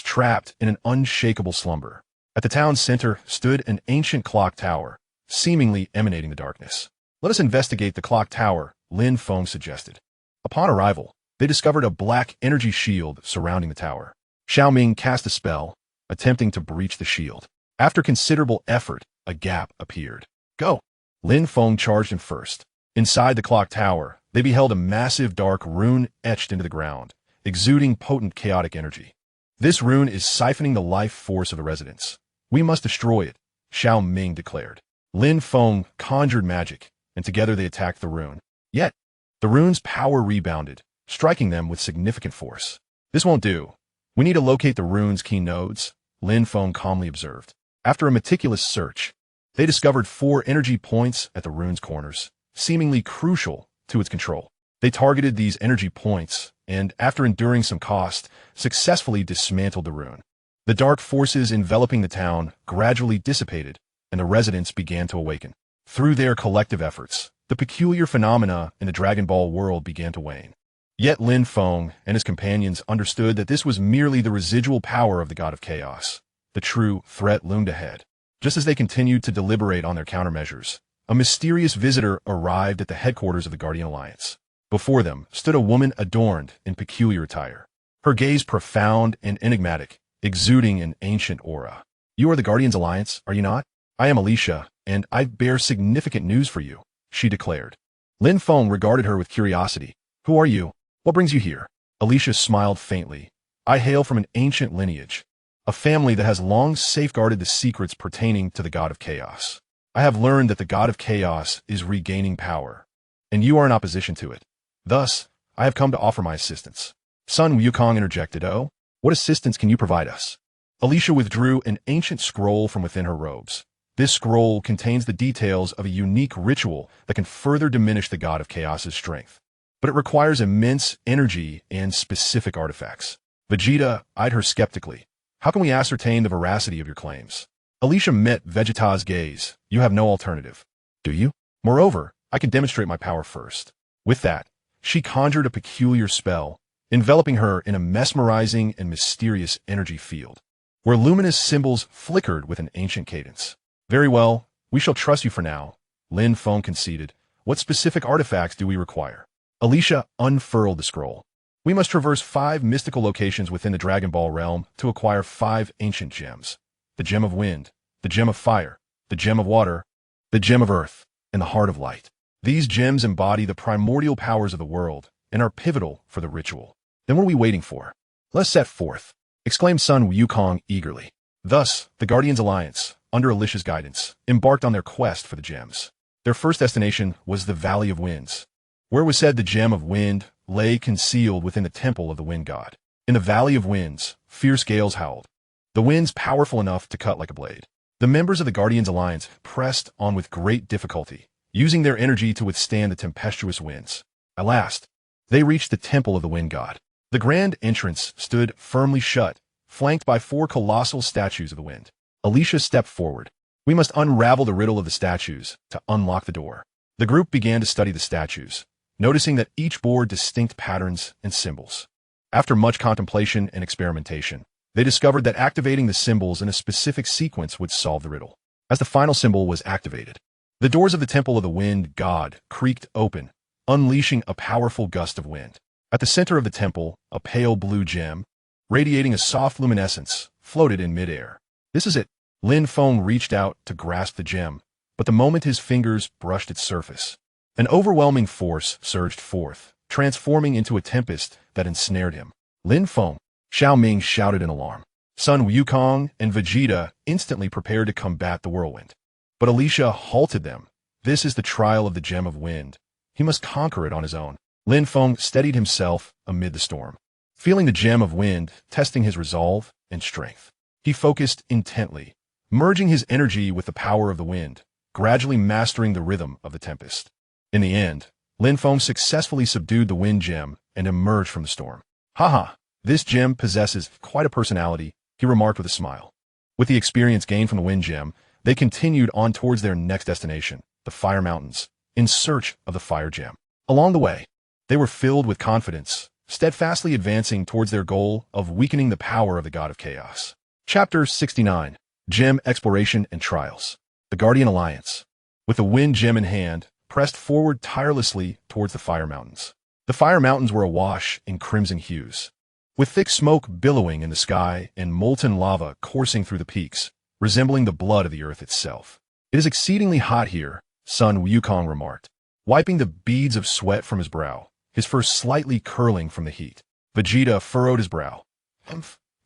trapped in an unshakable slumber. At the town's center stood an ancient clock tower, seemingly emanating the darkness. "Let us investigate the clock tower," Lin Feng suggested. Upon arrival, they discovered a black energy shield surrounding the tower. Xiao Ming cast a spell, attempting to breach the shield. After considerable effort, a gap appeared. "Go!" Lin Feng charged in first. Inside the clock tower, they beheld a massive dark rune etched into the ground, exuding potent chaotic energy. "This rune is siphoning the life force of the residents. We must destroy it," Xiao Ming declared. Lin Feng conjured magic, and together they attacked the rune. Yet, the rune's power rebounded, striking them with significant force. "This won't do. We need to locate the rune's key nodes," Lin Feng calmly observed. After a meticulous search, they discovered 4 energy points at the rune's corners, seemingly crucial to its control. They targeted these energy points, and after enduring some cost, successfully dismantled the rune. The dark forces enveloping the town gradually dissipated, and the residents began to awaken. Through their collective efforts, the peculiar phenomena in the Dragon Ball world began to wane. Yet Lin Feng and his companions understood that this was merely the residual power of the God of Chaos. The true threat loomed ahead. Just as they continued to deliberate on their countermeasures, a mysterious visitor arrived at the headquarters of the Guardian Alliance. Before them stood a woman adorned in peculiar attire, her gaze profound and enigmatic, exuding an ancient aura. "You are the Guardians Alliance, are you not? I am Alicia, and I bear significant news for you," she declared. Lin Feng regarded her with curiosity. "Who are you? What brings you here?" Alicia smiled faintly. "I hail from an ancient lineage, a family that has long safeguarded the secrets pertaining to the God of Chaos. I have learned that the God of Chaos is regaining power, and you are in opposition to it. Thus, I have come to offer my assistance." Sun Wukong interjected, "Oh, what assistance can you provide us?" Alicia withdrew an ancient scroll from within her robes. This scroll contains the details of a unique ritual that can further diminish the God of Chaos's strength. But it requires immense energy and specific artifacts. Vegeta eyed her skeptically. "How can we ascertain the veracity of your claims?" Alicia met Vegeta's gaze. "You have no alternative, do you? Moreover, I can demonstrate my power first." With that, she conjured a peculiar spell, enveloping her in a mesmerizing and mysterious energy field, where luminous symbols flickered with an ancient cadence. "Very well, we shall trust you for now," Lin Feng conceded. "What specific artifacts do we require?" Alicia unfurled the scroll. "We must traverse 5 mystical locations within the Dragon Ball realm to acquire 5 ancient gems. The Gem of Wind, the Gem of Fire, the Gem of Water, the Gem of Earth, and the Heart of Light. These gems embody the primordial powers of the world and are pivotal for the ritual." "Then what are we waiting for? Let's set forth," exclaimed Sun Wukong eagerly. Thus, the Guardians Alliance, under Alicia's guidance, embarked on their quest for the gems. Their first destination was the Valley of Winds, where it was said the Gem of Wind lay concealed within the temple of the Wind God. In the Valley of Winds, fierce gales howled, the winds powerful enough to cut like a blade. The members of the Guardians Alliance pressed on with great difficulty, using their energy to withstand the tempestuous winds. At last, they reached the temple of the Wind God. The grand entrance stood firmly shut, flanked by 4 colossal statues of the wind. Alicia stepped forward. "We must unravel the riddle of the statues to unlock the door." The group began to study the statues, noticing that each bore distinct patterns and symbols. After much contemplation and experimentation, they discovered that activating the symbols in a specific sequence would solve the riddle. As the final symbol was activated, the doors of the Temple of the Wind God creaked open, unleashing a powerful gust of wind. At the center of the temple, a pale blue gem, radiating a soft luminescence, floated in midair. "This is it." Lin Feng reached out to grasp the gem, but the moment his fingers brushed its surface, an overwhelming force surged forth, transforming into a tempest that ensnared him. "Lin Feng!" Xiao Ming shouted in alarm. Sun Wukong and Vegeta instantly prepared to combat the whirlwind. But Alicia halted them. "This is the trial of the Gem of Wind. He must conquer it on his own." Lin Feng steadied himself amid the storm, feeling the Gem of Wind testing his resolve and strength. He focused intently, merging his energy with the power of the wind, gradually mastering the rhythm of the tempest. In the end, Lin Feng successfully subdued the wind gem and emerged from the storm. Haha, this gem possesses quite a personality, he remarked with a smile. With the experience gained from the wind gem, they continued on towards their next destination, the Fire Mountains, in search of the fire gem. Along the way, they were filled with confidence, steadfastly advancing towards their goal of weakening the power of the God of Chaos. Chapter 69. Gem Exploration and Trials. The Guardian Alliance, with the wind gem in hand, pressed forward tirelessly towards the Fire Mountains. The Fire Mountains were awash in crimson hues, with thick smoke billowing in the sky and molten lava coursing through the peaks, resembling the blood of the earth itself. It is exceedingly hot here, Sun Wukong remarked, wiping the beads of sweat from his brow, his fur slightly curling from the heat. Vegeta furrowed his brow.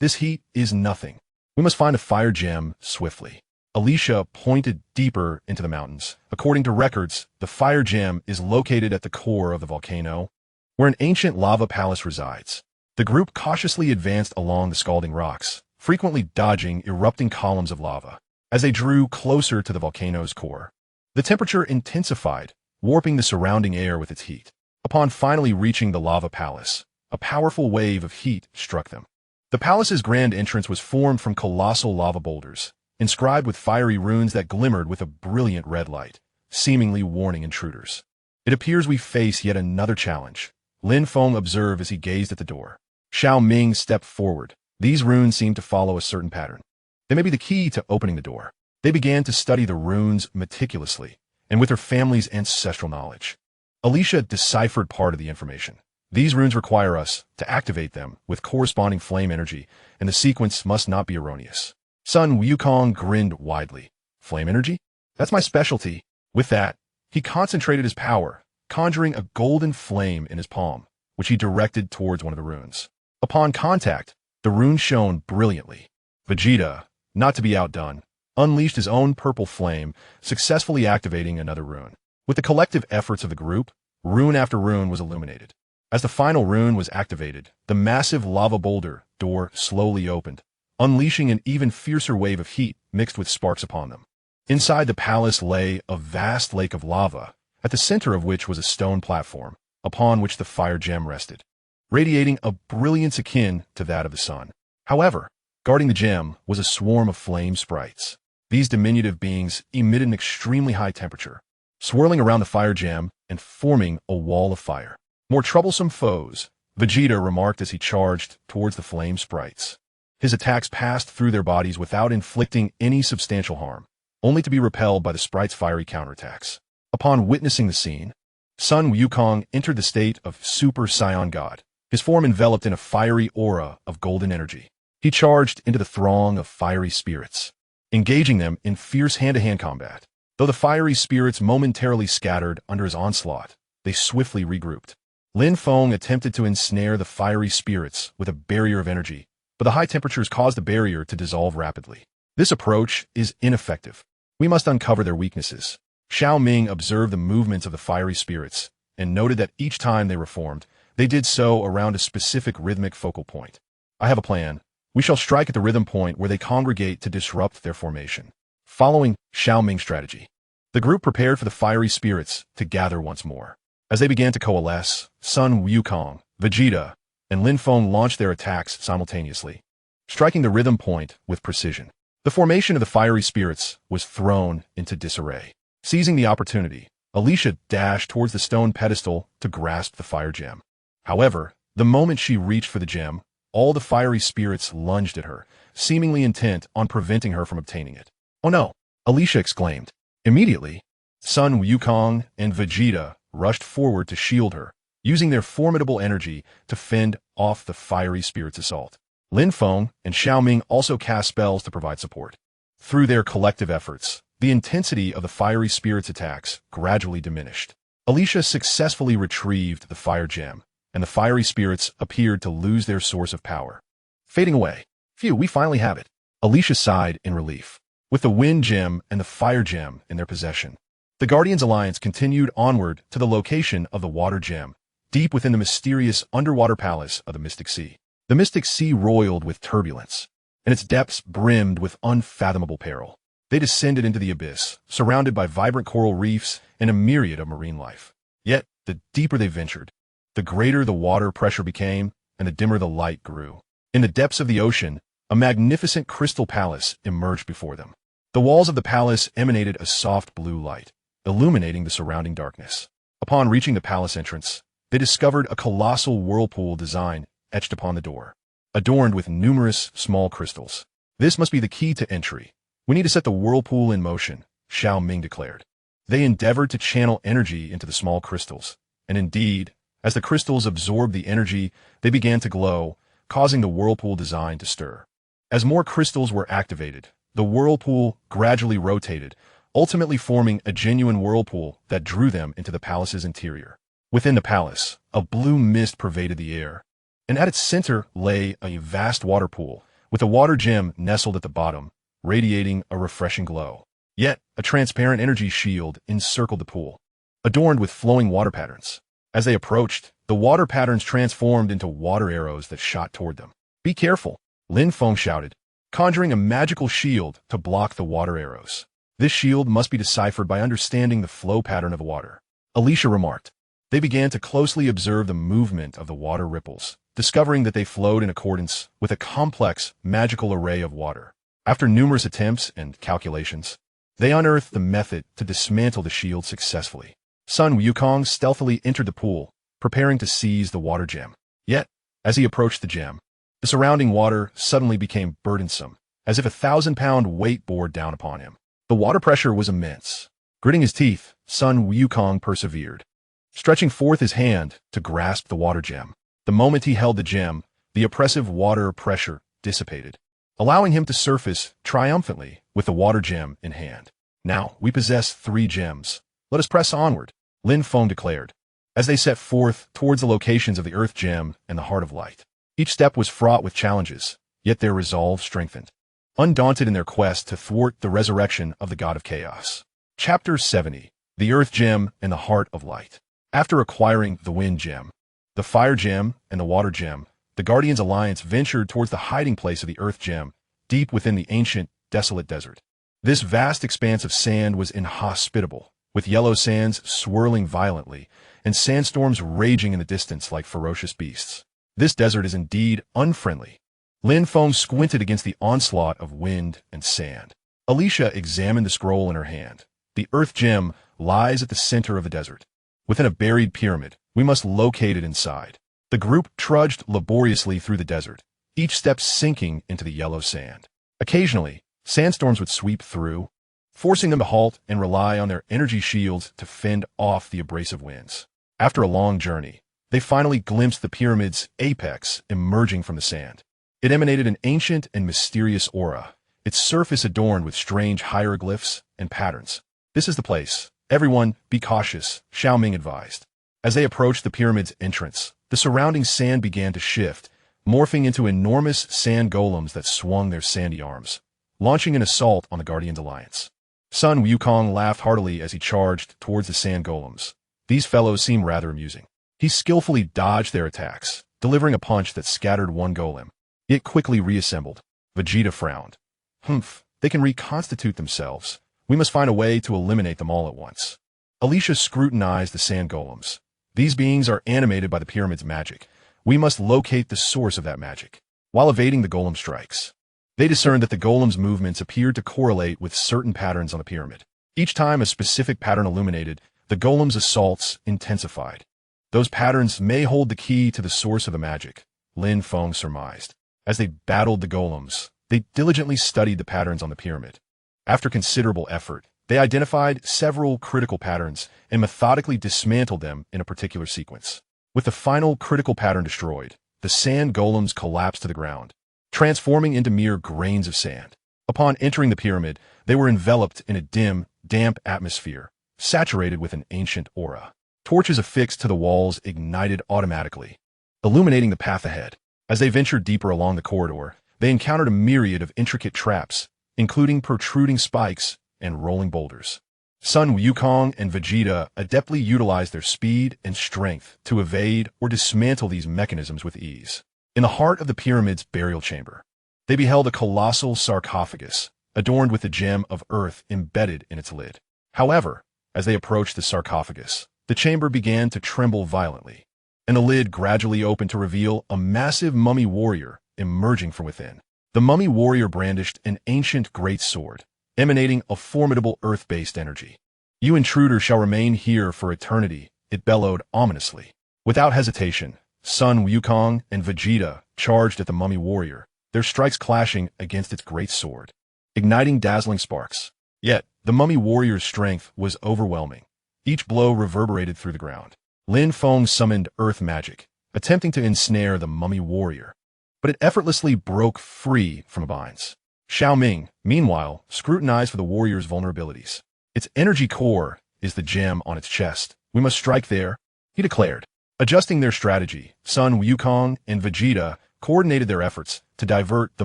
This heat is nothing. We must find a fire gem swiftly. Alicia pointed deeper into the mountains. According to records, the fire gem is located at the core of the volcano, where an ancient lava palace resides. The group cautiously advanced along the scalding rocks, frequently dodging erupting columns of lava. As they drew closer to the volcano's core, the temperature intensified, warping the surrounding air with its heat. Upon finally reaching the lava palace, a powerful wave of heat struck them. The palace's grand entrance was formed from colossal lava boulders, inscribed with fiery runes that glimmered with a brilliant red light, seemingly warning intruders. It appears we face yet another challenge, Lin Feng observed as he gazed at the door. Xiao Ming stepped forward. These runes seemed to follow a certain pattern. They may be the key to opening the door. They began to study the runes meticulously, and with her family's ancestral knowledge. Alicia deciphered part of the information. These runes require us to activate them with corresponding flame energy, and the sequence must not be erroneous. Sun Wukong grinned widely. Flame energy? That's my specialty. With that, he concentrated his power, conjuring a golden flame in his palm, which he directed towards one of the runes. Upon contact, the rune shone brilliantly. Vegeta, not to be outdone, unleashed his own purple flame, successfully activating another rune. With the collective efforts of the group, rune after rune was illuminated. As the final rune was activated, the massive lava boulder door slowly opened, unleashing an even fiercer wave of heat mixed with sparks upon them. Inside the palace lay a vast lake of lava, at the center of which was a stone platform, upon which the fire gem rested, radiating a brilliance akin to that of the sun. However, guarding the gem was a swarm of flame sprites. These diminutive beings emitted an extremely high temperature, swirling around the fire gem and forming a wall of fire. More troublesome foes, Vegeta remarked as he charged towards the flame sprites. His attacks passed through their bodies without inflicting any substantial harm, only to be repelled by the sprites' fiery counterattacks. Upon witnessing the scene, Sun Wukong entered the state of Super Saiyan God, his form enveloped in a fiery aura of golden energy. He charged into the throng of fiery spirits, engaging them in fierce hand-to-hand combat. Though the fiery spirits momentarily scattered under his onslaught, they swiftly regrouped. Lin Feng attempted to ensnare the fiery spirits with a barrier of energy, but the high temperatures caused the barrier to dissolve rapidly. This approach is ineffective. We must uncover their weaknesses. Xiao Ming observed the movements of the fiery spirits and noted that each time they reformed, they did so around a specific rhythmic focal point. I have a plan. We shall strike at the rhythm point where they congregate to disrupt their formation. Following Xiao Ming's strategy, the group prepared for the fiery spirits to gather once more. As they began to coalesce, Sun Wukong, Vegeta, and Lin Feng launched their attacks simultaneously, striking the rhythm point with precision. The formation of the fiery spirits was thrown into disarray. Seizing the opportunity, Alicia dashed towards the stone pedestal to grasp the fire gem. However, the moment she reached for the gem, all the fiery spirits lunged at her, seemingly intent on preventing her from obtaining it. Oh no! Alicia exclaimed. Immediately, Sun Wukong and Vegeta rushed forward to shield her, using their formidable energy to fend off the fiery spirit's assault. Lin Feng and Xiao Ming also cast spells to provide support. Through their collective efforts, the intensity of the fiery spirit's attacks gradually diminished. Alicia successfully retrieved the fire gem, and the fiery spirits appeared to lose their source of power, fading away. Phew, we finally have it. Alicia sighed in relief. With the wind gem and the fire gem in their possession, the Guardians Alliance continued onward to the location of the water gem, deep within the mysterious underwater palace of the Mystic Sea. The Mystic Sea roiled with turbulence, and its depths brimmed with unfathomable peril. They descended into the abyss, surrounded by vibrant coral reefs and a myriad of marine life. Yet, the deeper they ventured, the greater the water pressure became, and the dimmer the light grew. In the depths of the ocean, a magnificent crystal palace emerged before them. The walls of the palace emanated a soft blue light, illuminating the surrounding darkness. Upon reaching the palace entrance, they discovered a colossal whirlpool design etched upon the door, adorned with numerous small crystals. This must be the key to entry. We need to set the whirlpool in motion, Xiao Ming declared. They endeavored to channel energy into the small crystals, and indeed, as the crystals absorbed the energy, they began to glow, causing the whirlpool design to stir. As more crystals were activated, the whirlpool gradually rotated, ultimately forming a genuine whirlpool that drew them into the palace's interior. Within the palace, a blue mist pervaded the air, and at its center lay a vast water pool, with a water gem nestled at the bottom, radiating a refreshing glow. Yet, a transparent energy shield encircled the pool, adorned with flowing water patterns. As they approached, the water patterns transformed into water arrows that shot toward them. "Be careful," Lin Feng shouted, conjuring a magical shield to block the water arrows. "This shield must be deciphered by understanding the flow pattern of the water," Alicia remarked. They began to closely observe the movement of the water ripples, discovering that they flowed in accordance with a complex, magical array of water. After numerous attempts and calculations, they unearthed the method to dismantle the shield successfully. Sun Wukong stealthily entered the pool, preparing to seize the water gem. Yet, as he approached the gem, the surrounding water suddenly became burdensome, as if a 1,000-pound weight bore down upon him. The water pressure was immense. Gritting his teeth, Sun Wukong persevered, stretching forth his hand to grasp the water gem. The moment he held the gem, the oppressive water pressure dissipated, allowing him to surface triumphantly with the water gem in hand. "Now, we possess 3 gems. Let us press onward," Lin Feng declared, as they set forth towards the locations of the Earth Gem and the Heart of Light. Each step was fraught with challenges, yet their resolve strengthened, undaunted in their quest to thwart the resurrection of the God of Chaos. Chapter 70. The Earth Gem and the Heart of Light. After acquiring the Wind Gem, the Fire Gem, and the Water Gem, the Guardians Alliance ventured towards the hiding place of the Earth Gem, deep within the ancient, desolate desert. This vast expanse of sand was inhospitable, with yellow sands swirling violently, and sandstorms raging in the distance like ferocious beasts. This desert is indeed unfriendly. Lin Feng squinted against the onslaught of wind and sand. Alicia examined the scroll in her hand. The Earth Gem lies at the center of the desert, within a buried pyramid. We must locate it inside. The group trudged laboriously through the desert, each step sinking into the yellow sand. Occasionally, sandstorms would sweep through, forcing them to halt and rely on their energy shields to fend off the abrasive winds. After a long journey, they finally glimpsed the pyramid's apex emerging from the sand. It emanated an ancient and mysterious aura, its surface adorned with strange hieroglyphs and patterns. "This is the place. Everyone, be cautious," Xiao Ming advised. As they approached the pyramid's entrance, the surrounding sand began to shift, morphing into enormous sand golems that swung their sandy arms, launching an assault on the Guardians Alliance. Sun Wukong laughed heartily as he charged towards the sand golems. These fellows seemed rather amusing. He skillfully dodged their attacks, delivering a punch that scattered one golem. It quickly reassembled. Vegeta frowned. "Humph, they can reconstitute themselves. We must find a way to eliminate them all at once." Alicia scrutinized the sand golems. These beings are animated by the pyramid's magic. We must locate the source of that magic. While evading the golem strikes, they discerned that the golem's movements appeared to correlate with certain patterns on the pyramid. Each time a specific pattern illuminated, the golem's assaults intensified. "Those patterns may hold the key to the source of the magic," Lin Feng surmised. As they battled the golems, they diligently studied the patterns on the pyramid. After considerable effort, they identified several critical patterns and methodically dismantled them in a particular sequence. With the final critical pattern destroyed, the sand golems collapsed to the ground, transforming into mere grains of sand. Upon entering the pyramid, they were enveloped in a dim, damp atmosphere, saturated with an ancient aura. Torches affixed to the walls ignited automatically, illuminating the path ahead. As they ventured deeper along the corridor, they encountered a myriad of intricate traps, including protruding spikes and rolling boulders. Sun Wukong and Vegeta adeptly utilized their speed and strength to evade or dismantle these mechanisms with ease. In the heart of the pyramid's burial chamber, they beheld a colossal sarcophagus, adorned with the gem of earth embedded in its lid. However, as they approached the sarcophagus, the chamber began to tremble violently, and the lid gradually opened to reveal a massive mummy warrior emerging from within. The mummy warrior brandished an ancient great sword, emanating a formidable earth-based energy. "You intruder shall remain here for eternity," it bellowed ominously. Without hesitation, Sun Wukong and Vegeta charged at the mummy warrior, their strikes clashing against its great sword, igniting dazzling sparks. Yet, the mummy warrior's strength was overwhelming. Each blow reverberated through the ground. Lin Feng summoned earth magic, attempting to ensnare the mummy warrior, but it effortlessly broke free from the binds. Xiao Ming, meanwhile, scrutinized for the warrior's vulnerabilities. "Its energy core is the gem on its chest. We must strike there," he declared. Adjusting their strategy, Sun Wukong and Vegeta coordinated their efforts to divert the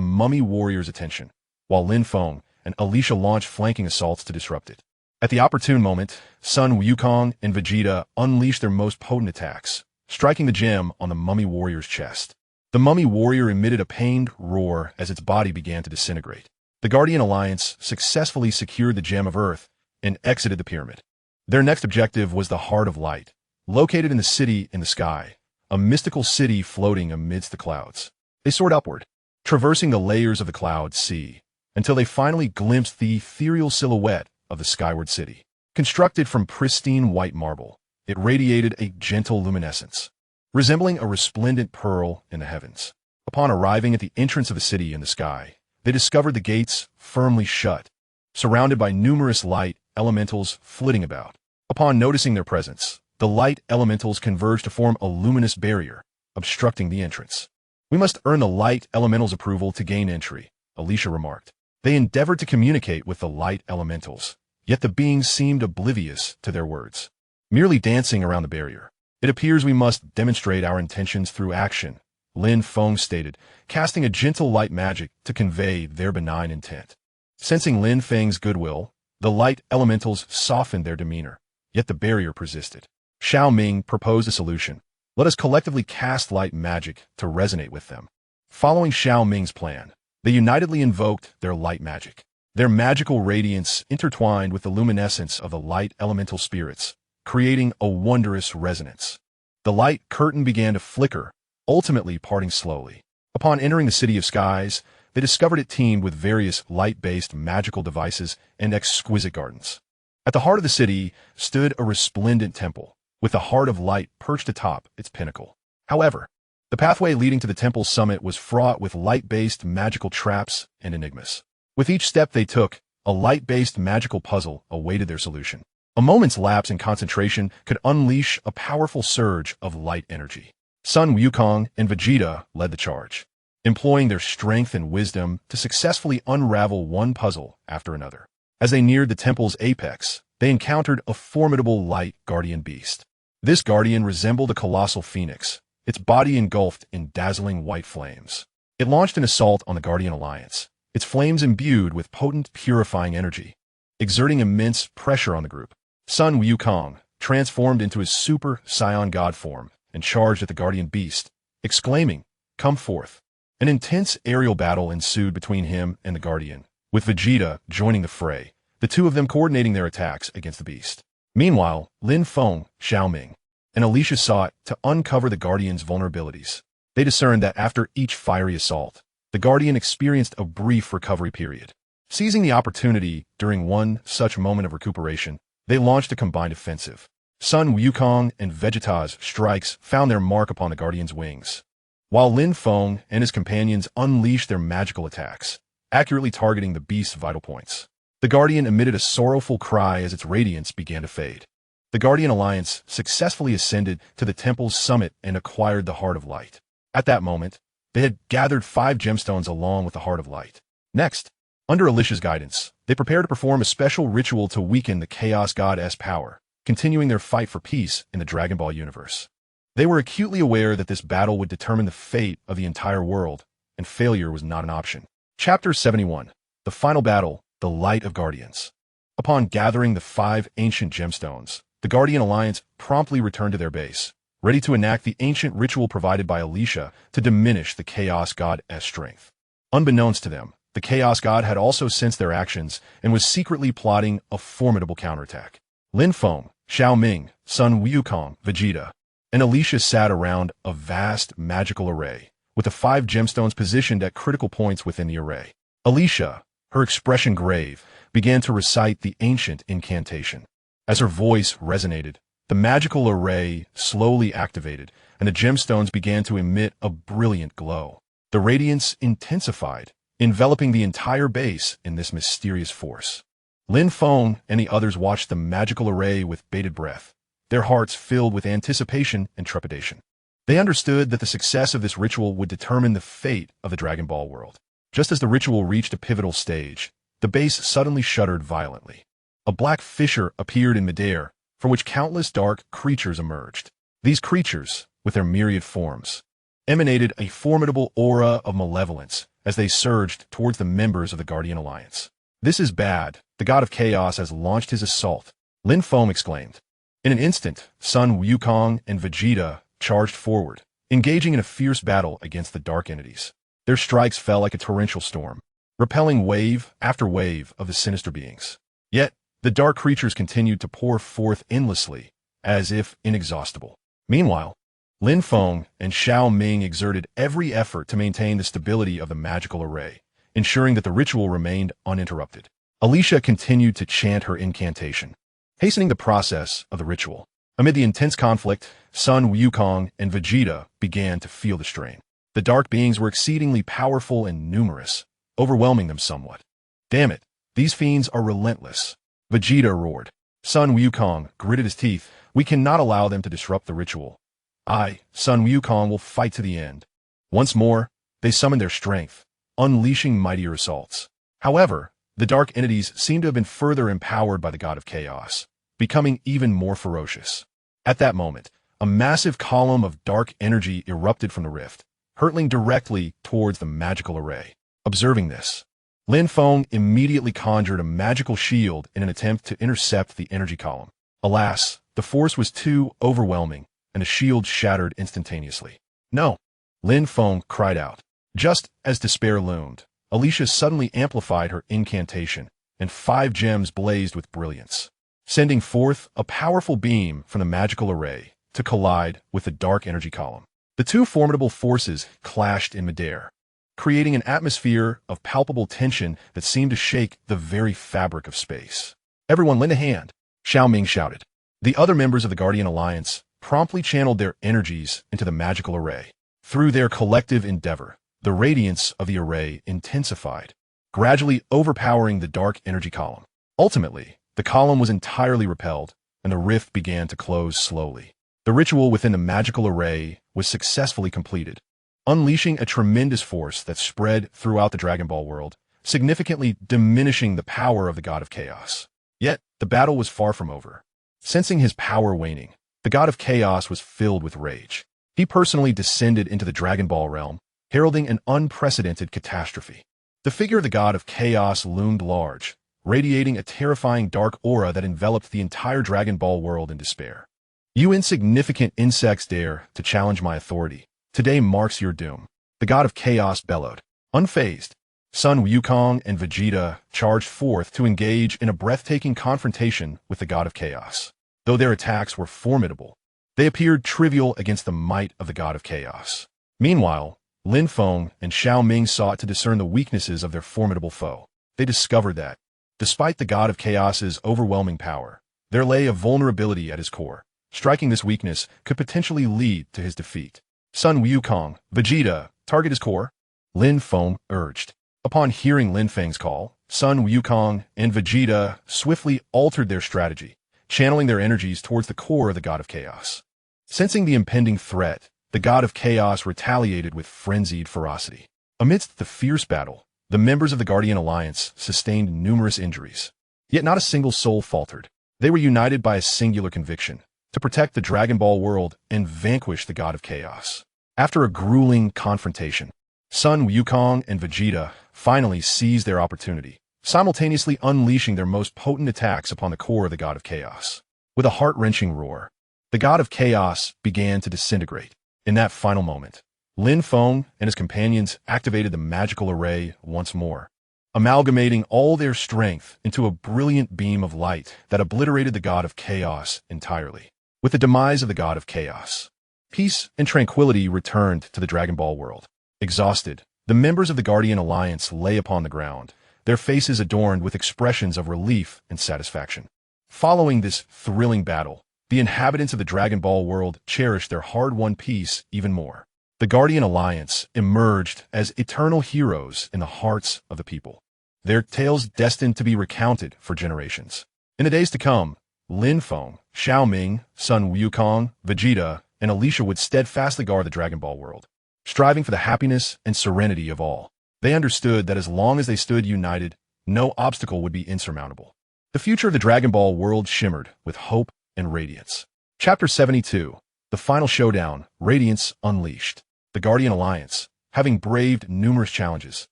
mummy warrior's attention, while Lin Feng and Alicia launched flanking assaults to disrupt it. At the opportune moment, Sun Wukong and Vegeta unleashed their most potent attacks, striking the gem on the mummy warrior's chest. The mummy warrior emitted a pained roar as its body began to disintegrate. The Guardian Alliance successfully secured the Gem of Earth and exited the pyramid. Their next objective was the Heart of Light, located in the city in the sky, a mystical city floating amidst the clouds. They soared upward, traversing the layers of the cloud sea, until they finally glimpsed the ethereal silhouette of the skyward city. Constructed from pristine white marble, it radiated a gentle luminescence, resembling a resplendent pearl in the heavens. Upon arriving at the entrance of the city in the sky, they discovered the gates firmly shut, surrounded by numerous light elementals flitting about. Upon noticing their presence, the light elementals converged to form a luminous barrier, obstructing the entrance. "We must earn the light elementals' approval to gain entry," Alicia remarked. They endeavored to communicate with the light elementals, yet the beings seemed oblivious to their words, merely dancing around the barrier. "It appears we must demonstrate our intentions through action," Lin Feng stated, casting a gentle light magic to convey their benign intent. Sensing Lin Feng's goodwill, the light elementals softened their demeanor, yet the barrier persisted. Xiao Ming proposed a solution. "Let us collectively cast light magic to resonate with them." Following Xiao Ming's plan, they unitedly invoked their light magic. Their magical radiance intertwined with the luminescence of the light elemental spirits, creating a wondrous resonance. The light curtain began to flicker, ultimately parting slowly. Upon entering the City of Skies, they discovered it teemed with various light-based magical devices and exquisite gardens. At the heart of the city stood a resplendent temple, with the Heart of Light perched atop its pinnacle. However, the pathway leading to the temple's summit was fraught with light-based magical traps and enigmas. With each step they took, a light-based magical puzzle awaited their solution. A moment's lapse in concentration could unleash a powerful surge of light energy. Sun Wukong and Vegeta led the charge, employing their strength and wisdom to successfully unravel one puzzle after another. As they neared the temple's apex, they encountered a formidable light guardian beast. This guardian resembled a colossal phoenix, its body engulfed in dazzling white flames. It launched an assault on the Guardian Alliance, its flames imbued with potent purifying energy, exerting immense pressure on the group. Sun Wukong transformed into his Super Saiyan God form and charged at the guardian beast, exclaiming, "Come forth." An intense aerial battle ensued between him and the guardian, with Vegeta joining the fray, the two of them coordinating their attacks against the beast. Meanwhile, Lin Feng, Xiao Ming, and Alicia sought to uncover the Guardian's vulnerabilities. They discerned that after each fiery assault, the Guardian experienced a brief recovery period. Seizing the opportunity during one such moment of recuperation, they launched a combined offensive. Sun Wukong and Vegeta's strikes found their mark upon the Guardian's wings, while Lin Feng and his companions unleashed their magical attacks, accurately targeting the beast's vital points. The Guardian emitted a sorrowful cry as its radiance began to fade. The Guardian Alliance successfully ascended to the temple's summit and acquired the Heart of Light. At that moment, they had gathered 5 gemstones along with the Heart of Light. Next, under Alicia's guidance, they prepared to perform a special ritual to weaken the Chaos God's power, continuing their fight for peace in the Dragon Ball universe. They were acutely aware that this battle would determine the fate of the entire world, and failure was not an option. Chapter 71. The Final Battle, the Light of Guardians. Upon gathering the 5 ancient gemstones, the Guardian Alliance promptly returned to their base, ready to enact the ancient ritual provided by Alicia to diminish the Chaos God's strength. Unbeknownst to them, the Chaos God had also sensed their actions and was secretly plotting a formidable counterattack. Lin Feng, Xiaoming, Sun Wukong, Vegeta, and Alicia sat around a vast magical array, with the 5 gemstones positioned at critical points within the array. Alicia, her expression grave, began to recite the ancient incantation. As her voice resonated, the magical array slowly activated, and the gemstones began to emit a brilliant glow. The radiance intensified, enveloping the entire base in this mysterious force. Lin Feng and the others watched the magical array with bated breath, their hearts filled with anticipation and trepidation. They understood that the success of this ritual would determine the fate of the Dragon Ball world. Just as the ritual reached a pivotal stage, the base suddenly shuddered violently. A black fissure appeared in midair, from which countless dark creatures emerged. These creatures, with their myriad forms, emanated a formidable aura of malevolence as they surged towards the members of the Guardian Alliance. "This is bad. The God of Chaos has launched his assault," Lin Feng exclaimed. In an instant, Sun Wukong and Vegeta charged forward, engaging in a fierce battle against the dark entities. Their strikes fell like a torrential storm, repelling wave after wave of the sinister beings. Yet, the dark creatures continued to pour forth endlessly, as if inexhaustible. Meanwhile, Lin Feng and Xiaoming exerted every effort to maintain the stability of the magical array, ensuring that the ritual remained uninterrupted. Alicia continued to chant her incantation, hastening the process of the ritual. Amid the intense conflict, Sun Wukong and Vegeta began to feel the strain. The dark beings were exceedingly powerful and numerous, overwhelming them somewhat. "Damn it, these fiends are relentless," Vegeta roared. Sun Wukong gritted his teeth. "We cannot allow them to disrupt the ritual. I, Sun Wukong, will fight to the end." Once more, they summoned their strength, unleashing mightier assaults. However, the dark entities seemed to have been further empowered by the God of Chaos, becoming even more ferocious. At that moment, a massive column of dark energy erupted from the rift, hurtling directly towards the magical array. Observing this, Lin Feng immediately conjured a magical shield in an attempt to intercept the energy column. Alas, the force was too overwhelming, and the shield shattered instantaneously. "No!" Lin Feng cried out. Just as despair loomed, Alicia suddenly amplified her incantation, and 5 gems blazed with brilliance, sending forth a powerful beam from the magical array to collide with the dark energy column. The two formidable forces clashed in midair, creating an atmosphere of palpable tension that seemed to shake the very fabric of space. "Everyone lend a hand," Xiaoming shouted. The other members of the Guardian Alliance promptly channeled their energies into the magical array. Through their collective endeavor, the radiance of the array intensified, gradually overpowering the dark energy column. Ultimately, the column was entirely repelled, and the rift began to close slowly. The ritual within the magical array was successfully completed, unleashing a tremendous force that spread throughout the Dragon Ball world, significantly diminishing the power of the God of Chaos. Yet, the battle was far from over. Sensing his power waning, the God of Chaos was filled with rage. He personally descended into the Dragon Ball realm, heralding an unprecedented catastrophe. The figure of the God of Chaos loomed large, radiating a terrifying dark aura that enveloped the entire Dragon Ball world in despair. "You insignificant insects dare to challenge my authority. Today marks your doom," the God of Chaos bellowed. Unfazed, Sun Wukong and Vegeta charged forth to engage in a breathtaking confrontation with the God of Chaos. Though their attacks were formidable, they appeared trivial against the might of the God of Chaos. Meanwhile, Lin Feng and Xiaoming sought to discern the weaknesses of their formidable foe. They discovered that, despite the God of Chaos's overwhelming power, there lay a vulnerability at his core. Striking this weakness could potentially lead to his defeat. "Sun Wukong, Vegeta, target his core," Lin Feng urged. Upon hearing Lin Feng's call, Sun Wukong and Vegeta swiftly altered their strategy, channeling their energies towards the core of the God of Chaos. Sensing the impending threat, the God of Chaos retaliated with frenzied ferocity. Amidst the fierce battle, the members of the Guardian Alliance sustained numerous injuries. Yet not a single soul faltered. They were united by a singular conviction: to protect the Dragon Ball world and vanquish the God of Chaos. After a grueling confrontation, Sun Wukong and Vegeta finally seized their opportunity, simultaneously unleashing their most potent attacks upon the core of the God of Chaos. With a heart-wrenching roar, the God of Chaos began to disintegrate. In that final moment, Lin Feng and his companions activated the magical array once more, amalgamating all their strength into a brilliant beam of light that obliterated the god of chaos entirely. With the demise of the god of chaos, peace and tranquility returned to the Dragon Ball world. Exhausted, the members of the Guardian Alliance lay upon the ground, their faces adorned with expressions of relief and satisfaction. Following this thrilling battle, the inhabitants of the Dragon Ball world cherished their hard-won peace even more. The Guardian Alliance emerged as eternal heroes in the hearts of the people, their tales destined to be recounted for generations. In the days to come, Lin Feng, Xiao Ming, Sun Wukong, Vegeta, and Alicia would steadfastly guard the Dragon Ball world, striving for the happiness and serenity of all. They understood that as long as they stood united, no obstacle would be insurmountable. The future of the Dragon Ball world shimmered with hope and radiance. Chapter 72, The Final Showdown, Radiance Unleashed. The Guardian Alliance, having braved numerous challenges,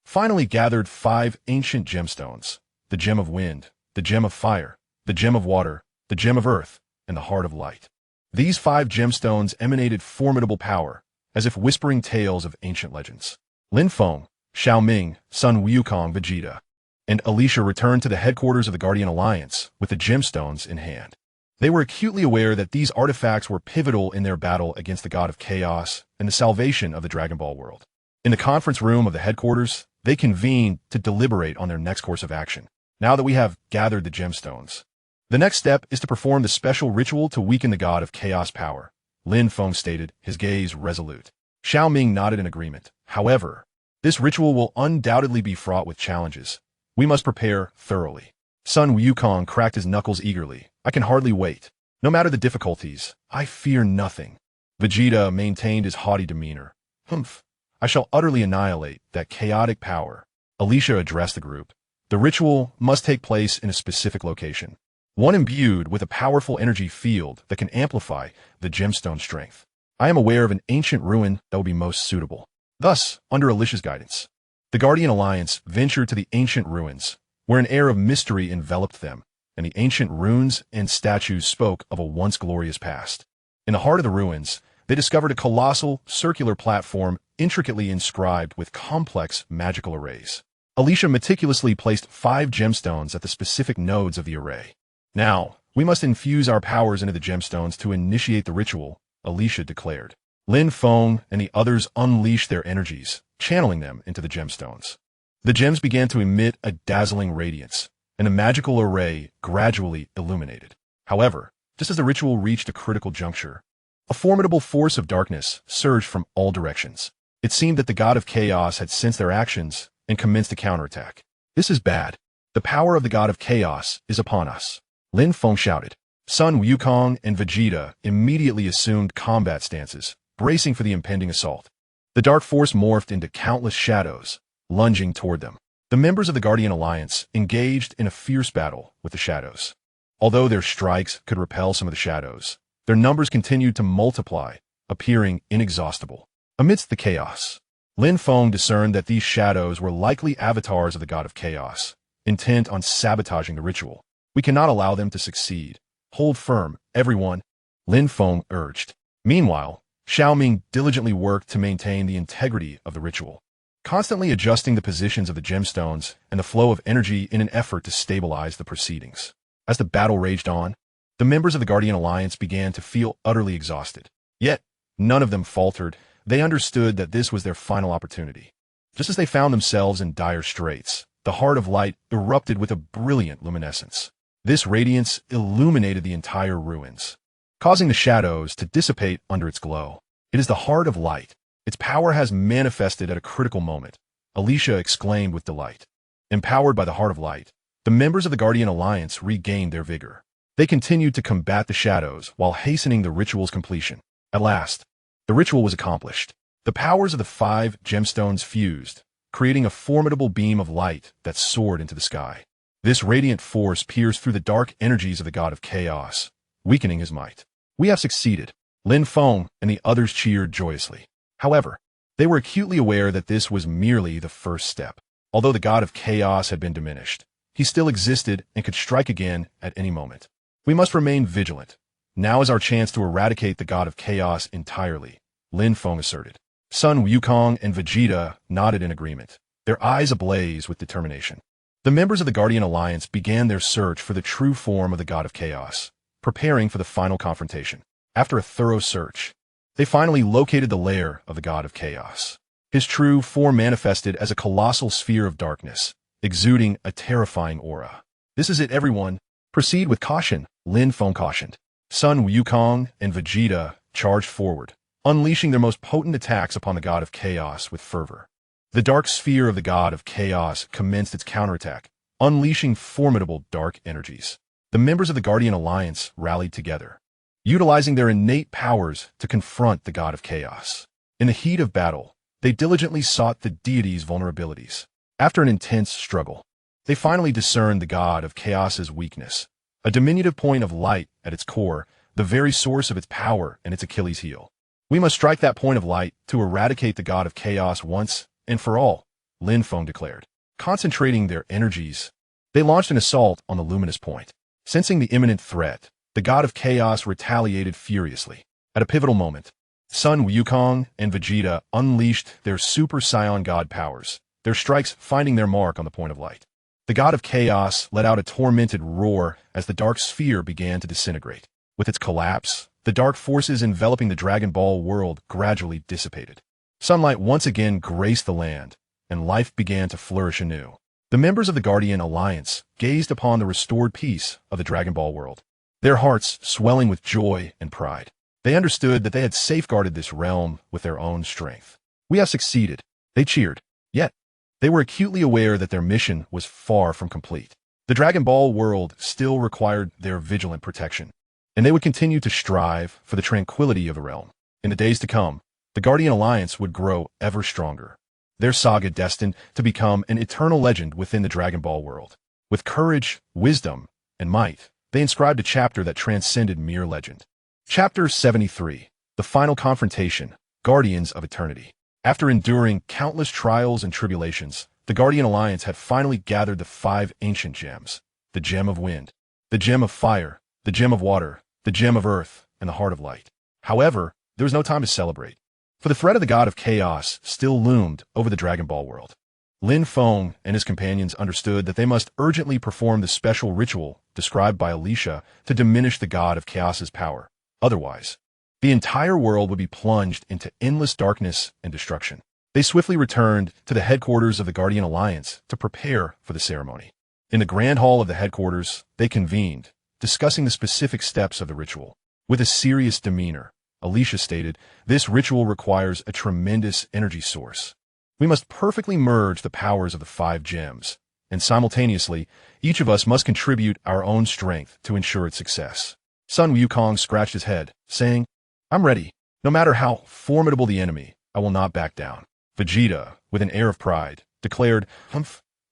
finally gathered 5 ancient gemstones: the Gem of Wind, the Gem of Fire, the Gem of Water, the Gem of Earth, and the Heart of Light. These 5 gemstones emanated formidable power, as if whispering tales of ancient legends. Lin Feng, Xiao Ming, Sun Wukong, Vegeta, and Alicia returned to the headquarters of the Guardian Alliance with the gemstones in hand. They were acutely aware that these artifacts were pivotal in their battle against the god of chaos and the salvation of the Dragon Ball world. In the conference room of the headquarters, they convened to deliberate on their next course of action. Now that we have gathered the gemstones, the next step is to perform the special ritual to weaken the god of chaos power, Lin Feng stated, his gaze resolute. Xiao Ming nodded in agreement. However, this ritual will undoubtedly be fraught with challenges. We must prepare thoroughly. Sun Wukong cracked his knuckles eagerly. I can hardly wait. No matter the difficulties, I fear nothing. Vegeta maintained his haughty demeanor. Humph. I shall utterly annihilate that chaotic power. Alicia addressed the group. The ritual must take place in a specific location, one imbued with a powerful energy field that can amplify the gemstone strength. I am aware of an ancient ruin that will be most suitable. Thus, under Alicia's guidance, the Guardian Alliance ventured to the ancient ruins, where an air of mystery enveloped them, and the ancient runes and statues spoke of a once glorious past. In the heart of the ruins, they discovered a colossal, circular platform intricately inscribed with complex magical arrays. Alicia meticulously placed 5 gemstones at the specific nodes of the array. Now, we must infuse our powers into the gemstones to initiate the ritual, Alicia declared. Lin Feng and the others unleashed their energies, channeling them into the gemstones. The gems began to emit a dazzling radiance, and the magical array gradually illuminated. However, just as the ritual reached a critical juncture, a formidable force of darkness surged from all directions. It seemed that the god of chaos had sensed their actions and commenced a counterattack. This is bad. The power of the god of chaos is upon us, Lin Feng shouted. Sun Wukong and Vegeta immediately assumed combat stances, bracing for the impending assault. The dark force morphed into countless shadows, lunging toward them. The members of the Guardian Alliance engaged in a fierce battle with the shadows. Although their strikes could repel some of the shadows, their numbers continued to multiply, appearing inexhaustible. Amidst the chaos, Lin Feng discerned that these shadows were likely avatars of the god of chaos, intent on sabotaging the ritual. We cannot allow them to succeed. Hold firm, everyone, Lin Feng urged. Meanwhile, Xiao Ming diligently worked to maintain the integrity of the ritual, constantly adjusting the positions of the gemstones and the flow of energy in an effort to stabilize the proceedings. As the battle raged on, the members of the Guardian Alliance began to feel utterly exhausted. Yet, none of them faltered. They understood that this was their final opportunity. Just as they found themselves in dire straits, the Heart of Light erupted with a brilliant luminescence. This radiance illuminated the entire ruins, causing the shadows to dissipate under its glow. It is the Heart of Light. Its power has manifested at a critical moment, Alicia exclaimed with delight. Empowered by the Heart of Light, the members of the Guardian Alliance regained their vigor. They continued to combat the shadows while hastening the ritual's completion. At last, the ritual was accomplished. The powers of the 5 gemstones fused, creating a formidable beam of light that soared into the sky. This radiant force pierced through the dark energies of the god of chaos, weakening his might. We have succeeded. Lin Feng and the others cheered joyously. However, they were acutely aware that this was merely the first step. Although the god of chaos had been diminished, he still existed and could strike again at any moment. We must remain vigilant. Now is our chance to eradicate the god of chaos entirely, Lin Feng asserted. Sun Wukong and Vegeta nodded in agreement. their eyes ablaze with determination. The members of the Guardian Alliance began their search for the true form of the God of Chaos, preparing for the final confrontation. After a thorough search, they finally located the lair of the God of Chaos. His true form manifested as a colossal sphere of darkness, exuding a terrifying aura. "This is it, everyone. Proceed with caution," Lin Feng cautioned. Sun Wukong and Vegeta charged forward, unleashing their most potent attacks upon the God of Chaos with fervor. The dark sphere of the God of Chaos commenced its counterattack, unleashing formidable dark energies. The members of the Guardian Alliance rallied together, utilizing their innate powers to confront the God of Chaos. In the heat of battle, they diligently sought the deity's vulnerabilities. After an intense struggle, they finally discerned the God of Chaos's weakness, a diminutive point of light at its core, the very source of its power and its Achilles heel. "We must strike that point of light to eradicate the God of Chaos once and for all," Lin Feng declared. Concentrating their energies, they launched an assault on the luminous point. Sensing the imminent threat, the God of Chaos retaliated furiously. At a pivotal moment, Sun Wukong and Vegeta unleashed their Super Saiyan God powers, their strikes finding their mark on the point of light. The God of Chaos let out a tormented roar as the dark sphere began to disintegrate. With its collapse, the dark forces enveloping the Dragon Ball world gradually dissipated. Sunlight once again graced the land, and life began to flourish anew. The members of the Guardian Alliance gazed upon the restored peace of the Dragon Ball world, their hearts swelling with joy and pride. They understood that they had safeguarded this realm with their own strength. "We have succeeded," they cheered. Yet, they were acutely aware that their mission was far from complete. The Dragon Ball world still required their vigilant protection, and they would continue to strive for the tranquility of the realm. In the days to come, the Guardian Alliance would grow ever stronger, their saga destined to become an eternal legend within the Dragon Ball world. With courage, wisdom, and might, they inscribed a chapter that transcended mere legend. Chapter 73, The Final Confrontation, Guardians of Eternity. After enduring countless trials and tribulations, the Guardian Alliance had finally gathered the 5 ancient gems: the Gem of Wind, the Gem of Fire, the Gem of Water, the Gem of Earth, and the Heart of Light. However, there was no time to celebrate, for the threat of the God of Chaos still loomed over the Dragon Ball world. Lin Feng and his companions understood that they must urgently perform the special ritual described by Alicia to diminish the God of Chaos's power. Otherwise, the entire world would be plunged into endless darkness and destruction. They swiftly returned to the headquarters of the Guardian Alliance to prepare for the ceremony. In the grand hall of the headquarters, they convened, discussing the specific steps of the ritual. With a serious demeanor, Alicia stated, "This ritual requires a tremendous energy source. We must perfectly merge the powers of the 5 gems, and simultaneously, each of us must contribute our own strength to ensure its success." Sun Wukong scratched his head, saying, "I'm ready. No matter how formidable the enemy, I will not back down." Vegeta, with an air of pride, declared,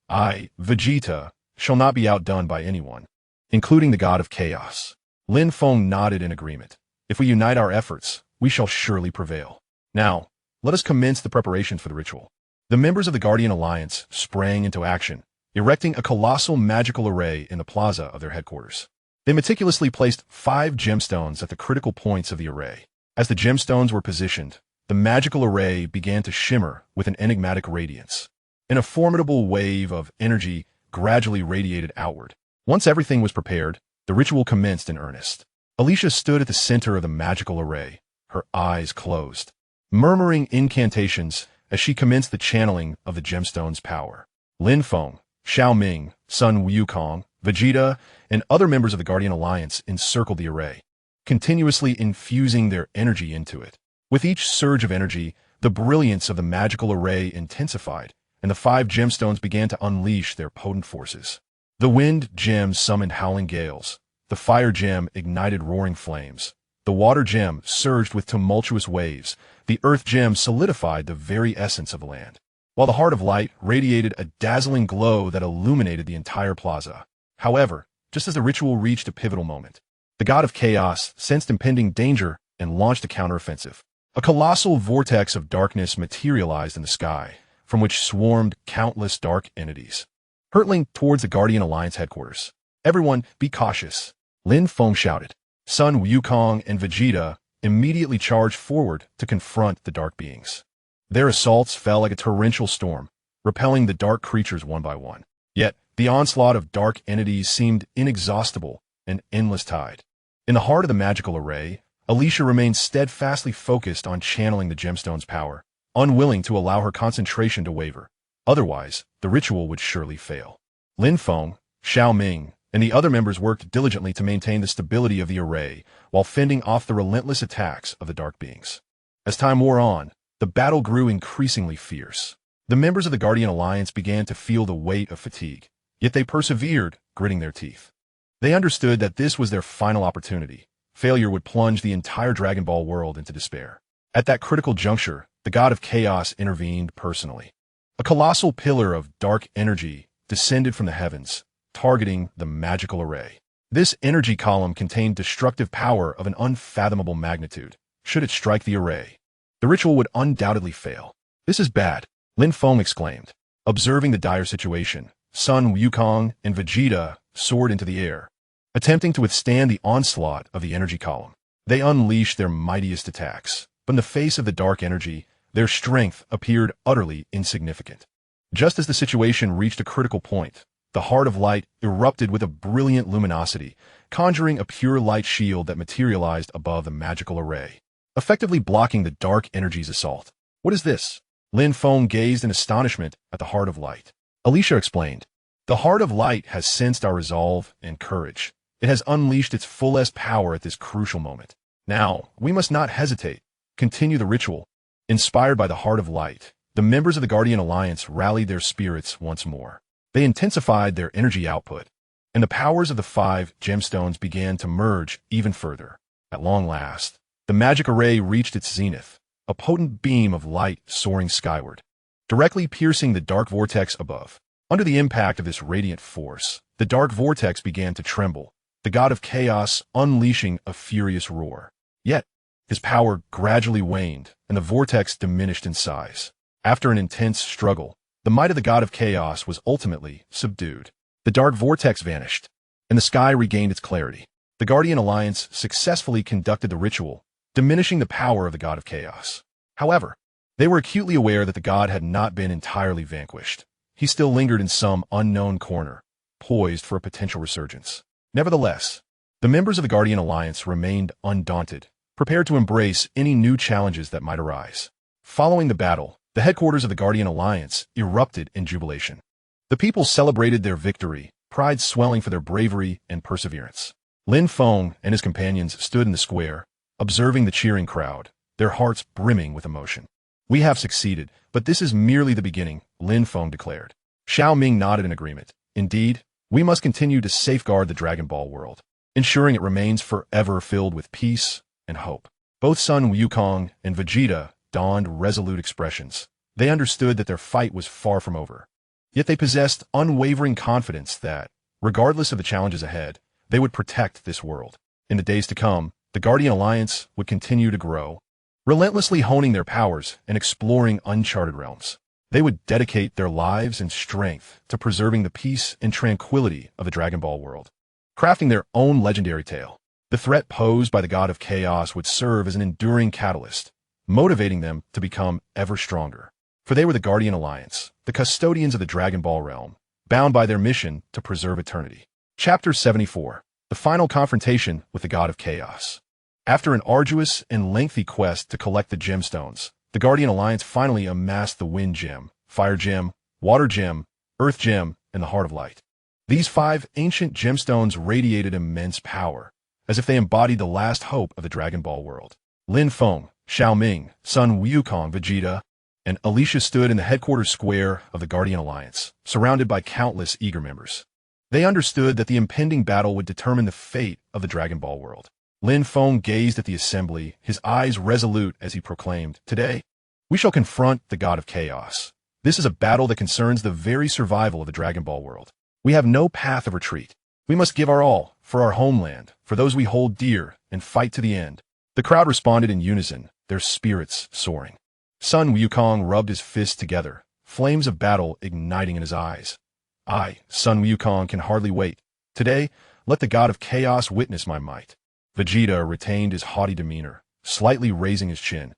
Vegeta, shall not be outdone by anyone, including the God of Chaos." Lin Feng nodded in agreement. "If we unite our efforts, we shall surely prevail. Now, let us commence the preparations for the ritual." The members of the Guardian Alliance sprang into action, erecting a colossal magical array in the plaza of their headquarters. They meticulously placed 5 gemstones at the critical points of the array. As the gemstones were positioned, the magical array began to shimmer with an enigmatic radiance, and a formidable wave of energy gradually radiated outward. Once everything was prepared, the ritual commenced in earnest. Alicia stood at the center of the magical array, her eyes closed, murmuring incantations as she commenced the channeling of the gemstone's power. Lin Feng, Xiao Ming, Sun Wukong, Vegeta, and other members of the Guardian Alliance encircled the array, continuously infusing their energy into it. With each surge of energy, the brilliance of the magical array intensified, and the 5 gemstones began to unleash their potent forces. The wind gem summoned howling gales, the fire gem ignited roaring flames, the water gem surged with tumultuous waves, the earth gem solidified the very essence of the land, while the heart of light radiated a dazzling glow that illuminated the entire plaza. However, just as the ritual reached a pivotal moment, the God of Chaos sensed impending danger and launched a counteroffensive. A colossal vortex of darkness materialized in the sky, from which swarmed countless dark entities, hurtling towards the Guardian Alliance headquarters. "Everyone, be cautious," Lin Feng shouted. Sun Wukong and Vegeta immediately charged forward to confront the dark beings. Their assaults fell like a torrential storm, repelling the dark creatures one by one. Yet, the onslaught of dark entities seemed inexhaustible, an endless tide. In the heart of the magical array, Alicia remained steadfastly focused on channeling the gemstone's power, unwilling to allow her concentration to waver. Otherwise, the ritual would surely fail. Lin Feng, Xiao Ming, and the other members worked diligently to maintain the stability of the array while fending off the relentless attacks of the dark beings. As time wore on, the battle grew increasingly fierce. The members of the Guardian Alliance began to feel the weight of fatigue, yet they persevered, gritting their teeth. They understood that this was their final opportunity. Failure would plunge the entire Dragon Ball world into despair. At that critical juncture, the god of chaos intervened personally. A colossal pillar of dark energy descended from the heavens, targeting the magical array. This energy column contained destructive power of an unfathomable magnitude. Should it strike the array, the ritual would undoubtedly fail. "This is bad," Lin Feng exclaimed. Observing the dire situation, Sun Wukong and Vegeta soared into the air, attempting to withstand the onslaught of the energy column. They unleashed their mightiest attacks, but in the face of the dark energy, their strength appeared utterly insignificant. Just as the situation reached a critical point, the Heart of Light erupted with a brilliant luminosity, conjuring a pure light shield that materialized above the magical array, effectively blocking the dark energy's assault. "What is this?" Lin Feng gazed in astonishment at the Heart of Light. Alicia explained, "The Heart of Light has sensed our resolve and courage. It has unleashed its fullest power at this crucial moment. Now, we must not hesitate. Continue the ritual." Inspired by the Heart of Light, the members of the Guardian Alliance rallied their spirits once more. They intensified their energy output, and the powers of the 5 gemstones began to merge even further. At long last, the magic array reached its zenith, a potent beam of light soaring skyward, directly piercing the dark vortex above. Under the impact of this radiant force, the dark vortex began to tremble, the god of chaos unleashing a furious roar. Yet, his power gradually waned, and the vortex diminished in size. After an intense struggle, the might of the god of chaos was ultimately subdued. The dark vortex vanished, and the sky regained its clarity. The Guardian Alliance successfully conducted the ritual, diminishing the power of the god of chaos. However, they were acutely aware that the god had not been entirely vanquished. He still lingered in some unknown corner, poised for a potential resurgence. Nevertheless, the members of the Guardian Alliance remained undaunted, prepared to embrace any new challenges that might arise. Following the battle, the headquarters of the Guardian Alliance erupted in jubilation. The people celebrated their victory, pride swelling for their bravery and perseverance. Lin Feng and his companions stood in the square, observing the cheering crowd, their hearts brimming with emotion. "We have succeeded, but this is merely the beginning," Lin Feng declared. Xiao Ming nodded in agreement. "Indeed, we must continue to safeguard the Dragon Ball world, ensuring it remains forever filled with peace and hope." Both Sun Wukong and Vegeta donned resolute expressions. They understood that their fight was far from over. Yet they possessed unwavering confidence that, regardless of the challenges ahead, they would protect this world. In the days to come, the Guardian Alliance would continue to grow, relentlessly honing their powers and exploring uncharted realms. They would dedicate their lives and strength to preserving the peace and tranquility of the Dragon Ball world, crafting their own legendary tale. The threat posed by the god of chaos would serve as an enduring catalyst, motivating them to become ever stronger. For they were the Guardian Alliance, the custodians of the Dragon Ball realm, bound by their mission to preserve eternity. Chapter 74. The Final Confrontation with the God of Chaos. After an arduous and lengthy quest to collect the gemstones, the Guardian Alliance finally amassed the Wind Gem, Fire Gem, Water Gem, Earth Gem, and the Heart of Light. These 5 ancient gemstones radiated immense power, as if they embodied the last hope of the Dragon Ball world. Lin Feng, Xiao Ming, Sun Wukong, Vegeta, and Alicia stood in the headquarters square of the Guardian Alliance, surrounded by countless eager members. They understood that the impending battle would determine the fate of the Dragon Ball world. Lin Feng gazed at the assembly, his eyes resolute as he proclaimed, "Today, we shall confront the God of Chaos. This is a battle that concerns the very survival of the Dragon Ball world. We have no path of retreat. We must give our all, for our homeland, for those we hold dear, and fight to the end." The crowd responded in unison, their spirits soaring. Sun Wukong rubbed his fists together, flames of battle igniting in his eyes. "I, Sun Wukong, can hardly wait. Today, let the God of Chaos witness my might." Vegeta retained his haughty demeanor, slightly raising his chin.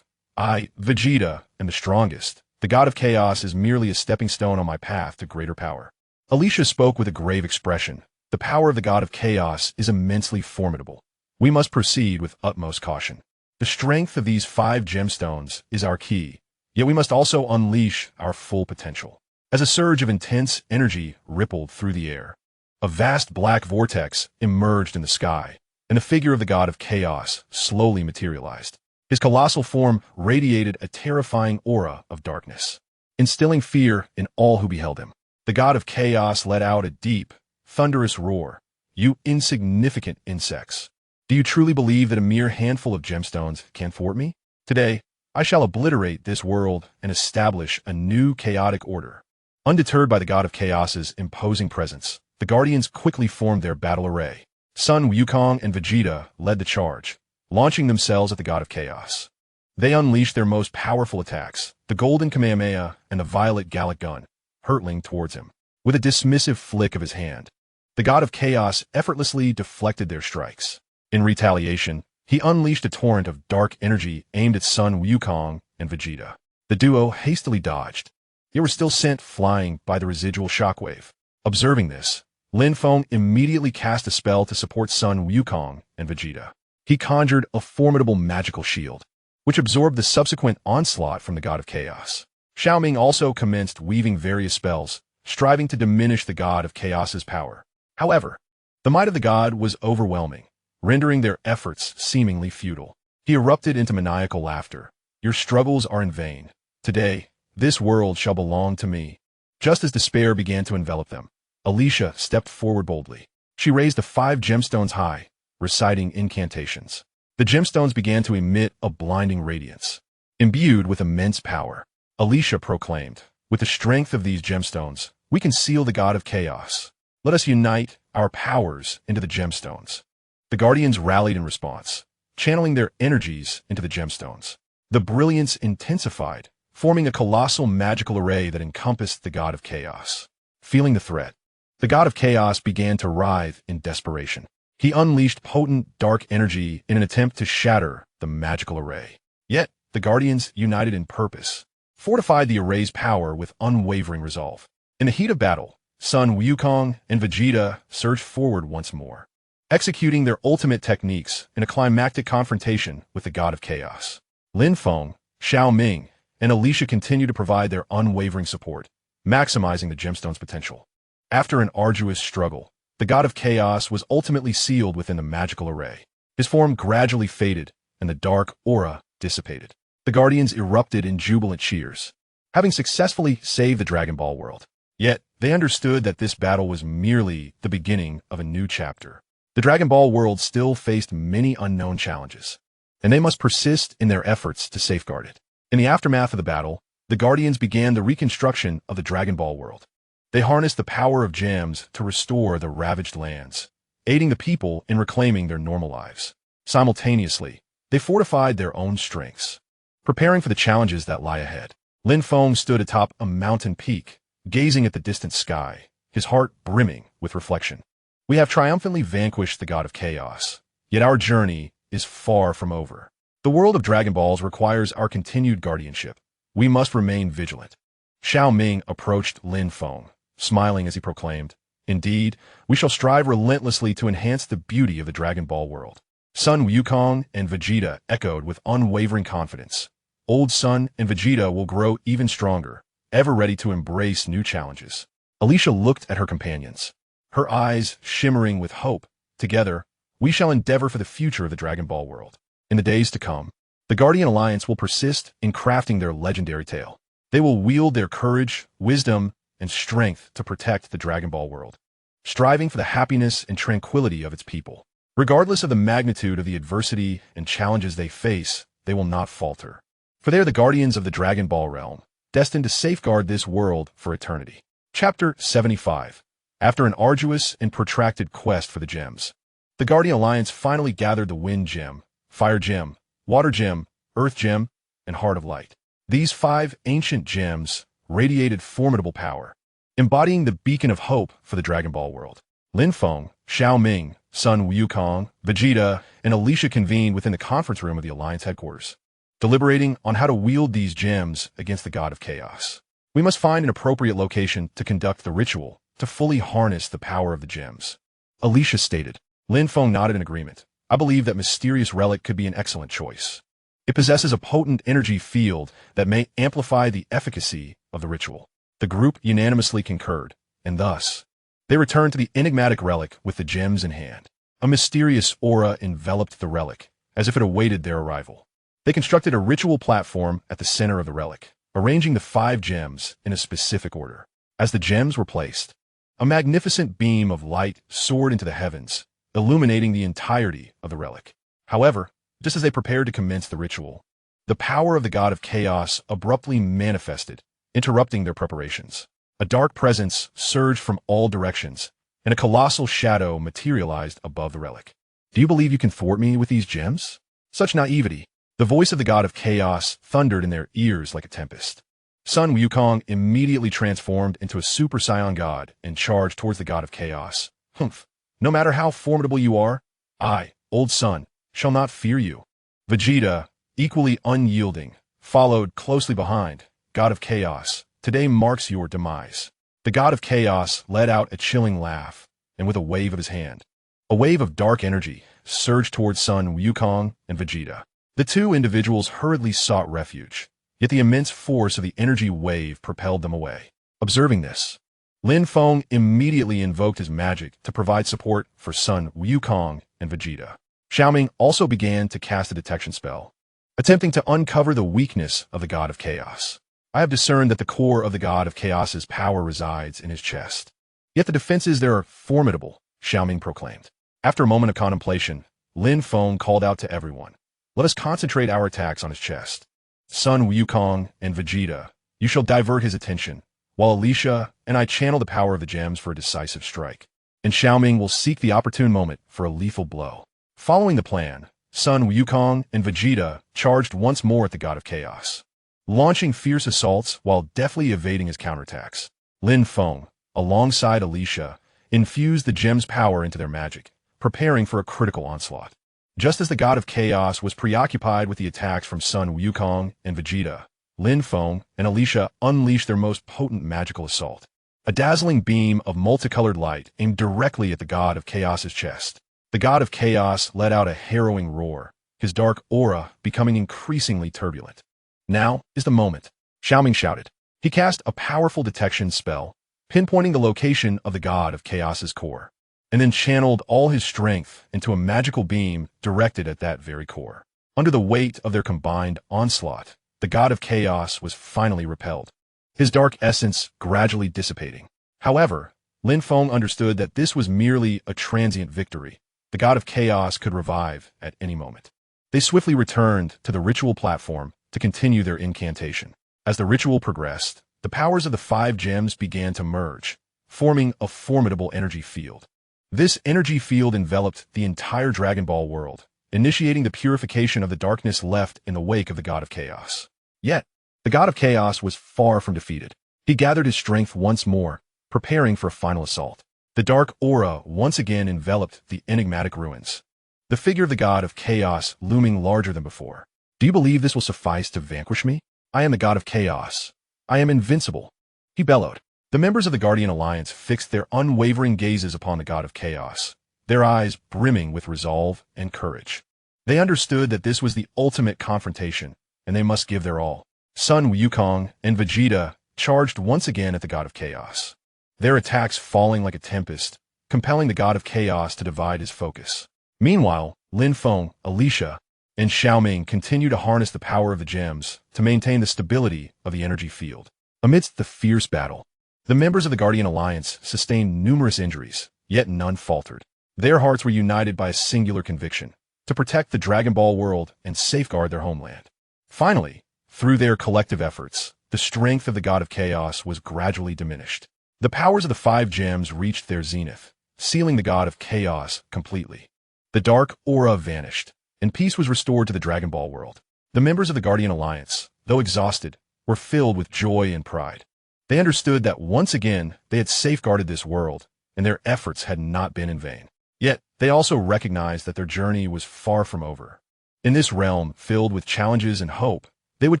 "I, Vegeta, am the strongest, The God of Chaos is merely a stepping stone on my path to greater power. Alicia spoke with a grave expression. The power of the God of Chaos is immensely formidable. We must proceed with utmost caution. The strength of these 5 gemstones is our key, yet we must also unleash our full potential. As a surge of intense energy rippled through the air, a vast black vortex emerged in the sky, and the figure of the God of Chaos slowly materialized. His colossal form radiated a terrifying aura of darkness, instilling fear in all who beheld him. The God of Chaos let out a deep, thunderous roar. "You insignificant insects! Do you truly believe that a mere handful of gemstones can thwart me? Today, I shall obliterate this world and establish a new chaotic order." Undeterred by the God of Chaos's imposing presence, the Guardians quickly formed their battle array. Sun Wukong and Vegeta led the charge, launching themselves at the God of Chaos. They unleashed their most powerful attacks, the Golden Kamehameha and the Violet Gallic Gun, hurtling towards him. With a dismissive flick of his hand, the God of Chaos effortlessly deflected their strikes. In retaliation, he unleashed a torrent of dark energy aimed at Sun Wukong and Vegeta. The duo hastily dodged. They were still sent flying by the residual shockwave. Observing this, Lin Feng immediately cast a spell to support Sun Wukong and Vegeta. He conjured a formidable magical shield, which absorbed the subsequent onslaught from the God of Chaos. Xiaoming also commenced weaving various spells, striving to diminish the God of Chaos's power. However, the might of the god was overwhelming, rendering their efforts seemingly futile. He erupted into maniacal laughter. "Your struggles are in vain. Today, this world shall belong to me." Just as despair began to envelop them, Alicia stepped forward boldly. She raised the 5 gemstones high, reciting incantations. The gemstones began to emit a blinding radiance. Imbued with immense power, Alicia proclaimed, "With the strength of these gemstones, we can seal the God of Chaos. Let us unite our powers into the gemstones." The Guardians rallied in response, channeling their energies into the gemstones. The brilliance intensified, forming a colossal magical array that encompassed the God of Chaos. Feeling the threat, the God of Chaos began to writhe in desperation. He unleashed potent, dark energy in an attempt to shatter the magical array. Yet, the Guardians, united in purpose, fortified the array's power with unwavering resolve. In the heat of battle, Sun Wukong and Vegeta surged forward once more, executing their ultimate techniques in a climactic confrontation with the God of Chaos. Lin Feng, Xiaoming, and Alicia continued to provide their unwavering support, maximizing the gemstone's potential. After an arduous struggle, the God of Chaos was ultimately sealed within the magical array. His form gradually faded, and the dark aura dissipated. The Guardians erupted in jubilant cheers, having successfully saved the Dragon Ball world. Yet, they understood that this battle was merely the beginning of a new chapter. The Dragon Ball world still faced many unknown challenges, and they must persist in their efforts to safeguard it. In the aftermath of the battle, the Guardians began the reconstruction of the Dragon Ball world. They harnessed the power of gems to restore the ravaged lands, aiding the people in reclaiming their normal lives. Simultaneously, they fortified their own strengths, preparing for the challenges that lie ahead. Lin Feng stood atop a mountain peak, gazing at the distant sky, his heart brimming with reflection. "We have triumphantly vanquished the God of Chaos, yet our journey is far from over. The world of Dragon Balls requires our continued guardianship. We must remain vigilant." Xiaoming approached Lin Feng, smiling as he proclaimed, "Indeed, we shall strive relentlessly to enhance the beauty of the Dragon Ball world." Sun Wukong and Vegeta echoed with unwavering confidence. Old Sun and Vegeta will grow even stronger, ever ready to embrace new challenges. Alicia looked at her companions, her eyes shimmering with hope. "Together, we shall endeavor for the future of the Dragon Ball world." In the days to come, the Guardian Alliance will persist in crafting their legendary tale. They will wield their courage, wisdom, and strength to protect the Dragon Ball world, striving for the happiness and tranquility of its people. Regardless of the magnitude of the adversity and challenges they face, they will not falter. For they are the guardians of the Dragon Ball realm, destined to safeguard this world for eternity. Chapter 75. After an arduous and protracted quest for the gems, the Guardian Alliance finally gathered the Wind Gem, Fire Gem, Water Gem, Earth Gem, and Heart of Light. These 5 ancient gems radiated formidable power, embodying the beacon of hope for the Dragon Ball world. Lin Feng, Xiaoming, Sun Wukong, Vegeta, and Alicia convened within the conference room of the Alliance headquarters. deliberating on how to wield these gems against the god of chaos. We must find an appropriate location to conduct the ritual to fully harness the power of the gems. Alicia stated. Lin Feng nodded in agreement. I believe that mysterious relic could be an excellent choice. It possesses a potent energy field that may amplify the efficacy of the ritual. The group unanimously concurred, and thus, they returned to the enigmatic relic with the gems in hand. A mysterious aura enveloped the relic, as if it awaited their arrival. They constructed a ritual platform at the center of the relic, arranging the 5 gems in a specific order. As the gems were placed, a magnificent beam of light soared into the heavens, illuminating the entirety of the relic. However, just as they prepared to commence the ritual, the power of the god of chaos abruptly manifested, interrupting their preparations. A dark presence surged from all directions, and a colossal shadow materialized above the relic. Do you believe you can thwart me with these gems? Such naivety. The voice of the god of chaos thundered in their ears like a tempest. Sun Wukong immediately transformed into a Super Saiyan god and charged towards the god of chaos. Humph. No matter how formidable you are, I, old Sun, shall not fear you. Vegeta, equally unyielding, followed closely behind. God of chaos, today marks your demise. The god of chaos let out a chilling laugh, and with a wave of his hand, a wave of dark energy surged towards Sun Wukong and Vegeta. The two individuals hurriedly sought refuge, yet the immense force of the energy wave propelled them away. Observing this, Lin Feng immediately invoked his magic to provide support for Sun Wukong and Vegeta. Xiaoming also began to cast a detection spell, attempting to uncover the weakness of the god of chaos. I have discerned that the core of the god of chaos's power resides in his chest. Yet the defenses there are formidable, Xiaoming proclaimed. After a moment of contemplation, Lin Feng called out to everyone. Let us concentrate our attacks on his chest. Sun Wukong and Vegeta, you shall divert his attention, while Alicia and I channel the power of the gems for a decisive strike. And Xiaoming will seek the opportune moment for a lethal blow. Following the plan, Sun Wukong and Vegeta charged once more at the god of chaos, launching fierce assaults while deftly evading his counterattacks. Lin Feng, alongside Alicia, infused the gem's power into their magic, preparing for a critical onslaught. Just as the god of chaos was preoccupied with the attacks from Sun Wukong and Vegeta, Lin Feng and Alicia unleashed their most potent magical assault. A dazzling beam of multicolored light aimed directly at the god of chaos's chest. The god of chaos let out a harrowing roar, his dark aura becoming increasingly turbulent. Now is the moment, Xiaoming shouted. He cast a powerful detection spell, pinpointing the location of the god of chaos's core, and then channeled all his strength into a magical beam directed at that very core. Under the weight of their combined onslaught, the god of chaos was finally repelled, his dark essence gradually dissipating. However, Lin Feng understood that this was merely a transient victory. The god of chaos could revive at any moment. They swiftly returned to the ritual platform to continue their incantation. As the ritual progressed, the powers of the 5 gems began to merge, forming a formidable energy field. This energy field enveloped the entire Dragon Ball world, initiating the purification of the darkness left in the wake of the god of chaos. Yet, the god of chaos was far from defeated. He gathered his strength once more, preparing for a final assault. The dark aura once again enveloped the enigmatic ruins, the figure of the god of chaos looming larger than before. Do you believe this will suffice to vanquish me? I am the god of chaos. I am invincible, he bellowed. The members of the Guardian Alliance fixed their unwavering gazes upon the god of chaos, their eyes brimming with resolve and courage. They understood that this was the ultimate confrontation, and they must give their all. Sun Wukong and Vegeta charged once again at the god of chaos, their attacks falling like a tempest, compelling the god of chaos to divide his focus. Meanwhile, Lin Feng, Alicia, and Xiaoming continued to harness the power of the gems to maintain the stability of the energy field. Amidst the fierce battle, the members of the Guardian Alliance sustained numerous injuries, yet none faltered. Their hearts were united by a singular conviction: to protect the Dragon Ball world and safeguard their homeland. Finally, through their collective efforts, the strength of the god of chaos was gradually diminished. The powers of the 5 gems reached their zenith, sealing the god of chaos completely. The dark aura vanished, and peace was restored to the Dragon Ball world. The members of the Guardian Alliance, though exhausted, were filled with joy and pride. They understood that once again they had safeguarded this world, and their efforts had not been in vain. Yet, they also recognized that their journey was far from over. In this realm, filled with challenges and hope, they would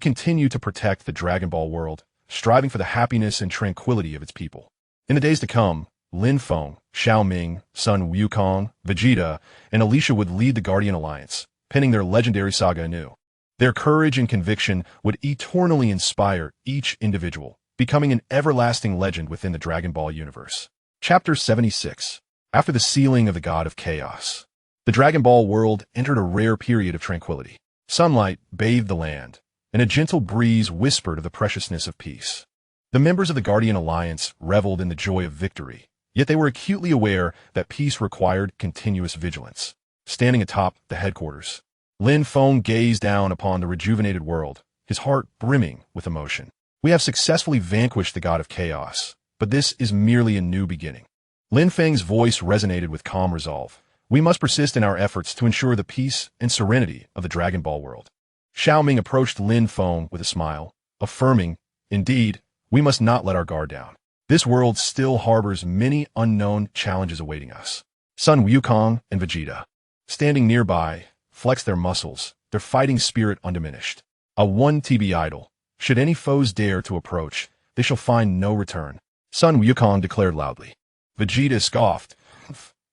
continue to protect the Dragon Ball world, striving for the happiness and tranquility of its people. In the days to come, Lin Feng, Xiao Ming, Sun Wukong, Vegeta, and Alicia would lead the Guardian Alliance, penning their legendary saga anew. Their courage and conviction would eternally inspire each individual, becoming an everlasting legend within the Dragon Ball universe. Chapter 76. After the sealing of the God of Chaos, the Dragon Ball world entered a rare period of tranquility. Sunlight bathed the land, and a gentle breeze whispered of the preciousness of peace. The members of the Guardian Alliance reveled in the joy of victory, yet they were acutely aware that peace required continuous vigilance. Standing atop the headquarters, Lin Feng gazed down upon the rejuvenated world, his heart brimming with emotion. We have successfully vanquished the God of Chaos, but this is merely a new beginning. Lin Feng's voice resonated with calm resolve. We must persist in our efforts to ensure the peace and serenity of the Dragon Ball world. Xiao Ming approached Lin Feng with a smile, affirming, "Indeed, we must not let our guard down. This world still harbors many unknown challenges awaiting us." Sun Wukong and Vegeta, standing nearby, flexed their muscles, their fighting spirit undiminished. A 1TB idol. Should any foes dare to approach, they shall find no return, Sun Wukong declared loudly. Vegeta scoffed.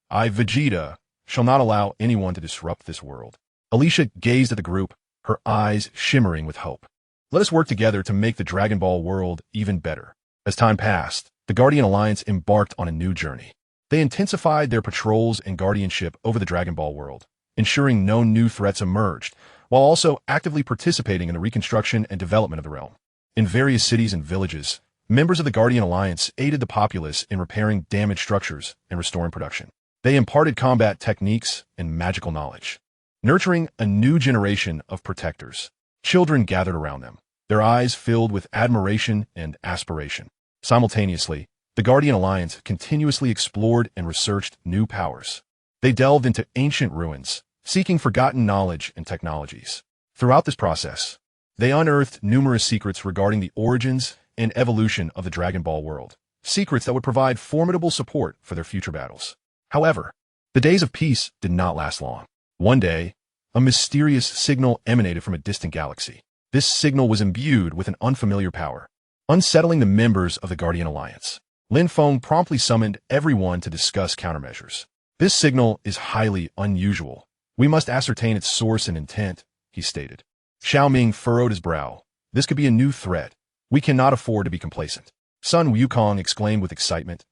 "I, Vegeta, shall not allow anyone to disrupt this world." Alicia gazed at the group, her eyes shimmering with hope. "Let us work together to make the Dragon Ball world even better." As time passed, the Guardian Alliance embarked on a new journey. They intensified their patrols and guardianship over the Dragon Ball world, ensuring no new threats emerged, while also actively participating in the reconstruction and development of the realm. In various cities and villages, members of the Guardian Alliance aided the populace in repairing damaged structures and restoring production. They imparted combat techniques and magical knowledge, nurturing a new generation of protectors. Children gathered around them, their eyes filled with admiration and aspiration. Simultaneously, the Guardian Alliance continuously explored and researched new powers. They delved into ancient ruins, seeking forgotten knowledge and technologies. Throughout this process, they unearthed numerous secrets regarding the origins and evolution of the Dragon Ball world, secrets that would provide formidable support for their future battles. However, the days of peace did not last long. One day, a mysterious signal emanated from a distant galaxy. This signal was imbued with an unfamiliar power, unsettling the members of the Guardian Alliance. Lin Feng promptly summoned everyone to discuss countermeasures. "This signal is highly unusual. We must ascertain its source and intent," he stated. Xiao Ming furrowed his brow. "This could be a new threat. We cannot afford to be complacent." Sun Wukong exclaimed with excitement,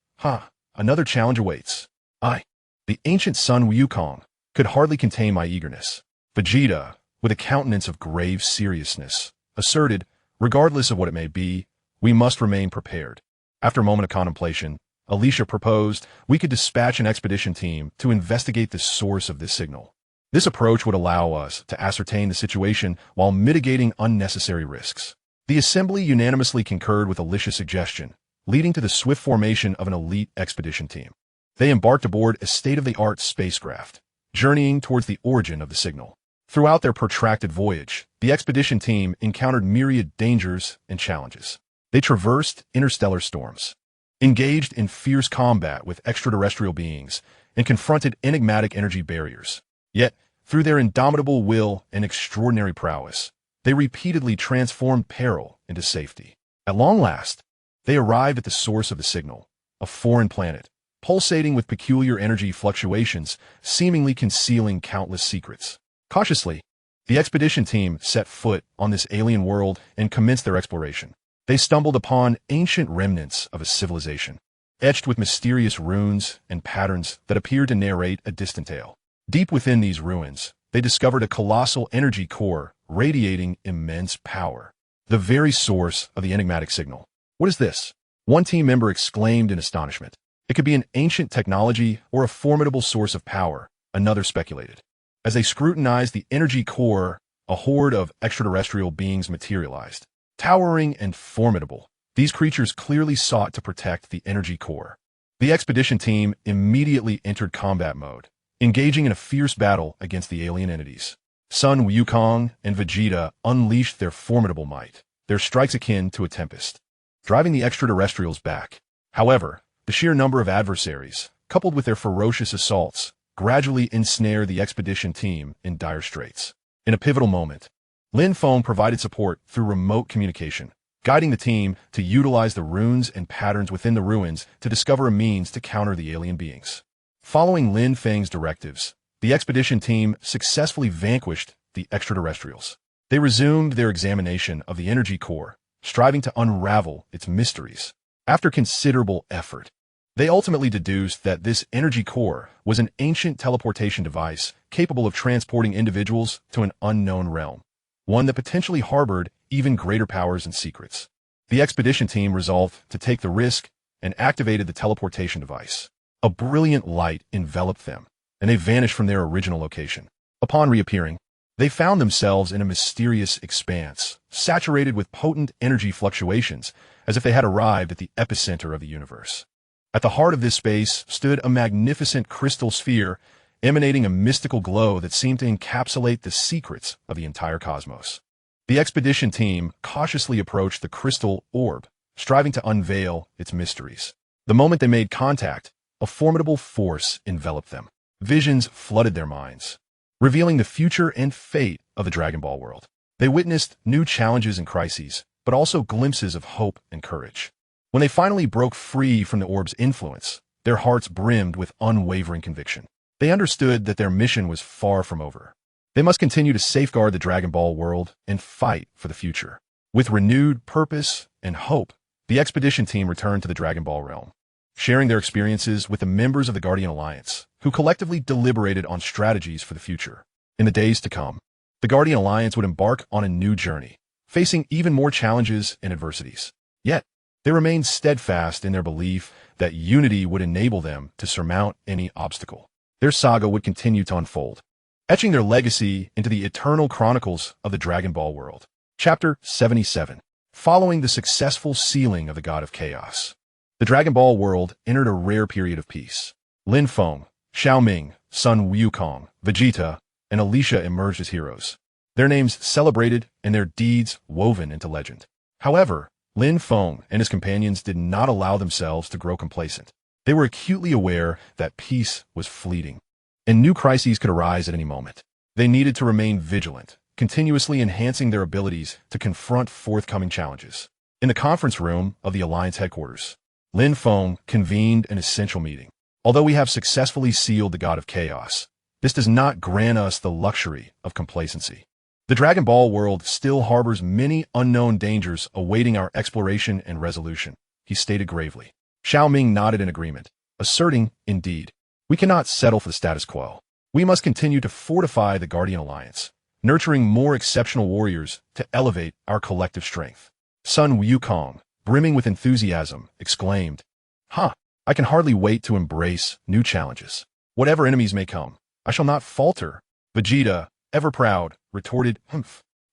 Another challenge awaits." The ancient Sun Wukong could hardly contain my eagerness. Vegeta, with a countenance of grave seriousness, asserted, "Regardless of what it may be, we must remain prepared." After a moment of contemplation, Alicia proposed we could dispatch an expedition team to investigate the source of this signal. This approach would allow us to ascertain the situation while mitigating unnecessary risks. The assembly unanimously concurred with Alicia's suggestion, leading to the swift formation of an elite expedition team. They embarked aboard a state-of-the-art spacecraft, journeying towards the origin of the signal. Throughout their protracted voyage, the expedition team encountered myriad dangers and challenges. They traversed interstellar storms, engaged in fierce combat with extraterrestrial beings, and confronted enigmatic energy barriers. Yet, through their indomitable will and extraordinary prowess, they repeatedly transformed peril into safety. At long last, they arrived at the source of the signal, a foreign planet, pulsating with peculiar energy fluctuations, seemingly concealing countless secrets. Cautiously, the expedition team set foot on this alien world and commenced their exploration. They stumbled upon ancient remnants of a civilization, etched with mysterious runes and patterns that appeared to narrate a distant tale. Deep within these ruins, they discovered a colossal energy core radiating immense power, the very source of the enigmatic signal. "What is this?" one team member exclaimed in astonishment. "It could be an ancient technology or a formidable source of power," another speculated. As they scrutinized the energy core, a horde of extraterrestrial beings materialized. Towering and formidable, these creatures clearly sought to protect the energy core. The expedition team immediately entered combat mode, engaging in a fierce battle against the alien entities. Sun Wukong and Vegeta unleashed their formidable might, their strikes akin to a tempest, driving the extraterrestrials back. However, the sheer number of adversaries, coupled with their ferocious assaults, gradually ensnared the expedition team in dire straits. In a pivotal moment, Lin Feng provided support through remote communication, guiding the team to utilize the runes and patterns within the ruins to discover a means to counter the alien beings. Following Lin Feng's directives, the expedition team successfully vanquished the extraterrestrials. They resumed their examination of the energy core, striving to unravel its mysteries. After considerable effort, they ultimately deduced that this energy core was an ancient teleportation device capable of transporting individuals to an unknown realm, one that potentially harbored even greater powers and secrets. The expedition team resolved to take the risk and activated the teleportation device. A brilliant light enveloped them, and they vanished from their original location. Upon reappearing, they found themselves in a mysterious expanse, saturated with potent energy fluctuations, as if they had arrived at the epicenter of the universe. At the heart of this space stood a magnificent crystal sphere, emanating a mystical glow that seemed to encapsulate the secrets of the entire cosmos. The expedition team cautiously approached the crystal orb, striving to unveil its mysteries. The moment they made contact, a formidable force enveloped them. Visions flooded their minds, revealing the future and fate of the Dragon Ball world. They witnessed new challenges and crises, but also glimpses of hope and courage. When they finally broke free from the orb's influence, their hearts brimmed with unwavering conviction. They understood that their mission was far from over. They must continue to safeguard the Dragon Ball world and fight for the future. With renewed purpose and hope, the expedition team returned to the Dragon Ball realm, sharing their experiences with the members of the Guardian Alliance, who collectively deliberated on strategies for the future. In the days to come, the Guardian Alliance would embark on a new journey, facing even more challenges and adversities. Yet, they remained steadfast in their belief that unity would enable them to surmount any obstacle. Their saga would continue to unfold, etching their legacy into the eternal chronicles of the Dragon Ball world. Chapter 77. Following the successful sealing of the God of Chaos, the Dragon Ball world entered a rare period of peace. Lin Feng, Xiao Ming, Sun Wukong, Vegeta, and Alicia emerged as heroes, their names celebrated and their deeds woven into legend. However, Lin Feng and his companions did not allow themselves to grow complacent. They were acutely aware that peace was fleeting, and new crises could arise at any moment. They needed to remain vigilant, continuously enhancing their abilities to confront forthcoming challenges. In the conference room of the Alliance headquarters, Lin Feng convened an essential meeting. Although we have successfully sealed the God of Chaos, this does not grant us the luxury of complacency. The Dragon Ball world still harbors many unknown dangers awaiting our exploration and resolution, he stated gravely. Xiao Ming nodded in agreement, asserting, indeed, we cannot settle for the status quo. We must continue to fortify the Guardian Alliance, nurturing more exceptional warriors to elevate our collective strength. Sun Wukong, brimming with enthusiasm, exclaimed, I can hardly wait to embrace new challenges. Whatever enemies may come, I shall not falter. Vegeta, ever proud, retorted,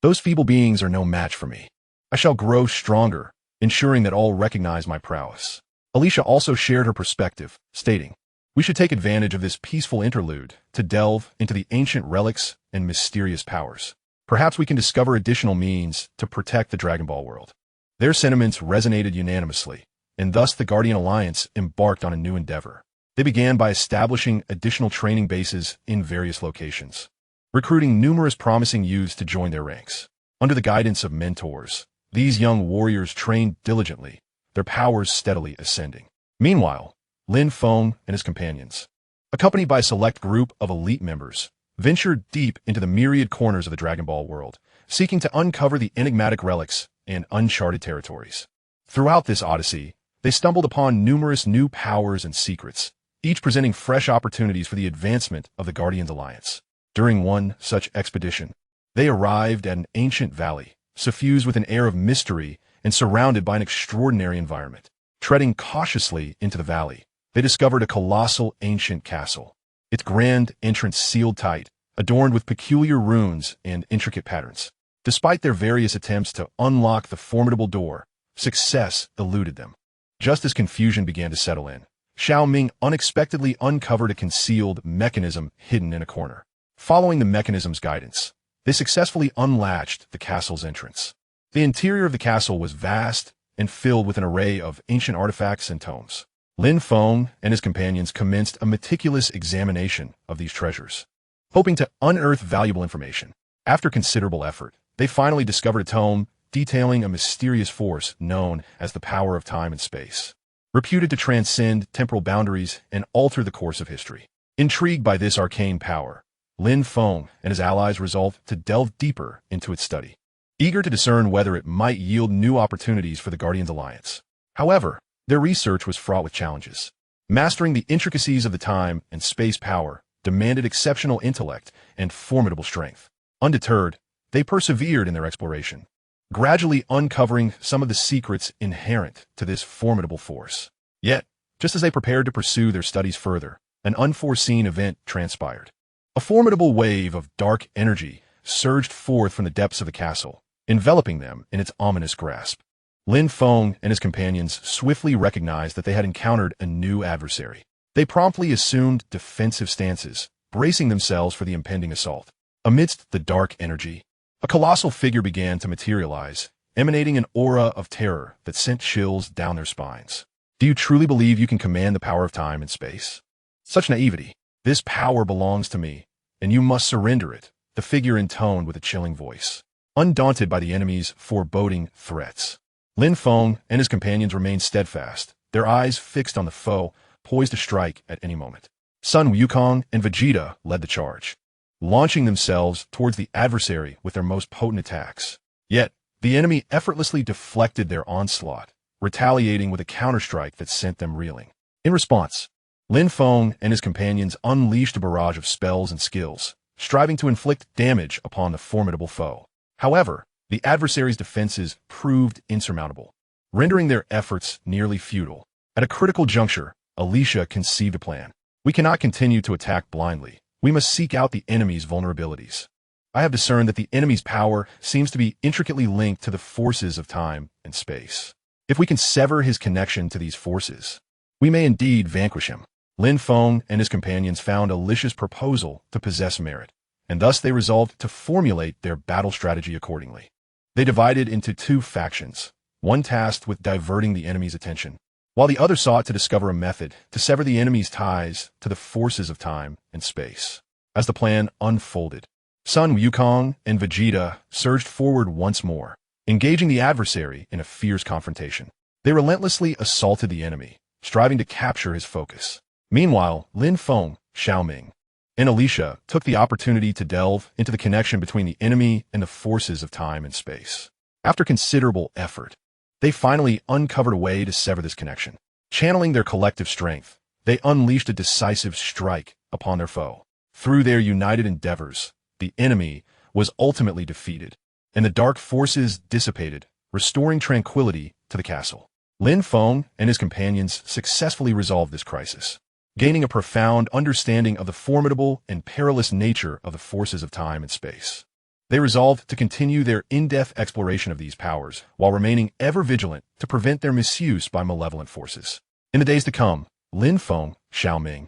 Those feeble beings are no match for me. I shall grow stronger, ensuring that all recognize my prowess. Alicia also shared her perspective, stating, we should take advantage of this peaceful interlude to delve into the ancient relics and mysterious powers. Perhaps we can discover additional means to protect the Dragon Ball world. Their sentiments resonated unanimously, and thus the Guardian Alliance embarked on a new endeavor. They began by establishing additional training bases in various locations, recruiting numerous promising youths to join their ranks. Under the guidance of mentors, these young warriors trained diligently, their powers steadily ascending. Meanwhile, Lin Feng and his companions, accompanied by a select group of elite members, ventured deep into the myriad corners of the Dragon Ball world, seeking to uncover the enigmatic relics and uncharted territories. Throughout this odyssey, they stumbled upon numerous new powers and secrets, each presenting fresh opportunities for the advancement of the Guardian Alliance. During one such expedition, they arrived at an ancient valley, suffused with an air of mystery and surrounded by an extraordinary environment. Treading cautiously into the valley, they discovered a colossal ancient castle, its grand entrance sealed tight, adorned with peculiar runes and intricate patterns. Despite their various attempts to unlock the formidable door, success eluded them. Just as confusion began to settle in, Xiao Ming unexpectedly uncovered a concealed mechanism hidden in a corner. Following the mechanism's guidance, they successfully unlatched the castle's entrance. The interior of the castle was vast and filled with an array of ancient artifacts and tomes. Lin Feng and his companions commenced a meticulous examination of these treasures, hoping to unearth valuable information. After considerable effort, they finally discovered a tome detailing a mysterious force known as the power of time and space, reputed to transcend temporal boundaries and alter the course of history. Intrigued by this arcane power, Lin Feng and his allies resolved to delve deeper into its study, eager to discern whether it might yield new opportunities for the Guardians Alliance. However, their research was fraught with challenges. Mastering the intricacies of the time and space power demanded exceptional intellect and formidable strength. Undeterred, they persevered in their exploration, gradually uncovering some of the secrets inherent to this formidable force. Yet, just as they prepared to pursue their studies further, an unforeseen event transpired. A formidable wave of dark energy surged forth from the depths of the castle, enveloping them in its ominous grasp. Lin Feng and his companions swiftly recognized that they had encountered a new adversary. They promptly assumed defensive stances, bracing themselves for the impending assault. Amidst the dark energy, a colossal figure began to materialize, emanating an aura of terror that sent chills down their spines. Do you truly believe you can command the power of time and space? Such naivety. This power belongs to me, and you must surrender it, the figure intoned with a chilling voice. Undaunted by the enemy's foreboding threats, Lin Feng and his companions remained steadfast, their eyes fixed on the foe, poised to strike at any moment. Sun Wukong and Vegeta led the charge, launching themselves towards the adversary with their most potent attacks. Yet, the enemy effortlessly deflected their onslaught, retaliating with a counterstrike that sent them reeling. In response, Lin Feng and his companions unleashed a barrage of spells and skills, striving to inflict damage upon the formidable foe. However, the adversary's defenses proved insurmountable, rendering their efforts nearly futile. At a critical juncture, Alicia conceived a plan. We cannot continue to attack blindly. We must seek out the enemy's vulnerabilities. I have discerned that the enemy's power seems to be intricately linked to the forces of time and space. If we can sever his connection to these forces, we may indeed vanquish him. Lin Feng and his companions found Alicia's proposal to possess merit, and thus they resolved to formulate their battle strategy accordingly. They divided into two factions, one tasked with diverting the enemy's attention, while the other sought to discover a method to sever the enemy's ties to the forces of time and space. As the plan unfolded, Sun Wukong and Vegeta surged forward once more, engaging the adversary in a fierce confrontation. They relentlessly assaulted the enemy, striving to capture his focus. Meanwhile, Lin Feng, Xiaoming, and Alicia took the opportunity to delve into the connection between the enemy and the forces of time and space. After considerable effort, they finally uncovered a way to sever this connection. Channeling their collective strength, they unleashed a decisive strike upon their foe. Through their united endeavors, the enemy was ultimately defeated, and the dark forces dissipated, restoring tranquility to the castle. Lin Feng and his companions successfully resolved this crisis, gaining a profound understanding of the formidable and perilous nature of the forces of time and space. They resolved to continue their in-depth exploration of these powers while remaining ever vigilant to prevent their misuse by malevolent forces. In the days to come, Lin Feng, Xiaoming,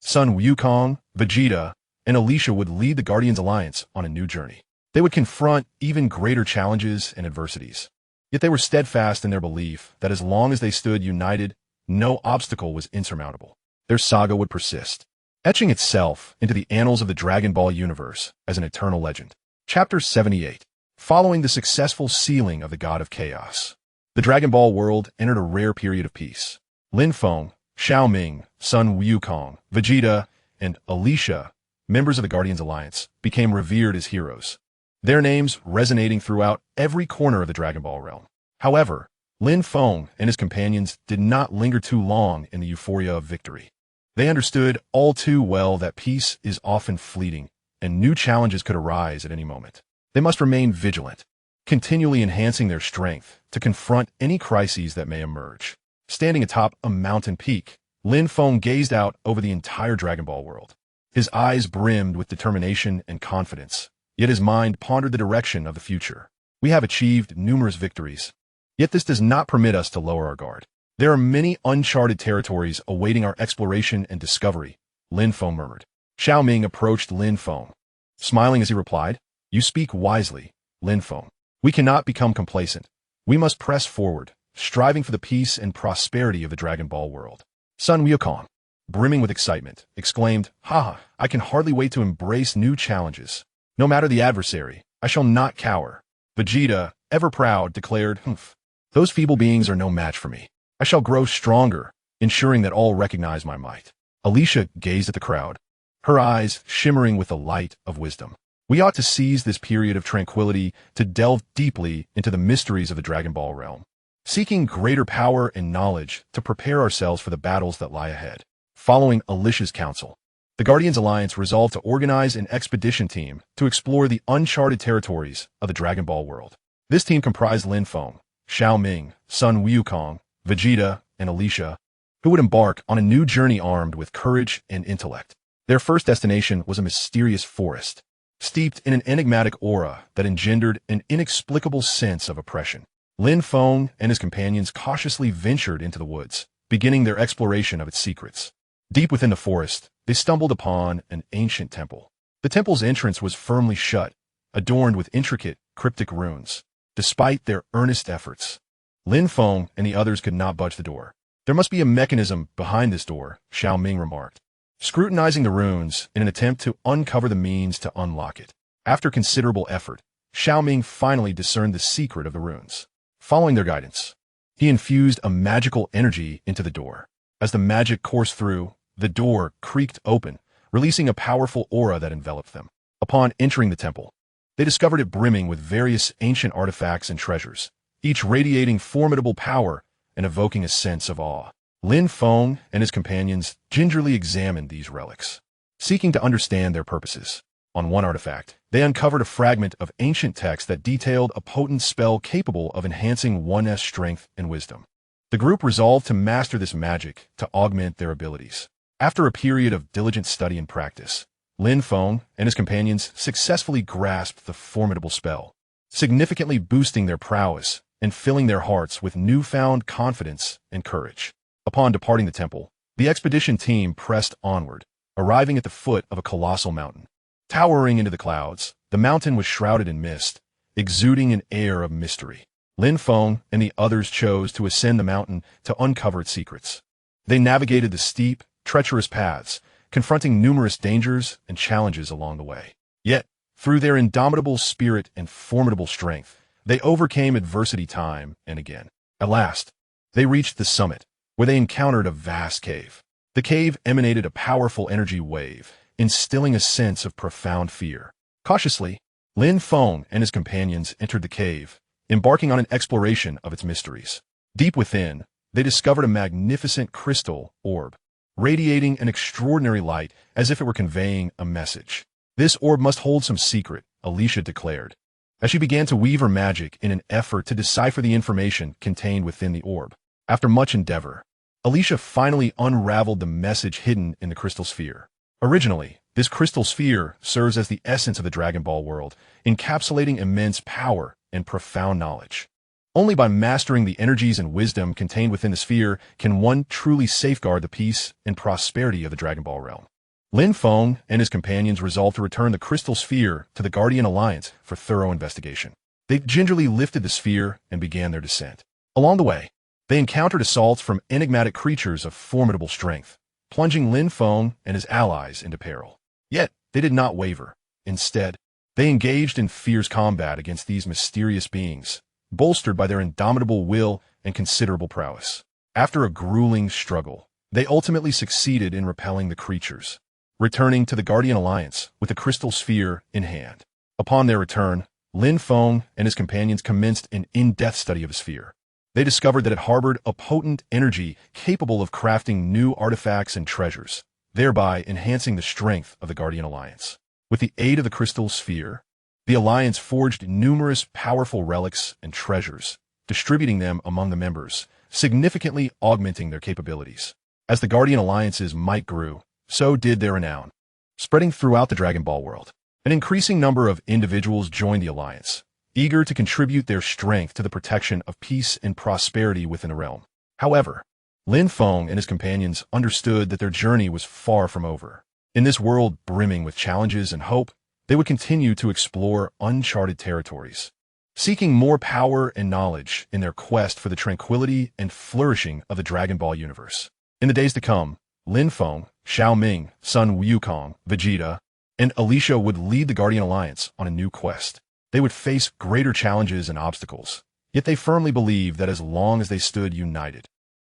Sun Wukong, Vegeta, and Alicia would lead the Guardians Alliance on a new journey. They would confront even greater challenges and adversities. Yet they were steadfast in their belief that as long as they stood united, no obstacle was insurmountable. Their saga would persist, etching itself into the annals of the Dragon Ball universe as an eternal legend. Chapter 78. Following the successful sealing of the God of Chaos, the Dragon Ball world entered a rare period of peace. Lin Feng, Xiaoming, Sun Wukong, Vegeta, and Alicia, members of the Guardians Alliance, became revered as heroes, their names resonating throughout every corner of the Dragon Ball realm. However, Lin Feng and his companions did not linger too long in the euphoria of victory. They understood all too well that peace is often fleeting, and new challenges could arise at any moment. They must remain vigilant, continually enhancing their strength to confront any crises that may emerge. Standing atop a mountain peak, Lin Feng gazed out over the entire Dragon Ball world. His eyes brimmed with determination and confidence, yet his mind pondered the direction of the future. We have achieved numerous victories, yet this does not permit us to lower our guard. There are many uncharted territories awaiting our exploration and discovery, Lin Feng murmured. Xiaoming approached Lin Feng, smiling as he replied, "You speak wisely, Lin Feng. We cannot become complacent. We must press forward, striving for the peace and prosperity of the Dragon Ball world." Sun Wukong, brimming with excitement, exclaimed, "Ha! I can hardly wait to embrace new challenges." No matter the adversary, I shall not cower. Vegeta, ever proud, declared, "Humph. Those feeble beings are no match for me. I shall grow stronger, ensuring that all recognize my might." Alicia gazed at the crowd, her eyes shimmering with the light of wisdom. We ought to seize this period of tranquility to delve deeply into the mysteries of the Dragon Ball realm, seeking greater power and knowledge to prepare ourselves for the battles that lie ahead. Following Alicia's counsel, the Guardians Alliance resolved to organize an expedition team to explore the uncharted territories of the Dragon Ball world. This team comprised Lin Feng, Xiao Ming, Sun Wukong, Vegeta, and Alicia, who would embark on a new journey armed with courage and intellect. Their first destination was a mysterious forest, steeped in an enigmatic aura that engendered an inexplicable sense of oppression. Lin Feng and his companions cautiously ventured into the woods, beginning their exploration of its secrets. Deep within the forest, they stumbled upon an ancient temple. The temple's entrance was firmly shut, adorned with intricate, cryptic runes. Despite their earnest efforts, Lin Feng and the others could not budge the door. "There must be a mechanism behind this door," Xiao Ming remarked, scrutinizing the runes in an attempt to uncover the means to unlock it. After considerable effort, Xiao Ming finally discerned the secret of the runes. Following their guidance, he infused a magical energy into the door. As the magic coursed through, the door creaked open, releasing a powerful aura that enveloped them. Upon entering the temple, they discovered it brimming with various ancient artifacts and treasures, each radiating formidable power and evoking a sense of awe. Lin Feng and his companions gingerly examined these relics, seeking to understand their purposes. On one artifact, they uncovered a fragment of ancient text that detailed a potent spell capable of enhancing one's strength and wisdom. The group resolved to master this magic to augment their abilities. After a period of diligent study and practice, Lin Feng and his companions successfully grasped the formidable spell, significantly boosting their prowess and filling their hearts with newfound confidence and courage. Upon departing the temple, the expedition team pressed onward, arriving at the foot of a colossal mountain. Towering into the clouds, the mountain was shrouded in mist, exuding an air of mystery. Lin Feng and the others chose to ascend the mountain to uncover its secrets. They navigated the steep, treacherous paths, confronting numerous dangers and challenges along the way. Yet, through their indomitable spirit and formidable strength, they overcame adversity time and again. At last, they reached the summit, where they encountered a vast cave. The cave emanated a powerful energy wave, instilling a sense of profound fear. Cautiously, Lin Feng and his companions entered the cave, embarking on an exploration of its mysteries. Deep within, they discovered a magnificent crystal orb, radiating an extraordinary light as if it were conveying a message. "This orb must hold some secret," Alicia declared, as she began to weave her magic in an effort to decipher the information contained within the orb. After much endeavor, Alicia finally unraveled the message hidden in the crystal sphere. Originally, this crystal sphere serves as the essence of the Dragon Ball world, encapsulating immense power and profound knowledge. Only by mastering the energies and wisdom contained within the sphere can one truly safeguard the peace and prosperity of the Dragon Ball realm. Lin Feng and his companions resolved to return the crystal sphere to the Guardian Alliance for thorough investigation. They gingerly lifted the sphere and began their descent. Along the way, they encountered assaults from enigmatic creatures of formidable strength, plunging Lin Feng and his allies into peril. Yet, they did not waver. Instead, they engaged in fierce combat against these mysterious beings, bolstered by their indomitable will and considerable prowess. After a grueling struggle, they ultimately succeeded in repelling the creatures, returning to the Guardian Alliance with the crystal sphere in hand. Upon their return, Lin Feng and his companions commenced an in-depth study of the sphere. They discovered that it harbored a potent energy capable of crafting new artifacts and treasures, thereby enhancing the strength of the Guardian Alliance. With the aid of the crystal sphere, the Alliance forged numerous powerful relics and treasures, distributing them among the members, significantly augmenting their capabilities. As the Guardian Alliance's might grew, so did their renown, spreading throughout the Dragon Ball world. An increasing number of individuals joined the Alliance, eager to contribute their strength to the protection of peace and prosperity within the realm. However, Lin Feng and his companions understood that their journey was far from over. In this world brimming with challenges and hope, they would continue to explore uncharted territories, seeking more power and knowledge in their quest for the tranquility and flourishing of the Dragon Ball universe. In the days to come, Lin Feng, Xiao Ming, Sun Wukong, Vegeta, and Alicia would lead the Guardian Alliance on a new quest. They would face greater challenges and obstacles, yet they firmly believed that as long as they stood united,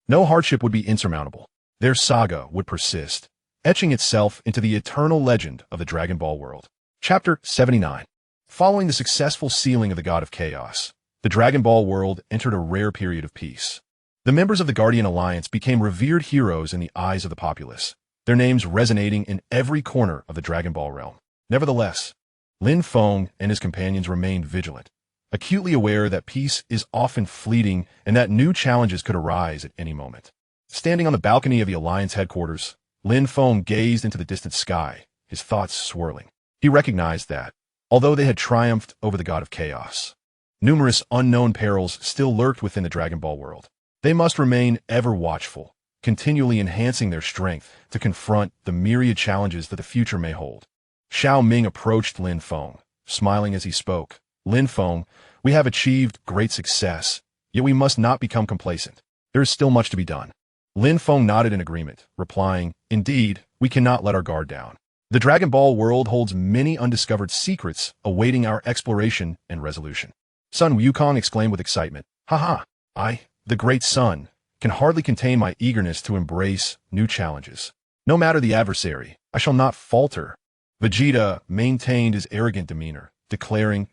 no hardship would be insurmountable. Their saga would persist, etching itself into the eternal legend of the Dragon Ball world. Chapter 79. Following the successful sealing of the God of Chaos, the Dragon Ball world entered a rare period of peace. The members of the Guardian Alliance became revered heroes in the eyes of the populace, their names resonating in every corner of the Dragon Ball realm. Nevertheless, Lin Feng and his companions remained vigilant, acutely aware that peace is often fleeting and that new challenges could arise at any moment. Standing on the balcony of the Alliance headquarters, Lin Feng gazed into the distant sky, his thoughts swirling. He recognized that, although they had triumphed over the God of Chaos, numerous unknown perils still lurked within the Dragon Ball world. They must remain ever watchful, continually enhancing their strength to confront the myriad challenges that the future may hold. Xiao Ming approached Lin Feng, smiling as he spoke. Lin Feng, we have achieved great success, yet we must not become complacent. There is still much to be done. Lin Feng nodded in agreement, replying, indeed, we cannot let our guard down. The Dragon Ball world holds many undiscovered secrets awaiting our exploration and resolution. Sun Wukong exclaimed with excitement, haha, I, the great Sun, can hardly contain my eagerness to embrace new challenges. No matter the adversary, I shall not falter. Vegeta maintained his arrogant demeanor, declaring,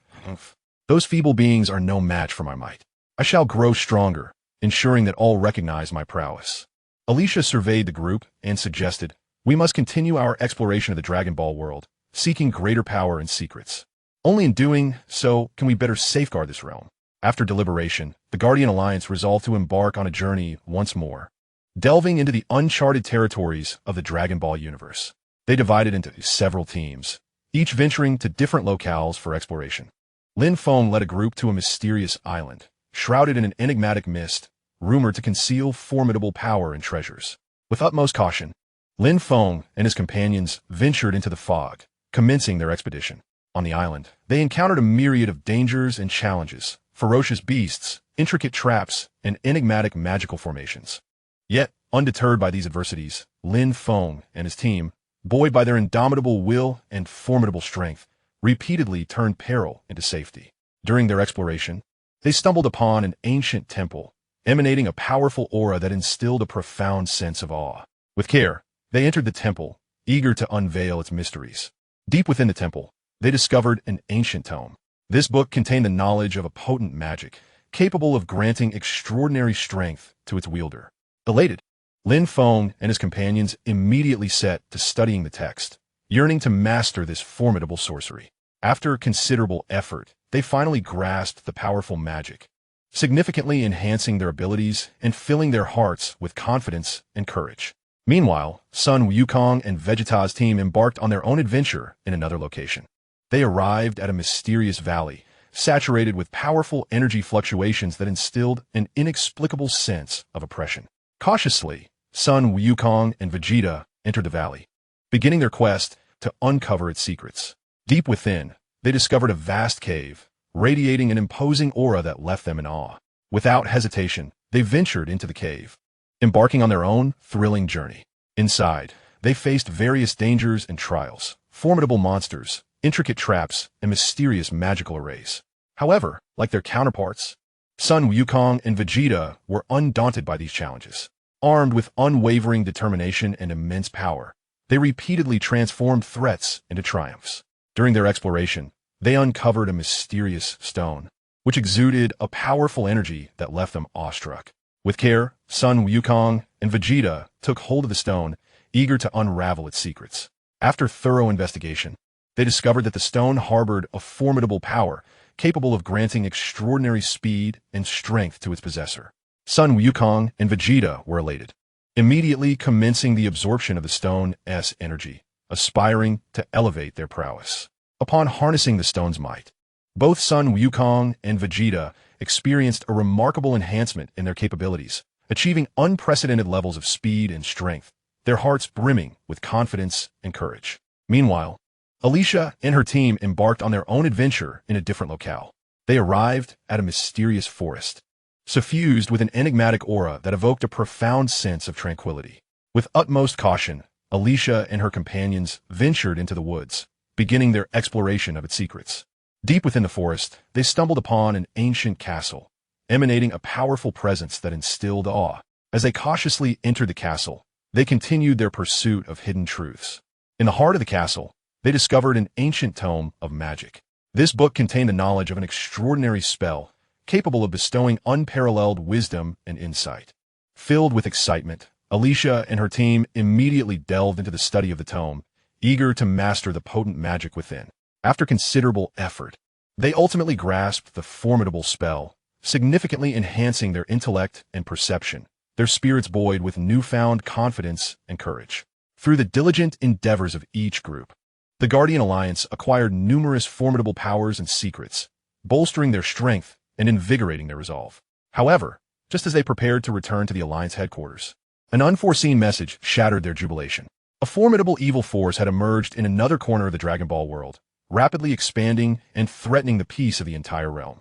those feeble beings are no match for my might. I shall grow stronger, ensuring that all recognize my prowess. Alicia surveyed the group and suggested, we must continue our exploration of the Dragon Ball world, seeking greater power and secrets. Only in doing so can we better safeguard this realm. After deliberation, the Guardian Alliance resolved to embark on a journey once more, delving into the uncharted territories of the Dragon Ball universe. They divided into several teams, each venturing to different locales for exploration. Lin Feng led a group to a mysterious island, shrouded in an enigmatic mist, rumored to conceal formidable power and treasures. With utmost caution, Lin Feng and his companions ventured into the fog, commencing their expedition. On the island, they encountered a myriad of dangers and challenges, ferocious beasts, intricate traps, and enigmatic magical formations. Yet, undeterred by these adversities, Lin Feng and his team, buoyed by their indomitable will and formidable strength, repeatedly turned peril into safety. During their exploration, they stumbled upon an ancient temple, emanating a powerful aura that instilled a profound sense of awe. With care, they entered the temple, eager to unveil its mysteries. Deep within the temple, they discovered an ancient tome. This book contained the knowledge of a potent magic, capable of granting extraordinary strength to its wielder. Elated, Lin Feng and his companions immediately set to studying the text, yearning to master this formidable sorcery. After considerable effort, they finally grasped the powerful magic, significantly enhancing their abilities and filling their hearts with confidence and courage. Meanwhile, Sun Wukong and Vegeta's team embarked on their own adventure in another location. They arrived at a mysterious valley, saturated with powerful energy fluctuations that instilled an inexplicable sense of oppression. Cautiously, Sun Wukong and Vegeta entered the valley, beginning their quest to uncover its secrets. Deep within, they discovered a vast cave, radiating an imposing aura that left them in awe. Without hesitation, they ventured into the cave, embarking on their own thrilling journey. Inside, they faced various dangers and trials, formidable monsters, intricate traps, and mysterious magical arrays. However, like their counterparts, Sun Wukong and Vegeta were undaunted by these challenges. Armed with unwavering determination and immense power, they repeatedly transformed threats into triumphs. During their exploration, they uncovered a mysterious stone, which exuded a powerful energy that left them awestruck. With care, Sun Wukong and Vegeta took hold of the stone, eager to unravel its secrets. After thorough investigation, they discovered that the stone harbored a formidable power capable of granting extraordinary speed and strength to its possessor. Sun Wukong and Vegeta were elated, immediately commencing the absorption of the stone's energy, aspiring to elevate their prowess. Upon harnessing the stone's might, both Sun Wukong and Vegeta experienced a remarkable enhancement in their capabilities, achieving unprecedented levels of speed and strength, their hearts brimming with confidence and courage. Meanwhile, Alicia and her team embarked on their own adventure in a different locale. They arrived at a mysterious forest, suffused with an enigmatic aura that evoked a profound sense of tranquility. With utmost caution, Alicia and her companions ventured into the woods, beginning their exploration of its secrets. Deep within the forest, they stumbled upon an ancient castle, emanating a powerful presence that instilled awe. As they cautiously entered the castle, they continued their pursuit of hidden truths. In the heart of the castle, they discovered an ancient tome of magic. This book contained the knowledge of an extraordinary spell, capable of bestowing unparalleled wisdom and insight. Filled with excitement, Alicia and her team immediately delved into the study of the tome, eager to master the potent magic within. After considerable effort, they ultimately grasped the formidable spell, significantly enhancing their intellect and perception, their spirits buoyed with newfound confidence and courage. Through the diligent endeavors of each group, the Guardian Alliance acquired numerous formidable powers and secrets, bolstering their strength and invigorating their resolve. However, just as they prepared to return to the Alliance headquarters, an unforeseen message shattered their jubilation. A formidable evil force had emerged in another corner of the Dragon Ball world, rapidly expanding and threatening the peace of the entire realm.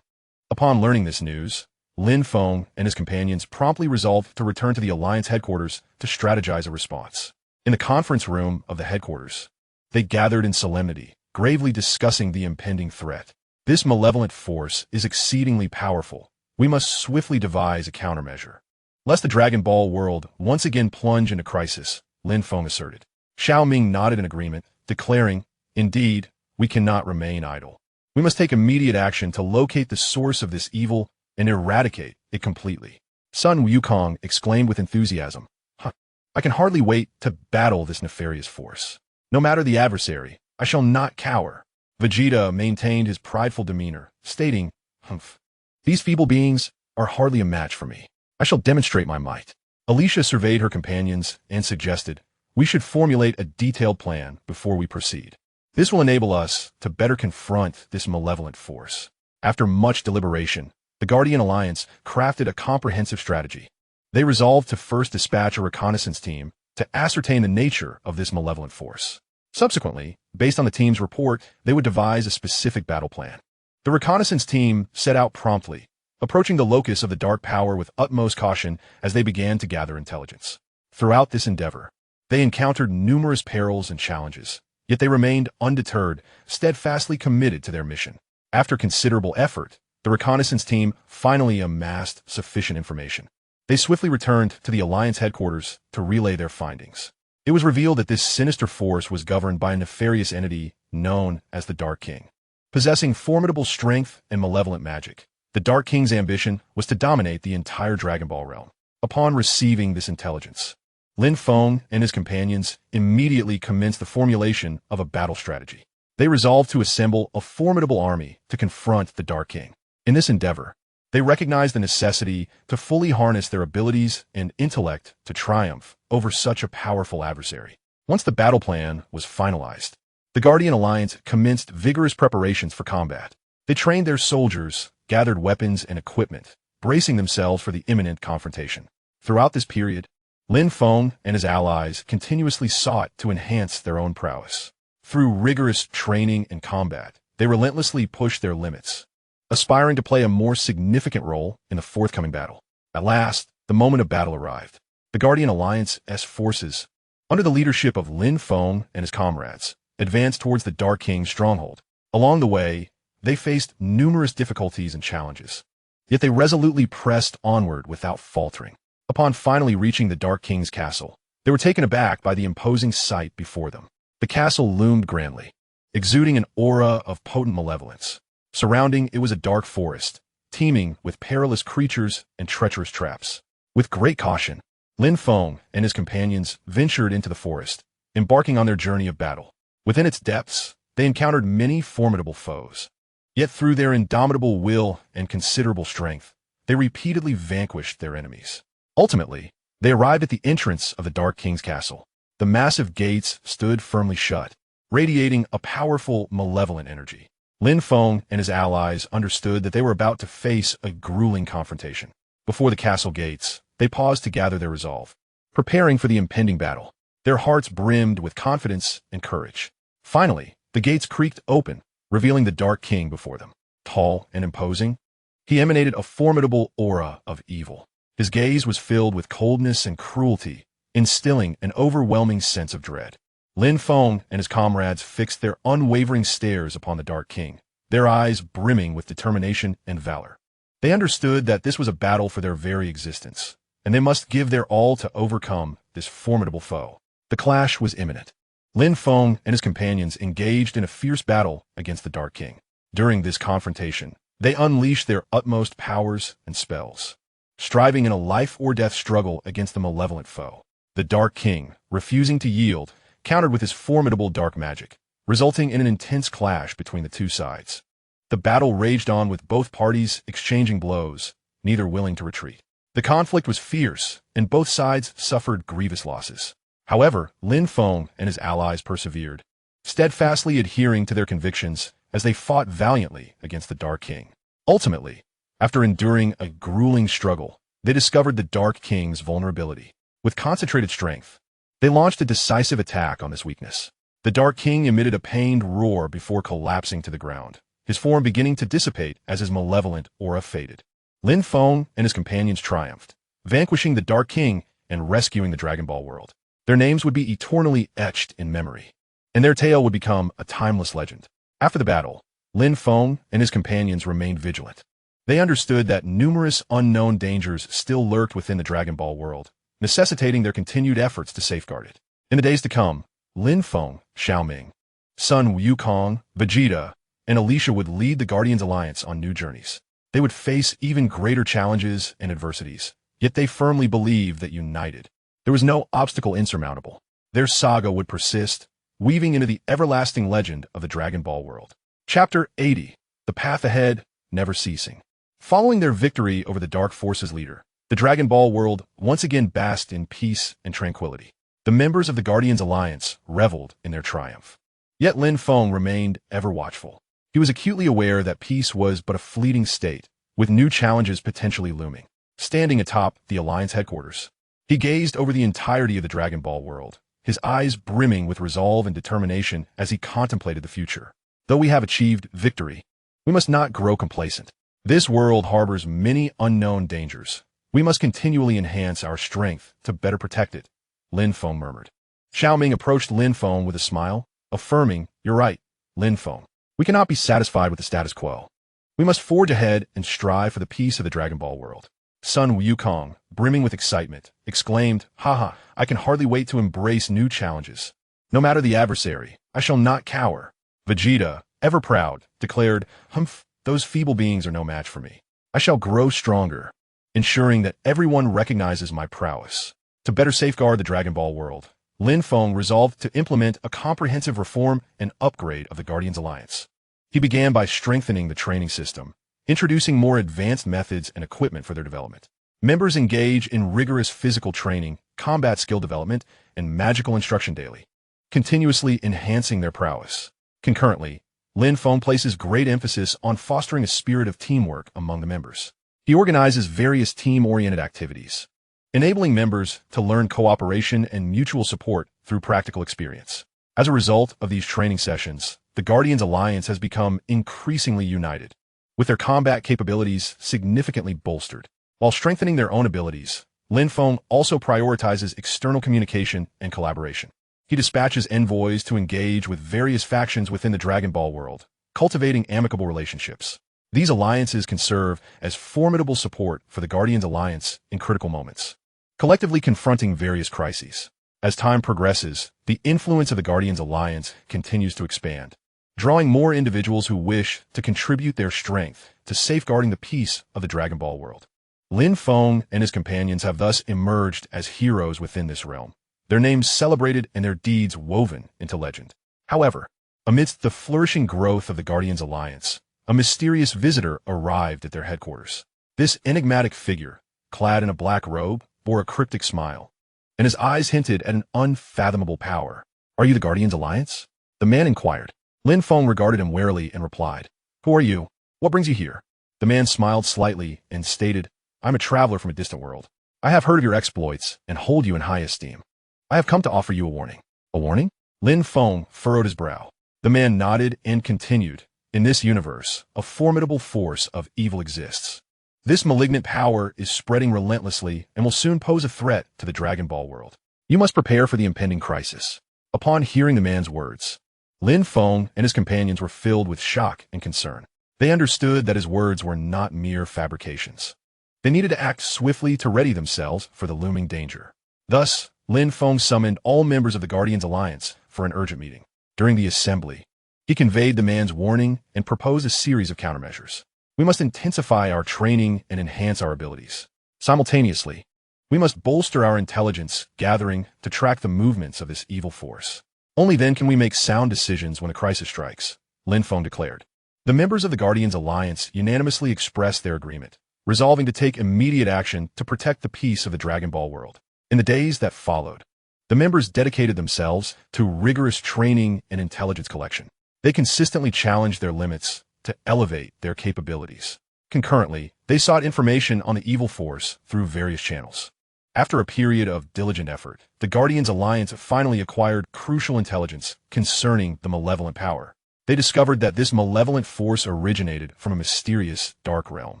Upon learning this news, Lin Feng and his companions promptly resolved to return to the Alliance headquarters to strategize a response. In the conference room of the headquarters, they gathered in solemnity, gravely discussing the impending threat. This malevolent force is exceedingly powerful. We must swiftly devise a countermeasure. Lest the Dragon Ball world once again plunge into crisis, Lin Feng asserted. Xiao Ming nodded in agreement, declaring, "Indeed, we cannot remain idle. We must take immediate action to locate the source of this evil and eradicate it completely." Sun Wukong exclaimed with enthusiasm, "I can hardly wait to battle this nefarious force. No matter the adversary, I shall not cower." Vegeta maintained his prideful demeanor, stating, "Humph. These feeble beings are hardly a match for me. I shall demonstrate my might." Alicia surveyed her companions and suggested, "We should formulate a detailed plan before we proceed. This will enable us to better confront this malevolent force." After much deliberation, the Guardian Alliance crafted a comprehensive strategy. They resolved to first dispatch a reconnaissance team to ascertain the nature of this malevolent force. Subsequently, based on the team's report, they would devise a specific battle plan. The reconnaissance team set out promptly, approaching the locus of the dark power with utmost caution as they began to gather intelligence. Throughout this endeavor, they encountered numerous perils and challenges, yet they remained undeterred, steadfastly committed to their mission. After considerable effort, the reconnaissance team finally amassed sufficient information. They swiftly returned to the Alliance headquarters to relay their findings. It was revealed that this sinister force was governed by a nefarious entity known as the Dark King. Possessing formidable strength and malevolent magic, the Dark King's ambition was to dominate the entire Dragon Ball realm. Upon receiving this intelligence, Lin Feng and his companions immediately commenced the formulation of a battle strategy. They resolved to assemble a formidable army to confront the Dark King. In this endeavor, they recognized the necessity to fully harness their abilities and intellect to triumph over such a powerful adversary. Once the battle plan was finalized, the Guardian Alliance commenced vigorous preparations for combat. They trained their soldiers, gathered weapons and equipment, bracing themselves for the imminent confrontation. Throughout this period, Lin Feng and his allies continuously sought to enhance their own prowess. Through rigorous training and combat, they relentlessly pushed their limits, aspiring to play a more significant role in the forthcoming battle. At last, the moment of battle arrived. The Guardian Alliance's forces, under the leadership of Lin Feng and his comrades, advanced towards the Dark King's stronghold. Along the way, they faced numerous difficulties and challenges, yet they resolutely pressed onward without faltering. Upon finally reaching the Dark King's castle, they were taken aback by the imposing sight before them. The castle loomed grandly, exuding an aura of potent malevolence. Surrounding it was a dark forest, teeming with perilous creatures and treacherous traps. With great caution, Lin Feng and his companions ventured into the forest, embarking on their journey of battle. Within its depths, they encountered many formidable foes. Yet through their indomitable will and considerable strength, they repeatedly vanquished their enemies. Ultimately, they arrived at the entrance of the Dark King's castle. The massive gates stood firmly shut, radiating a powerful, malevolent energy. Lin Feng and his allies understood that they were about to face a grueling confrontation. Before the castle gates, they paused to gather their resolve, preparing for the impending battle. Their hearts brimmed with confidence and courage. Finally, the gates creaked open, revealing the Dark King before them. Tall and imposing, he emanated a formidable aura of evil. His gaze was filled with coldness and cruelty, instilling an overwhelming sense of dread. Lin Feng and his comrades fixed their unwavering stares upon the Dark King, their eyes brimming with determination and valor. They understood that this was a battle for their very existence, and they must give their all to overcome this formidable foe. The clash was imminent. Lin Feng and his companions engaged in a fierce battle against the Dark King. During this confrontation, they unleashed their utmost powers and spells, striving in a life-or-death struggle against the malevolent foe. The Dark King, refusing to yield, countered with his formidable dark magic, resulting in an intense clash between the two sides. The battle raged on with both parties exchanging blows, neither willing to retreat. The conflict was fierce, and both sides suffered grievous losses. However, Lin Feng and his allies persevered, steadfastly adhering to their convictions as they fought valiantly against the Dark King. Ultimately, after enduring a grueling struggle, they discovered the Dark King's vulnerability. With concentrated strength, they launched a decisive attack on this weakness. The Dark King emitted a pained roar before collapsing to the ground, his form beginning to dissipate as his malevolent aura faded. Lin Feng and his companions triumphed, vanquishing the Dark King and rescuing the Dragon Ball world. Their names would be eternally etched in memory, and their tale would become a timeless legend. After the battle, Lin Feng and his companions remained vigilant. They understood that numerous unknown dangers still lurked within the Dragon Ball world, necessitating their continued efforts to safeguard it. In the days to come, Lin Feng, Xiaoming, Sun Wukong, Vegeta, and Alicia would lead the Guardians Alliance on new journeys. They would face even greater challenges and adversities, yet they firmly believed that united, there was no obstacle insurmountable. Their saga would persist, weaving into the everlasting legend of the Dragon Ball world. Chapter 80. The Path Ahead, Never Ceasing. Following their victory over the Dark Forces leader, the Dragon Ball world once again basked in peace and tranquility. The members of the Guardians Alliance reveled in their triumph. Yet Lin Feng remained ever watchful. He was acutely aware that peace was but a fleeting state, with new challenges potentially looming. Standing atop the Alliance headquarters, he gazed over the entirety of the Dragon Ball world, his eyes brimming with resolve and determination as he contemplated the future. Though we have achieved victory, we must not grow complacent. This world harbors many unknown dangers. We must continually enhance our strength to better protect it, Lin Feng murmured. Xiaoming approached Lin Feng with a smile, affirming, "You're right, Lin Feng. We cannot be satisfied with the status quo. We must forge ahead and strive for the peace of the Dragon Ball world." Sun Wukong, brimming with excitement, exclaimed, "Haha, I can hardly wait to embrace new challenges. No matter the adversary, I shall not cower." Vegeta, ever proud, declared, "Humph, those feeble beings are no match for me. I shall grow stronger, ensuring that everyone recognizes my prowess." To better safeguard the Dragon Ball world, Lin Feng resolved to implement a comprehensive reform and upgrade of the Guardians Alliance. He began by strengthening the training system, introducing more advanced methods and equipment for their development. Members engage in rigorous physical training, combat skill development, and magical instruction daily, continuously enhancing their prowess. Concurrently, Lin Feng places great emphasis on fostering a spirit of teamwork among the members. He organizes various team-oriented activities, enabling members to learn cooperation and mutual support through practical experience. As a result of these training sessions, the Guardians Alliance has become increasingly united, with their combat capabilities significantly bolstered. While strengthening their own abilities, Lin Feng also prioritizes external communication and collaboration. He dispatches envoys to engage with various factions within the Dragon Ball world, cultivating amicable relationships. These alliances can serve as formidable support for the Guardians Alliance in critical moments, collectively confronting various crises. As time progresses, the influence of the Guardians Alliance continues to expand, drawing more individuals who wish to contribute their strength to safeguarding the peace of the Dragon Ball world. Lin Feng and his companions have thus emerged as heroes within this realm, their names celebrated and their deeds woven into legend. However, amidst the flourishing growth of the Guardians Alliance, a mysterious visitor arrived at their headquarters. This enigmatic figure, clad in a black robe, bore a cryptic smile, and his eyes hinted at an unfathomable power. "Are you the Guardians Alliance?" the man inquired. Lin Feng regarded him warily and replied, "Who are you? What brings you here?" The man smiled slightly and stated, "I'm a traveler from a distant world. I have heard of your exploits and hold you in high esteem. I have come to offer you a warning." "A warning?" Lin Feng furrowed his brow. The man nodded and continued, "In this universe, a formidable force of evil exists. This malignant power is spreading relentlessly and will soon pose a threat to the Dragon Ball world. You must prepare for the impending crisis. Upon hearing the man's words, Lin Feng and his companions were filled with shock and concern. They understood that his words were not mere fabrications. They needed to act swiftly to ready themselves for the looming danger. Thus, Lin Feng summoned all members of the Guardians Alliance for an urgent meeting. During the assembly, he conveyed the man's warning and proposed a series of countermeasures. We must intensify our training and enhance our abilities. Simultaneously, we must bolster our intelligence gathering to track the movements of this evil force. Only then can we make sound decisions when a crisis strikes, Lin Feng declared. The members of the Guardians Alliance unanimously expressed their agreement, resolving to take immediate action to protect the peace of the Dragon Ball world. In the days that followed, the members dedicated themselves to rigorous training and intelligence collection. They consistently challenged their limits to elevate their capabilities. Concurrently, they sought information on the evil force through various channels. After a period of diligent effort, the Guardians Alliance finally acquired crucial intelligence concerning the malevolent power. They discovered that this malevolent force originated from a mysterious dark realm,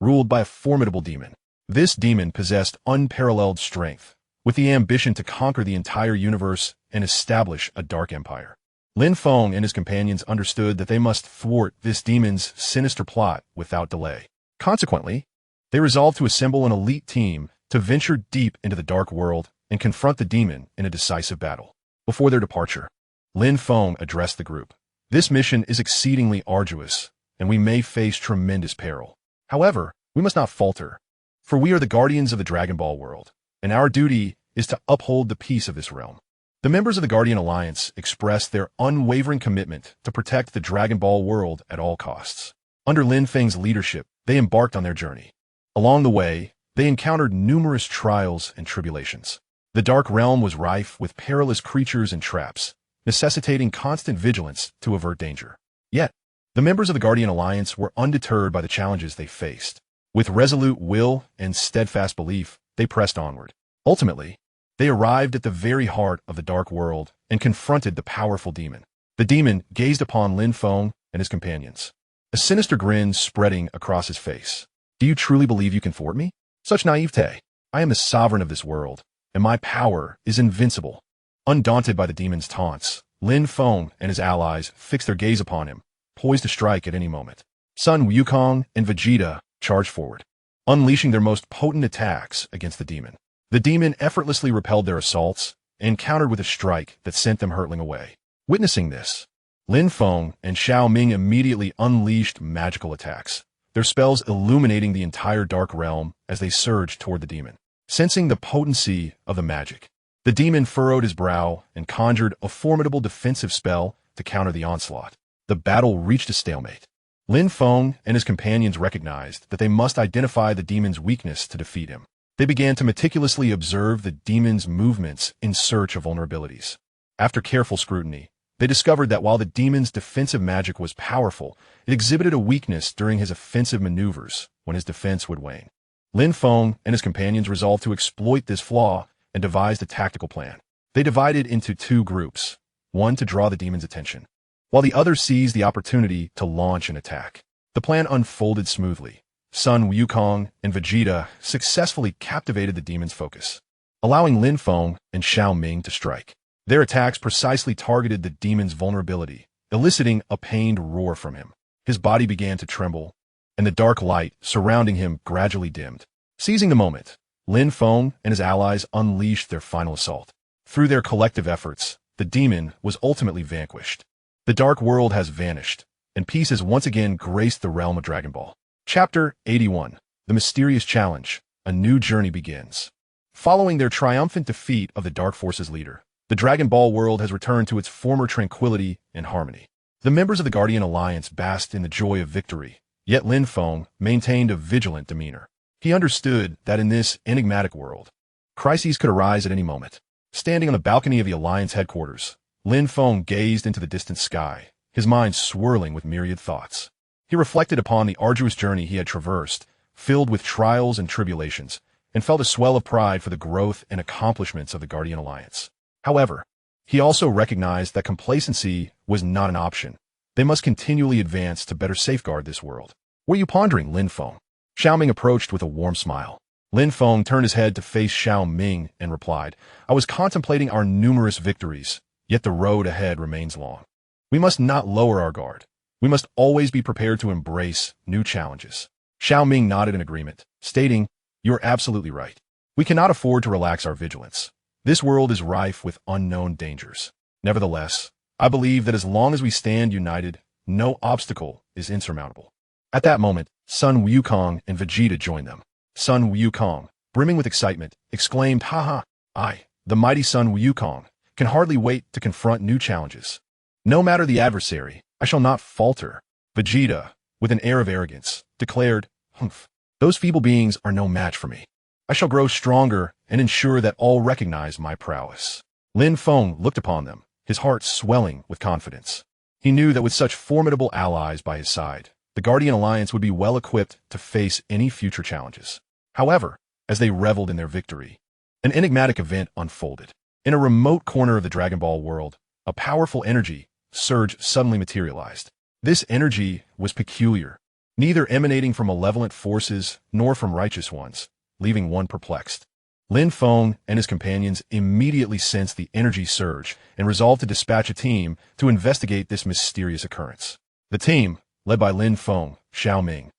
ruled by a formidable demon. This demon possessed unparalleled strength, with the ambition to conquer the entire universe and establish a dark empire. Lin Feng and his companions understood that they must thwart this demon's sinister plot without delay. Consequently, they resolved to assemble an elite team to venture deep into the dark world and confront the demon in a decisive battle. Before their departure, Lin Feng addressed the group. This mission is exceedingly arduous, and we may face tremendous peril. However, we must not falter, for we are the guardians of the Dragon Ball world, and our duty is to uphold the peace of this realm. The members of the Guardian Alliance expressed their unwavering commitment to protect the Dragon Ball world at all costs. Under Lin Feng's leadership, they embarked on their journey. Along the way, they encountered numerous trials and tribulations. The Dark Realm was rife with perilous creatures and traps, necessitating constant vigilance to avert danger. Yet, the members of the Guardian Alliance were undeterred by the challenges they faced. With resolute will and steadfast belief, they pressed onward. Ultimately, they arrived at the very heart of the dark world and confronted the powerful demon. The demon gazed upon Lin Feng and his companions, a sinister grin spreading across his face. Do you truly believe you can thwart me? Such naivete. I am the sovereign of this world, and my power is invincible. Undaunted by the demon's taunts, Lin Feng and his allies fixed their gaze upon him, poised to strike at any moment. Sun Wukong and Vegeta charged forward, unleashing their most potent attacks against the demon. The demon effortlessly repelled their assaults and countered with a strike that sent them hurtling away. Witnessing this, Lin Feng and Xiao Ming immediately unleashed magical attacks, their spells illuminating the entire dark realm as they surged toward the demon. Sensing the potency of the magic, the demon furrowed his brow and conjured a formidable defensive spell to counter the onslaught. The battle reached a stalemate. Lin Feng and his companions recognized that they must identify the demon's weakness to defeat him. They began to meticulously observe the demon's movements in search of vulnerabilities. After careful scrutiny, they discovered that while the demon's defensive magic was powerful, it exhibited a weakness during his offensive maneuvers when his defense would wane. Lin Feng and his companions resolved to exploit this flaw and devised a tactical plan. They divided into two groups, one to draw the demon's attention, while the other seized the opportunity to launch an attack. The plan unfolded smoothly. Sun Wukong and Vegeta successfully captivated the demon's focus, allowing Lin Feng and Xiao Ming to strike. Their attacks precisely targeted the demon's vulnerability, eliciting a pained roar from him. His body began to tremble, and the dark light surrounding him gradually dimmed. Seizing the moment, Lin Feng and his allies unleashed their final assault. Through their collective efforts, the demon was ultimately vanquished. The dark world has vanished, and peace has once again graced the realm of Dragon Ball. Chapter 81. The Mysterious Challenge. A new journey begins. Following their triumphant defeat of the Dark Force's leader, the Dragon Ball world has returned to its former tranquility and harmony. The members of the Guardian Alliance basked in the joy of victory, yet Lin Feng maintained a vigilant demeanor. He understood that in this enigmatic world, crises could arise at any moment. Standing on the balcony of the Alliance headquarters, Lin Feng gazed into the distant sky, his mind swirling with myriad thoughts. He reflected upon the arduous journey he had traversed, filled with trials and tribulations, and felt a swell of pride for the growth and accomplishments of the Guardian Alliance. However, he also recognized that complacency was not an option. They must continually advance to better safeguard this world. What are you pondering, Lin Feng? Xiao Ming approached with a warm smile. Lin Feng turned his head to face Xiao Ming and replied, I was contemplating our numerous victories, yet the road ahead remains long. We must not lower our guard. We must always be prepared to embrace new challenges. Xiao Ming nodded in agreement, stating, "You are absolutely right. We cannot afford to relax our vigilance. This world is rife with unknown dangers. Nevertheless, I believe that as long as we stand united, no obstacle is insurmountable." At that moment, Sun Wukong and Vegeta joined them. Sun Wukong, brimming with excitement, exclaimed, "Haha, the mighty Sun Wukong, can hardly wait to confront new challenges. No matter the adversary, I shall not falter." Vegeta, with an air of arrogance, declared, "Humph, those feeble beings are no match for me. I shall grow stronger and ensure that all recognize my prowess." Lin Feng looked upon them, his heart swelling with confidence. He knew that with such formidable allies by his side, the Guardian Alliance would be well equipped to face any future challenges. However, as they reveled in their victory, an enigmatic event unfolded. In a remote corner of the Dragon Ball world, a powerful energy surge suddenly materialized. This energy was peculiar, neither emanating from malevolent forces nor from righteous ones, leaving one perplexed. Lin Feng and his companions immediately sensed the energy surge and resolved to dispatch a team to investigate this mysterious occurrence. The team, led by Lin Feng, Xiao Ming,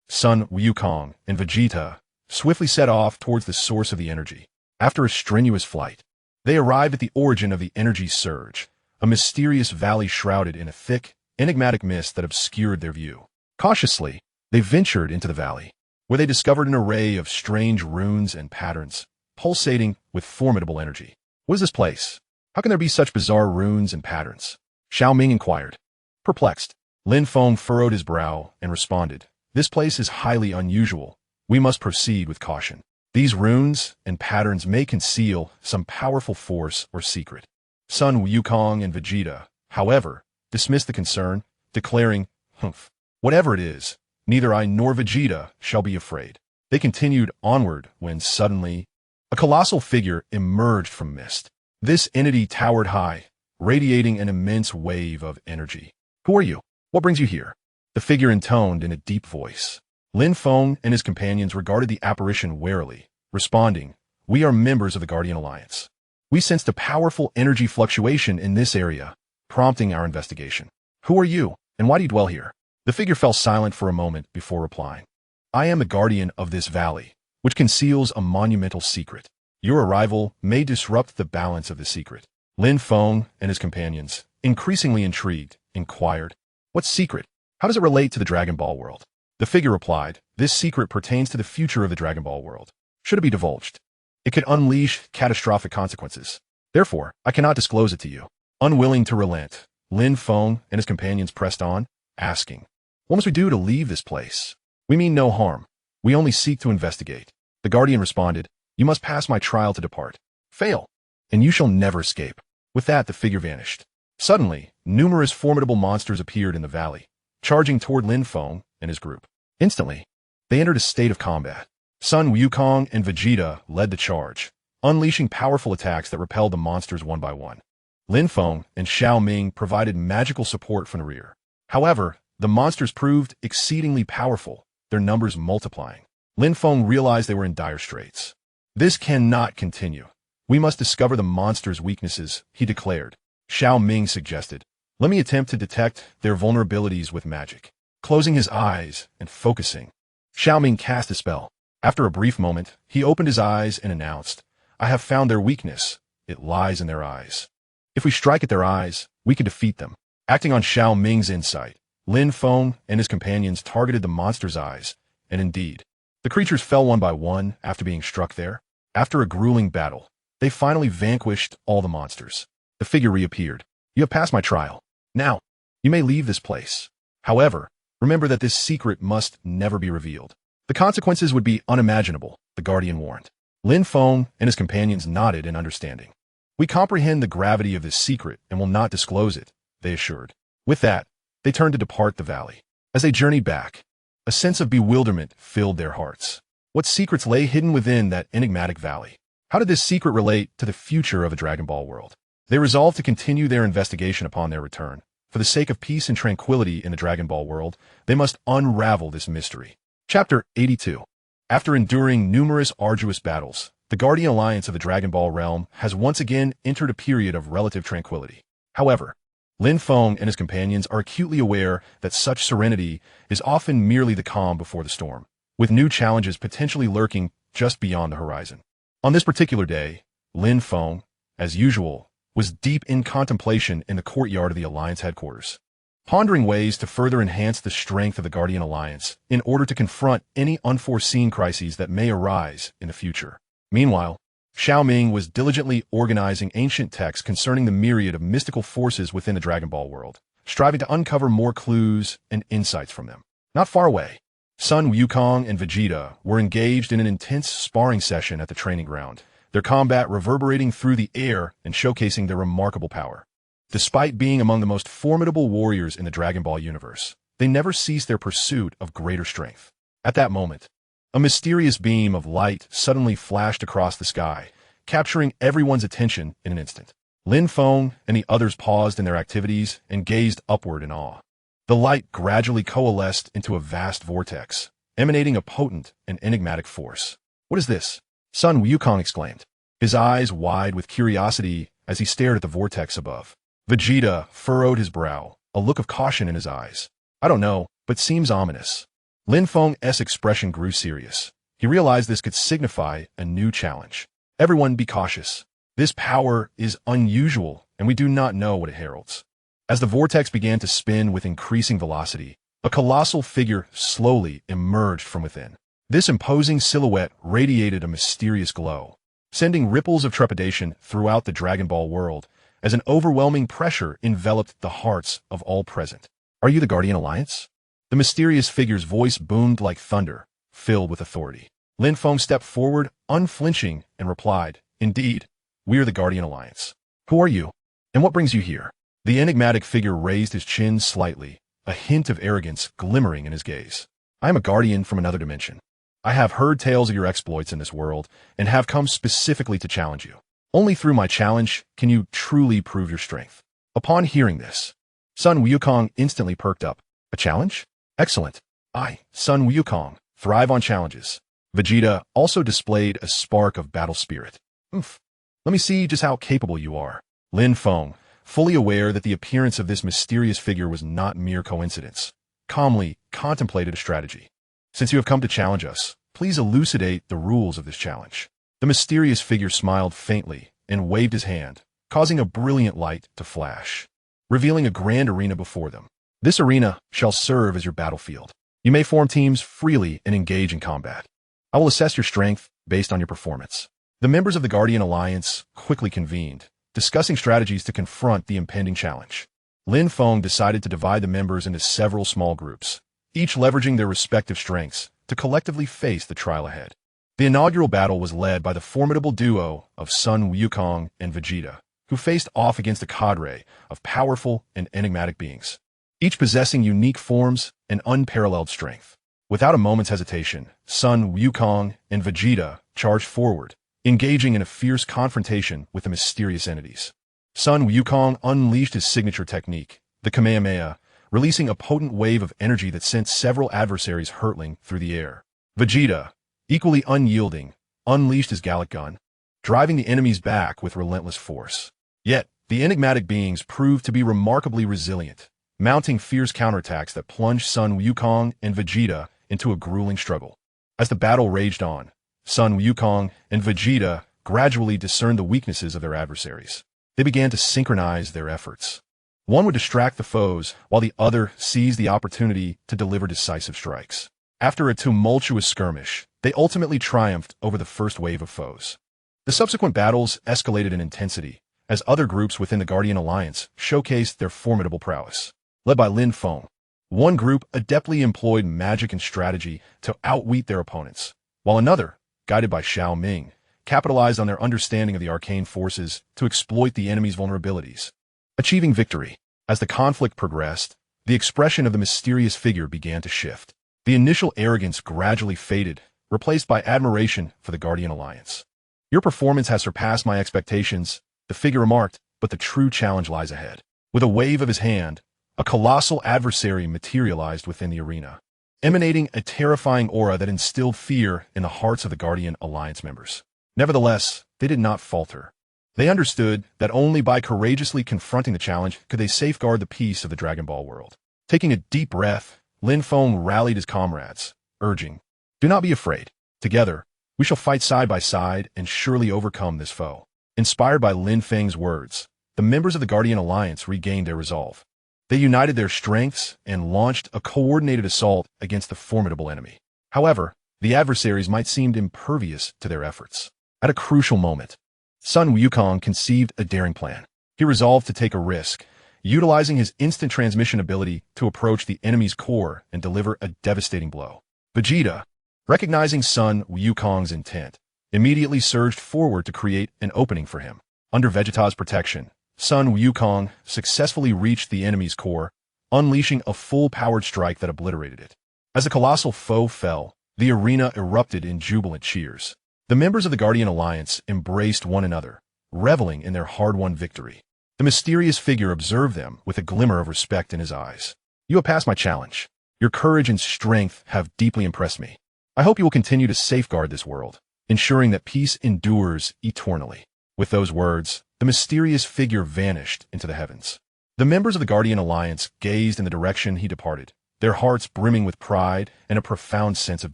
Sun Wukong, and Vegeta, swiftly set off towards the source of the energy. After a strenuous flight, they arrived at the origin of the energy surge, a mysterious valley shrouded in a thick, enigmatic mist that obscured their view. Cautiously, they ventured into the valley, where they discovered an array of strange runes and patterns, pulsating with formidable energy. "What is this place? How can there be such bizarre runes and patterns?" Xiao Ming inquired. Perplexed, Lin Feng furrowed his brow and responded, "This place is highly unusual. We must proceed with caution. These runes and patterns may conceal some powerful force or secret." Sun Wukong and Vegeta, however, dismissed the concern, declaring, "Humph, whatever it is, neither I nor Vegeta shall be afraid." They continued onward when suddenly, a colossal figure emerged from mist. This entity towered high, radiating an immense wave of energy. "Who are you? What brings you here?" the figure intoned in a deep voice. Lin Feng and his companions regarded the apparition warily, responding, "We are members of the Guardian Alliance. We sensed a powerful energy fluctuation in this area, prompting our investigation. Who are you, and why do you dwell here?" The figure fell silent for a moment before replying. "I am the guardian of this valley, which conceals a monumental secret. Your arrival may disrupt the balance of the secret." Lin Feng and his companions, increasingly intrigued, inquired, "What secret? How does it relate to the Dragon Ball world?" The figure replied, "This secret pertains to the future of the Dragon Ball world. Should it be divulged, it could unleash catastrophic consequences. Therefore, I cannot disclose it to you." Unwilling to relent, Lin Feng and his companions pressed on, asking, "What must we do to leave this place?" "We mean no harm. We only seek to investigate." The Guardian responded, "You must pass my trial to depart. Fail, and you shall never escape." With that, the figure vanished. Suddenly, numerous formidable monsters appeared in the valley, charging toward Lin Feng and his group. Instantly, they entered a state of combat. Sun Wukong and Vegeta led the charge, unleashing powerful attacks that repelled the monsters one by one. Lin Feng and Xiao Ming provided magical support from the rear. However, the monsters proved exceedingly powerful, their numbers multiplying. Lin Feng realized they were in dire straits. "This cannot continue. We must discover the monsters' weaknesses," he declared. Xiao Ming suggested, "Let me attempt to detect their vulnerabilities with magic." Closing his eyes and focusing, Xiao Ming cast a spell. After a brief moment, he opened his eyes and announced, "I have found their weakness. It lies in their eyes. If we strike at their eyes, we can defeat them." Acting on Xiao Ming's insight, Lin Feng and his companions targeted the monster's eyes, and indeed, the creatures fell one by one after being struck there. After a grueling battle, they finally vanquished all the monsters. The figure reappeared. "You have passed my trial. Now, you may leave this place. However, remember that this secret must never be revealed. The consequences would be unimaginable," the Guardian warned. Lin Feng and his companions nodded in understanding. "We comprehend the gravity of this secret and will not disclose it," they assured. With that, they turned to depart the valley. As they journeyed back, a sense of bewilderment filled their hearts. What secrets lay hidden within that enigmatic valley? How did this secret relate to the future of a Dragon Ball world? They resolved to continue their investigation upon their return. For the sake of peace and tranquility in the Dragon Ball world, they must unravel this mystery. Chapter 82. After enduring numerous arduous battles, the Guardian Alliance of the Dragon Ball realm has once again entered a period of relative tranquility. However, Lin Feng and his companions are acutely aware that such serenity is often merely the calm before the storm, with new challenges potentially lurking just beyond the horizon. On this particular day, Lin Feng, as usual, was deep in contemplation in the courtyard of the Alliance headquarters, pondering ways to further enhance the strength of the Guardian Alliance in order to confront any unforeseen crises that may arise in the future. Meanwhile, Xiao Ming was diligently organizing ancient texts concerning the myriad of mystical forces within the Dragon Ball world, striving to uncover more clues and insights from them. Not far away, Sun Wukong and Vegeta were engaged in an intense sparring session at the training ground, their combat reverberating through the air and showcasing their remarkable power. Despite being among the most formidable warriors in the Dragon Ball universe, they never ceased their pursuit of greater strength. At that moment, a mysterious beam of light suddenly flashed across the sky, capturing everyone's attention in an instant. Lin Feng and the others paused in their activities and gazed upward in awe. The light gradually coalesced into a vast vortex, emanating a potent and enigmatic force. "What is this?" Sun Wukong exclaimed, his eyes wide with curiosity as he stared at the vortex above. Vegeta furrowed his brow, a look of caution in his eyes. "I don't know, but seems ominous." Lin Feng's expression grew serious. He realized this could signify a new challenge. "Everyone be cautious. This power is unusual, and we do not know what it heralds." As the vortex began to spin with increasing velocity, a colossal figure slowly emerged from within. This imposing silhouette radiated a mysterious glow, sending ripples of trepidation throughout the Dragon Ball world as an overwhelming pressure enveloped the hearts of all present. "Are you the Guardian Alliance?" The mysterious figure's voice boomed like thunder, filled with authority. Lin Feng stepped forward, unflinching, and replied, "Indeed, we are the Guardian Alliance." "Who are you? And what brings you here?" The enigmatic figure raised his chin slightly, a hint of arrogance glimmering in his gaze. "I am a guardian from another dimension. I have heard tales of your exploits in this world and have come specifically to challenge you. Only through my challenge can you truly prove your strength." Upon hearing this, Sun Wukong instantly perked up. "A challenge? Excellent. I, Sun Wukong, thrive on challenges." Vegeta also displayed a spark of battle spirit. "Oof. Let me see just how capable you are." Lin Feng, fully aware that the appearance of this mysterious figure was not mere coincidence, calmly contemplated a strategy. "Since you have come to challenge us, please elucidate the rules of this challenge." The mysterious figure smiled faintly and waved his hand, causing a brilliant light to flash, revealing a grand arena before them. "This arena shall serve as your battlefield. You may form teams freely and engage in combat. I will assess your strength based on your performance." The members of the Guardian Alliance quickly convened, discussing strategies to confront the impending challenge. Lin Feng decided to divide the members into several small groups, each leveraging their respective strengths to collectively face the trial ahead. The inaugural battle was led by the formidable duo of Sun Wukong and Vegeta, who faced off against a cadre of powerful and enigmatic beings, each possessing unique forms and unparalleled strength. Without a moment's hesitation, Sun Wukong and Vegeta charged forward, engaging in a fierce confrontation with the mysterious entities. Sun Wukong unleashed his signature technique, the Kamehameha, releasing a potent wave of energy that sent several adversaries hurtling through the air. Vegeta, equally unyielding, unleashed his Gallic gun, driving the enemies back with relentless force. Yet, the enigmatic beings proved to be remarkably resilient, mounting fierce counterattacks that plunged Sun Wukong and Vegeta into a grueling struggle. As the battle raged on, Sun Wukong and Vegeta gradually discerned the weaknesses of their adversaries. They began to synchronize their efforts. One would distract the foes, while the other seized the opportunity to deliver decisive strikes. After a tumultuous skirmish, they ultimately triumphed over the first wave of foes. The subsequent battles escalated in intensity, as other groups within the Guardian Alliance showcased their formidable prowess. Led by Lin Feng, one group adeptly employed magic and strategy to outwit their opponents, while another, guided by Xiao Ming, capitalized on their understanding of the arcane forces to exploit the enemy's vulnerabilities, achieving victory. As the conflict progressed, the expression of the mysterious figure began to shift. The initial arrogance gradually faded, replaced by admiration for the Guardian Alliance. "Your performance has surpassed my expectations," the figure remarked, "but the true challenge lies ahead." With a wave of his hand, a colossal adversary materialized within the arena, emanating a terrifying aura that instilled fear in the hearts of the Guardian Alliance members. Nevertheless, they did not falter. They understood that only by courageously confronting the challenge could they safeguard the peace of the Dragon Ball world. Taking a deep breath, Lin Feng rallied his comrades, urging, "Do not be afraid. Together, we shall fight side by side and surely overcome this foe." Inspired by Lin Feng's words, the members of the Guardian Alliance regained their resolve. They united their strengths and launched a coordinated assault against the formidable enemy. However, the adversaries might seem impervious to their efforts. At a crucial moment, Sun Wukong conceived a daring plan. He resolved to take a risk, utilizing his instant transmission ability to approach the enemy's core and deliver a devastating blow. Vegeta, recognizing Sun Wukong's intent, immediately surged forward to create an opening for him. Under Vegeta's protection, Sun Wukong successfully reached the enemy's core, unleashing a full-powered strike that obliterated it. As the colossal foe fell, the arena erupted in jubilant cheers. The members of the Guardian Alliance embraced one another, reveling in their hard-won victory. The mysterious figure observed them with a glimmer of respect in his eyes. "You have passed my challenge. Your courage and strength have deeply impressed me. I hope you will continue to safeguard this world, ensuring that peace endures eternally." With those words, the mysterious figure vanished into the heavens. The members of the Guardian Alliance gazed in the direction he departed, their hearts brimming with pride and a profound sense of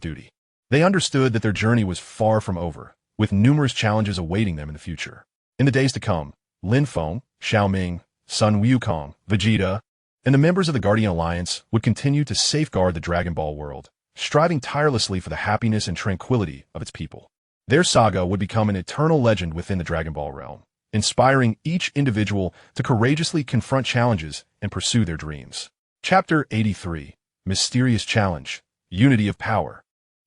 duty. They understood that their journey was far from over, with numerous challenges awaiting them in the future. In the days to come, Lin Feng, Xiaoming, Sun Wukong, Vegeta, and the members of the Guardian Alliance would continue to safeguard the Dragon Ball world, striving tirelessly for the happiness and tranquility of its people. Their saga would become an eternal legend within the Dragon Ball realm, inspiring each individual to courageously confront challenges and pursue their dreams. Chapter 83: Mysterious Challenge, Unity of Power.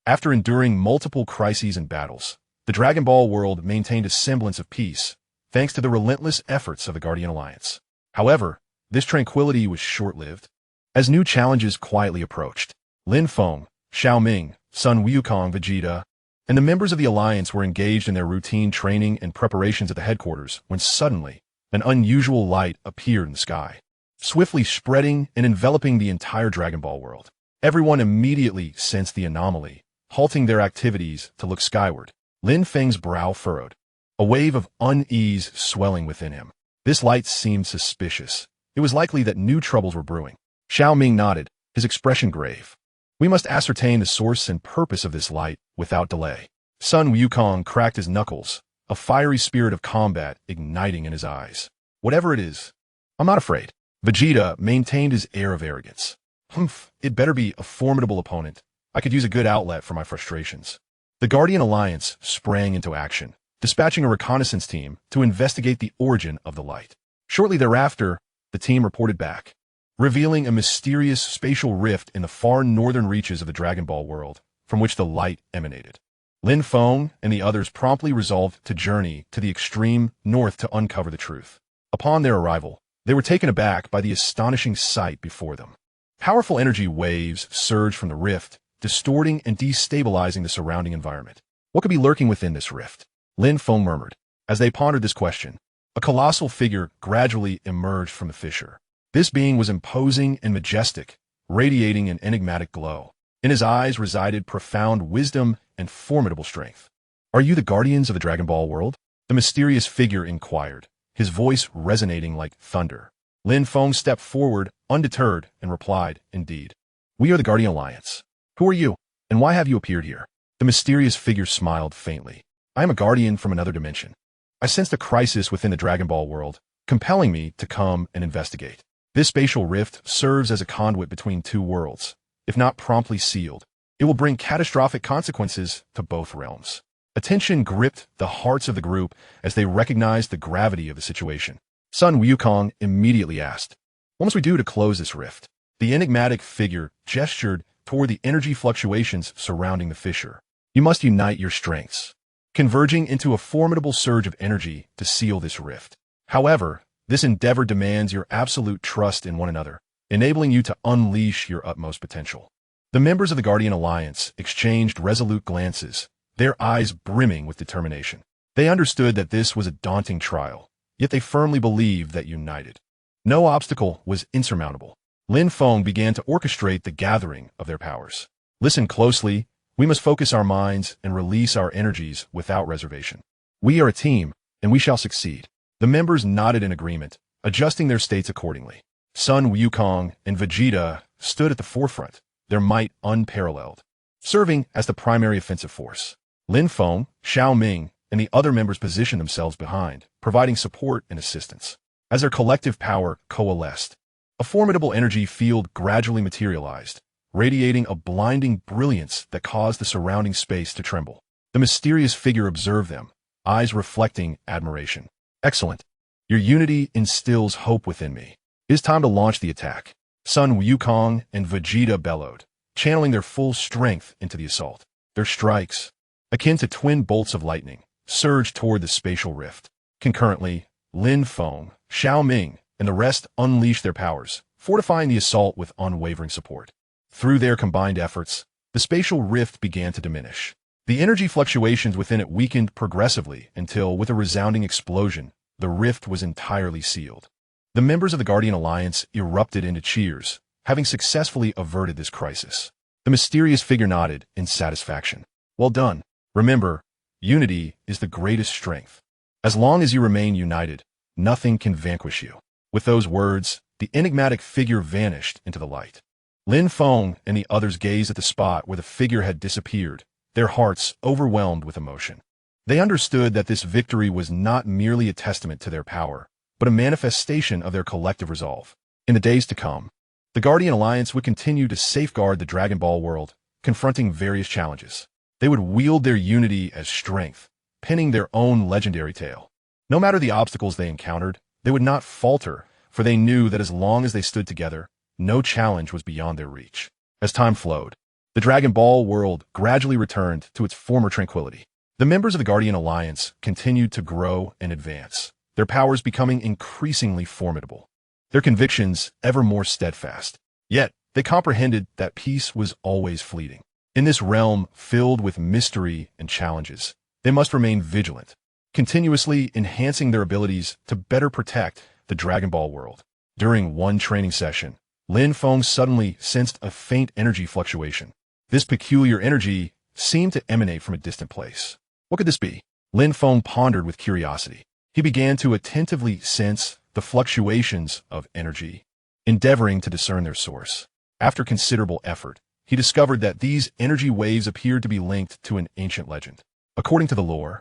After enduring multiple crises and battles, the Dragon Ball world maintained a semblance of peace, thanks to the relentless efforts of the Guardian Alliance. However, this tranquility was short-lived. As new challenges quietly approached, Lin Feng, Xiaoming, Sun Wukong, Vegeta, and the members of the Alliance were engaged in their routine training and preparations at the headquarters when suddenly, an unusual light appeared in the sky, swiftly spreading and enveloping the entire Dragon Ball world. Everyone immediately sensed the anomaly, halting their activities to look skyward. Lin Feng's brow furrowed, a wave of unease swelling within him. This light seemed suspicious. It was likely that new troubles were brewing. Xiaoming nodded, his expression grave. "We must ascertain the source and purpose of this light without delay." Sun Wukong cracked his knuckles, a fiery spirit of combat igniting in his eyes. "Whatever it is, I'm not afraid." Vegeta maintained his air of arrogance. "Humph, it better be a formidable opponent. I could use a good outlet for my frustrations." The Guardian Alliance sprang into action, dispatching a reconnaissance team to investigate the origin of the light. Shortly thereafter, the team reported back, revealing a mysterious spatial rift in the far northern reaches of the Dragon Ball world, from which the light emanated. Lin Feng and the others promptly resolved to journey to the extreme north to uncover the truth. Upon their arrival, they were taken aback by the astonishing sight before them. Powerful energy waves surged from the rift, distorting and destabilizing the surrounding environment. What could be lurking within this rift? Lin Feng murmured. As they pondered this question, a colossal figure gradually emerged from the fissure. This being was imposing and majestic, radiating an enigmatic glow. In his eyes resided profound wisdom and formidable strength. "Are you the guardians of the Dragon Ball world?" the mysterious figure inquired, his voice resonating like thunder. Lin Feng stepped forward, undeterred, and replied, "Indeed. We are the Guardian Alliance. Who are you, and why have you appeared here?" The mysterious figure smiled faintly. "I am a guardian from another dimension. I sensed a crisis within the Dragon Ball world, compelling me to come and investigate. This spatial rift serves as a conduit between two worlds. If not promptly sealed, it will bring catastrophic consequences to both realms." Attention gripped the hearts of the group as they recognized the gravity of the situation. Sun Wukong immediately asked, "What must we do to close this rift?" The enigmatic figure gestured toward the energy fluctuations surrounding the fissure. "You must unite your strengths, converging into a formidable surge of energy to seal this rift. However, this endeavor demands your absolute trust in one another, enabling you to unleash your utmost potential." The members of the Guardian Alliance exchanged resolute glances, their eyes brimming with determination. They understood that this was a daunting trial, yet they firmly believed that united, no obstacle was insurmountable. Lin Feng began to orchestrate the gathering of their powers. "Listen closely. We must focus our minds and release our energies without reservation. We are a team, and we shall succeed. The members nodded in agreement, adjusting their states accordingly. Sun Wukong and Vegeta stood at the forefront, their might unparalleled, serving as the primary offensive force. Lin Feng, Xiao Ming, and the other members positioned themselves behind, providing support and assistance. As their collective power coalesced, a formidable energy field gradually materialized, radiating a blinding brilliance that caused the surrounding space to tremble. The mysterious figure observed them, eyes reflecting admiration. Excellent. Your unity instills hope within me. It is time to launch the attack. Sun Wukong and Vegeta bellowed, channeling their full strength into the assault. Their strikes, akin to twin bolts of lightning, surged toward the spatial rift. Concurrently, Lin Feng, Xiao Ming, and the rest unleashed their powers, fortifying the assault with unwavering support. Through their combined efforts, the spatial rift began to diminish. The energy fluctuations within it weakened progressively until, with a resounding explosion, the rift was entirely sealed. The members of the Guardian Alliance erupted into cheers, having successfully averted this crisis. The mysterious figure nodded in satisfaction. Well done. Remember, unity is the greatest strength. As long as you remain united, nothing can vanquish you. With those words, the enigmatic figure vanished into the light. Lin Feng and the others gazed at the spot where the figure had disappeared, their hearts overwhelmed with emotion. They understood that this victory was not merely a testament to their power, but a manifestation of their collective resolve. In the days to come, the Guardian Alliance would continue to safeguard the Dragon Ball world, confronting various challenges. They would wield their unity as strength, penning their own legendary tale. No matter the obstacles they encountered, they would not falter, for they knew that as long as they stood together, no challenge was beyond their reach. As time flowed, the Dragon Ball world gradually returned to its former tranquility. The members of the Guardian Alliance continued to grow and advance, their powers becoming increasingly formidable, their convictions ever more steadfast. Yet, they comprehended that peace was always fleeting. In this realm filled with mystery and challenges, they must remain vigilant, continuously enhancing their abilities to better protect the Dragon Ball world. During one training session, Lin Feng suddenly sensed a faint energy fluctuation. This peculiar energy seemed to emanate from a distant place. What could this be? Lin Feng pondered with curiosity. He began to attentively sense the fluctuations of energy, endeavoring to discern their source. After considerable effort, he discovered that these energy waves appeared to be linked to an ancient legend. According to the lore,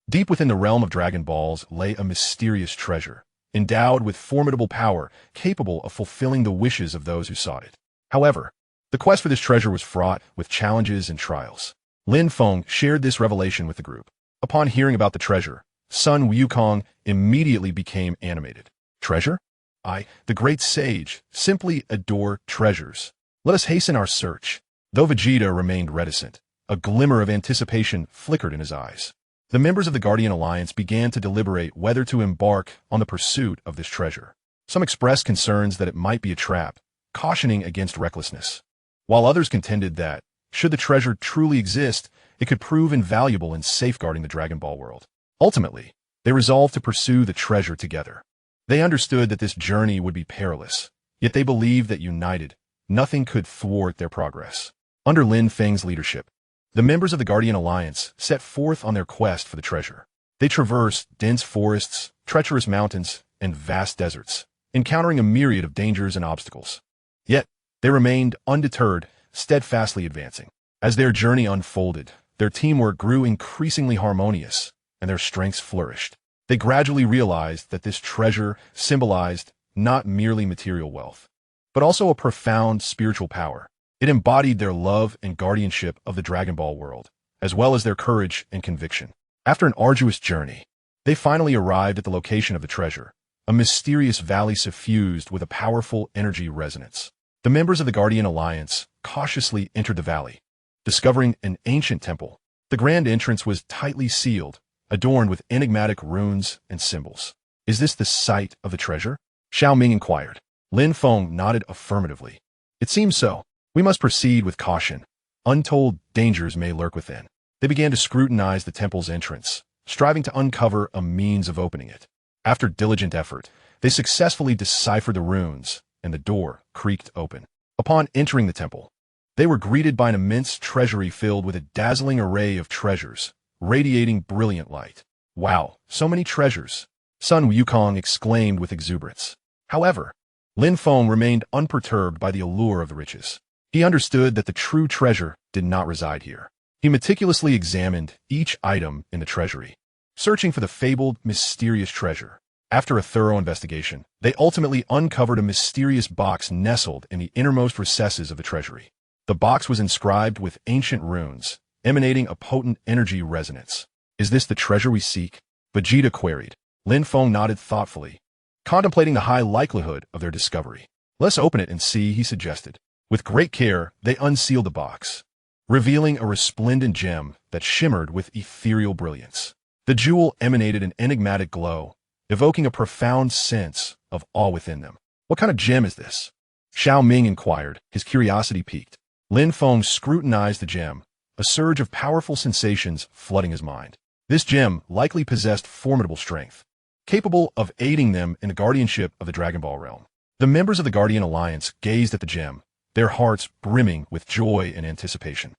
deep within the realm of Dragon Balls lay a mysterious treasure, endowed with formidable power, capable of fulfilling the wishes of those who sought it. However, the quest for this treasure was fraught with challenges and trials. Lin Feng shared this revelation with the group. Upon hearing about the treasure, Sun Wukong immediately became animated. Treasure? I, the great sage, simply adore treasures. Let us hasten our search. Though Vegeta remained reticent, a glimmer of anticipation flickered in his eyes. The members of the Guardian Alliance began to deliberate whether to embark on the pursuit of this treasure. Some expressed concerns that it might be a trap, cautioning against recklessness, while others contended that, should the treasure truly exist, it could prove invaluable in safeguarding the Dragon Ball world. Ultimately, they resolved to pursue the treasure together. They understood that this journey would be perilous, yet they believed that united, nothing could thwart their progress. Under Lin Feng's leadership, the members of the Guardian Alliance set forth on their quest for the treasure. They traversed dense forests, treacherous mountains, and vast deserts, encountering a myriad of dangers and obstacles. Yet, they remained undeterred, steadfastly advancing. As their journey unfolded, their teamwork grew increasingly harmonious, and their strengths flourished. They gradually realized that this treasure symbolized not merely material wealth, but also a profound spiritual power. It embodied their love and guardianship of the Dragon Ball world, as well as their courage and conviction. After an arduous journey, they finally arrived at the location of the treasure, a mysterious valley suffused with a powerful energy resonance. The members of the Guardian Alliance cautiously entered the valley, discovering an ancient temple. The grand entrance was tightly sealed, adorned with enigmatic runes and symbols. Is this the site of the treasure? Xiao Ming inquired. Lin Feng nodded affirmatively. It seems so. We must proceed with caution. Untold dangers may lurk within. They began to scrutinize the temple's entrance, striving to uncover a means of opening it. After diligent effort, they successfully deciphered the runes, and the door creaked open. Upon entering the temple, they were greeted by an immense treasury filled with a dazzling array of treasures, radiating brilliant light. Wow, so many treasures, Sun Wukong exclaimed with exuberance. However, Lin Feng remained unperturbed by the allure of the riches. He understood that the true treasure did not reside here. He meticulously examined each item in the treasury, searching for the fabled, mysterious treasure. After a thorough investigation, they ultimately uncovered a mysterious box nestled in the innermost recesses of the treasury. The box was inscribed with ancient runes, emanating a potent energy resonance. Is this the treasure we seek? Vegeta queried. Lin Feng nodded thoughtfully, contemplating the high likelihood of their discovery. Let's open it and see, he suggested. With great care, they unsealed the box, revealing a resplendent gem that shimmered with ethereal brilliance. The jewel emanated an enigmatic glow, evoking a profound sense of awe within them. What kind of gem is this? Xiao Ming inquired, his curiosity piqued. Lin Feng scrutinized the gem, a surge of powerful sensations flooding his mind. This gem likely possessed formidable strength, capable of aiding them in the guardianship of the Dragon Ball realm. The members of the Guardian Alliance gazed at the gem, their hearts brimming with joy and anticipation.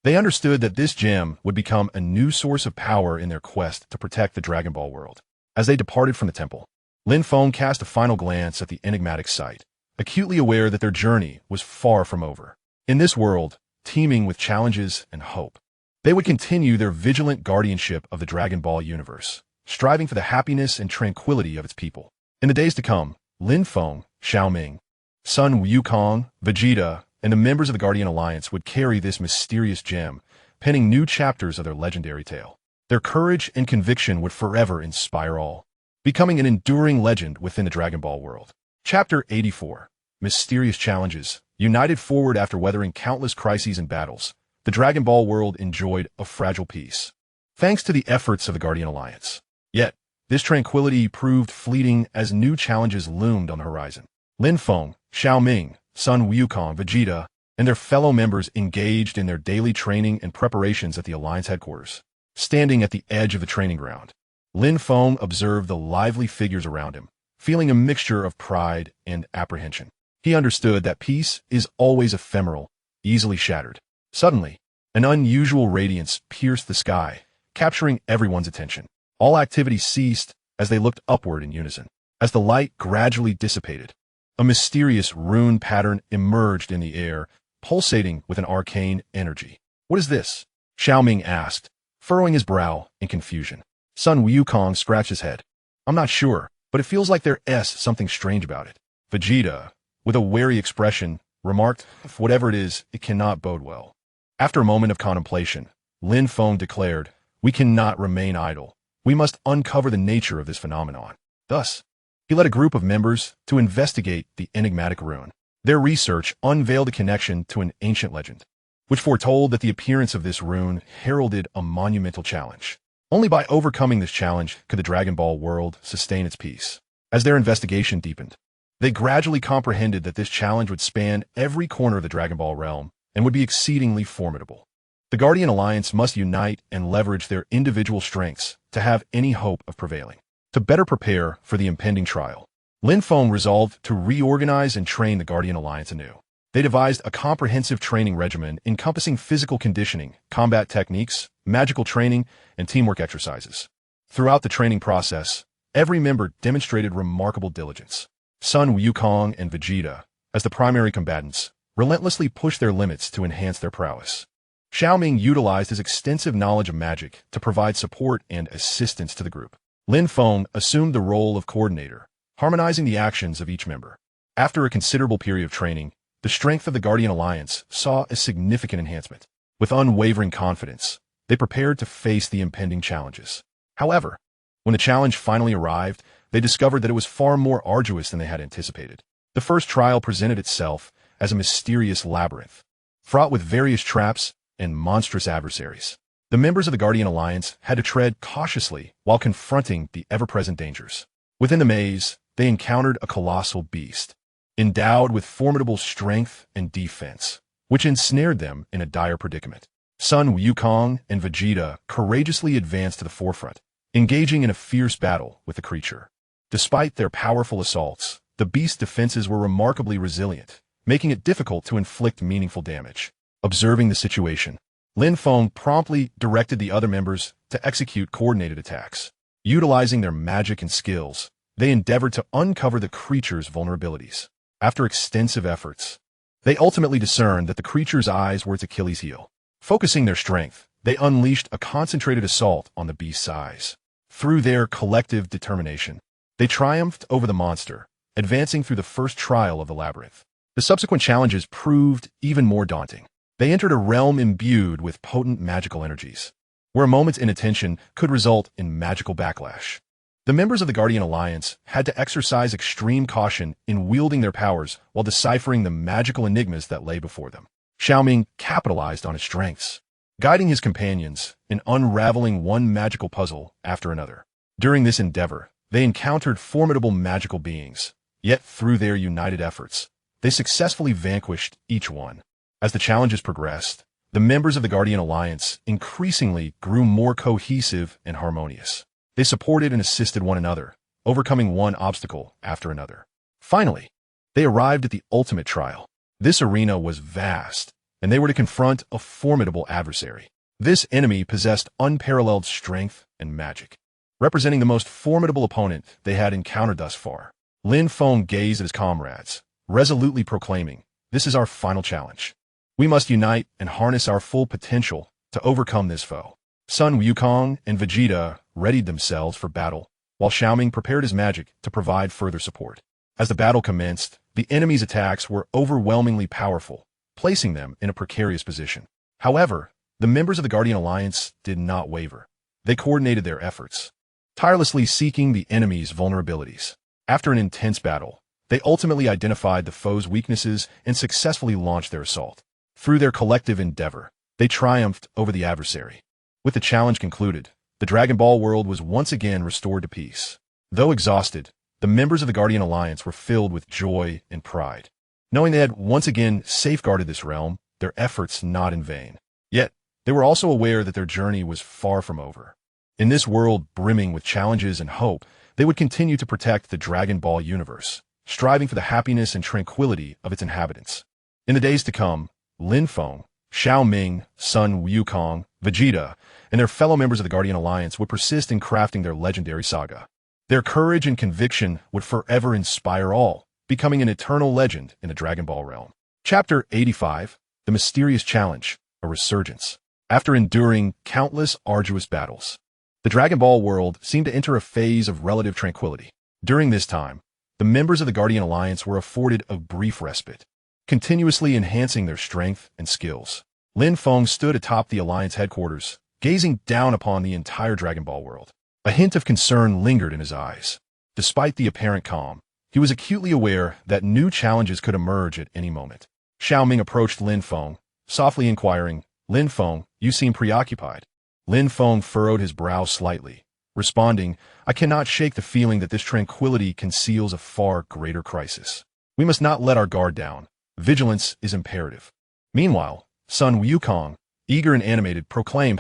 They understood that this gem would become a new source of power in their quest to protect the Dragon Ball world. As they departed from the temple, Lin Feng cast a final glance at the enigmatic sight, acutely aware that their journey was far from over. In this world, teeming with challenges and hope, they would continue their vigilant guardianship of the Dragon Ball universe, striving for the happiness and tranquility of its people. In the days to come, Lin Feng, Xiao Ming, Sun Wukong, Vegeta, and the members of the Guardian Alliance would carry this mysterious gem, penning new chapters of their legendary tale. Their courage and conviction would forever inspire all, becoming an enduring legend within the Dragon Ball world. Chapter 84. Mysterious Challenges. United forward after weathering countless crises and battles, the Dragon Ball world enjoyed a fragile peace, thanks to the efforts of the Guardian Alliance. Yet, this tranquility proved fleeting as new challenges loomed on the horizon. Lin Feng, Xiao Ming, Sun Wukong, Vegeta, and their fellow members engaged in their daily training and preparations at the Alliance headquarters. Standing at the edge of the training ground, Lin Feng observed the lively figures around him, feeling a mixture of pride and apprehension. He understood that peace is always ephemeral, easily shattered. Suddenly, an unusual radiance pierced the sky, capturing everyone's attention. All activity ceased as they looked upward in unison. As the light gradually dissipated, a mysterious rune pattern emerged in the air, pulsating with an arcane energy. What is this? Xiao Ming asked, furrowing his brow in confusion. Sun Wukong scratched his head. I'm not sure, but it feels like there's something strange about it. Vegeta, with a wary expression, remarked, whatever it is, it cannot bode well. After a moment of contemplation, Lin Feng declared, we cannot remain idle. We must uncover the nature of this phenomenon. Thus, he led a group of members to investigate the enigmatic rune. Their research unveiled a connection to an ancient legend, which foretold that the appearance of this rune heralded a monumental challenge. Only by overcoming this challenge could the Dragon Ball world sustain its peace. As their investigation deepened, they gradually comprehended that this challenge would span every corner of the Dragon Ball realm and would be exceedingly formidable. The Guardian Alliance must unite and leverage their individual strengths to have any hope of prevailing. To better prepare for the impending trial, Lin Feng resolved to reorganize and train the Guardian Alliance anew. They devised a comprehensive training regimen encompassing physical conditioning, combat techniques, magical training, and teamwork exercises. Throughout the training process, every member demonstrated remarkable diligence. Sun Wukong and Vegeta, as the primary combatants, relentlessly pushed their limits to enhance their prowess. Xiao Ming utilized his extensive knowledge of magic to provide support and assistance to the group. Lin Feng assumed the role of coordinator, harmonizing the actions of each member. After a considerable period of training, the strength of the Guardian Alliance saw a significant enhancement. With unwavering confidence, they prepared to face the impending challenges. However, when the challenge finally arrived, they discovered that it was far more arduous than they had anticipated. The first trial presented itself as a mysterious labyrinth, fraught with various traps and monstrous adversaries. The members of the Guardian Alliance had to tread cautiously while confronting the ever-present dangers. Within the maze, they encountered a colossal beast, endowed with formidable strength and defense, which ensnared them in a dire predicament. Sun Wukong and Vegeta courageously advanced to the forefront, engaging in a fierce battle with the creature. Despite their powerful assaults, the beast's defenses were remarkably resilient, making it difficult to inflict meaningful damage. Observing the situation, Lin Feng promptly directed the other members to execute coordinated attacks. Utilizing their magic and skills, they endeavored to uncover the creature's vulnerabilities. After extensive efforts, they ultimately discerned that the creature's eyes were its Achilles heel. Focusing their strength, they unleashed a concentrated assault on the beast's eyes. Through their collective determination, they triumphed over the monster, advancing through the first trial of the labyrinth. The subsequent challenges proved even more daunting. They entered a realm imbued with potent magical energies, where a moment's inattention could result in magical backlash. The members of the Guardian Alliance had to exercise extreme caution in wielding their powers while deciphering the magical enigmas that lay before them. Xiaoming capitalized on his strengths, guiding his companions in unraveling one magical puzzle after another. During this endeavor, they encountered formidable magical beings, yet through their united efforts, they successfully vanquished each one. As the challenges progressed, the members of the Guardian Alliance increasingly grew more cohesive and harmonious. They supported and assisted one another, overcoming one obstacle after another. Finally, they arrived at the ultimate trial. This arena was vast, and they were to confront a formidable adversary. This enemy possessed unparalleled strength and magic, representing the most formidable opponent they had encountered thus far. Lin Feng gazed at his comrades, resolutely proclaiming, "This is our final challenge. We must unite and harness our full potential to overcome this foe." Sun Wukong and Vegeta readied themselves for battle, while Xiaoming prepared his magic to provide further support. As the battle commenced, the enemy's attacks were overwhelmingly powerful, placing them in a precarious position. However, the members of the Guardian Alliance did not waver. They coordinated their efforts, tirelessly seeking the enemy's vulnerabilities. After an intense battle, they ultimately identified the foe's weaknesses and successfully launched their assault. Through their collective endeavor, they triumphed over the adversary. With the challenge concluded, the Dragon Ball world was once again restored to peace. Though exhausted, the members of the Guardian Alliance were filled with joy and pride, knowing they had once again safeguarded this realm, their efforts not in vain. Yet, they were also aware that their journey was far from over. In this world brimming with challenges and hope, they would continue to protect the Dragon Ball universe, striving for the happiness and tranquility of its inhabitants. In the days to come, Lin Feng, Xiaoming, Sun Wukong, Vegeta, and their fellow members of the Guardian Alliance would persist in crafting their legendary saga. Their courage and conviction would forever inspire all, becoming an eternal legend in the Dragon Ball realm. Chapter 85, The Mysterious Challenge, A Resurgence. After enduring countless arduous battles, the Dragon Ball world seemed to enter a phase of relative tranquility. During this time, the members of the Guardian Alliance were afforded a brief respite, continuously enhancing their strength and skills. Lin Feng stood atop the Alliance headquarters, gazing down upon the entire Dragon Ball world. A hint of concern lingered in his eyes. Despite the apparent calm, he was acutely aware that new challenges could emerge at any moment. Xiaoming approached Lin Feng, softly inquiring, "Lin Feng, you seem preoccupied." Lin Feng furrowed his brow slightly, responding, "I cannot shake the feeling that this tranquility conceals a far greater crisis. We must not let our guard down. Vigilance is imperative." Meanwhile, Sun Wukong, eager and animated, proclaimed,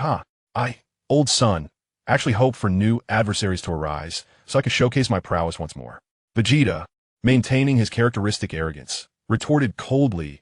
I, old son, actually hope for new adversaries to arise so I can showcase my prowess once more." Vegeta, maintaining his characteristic arrogance, retorted coldly,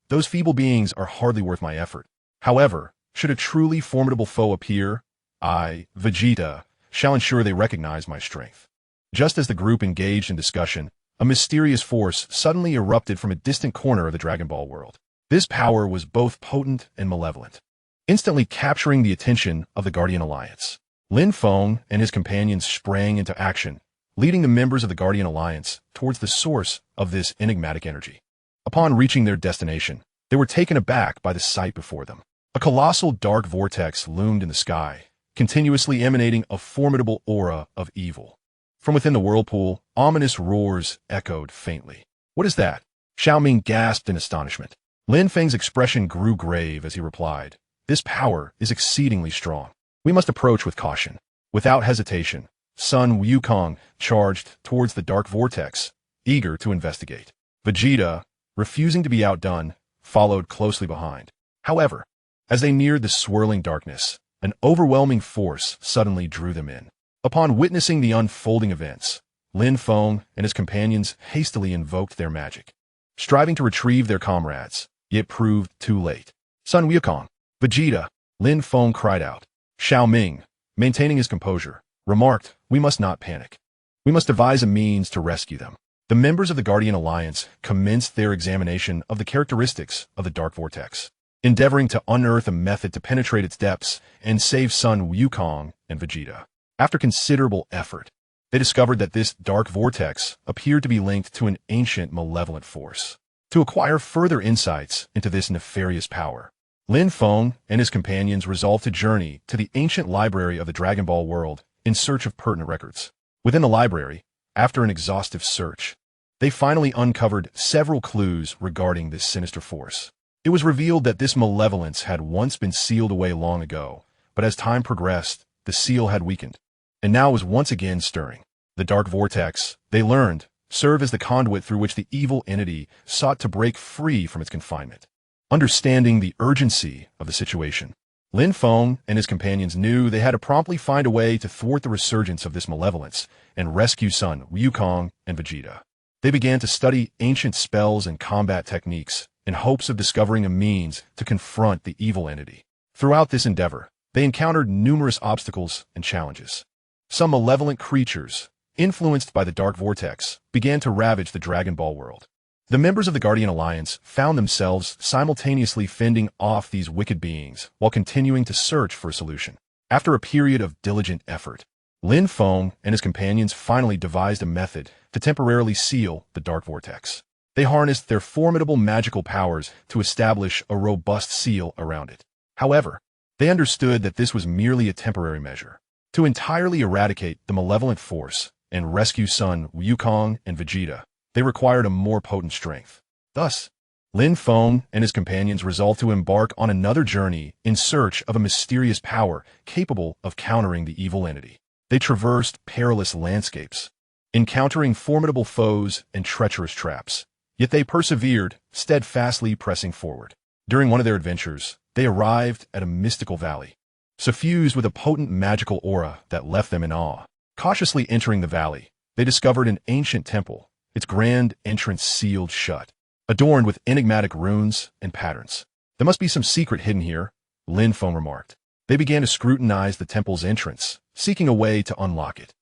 "Those feeble beings are hardly worth my effort. However, should a truly formidable foe appear, I, Vegeta, shall ensure they recognize my strength." Just as the group engaged in discussion, a mysterious force suddenly erupted from a distant corner of the Dragon Ball world. This power was both potent and malevolent, instantly capturing the attention of the Guardian Alliance. Lin Feng and his companions sprang into action, leading the members of the Guardian Alliance towards the source of this enigmatic energy. Upon reaching their destination, they were taken aback by the sight before them. A colossal dark vortex loomed in the sky, continuously emanating a formidable aura of evil. From within the whirlpool, ominous roars echoed faintly. "What is that?" Xiaoming gasped in astonishment. Lin Feng's expression grew grave as he replied, "This power is exceedingly strong. We must approach with caution." Without hesitation, Sun Wukong charged towards the dark vortex, eager to investigate. Vegeta, refusing to be outdone, followed closely behind. However, as they neared the swirling darkness, an overwhelming force suddenly drew them in. Upon witnessing the unfolding events, Lin Feng and his companions hastily invoked their magic, striving to retrieve their comrades, yet proved too late. "Sun Wukong, Vegeta," Lin Feng cried out. Xiaoming, maintaining his composure, remarked, "We must not panic. We must devise a means to rescue them." The members of the Guardian Alliance commenced their examination of the characteristics of the Dark Vortex, endeavoring to unearth a method to penetrate its depths and save Sun Wukong and Vegeta. After considerable effort, they discovered that this Dark Vortex appeared to be linked to an ancient malevolent force. To acquire further insights into this nefarious power, Lin Feng and his companions resolved to journey to the ancient library of the Dragon Ball world in search of pertinent records. Within the library, after an exhaustive search, they finally uncovered several clues regarding this sinister force. It was revealed that this malevolence had once been sealed away long ago, but as time progressed, the seal had weakened, and now was once again stirring. The Dark Vortex, they learned, served as the conduit through which the evil entity sought to break free from its confinement. Understanding the urgency of the situation, Lin Feng and his companions knew they had to promptly find a way to thwart the resurgence of this malevolence and rescue Sun Wukong and Vegeta. They began to study ancient spells and combat techniques in hopes of discovering a means to confront the evil entity. Throughout this endeavor, they encountered numerous obstacles and challenges. Some malevolent creatures, influenced by the Dark Vortex, began to ravage the Dragon Ball world. The members of the Guardian Alliance found themselves simultaneously fending off these wicked beings while continuing to search for a solution. After a period of diligent effort, Lin Feng and his companions finally devised a method to temporarily seal the Dark Vortex. They harnessed their formidable magical powers to establish a robust seal around it. However, they understood that this was merely a temporary measure. To entirely eradicate the malevolent force and rescue Sun Wukong and Vegeta, they required a more potent strength. Thus, Lin Feng and his companions resolved to embark on another journey in search of a mysterious power capable of countering the evil entity. They traversed perilous landscapes, encountering formidable foes and treacherous traps, yet they persevered, steadfastly pressing forward. During one of their adventures, they arrived at a mystical valley, suffused with a potent magical aura that left them in awe. Cautiously entering the valley, they discovered an ancient temple, its grand entrance sealed shut, adorned with enigmatic runes and patterns. "There must be some secret hidden here," Lin Feng remarked. They began to scrutinize the temple's entrance, seeking a way to unlock it.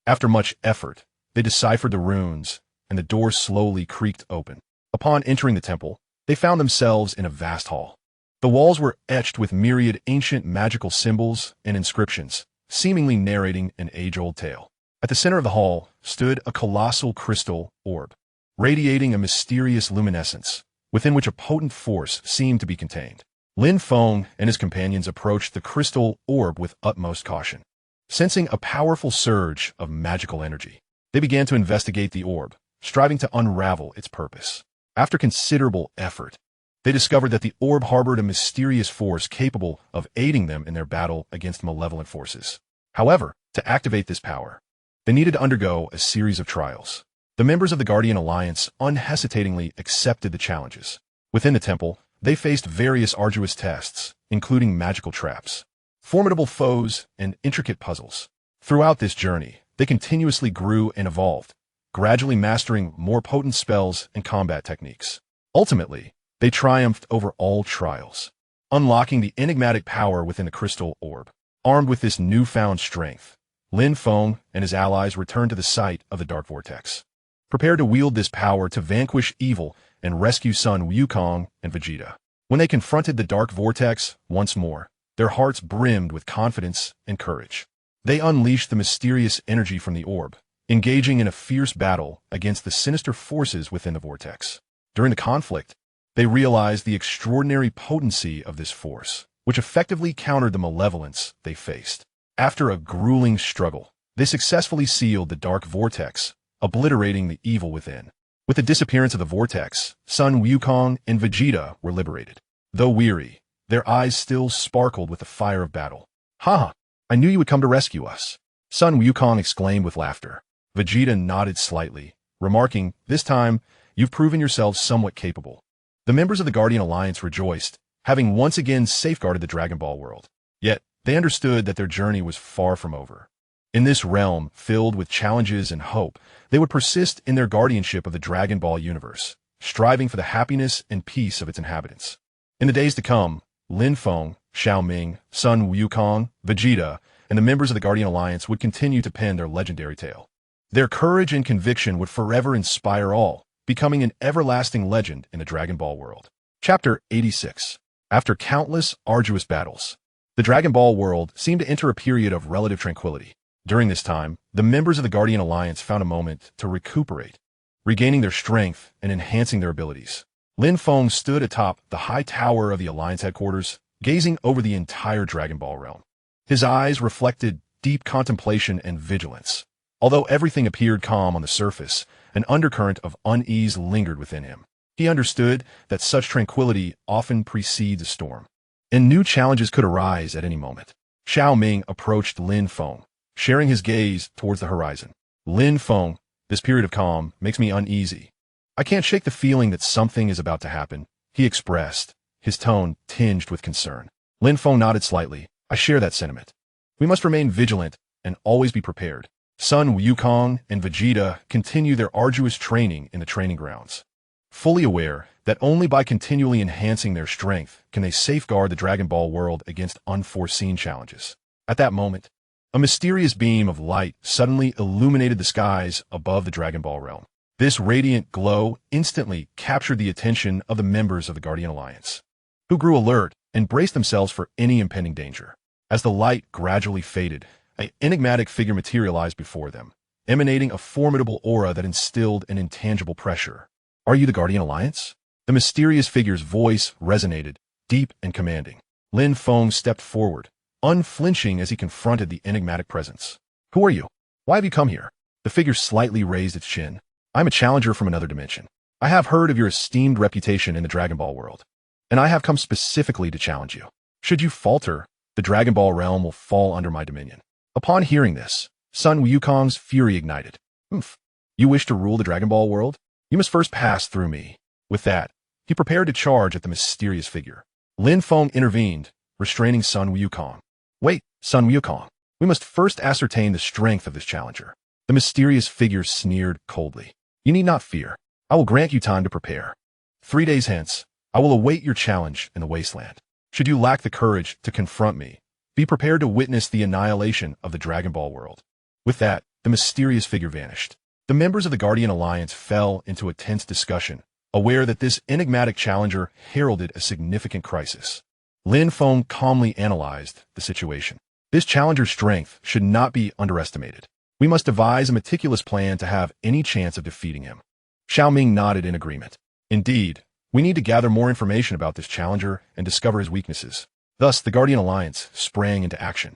After much effort, they deciphered the runes, and the door slowly creaked open. Upon entering the temple, they found themselves in a vast hall. The walls were etched with myriad ancient magical symbols and inscriptions, seemingly narrating an age-old tale. At the center of the hall stood a colossal crystal orb, radiating a mysterious luminescence, within which a potent force seemed to be contained. Lin Feng and his companions approached the crystal orb with utmost caution. Sensing a powerful surge of magical energy, they began to investigate the orb, striving to unravel its purpose. After considerable effort, they discovered that the orb harbored a mysterious force capable of aiding them in their battle against malevolent forces. However, to activate this power, they needed to undergo a series of trials. The members of the Guardian Alliance unhesitatingly accepted the challenges. Within the temple, they faced various arduous tests, including magical traps, formidable foes, and intricate puzzles. Throughout this journey, they continuously grew and evolved, gradually mastering more potent spells and combat techniques. Ultimately, they triumphed over all trials, unlocking the enigmatic power within the crystal orb. Armed with this newfound strength, Lin Feng and his allies returned to the site of the Dark Vortex, prepared to wield this power to vanquish evil and rescue Sun Wukong and Vegeta. When they confronted the Dark Vortex once more, their hearts brimmed with confidence and courage. They unleashed the mysterious energy from the orb, engaging in a fierce battle against the sinister forces within the vortex. During the conflict, they realized the extraordinary potency of this force, which effectively countered the malevolence they faced. After a grueling struggle, they successfully sealed the Dark Vortex, obliterating the evil within. With the disappearance of the vortex, Sun Wukong and Vegeta were liberated. Though weary, their eyes still sparkled with the fire of battle. "Ha! I knew you would come to rescue us," Sun Wukong exclaimed with laughter. Vegeta nodded slightly, remarking, "This time, you've proven yourselves somewhat capable." The members of the Guardian Alliance rejoiced, having once again safeguarded the Dragon Ball world. Yet, they understood that their journey was far from over. In this realm filled with challenges and hope, they would persist in their guardianship of the Dragon Ball universe, striving for the happiness and peace of its inhabitants. In the days to come, Lin Feng, Xiao Ming, Sun Wukong, Vegeta, and and the members of the Guardian Alliance would continue to pen their legendary tale. Their courage and conviction would forever inspire all, becoming an everlasting legend in the Dragon Ball world. Chapter 86. After countless, arduous battles, the Dragon Ball world seemed to enter a period of relative tranquility. During this time, the members of the Guardian Alliance found a moment to recuperate, regaining their strength and enhancing their abilities. Lin Feng stood atop the high tower of the Alliance headquarters, gazing over the entire Dragon Ball realm. His eyes reflected deep contemplation and vigilance. Although everything appeared calm on the surface, an undercurrent of unease lingered within him. He understood that such tranquility often precedes a storm, and new challenges could arise at any moment. Xiao Ming approached Lin Feng, sharing his gaze towards the horizon. Lin Feng, this period of calm makes me uneasy. I can't shake the feeling that something is about to happen, he expressed, his tone tinged with concern. Lin Feng nodded slightly. I share that sentiment. We must remain vigilant and always be prepared. Sun Wukong and Vegeta continue their arduous training in the training grounds, fully aware that only by continually enhancing their strength can they safeguard the Dragon Ball world against unforeseen challenges. At that moment, a mysterious beam of light suddenly illuminated the skies above the Dragon Ball realm. This radiant glow instantly captured the attention of the members of the Guardian Alliance, who grew alert and braced themselves for any impending danger. As the light gradually faded, an enigmatic figure materialized before them, emanating a formidable aura that instilled an intangible pressure. Are you the Guardian Alliance? The mysterious figure's voice resonated, deep and commanding. Lin Feng stepped forward, unflinching as he confronted the enigmatic presence. Who are you? Why have you come here? The figure slightly raised its chin. I'm a challenger from another dimension. I have heard of your esteemed reputation in the Dragon Ball world, and I have come specifically to challenge you. Should you falter, the Dragon Ball realm will fall under my dominion. Upon hearing this, Sun Wukong's fury ignited. You wish to rule the Dragon Ball world? You must first pass through me. With that, he prepared to charge at the mysterious figure. Lin Feng intervened, restraining Sun Wukong. Wait, Sun Wukong. We must first ascertain the strength of this challenger. The mysterious figure sneered coldly. You need not fear. I will grant you time to prepare. 3 days hence, I will await your challenge in the wasteland. Should you lack the courage to confront me, be prepared to witness the annihilation of the Dragon Ball world. With that, the mysterious figure vanished. The members of the Guardian Alliance fell into a tense discussion, aware that this enigmatic challenger heralded a significant crisis. Lin Feng calmly analyzed the situation. This challenger's strength should not be underestimated. We must devise a meticulous plan to have any chance of defeating him. Xiao Ming nodded in agreement. Indeed, we need to gather more information about this challenger and discover his weaknesses. Thus, the Guardian Alliance sprang into action.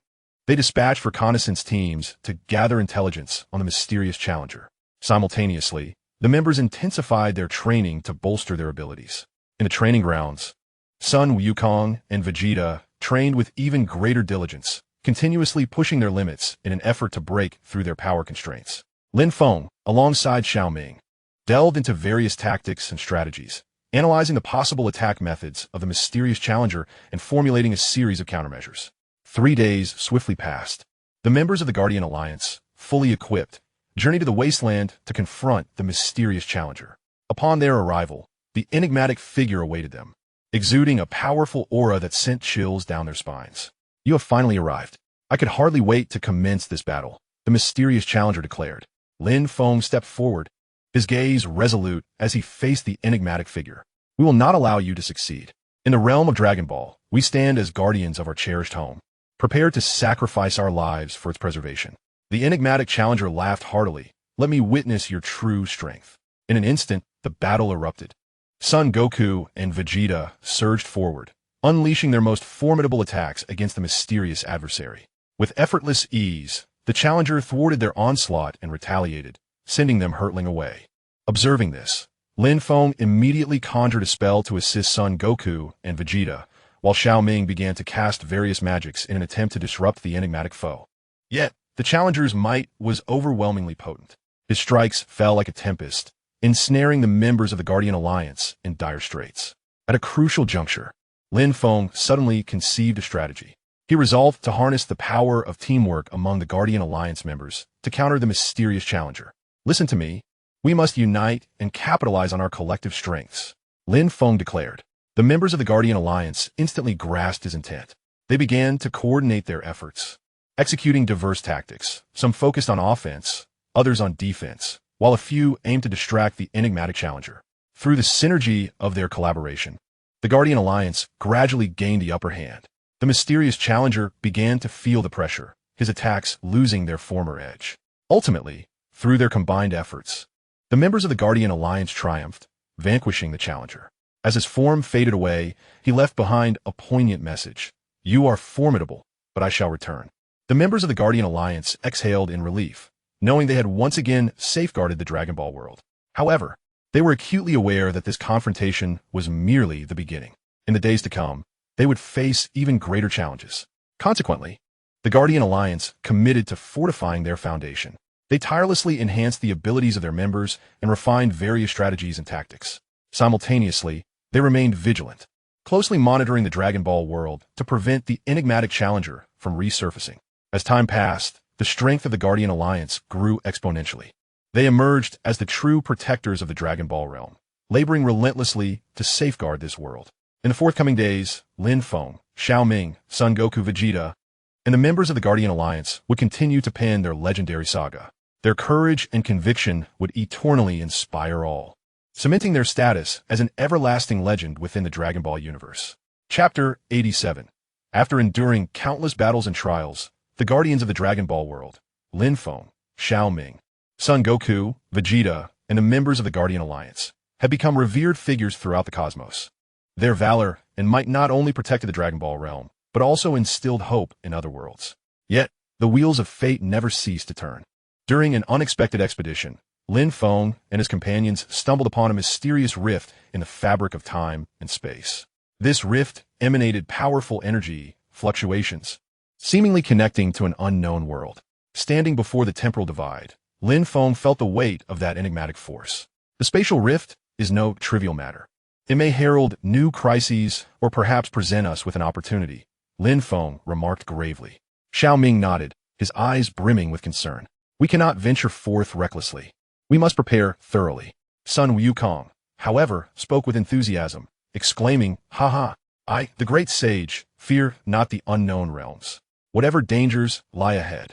They dispatched reconnaissance teams to gather intelligence on the mysterious challenger. Simultaneously, the members intensified their training to bolster their abilities. In the training grounds, Sun Wukong and Vegeta trained with even greater diligence, continuously pushing their limits in an effort to break through their power constraints. Lin Feng, alongside Xiao Ming, delved into various tactics and strategies, analyzing the possible attack methods of the mysterious challenger and formulating a series of countermeasures. 3 days swiftly passed. The members of the Guardian Alliance, fully equipped, journeyed to the wasteland to confront the mysterious challenger. Upon their arrival, the enigmatic figure awaited them, exuding a powerful aura that sent chills down their spines. You have finally arrived. I could hardly wait to commence this battle, the mysterious challenger declared. Lin Feng stepped forward, his gaze resolute as he faced the enigmatic figure. We will not allow you to succeed. In the realm of Dragon Ball, we stand as guardians of our cherished home, prepared to sacrifice our lives for its preservation. The enigmatic challenger laughed heartily. Let me witness your true strength. In an instant, the battle erupted. Son Goku and Vegeta surged forward, unleashing their most formidable attacks against the mysterious adversary. With effortless ease, the challenger thwarted their onslaught and retaliated, sending them hurtling away. Observing this, Lin Feng immediately conjured a spell to assist Son Goku and Vegeta, while Xiao Ming began to cast various magics in an attempt to disrupt the enigmatic foe. Yet, the challenger's might was overwhelmingly potent. His strikes fell like a tempest, ensnaring the members of the Guardian Alliance in dire straits. At a crucial juncture, Lin Feng suddenly conceived a strategy. He resolved to harness the power of teamwork among the Guardian Alliance members to counter the mysterious challenger. Listen to me. We must unite and capitalize on our collective strengths, Lin Feng declared. The members of the Guardian Alliance instantly grasped his intent. They began to coordinate their efforts, executing diverse tactics, some focused on offense, others on defense, while a few aimed to distract the enigmatic challenger. Through the synergy of their collaboration, the Guardian Alliance gradually gained the upper hand. The mysterious challenger began to feel the pressure, his attacks losing their former edge. Ultimately, through their combined efforts, the members of the Guardian Alliance triumphed, vanquishing the challenger. As his form faded away, he left behind a poignant message. "You are formidable, but I shall return." The members of the Guardian Alliance exhaled in relief, knowing they had once again safeguarded the Dragon Ball world. However, they were acutely aware that this confrontation was merely the beginning. In the days to come, they would face even greater challenges. Consequently, the Guardian Alliance committed to fortifying their foundation. They tirelessly enhanced the abilities of their members and refined various strategies and tactics. Simultaneously, they remained vigilant, closely monitoring the Dragon Ball world to prevent the enigmatic challenger from resurfacing. As time passed, the strength of the Guardian Alliance grew exponentially. They emerged as the true protectors of the Dragon Ball realm, laboring relentlessly to safeguard this world. In the forthcoming days, Lin Feng, Xiaoming, Son Goku Vegeta, and the members of the Guardian Alliance would continue to pen their legendary saga. Their courage and conviction would eternally inspire all, cementing their status as an everlasting legend within the Dragon Ball universe. Chapter 87. After enduring countless battles and trials, the Guardians of the Dragon Ball world, Lin Feng, Xiaoming, Son Goku, Vegeta, and the members of the Guardian Alliance, had become revered figures throughout the cosmos. Their valor and might not only protected the Dragon Ball realm, but also instilled hope in other worlds. Yet, the wheels of fate never ceased to turn. During an unexpected expedition, Lin Feng and his companions stumbled upon a mysterious rift in the fabric of time and space. This rift emanated powerful energy fluctuations, seemingly connecting to an unknown world. Standing before the temporal divide, Lin Feng felt the weight of that enigmatic force. The spatial rift is no trivial matter. It may herald new crises or perhaps present us with an opportunity, Lin Feng remarked gravely. Xiaoming nodded, his eyes brimming with concern. We cannot venture forth recklessly. We must prepare thoroughly. Sun Wukong, however, spoke with enthusiasm, exclaiming, "Ha ha! The great sage, fear not the unknown realms. Whatever dangers lie ahead,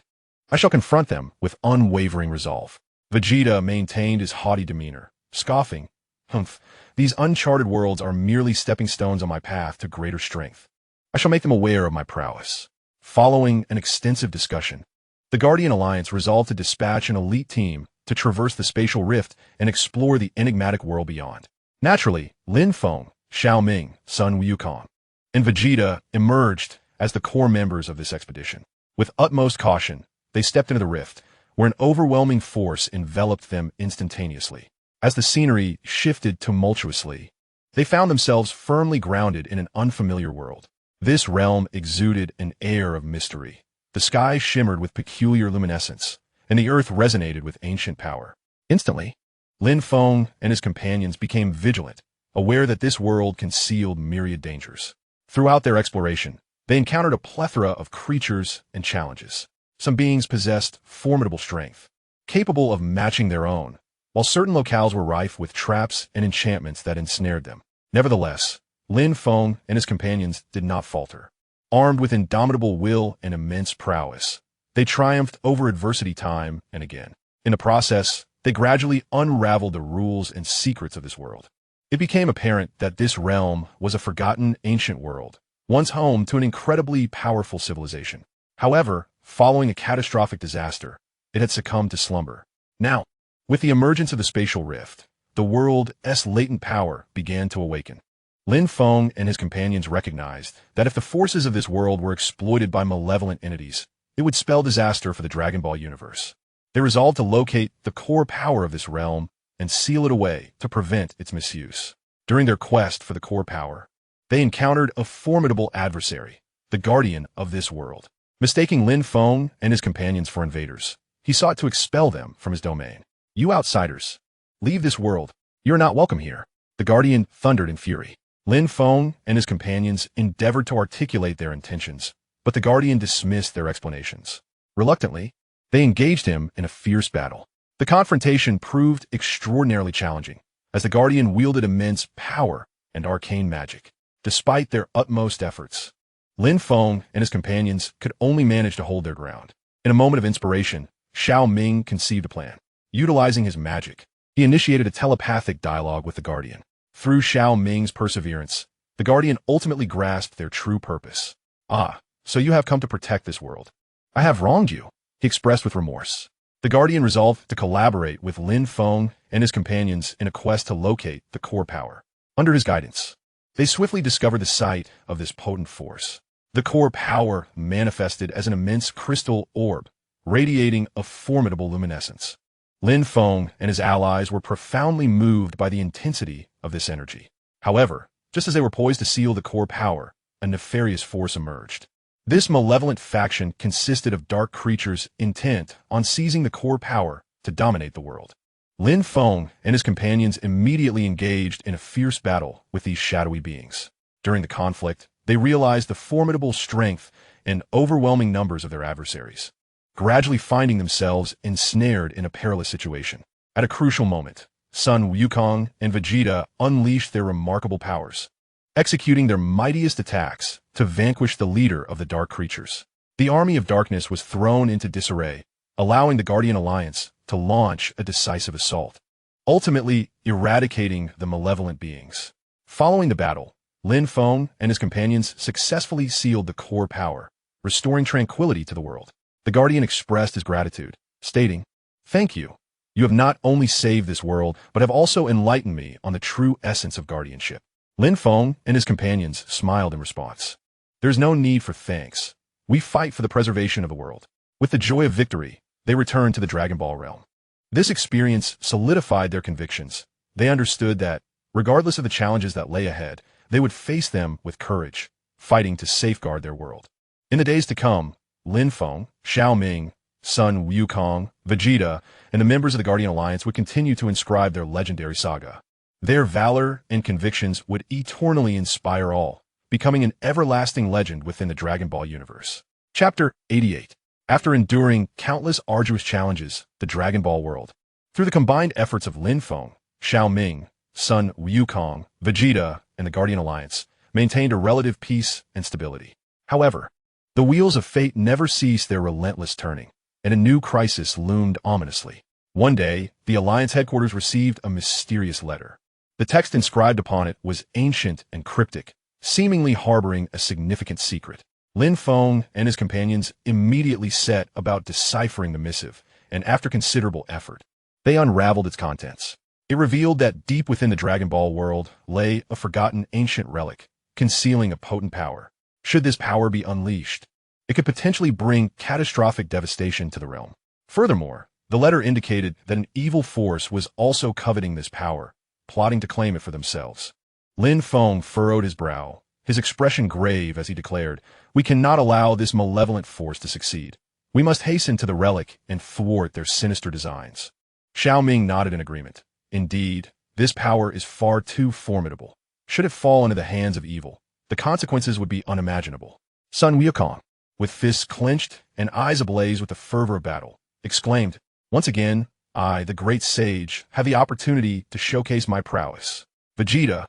I shall confront them with unwavering resolve." Vegeta maintained his haughty demeanor, scoffing, "Humph, these uncharted worlds are merely stepping stones on my path to greater strength. I shall make them aware of my prowess." Following an extensive discussion, the Guardian Alliance resolved to dispatch an elite team to traverse the spatial rift and explore the enigmatic world beyond. Naturally, Lin Feng, Xiaoming, Sun Wukong, and Vegeta emerged as the core members of this expedition. With utmost caution, they stepped into the rift, where an overwhelming force enveloped them instantaneously. As the scenery shifted tumultuously, they found themselves firmly grounded in an unfamiliar world. This realm exuded an air of mystery. The sky shimmered with peculiar luminescence, and the earth resonated with ancient power. Instantly, Lin Feng and his companions became vigilant, aware that this world concealed myriad dangers. Throughout their exploration, they encountered a plethora of creatures and challenges. Some beings possessed formidable strength, capable of matching their own, while certain locales were rife with traps and enchantments that ensnared them. Nevertheless, Lin Feng and his companions did not falter. Armed with indomitable will and immense prowess, they triumphed over adversity time and again. In the process, they gradually unraveled the rules and secrets of this world. It became apparent that this realm was a forgotten ancient world, once home to an incredibly powerful civilization. However, following a catastrophic disaster, it had succumbed to slumber. Now, with the emergence of the spatial rift, the world's latent power began to awaken. Lin Feng and his companions recognized that if the forces of this world were exploited by malevolent entities, it would spell disaster for the Dragon Ball universe. They resolved to locate the core power of this realm and seal it away to prevent its misuse. During their quest for the core power, they encountered a formidable adversary, the guardian of this world. Mistaking Lin Feng and his companions for invaders, he sought to expel them from his domain. "You outsiders, leave this world. You're not welcome here," the guardian thundered in fury. Lin Feng and his companions endeavored to articulate their intentions, but the guardian dismissed their explanations. Reluctantly, they engaged him in a fierce battle. The confrontation proved extraordinarily challenging, as the guardian wielded immense power and arcane magic. Despite their utmost efforts, Lin Feng and his companions could only manage to hold their ground. In a moment of inspiration, Xiao Ming conceived a plan. Utilizing his magic, he initiated a telepathic dialogue with the Guardian. Through Xiao Ming's perseverance, the Guardian ultimately grasped their true purpose. "Ah, so you have come to protect this world. I have wronged you," he expressed with remorse. The Guardian resolved to collaborate with Lin Feng and his companions in a quest to locate the core power. Under his guidance, they swiftly discovered the site of this potent force. The core power manifested as an immense crystal orb, radiating a formidable luminescence. Lin Feng and his allies were profoundly moved by the intensity of this energy. However, just as they were poised to seal the core power, a nefarious force emerged. This malevolent faction consisted of dark creatures intent on seizing the core power to dominate the world. Lin Feng and his companions immediately engaged in a fierce battle with these shadowy beings. During the conflict, they realized the formidable strength and overwhelming numbers of their adversaries, gradually finding themselves ensnared in a perilous situation. At a crucial moment, Sun Wukong and Vegeta unleashed their remarkable powers, executing their mightiest attacks to vanquish the leader of the dark creatures. The army of darkness was thrown into disarray, allowing the Guardian Alliance to launch a decisive assault, ultimately eradicating the malevolent beings. Following the battle, Lin Feng and his companions successfully sealed the core power, restoring tranquility to the world. The Guardian expressed his gratitude, stating, "Thank you. You have not only saved this world, but have also enlightened me on the true essence of guardianship." Lin Feng and his companions smiled in response. "There's no need for thanks. We fight for the preservation of the world." With the joy of victory, they returned to the Dragon Ball realm. This experience solidified their convictions. They understood that, regardless of the challenges that lay ahead, they would face them with courage, fighting to safeguard their world. In the days to come, Lin Feng, Xiao Ming, Sun Wukong, Vegeta, and the members of the Guardian Alliance would continue to inscribe their legendary saga. Their valor and convictions would eternally inspire all, becoming an everlasting legend within the Dragon Ball universe. Chapter 88. After enduring countless arduous challenges, the Dragon Ball world, through the combined efforts of Lin Feng, Xiao Ming, Sun Wukong, Vegeta, and the Guardian Alliance, maintained a relative peace and stability. However, the wheels of fate never ceased their relentless turning, and a new crisis loomed ominously. One day, the Alliance headquarters received a mysterious letter. The text inscribed upon it was ancient and cryptic, seemingly harboring a significant secret. Lin Feng and his companions immediately set about deciphering the missive, and after considerable effort, they unraveled its contents. It revealed that deep within the Dragon Ball world lay a forgotten ancient relic, concealing a potent power. Should this power be unleashed, it could potentially bring catastrophic devastation to the realm. Furthermore, the letter indicated that an evil force was also coveting this power, plotting to claim it for themselves. Lin Feng furrowed his brow, his expression grave as he declared, "We cannot allow this malevolent force to succeed. We must hasten to the relic and thwart their sinister designs." Xiao Ming nodded in agreement. Indeed, this power is far too formidable. Should it fall into the hands of evil, the consequences would be unimaginable. Sun Wukong, with fists clenched and eyes ablaze with the fervor of battle, exclaimed, "Once again, I, the great sage, have the opportunity to showcase my prowess." Vegeta,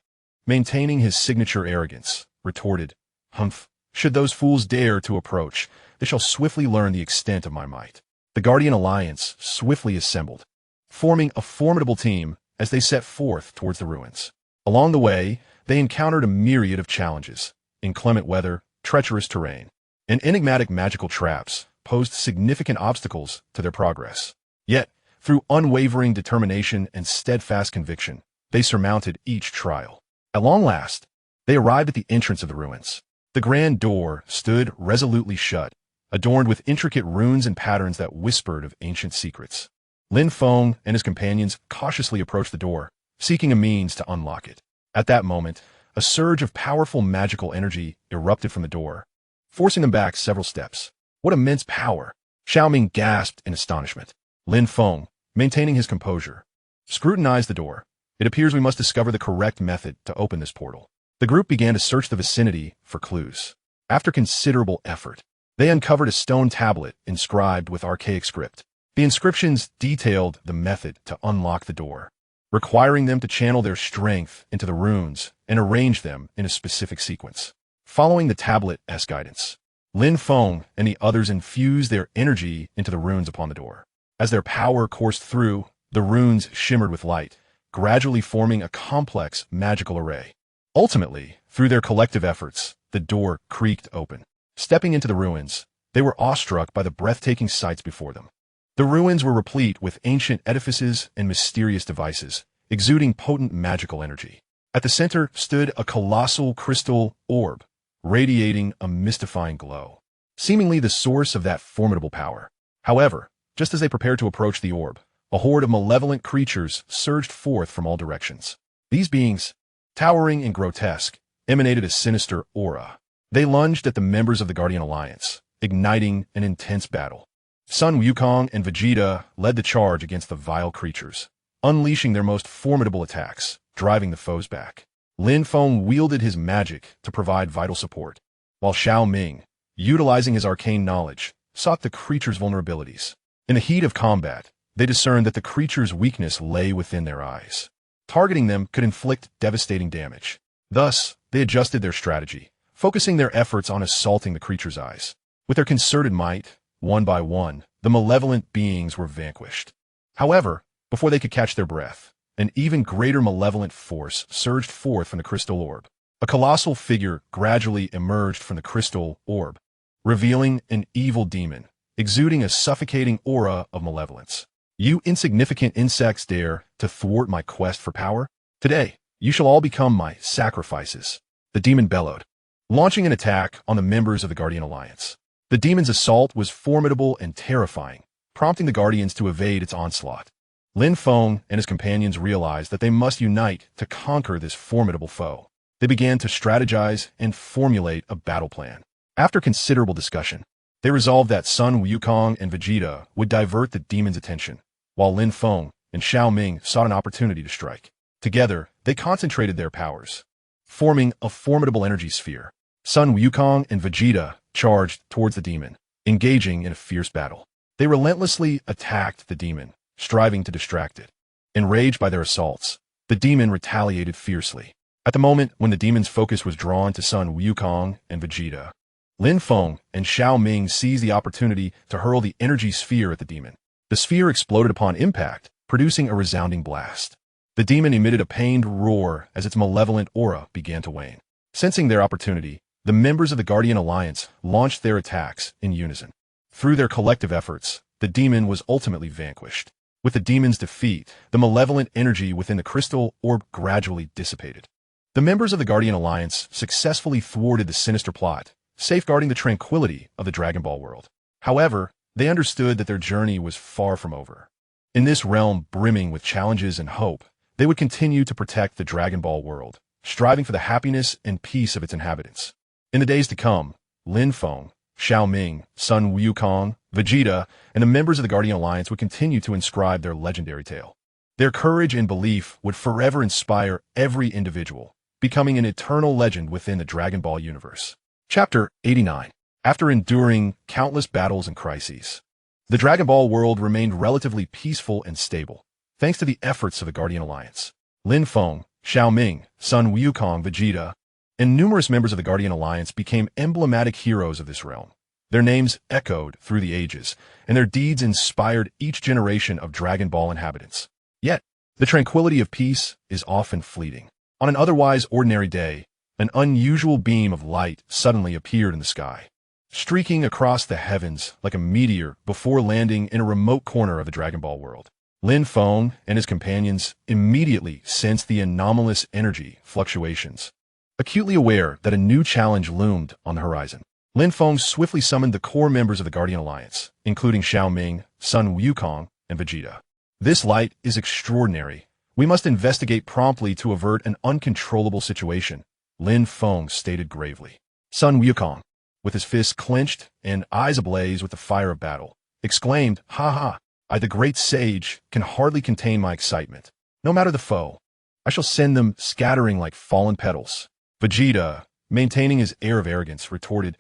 maintaining his signature arrogance, retorted, "Humph, should those fools dare to approach, they shall swiftly learn the extent of my might." The Guardian Alliance swiftly assembled, forming a formidable team as they set forth towards the ruins. Along the way, they encountered a myriad of challenges. Inclement weather, treacherous terrain, and enigmatic magical traps posed significant obstacles to their progress. Yet, through unwavering determination and steadfast conviction, they surmounted each trial. At long last, they arrived at the entrance of the ruins. The grand door stood resolutely shut, adorned with intricate runes and patterns that whispered of ancient secrets. Lin Feng and his companions cautiously approached the door, seeking a means to unlock it. At that moment, a surge of powerful magical energy erupted from the door, forcing them back several steps. What immense power! Xiao Ming gasped in astonishment. Lin Feng, maintaining his composure, scrutinized the door. "It appears we must discover the correct method to open this portal." The group began to search the vicinity for clues. After considerable effort, they uncovered a stone tablet inscribed with archaic script. The inscriptions detailed the method to unlock the door, requiring them to channel their strength into the runes and arrange them in a specific sequence. Following the tablet's guidance, Lin Feng and the others infused their energy into the runes upon the door. As their power coursed through, the runes shimmered with light, gradually forming a complex magical array. Ultimately, through their collective efforts, the door creaked open. Stepping into the ruins, they were awestruck by the breathtaking sights before them. The ruins were replete with ancient edifices and mysterious devices, exuding potent magical energy. At the center stood a colossal crystal orb, radiating a mystifying glow, seemingly the source of that formidable power. However, just as they prepared to approach the orb, a horde of malevolent creatures surged forth from all directions. These beings, towering and grotesque, emanated a sinister aura. They lunged at the members of the Guardian Alliance, igniting an intense battle. Sun Wukong and Vegeta led the charge against the vile creatures, unleashing their most formidable attacks, driving the foes back. Lin Feng wielded his magic to provide vital support, while Xiao Ming, utilizing his arcane knowledge, sought the creatures' vulnerabilities. In the heat of combat, they discerned that the creatures' weakness lay within their eyes. Targeting them could inflict devastating damage. Thus, they adjusted their strategy, focusing their efforts on assaulting the creatures' eyes. With their concerted might, one by one, the malevolent beings were vanquished. However, before they could catch their breath, an even greater malevolent force surged forth from the crystal orb. A colossal figure gradually emerged from the crystal orb, revealing an evil demon, exuding a suffocating aura of malevolence. You insignificant insects dare to thwart my quest for power? Today, you shall all become my sacrifices, the demon bellowed, launching an attack on the members of the Guardian Alliance. The demon's assault was formidable and terrifying, prompting the Guardians to evade its onslaught. Lin Feng and his companions realized that they must unite to conquer this formidable foe. They began to strategize and formulate a battle plan. After considerable discussion, they resolved that Sun Wukong and Vegeta would divert the demon's attention, while Lin Feng and Xiao Ming sought an opportunity to strike. Together, they concentrated their powers, forming a formidable energy sphere. Sun Wukong and Vegeta charged towards the demon, engaging in a fierce battle. They relentlessly attacked the demon, striving to distract it. Enraged by their assaults, the demon retaliated fiercely. At the moment when the demon's focus was drawn to Sun Wukong and Vegeta, Lin Feng and Xiao Ming seized the opportunity to hurl the energy sphere at the demon. The sphere exploded upon impact, producing a resounding blast. The demon emitted a pained roar as its malevolent aura began to wane. Sensing their opportunity, the members of the Guardian Alliance launched their attacks in unison. Through their collective efforts, the demon was ultimately vanquished. With the demon's defeat, the malevolent energy within the crystal orb gradually dissipated. The members of the Guardian Alliance successfully thwarted the sinister plot, safeguarding the tranquility of the Dragon Ball world. However, they understood that their journey was far from over. In this realm brimming with challenges and hope, they would continue to protect the Dragon Ball world, striving for the happiness and peace of its inhabitants. In the days to come, Lin Feng, Xiao Ming, Sun Wukong, Vegeta, and the members of the Guardian Alliance would continue to inscribe their legendary tale. Their courage and belief would forever inspire every individual, becoming an eternal legend within the Dragon Ball universe. Chapter 89. After enduring countless battles and crises, the Dragon Ball world remained relatively peaceful and stable, thanks to the efforts of the Guardian Alliance. Lin Feng, Xiao Ming, Sun Wukong, Vegeta, and numerous members of the Guardian Alliance became emblematic heroes of this realm. Their names echoed through the ages, and their deeds inspired each generation of Dragon Ball inhabitants. Yet, the tranquility of peace is often fleeting. On an otherwise ordinary day, an unusual beam of light suddenly appeared in the sky, streaking across the heavens like a meteor before landing in a remote corner of the Dragon Ball world. Lin Feng and his companions immediately sensed the anomalous energy fluctuations. Acutely aware that a new challenge loomed on the horizon, Lin Feng swiftly summoned the core members of the Guardian Alliance, including Xiao Ming, Sun Wukong, and Vegeta. This light is extraordinary. We must investigate promptly to avert an uncontrollable situation, Lin Feng stated gravely. Sun Wukong, with his fists clenched and eyes ablaze with the fire of battle, exclaimed, "Ha ha! I, the great sage, can hardly contain my excitement. No matter the foe, I shall send them scattering like fallen petals." Vegeta, maintaining his air of arrogance, retorted,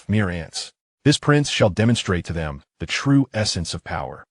"Mere ants. This prince shall demonstrate to them the true essence of power."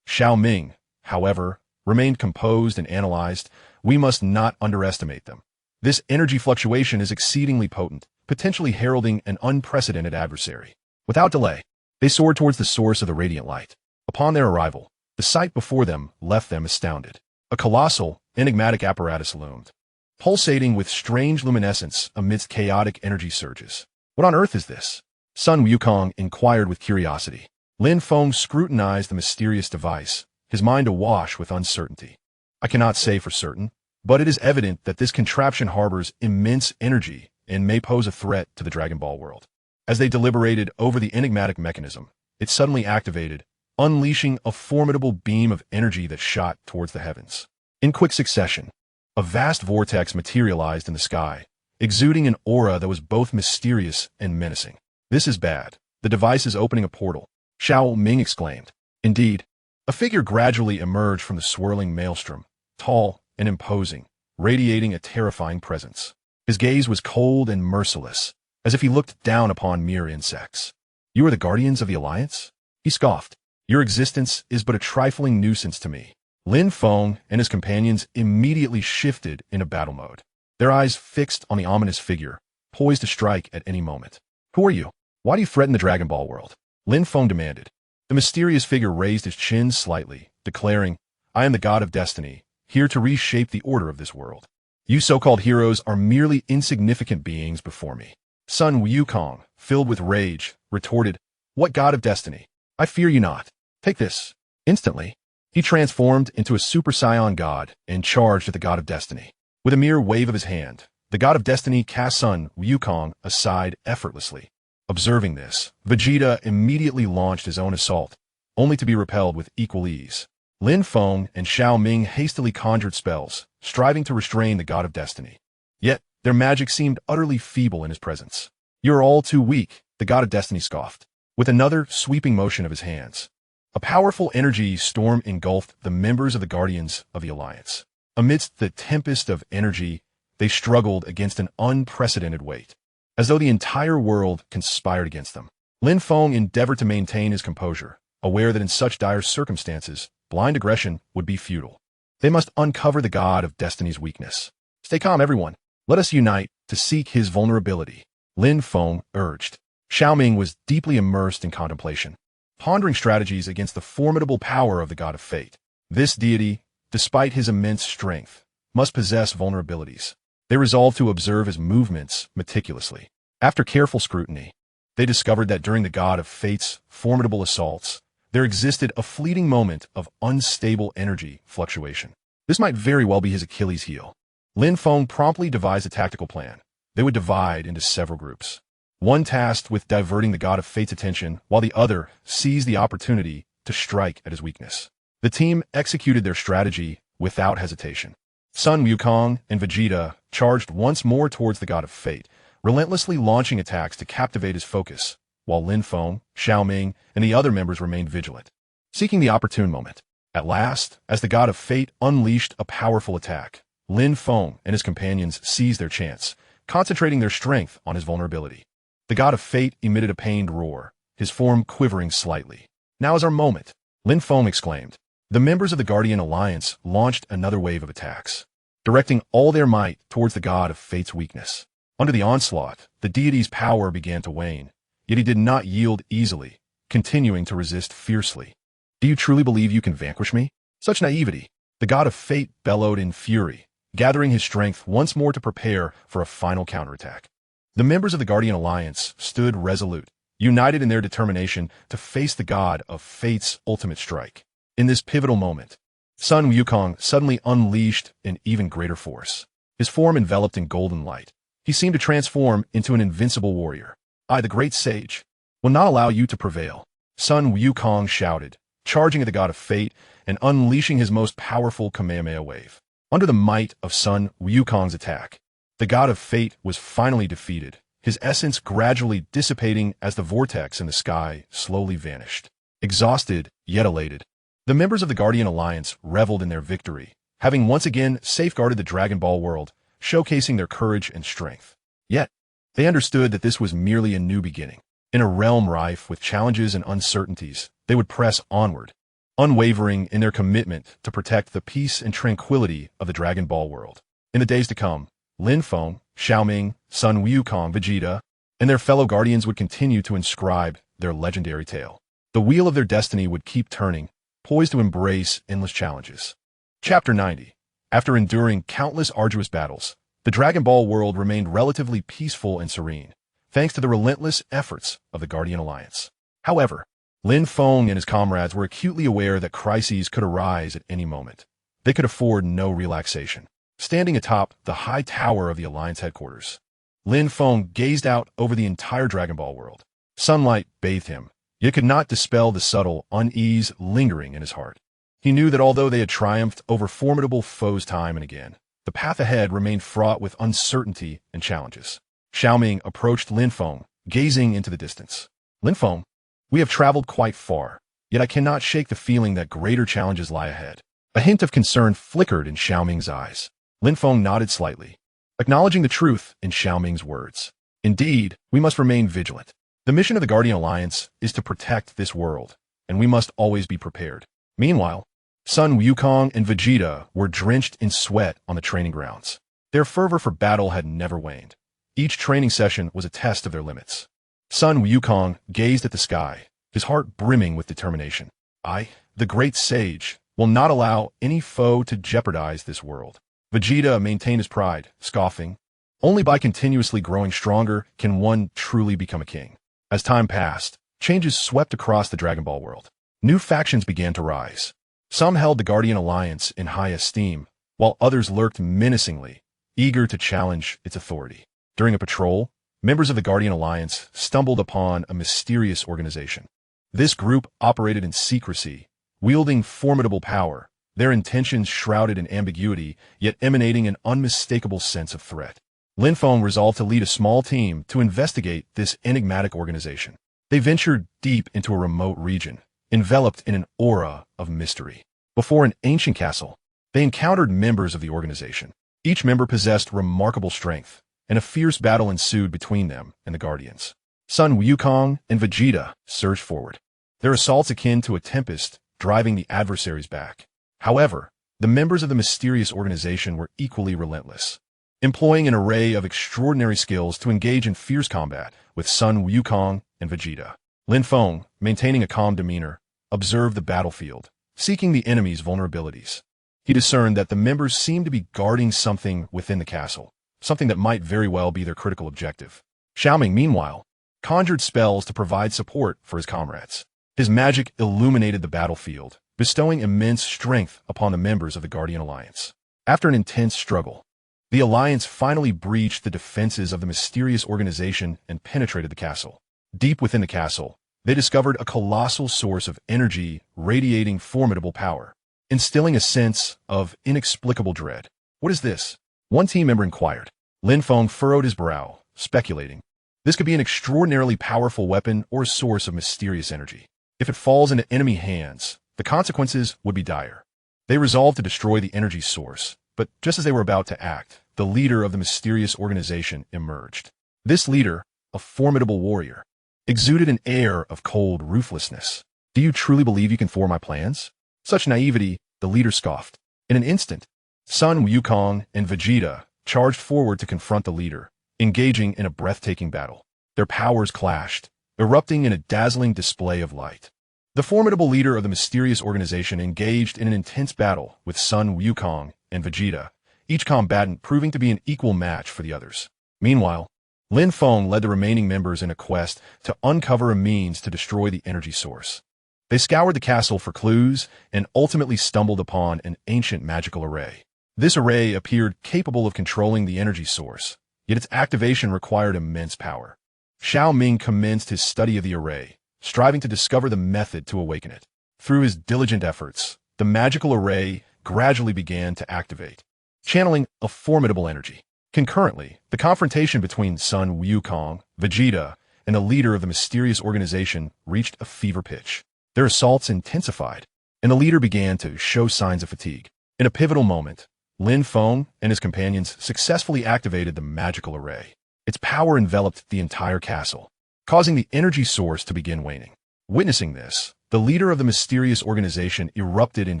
Xiao Ming, however, remained composed and analyzed. "We must not underestimate them. This energy fluctuation is exceedingly potent, potentially heralding an unprecedented adversary. Without delay, they soared towards the source of the radiant light. Upon their arrival, the sight before them left them astounded. A colossal, enigmatic apparatus loomed, pulsating with strange luminescence amidst chaotic energy surges. What on earth is this? Sun Wukong inquired with curiosity. Lin Feng scrutinized the mysterious device, his mind awash with uncertainty. I cannot say for certain, but it is evident that this contraption harbors immense energy and may pose a threat to the Dragon Ball world. As they deliberated over the enigmatic mechanism, it suddenly activated, unleashing a formidable beam of energy that shot towards the heavens. In quick succession, a vast vortex materialized in the sky, exuding an aura that was both mysterious and menacing. This is bad. The device is opening a portal, Xiao Ming exclaimed. Indeed, a figure gradually emerged from the swirling maelstrom, tall and imposing, radiating a terrifying presence. His gaze was cold and merciless, as if he looked down upon mere insects. You are the guardians of the Alliance? He scoffed. Your existence is but a trifling nuisance to me. Lin Feng and his companions immediately shifted into battle mode, their eyes fixed on the ominous figure, poised to strike at any moment. Who are you? Why do you threaten the Dragon Ball world? Lin Feng demanded. The mysterious figure raised his chin slightly, declaring, I am the god of destiny, here to reshape the order of this world. You so-called heroes are merely insignificant beings before me. Sun Wukong, filled with rage, retorted, What god of destiny? I fear you not. Take this. Instantly, he transformed into a Super Saiyan god and charged at the god of destiny. With a mere wave of his hand, the god of destiny cast Sun Wukong aside effortlessly. Observing this, Vegeta immediately launched his own assault, only to be repelled with equal ease. Lin Feng and Xiao Ming hastily conjured spells, striving to restrain the god of destiny. Yet, their magic seemed utterly feeble in his presence. You are all too weak, the god of destiny scoffed. With another sweeping motion of his hands, a powerful energy storm engulfed the members of the Guardians of the Alliance. Amidst the tempest of energy, they struggled against an unprecedented weight, as though the entire world conspired against them. Lin Feng endeavored to maintain his composure, aware that in such dire circumstances, blind aggression would be futile. They must uncover the god of destiny's weakness. Stay calm, everyone. Let us unite to seek his vulnerability, Lin Feng urged. Xiao Ming was deeply immersed in contemplation, pondering strategies against the formidable power of the god of fate. This deity, despite his immense strength, must possess vulnerabilities. They resolved to observe his movements meticulously. After careful scrutiny, they discovered that during the god of fate's formidable assaults, there existed a fleeting moment of unstable energy fluctuation. This might very well be his Achilles heel. Lin Feng promptly devised a tactical plan. They would divide into several groups. One tasked with diverting the god of fate's attention, while the other seized the opportunity to strike at his weakness. The team executed their strategy without hesitation. Sun Wukong and Vegeta charged once more towards the god of fate, relentlessly launching attacks to captivate his focus, while Lin Feng, Xiao Ming, and the other members remained vigilant, seeking the opportune moment. At last, as the god of fate unleashed a powerful attack, Lin Feng and his companions seized their chance, concentrating their strength on his vulnerability. The god of fate emitted a pained roar, his form quivering slightly. Now is our moment, Lin Feng exclaimed. The members of the Guardian Alliance launched another wave of attacks, directing all their might towards the god of fate's weakness. Under the onslaught, the deity's power began to wane, yet he did not yield easily, continuing to resist fiercely. Do you truly believe you can vanquish me? Such naivety! The god of fate bellowed in fury, gathering his strength once more to prepare for a final counterattack. The members of the Guardian Alliance stood resolute, united in their determination to face the god of fate's ultimate strike. In this pivotal moment, Sun Wukong suddenly unleashed an even greater force. His form enveloped in golden light. He seemed to transform into an invincible warrior. I, the great sage, will not allow you to prevail, Sun Wukong shouted, charging at the god of fate and unleashing his most powerful Kamehameha wave. Under the might of Sun Wukong's attack, the god of fate was finally defeated, his essence gradually dissipating as the vortex in the sky slowly vanished. Exhausted, yet elated, the members of the Guardian Alliance reveled in their victory, having once again safeguarded the Dragon Ball world, showcasing their courage and strength. Yet, they understood that this was merely a new beginning. In a realm rife with challenges and uncertainties, they would press onward, unwavering in their commitment to protect the peace and tranquility of the Dragon Ball world. In the days to come, Lin Feng, Xiaoming, Sun Wukong, Vegeta, and their fellow guardians would continue to inscribe their legendary tale. The wheel of their destiny would keep turning, poised to embrace endless challenges. Chapter 90. After enduring countless arduous battles, the Dragon Ball world remained relatively peaceful and serene, thanks to the relentless efforts of the Guardian Alliance. However, Lin Feng and his comrades were acutely aware that crises could arise at any moment. They could afford no relaxation. Standing atop the high tower of the Alliance headquarters, Lin Feng gazed out over the entire Dragon Ball world. Sunlight bathed him, yet could not dispel the subtle unease lingering in his heart. He knew that although they had triumphed over formidable foes time and again, the path ahead remained fraught with uncertainty and challenges. Xiaoming approached Lin Feng, gazing into the distance. Lin Feng, we have traveled quite far, yet I cannot shake the feeling that greater challenges lie ahead. A hint of concern flickered in Xiaoming's eyes. Lin Feng nodded slightly, acknowledging the truth in Xiaoming's words. Indeed, we must remain vigilant. The mission of the Guardian Alliance is to protect this world, and we must always be prepared. Meanwhile, Sun Wukong and Vegeta were drenched in sweat on the training grounds. Their fervor for battle had never waned. Each training session was a test of their limits. Sun Wukong gazed at the sky, his heart brimming with determination. I, the great sage, will not allow any foe to jeopardize this world. Vegeta maintained his pride, scoffing. Only by continuously growing stronger can one truly become a king. As time passed, changes swept across the Dragon Ball world. New factions began to rise. Some held the Guardian Alliance in high esteem, while others lurked menacingly, eager to challenge its authority. During a patrol, members of the Guardian Alliance stumbled upon a mysterious organization. This group operated in secrecy, wielding formidable power, their intentions shrouded in ambiguity, yet emanating an unmistakable sense of threat. Lin Feng resolved to lead a small team to investigate this enigmatic organization. They ventured deep into a remote region, enveloped in an aura of mystery. Before an ancient castle, they encountered members of the organization. Each member possessed remarkable strength, and a fierce battle ensued between them and the Guardians. Sun Wukong and Vegeta surged forward, their assaults akin to a tempest driving the adversaries back. However, the members of the mysterious organization were equally relentless, employing an array of extraordinary skills to engage in fierce combat with Sun Wukong and Vegeta. Lin Feng, maintaining a calm demeanor, observed the battlefield, seeking the enemy's vulnerabilities. He discerned that the members seemed to be guarding something within the castle, something that might very well be their critical objective. Xiaoming, meanwhile, conjured spells to provide support for his comrades. His magic illuminated the battlefield, bestowing immense strength upon the members of the Guardian Alliance. After an intense struggle, the Alliance finally breached the defenses of the mysterious organization and penetrated the castle. Deep within the castle, they discovered a colossal source of energy radiating formidable power, instilling a sense of inexplicable dread. What is this? One team member inquired. Lin Feng furrowed his brow, speculating. This could be an extraordinarily powerful weapon or a source of mysterious energy. If it falls into enemy hands, the consequences would be dire. They resolved to destroy the energy source, but just as they were about to act, the leader of the mysterious organization emerged. This leader, a formidable warrior, exuded an air of cold ruthlessness. Do you truly believe you can thwart my plans? Such naivety, the leader scoffed. In an instant, Sun Wukong and Vegeta charged forward to confront the leader, engaging in a breathtaking battle. Their powers clashed, erupting in a dazzling display of light. The formidable leader of the mysterious organization engaged in an intense battle with Sun Wukong and Vegeta, each combatant proving to be an equal match for the others. Meanwhile, Lin Feng led the remaining members in a quest to uncover a means to destroy the energy source. They scoured the castle for clues and ultimately stumbled upon an ancient magical array. This array appeared capable of controlling the energy source, yet its activation required immense power. Xiaoming commenced his study of the array, striving to discover the method to awaken it. Through his diligent efforts, the magical array gradually began to activate, channeling a formidable energy. Concurrently, the confrontation between Sun Wukong, Vegeta, and the leader of the mysterious organization reached a fever pitch. Their assaults intensified, and the leader began to show signs of fatigue. In a pivotal moment, Lin Feng and his companions successfully activated the magical array. Its power enveloped the entire castle, causing the energy source to begin waning. Witnessing this, the leader of the mysterious organization erupted in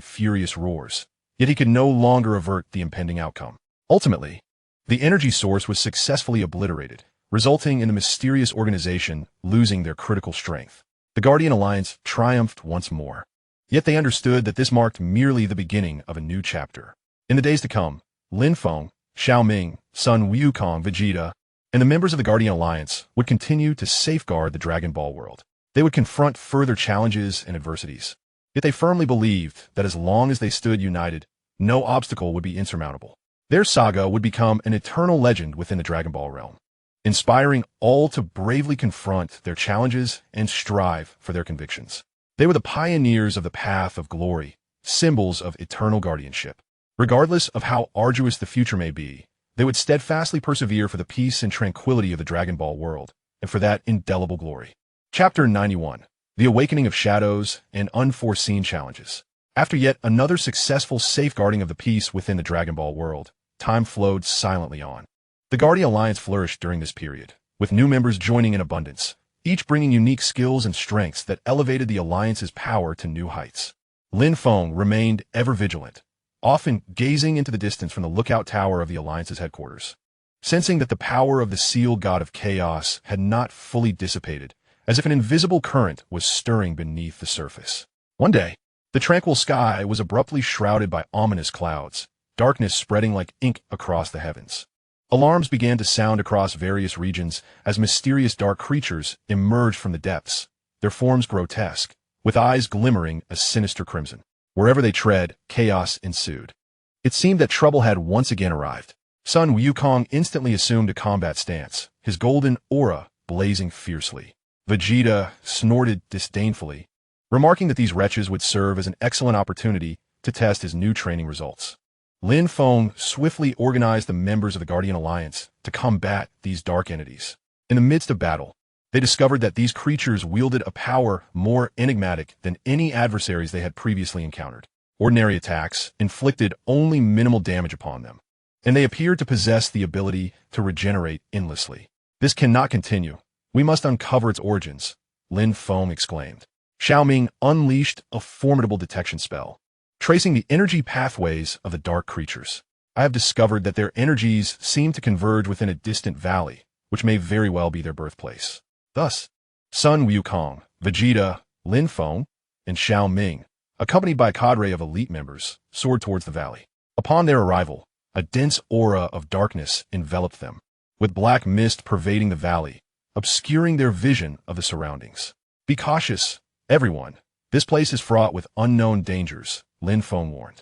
furious roars, yet he could no longer avert the impending outcome. Ultimately, The energy source was successfully obliterated, resulting in the mysterious organization losing their critical strength. The Guardian Alliance triumphed once more. Yet they understood that this marked merely the beginning of a new chapter. In the days to come, Lin Feng, Xiao Ming, Sun Wukong, Vegeta, and the members of the Guardian Alliance would continue to safeguard the Dragon Ball world. They would confront further challenges and adversities. Yet they firmly believed that as long as they stood united, no obstacle would be insurmountable. Their saga would become an eternal legend within the Dragon Ball realm, inspiring all to bravely confront their challenges and strive for their convictions. They were the pioneers of the path of glory, symbols of eternal guardianship. Regardless of how arduous the future may be, they would steadfastly persevere for the peace and tranquility of the Dragon Ball world, and for that indelible glory. Chapter 91. The Awakening of Shadows and Unforeseen Challenges. After yet another successful safeguarding of the peace within the Dragon Ball world, time flowed silently on. The Guardian Alliance flourished during this period, with new members joining in abundance, each bringing unique skills and strengths that elevated the Alliance's power to new heights. Lin Feng remained ever vigilant, often gazing into the distance from the lookout tower of the Alliance's headquarters. Sensing that the power of the sealed god of chaos had not fully dissipated, as if an invisible current was stirring beneath the surface. One day, the tranquil sky was abruptly shrouded by ominous clouds, darkness spreading like ink across the heavens. Alarms began to sound across various regions as mysterious dark creatures emerged from the depths, their forms grotesque, with eyes glimmering a sinister crimson. Wherever they tread, chaos ensued. It seemed that trouble had once again arrived. Sun Wukong instantly assumed a combat stance, his golden aura blazing fiercely. Vegeta snorted disdainfully, remarking that these wretches would serve as an excellent opportunity to test his new training results. Lin Feng swiftly organized the members of the Guardian Alliance to combat these dark entities. In the midst of battle, they discovered that these creatures wielded a power more enigmatic than any adversaries they had previously encountered. Ordinary attacks inflicted only minimal damage upon them, and they appeared to possess the ability to regenerate endlessly. This cannot continue. We must uncover its origins, Lin Feng exclaimed. Xiao Ming unleashed a formidable detection spell, tracing the energy pathways of the dark creatures. I have discovered that their energies seem to converge within a distant valley, which may very well be their birthplace. Thus, Sun Wukong, Vegeta, Lin Feng, and Xiao Ming, accompanied by a cadre of elite members, soared towards the valley. Upon their arrival, a dense aura of darkness enveloped them, with black mist pervading the valley, obscuring their vision of the surroundings. Be cautious, everyone. This place is fraught with unknown dangers, Lin Feng warned.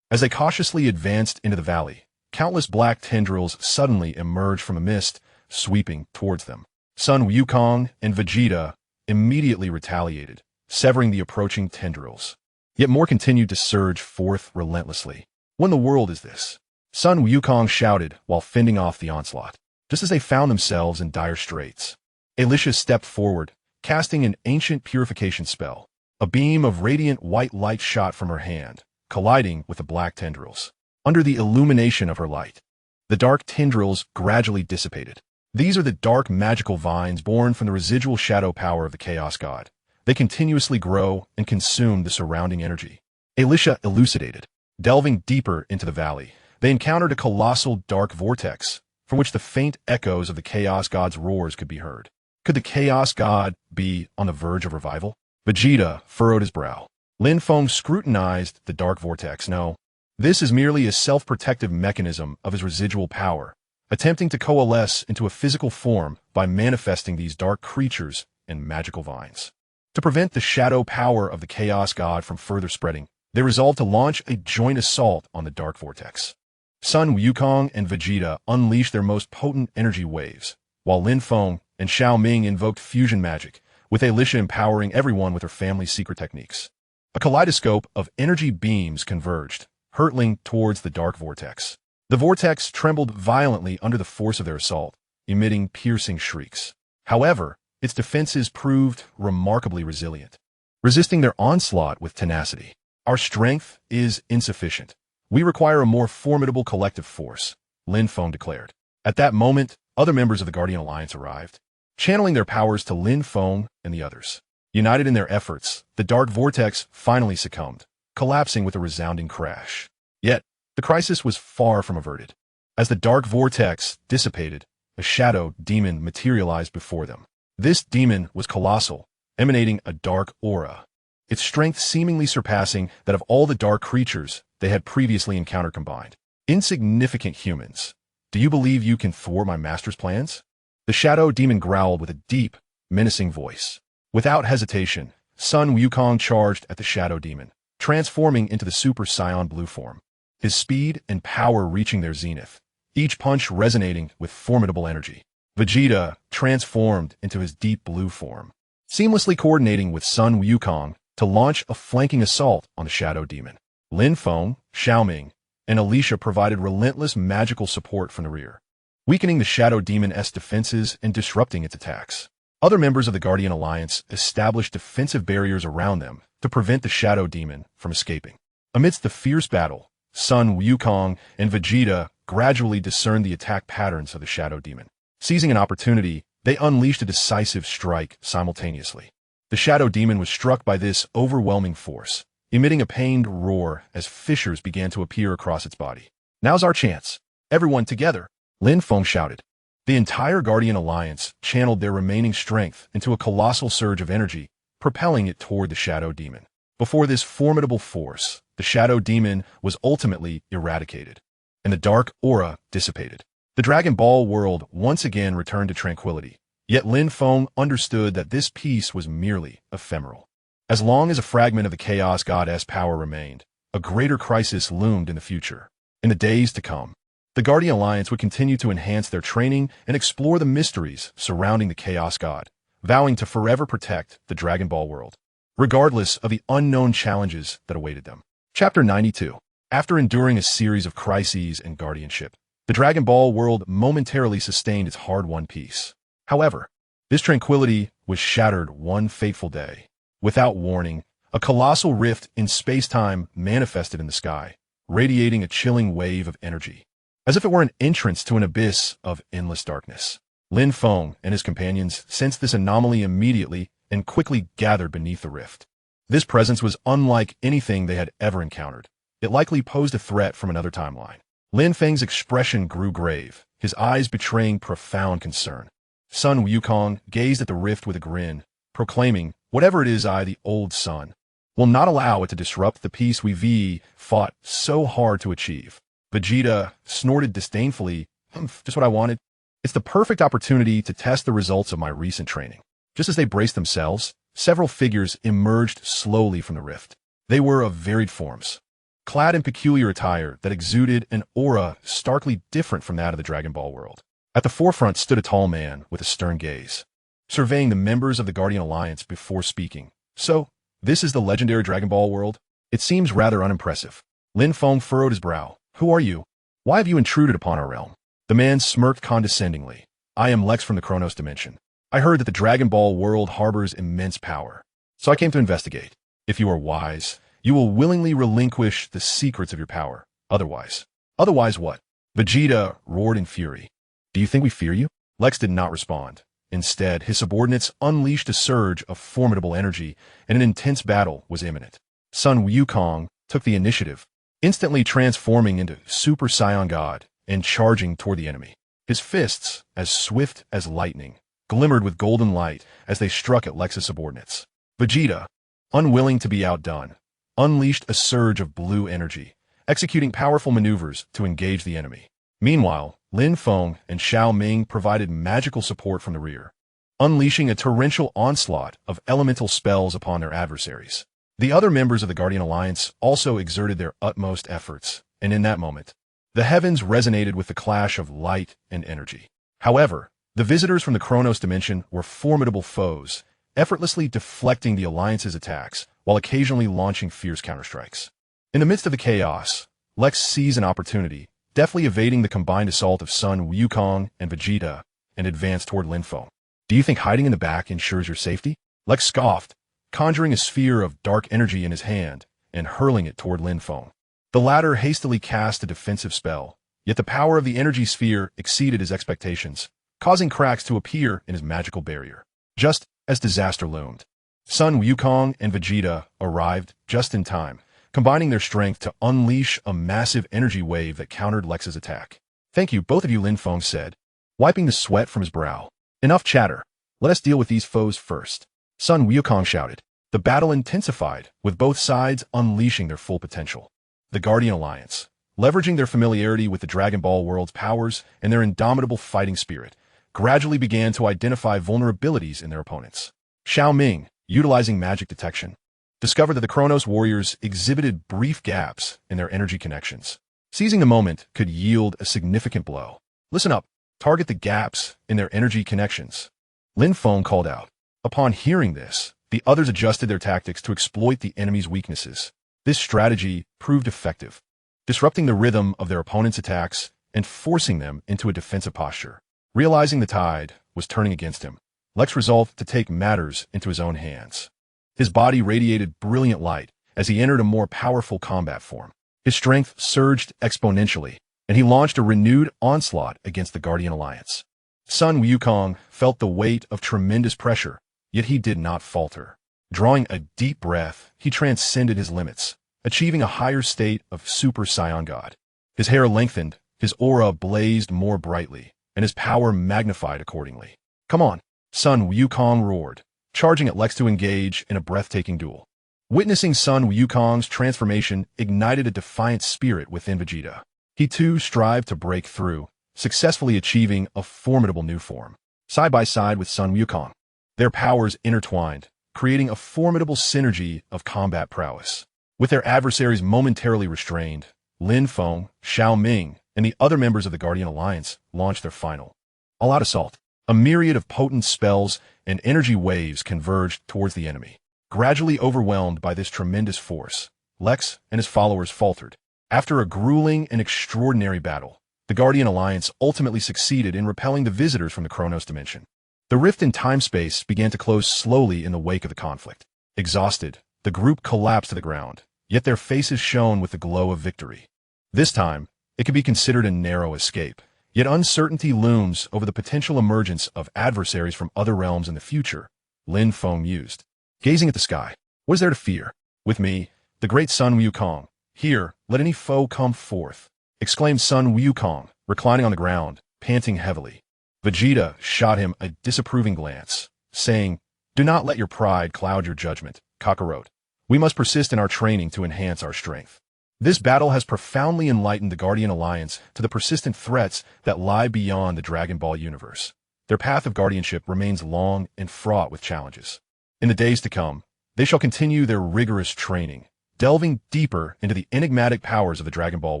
As they cautiously advanced into the valley, countless black tendrils suddenly emerged from a mist, sweeping towards them. Sun Wukong and Vegeta immediately retaliated, severing the approaching tendrils. Yet more continued to surge forth relentlessly. What in the world is this? Sun Wukong shouted while fending off the onslaught. Just as they found themselves in dire straits, Alicia stepped forward, casting an ancient purification spell. A beam of radiant white light shot from her hand, colliding with the black tendrils. Under the illumination of her light, the dark tendrils gradually dissipated. These are the dark magical vines born from the residual shadow power of the Chaos God. They continuously grow and consume the surrounding energy. Alicia elucidated. Delving deeper into the valley, they encountered a colossal dark vortex, from which the faint echoes of the Chaos God's roars could be heard. Could the Chaos God be on the verge of revival? Vegeta furrowed his brow. Lin Feng scrutinized the dark vortex. No, this is merely a self-protective mechanism of his residual power, attempting to coalesce into a physical form by manifesting these dark creatures and magical vines. To prevent the shadow power of the Chaos God from further spreading, they resolved to launch a joint assault on the dark vortex. Sun Wukong and Vegeta unleashed their most potent energy waves, while Lin Feng and Xiao Ming invoked fusion magic, with Alicia empowering everyone with her family's secret techniques. A kaleidoscope of energy beams converged, hurtling towards the dark vortex. The vortex trembled violently under the force of their assault, emitting piercing shrieks. However, its defenses proved remarkably resilient, resisting their onslaught with tenacity. Our strength is insufficient. We require a more formidable collective force, Lin Feng declared. At that moment, other members of the Guardian Alliance arrived, channeling their powers to Lin Feng and the others. United in their efforts, the dark vortex finally succumbed, collapsing with a resounding crash. Yet, the crisis was far from averted. As the dark vortex dissipated, a shadow demon materialized before them. This demon was colossal, emanating a dark aura, its strength seemingly surpassing that of all the dark creatures they had previously encountered combined. Insignificant humans, do you believe you can thwart my master's plans? The shadow demon growled with a deep, menacing voice. Without hesitation, Sun Wukong charged at the shadow demon, transforming into the Super Saiyan Blue form, his speed and power reaching their zenith, each punch resonating with formidable energy. Vegeta transformed into his deep blue form, seamlessly coordinating with Sun Wukong to launch a flanking assault on the shadow demon. Lin Feng, Xiaoming, and Alicia provided relentless magical support from the rear, weakening the shadow demon's defenses and disrupting its attacks. Other members of the Guardian Alliance established defensive barriers around them to prevent the shadow demon from escaping. Amidst the fierce battle, Sun Wukong and Vegeta gradually discerned the attack patterns of the shadow demon. Seizing an opportunity, they unleashed a decisive strike simultaneously. The shadow demon was struck by this overwhelming force, emitting a pained roar as fissures began to appear across its body. Now's our chance. Everyone together, Lin Feng shouted. The entire Guardian Alliance channeled their remaining strength into a colossal surge of energy, propelling it toward the shadow demon. Before this formidable force, the shadow demon was ultimately eradicated, and the dark aura dissipated. The Dragon Ball world once again returned to tranquility, yet Lin Feng understood that this peace was merely ephemeral. As long as a fragment of the Chaos Goddess power remained, a greater crisis loomed in the future. In the days to come, the Guardian Alliance would continue to enhance their training and explore the mysteries surrounding the Chaos God, vowing to forever protect the Dragon Ball world, regardless of the unknown challenges that awaited them. Chapter 92. After enduring a series of crises and guardianship, the Dragon Ball world momentarily sustained its hard-won peace. However, this tranquility was shattered one fateful day. Without warning, a colossal rift in space-time manifested in the sky, radiating a chilling wave of energy, as if it were an entrance to an abyss of endless darkness. Lin Feng and his companions sensed this anomaly immediately and quickly gathered beneath the rift. This presence was unlike anything they had ever encountered. It likely posed a threat from another timeline. Lin Feng's expression grew grave, his eyes betraying profound concern. Sun Wukong gazed at the rift with a grin, proclaiming, "Whatever it is, the old sun, will not allow it to disrupt the peace we fought so hard to achieve." Vegeta snorted disdainfully, "Just what I wanted. It's the perfect opportunity to test the results of my recent training." Just as they braced themselves, several figures emerged slowly from the rift. They were of varied forms, clad in peculiar attire that exuded an aura starkly different from that of the Dragon Ball world. At the forefront stood a tall man with a stern gaze, surveying the members of the Guardian Alliance before speaking. "So, this is the legendary Dragon Ball world? It seems rather unimpressive." Lin Feng furrowed his brow. "Who are you? Why have you intruded upon our realm?" The man smirked condescendingly. "I am Lex from the Chronos dimension. I heard that the Dragon Ball world harbors immense power, so I came to investigate. If you are wise, you will willingly relinquish the secrets of your power. Otherwise what?" Vegeta roared in fury. "Do you think we fear you?" Lex did not respond. Instead, his subordinates unleashed a surge of formidable energy, and an intense battle was imminent. Sun Wukong took the initiative, instantly transforming into Super Saiyan God and charging toward the enemy. His fists, as swift as lightning, glimmered with golden light as they struck at Lex's subordinates. Vegeta, unwilling to be outdone, unleashed a surge of blue energy, executing powerful maneuvers to engage the enemy. Meanwhile, Lin Feng and Xiaoming provided magical support from the rear, unleashing a torrential onslaught of elemental spells upon their adversaries. The other members of the Guardian Alliance also exerted their utmost efforts, and in that moment, the heavens resonated with the clash of light and energy. However, the visitors from the Chronos dimension were formidable foes, effortlessly deflecting the Alliance's attacks while occasionally launching fierce counterstrikes. In the midst of the chaos, Lex seized an opportunity, deftly evading the combined assault of Sun Wukong and Vegeta, and advanced toward Lin Feng. "Do you think hiding in the back ensures your safety?" Lex scoffed, conjuring a sphere of dark energy in his hand and hurling it toward Lin Feng. The latter hastily cast a defensive spell, yet the power of the energy sphere exceeded his expectations, causing cracks to appear in his magical barrier. Just as disaster loomed, Sun Wukong and Vegeta arrived just in time, combining their strength to unleash a massive energy wave that countered Lex's attack. Thank you, both of you, Lin Feng said, wiping the sweat from his brow. Enough chatter. Let us deal with these foes first. Sun Wukong shouted. The battle intensified, with both sides unleashing their full potential. The Guardian Alliance, leveraging their familiarity with the Dragon Ball world's powers and their indomitable fighting spirit, gradually began to identify vulnerabilities in their opponents. Xiao Ming, utilizing magic detection, discovered that the Chronos warriors exhibited brief gaps in their energy connections. Seizing the moment could yield a significant blow. Listen up. Target the gaps in their energy connections. Lin Feng called out. Upon hearing this, the others adjusted their tactics to exploit the enemy's weaknesses. This strategy proved effective, disrupting the rhythm of their opponent's attacks and forcing them into a defensive posture. Realizing the tide was turning against him, Lex resolved to take matters into his own hands. His body radiated brilliant light as he entered a more powerful combat form. His strength surged exponentially, and he launched a renewed onslaught against the Guardian Alliance. Sun Wukong felt the weight of tremendous pressure, yet he did not falter. Drawing a deep breath, he transcended his limits, achieving a higher state of Super Saiyan God. His hair lengthened, his aura blazed more brightly, and his power magnified accordingly. Come on, Sun Wukong roared, charging at Lex to engage in a breathtaking duel. Witnessing Sun Wukong's transformation ignited a defiant spirit within Vegeta. He too strived to break through, successfully achieving a formidable new form. Side by side with Sun Wukong, their powers intertwined, creating a formidable synergy of combat prowess. With their adversaries momentarily restrained, Lin Feng, Xiao Ming, and the other members of the Guardian Alliance launched their final all-out assault. A myriad of potent spells and energy waves converged towards the enemy. Gradually overwhelmed by this tremendous force, Lex and his followers faltered. After a grueling and extraordinary battle, the Guardian Alliance ultimately succeeded in repelling the visitors from the Chronos dimension. The rift in time-space began to close slowly in the wake of the conflict. Exhausted, the group collapsed to the ground, yet their faces shone with the glow of victory. This time, it could be considered a narrow escape, yet uncertainty looms over the potential emergence of adversaries from other realms in the future, Lin Feng mused. Gazing at the sky, what is there to fear? With me, the great Sun Wukong. Here, let any foe come forth, exclaimed Sun Wukong, reclining on the ground, panting heavily. Vegeta shot him a disapproving glance, saying, Do not let your pride cloud your judgment, Kakarot. We must persist in our training to enhance our strength. This battle has profoundly enlightened the Guardian Alliance to the persistent threats that lie beyond the Dragon Ball universe. Their path of guardianship remains long and fraught with challenges. In the days to come, they shall continue their rigorous training, delving deeper into the enigmatic powers of the Dragon Ball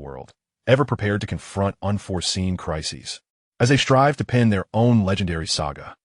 world, ever prepared to confront unforeseen crises. As they strive to pen their own legendary saga,